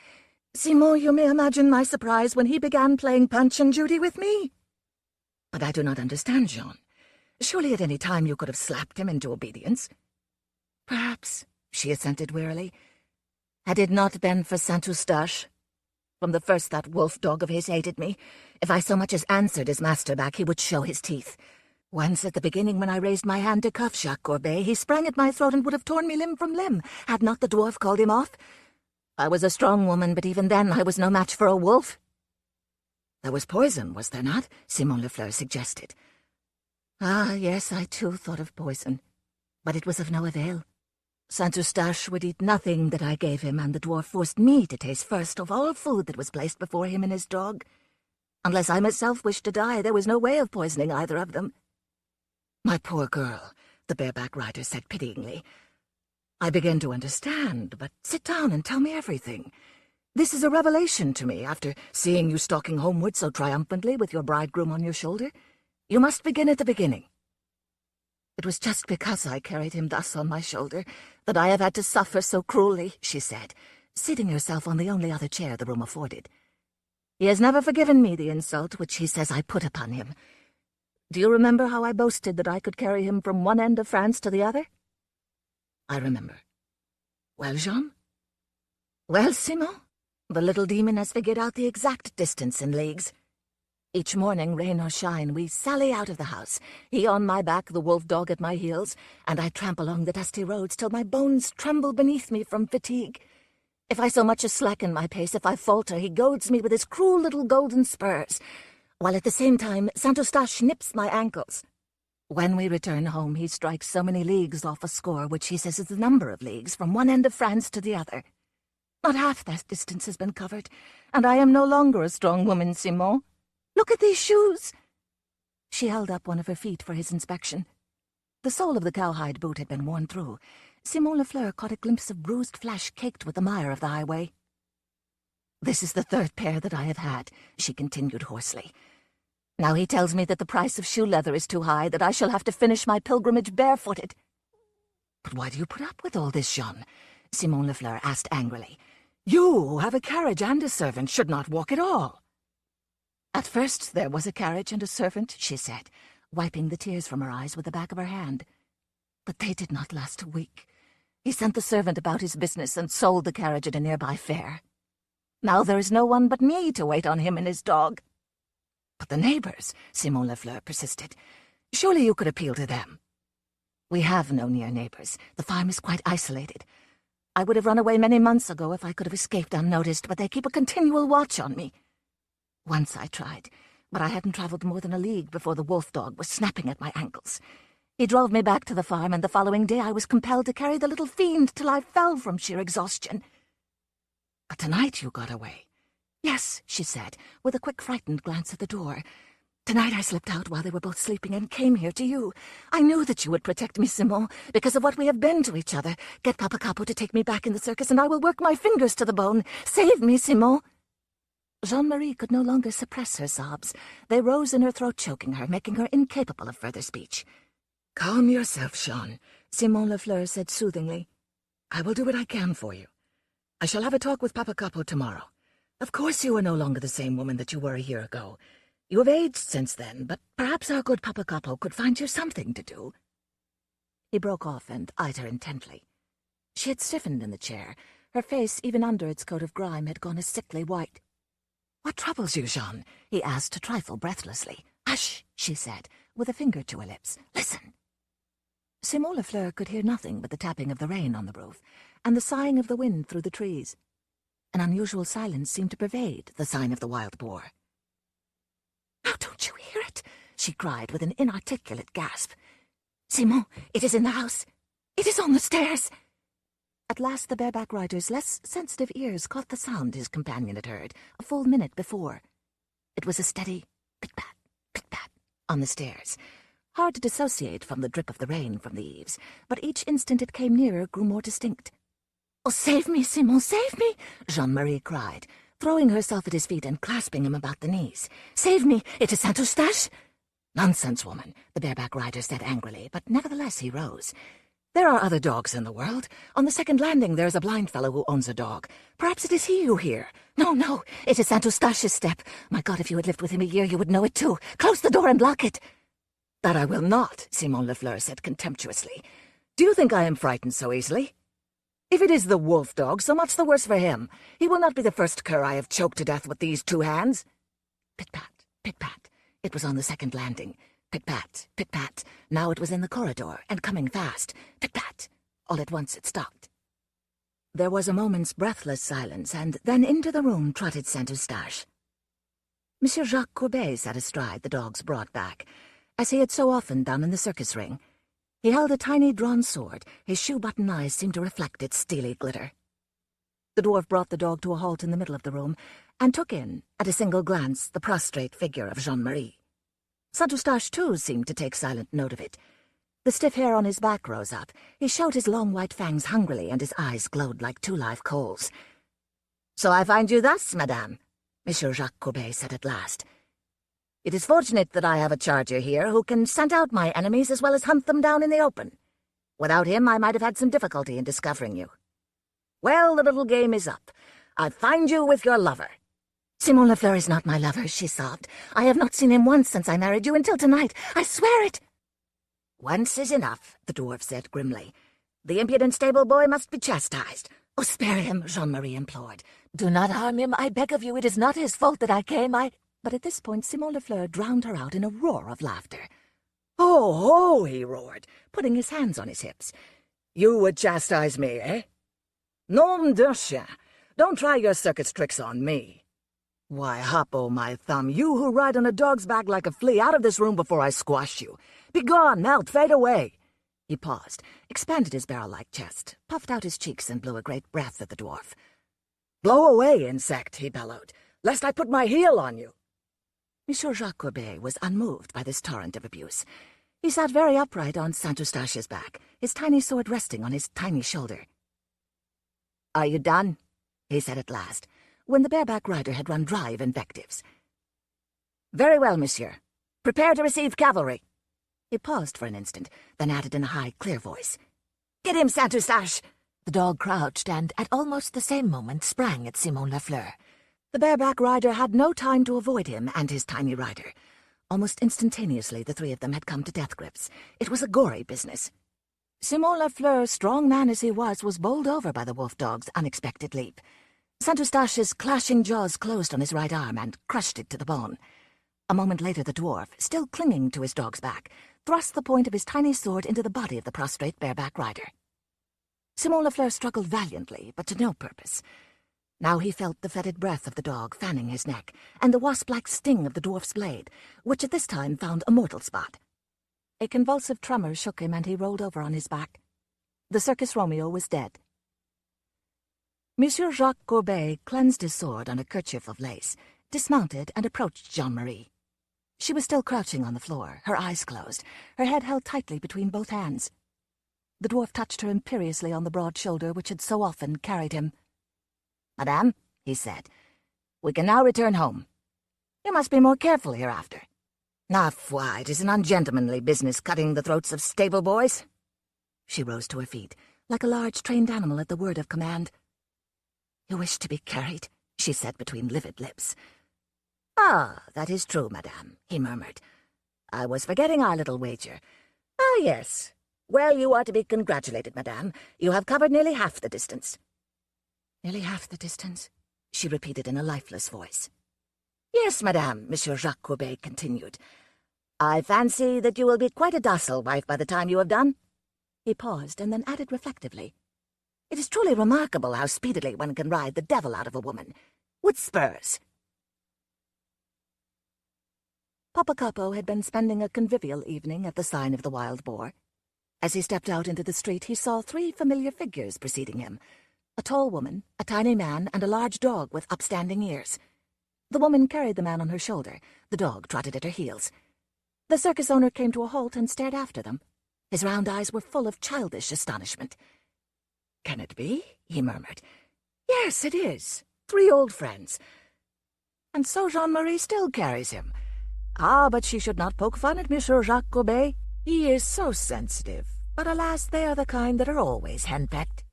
Simon, you may imagine my surprise when he began playing Punch and Judy with me. But I do not understand, Jean. Surely at any time you could have slapped him into obedience." "Perhaps," she assented wearily. "Had it not been for Saint-Eustache. From the first that wolf-dog of his hated me. If I so much as answered his master back, he would show his teeth. Once at the beginning when I raised my hand to cuff Jacques Courbet, he sprang at my throat and would have torn me limb from limb, had not the dwarf called him off. I was a strong woman, but even then I was no match for a wolf." "There was poison, was there not?" Simon Lafleur suggested. "Ah, yes, I too thought of poison. But it was of no avail. Saint-Eustache would eat nothing that I gave him, and the dwarf forced me to taste first of all food that was placed before him and his dog. Unless I myself wished to die, there was no way of poisoning either of them." "My poor girl," the bareback rider said pityingly. "I begin to understand, but sit down and tell me everything. This is a revelation to me, after seeing you stalking homeward so triumphantly with your bridegroom on your shoulder. You must begin at the beginning." "It was just because I carried him thus on my shoulder that I have had to suffer so cruelly," she said, seating herself on the only other chair the room afforded. "He has never forgiven me the insult which he says I put upon him. Do you remember how I boasted that I could carry him from one end of France to the other?" I remember. Well, Jean? Well, Simon, the little demon has figured out the exact distance in leagues. Each morning, rain or shine, we sally out of the house, he on my back, the wolf dog at my heels, and I tramp along the dusty roads till my bones tremble beneath me from fatigue. If I so much as slacken my pace, if I falter, he goads me with his cruel little golden spurs, while at the same time Saint-Eustache nips my ankles. When we return home, he strikes so many leagues off a score, which he says is the number of leagues from one end of France to the other. Not half that distance has been covered, and I am no longer a strong woman, Simon. Look at these shoes. She held up one of her feet for his inspection. The sole of the cowhide boot had been worn through. Simon Lafleur caught a glimpse of bruised flesh caked with the mire of the highway. This is the third pair that I have had, she continued hoarsely. Now he tells me that the price of shoe leather is too high, that I shall have to finish my pilgrimage barefooted. But why do you put up with all this, Jean? Simon Lafleur asked angrily. You, who have a carriage and a servant, should not walk at all. At first there was a carriage and a servant, she said, wiping the tears from her eyes with the back of her hand. But they did not last a week. He sent the servant about his business and sold the carriage at a nearby fair. Now there is no one but me to wait on him and his dog. But the neighbors, Simon Lafleur persisted. Surely you could appeal to them. We have no near neighbors. The farm is quite isolated. I would have run away many months ago if I could have escaped unnoticed, but they keep a continual watch on me. Once I tried, but I hadn't traveled more than a league before the wolf dog was snapping at my ankles. He drove me back to the farm, and the following day I was compelled to carry the little fiend till I fell from sheer exhaustion. But tonight you got away. Yes, she said, with a quick frightened glance at the door. Tonight I slipped out while they were both sleeping and came here to you. I knew that you would protect me, Simon, because of what we have been to each other. Get Papa Capo to take me back in the circus, and I will work my fingers to the bone. Save me, Simon. Jean-Marie could no longer suppress her sobs. They rose in her throat, choking her, making her incapable of further speech. Calm yourself, Jean, Simon Lafleur said soothingly. I will do what I can for you. I shall have a talk with Papa Capo tomorrow. Of course you are no longer the same woman that you were a year ago. You have aged since then, but perhaps our good Papa Capo could find you something to do. He broke off and eyed her intently. She had stiffened in the chair. Her face, even under its coat of grime, had gone a sickly white. What troubles you, Jean? He asked a trifle breathlessly. Hush, she said, with a finger to her lips. Listen. Simon Lafleur could hear nothing but the tapping of the rain on the roof and the sighing of the wind through the trees. An unusual silence seemed to pervade the sign of the wild boar. Now don't you hear it? She cried with an inarticulate gasp. Simon, it is in the house. It is on the stairs. At last the bareback rider's less sensitive ears caught the sound his companion had heard a full minute before. It was a steady pit-pat, pit-pat on the stairs, hard to dissociate from the drip of the rain from the eaves, but each instant it came nearer grew more distinct. Oh, save me, Simon, save me! Jean-Marie cried, throwing herself at his feet and clasping him about the knees. Save me! It is Saint-Eustache! Nonsense, woman, the bareback rider said angrily, but nevertheless he rose. There are other dogs in the world. On the second landing there is a blind fellow who owns a dog. Perhaps it is he you hear. No, it is Saint-Eustache's step. My God, if you had lived with him a year, you would know it too. Close the door and lock it. That I will not, Simon Lafleur said contemptuously. Do you think I am frightened so easily? If it is the wolf dog, so much the worse for him. He will not be the first cur I have choked to death with these two hands. Pit-pat, pit-pat. It was on the second landing. Pit-pat, pit-pat. Now it was in the corridor, and coming fast. Pit-pat. All at once it stopped. There was a moment's breathless silence, and then into the room trotted Saint-Eustache. Monsieur Jacques Courbet sat astride the dog's broad back, as he had so often done in the circus ring. He held a tiny drawn sword. His shoe-button eyes seemed to reflect its steely glitter. The dwarf brought the dog to a halt in the middle of the room, and took in, at a single glance, the prostrate figure of Jean-Marie. Saint-Eustache, too, seemed to take silent note of it. The stiff hair on his back rose up. He showed his long white fangs hungrily, and his eyes glowed like two live coals. "So I find you thus, madame," Monsieur Jacques Courbet said at last. "It is fortunate that I have a charger here who can scent out my enemies as well as hunt them down in the open. Without him I might have had some difficulty in discovering you. Well, the little game is up. I find you with your lover." "Simon Lafleur is not my lover," she sobbed. "I have not seen him once since I married you until tonight. I swear it." "Once is enough," the dwarf said grimly. The impudent stable boy must be chastised. Oh, spare him, Jean-Marie implored. Do not harm him, I beg of you. It is not his fault that I came. But at this point, Simon Lafleur drowned her out in a roar of laughter. "Ho, ho!" he roared, putting his hands on his hips. "You would chastise me, eh? Nom de chien! Don't try your circus tricks on me. Why, Hoppo, my thumb, you who ride on a dog's back like a flea, out of this room before I squash you. Begone, melt, fade away." He paused, expanded his barrel-like chest, puffed out his cheeks, and blew a great breath at the dwarf. "Blow away, insect," he bellowed, "lest I put my heel on you." Monsieur Jacques Courbet was unmoved by this torrent of abuse. He sat very upright on Saint-Eustache's back, his tiny sword resting on his tiny shoulder. "Are you done?" he said at last, when the bareback rider had run dry of invectives. "Very well, monsieur. Prepare to receive cavalry." He paused for an instant, then added in a high, clear voice, "Get him, Saint-Eustache!" The dog crouched and, at almost the same moment, sprang at Simon Lafleur. The bareback rider had no time to avoid him and his tiny rider. Almost instantaneously, the three of them had come to death grips. It was a gory business. Simon Lafleur, strong man as he was bowled over by the wolf dog's unexpected leap. Saint-Eustache's clashing jaws closed on his right arm and crushed it to the bone. A moment later, the dwarf, still clinging to his dog's back, thrust the point of his tiny sword into the body of the prostrate bareback rider. Simon Lafleur struggled valiantly, but to no purpose. Now he felt the fetid breath of the dog fanning his neck, and the wasp-like sting of the dwarf's blade, which at this time found a mortal spot. A convulsive tremor shook him, and he rolled over on his back. The Circus Romeo was dead. Monsieur Jacques Courbet cleansed his sword on a kerchief of lace, dismounted, and approached Jean-Marie. She was still crouching on the floor, her eyes closed, her head held tightly between both hands. The dwarf touched her imperiously on the broad shoulder which had so often carried him. "Madame," he said, "we can now return home. You must be more careful hereafter. Na foi, it is an ungentlemanly business cutting the throats of stable boys." She rose to her feet, like a large trained animal at the word of command. "You wish to be carried?" she said between livid lips. "Ah, that is true, madame," he murmured. "I was forgetting our little wager. Ah, yes. Well, you are to be congratulated, madame. You have covered nearly half the distance." "Nearly half the distance?" she repeated in a lifeless voice. "Yes, madame," Monsieur Jacques Courbet continued. "I fancy that you will be quite a docile wife by the time you have done." He paused and then added reflectively, "It is truly remarkable how speedily one can ride the devil out of a woman. With spurs." Papa Capo had been spending a convivial evening at the Sign of the Wild Boar. As he stepped out into the street, he saw three familiar figures preceding him: a tall woman, a tiny man, and a large dog with upstanding ears. The woman carried the man on her shoulder. The dog trotted at her heels. The circus owner came to a halt and stared after them. His round eyes were full of childish astonishment. "Can it be?" he murmured. "Yes, it is. Three old friends. And so Jean-Marie still carries him. Ah, but she should not poke fun at Monsieur Jacques Courbet. He is so sensitive. But alas, they are the kind that are always henpecked."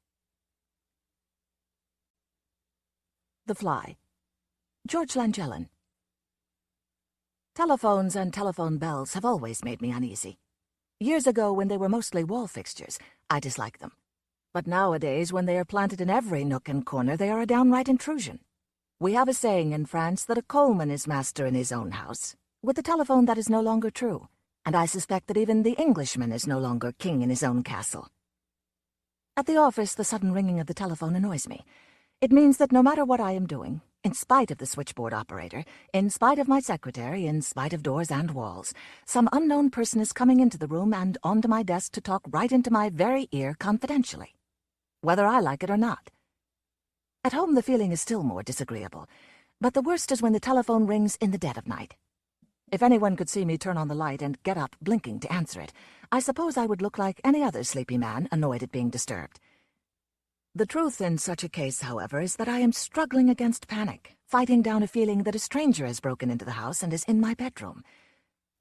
The Fly. George Langellin. Telephones and telephone bells have always made me uneasy. Years ago, when they were mostly wall fixtures, I disliked them. But nowadays, when they are planted in every nook and corner, they are a downright intrusion. We have a saying in France that a coalman is master in his own house. With the telephone, that is no longer true, and I suspect that even the Englishman is no longer king in his own castle. At the office, the sudden ringing of the telephone annoys me. It means that no matter what I am doing, in spite of the switchboard operator, in spite of my secretary, in spite of doors and walls, some unknown person is coming into the room and onto my desk to talk right into my very ear confidentially, whether I like it or not. At home, the feeling is still more disagreeable, but the worst is when the telephone rings in the dead of night. If anyone could see me turn on the light and get up blinking to answer it, I suppose I would look like any other sleepy man annoyed at being disturbed. The truth in such a case, however, is that I am struggling against panic, fighting down a feeling that a stranger has broken into the house and is in my bedroom.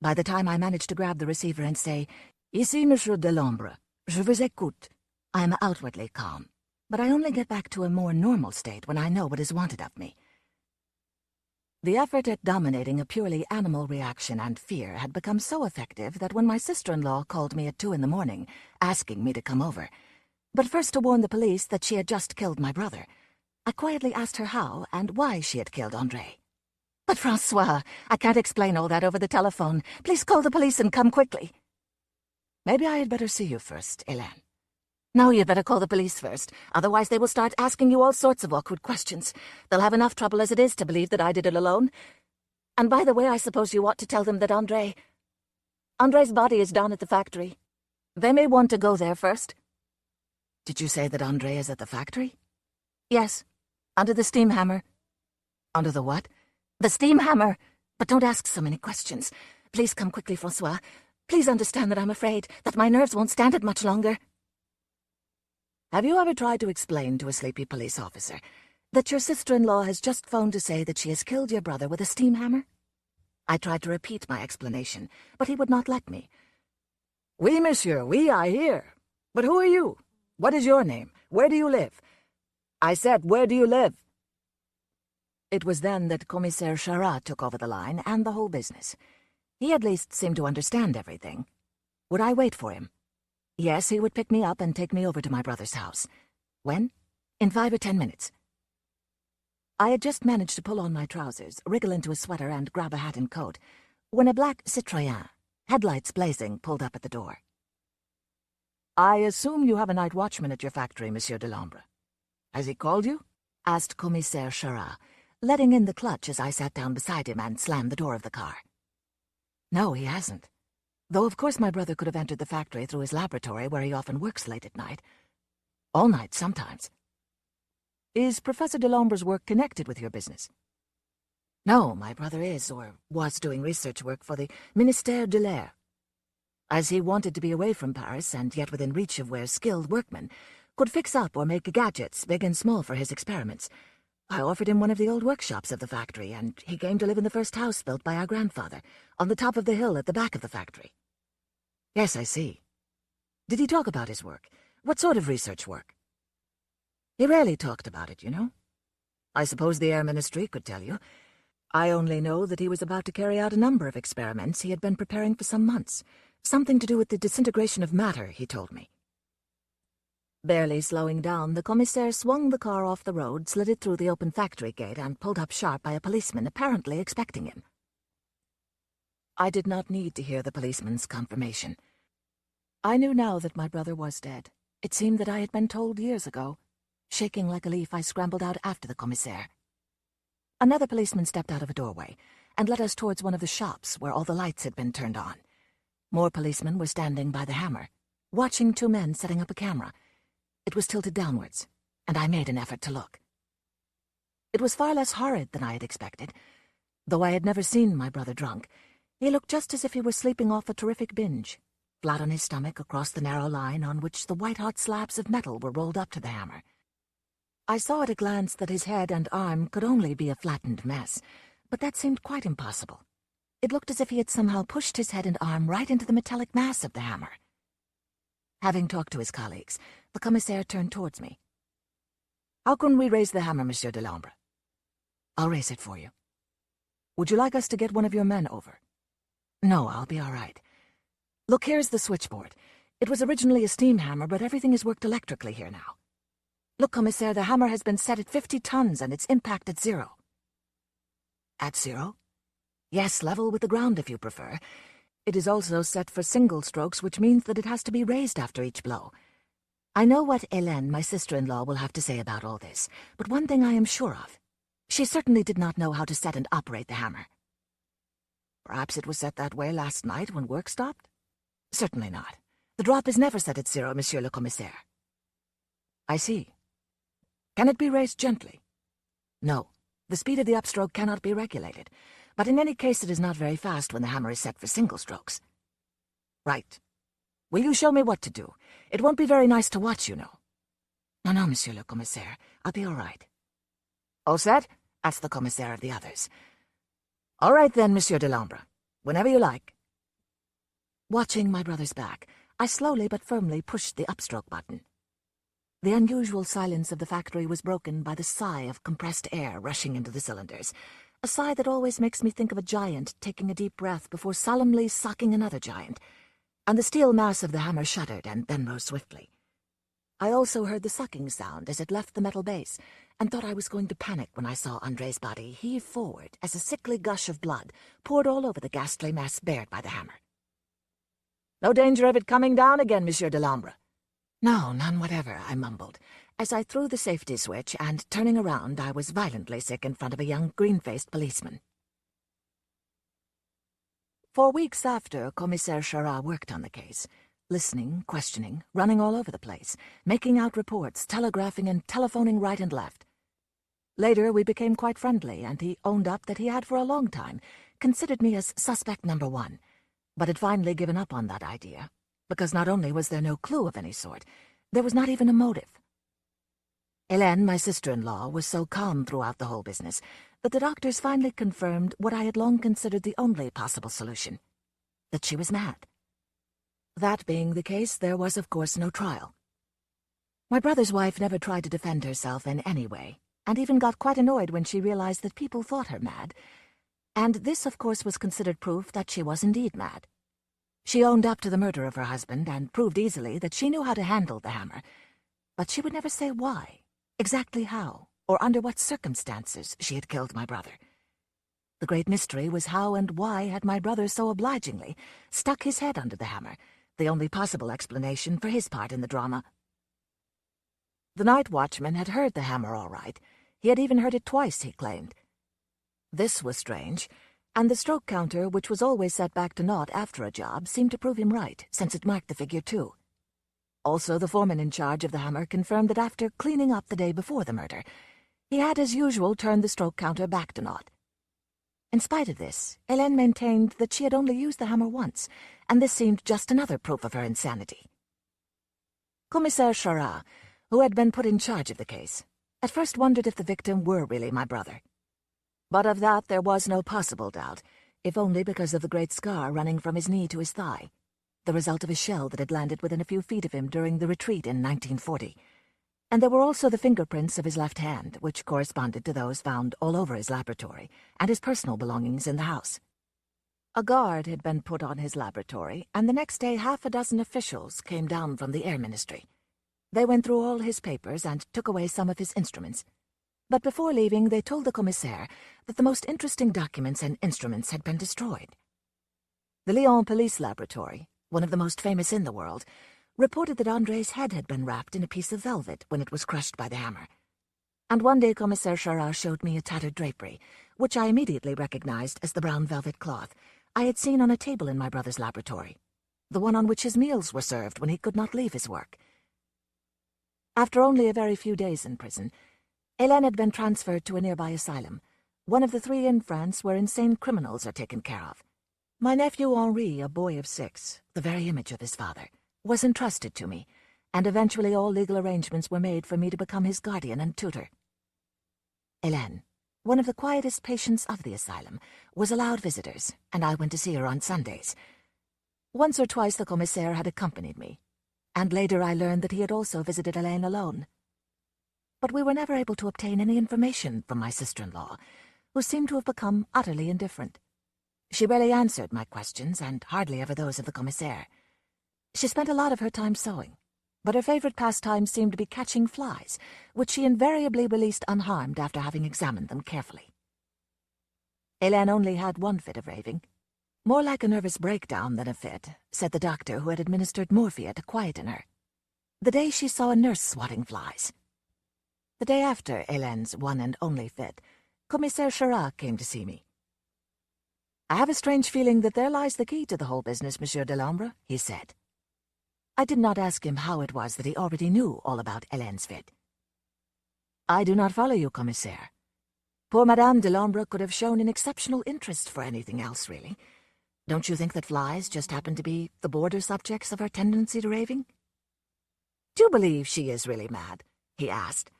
By the time I manage to grab the receiver and say, "Ici, Monsieur Delambre, je vous écoute," I am outwardly calm, but I only get back to a more normal state when I know what is wanted of me. The effort at dominating a purely animal reaction and fear had become so effective that when my sister-in-law called me at 2 in the morning, asking me to come over, But first to warn the police that she had just killed my brother, I quietly asked her how and why she had killed André. "But Francois, I can't explain all that over the telephone. Please call the police and come quickly." "Maybe I had better see you first, Hélène." "No, you'd better call the police first. Otherwise they will start asking you all sorts of awkward questions. They'll have enough trouble as it is to believe that I did it alone. And by the way, I suppose you ought to tell them that André's body is down at the factory. They may want to go there first." "Did you say that André is at the factory?" "Yes, under the steam hammer." "Under the what?" "The steam hammer. But don't ask so many questions. Please come quickly, Francois. Please understand that I'm afraid that my nerves won't stand it much longer." "Have you ever tried to explain to a sleepy police officer that your sister-in-law has just phoned to say that she has killed your brother with a steam hammer?" I tried to repeat my explanation, but he would not let me. "Oui, monsieur, oui, I hear. But who are you? What is your name? Where do you live? I said, where do you live?" It was then that Commissaire Charat took over the line and the whole business. He at least seemed to understand everything. Would I wait for him? Yes, he would pick me up and take me over to my brother's house. When? In 5 or 10 minutes. I had just managed to pull on my trousers, wriggle into a sweater, and grab a hat and coat, when a black Citroën, headlights blazing, pulled up at the door. "I assume you have a night watchman at your factory, Monsieur Delambre. Has he called you?" asked Commissaire Charat, letting in the clutch as I sat down beside him and slammed the door of the car. "No, he hasn't. Though of course my brother could have entered the factory through his laboratory where he often works late at night. All night, sometimes." "Is Professor Delambre's work connected with your business?" "No, my brother is, or was, doing research work for the Ministère de l'Air. As he wanted to be away from Paris and yet within reach of where skilled workmen could fix up or make gadgets big and small for his experiments, I offered him one of the old workshops of the factory, and he came to live in the first house built by our grandfather, on the top of the hill at the back of the factory." "Yes, I see. Did he talk about his work? What sort of research work?" "He rarely talked about it, you know. I suppose the Air Ministry could tell you. I only know that he was about to carry out a number of experiments he had been preparing for some months. Something to do with the disintegration of matter, he told me." Barely slowing down, the commissaire swung the car off the road, slid it through the open factory gate, and pulled up sharp by a policeman apparently expecting him. I did not need to hear the policeman's confirmation. I knew now that my brother was dead. It seemed that I had been told years ago. Shaking like a leaf, I scrambled out after the commissaire. Another policeman stepped out of a doorway and led us towards one of the shops where all the lights had been turned on. More policemen were standing by the hammer, watching 2 men setting up a camera. It was tilted downwards, and I made an effort to look. It was far less horrid than I had expected. Though I had never seen my brother drunk, he looked just as if he were sleeping off a terrific binge, flat on his stomach across the narrow line on which the white-hot slabs of metal were rolled up to the hammer. I saw at a glance that his head and arm could only be a flattened mess, but that seemed quite impossible. It looked as if he had somehow pushed his head and arm right into the metallic mass of the hammer. Having talked to his colleagues, the commissaire turned towards me. "How can we raise the hammer, Monsieur Delambre?" "I'll raise it for you." "Would you like us to get one of your men over?" "No, I'll be all right. Look, here's the switchboard. It was originally a steam hammer, but everything is worked electrically here now. Look, commissaire, the hammer has been set at 50 tons and its impact at 0. "At 0? "Yes, level with the ground if you prefer. It is also set for single strokes, which means that it has to be raised after each blow. I know what Hélène, my sister-in-law, will have to say about all this, but one thing I am sure of. She certainly did not know how to set and operate the hammer." "Perhaps it was set that way last night when work stopped?" "Certainly not. The drop is never set at 0, Monsieur le Commissaire." "I see. Can it be raised gently?" "No. The speed of the upstroke cannot be regulated, but in any case it is not very fast when the hammer is set for single strokes." "Right. Will you show me what to do? It won't be very nice to watch, you know." No, Monsieur le Commissaire. I'll be all right." "All set?" asked the commissaire of the others. "All right then, Monsieur Delambre. Whenever you like." Watching my brother's back, I slowly but firmly pushed the upstroke button. The unusual silence of the factory was broken by the sigh of compressed air rushing into the cylinders, a sigh that always makes me think of a giant taking a deep breath before solemnly socking another giant, and the steel mass of the hammer shuddered and then rose swiftly. I also heard the sucking sound as it left the metal base, and thought I was going to panic when I saw Andre's body heave forward as a sickly gush of blood poured all over the ghastly mess bared by the hammer. "No danger of it coming down again, Monsieur Delambre?" "No, none whatever," I mumbled, as I threw the safety switch, and turning around I was violently sick in front of a young green-faced policeman. For weeks after, Commissaire Charrat worked on the case, listening, questioning, running all over the place, making out reports, telegraphing and telephoning right and left. Later we became quite friendly, and he owned up that he had for a long time considered me as suspect number one, but had finally given up on that idea, because not only was there no clue of any sort, there was not even a motive. Hélène, my sister-in-law, was so calm throughout the whole business that the doctors finally confirmed what I had long considered the only possible solution, that she was mad. That being the case, there was of course no trial. My brother's wife never tried to defend herself in any way, and even got quite annoyed when she realized that people thought her mad, and this of course was considered proof that she was indeed mad. She owned up to the murder of her husband and proved easily that she knew how to handle the hammer, but she would never say why, exactly how, or under what circumstances she had killed my brother. The great mystery was how and why had my brother so obligingly stuck his head under the hammer, the only possible explanation for his part in the drama. The night watchman had heard the hammer all right. He had even heard it twice, he claimed. This was strange, and the stroke counter, which was always set back to naught after a job, seemed to prove him right, since it marked the figure 2. Also, the foreman in charge of the hammer confirmed that after cleaning up the day before the murder, he had as usual turned the stroke counter back to naught. In spite of this, Hélène maintained that she had only used the hammer once, and this seemed just another proof of her insanity. Commissaire Charrat, who had been put in charge of the case, at first wondered if the victim were really my brother. But of that there was no possible doubt, if only because of the great scar running from his knee to his thigh, the result of a shell that had landed within a few feet of him during the retreat in 1940. And there were also the fingerprints of his left hand, which corresponded to those found all over his laboratory and his personal belongings in the house. A guard had been put on his laboratory, and the next day 6 officials came down from the Air Ministry. They went through all his papers and took away some of his instruments. But before leaving, they told the commissaire that the most interesting documents and instruments had been destroyed. The Lyon Police Laboratory, one of the most famous in the world, reported that Andre's head had been wrapped in a piece of velvet when it was crushed by the hammer. And one day Commissaire Charrat showed me a tattered drapery, which I immediately recognized as the brown velvet cloth I had seen on a table in my brother's laboratory, the one on which his meals were served when he could not leave his work. After only a very few days in prison, Hélène had been transferred to a nearby asylum, one of the 3 in France where insane criminals are taken care of. My nephew Henri, a boy of 6, the very image of his father, was entrusted to me, and eventually all legal arrangements were made for me to become his guardian and tutor. Hélène, one of the quietest patients of the asylum, was allowed visitors, and I went to see her on Sundays. Once or twice the commissaire had accompanied me, and later I learned that he had also visited Hélène alone. But we were never able to obtain any information from my sister-in-law, who seemed to have become utterly indifferent. She rarely answered my questions, and hardly ever those of the commissaire. She spent a lot of her time sewing, but her favorite pastime seemed to be catching flies, which she invariably released unharmed after having examined them carefully. Hélène only had one fit of raving. More like a nervous breakdown than a fit, said the doctor who had administered morphia to quieten her. The day she saw a nurse swatting flies. The day after Hélène's one and only fit, Commissaire Charrat came to see me. "I have a strange feeling that there lies the key to the whole business, Monsieur Delambre," he said. I did not ask him how it was that he already knew all about Hélène's fit. "I do not follow you, Commissaire. Poor Madame Delambre could have shown an exceptional interest for anything else, really. Don't you think that flies just happen to be the border subjects of her tendency to raving?" "Do you believe she is really mad?" he asked.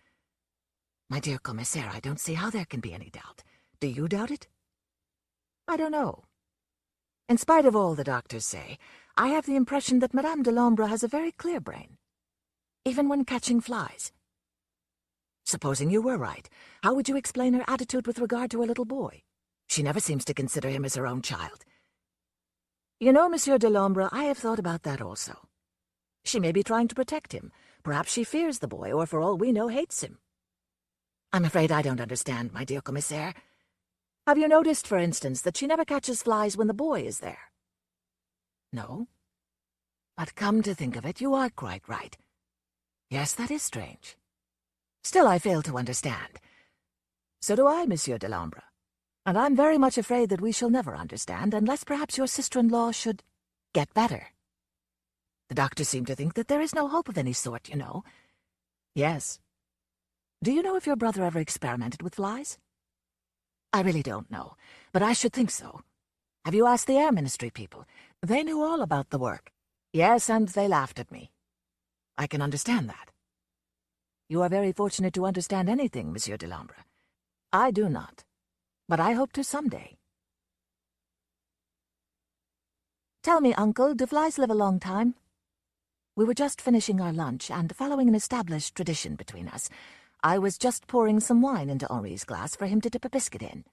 "My dear Commissaire, I don't see how there can be any doubt. Do you doubt it?" "I don't know. In spite of all the doctors say, I have the impression that Madame Delambre has a very clear brain, even when catching flies." "Supposing you were right, how would you explain her attitude with regard to a little boy? She never seems to consider him as her own child." "You know, Monsieur Delambre, I have thought about that also. She may be trying to protect him, Perhaps she fears the boy, or for all we know, hates him. I'm afraid I don't understand, my dear commissaire. Have you noticed, for instance, that she never catches flies when the boy is there? No. But come to think of it, you are quite right. Yes, that is strange. Still, I fail to understand. So do I, Monsieur Delambre. And I'm very much afraid that we shall never understand, unless perhaps your sister-in-law should get better. The doctors seem to think that there is no hope of any sort, you know. Yes. Do you know if your brother ever experimented with flies? I really don't know, but I should think so. Have you asked the Air Ministry people? They knew all about the work. Yes, and they laughed at me. I can understand that. You are very fortunate to understand anything, Monsieur Delambre. I do not, but I hope to someday. Tell me, Uncle, do flies live a long time? We were just finishing our lunch, and following an established tradition between us, I was just pouring some wine into Henri's glass for him to dip a biscuit in.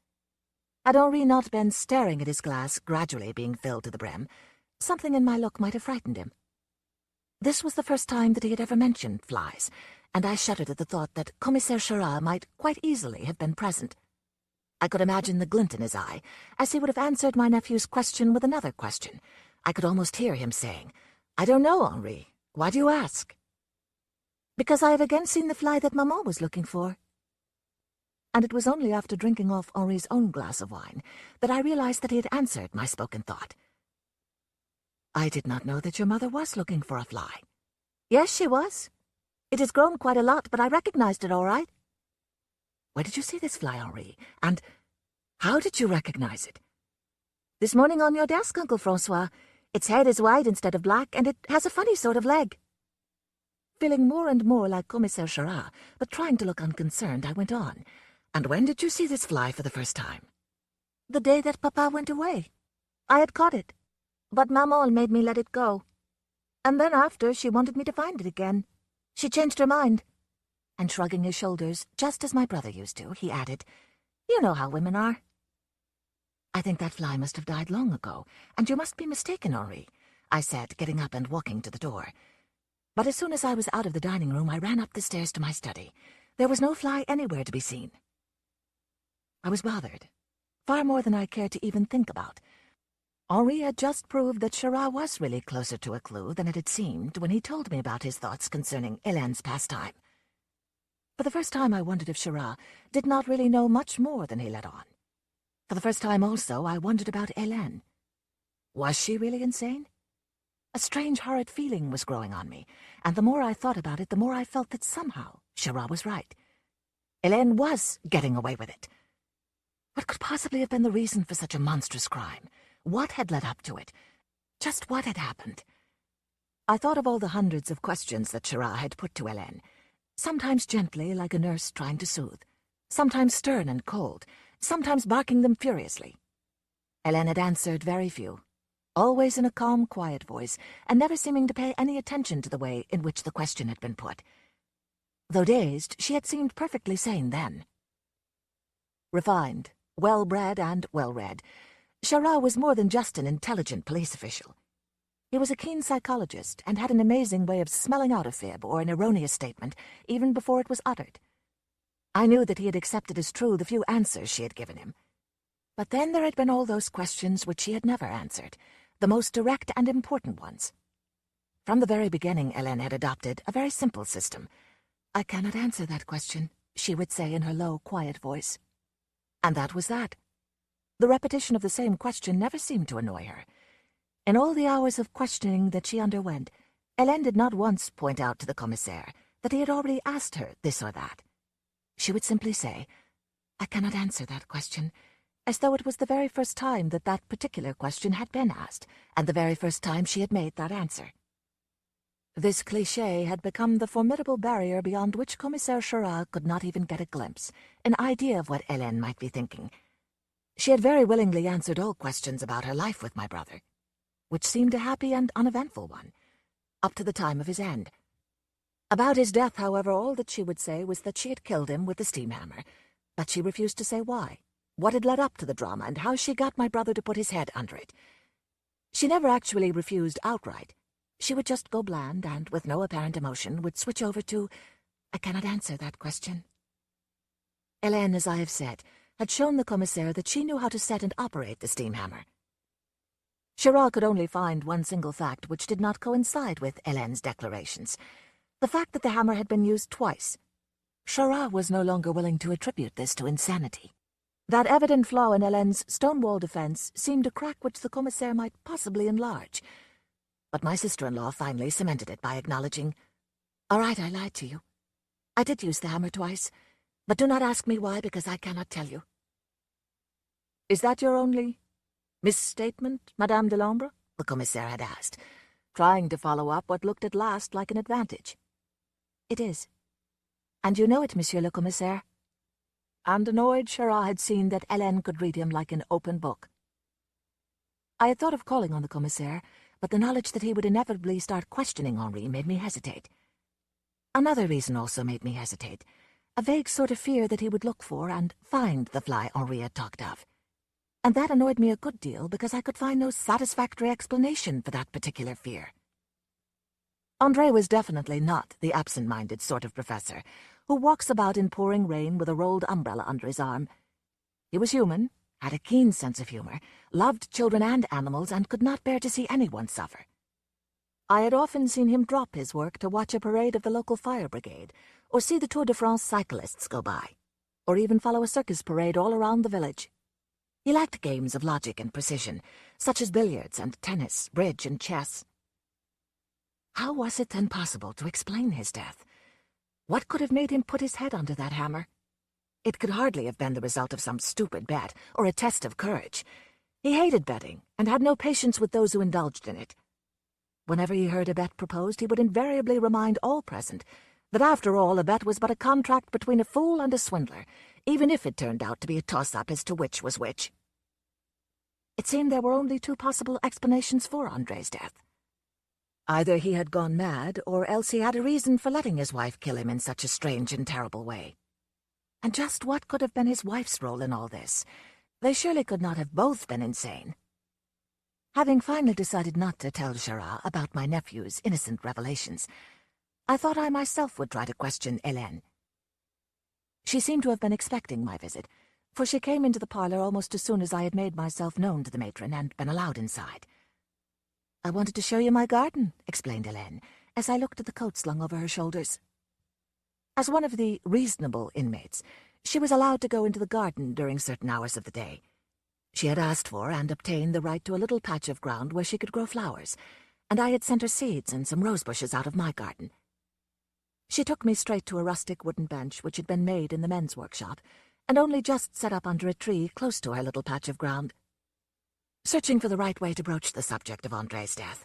Had Henri not been staring at his glass gradually being filled to the brim, something in my look might have frightened him. This was the first time that he had ever mentioned flies, and I shuddered at the thought that Commissaire Charras might quite easily have been present. I could imagine the glint in his eye, as he would have answered my nephew's question with another question. I could almost hear him saying, "I don't know, Henri. Why do you ask?" "Because I have again seen the fly that Maman was looking for." And it was only after drinking off Henri's own glass of wine that I realized that he had answered my spoken thought. "I did not know that your mother was looking for a fly." "Yes, she was. It has grown quite a lot, but I recognized it all right." "Where did you see this fly, Henri? And how did you recognize it?" "This morning on your desk, Uncle Francois. Its head is white instead of black, and it has a funny sort of leg." Feeling more and more like Commissaire Charras, but trying to look unconcerned, I went on. "And when did you see this fly for the first time?" "The day that Papa went away. I had caught it, but Maman made me let it go. And then after, she wanted me to find it again. She changed her mind." And shrugging his shoulders, just as my brother used to, he added, "You know how women are." "I think that fly must have died long ago, and you must be mistaken, Henri," I said, getting up and walking to the door. But as soon as I was out of the dining room, I ran up the stairs to my study. There was no fly anywhere to be seen. I was bothered, far more than I cared to even think about. Henri had just proved that Charras was really closer to a clue than it had seemed when he told me about his thoughts concerning Hélène's pastime. For the first time, I wondered if Charras did not really know much more than he let on. For the first time, also, I wondered about Hélène. Was she really insane? A strange, horrid feeling was growing on me, and the more I thought about it, the more I felt that somehow Charras was right. Hélène was getting away with it. What could possibly have been the reason for such a monstrous crime? What had led up to it? Just what had happened? I thought of all the hundreds of questions that Charras had put to Hélène, sometimes gently, like a nurse trying to soothe, sometimes stern and cold, sometimes barking them furiously. Hélène had answered very few, always in a calm, quiet voice, and never seeming to pay any attention to the way in which the question had been put. Though dazed, she had seemed perfectly sane then. Refined, well-bred, and well-read, Charras was more than just an intelligent police official. He was a keen psychologist and had an amazing way of smelling out a fib or an erroneous statement even before it was uttered. I knew that he had accepted as true the few answers she had given him. But then there had been all those questions which she had never answered, the most direct and important ones. From the very beginning, Hélène had adopted a very simple system. "I cannot answer that question," she would say in her low, quiet voice. And that was that. The repetition of the same question never seemed to annoy her. In all the hours of questioning that she underwent, Hélène did not once point out to the commissaire that he had already asked her this or that. She would simply say, "I cannot answer that question," as though it was the very first time that that particular question had been asked, and the very first time she had made that answer. This cliché had become the formidable barrier beyond which Commissaire Charras could not even get a glimpse, an idea of what Hélène might be thinking. She had very willingly answered all questions about her life with my brother, which seemed a happy and uneventful one, up to the time of his end. About his death, however, all that she would say was that she had killed him with the steam hammer, but she refused to say why, what had led up to the drama, and how she got my brother to put his head under it. She never actually refused outright, She would just go bland and, with no apparent emotion, would switch over to, I cannot answer that question. Hélène, as I have said, had shown the commissaire that she knew how to set and operate the steam hammer. Chirac could only find one single fact which did not coincide with Hélène's declarations, the fact that the hammer had been used twice. Chirac was no longer willing to attribute this to insanity. That evident flaw in Hélène's stonewall defense seemed a crack which the commissaire might possibly enlarge. But my sister-in-law finally cemented it by acknowledging, "All right, I lied to you. I did use the hammer twice, but do not ask me why, because I cannot tell you." "Is that your only misstatement, Madame de l'Ombre?" the commissaire had asked, trying to follow up what looked at last like an advantage. "It is. And you know it, Monsieur le Commissaire." And annoyed, Chirac had seen that Hélène could read him like an open book. I had thought of calling on the commissaire, but the knowledge that he would inevitably start questioning Henri made me hesitate. Another reason also made me hesitate, a vague sort of fear that he would look for and find the fly Henri had talked of. And that annoyed me a good deal because I could find no satisfactory explanation for that particular fear. André was definitely not the absent-minded sort of professor who walks about in pouring rain with a rolled umbrella under his arm. He was human, had a keen sense of humor, loved children and animals, and could not bear to see anyone suffer. I had often seen him drop his work to watch a parade of the local fire brigade, or see the Tour de France cyclists go by, or even follow a circus parade all around the village. He liked games of logic and precision, such as billiards and tennis, bridge and chess. How was it then possible to explain his death? What could have made him put his head under that hammer? It could hardly have been the result of some stupid bet or a test of courage. He hated betting and had no patience with those who indulged in it. Whenever he heard a bet proposed, he would invariably remind all present that after all a bet was but a contract between a fool and a swindler, even if it turned out to be a toss-up as to which was which. It seemed there were only two possible explanations for André's death. Either he had gone mad, or else he had a reason for letting his wife kill him in such a strange and terrible way. And just what could have been his wife's role in all this? They surely could not have both been insane. Having finally decided not to tell Chirac about my nephew's innocent revelations, I thought I myself would try to question Hélène. She seemed to have been expecting my visit, for she came into the parlor almost as soon as I had made myself known to the matron and been allowed inside. "I wanted to show you my garden," explained Hélène, as I looked at the coat slung over her shoulders. As one of the reasonable inmates, she was allowed to go into the garden during certain hours of the day. She had asked for and obtained the right to a little patch of ground where she could grow flowers, and I had sent her seeds and some rose bushes out of my garden. She took me straight to a rustic wooden bench which had been made in the men's workshop, and only just set up under a tree close to her little patch of ground. Searching for the right way to broach the subject of André's death,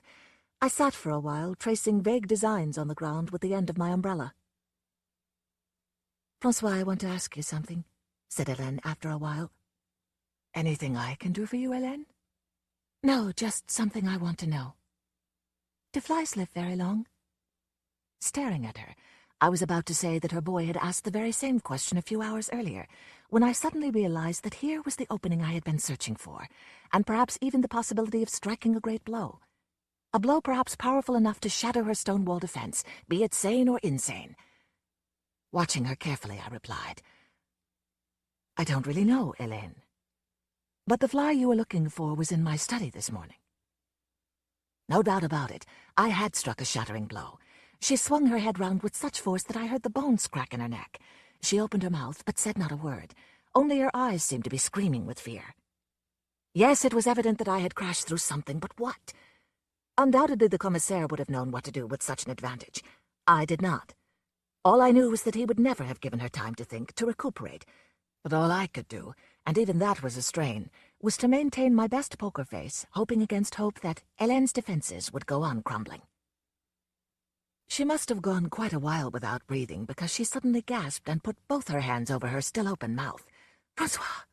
I sat for a while, tracing vague designs on the ground with the end of my umbrella. "François, I want to ask you something," said Hélène after a while. "Anything I can do for you, Hélène?" "No, just something I want to know. Do flies live very long?" Staring at her, I was about to say that her boy had asked the very same question a few hours earlier, when I suddenly realized that here was the opening I had been searching for, and perhaps even the possibility of striking a great blow. A blow perhaps powerful enough to shatter her stone-wall defense, be it sane or insane. Watching her carefully, I replied, "I don't really know, Hélène. But the fly you were looking for was in my study this morning." No doubt about it, I had struck a shattering blow. She swung her head round with such force that I heard the bones crack in her neck. She opened her mouth, but said not a word. Only her eyes seemed to be screaming with fear. Yes, it was evident that I had crashed through something, but what? Undoubtedly the commissaire would have known what to do with such an advantage. I did not. All I knew was that he would never have given her time to think, to recuperate. But all I could do, and even that was a strain, was to maintain my best poker face, hoping against hope that Hélène's defenses would go on crumbling. She must have gone quite a while without breathing, because she suddenly gasped and put both her hands over her still-open mouth. "François,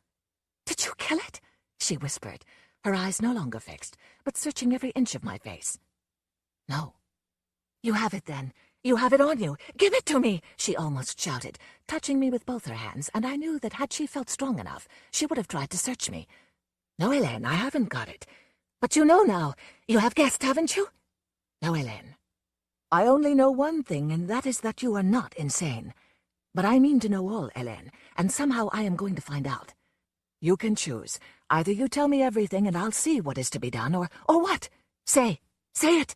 did you kill it?" she whispered, her eyes no longer fixed, but searching every inch of my face. "No." "You have it, then. You have it on you. Give it to me," she almost shouted, touching me with both her hands, and I knew that had she felt strong enough, she would have tried to search me. "No, Hélène, I haven't got it. But you know now. You have guessed, haven't you?" Now, Hélène, I only know one thing, and that is that you are not insane. But I mean to know all, Hélène, and somehow I am going to find out. You can choose. Either you tell me everything and I'll see what is to be done, or what? Say it!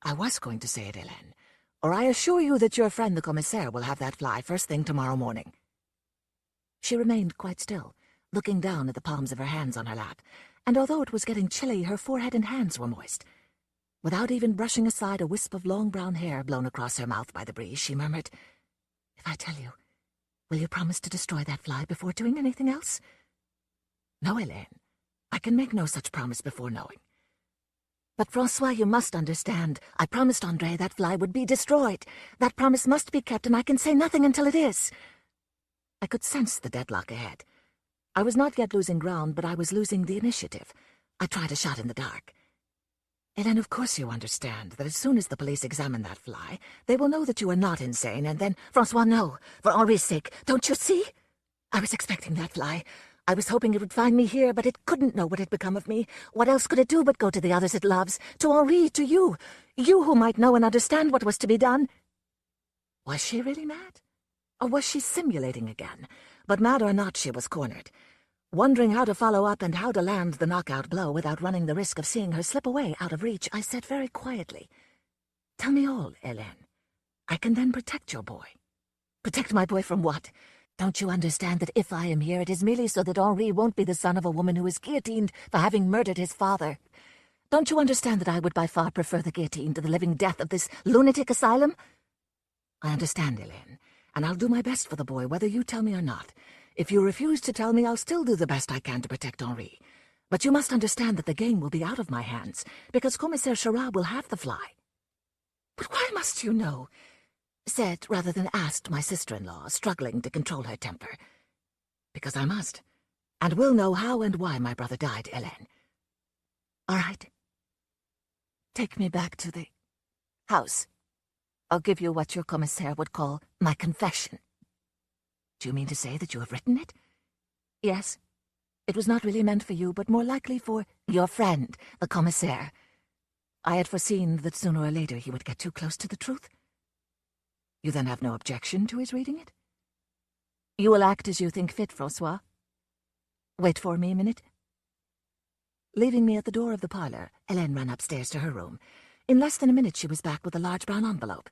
I was going to say it, Hélène, or I assure you that your friend the commissaire will have that fly first thing tomorrow morning. She remained quite still, looking down at the palms of her hands on her lap, and although it was getting chilly, her forehead and hands were moist. Without even brushing aside a wisp of long brown hair blown across her mouth by the breeze, she murmured, "If I tell you, will you promise to destroy that fly before doing anything else?" "No, Hélène, I can make no such promise before knowing." "But, François, you must understand. I promised André that fly would be destroyed. That promise must be kept, and I can say nothing until it is." I could sense the deadlock ahead. I was not yet losing ground, but I was losing the initiative. I tried a shot in the dark. "Hélène, of course you understand that as soon as the police examine that fly, they will know that you are not insane, and then—" "François, no. For Henri's sake. Don't you see? I was expecting that fly. I was hoping it would find me here, but it couldn't know what had become of me. What else could it do but go to the others it loves? To Henri, to you. You who might know and understand what was to be done." Was she really mad? Or was she simulating again? But mad or not, she was cornered. Wondering how to follow up and how to land the knockout blow without running the risk of seeing her slip away out of reach, I said very quietly, "Tell me all, Hélène. I can then protect your boy." "Protect my boy from what? Don't you understand that if I am here, it is merely so that Henri won't be the son of a woman who is guillotined for having murdered his father? Don't you understand that I would by far prefer the guillotine to the living death of this lunatic asylum?" "I understand, Hélène, and I'll do my best for the boy, whether you tell me or not. If you refuse to tell me, I'll still do the best I can to protect Henri. But you must understand that the game will be out of my hands, because Commissaire Charras will have the fly." "But why must you know?" said rather than asked my sister-in-law, struggling to control her temper. "Because I must, and will know how and why my brother died, Hélène." "All right. Take me back to the house. I'll give you what your commissaire would call my confession." "Do you mean to say that you have written it?" "Yes. It was not really meant for you, but more likely for your friend, the commissaire. I had foreseen that sooner or later he would get too close to the truth." "You then have no objection to his reading it?" "You will act as you think fit, François. Wait for me a minute." Leaving me at the door of the parlor, Hélène ran upstairs to her room. In less than a minute she was back with a large brown envelope.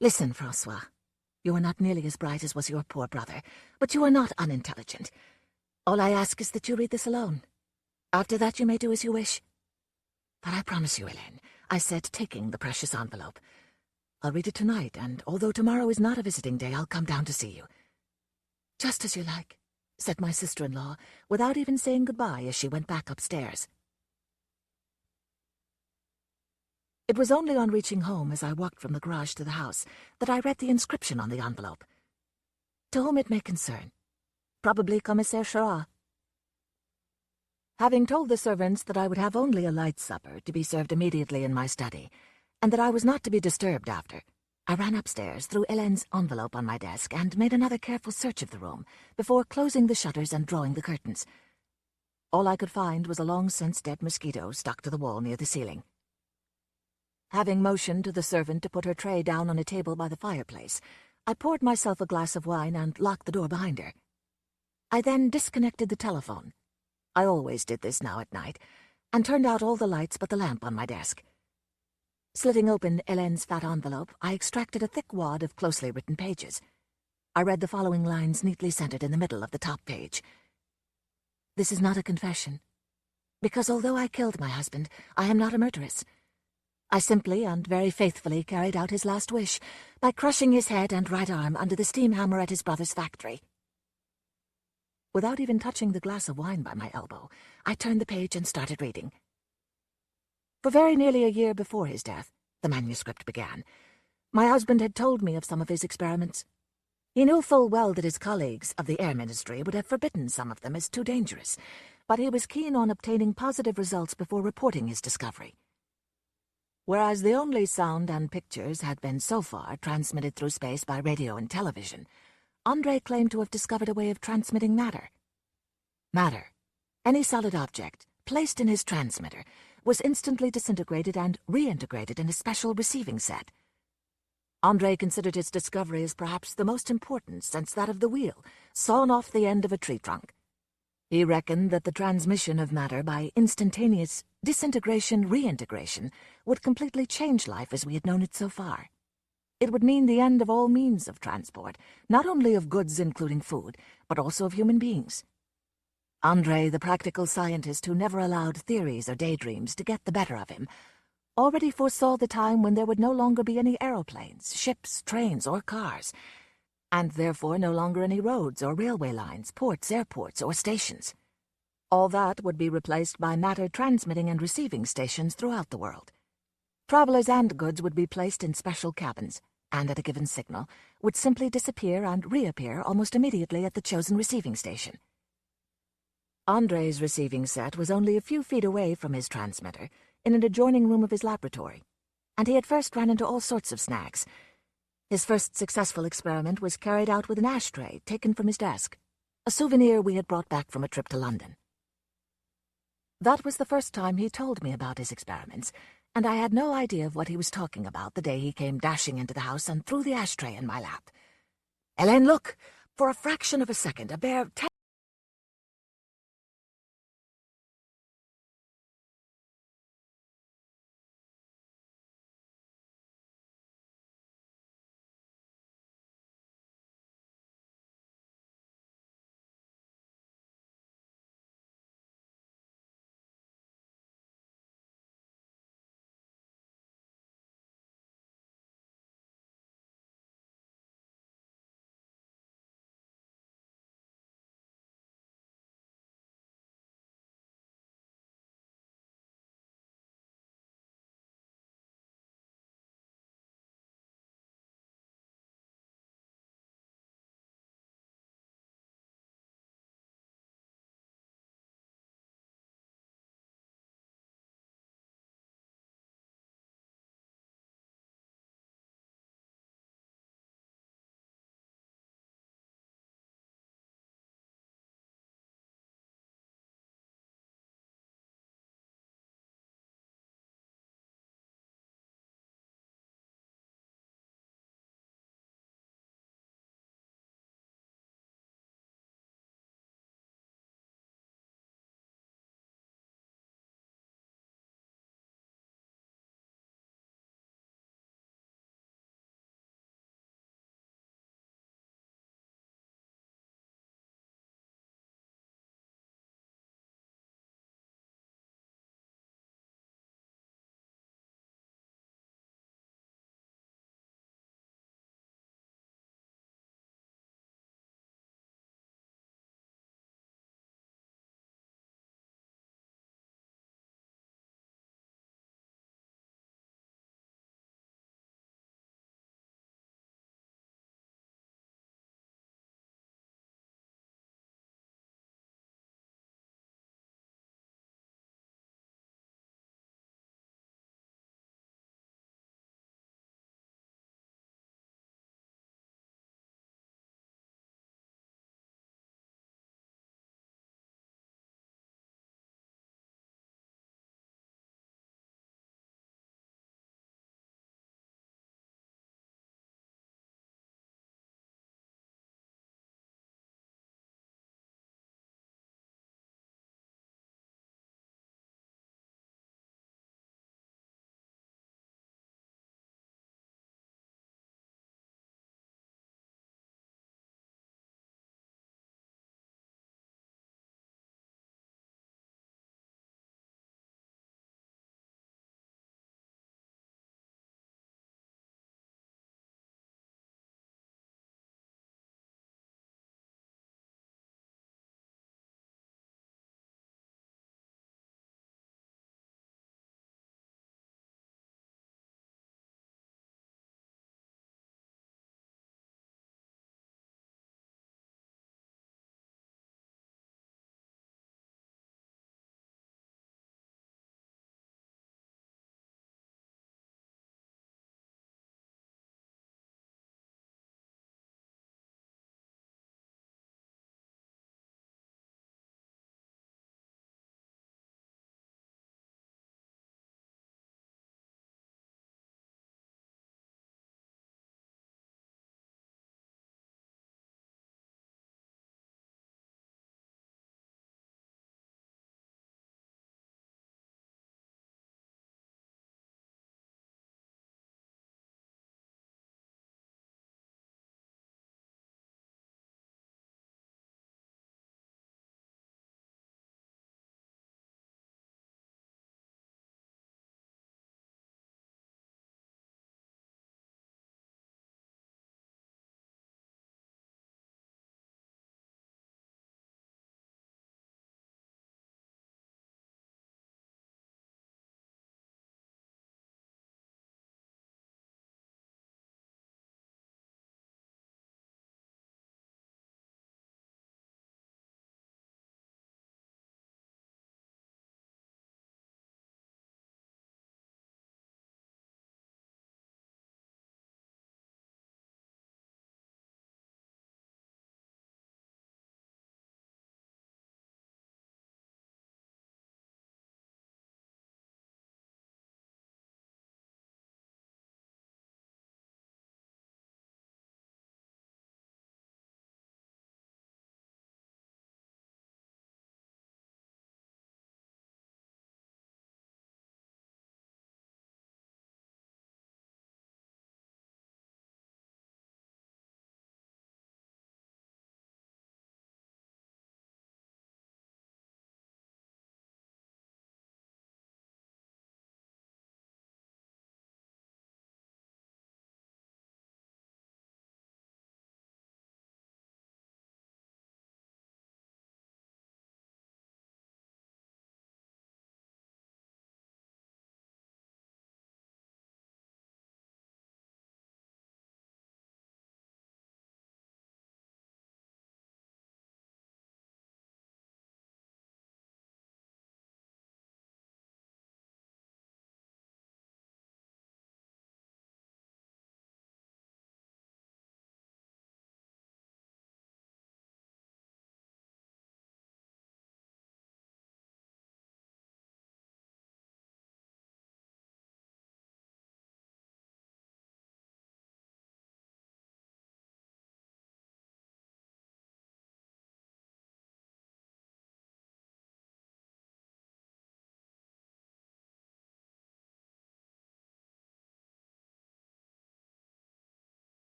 "Listen, François. You are not nearly as bright as was your poor brother, but you are not unintelligent. All I ask is that you read this alone. After that you may do as you wish." "But I promise you, Hélène," I said, taking the precious envelope. "I'll read it tonight, and although tomorrow is not a visiting day, I'll come down to see you." "Just as you like," said my sister-in-law, without even saying goodbye as she went back upstairs. It was only on reaching home, as I walked from the garage to the house, that I read the inscription on the envelope. "To whom it may concern. Probably Commissaire Charras." Having told the servants that I would have only a light supper to be served immediately in my study, and that I was not to be disturbed after, I ran upstairs, threw Hélène's envelope on my desk, and made another careful search of the room before closing the shutters and drawing the curtains. All I could find was a long-since-dead mosquito stuck to the wall near the ceiling. Having motioned to the servant to put her tray down on a table by the fireplace, I poured myself a glass of wine and locked the door behind her. I then disconnected the telephone. I always did this now at night, and turned out all the lights but the lamp on my desk. Slitting open Hélène's fat envelope, I extracted a thick wad of closely written pages. I read the following lines neatly centered in the middle of the top page. "This is not a confession, because although I killed my husband, I am not a murderess. I simply and very faithfully carried out his last wish by crushing his head and right arm under the steam hammer at his brother's factory." Without even touching the glass of wine by my elbow, I turned the page and started reading. "For very nearly a year before his death," the manuscript began, "my husband had told me of some of his experiments. He knew full well that his colleagues of the Air Ministry would have forbidden some of them as too dangerous, but he was keen on obtaining positive results before reporting his discovery. Whereas the only sound and pictures had been so far transmitted through space by radio and television, André claimed to have discovered a way of transmitting matter. Matter, any solid object, placed in his transmitter, was instantly disintegrated and reintegrated in a special receiving set. Andre considered his discovery as perhaps the most important since that of the wheel, sawn off the end of a tree trunk. He reckoned that the transmission of matter by instantaneous disintegration-reintegration would completely change life as we had known it so far. It would mean the end of all means of transport, not only of goods including food, but also of human beings. Andre, the practical scientist who never allowed theories or daydreams to get the better of him, already foresaw the time when there would no longer be any aeroplanes, ships, trains, or cars, and therefore no longer any roads or railway lines, ports, airports, or stations. All that would be replaced by matter transmitting and receiving stations throughout the world. Travelers and goods would be placed in special cabins, and at a given signal, would simply disappear and reappear almost immediately at the chosen receiving station. Andre's receiving set was only a few feet away from his transmitter, in an adjoining room of his laboratory, and he at first ran into all sorts of snags. His first successful experiment was carried out with an ashtray taken from his desk, a souvenir we had brought back from a trip to London. That was the first time he told me about his experiments, and I had no idea of what he was talking about the day he came dashing into the house and threw the ashtray in my lap. "Ellen, look! For a fraction of a second, a bare